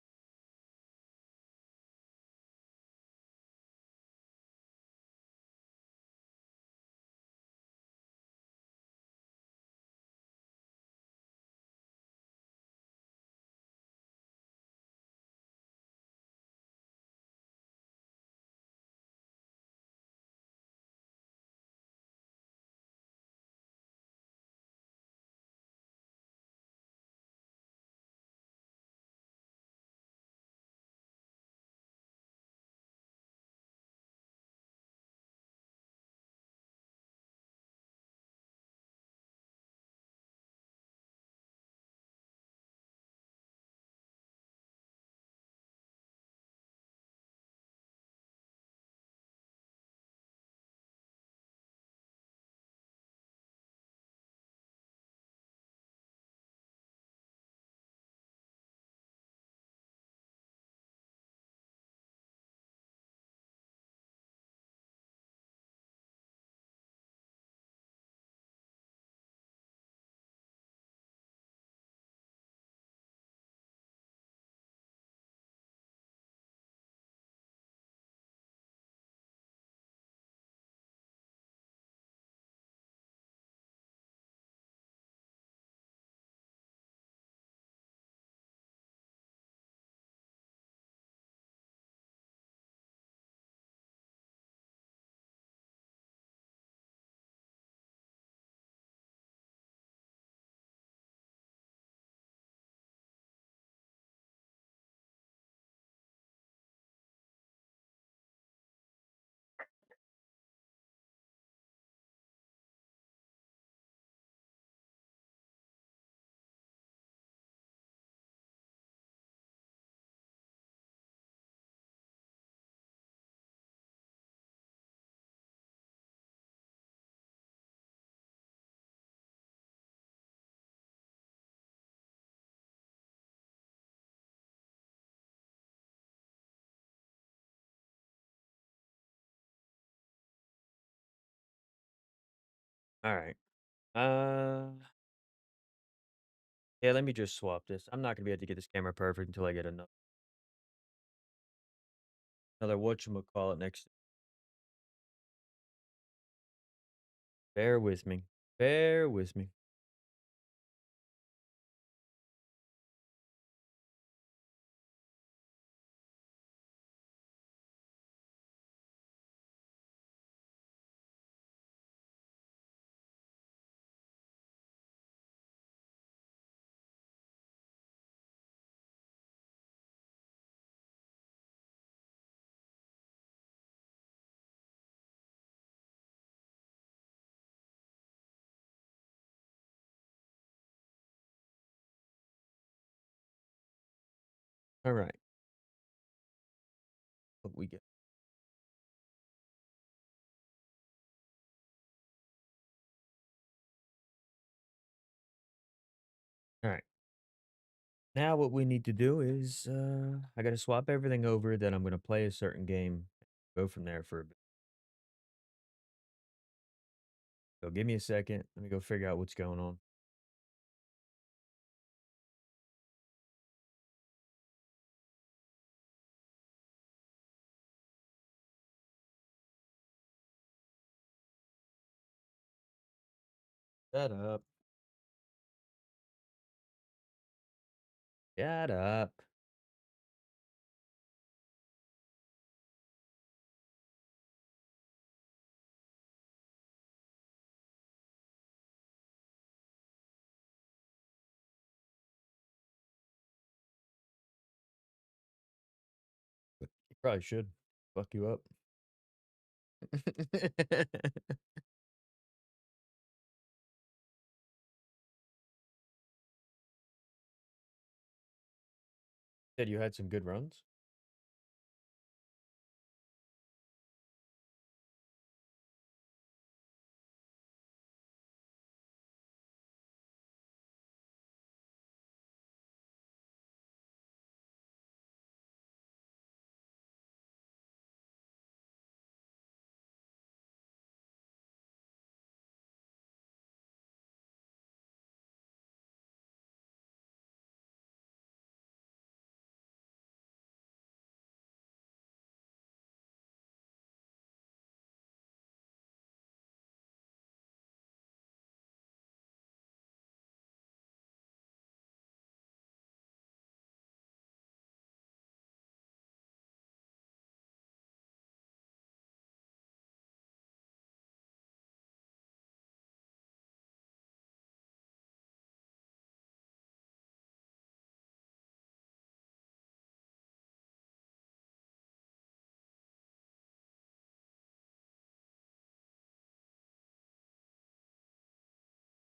[SPEAKER 1] All right. Yeah, let me just swap this. I'm not gonna be able to get this camera perfect until I get another whatchamacallit next. Bear with me. Bear with me. All right. What we get? All right. Now what we need to do is I got to swap everything over. Then I'm going to play a certain game. Go from there for a bit. So give me a second. Let me go figure out what's going on. Shut up. Shut up. You probably should. Fuck you up. Said you had some good runs?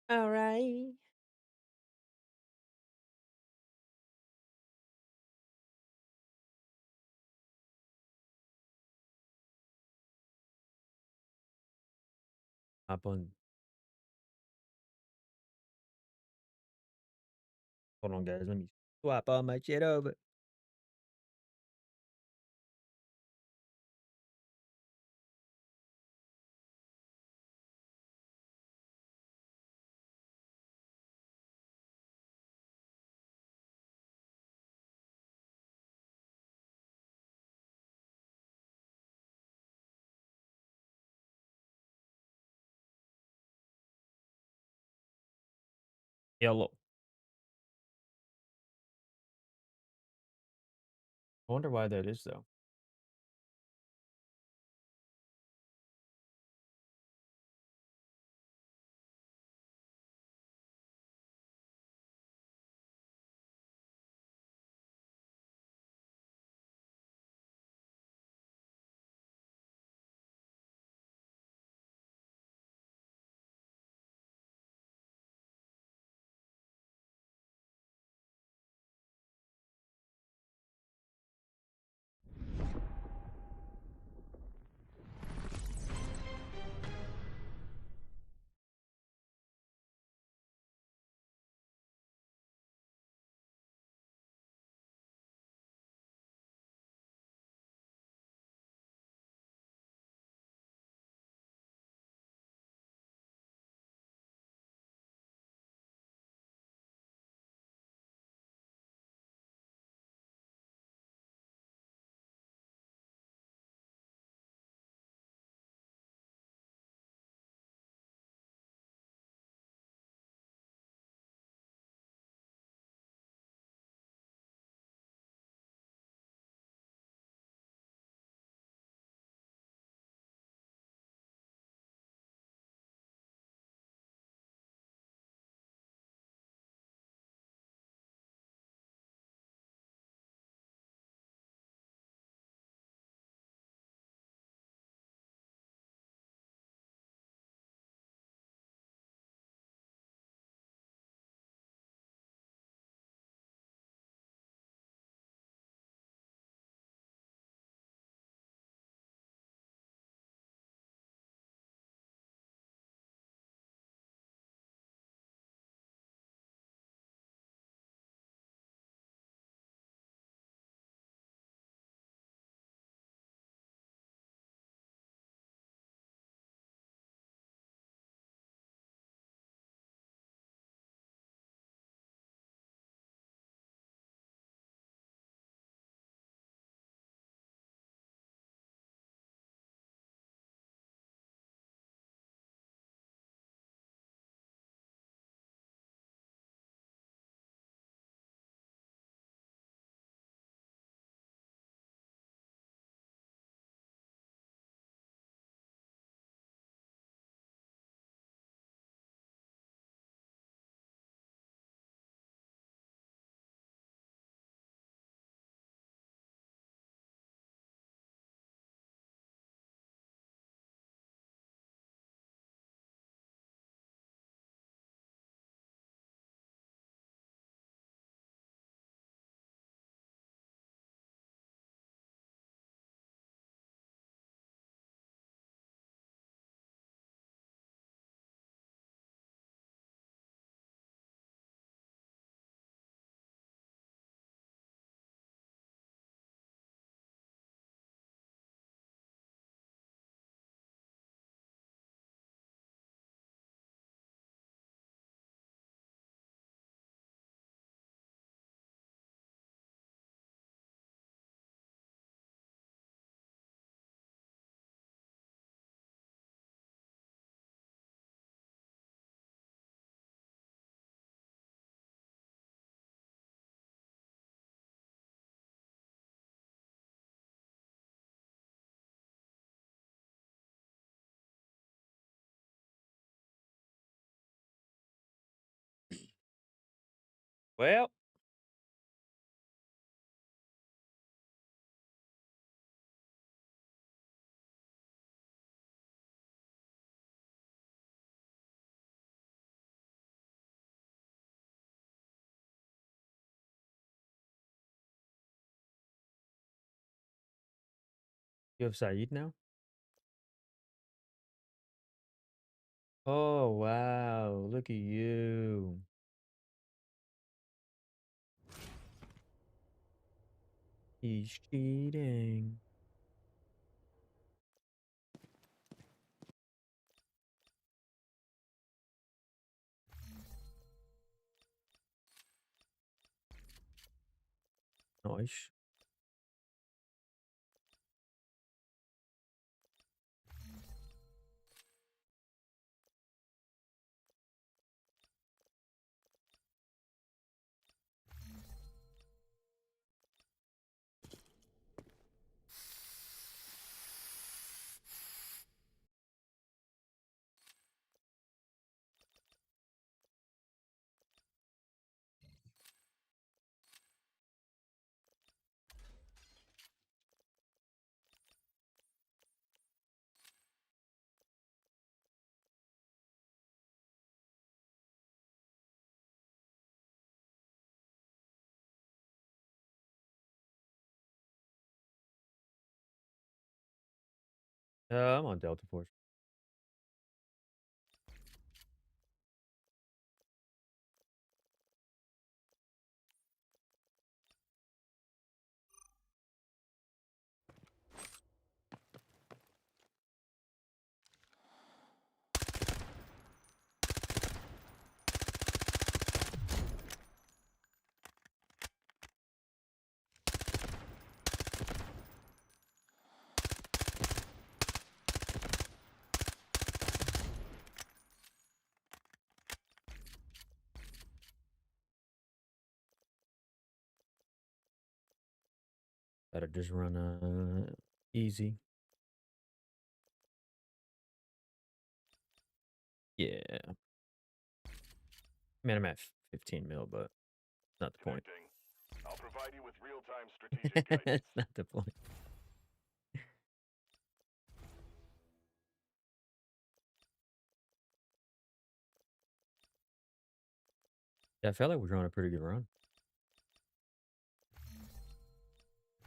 [SPEAKER 1] All right. Hop on. Hold on, guys. Let me swap all my shit over. Yellow. I wonder why that is, though. Well. You have Saeed now? Oh, wow. Look at you. He's cheating. Nice. I'm on Delta Force. Better just run easy. Yeah. Man, I'm at 15 mil, but not the point.
[SPEAKER 14] I'll provide you with real-time strategic guidance.
[SPEAKER 1] That's not the point. Yeah, I felt like we're on a pretty good run.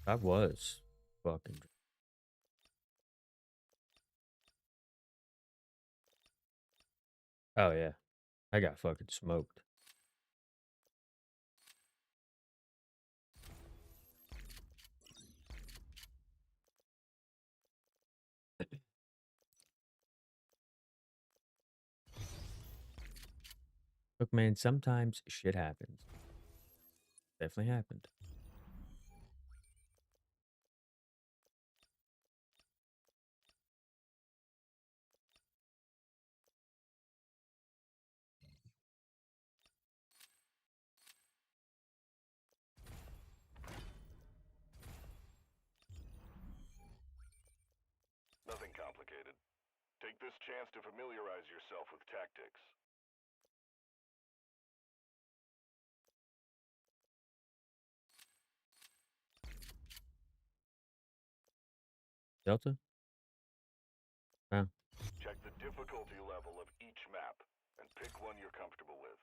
[SPEAKER 1] I was fucking. Oh yeah, I got fucking smoked. Look, man, sometimes shit happens. Definitely happened.
[SPEAKER 14] Nothing complicated. Take this chance to familiarize yourself with tactics.
[SPEAKER 1] Delta? Oh.
[SPEAKER 14] Check the difficulty level of each map and pick one you're comfortable with.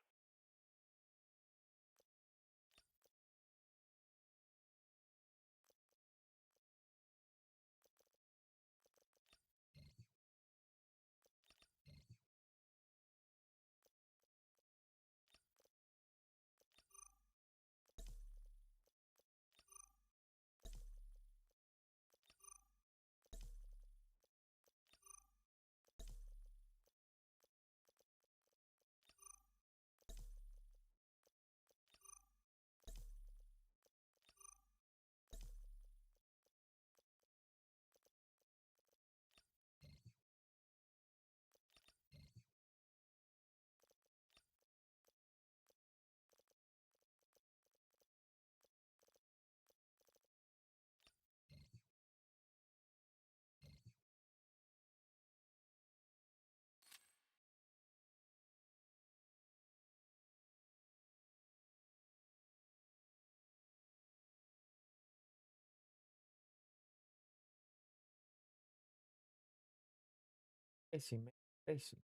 [SPEAKER 1] Spacey, man. Spacey.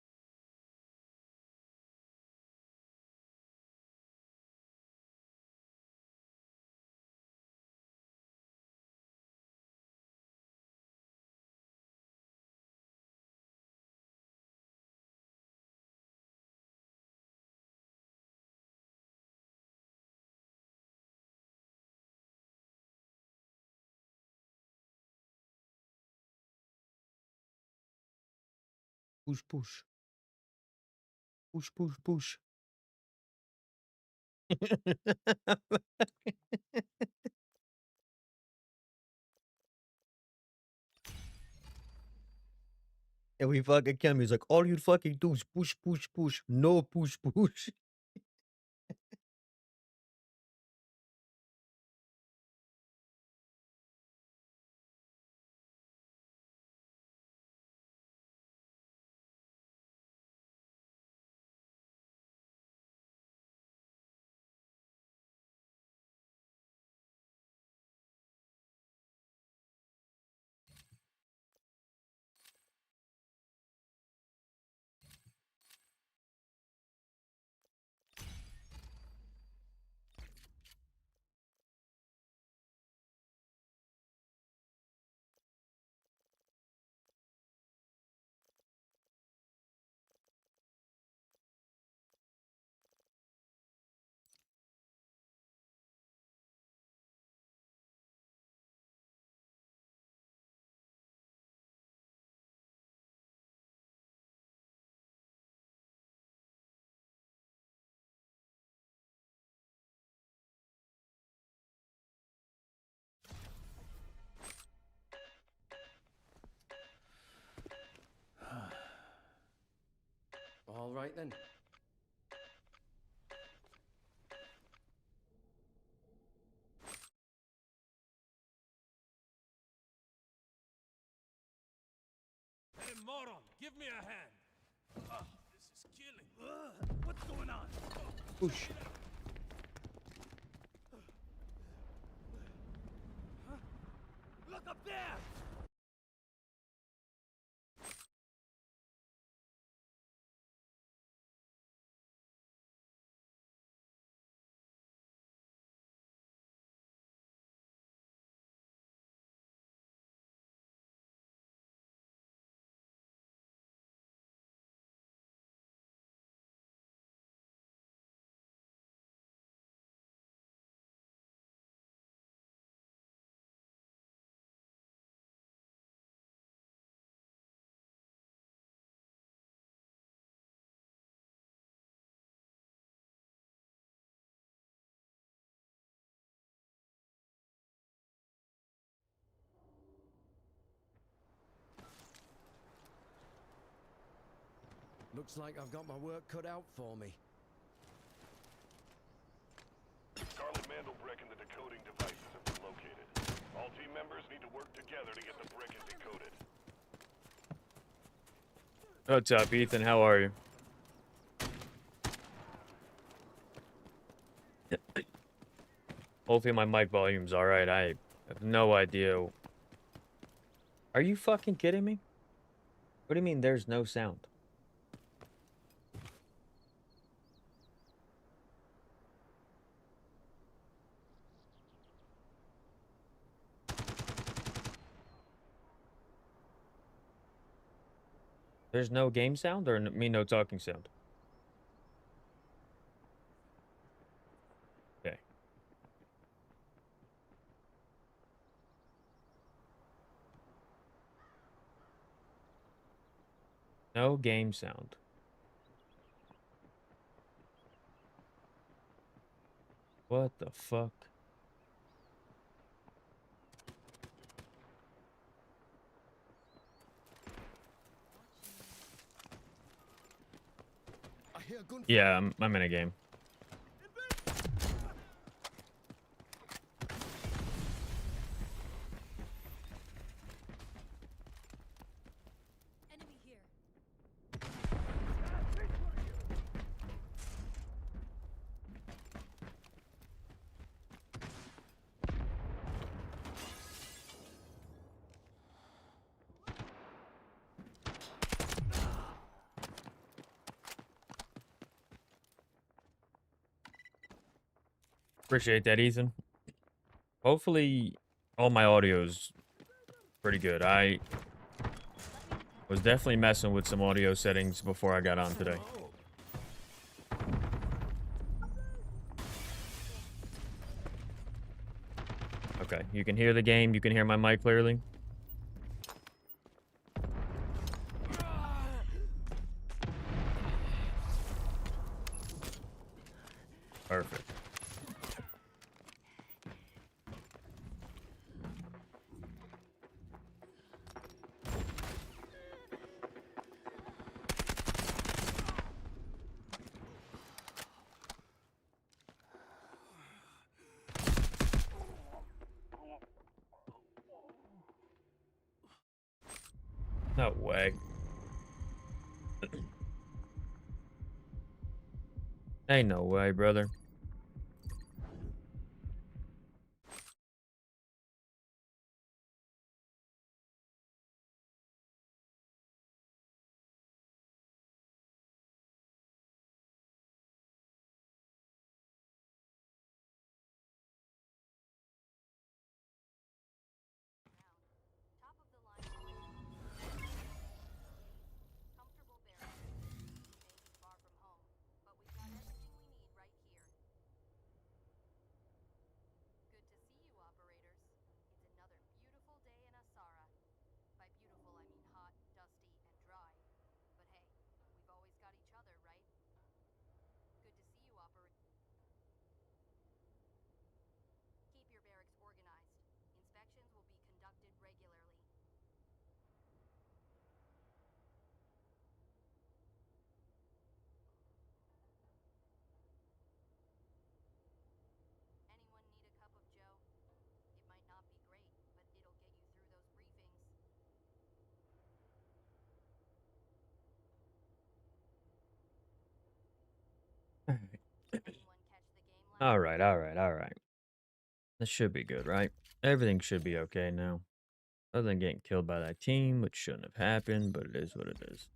[SPEAKER 1] Push, push. Push, push, push. And we fucking came. He's like, all you fucking do is push, push, push. No push, push.
[SPEAKER 15] All right then.
[SPEAKER 8] Hey, moron, give me a hand. This is killing. What's going on?
[SPEAKER 1] Push.
[SPEAKER 8] Look up there!
[SPEAKER 15] Looks like I've got my work cut out for me.
[SPEAKER 14] Scarlet Mandel brick and the decoding devices have been located. All team members need to work together to get the brick decoded.
[SPEAKER 1] What's up, Ethan? How are you? Hopefully my mic volume's alright. I have no idea. Are you fucking kidding me? What do you mean there's no sound? There's no game sound or me no talking sound? Okay. No game sound. What the fuck? Yeah, I'm in a game.
[SPEAKER 10] Enemy here.
[SPEAKER 1] Appreciate that, Ethan. Hopefully, all my audio's pretty good. I was definitely messing with some audio settings before I got on today. Okay, you can hear the game. You can hear my mic clearly. Perfect. No way. Ain't no way, brother. All right, all right, all right. This should be good, right? Everything should be okay now. Other than getting killed by that team, which shouldn't have happened, but it is what it is.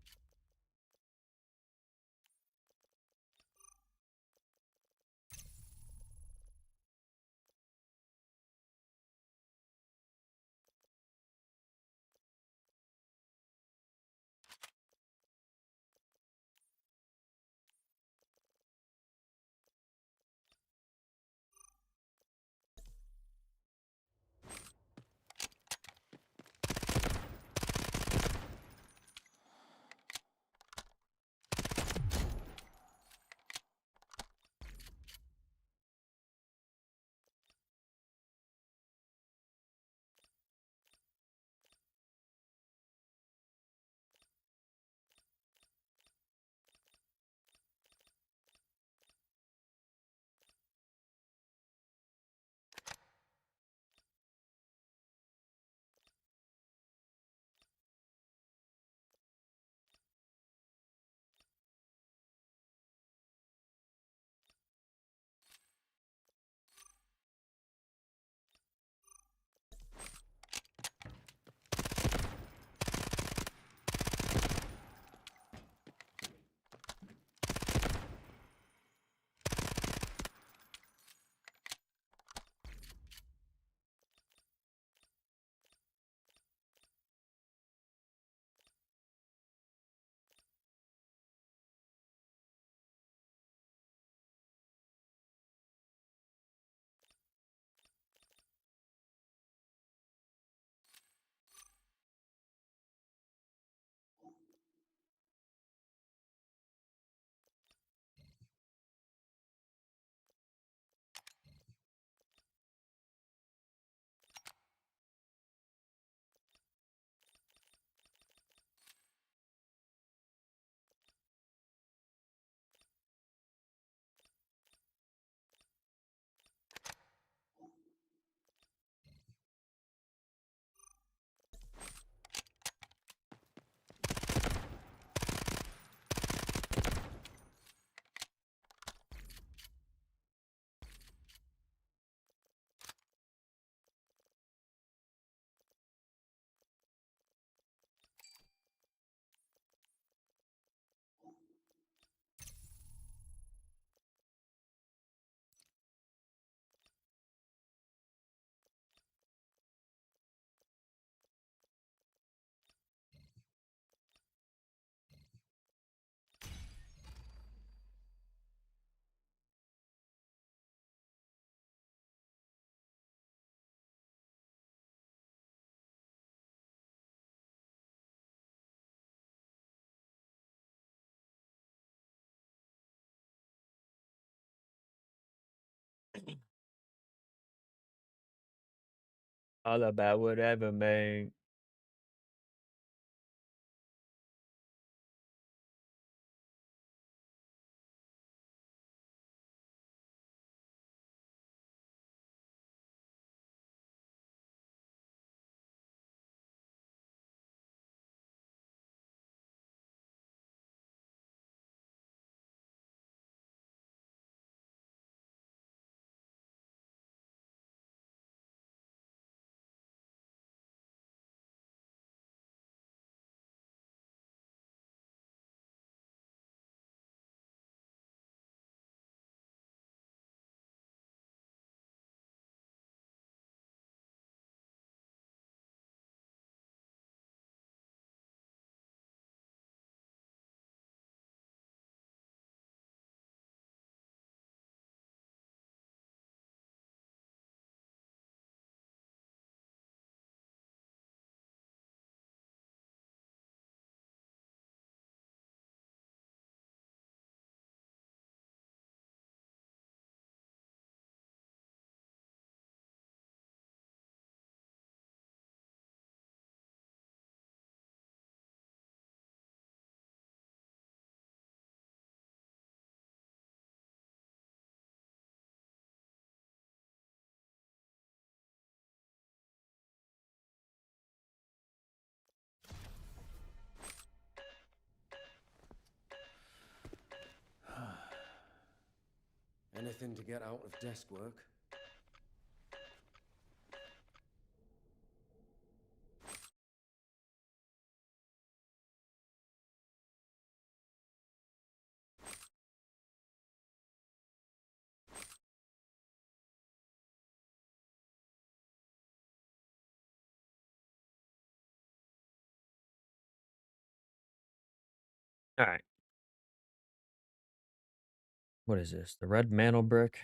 [SPEAKER 1] All about whatever, man.
[SPEAKER 15] Anything to get out of desk work?
[SPEAKER 1] All right. What is this? The red mantle brick.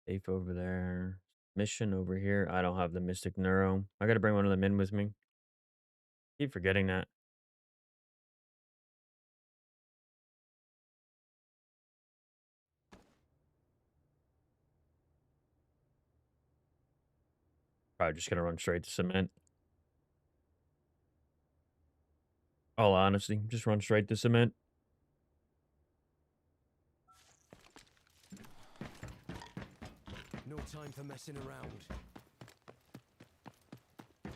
[SPEAKER 1] Safe over there. Mission over here. I don't have the Mystic Neuro. I gotta bring one of them in with me. Keep forgetting that. Probably just gonna run straight to cement. All honesty, just run straight to cement.
[SPEAKER 15] No time for messing around.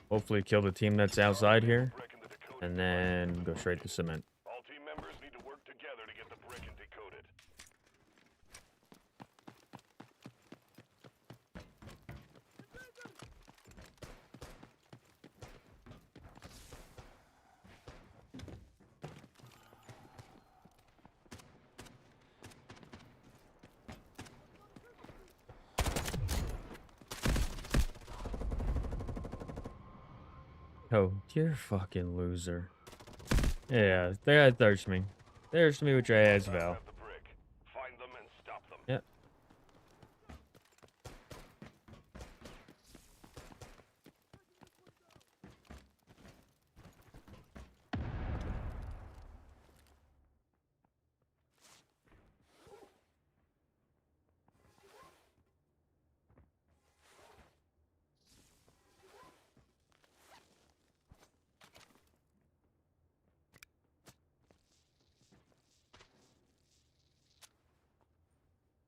[SPEAKER 1] Hopefully kill the team that's outside here. And then go straight to cement.
[SPEAKER 14] All team members need to work together to get the brick and decoded.
[SPEAKER 1] Oh, you're a fucking loser. Yeah, they gotta thirst me. Thirst me with your ass, Val.
[SPEAKER 14] Find them and stop them.
[SPEAKER 1] Yep.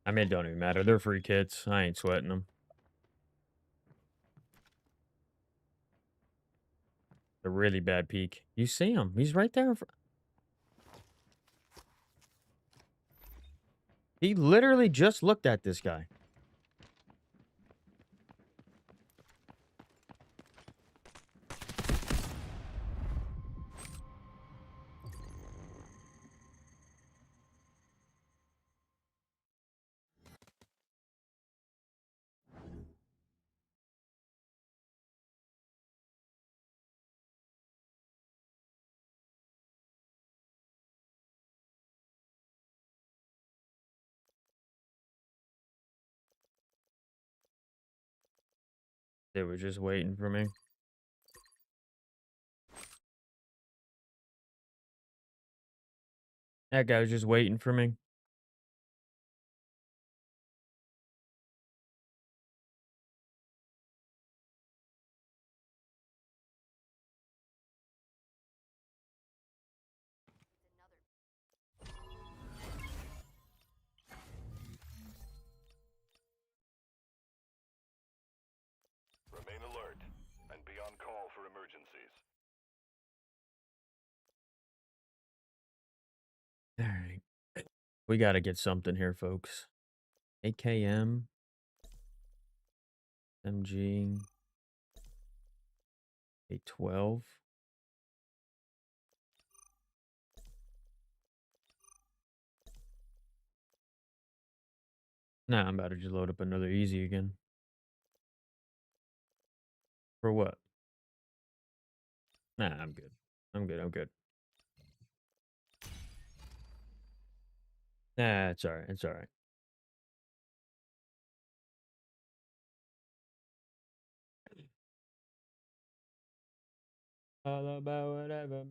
[SPEAKER 1] I mean, it don't even matter. They're free kits. I ain't sweating them. A really bad peek. You see him. He's right there. He literally just looked at this guy. They were just waiting for me. That guy was just waiting for me. We got to get something here, folks. AKM. MG. A12. Nah, I'm about to just load up another easy again. For what? Nah, I'm good. I'm good. I'm good. Nah, it's alright. It's alright. All about whatever.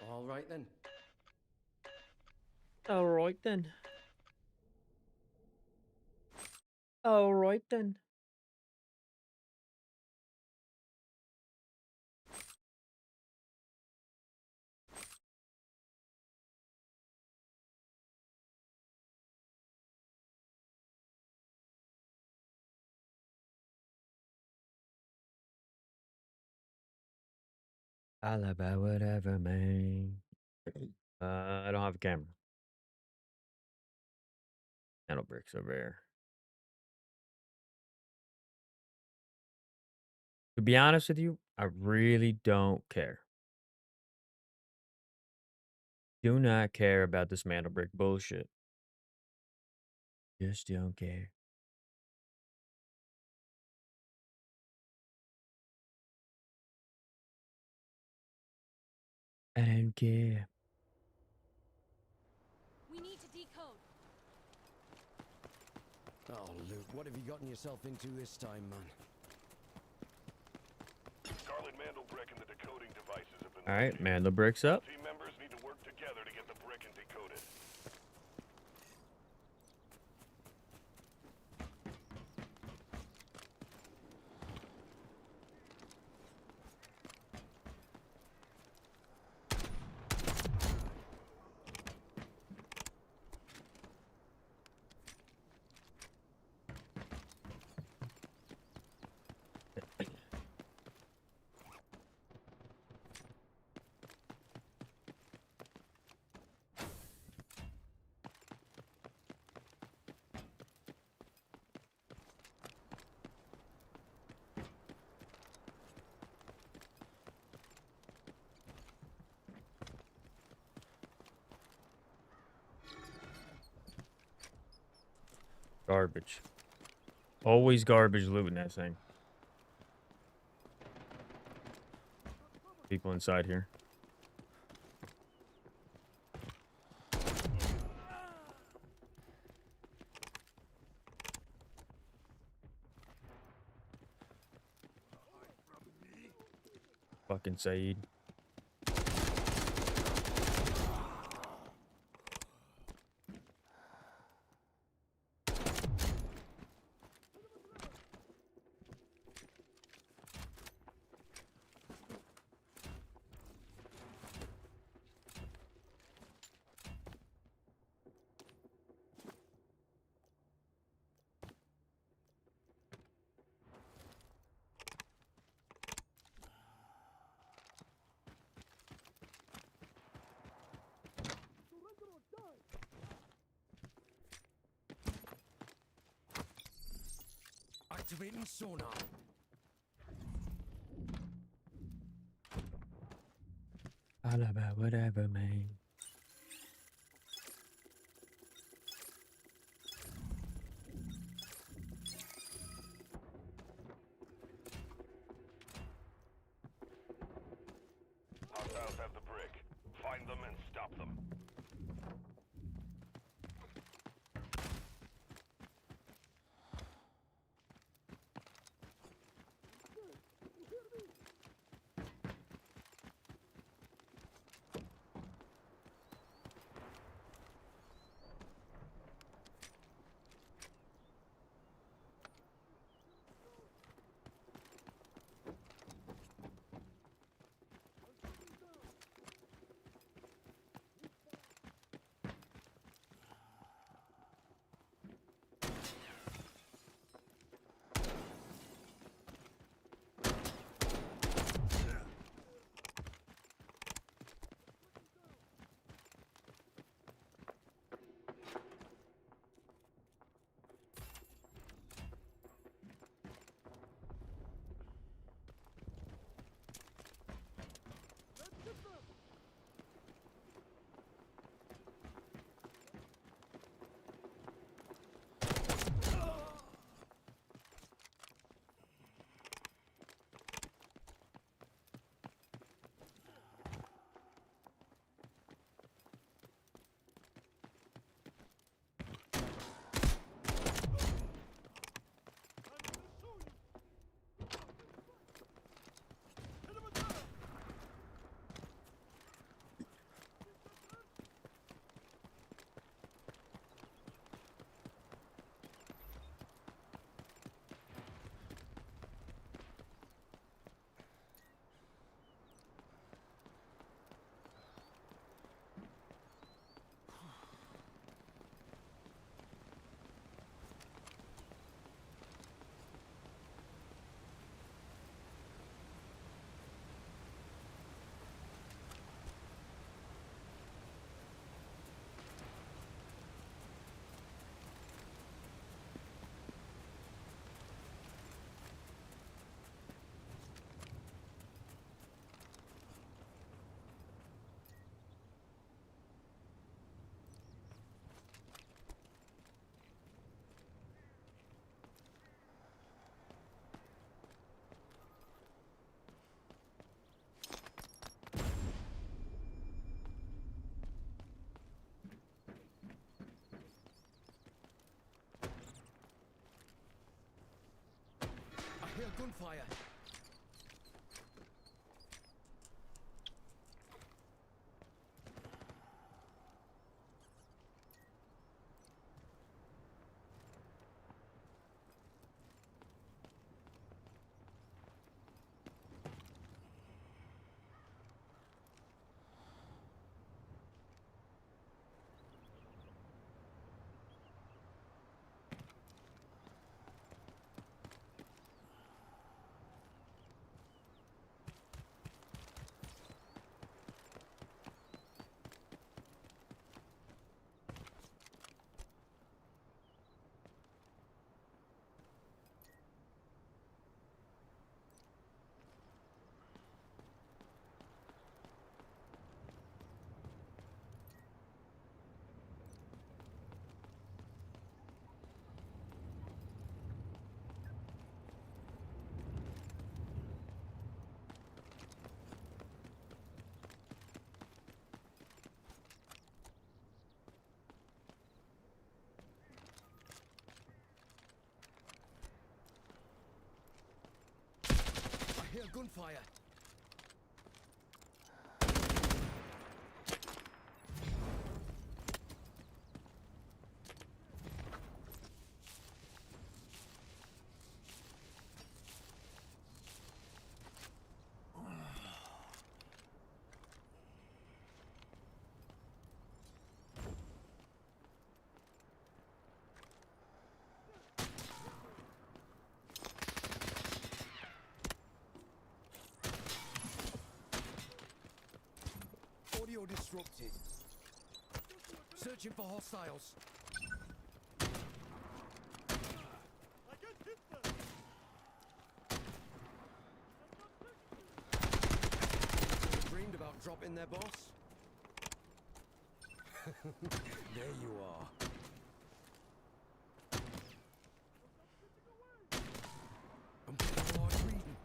[SPEAKER 15] All right then.
[SPEAKER 1] All right then. All right then. All about whatever, man. I don't have a camera. Metal bricks over there. To be honest with you, I really don't care. Do not care about this metal brick bullshit. Just don't care. I don't care.
[SPEAKER 10] We need to decode.
[SPEAKER 15] Oh, Luke, what have you gotten yourself into this time, man?
[SPEAKER 14] Scarlet Mandel brick and the decoding devices have been
[SPEAKER 1] All right, man, the bricks up.
[SPEAKER 14] Team members need to work together to get the brick and decoded.
[SPEAKER 1] Garbage. Always garbage looting that thing. People inside here. Fucking Saeed.
[SPEAKER 15] Activating sonar.
[SPEAKER 1] All about whatever, man.
[SPEAKER 14] and stop them.
[SPEAKER 15] I hear gunfire. I hear gunfire. Audio disrupted. Searching for hostiles. Dreamed about dropping their boss? There you are. I'm getting hard reading.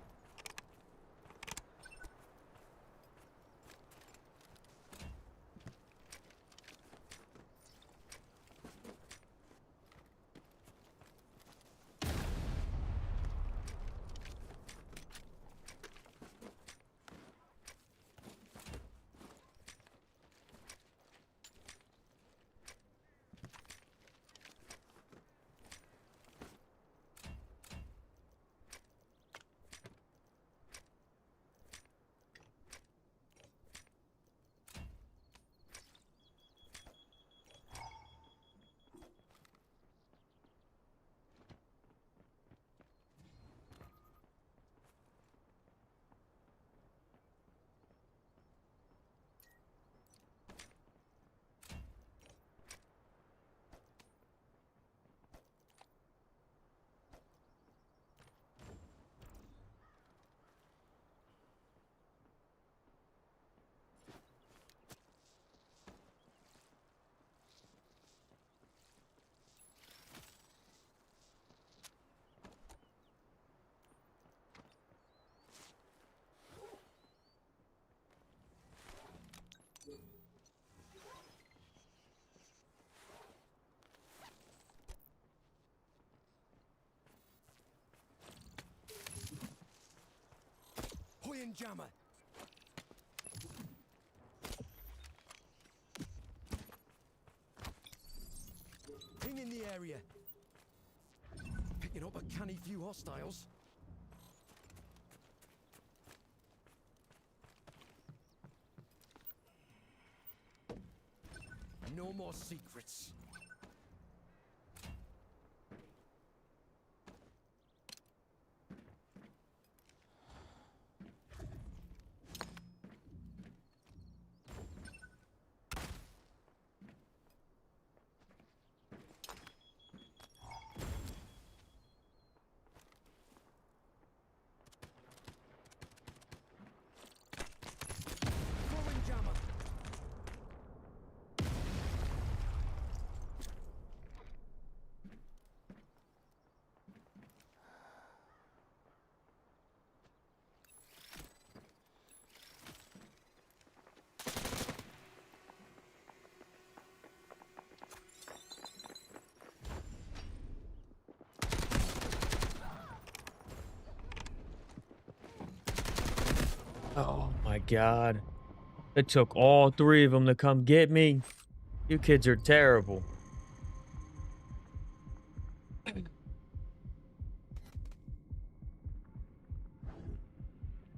[SPEAKER 15] Laying jammer. Ping in the area. Picking up a canny few hostiles. No more secrets. Throwing jammer.
[SPEAKER 1] Oh my god. It took all three of them to come get me. You kids are terrible.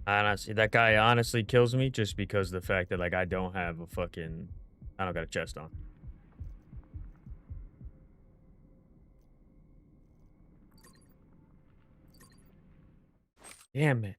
[SPEAKER 1] Honestly, that guy honestly kills me just because of the fact that, like, I don't have a fucking... I don't got a chest on. Damn it.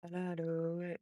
[SPEAKER 1] I do it.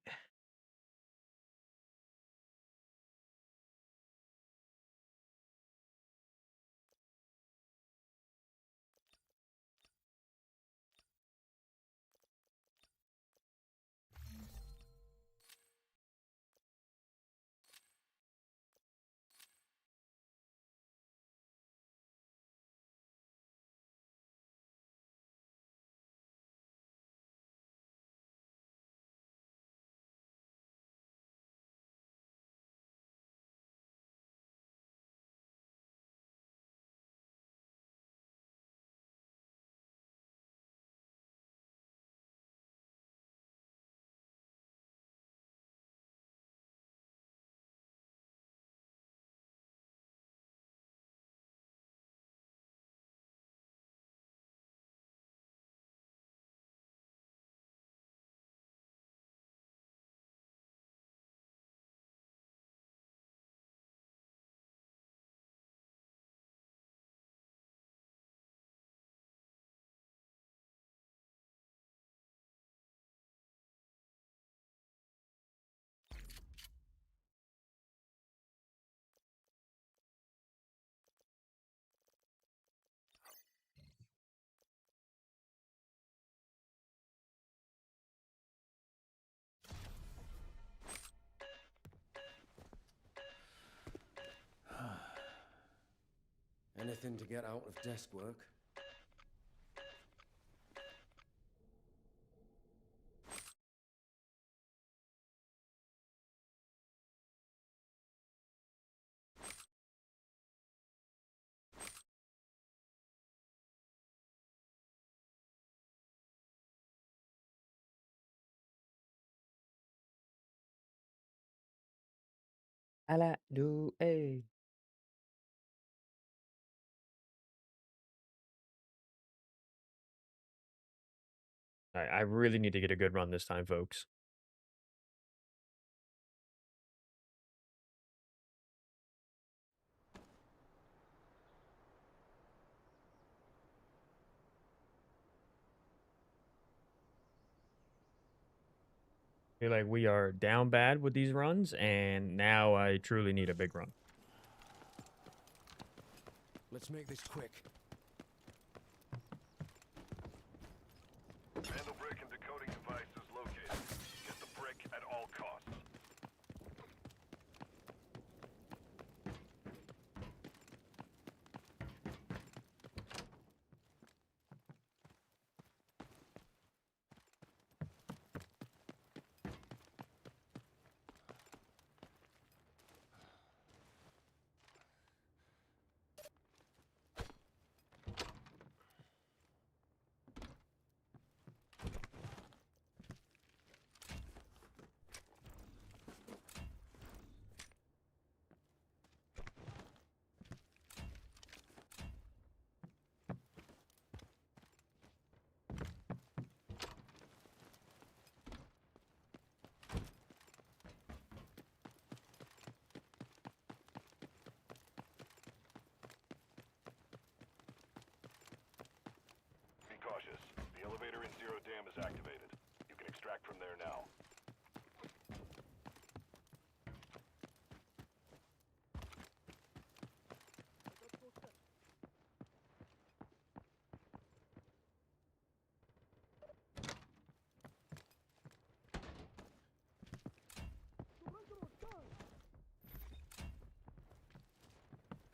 [SPEAKER 15] Anything to get out of desk work?
[SPEAKER 1] I do it. Alright, I really need to get a good run this time, folks. Feel like we are down bad with these runs, and now I truly need a big run.
[SPEAKER 15] Let's make this quick.
[SPEAKER 14] Vandal brick and decoding device is located. Get the brick at all costs. Be cautious. The elevator in Zero Dam is activated. You can extract from there now.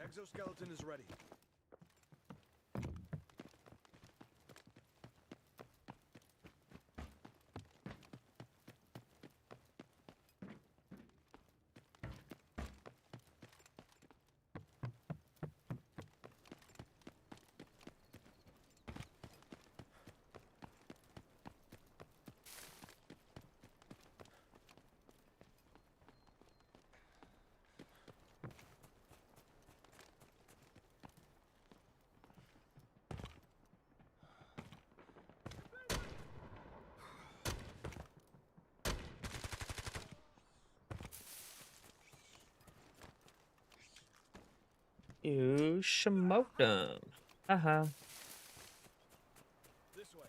[SPEAKER 13] Exoskeleton is ready.
[SPEAKER 1] You smoked them. Haha.
[SPEAKER 13] This way.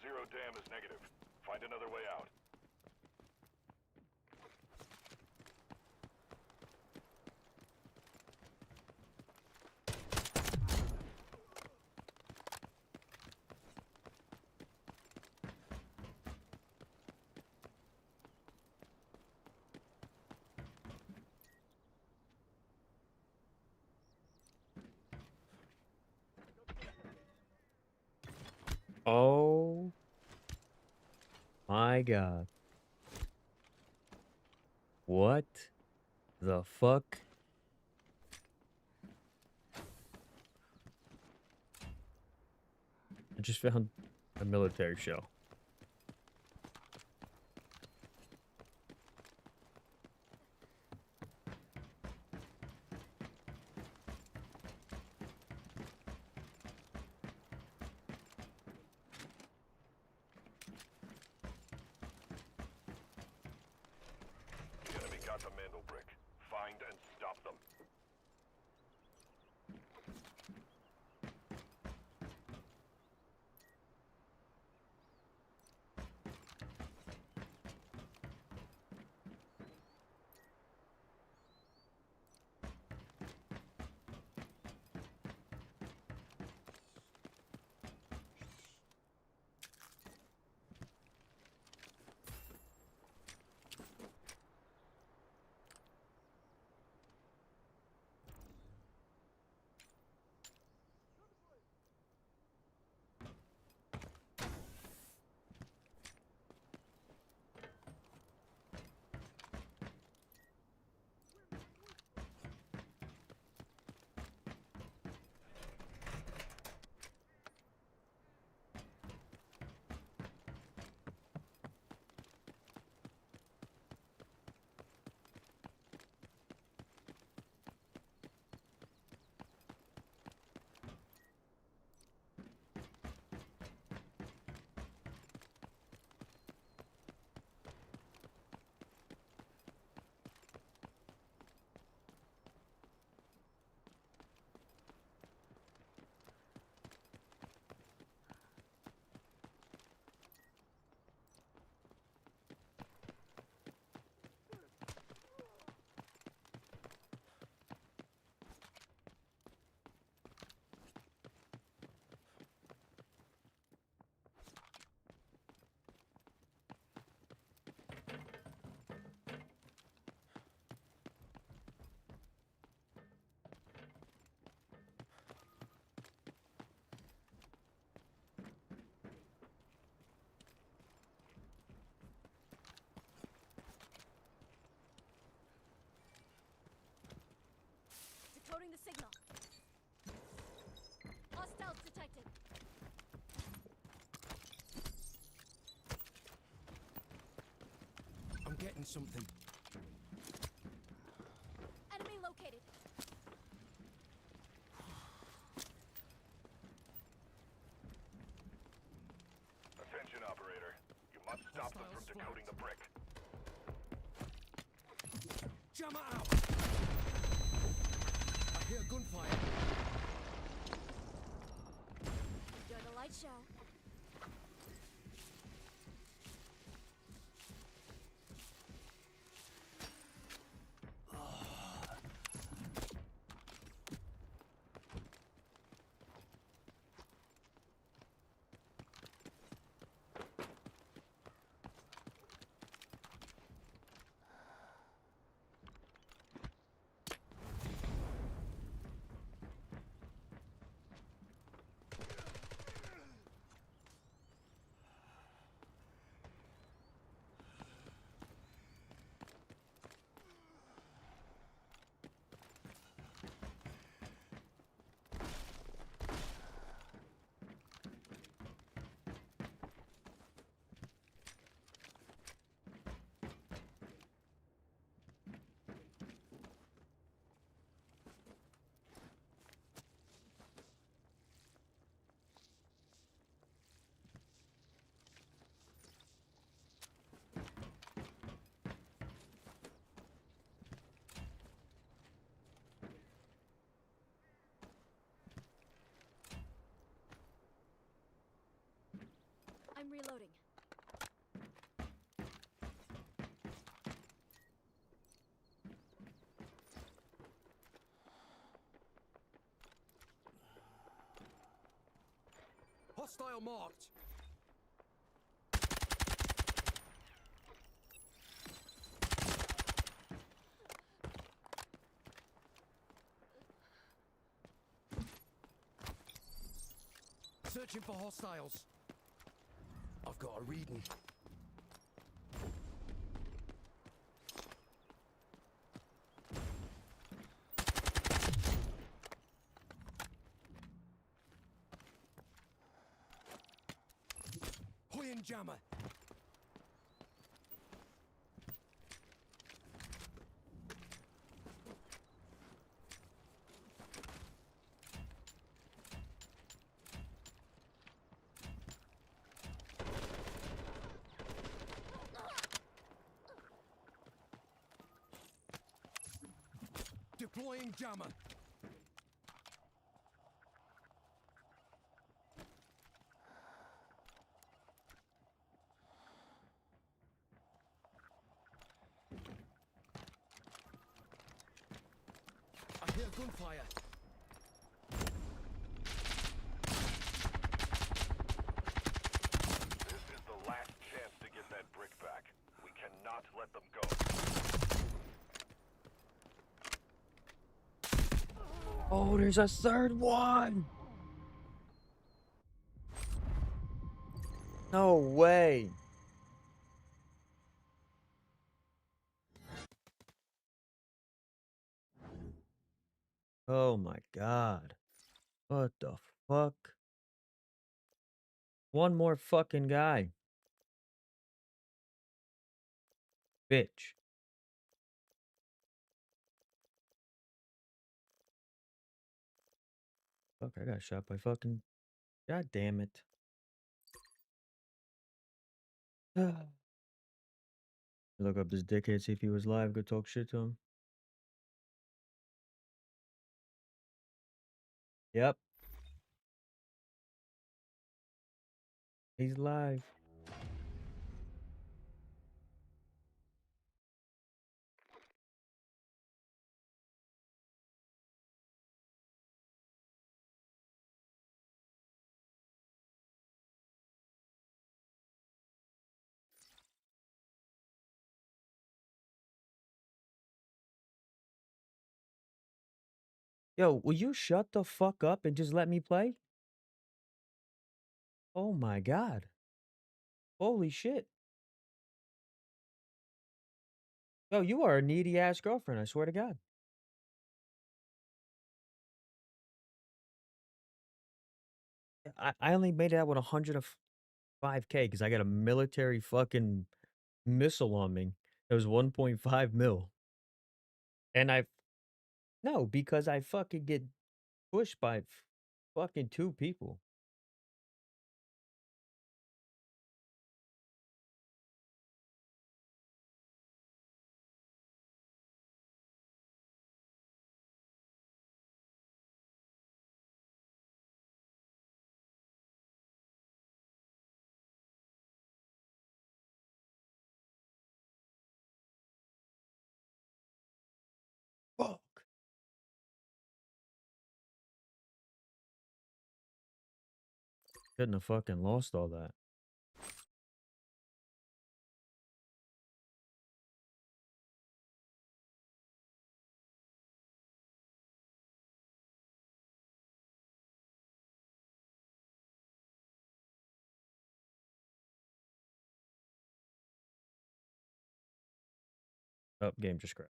[SPEAKER 14] Zero dam is negative. Find another way out.
[SPEAKER 1] Oh my god. What the fuck? I just found a military shell.
[SPEAKER 14] The enemy got the Mandel brick. Find and stop them.
[SPEAKER 10] Decoding the signal. Hostiles detected.
[SPEAKER 15] I'm getting something.
[SPEAKER 10] Enemy located.
[SPEAKER 14] Attention, operator. You must stop them from decoding the brick.
[SPEAKER 15] Jammer out! I hear gunfire.
[SPEAKER 10] Enjoy the light show. reloading.
[SPEAKER 15] Hostile marked. Searching for hostiles. I've got a reading. Hoying jammer. Deploying jammer. I hear gunfire.
[SPEAKER 14] This is the last chance to get that brick back. We cannot let them go.
[SPEAKER 1] Oh, there's a third one. No way. Oh my god. What the fuck? One more fucking guy. Bitch. Fuck, I got shot by fucking... God damn it. Look up this dickhead, see if he was live, go talk shit to him. Yep. He's live. Yo, will you shut the fuck up and just let me play? Oh my god. Holy shit. Yo, you are a needy ass girlfriend, I swear to God. I only made it out with 105K because I got a military fucking missile on me. It was 1.5 mil. And no, because I fucking get pushed by fucking 2 people. Fuck. Couldn't have fucking lost all that. Oh, game just crashed.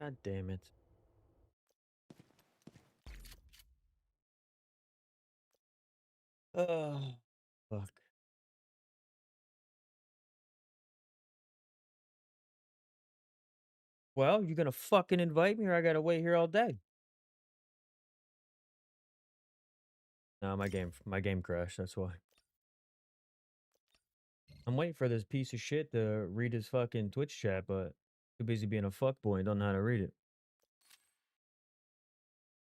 [SPEAKER 1] God damn it. Oh, fuck. Well, you gonna fucking invite me or I gotta wait here all day? No, my game crashed, that's why. I'm waiting for this piece of shit to read his fucking Twitch chat, but too busy being a fuckboy and don't know how to read it.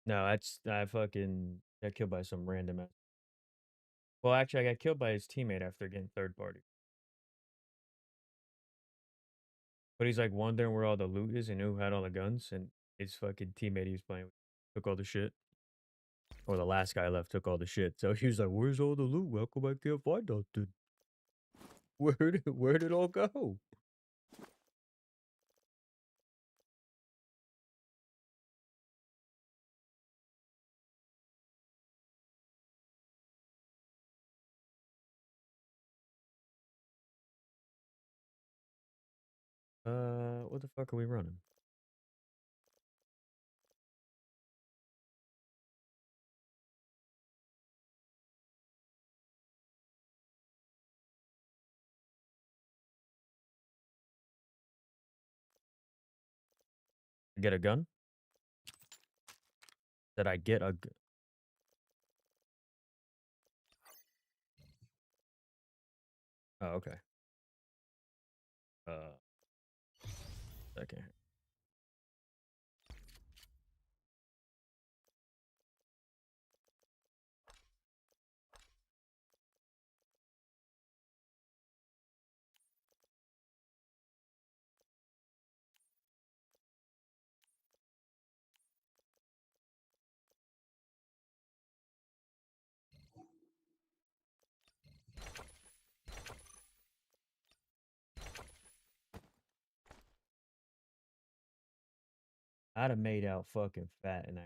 [SPEAKER 1] No, I fucking got killed by some random ass. Well, actually, I got killed by his teammate after getting third party. But he's like wondering where all the loot is and who had all the guns, and his fucking teammate he was playing with took all the shit. Or the last guy left took all the shit. So he was like, "Where's all the loot? How come I can't find nothing? Where did it all go?" What the fuck are we running? Get a gun? Did I get a gun? Oh, okay. Second. I'd have made out fucking fat and I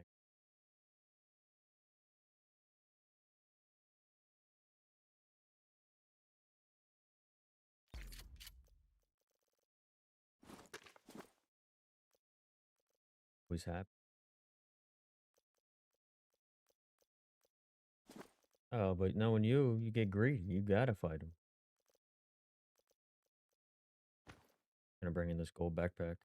[SPEAKER 1] was happy. Oh, but knowing you get greedy. You gotta fight him. Gonna bring in this gold backpack.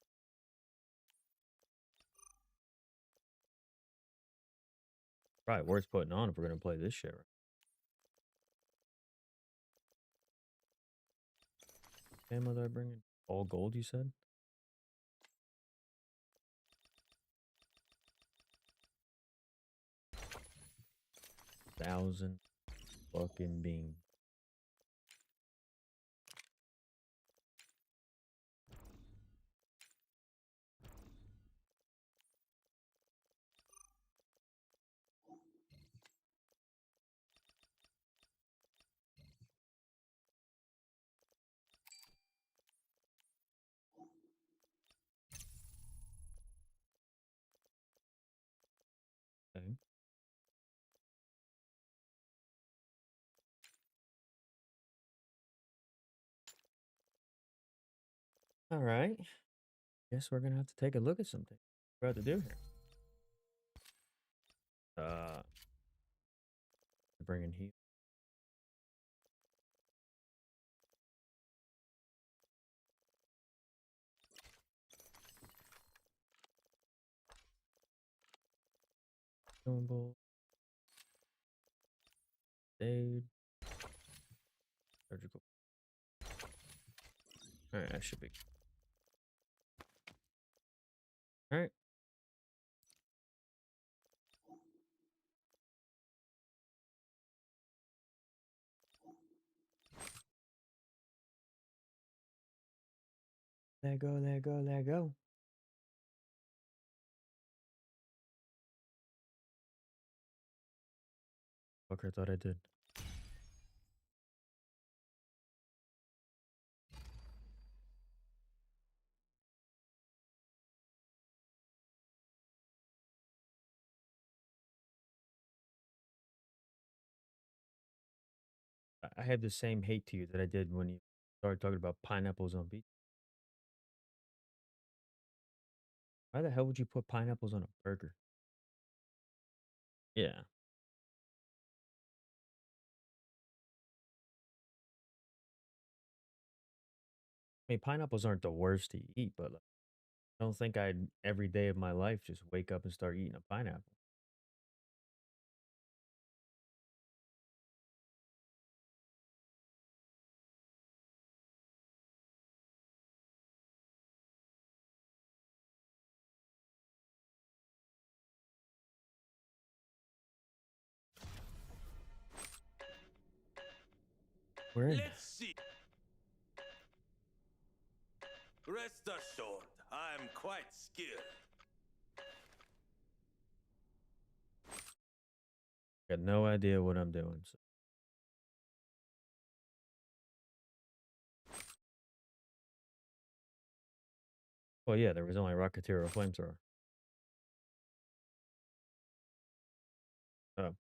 [SPEAKER 1] Probably worth putting on if we're gonna play this shit. Right? Ammo that I bring in? All gold, you said? Thousand fucking bean. Okay. All right. Guess we're gonna have to take a look at something. What we're about to do here. Bring in heat. Stone Shade. Surgical. Alright, that should be. Alright. Let go, let go, let go. Fucker thought I did. I have the same hate to you that I did when you started talking about pineapples on beach. Why the hell would you put pineapples on a burger? Yeah. I mean, pineapples aren't the worst to eat, but like, I don't think I'd every day of my life just wake up and start eating a pineapple. We're in.
[SPEAKER 17] Let's see. Rest assured, I'm quite skilled.
[SPEAKER 1] Got no idea what I'm doing. So. Well, yeah, there was only Rocketeer or Flamethrower. Oh.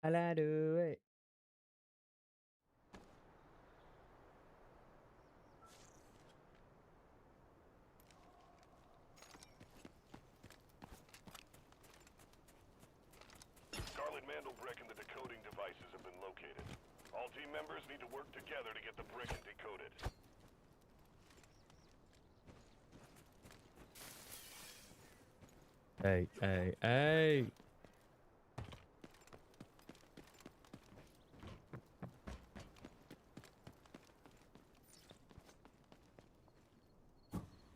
[SPEAKER 1] I do it.
[SPEAKER 14] Scarlet Mandel brick and the decoding devices have been located. All team members need to work together to get the brick decoded.
[SPEAKER 1] Hey, hey, hey.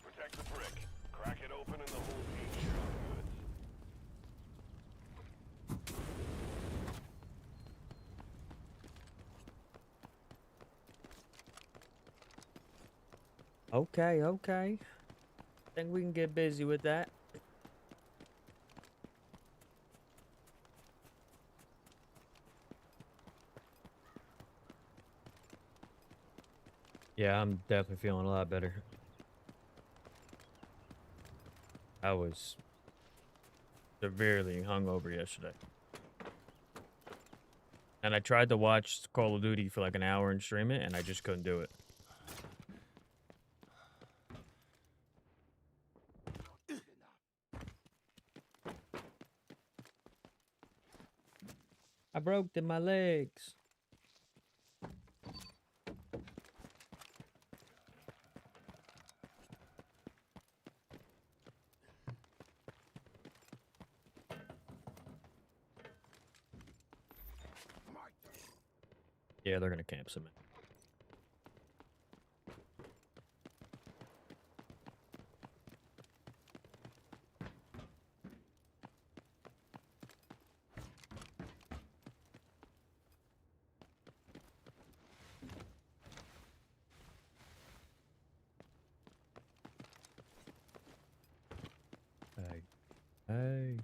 [SPEAKER 14] Protect the brick. Crack it open and the whole team shot goods.
[SPEAKER 1] Okay, okay. Think we can get busy with that. Yeah, I'm definitely feeling a lot better. I was severely hungover yesterday. And I tried to watch Call of Duty for like an hour and stream it, and I just couldn't do it. I broke my legs. Yeah, they're gonna camp some. Hey, hey.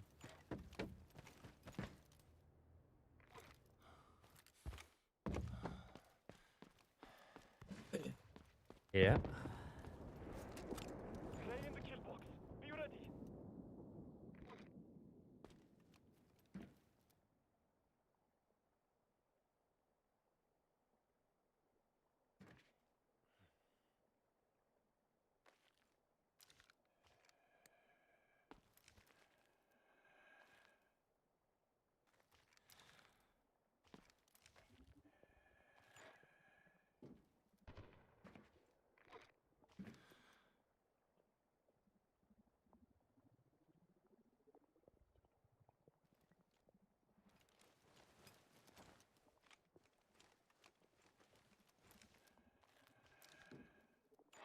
[SPEAKER 1] Yeah.
[SPEAKER 14] Play in the kill box. Be ready.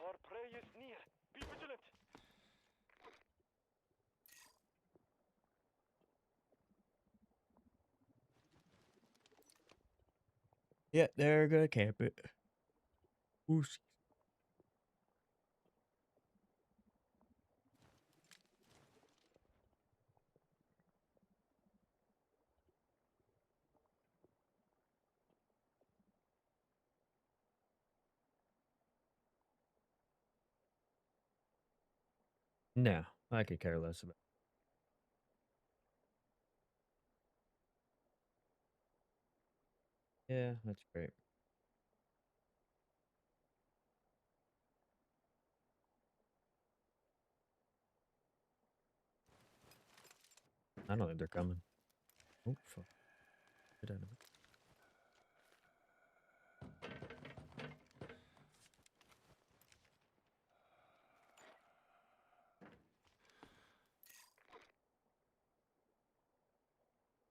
[SPEAKER 14] Our prey is near. Be vigilant.
[SPEAKER 1] Yeah, they're gonna camp it. Ooh, No, I could care less about. Yeah, that's great. I don't think they're coming. Oh, fuck. Get out of it.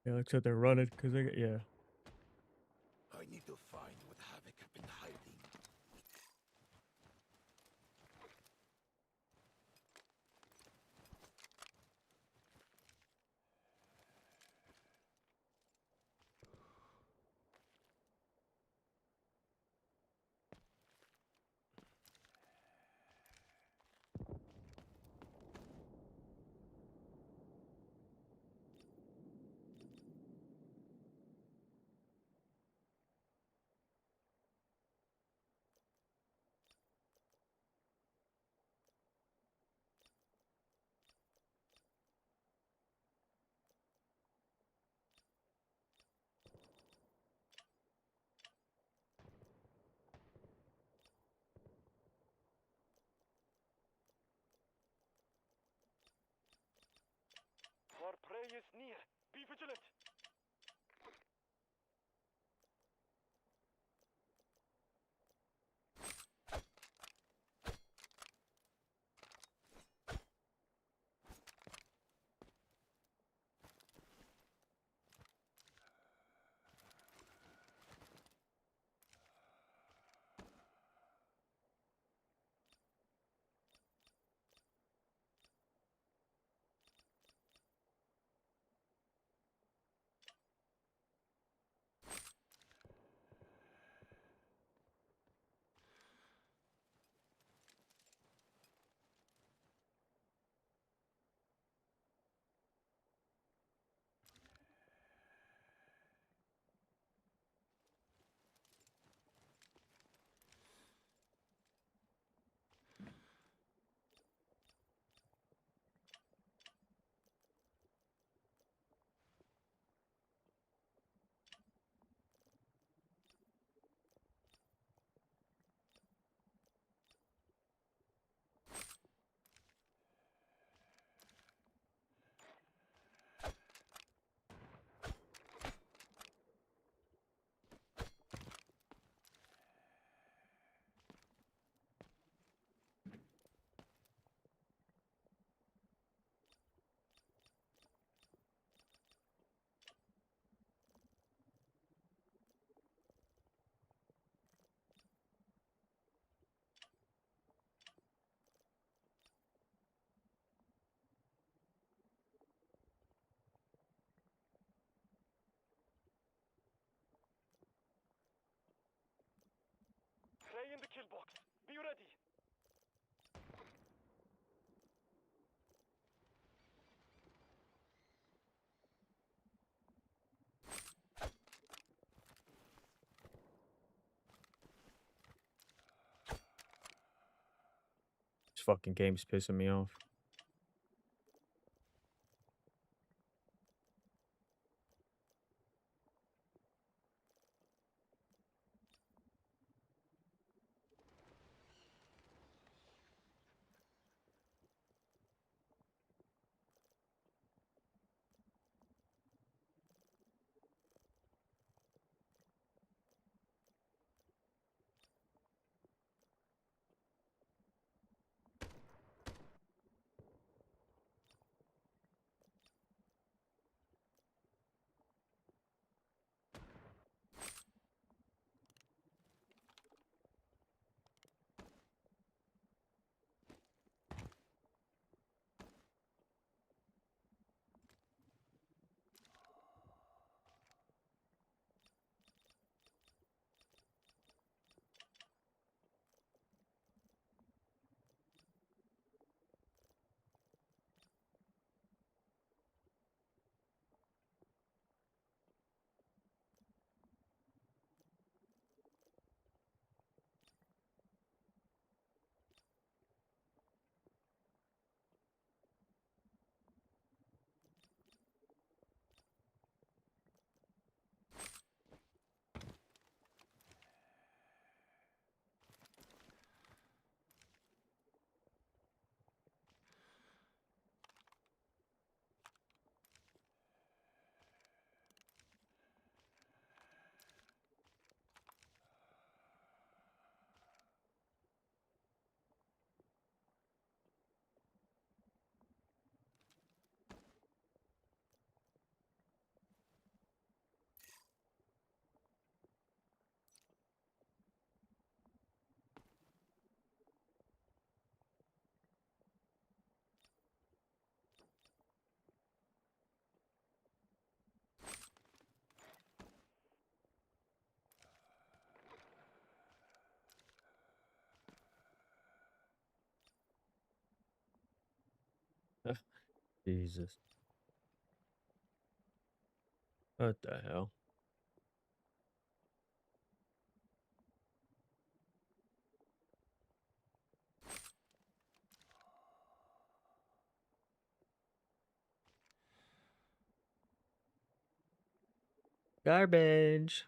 [SPEAKER 1] Yeah, looks like they're running because they get, yeah.
[SPEAKER 17] I need to find what Havoc have been hiding.
[SPEAKER 14] Our prey is near. Be vigilant. Prey in the kill box. Be ready.
[SPEAKER 1] This fucking game's pissing me off. Jesus. What the hell? Garbage.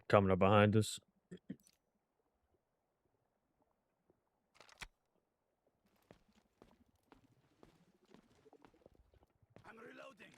[SPEAKER 1] Coming up behind us.
[SPEAKER 13] I'm reloading.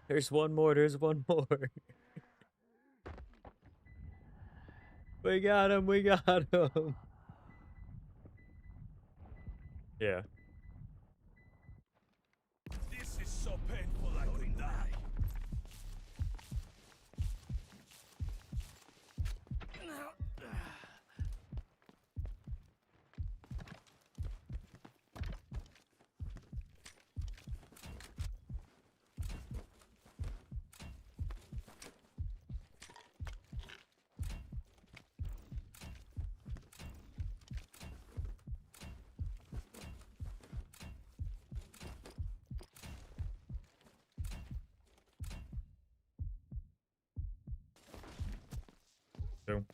[SPEAKER 1] There's one more. There's one more. We got him. We got him. Yeah.
[SPEAKER 17] This is so painful I could die.
[SPEAKER 1] Two.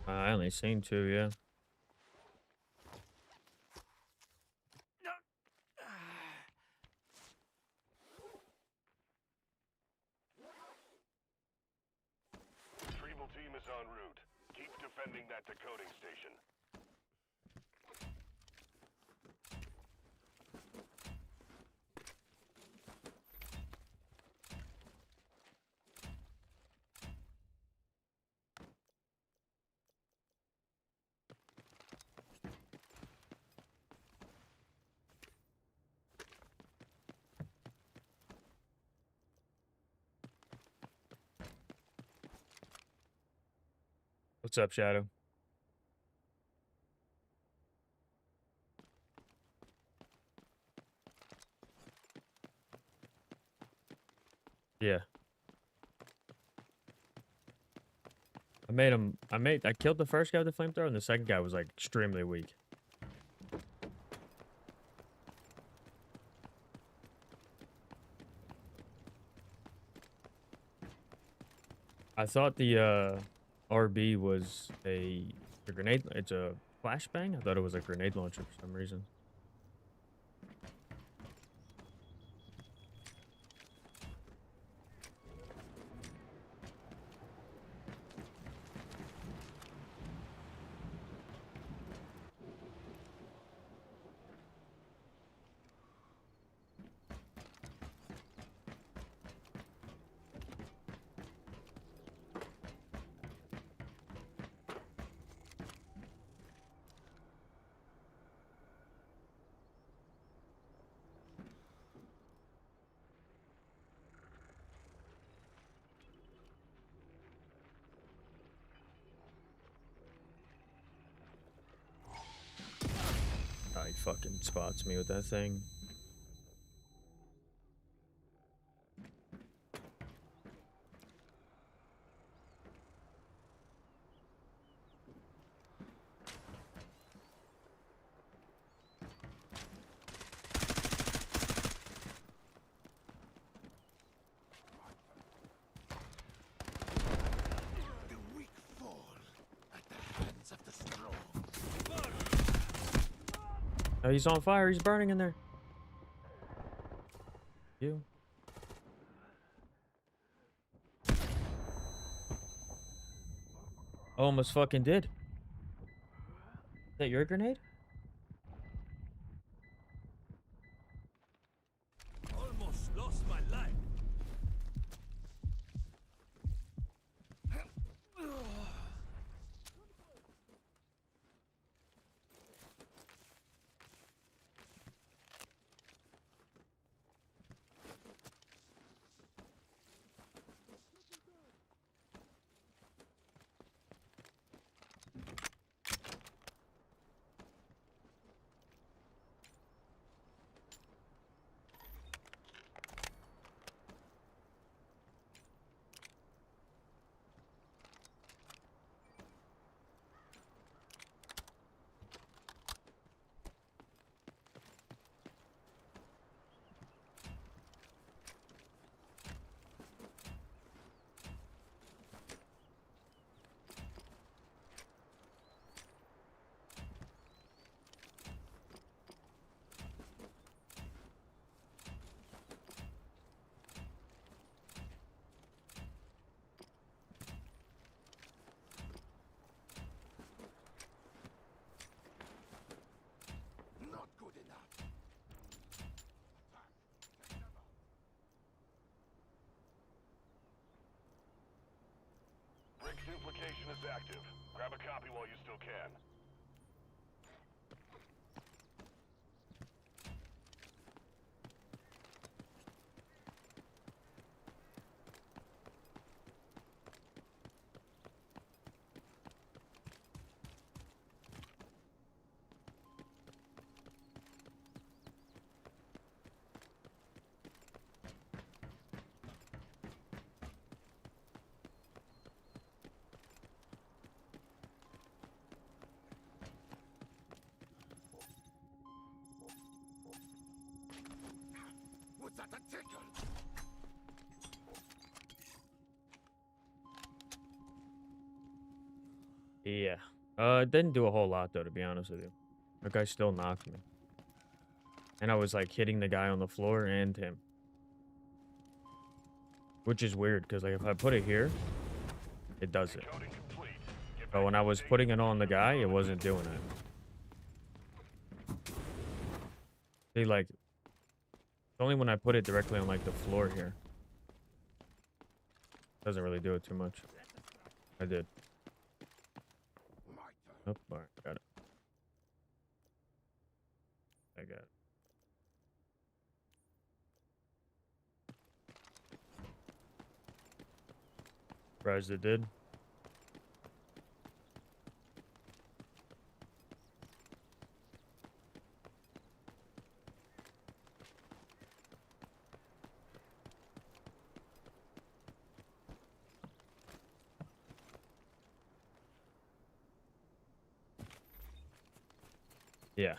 [SPEAKER 1] I only seen two, yeah.
[SPEAKER 14] Retrieval team is en route. Keep defending that decoding station.
[SPEAKER 1] What's up, Shadow? Yeah. I killed the first guy with the flamethrower, and the second guy was like extremely weak. I thought the RB was a grenade. It's a flashbang. I thought it was a grenade launcher for some reason. Oh, he fucking spots me with that thing.
[SPEAKER 17] The weak fall at the hands of the strong.
[SPEAKER 1] Oh, he's on fire. He's burning in there. You. Almost fucking did. Is that your grenade?
[SPEAKER 17] Almost lost my life.
[SPEAKER 14] location is active. Grab a copy while you still can.
[SPEAKER 17] Was that a tickle?
[SPEAKER 1] Yeah. It didn't do a whole lot though, to be honest with you. The guy still knocked me. And I was like hitting the guy on the floor and him. Which is weird, because like if I put it here, it does it. But when I was putting it on the guy, it wasn't doing it. See, like, it's only when I put it directly on like the floor here. Doesn't really do it too much. I did. Oh, alright, got it. I got it. Surprised it did. Yeah.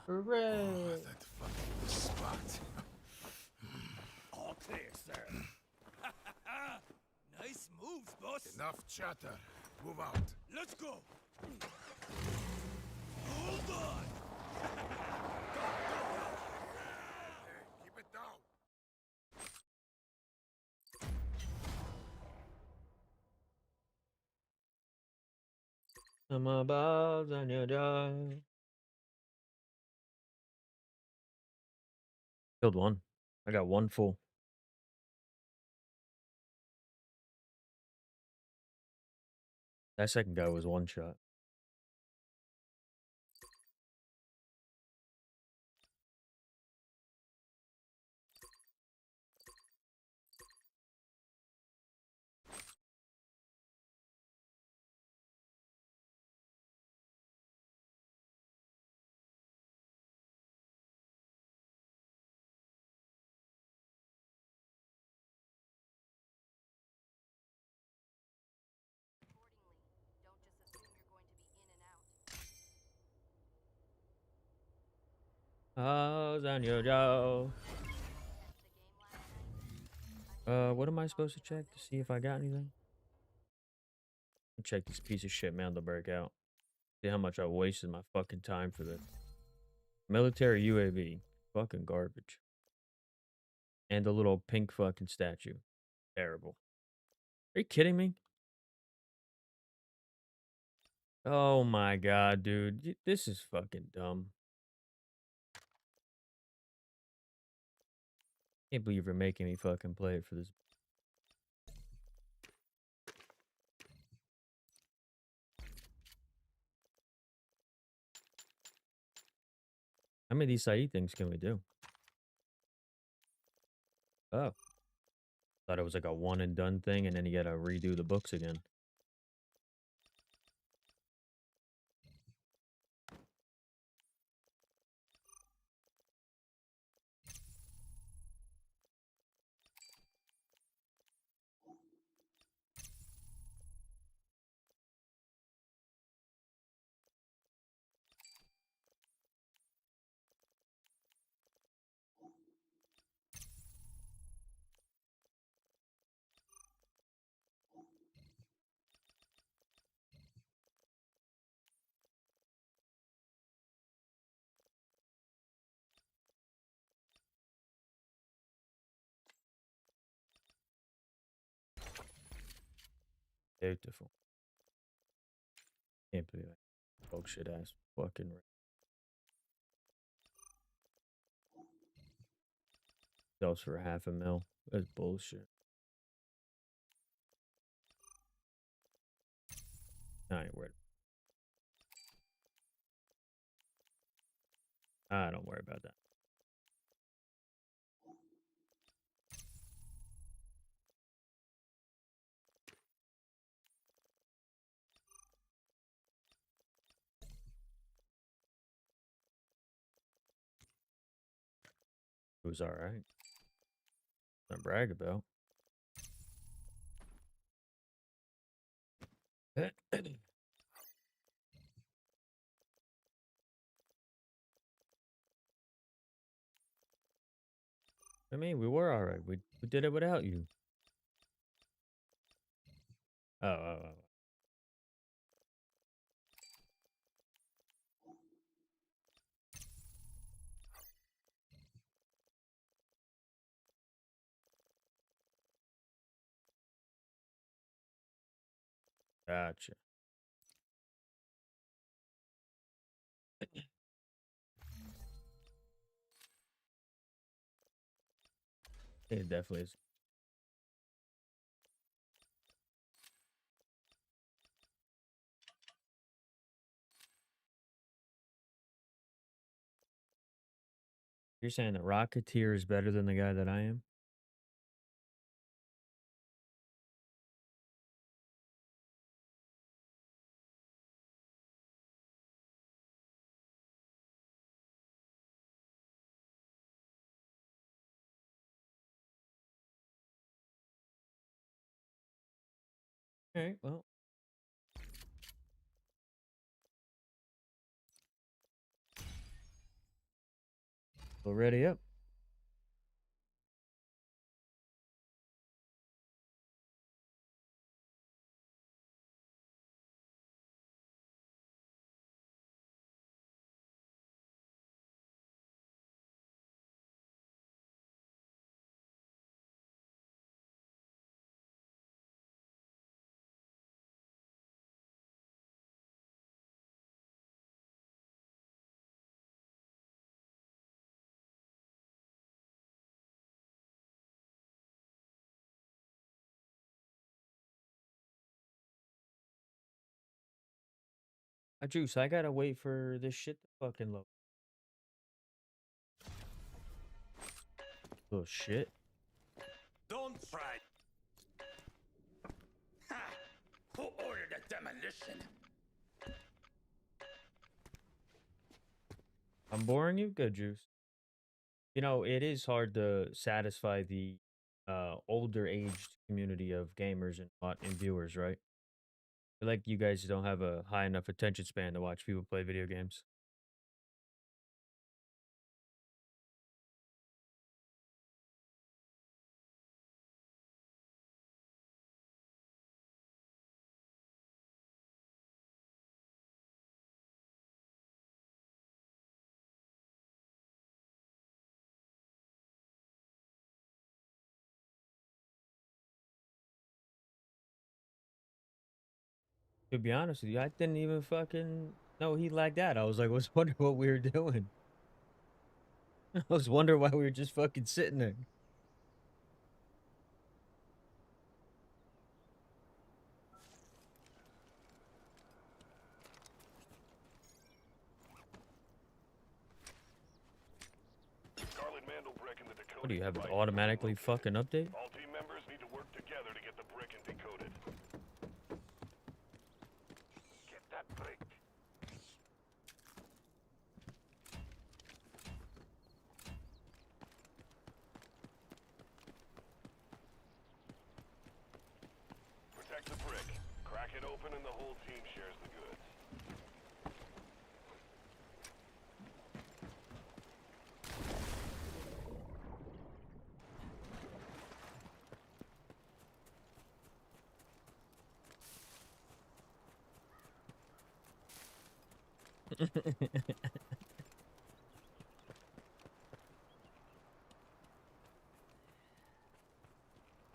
[SPEAKER 1] Hooray!
[SPEAKER 17] That fucking spot.
[SPEAKER 11] All clear, sir. Nice moves, boss.
[SPEAKER 17] Enough chatter. Move out.
[SPEAKER 11] Let's go. Hold on.
[SPEAKER 17] Keep it down.
[SPEAKER 1] I'm above on your door. Killed one. I got one full. That second guy was one shot. How's on your door? What am I supposed to check to see if I got anything? Check this piece of shit Mandelberg out. See how much I wasted my fucking time for this. Military UAV. Fucking garbage. And the little pink fucking statue. Terrible. Are you kidding me? Oh my god, dude. This is fucking dumb. Can't believe you're making me fucking play it for this. How many of these Saeed things can we do? Oh. Thought it was like a one and done thing and then you gotta redo the books again. Beautiful. Can't believe it. Bullshit ass fucking. Sells for $500,000. That's bullshit. I ain't worried. I don't worry about that. It was alright. Nothing to brag about. I mean, we were alright. We did it without you. Oh. Gotcha. It definitely is. You're saying the Rocketeer is better than the guy that I am? Alright, well. Well, ready up. Juice, I gotta wait for this shit to fucking load. Oh shit.
[SPEAKER 11] Don't try. Ha! Who ordered a demolition?
[SPEAKER 1] I'm boring you? Good, Juice. You know, it is hard to satisfy the older aged community of gamers and viewers, right? I feel like you guys don't have a high enough attention span to watch people play video games. To be honest with you, I didn't even fucking know he like that. I was like, was wondering what we were doing. I was wondering why we were just fucking sitting there.
[SPEAKER 14] Scarlet Mandelbrick in the decoding
[SPEAKER 1] What do you have? It
[SPEAKER 14] device
[SPEAKER 1] automatically fucking update?
[SPEAKER 14] All team members need to work together to get the brick and decode it. Get that brick. Protect the brick. Crack it open and the whole team shares the goods.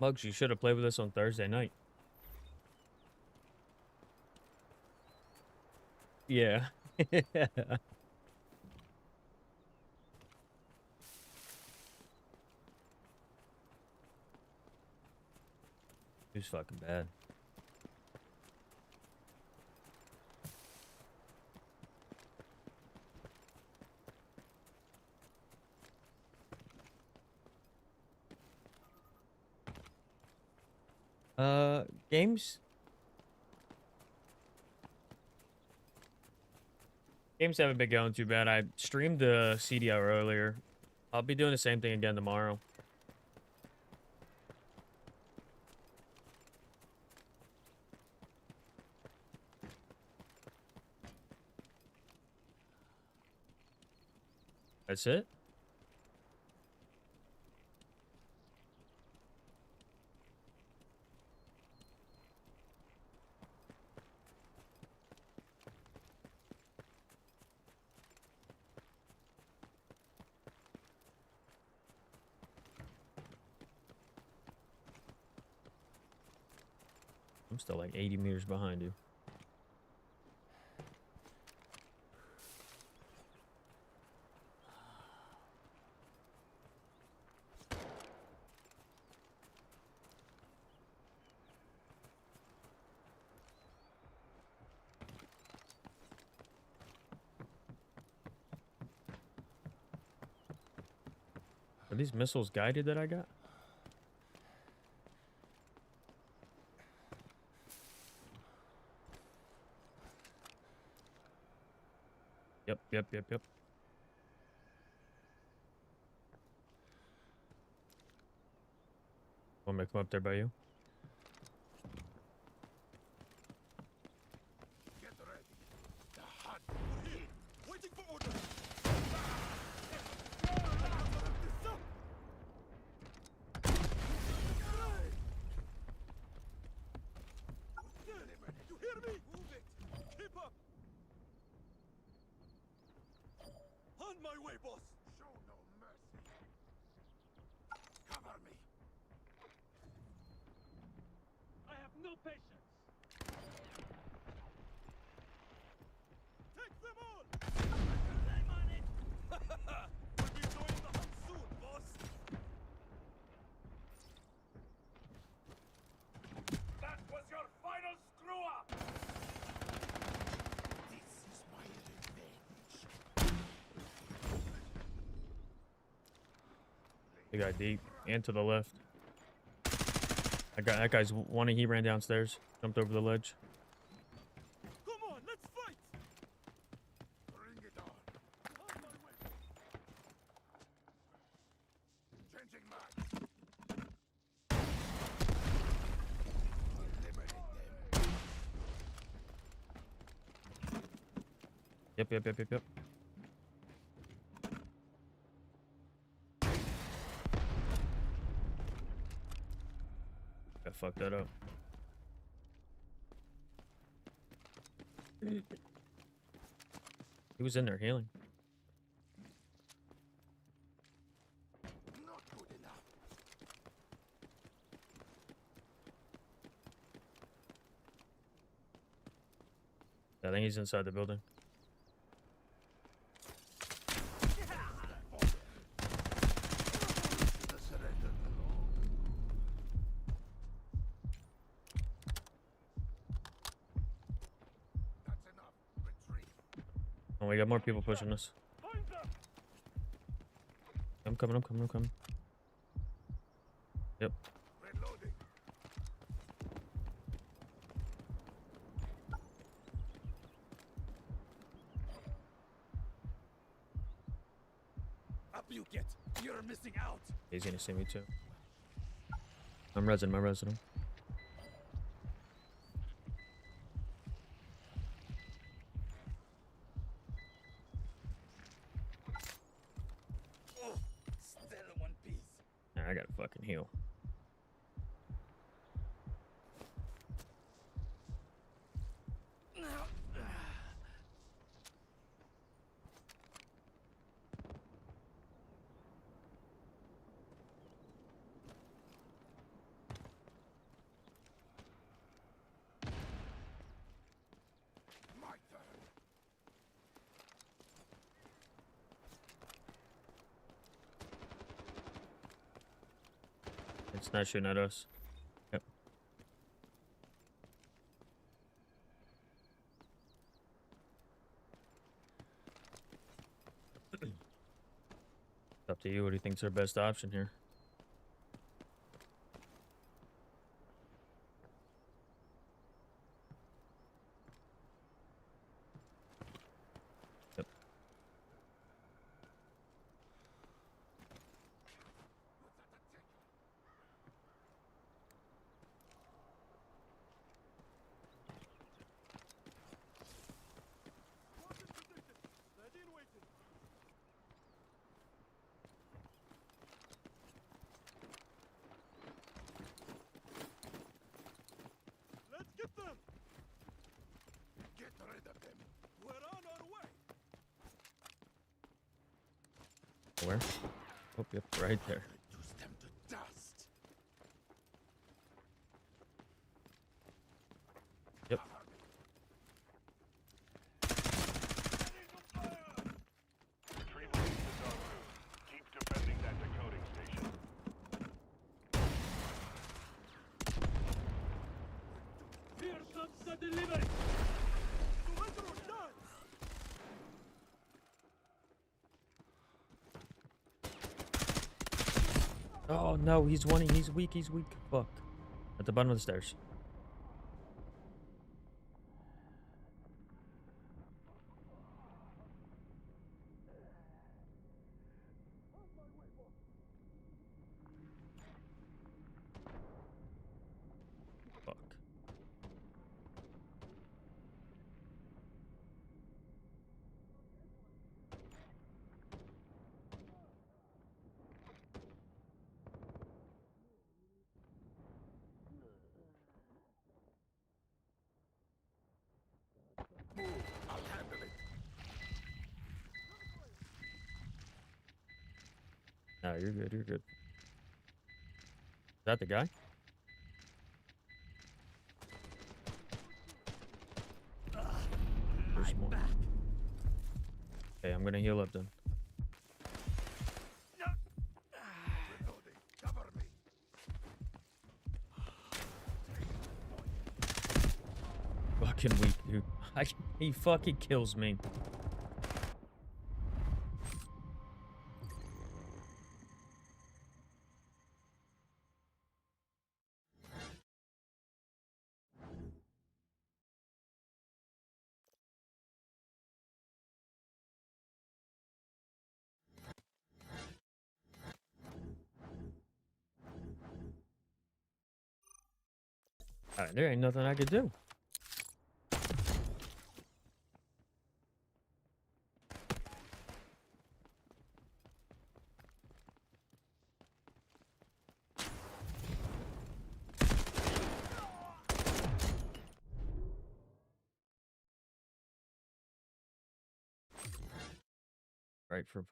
[SPEAKER 1] Mugs, you should have played with us on Thursday night. Yeah. Who's fucking bad? Games. Games haven't been going too bad. I streamed the CDL earlier. I'll be doing the same thing again tomorrow. That's it? I'm still like 80 meters behind you. Are these missiles guided that I got? Yep. Want me to come up there by you?
[SPEAKER 17] Get ready. The hunt. Waiting for orders. You hear me? Move it. Keep up. On my way, boss. Show no mercy. Cover me. I have no patience. Take them all. I'm on it. We'll be doing the hunt soon, boss. That was your final screw up. This is my revenge.
[SPEAKER 1] They got deep and to the left. That guy's one. He ran downstairs, jumped over the ledge.
[SPEAKER 17] Come on, let's fight. Bring it on. On my way. Changing mag. Eliminate them.
[SPEAKER 1] Yep. I fucked that up. He was in there healing.
[SPEAKER 17] Not good enough.
[SPEAKER 1] I think he's inside the building. Oh, we got more people pushing us. I'm coming. Yep.
[SPEAKER 17] Reloading. Up you get. You're missing out.
[SPEAKER 1] He's gonna see me too. I'm resin him.
[SPEAKER 17] Oh, still one piece.
[SPEAKER 1] I gotta fucking heal.
[SPEAKER 17] My turn.
[SPEAKER 1] It's not shooting at us. Yep. It's up to you. What do you think's our best option here? Yep.
[SPEAKER 17] Ready and waiting. Let's get them. Get rid of them. We're on our way.
[SPEAKER 1] Where? Oh, yep, right there.
[SPEAKER 17] Reduce them to dust.
[SPEAKER 1] Yep.
[SPEAKER 14] Retrieve the dog food. Keep defending that decoding station.
[SPEAKER 17] Here comes the delivery. Surrender or die.
[SPEAKER 1] Oh no, he's one. He's weak. He's weak. Fuck. At the bottom of the stairs. Fuck.
[SPEAKER 17] I'll handle it.
[SPEAKER 1] No, you're good. You're good. Is that the guy? There's more. Okay, I'm gonna heal up then.
[SPEAKER 17] Reloading. Cover me.
[SPEAKER 1] Fucking weak, dude. He fucking kills me. Alright, there ain't nothing I could do. Right for.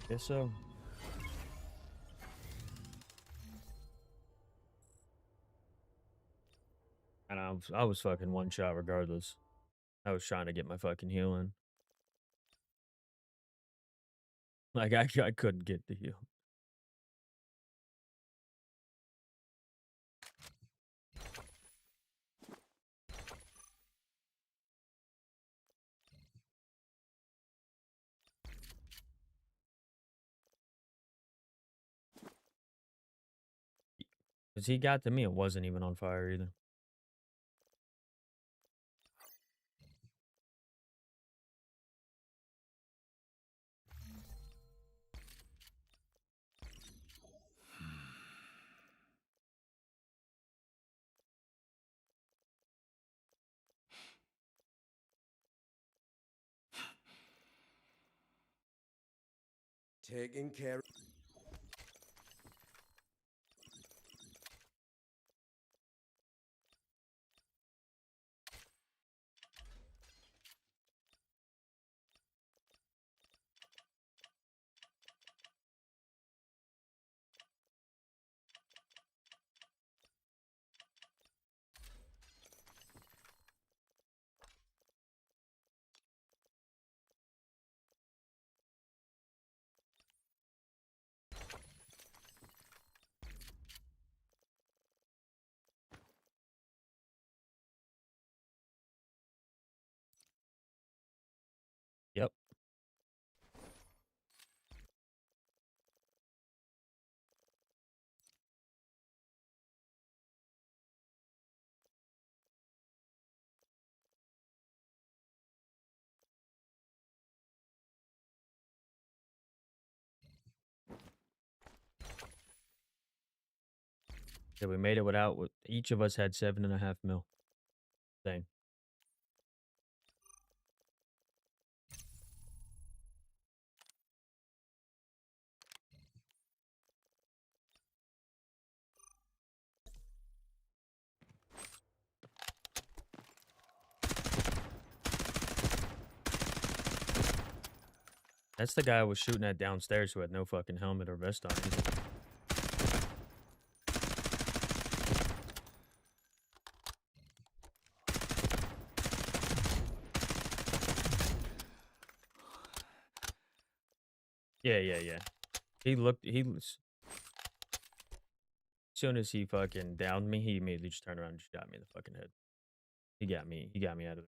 [SPEAKER 1] Guess so. And I was fucking one shot regardless. I was trying to get my fucking heal in. Like I couldn't get the heal. Cause he got to me, it wasn't even on fire either.
[SPEAKER 15] Taking care.
[SPEAKER 1] Yeah, we made it without. Each of us had 7.5 mil. Same. That's the guy I was shooting at downstairs who had no fucking helmet or vest on either. Yeah. He was. As soon as he fucking downed me, he immediately just turned around and just got me in the fucking head. He got me out of it.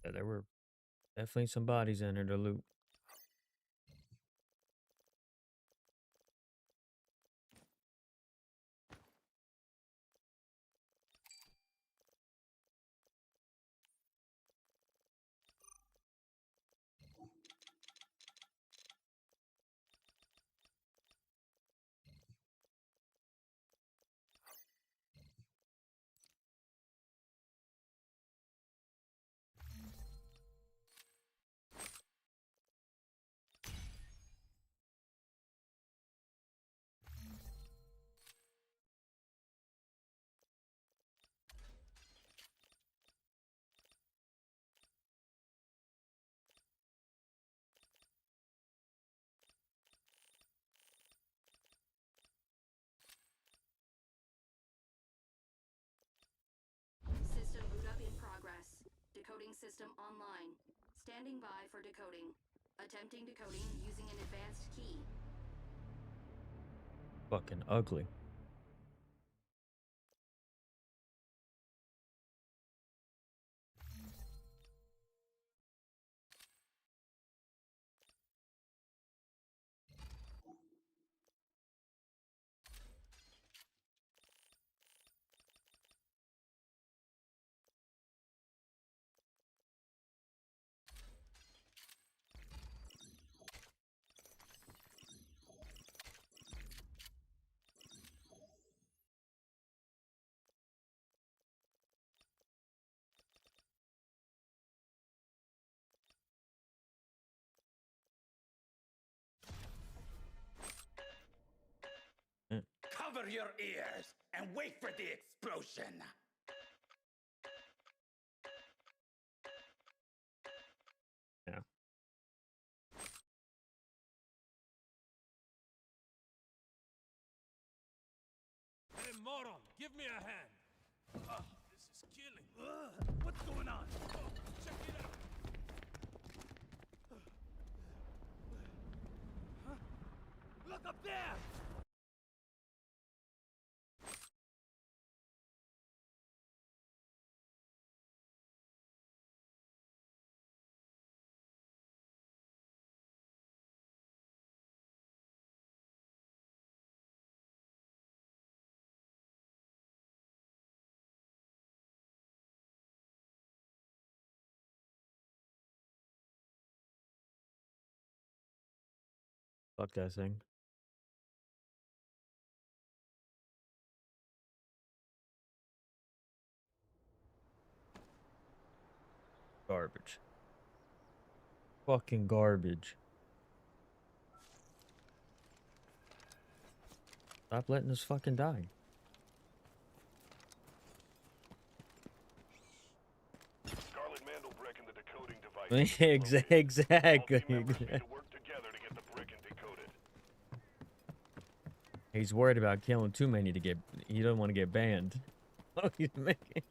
[SPEAKER 1] Yeah, there were definitely some bodies in there to loot.
[SPEAKER 18] System boot up in progress. Decoding system online. Standing by for decoding. Attempting decoding using an advanced key.
[SPEAKER 1] Fucking ugly.
[SPEAKER 19] Cover your ears and wait for the explosion.
[SPEAKER 1] Yeah.
[SPEAKER 17] Hey, moron, give me a hand. This is killing. What's going on? Check it out. Huh? Look up there!
[SPEAKER 1] Fuck that thing. Garbage. Fucking garbage. Stop letting us fucking die.
[SPEAKER 14] the decoding devices.
[SPEAKER 1] Exactly.
[SPEAKER 14] All team members need to work together to get the brick and decoded.
[SPEAKER 1] He's worried about killing too many to get. He doesn't want to get banned. Oh, he's making.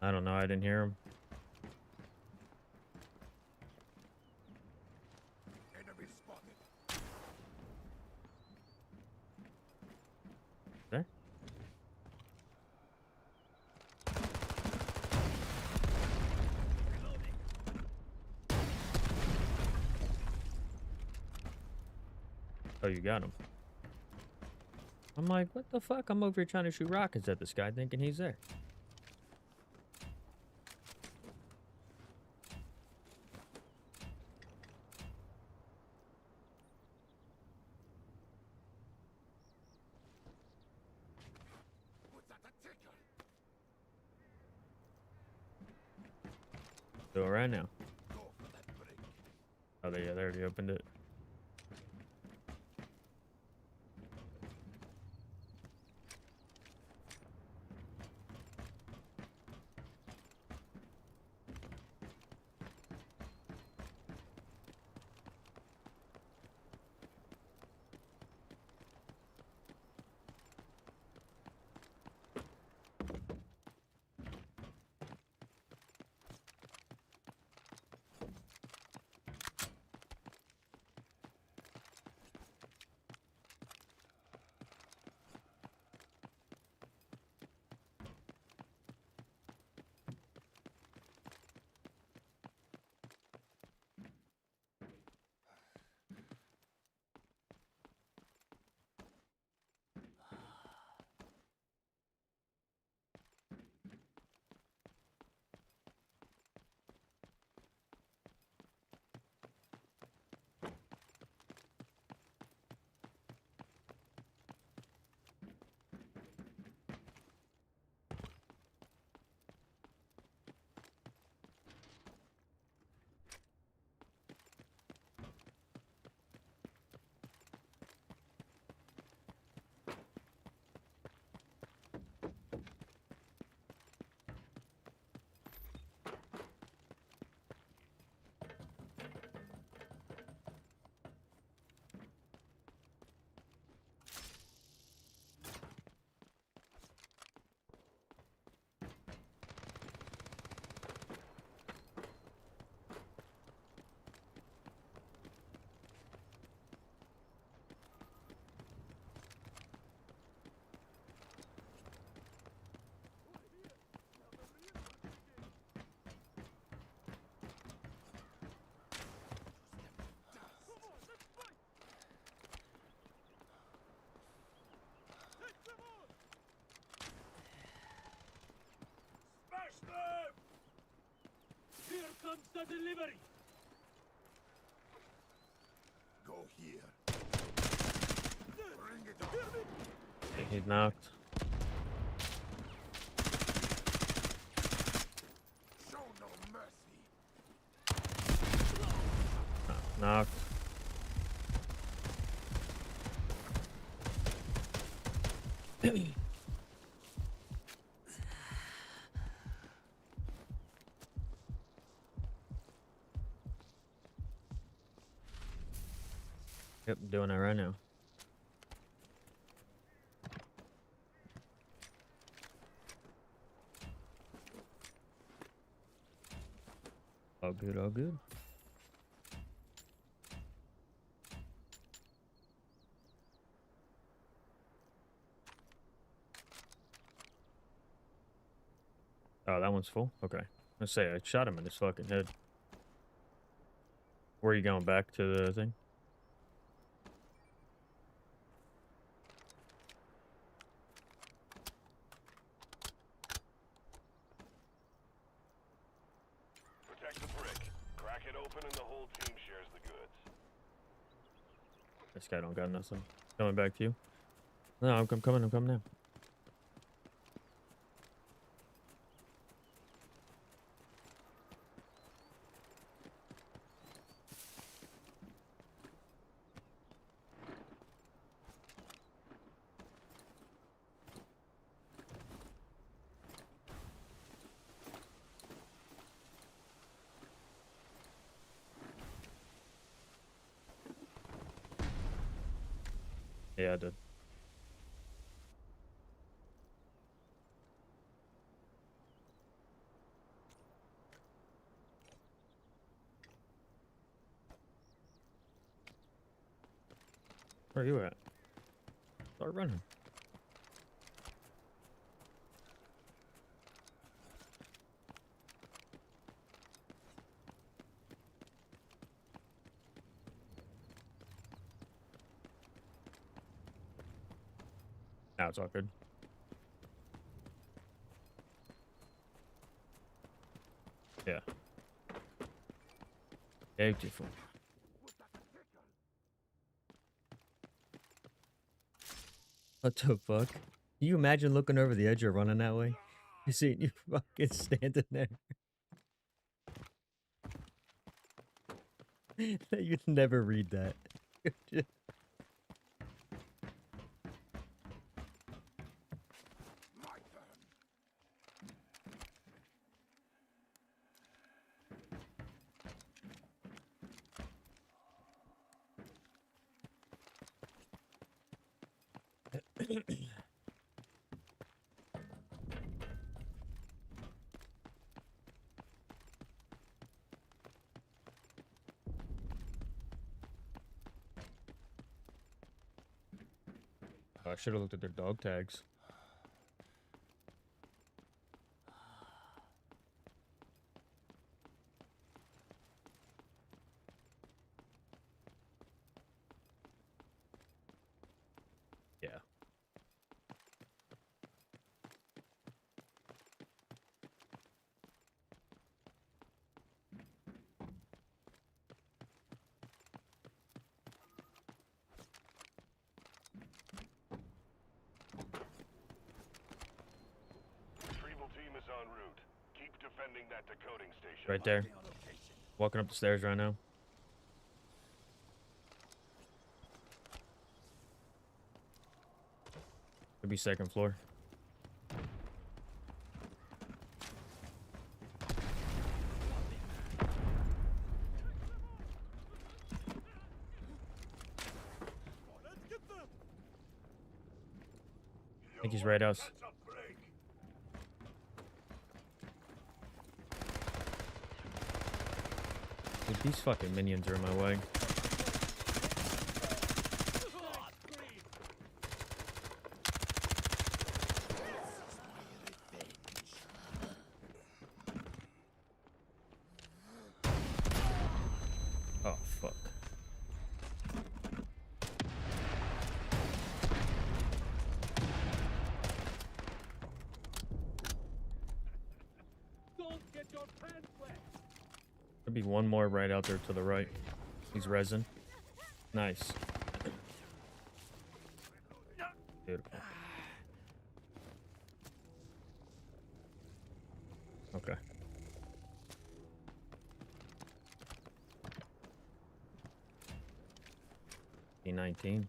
[SPEAKER 1] I don't know. I didn't hear him.
[SPEAKER 17] Enemy spotted.
[SPEAKER 1] There. Oh, you got him. I'm like, what the fuck? I'm over here trying to shoot rockets at this guy thinking he's there. Do it right now. Oh, yeah, they already opened it.
[SPEAKER 17] Smash them! Here comes the delivery. Go here. Bring it on.
[SPEAKER 1] He's knocked.
[SPEAKER 17] Show no mercy.
[SPEAKER 1] Knocked. Yep, doing it right now. All good, all good. Oh, that one's full? Okay. Let's say I shot him in his fucking head. Where are you going, back to the thing? This guy don't got nothing. Coming back to you. No, I'm coming now. Yeah, I did. Where are you at? Start running. Now it's all good. Yeah. Beautiful. What the fuck? Can you imagine looking over the edge or running that way? You see you fucking standing there. You'd never read that. I should have looked at their dog tags. Yeah.
[SPEAKER 14] Retrieval team is en route. Keep defending that decoding station.
[SPEAKER 1] Right there. Walking up the stairs right now. Could be second floor. I think he's right out. Dude, these fucking minions are in my way. Oh, fuck.
[SPEAKER 17] Don't get your pants wet.
[SPEAKER 1] There'll be one more right out there to the right. He's resin. Nice. Beautiful. Okay. P19.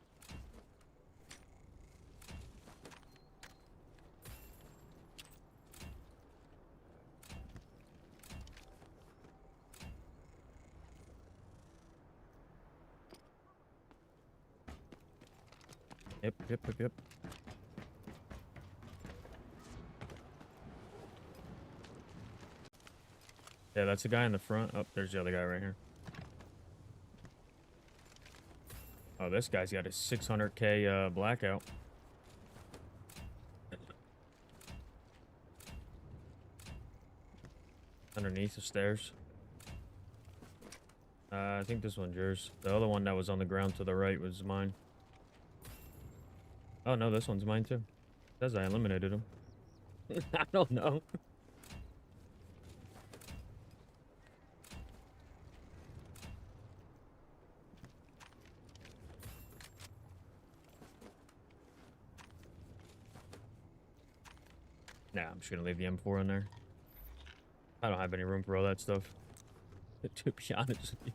[SPEAKER 1] Yep. Yeah, that's the guy in the front. Oh, there's the other guy right here. Oh, this guy's got a 600k blackout. Underneath the stairs. I think this one's yours. The other one that was on the ground to the right was mine. Oh, no, this one's mine, too. It says I eliminated him. I don't know. Nah, I'm just gonna leave the M4 in there. I don't have any room for all that stuff. To be honest with you.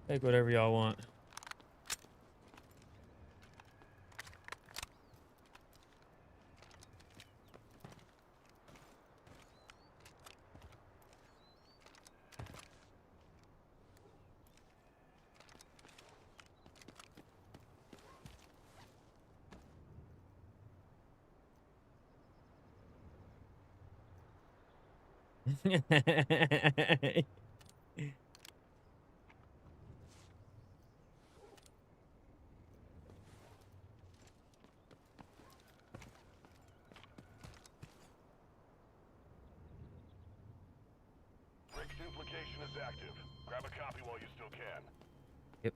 [SPEAKER 1] Take whatever y'all want.
[SPEAKER 14] Brick duplication is active. Grab a copy while you still can.
[SPEAKER 1] Yep.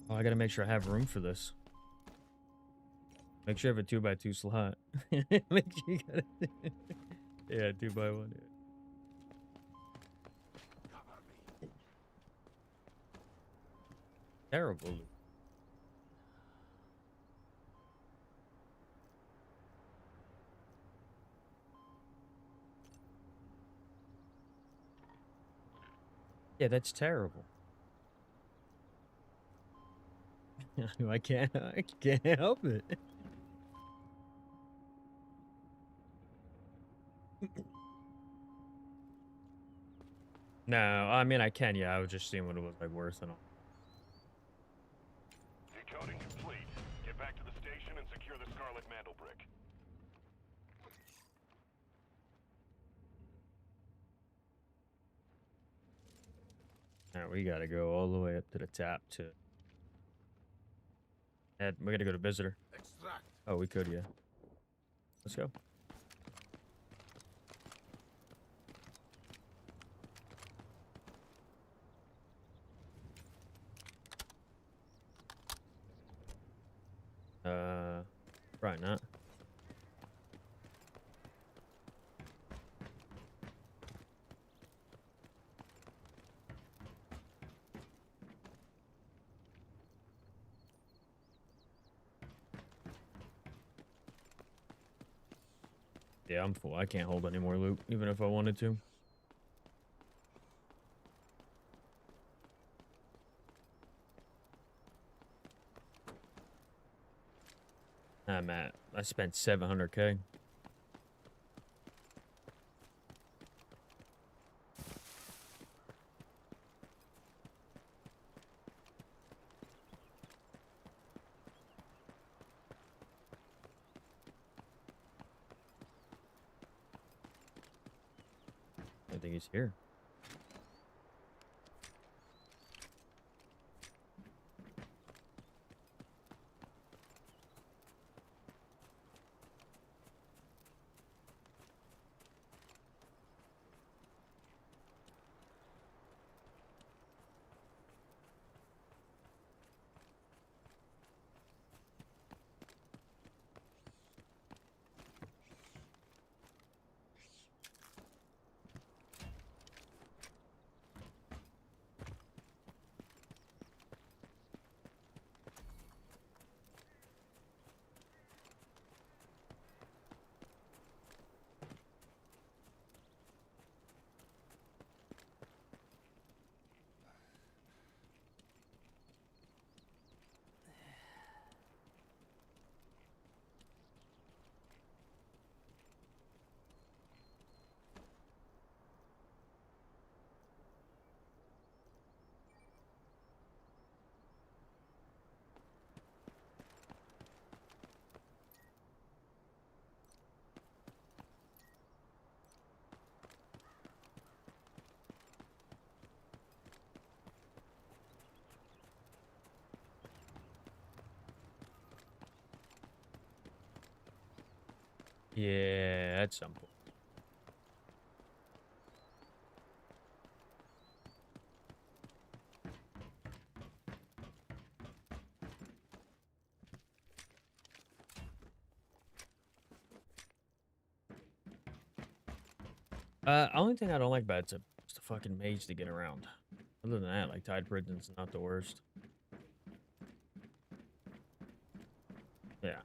[SPEAKER 1] Oh, I gotta make sure I have room for this. Make sure you have a 2x2 slot. Make sure you got it. Yeah, 2x1. Yeah. Terrible. Yeah, that's terrible. I can't help it. No, I mean I can, yeah. I was just seeing what it was like worse and all.
[SPEAKER 14] Decoding complete. Get back to the station and secure the Scarlet Mantle brick.
[SPEAKER 1] Now we gotta go all the way up to the top to. And we gotta go to visitor.
[SPEAKER 14] Extract.
[SPEAKER 1] Oh, we could, yeah. Let's go. Probably not. Yeah, I'm full. I can't hold any more loot, even if I wanted to. I'm at. I spent 700K. I think he's here. Yeah, at some point. Only thing I don't like about it's the fucking mage to get around. Other than that, like Tide Prison's not the worst. Yeah.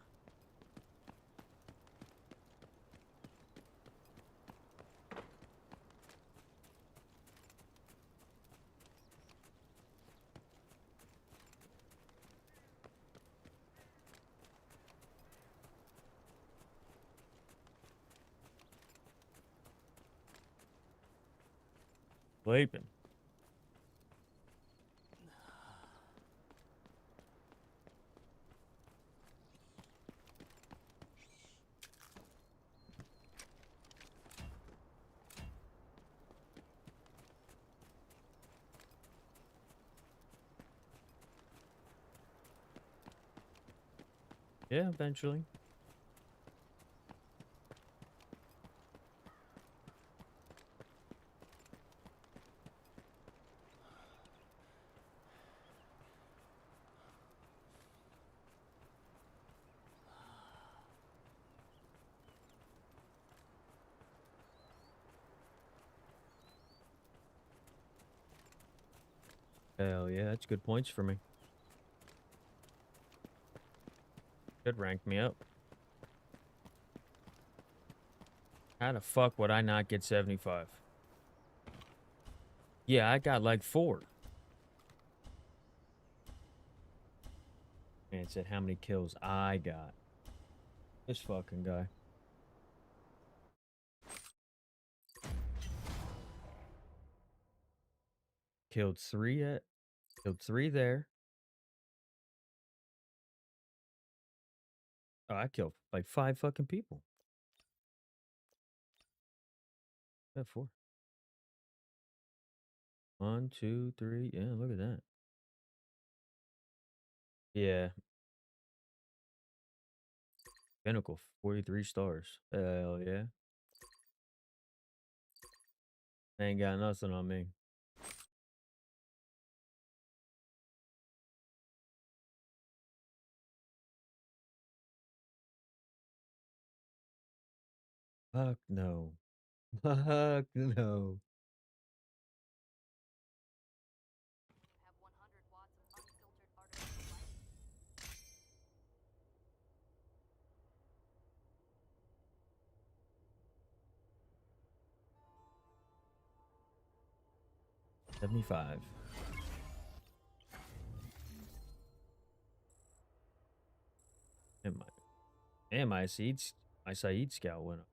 [SPEAKER 1] Sleeping. Yeah, eventually. Hell yeah, that's good points for me. Should rank me up. How the fuck would I not get 75? Yeah, I got like 4. And it said how many kills I got. This fucking guy. Killed 3 there. Oh, I killed like 5 fucking people. Yeah, 4. 1, 2, 3. Yeah, look at that. Yeah. Pinnacle, 43 stars. Hell yeah. Ain't got nothing on me. Fuck no. Fuck no. $75. And my Saeed scout went up.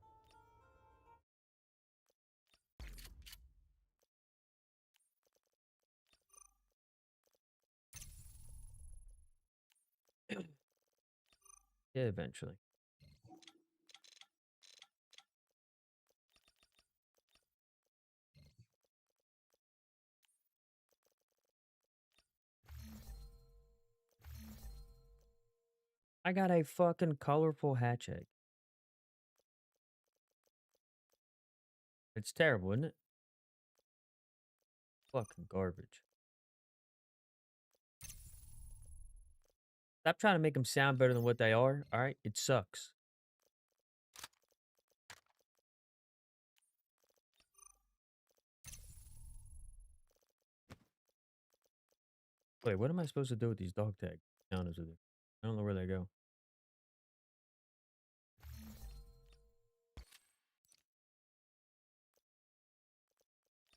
[SPEAKER 1] Yeah, eventually. I got a fucking colorful hatch egg. It's terrible, isn't it? Fucking garbage. Stop trying to make them sound better than what they are, alright? It sucks. Wait, what am I supposed to do with these dog tags? To be honest with you, I don't know where they go.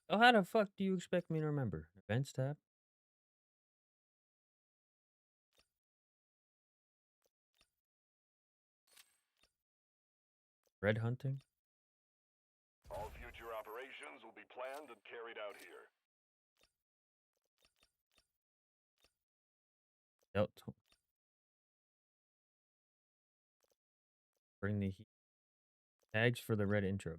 [SPEAKER 1] Oh, how the fuck do you expect me to remember? Events tab? Red hunting?
[SPEAKER 14] All future operations will be planned and carried out here.
[SPEAKER 1] Yep. Bring the tags for the red intro.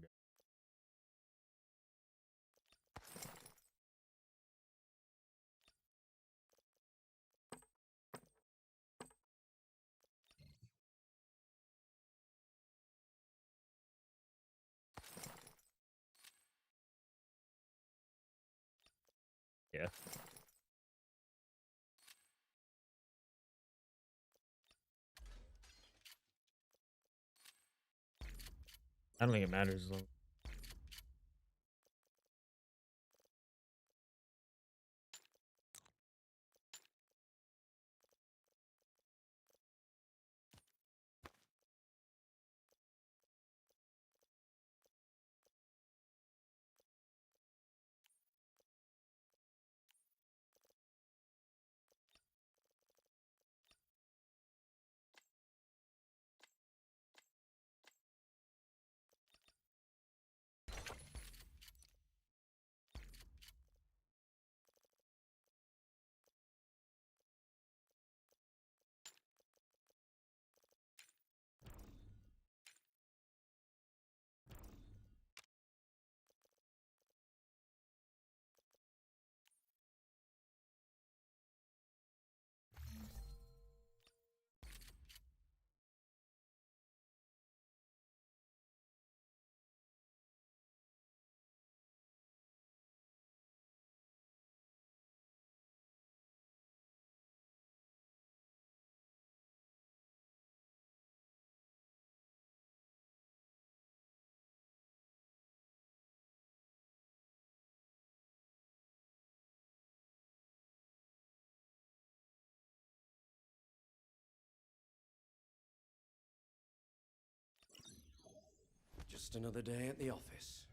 [SPEAKER 1] Yeah. I don't think it matters as long.
[SPEAKER 15] Just another day at the office.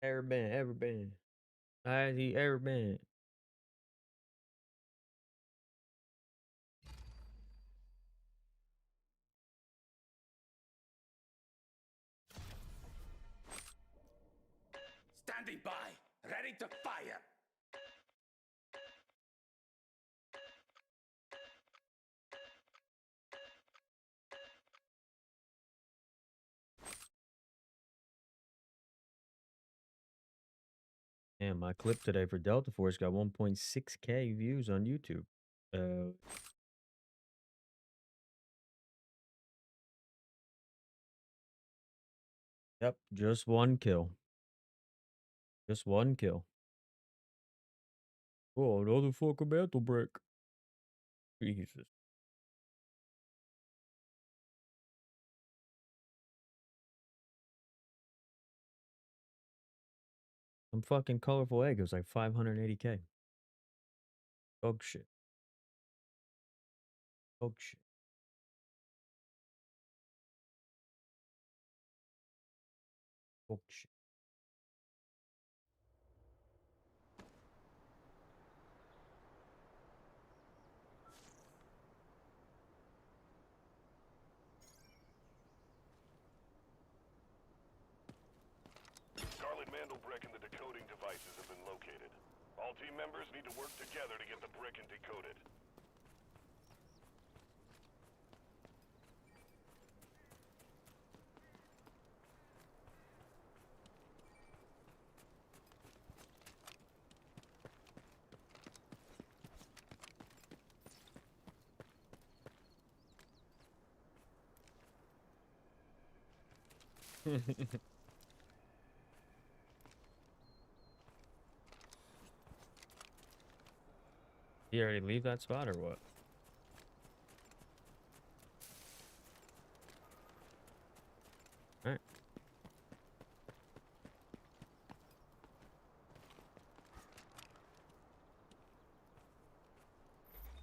[SPEAKER 1] Ever been? Ever been? Has he ever been?
[SPEAKER 19] Standing by, ready to fire.
[SPEAKER 1] Damn, my clip today for Delta Force got 1.6K views on YouTube. Yep, just one kill. Just one kill. Oh, another fucking battle brick. Jesus. Some fucking colorful egg. It was like 580K. Dog shit. Dog shit. Dog shit.
[SPEAKER 14] Scarlet Mandel brick and the decoding devices have been located. All team members need to work together to get the brick and decode it.
[SPEAKER 1] You already leave that spot or what? Alright.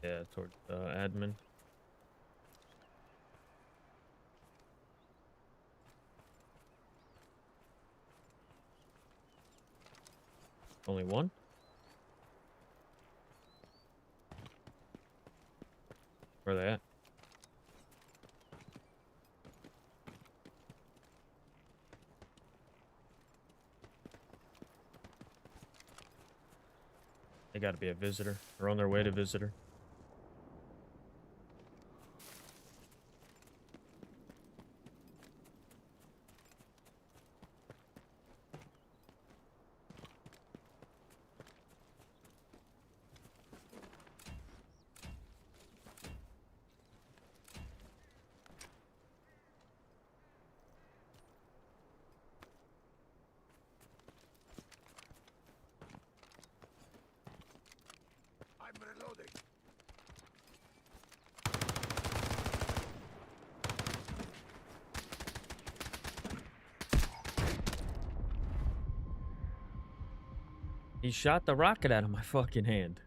[SPEAKER 1] Yeah, towards admin. Only one? Where are they at? They gotta be a visitor. They're on their way to visitor.
[SPEAKER 13] I'm reloading.
[SPEAKER 1] He shot the rocket out of my fucking hand.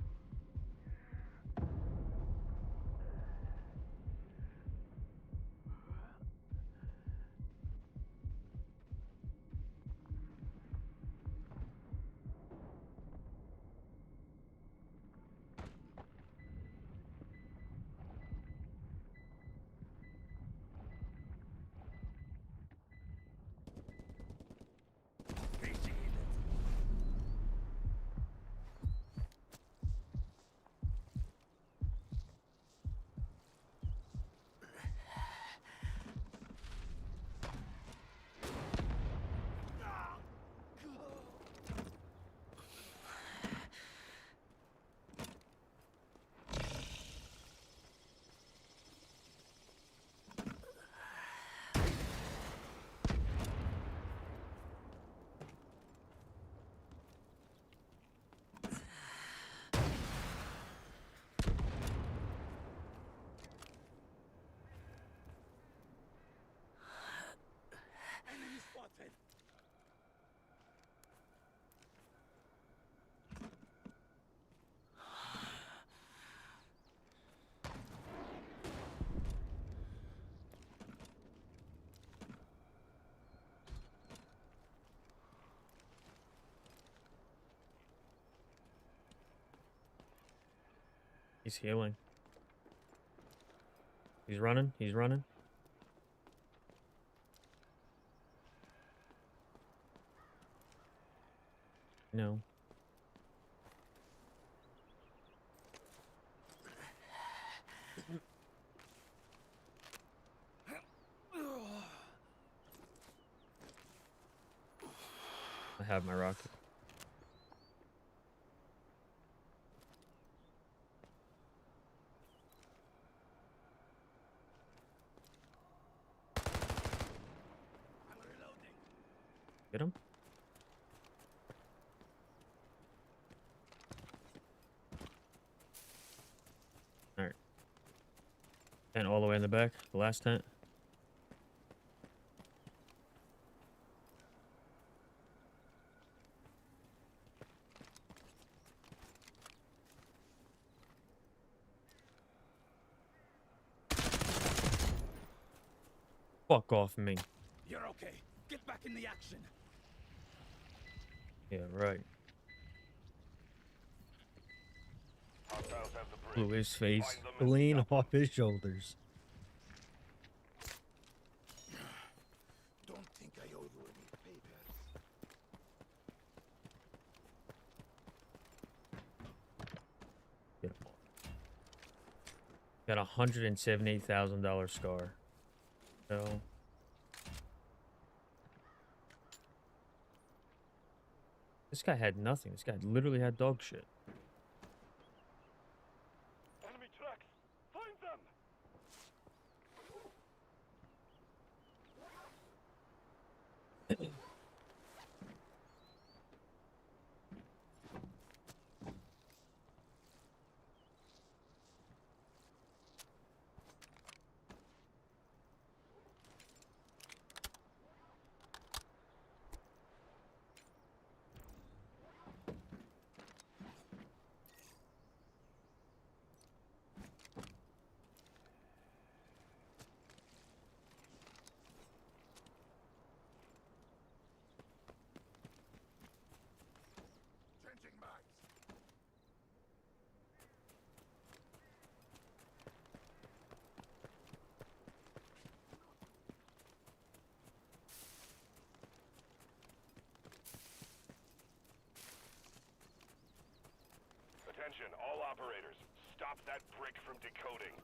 [SPEAKER 17] Enemy spotted.
[SPEAKER 1] He's healing. He's running. He's running. No. I have my rocket. Get him. All right. And all the way in the back, the last tent. Fuck off me.
[SPEAKER 17] You're okay. Get back in the action.
[SPEAKER 1] Yeah, right.
[SPEAKER 14] Hostiles have the brick.
[SPEAKER 1] Blew his face
[SPEAKER 14] Find them and
[SPEAKER 1] clean
[SPEAKER 14] stop them.
[SPEAKER 1] off his shoulders.
[SPEAKER 13] Don't think I owe you any favors.
[SPEAKER 1] Got a $178,000 scar. So this guy had nothing. This guy literally had dog shit.
[SPEAKER 14] Enemy tracks. Find them. Changing mags. Attention, all operators. Stop that brick from decoding.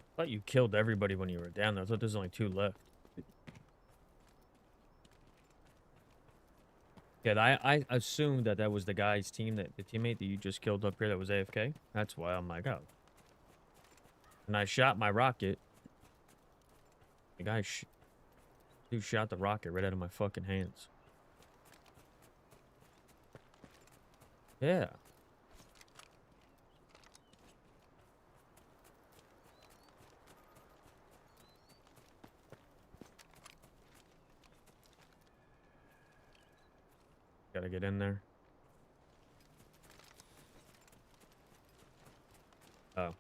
[SPEAKER 1] I thought you killed everybody when you were down there. I thought there's only 2 left. Yeah, I assumed that was the guy's team, that the teammate that you just killed up here that was AFK. That's why I'm like, oh. And I shot my rocket. The guy dude shot the rocket right out of my fucking hands. Yeah. Gotta get in there. Oh.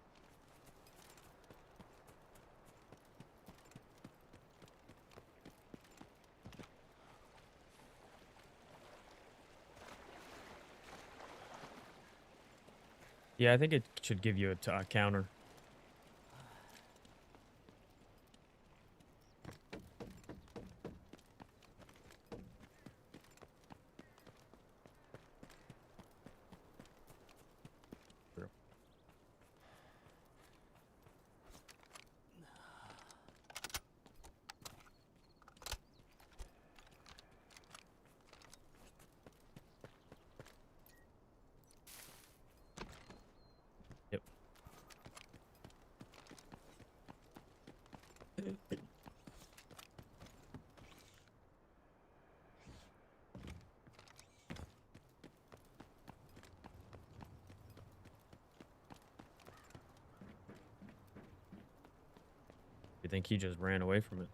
[SPEAKER 1] Yeah, I think it should give you a counter. Yep. You think he just ran away from it?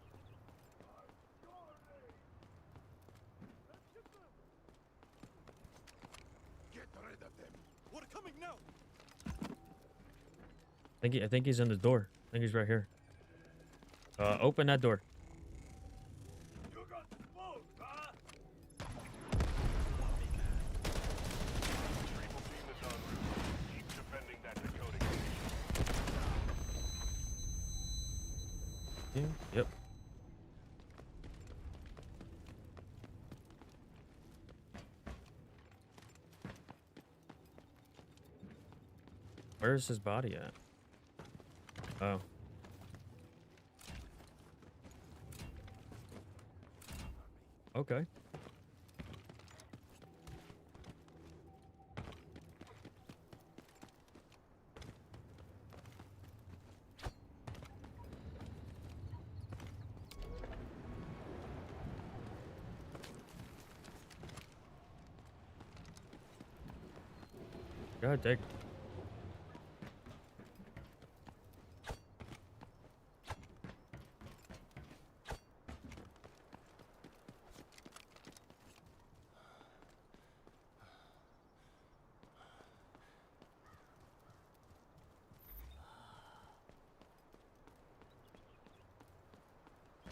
[SPEAKER 13] Get rid of them.
[SPEAKER 8] We're coming now.
[SPEAKER 1] I think he's in the door. I think he's right here. Open that door.
[SPEAKER 13] You got smoked, huh?
[SPEAKER 14] Triple team is en route. Keep defending that decoding station.
[SPEAKER 1] Yep. Where's his body at? Oh. Okay. God dang.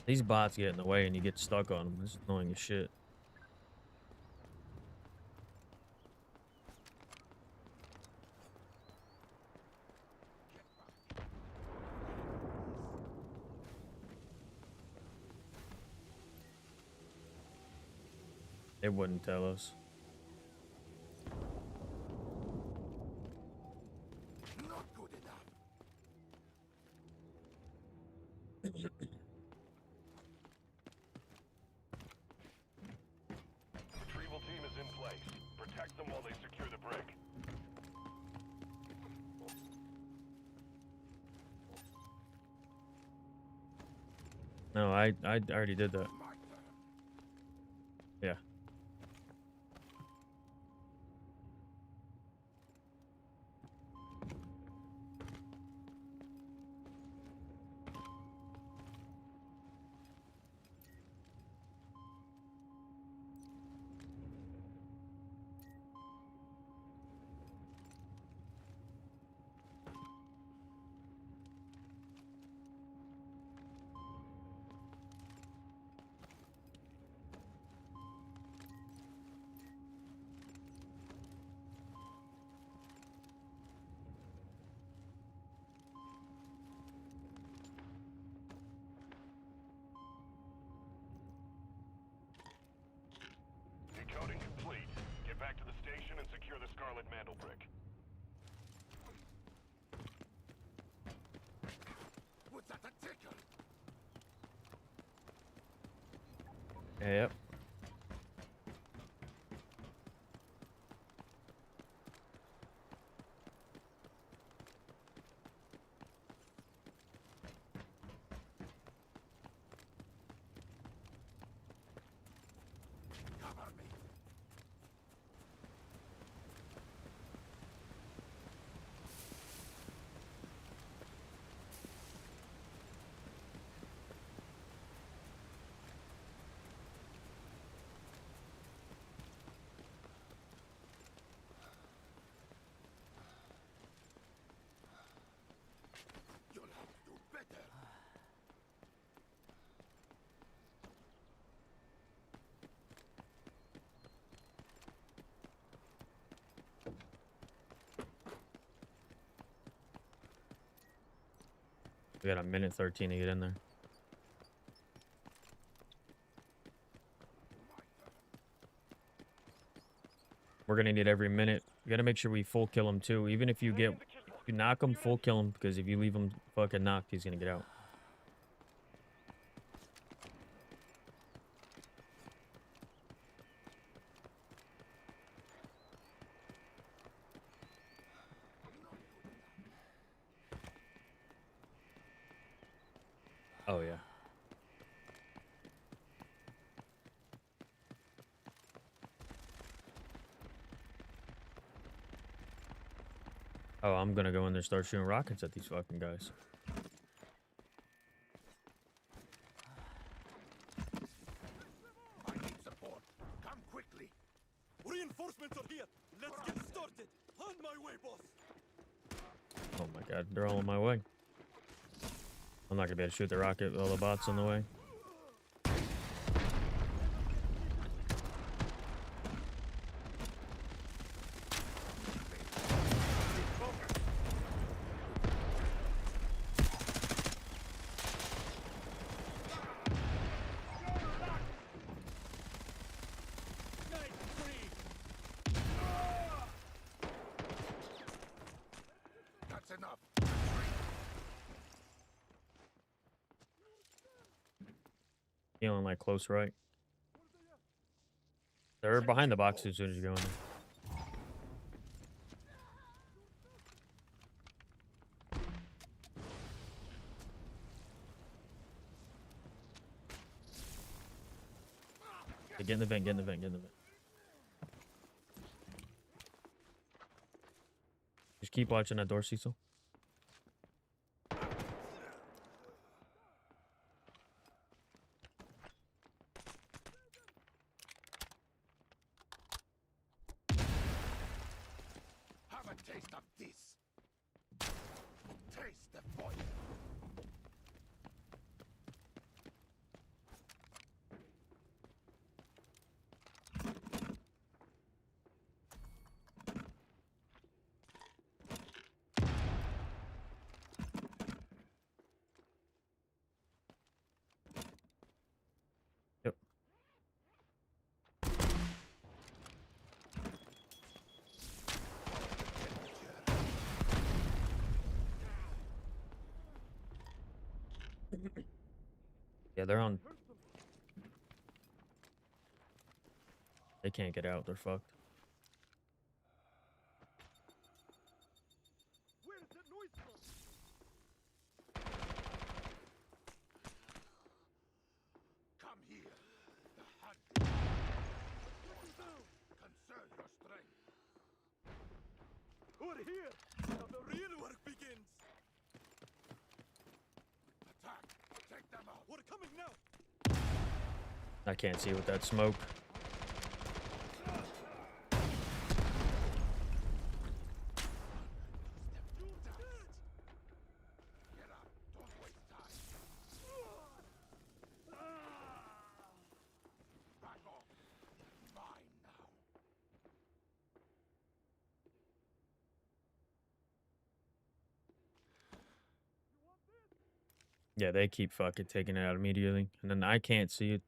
[SPEAKER 1] These bots get in the way and you get stuck on them. It's annoying as shit. They wouldn't tell us.
[SPEAKER 14] Distract them while they secure the brick.
[SPEAKER 1] No, I already did that. Yeah.
[SPEAKER 14] Decoding complete. Get back to the station and secure the Scarlet Mantle brick.
[SPEAKER 13] Was that a ticker?
[SPEAKER 1] Yep.
[SPEAKER 13] Cover me. You'll have to do better.
[SPEAKER 1] We got a minute 13 to get in there. We're gonna need every minute. We gotta make sure we full kill him too. Even if you knock him, full kill him, because if you leave him fucking knocked, he's gonna get out. Oh yeah. Oh, I'm gonna go in there and start shooting rockets at these fucking guys.
[SPEAKER 13] I need support. Come quickly. Reinforcements are here. Let's get started. On my way, boss.
[SPEAKER 1] Oh my god, they're all on my way. I'm not gonna be able to shoot the rocket with all the bots on the way.
[SPEAKER 13] That's enough.
[SPEAKER 1] Feeling like close right. They're behind the box as soon as you go in there. Okay, get in the vent, get in the vent, get in the vent. Just keep watching that door, Cecil.
[SPEAKER 13] Have a taste of this. Taste the fire.
[SPEAKER 1] Yep. Yeah, they're on. They can't get out. They're fucked.
[SPEAKER 13] Come here. The hunt. Conserve your strength. We're here. Now the real work begins. Attack. Take them out. We're coming now.
[SPEAKER 1] I can't see with that smoke.
[SPEAKER 13] Get up. Don't waste time. Back off. Mine now.
[SPEAKER 1] Yeah, they keep fucking taking it out immediately. And then I can't see it.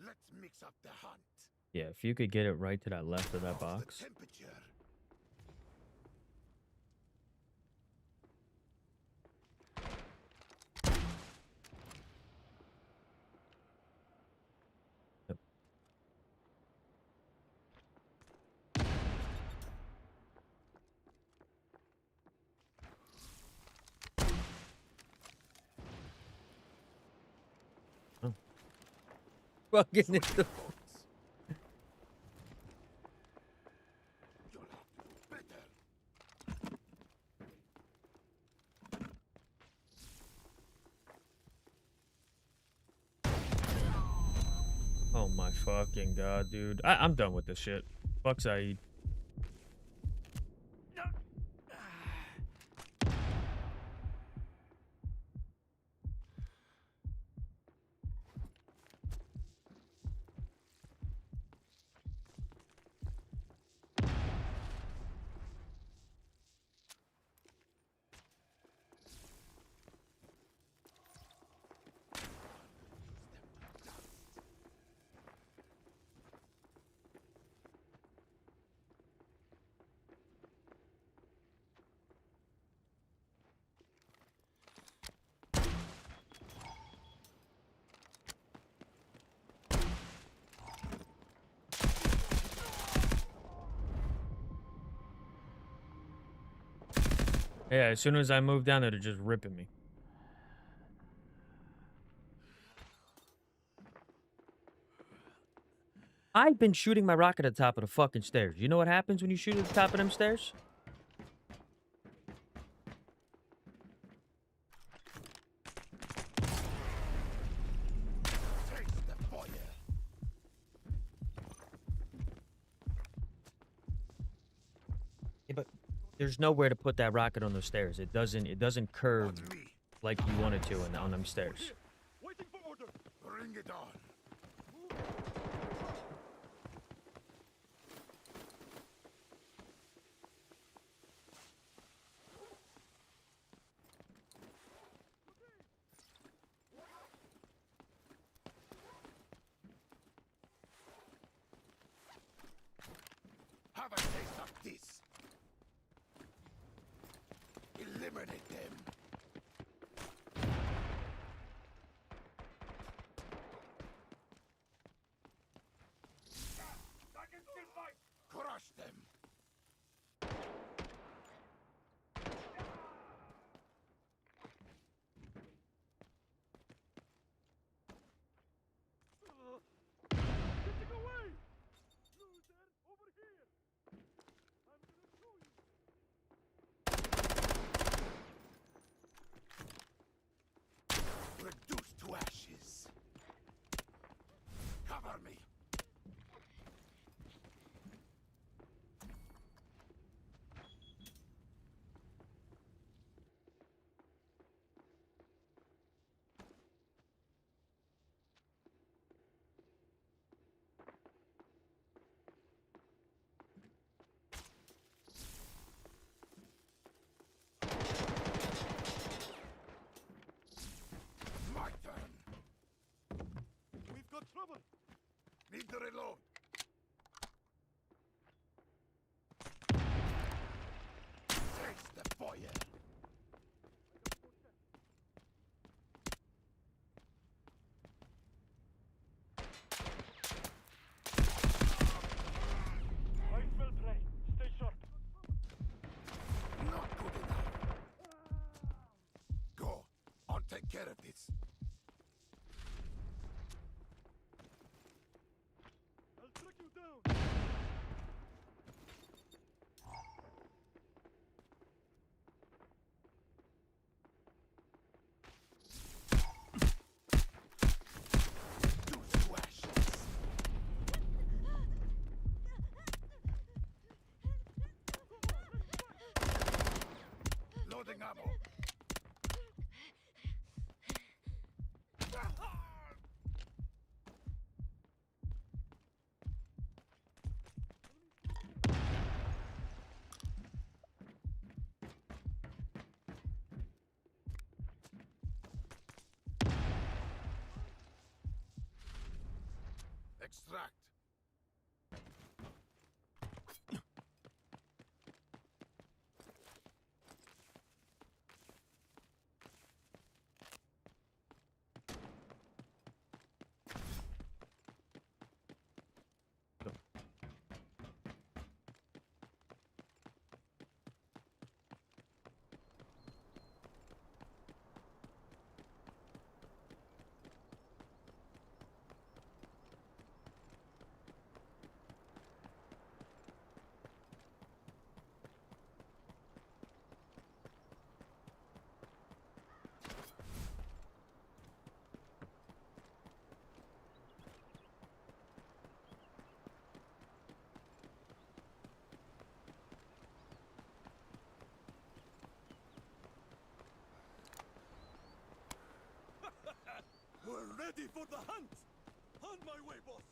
[SPEAKER 13] Let's mix up the hunt.
[SPEAKER 1] Yeah, if you could get it right to that left of that box.
[SPEAKER 13] Temperature.
[SPEAKER 1] Yep. Oh. Fucking hit the... Oh my fucking god, dude. I'm done with this shit. Fuck Saeed. Yeah, as soon as I move down there, they're just ripping me. I've been shooting my rocket at the top of the fucking stairs. You know what happens when you shoot at the top of them stairs? Yeah, but there's nowhere to put that rocket on those stairs. It doesn't curve like you want it to on them stairs.
[SPEAKER 13] Waiting for order. Bring it on. Have a taste of this. Eliminate them. I can still fight. Crush them. Getting away. Loser, over here. I'm gonna show you. care of this. I'll track you down. Loading ammo. Extract. We're ready for the hunt! On my way, boss!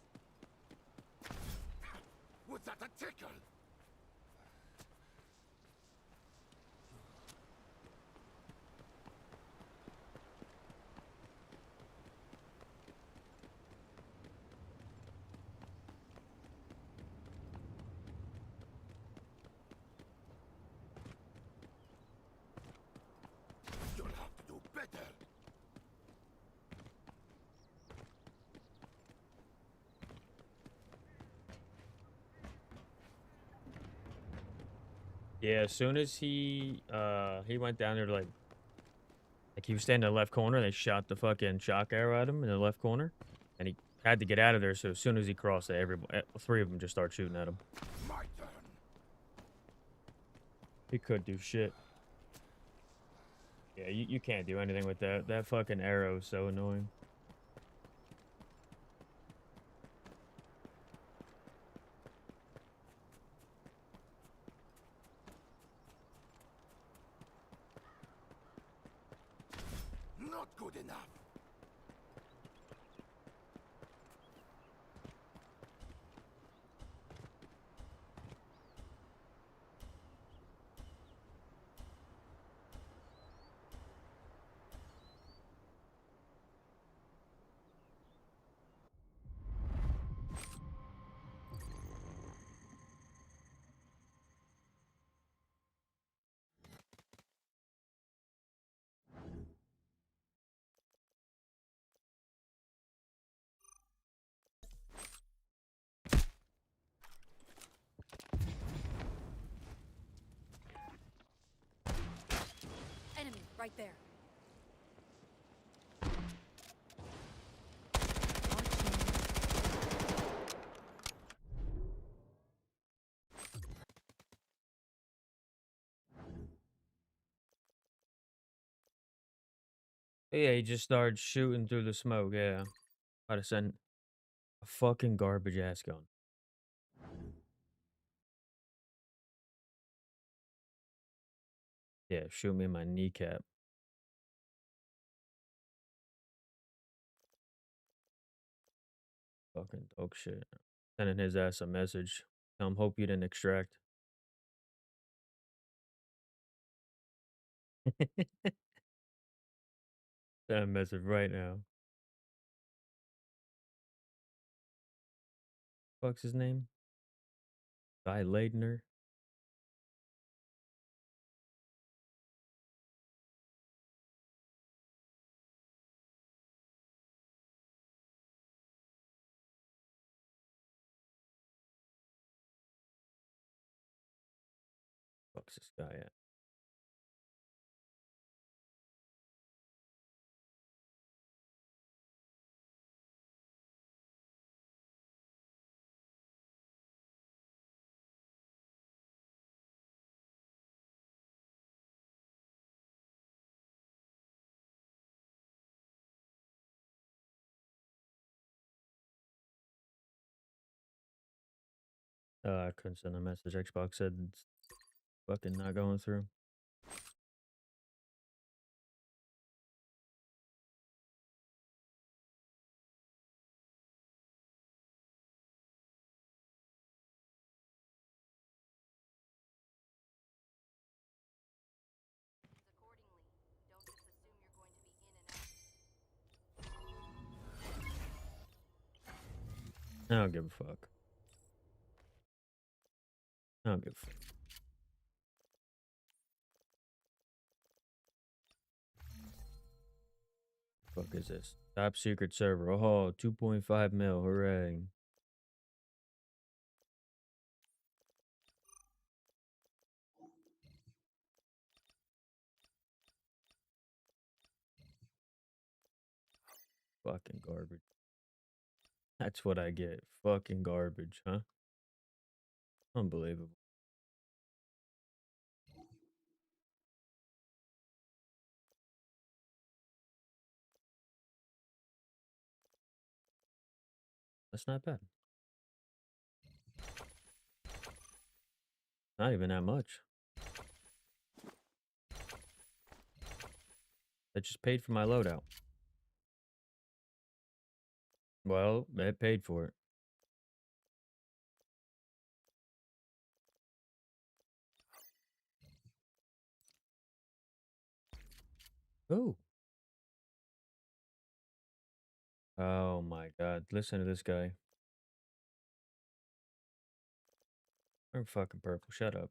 [SPEAKER 13] Was that a tickle? You'll have to do better!
[SPEAKER 1] Yeah, as soon as he went down there to like he was standing in the left corner, they shot the fucking shock arrow at him in the left corner, and he had to get out of there. So as soon as he crossed it, three of them just start shooting at him.
[SPEAKER 13] My turn.
[SPEAKER 1] He couldn't do shit. Yeah, you can't do anything with that. That fucking arrow is so annoying.
[SPEAKER 13] Not good enough.
[SPEAKER 10] Enemy right there.
[SPEAKER 1] Yeah, he just started shooting through the smoke. Yeah, I'd have sent a fucking garbage ass gun. Yeah, shoot me in my kneecap. Fucking dog shit. Sending his ass a message. Tell him hope you didn't extract. Send a message right now. Fuck's his name? Guy Ladner. Fuck's this guy at? I couldn't send a message. Xbox said it's fucking not going through. I don't give a fuck. I don't give a fuck. Fuck is this? Top secret server. Oh, 2.5 mil. Hooray. Fucking garbage. That's what I get. Fucking garbage, huh? Unbelievable. That's not bad. Not even that much. That just paid for my loadout. Well, it paid for it. Ooh. Oh my god. Listen to this guy. I'm fucking purple. Shut up.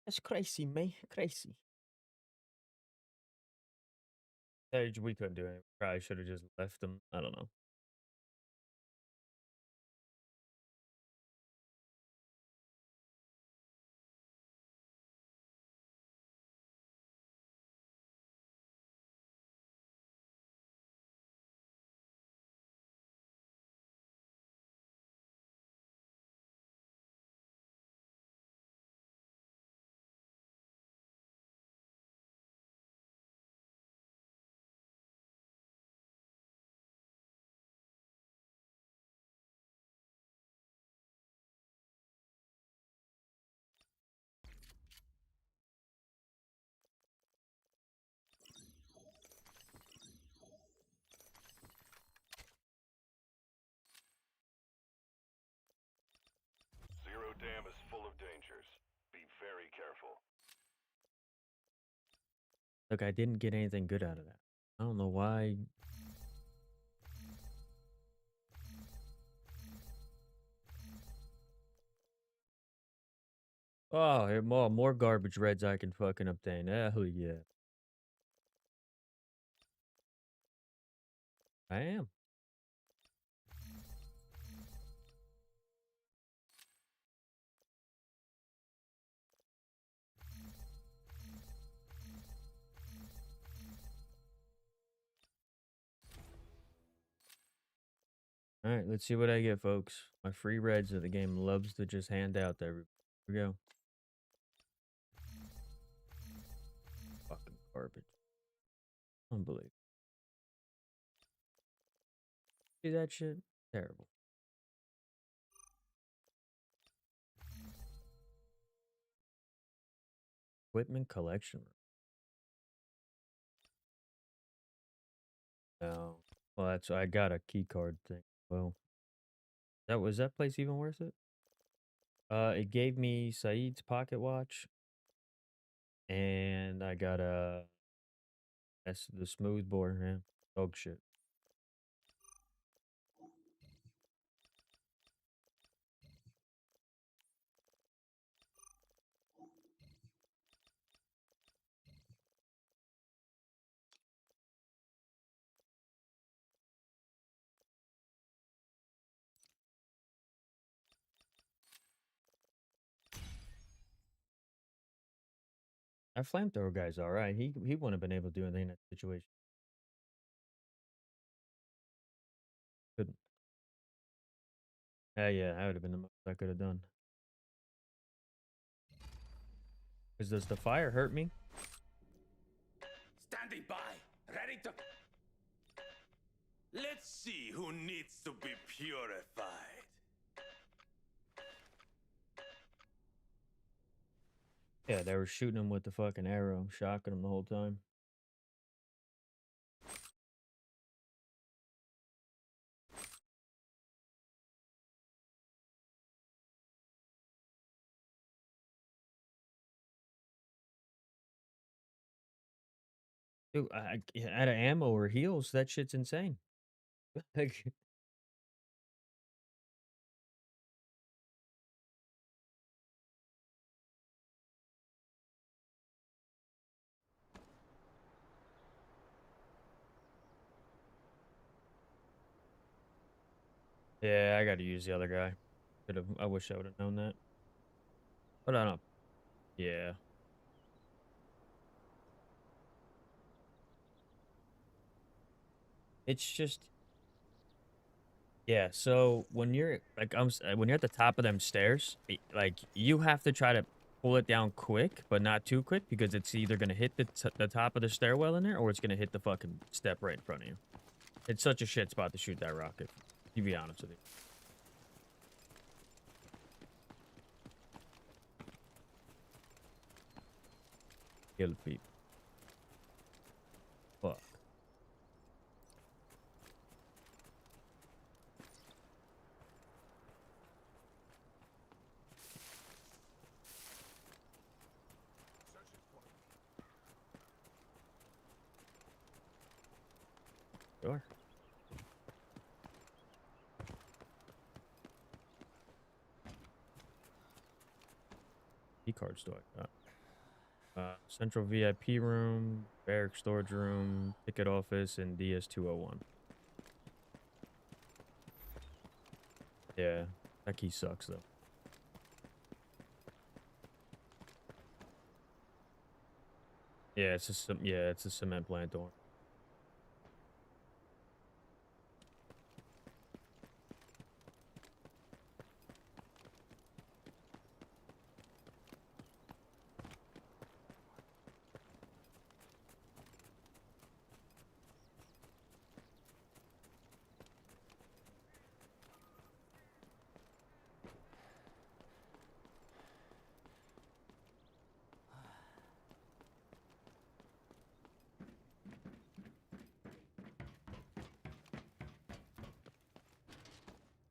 [SPEAKER 1] That's crazy, man. Crazy. We couldn't do it. Probably should have just left them. I don't know.
[SPEAKER 14] Zero Dam is full of dangers. Be very careful.
[SPEAKER 1] Look, I didn't get anything good out of that. I don't know why. Oh, here more garbage reds I can fucking obtain. Hell yeah. I am. All right, let's see what I get, folks. My free reds that the game loves to just hand out there. Here we go. Fucking garbage. Unbelievable. See that shit? Terrible. Equipment collection room. No. Well, that's I got a key card thing. Well, Was that place even worth it? It gave me Saeed's pocket watch, and I got that's the smooth bore, yeah. Dog shit. That flamethrower guy's all right. He wouldn't have been able to do anything in that situation. Couldn't. Yeah, that would have been the most I could have done. Because does the fire hurt me?
[SPEAKER 19] Standing by, ready to. Let's see who needs to be purified.
[SPEAKER 1] Yeah, they were shooting him with the fucking arrow, shocking him the whole time. Dude, out of ammo or heals, that shit's insane. Like, yeah, I got to use the other guy. I wish I would have known that. But I don't. Yeah. It's just. Yeah, so when you're like when you're at the top of them stairs, like you have to try to pull it down quick, but not too quick because it's either gonna hit the top of the stairwell in there or it's gonna hit the fucking step right in front of you. It's such a shit spot to shoot that rocket. To be honest with you. Kill people. Fuck. Sure. Key card store. Central VIP room, barrack storage room, ticket office, and DS201. Yeah, that key sucks though. Yeah, it's a cement plant door.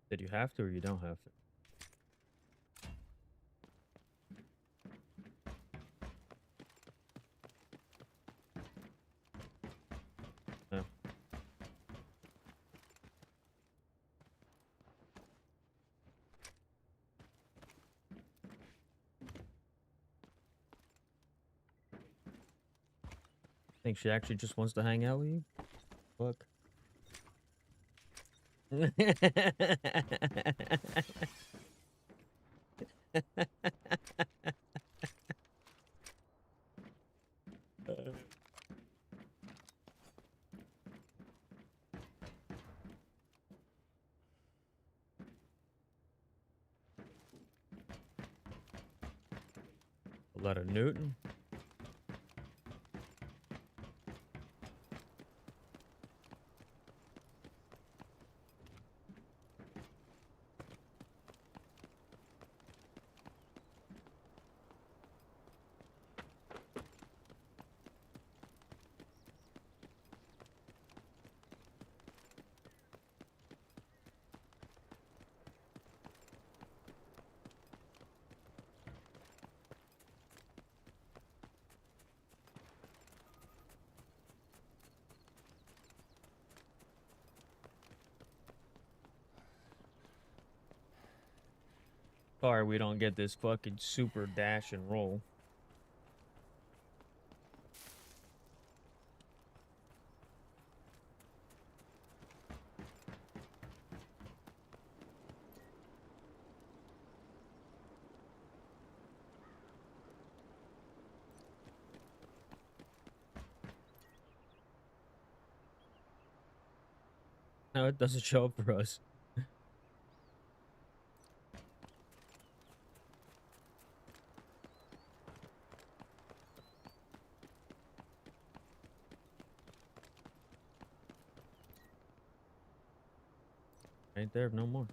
[SPEAKER 1] Did you have to or you don't have to? No. Think she actually just wants to hang out with you? Fuck. A lot of Newton. Sorry we don't get this fucking super dash and roll. No, it doesn't show up for us. Ain't there no more.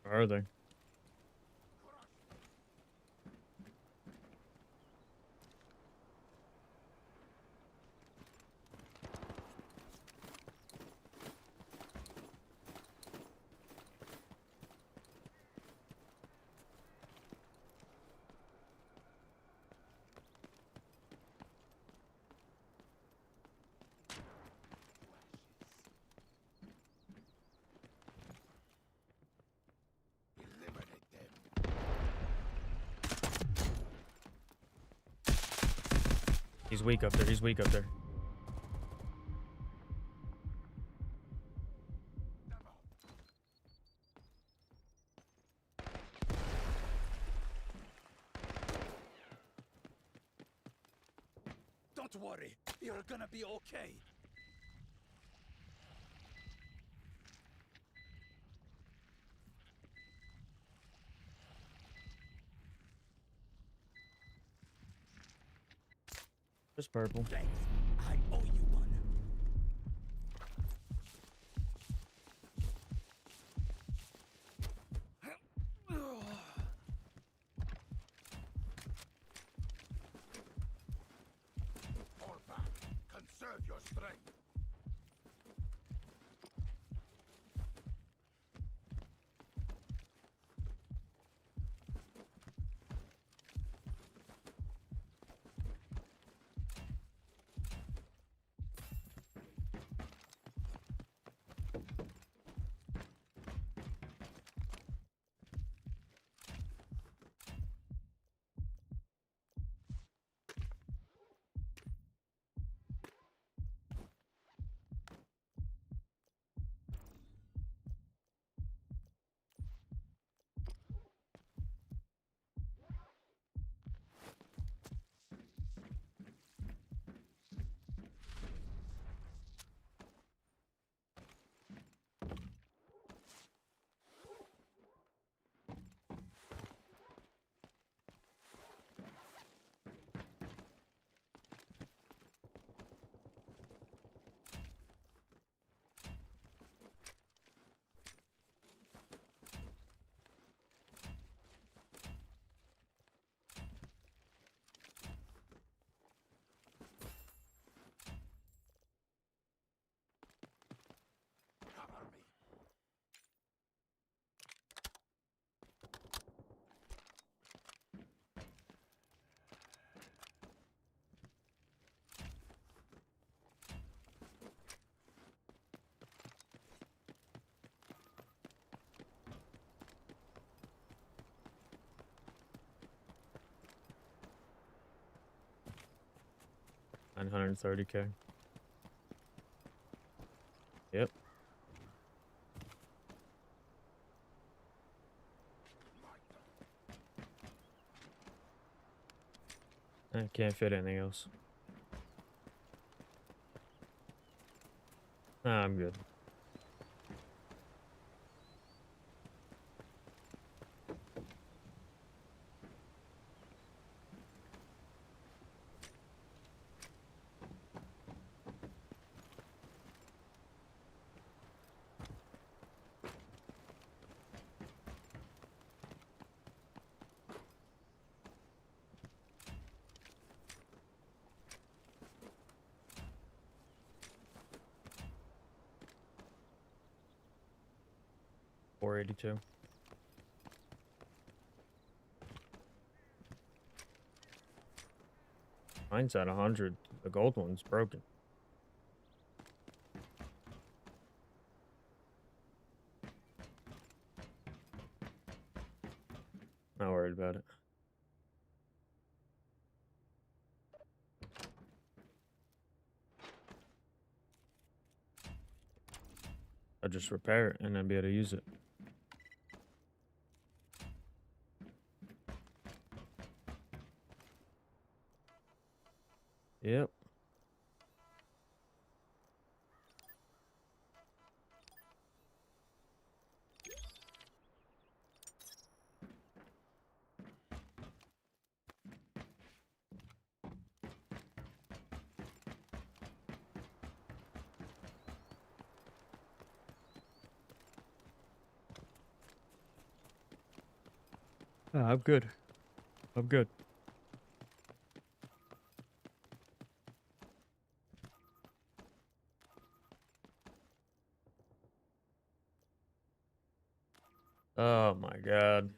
[SPEAKER 1] Where are they? He's weak up there. He's weak up there.
[SPEAKER 13] Don't worry, you're gonna be okay.
[SPEAKER 1] Just purple.
[SPEAKER 13] Thanks. I owe you one. Fall back. Conserve your strength.
[SPEAKER 1] 930K. Yep. I can't fit anything else. Nah, I'm good. $482. Mine's at 100. The gold one's broken. Not worried about it. I'll just repair it and then be able to use it. Yep. I'm good. I'm good. Oh my god.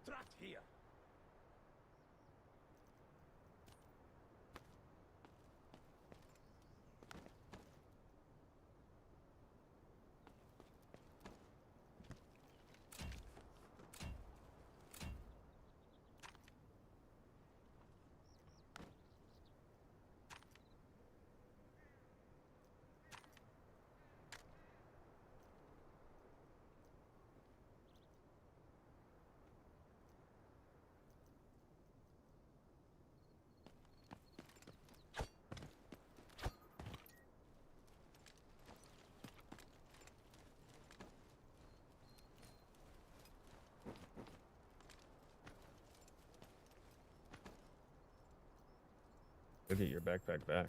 [SPEAKER 13] Extract here.
[SPEAKER 1] Go get your backpack back.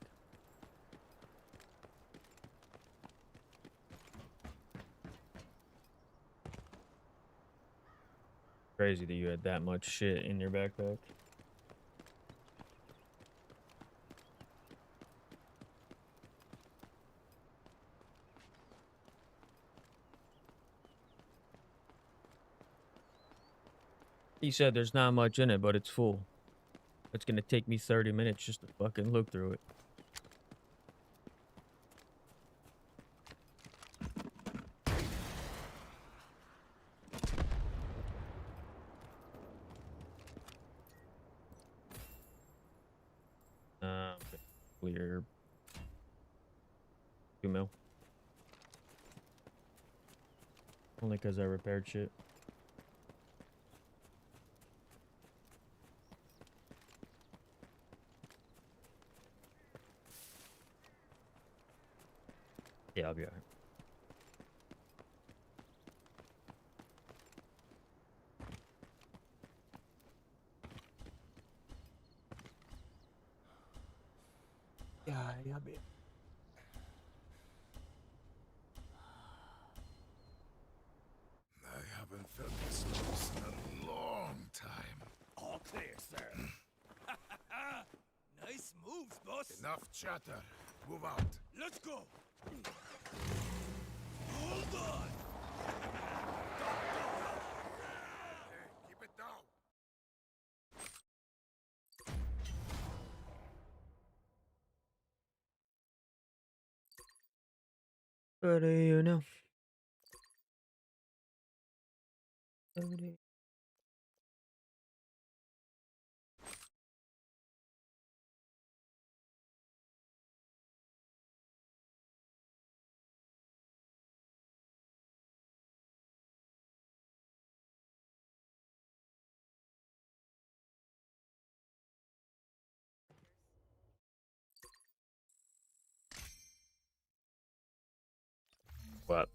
[SPEAKER 1] Crazy that you had that much shit in your backpack. He said there's not much in it, but it's full. It's gonna take me 30 minutes just to fucking look through it. Clear. 2 mil. Only because I repaired shit. Yeah, I'll be alright. Yeah, I'll be.
[SPEAKER 13] I haven't felt this close in a long time.
[SPEAKER 17] All clear, sir. Nice moves, boss.
[SPEAKER 13] Enough chatter. Move out.
[SPEAKER 17] Let's go. Hold on.
[SPEAKER 13] Hey, keep it down.
[SPEAKER 1] What do you know? What?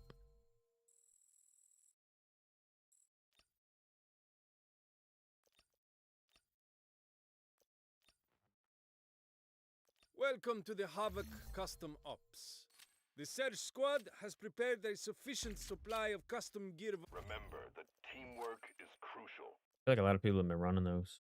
[SPEAKER 4] Welcome to the Havoc Custom Ops. The Surge Squad has prepared a sufficient supply of custom gear.
[SPEAKER 14] Remember that teamwork is crucial.
[SPEAKER 1] I feel like a lot of people have been running those.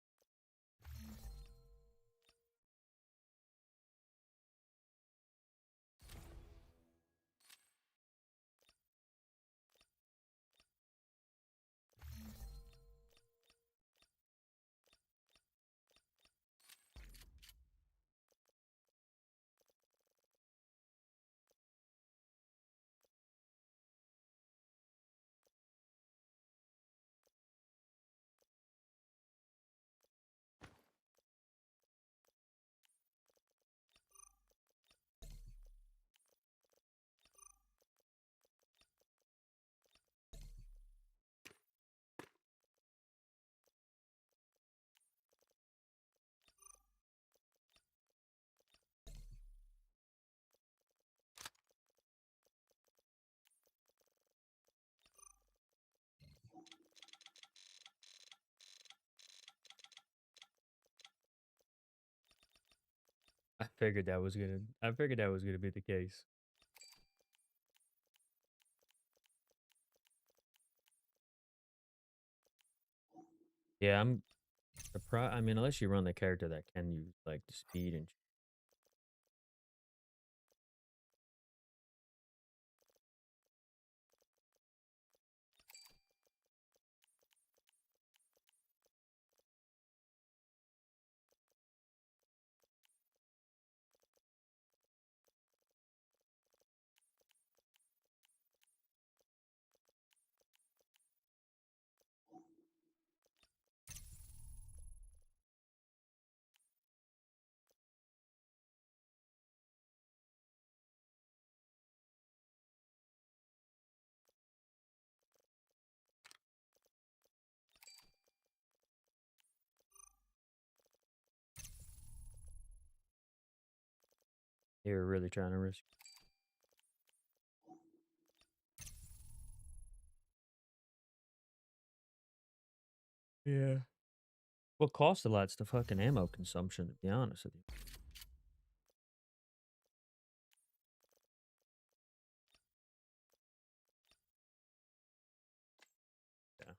[SPEAKER 1] I figured that was gonna be the case. Yeah, I'm surprised. I mean, unless you run the character that can use like the speed and you're really trying to risk. Yeah. What costs a lot's the fucking ammo consumption, to be honest with you. Yeah.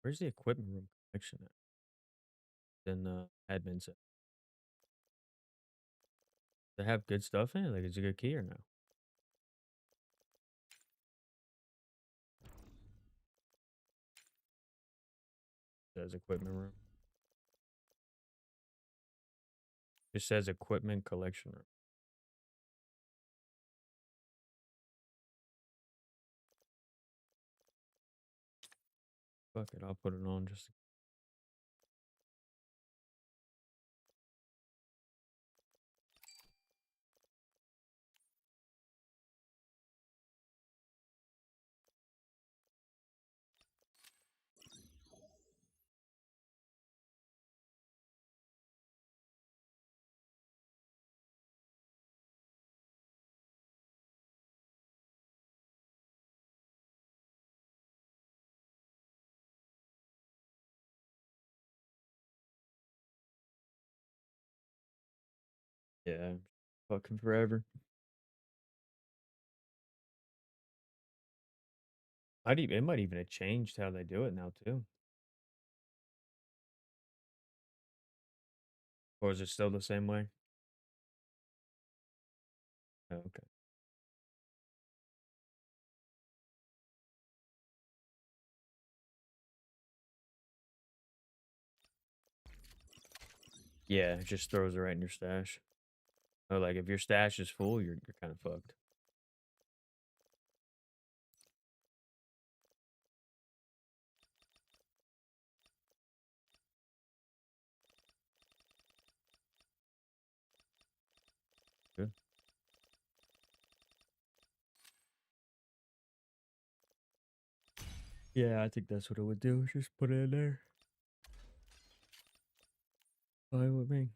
[SPEAKER 1] Where's the equipment room connection at? Then admin set. They have good stuff in it? Like, is it a good key or no? There's equipment room. It says equipment collection room. Fuck it, I'll put it on just. Yeah, fucking forever. It might even have changed how they do it now too. Or is it still the same way? Oh, okay. Yeah, it just throws it right in your stash. Oh, like if your stash is full, you're kind of fucked. Good. Yeah, I think that's what it would do. Just put it in there. Fine with me.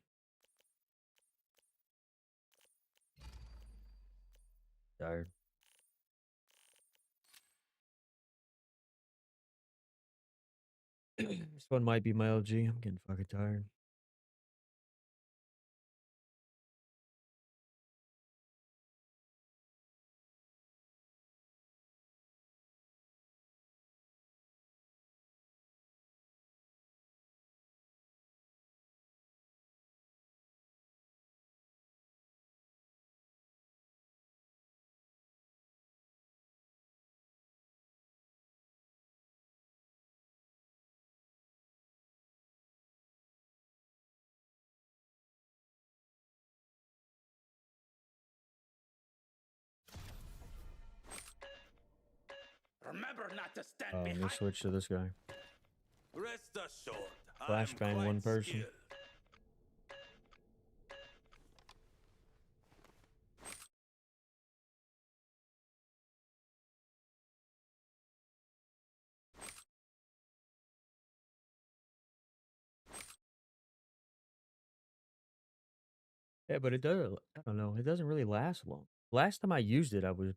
[SPEAKER 1] Tired. This one might be my LG. I'm getting fucking tired.
[SPEAKER 19] Remember not to stand
[SPEAKER 1] Let me
[SPEAKER 19] behind.
[SPEAKER 1] switch to this guy.
[SPEAKER 19] Rest assured,
[SPEAKER 1] Flashbang one person. Yeah, but it does. I don't know. It doesn't really last long. Last time I used it, I was.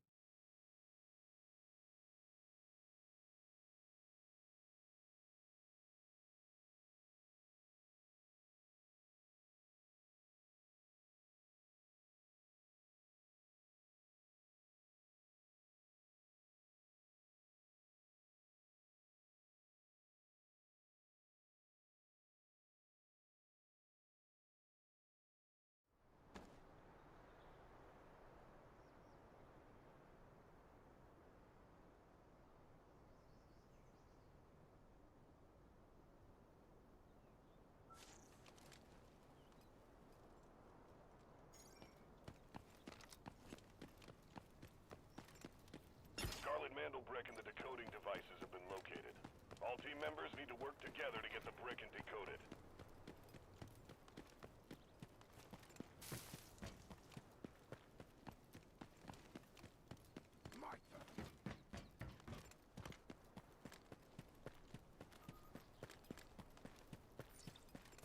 [SPEAKER 14] Scarlet Mandel brick and the decoding devices have been located. All team members need to work together to get the brick and decoded.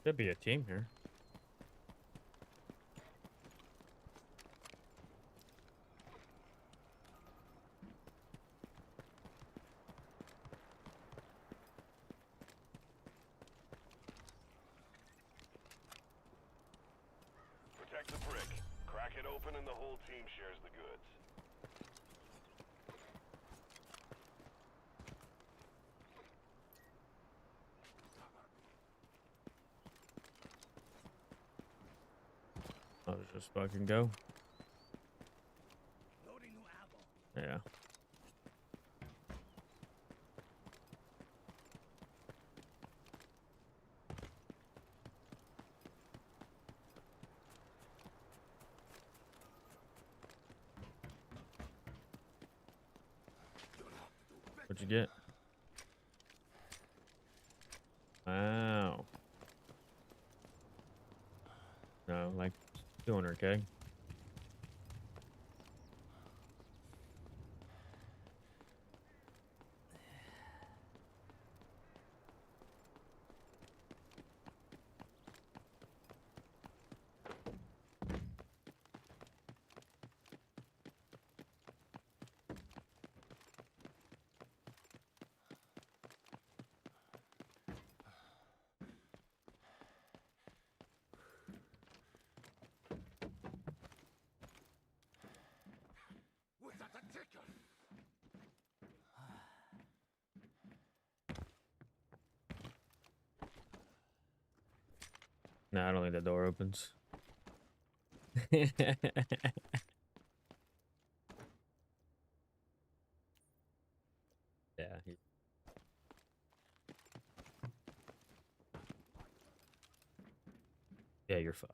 [SPEAKER 1] Should be a team here.
[SPEAKER 14] Protect the brick. Crack it open and the whole team shares the goods.
[SPEAKER 1] I'll just fucking go.
[SPEAKER 19] Loading new ammo.
[SPEAKER 1] Yeah. What'd you get? Wow. No, like doing her keg.
[SPEAKER 13] Was that a ticker?
[SPEAKER 1] No, I don't think the door opens. Yeah. Yeah, you're fucked.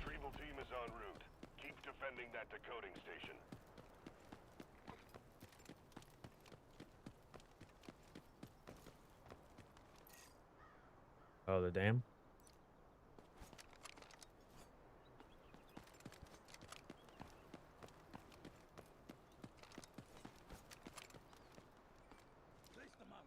[SPEAKER 14] Retrieval team is en route. Keep defending that decoding station.
[SPEAKER 1] Oh, the dam?
[SPEAKER 13] Place the marker.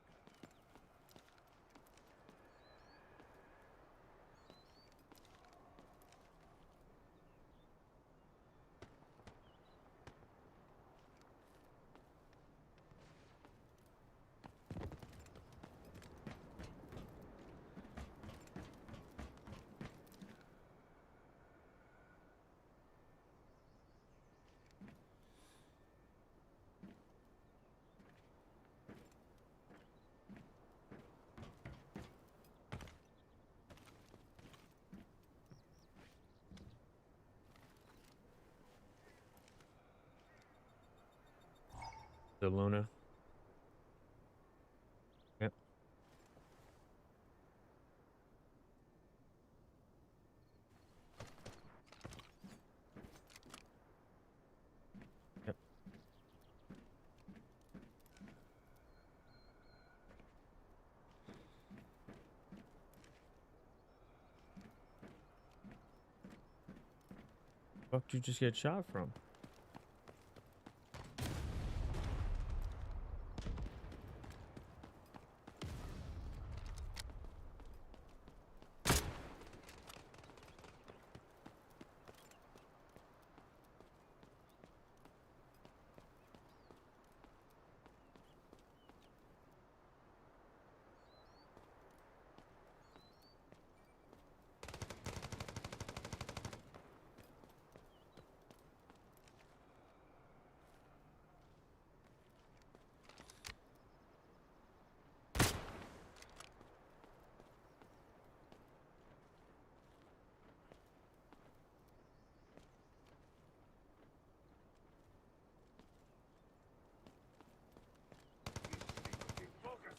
[SPEAKER 1] The Luna. Yep. Yep. Fuck you just get shot from?
[SPEAKER 13] Focus.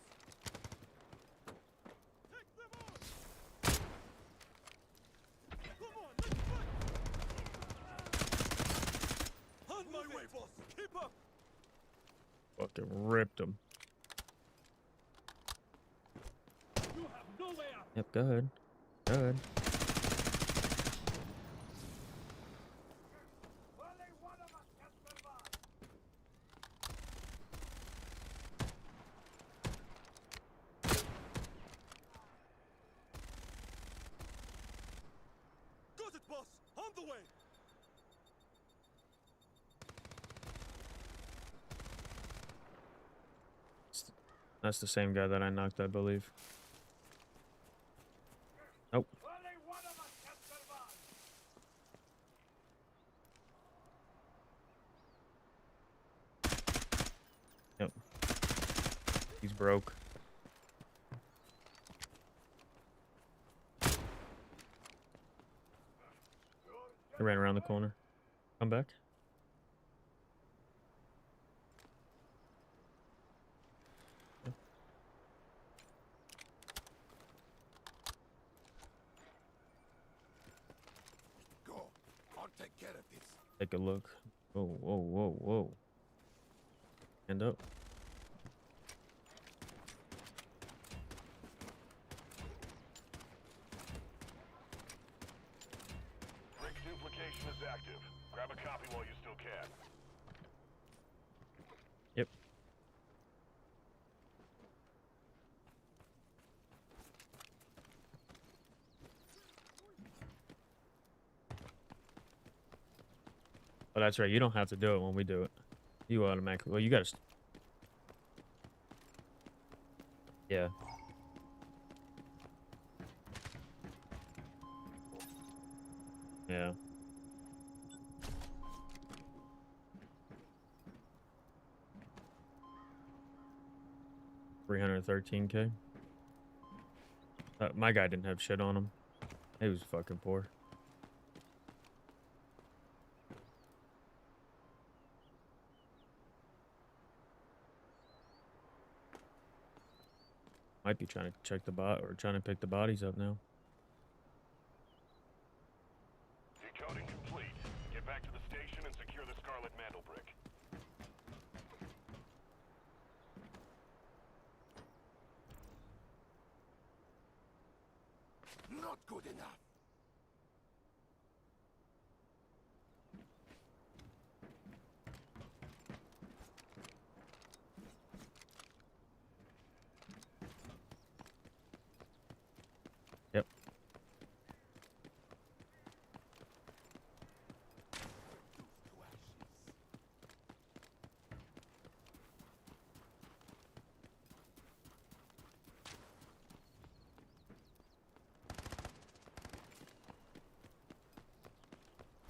[SPEAKER 13] Take them on. Come on, let's fight. On my way, boss. Keep up.
[SPEAKER 1] Fucking ripped him.
[SPEAKER 13] You have no way out.
[SPEAKER 1] Yep, go ahead. Go ahead.
[SPEAKER 13] Only one of us can survive.
[SPEAKER 1] That's the same guy that I knocked, I believe. Nope. Yep. He's broke. I ran around the corner. Come back.
[SPEAKER 13] Go. I'll take care of this.
[SPEAKER 1] Take a look. Whoa, whoa, whoa, whoa. Hand up.
[SPEAKER 14] Brick duplication is active. Grab a copy while you still can.
[SPEAKER 1] Yep. Oh, that's right. You don't have to do it when we do it. You automatically. Well, you gotta. Yeah. Yeah. $313K. My guy didn't have shit on him. He was fucking poor. Might be trying to check the bot or trying to pick the bodies up now.
[SPEAKER 14] Decoding complete. Get back to the station and secure the Scarlet Mantle brick.
[SPEAKER 13] Not good enough.
[SPEAKER 1] Yep.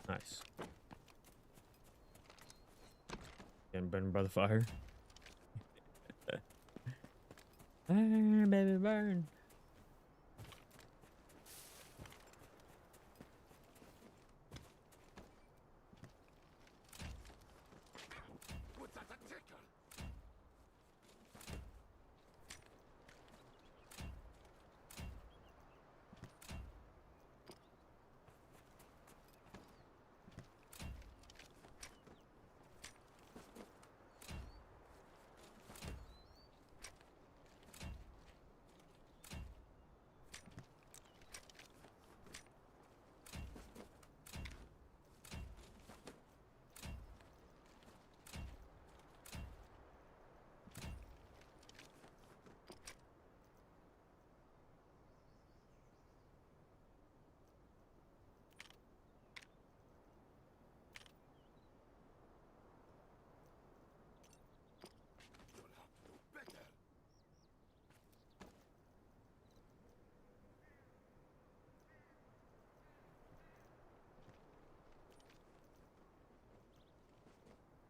[SPEAKER 1] Nice. Getting burned by the fire. Burn, baby, burn.
[SPEAKER 13] Was that a tickle?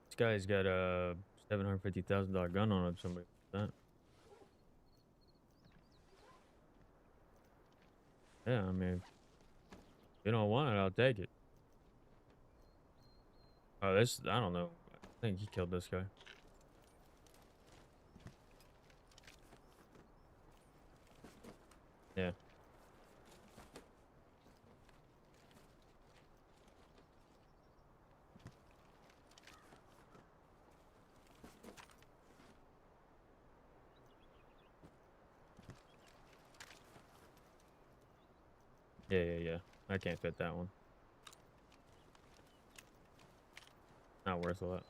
[SPEAKER 1] This guy's got a $750,000 gun on him. Somebody that. Yeah, I mean, if you don't want it, I'll take it. Oh, this, I don't know. I think he killed this guy. Yeah. Yeah. I can't fit that one. Not worth a lot.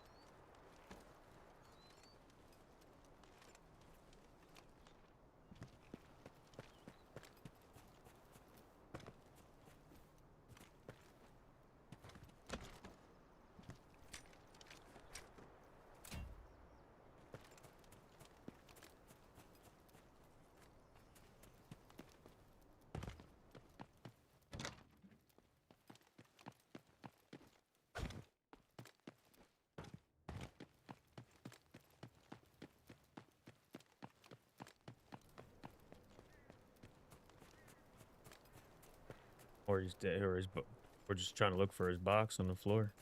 [SPEAKER 1] Or he's dead, or we're just trying to look for his box on the floor.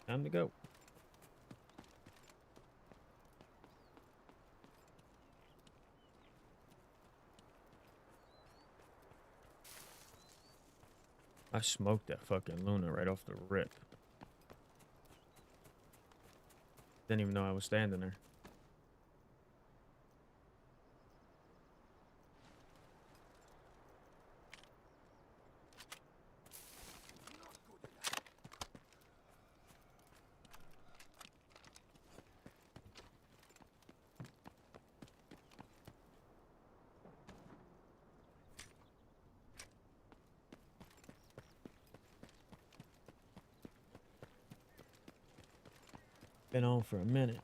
[SPEAKER 1] Time to go. I smoked that fucking Luna right off the rip. Didn't even know I was standing there. Been on for a minute.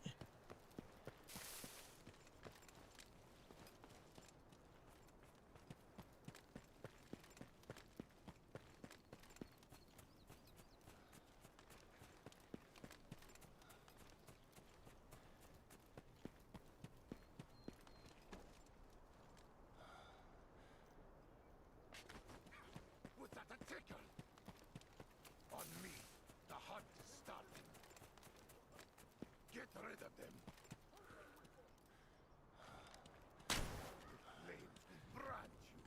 [SPEAKER 13] Was that a tickle? On me, the hunt started. Get rid of them. The flames will branch you.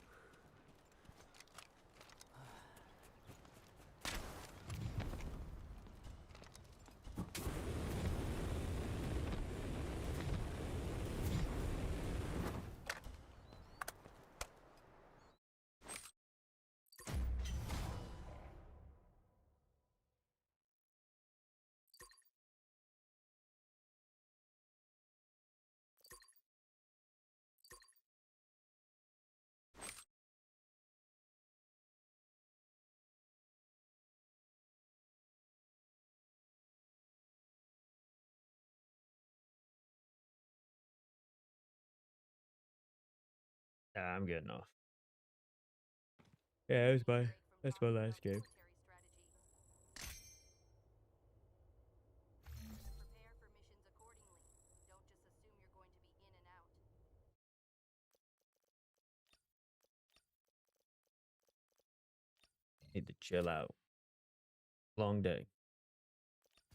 [SPEAKER 1] I'm getting off. Yeah, that's my last game. Need to chill out. Long day.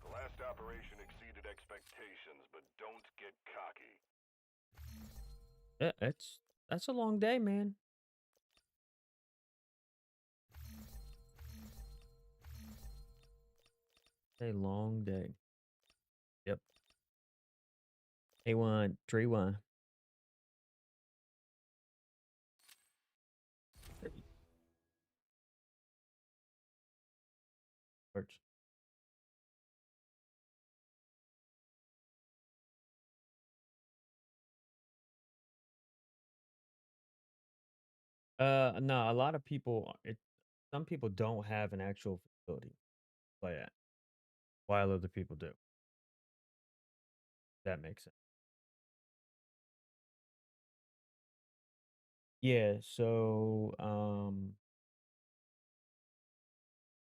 [SPEAKER 14] The last operation exceeded expectations, but don't get cocky.
[SPEAKER 1] Yeah, that's a long day, man. A long day. Yep. A1, 3-1. Works. No, a lot of people, some people don't have an actual facility to play at, while other people do. That makes sense. Yeah, so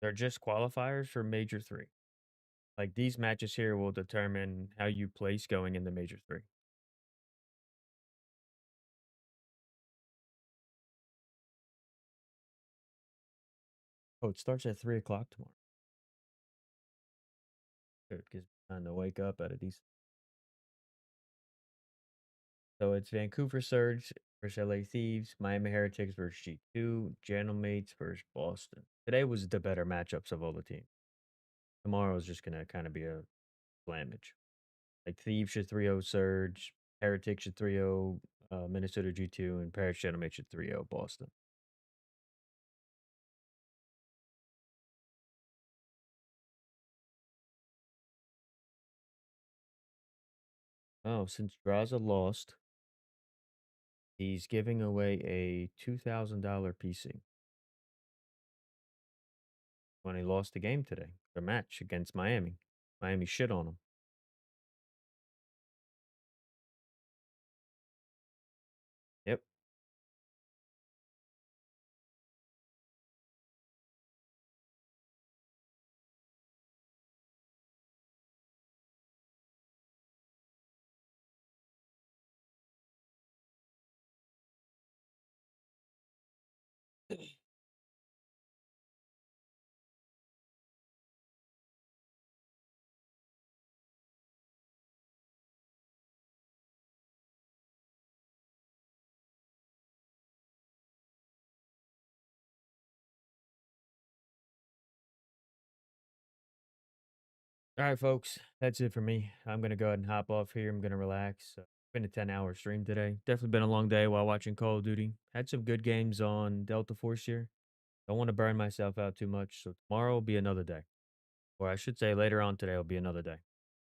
[SPEAKER 1] they're just qualifiers for Major 3. Like these matches here will determine how you place going into Major 3. Oh, it starts at 3 o'clock tomorrow. Good, gives me time to wake up at a decent. So it's Vancouver Surge versus LA Thieves, Miami Heretics versus G2, Gentlemates versus Boston. Today was the better matchups of all the teams. Tomorrow is just gonna kind of be a slammage. Like Thieves should 3-0 Surge, Heretics should 3-0 Minnesota G2, and Paris Gentlemen should 3-0 Boston. Oh, since Draza lost, he's giving away a $2,000 PC when he lost the game today, the match against Miami. Miami shit on him. Yep. All right, folks, that's it for me. I'm gonna go ahead and hop off here. I'm gonna relax. Been a 10-hour stream today. Definitely been a long day while watching Call of Duty. Had some good games on Delta Force here. Don't want to burn myself out too much, so tomorrow will be another day. Or I should say later on today will be another day.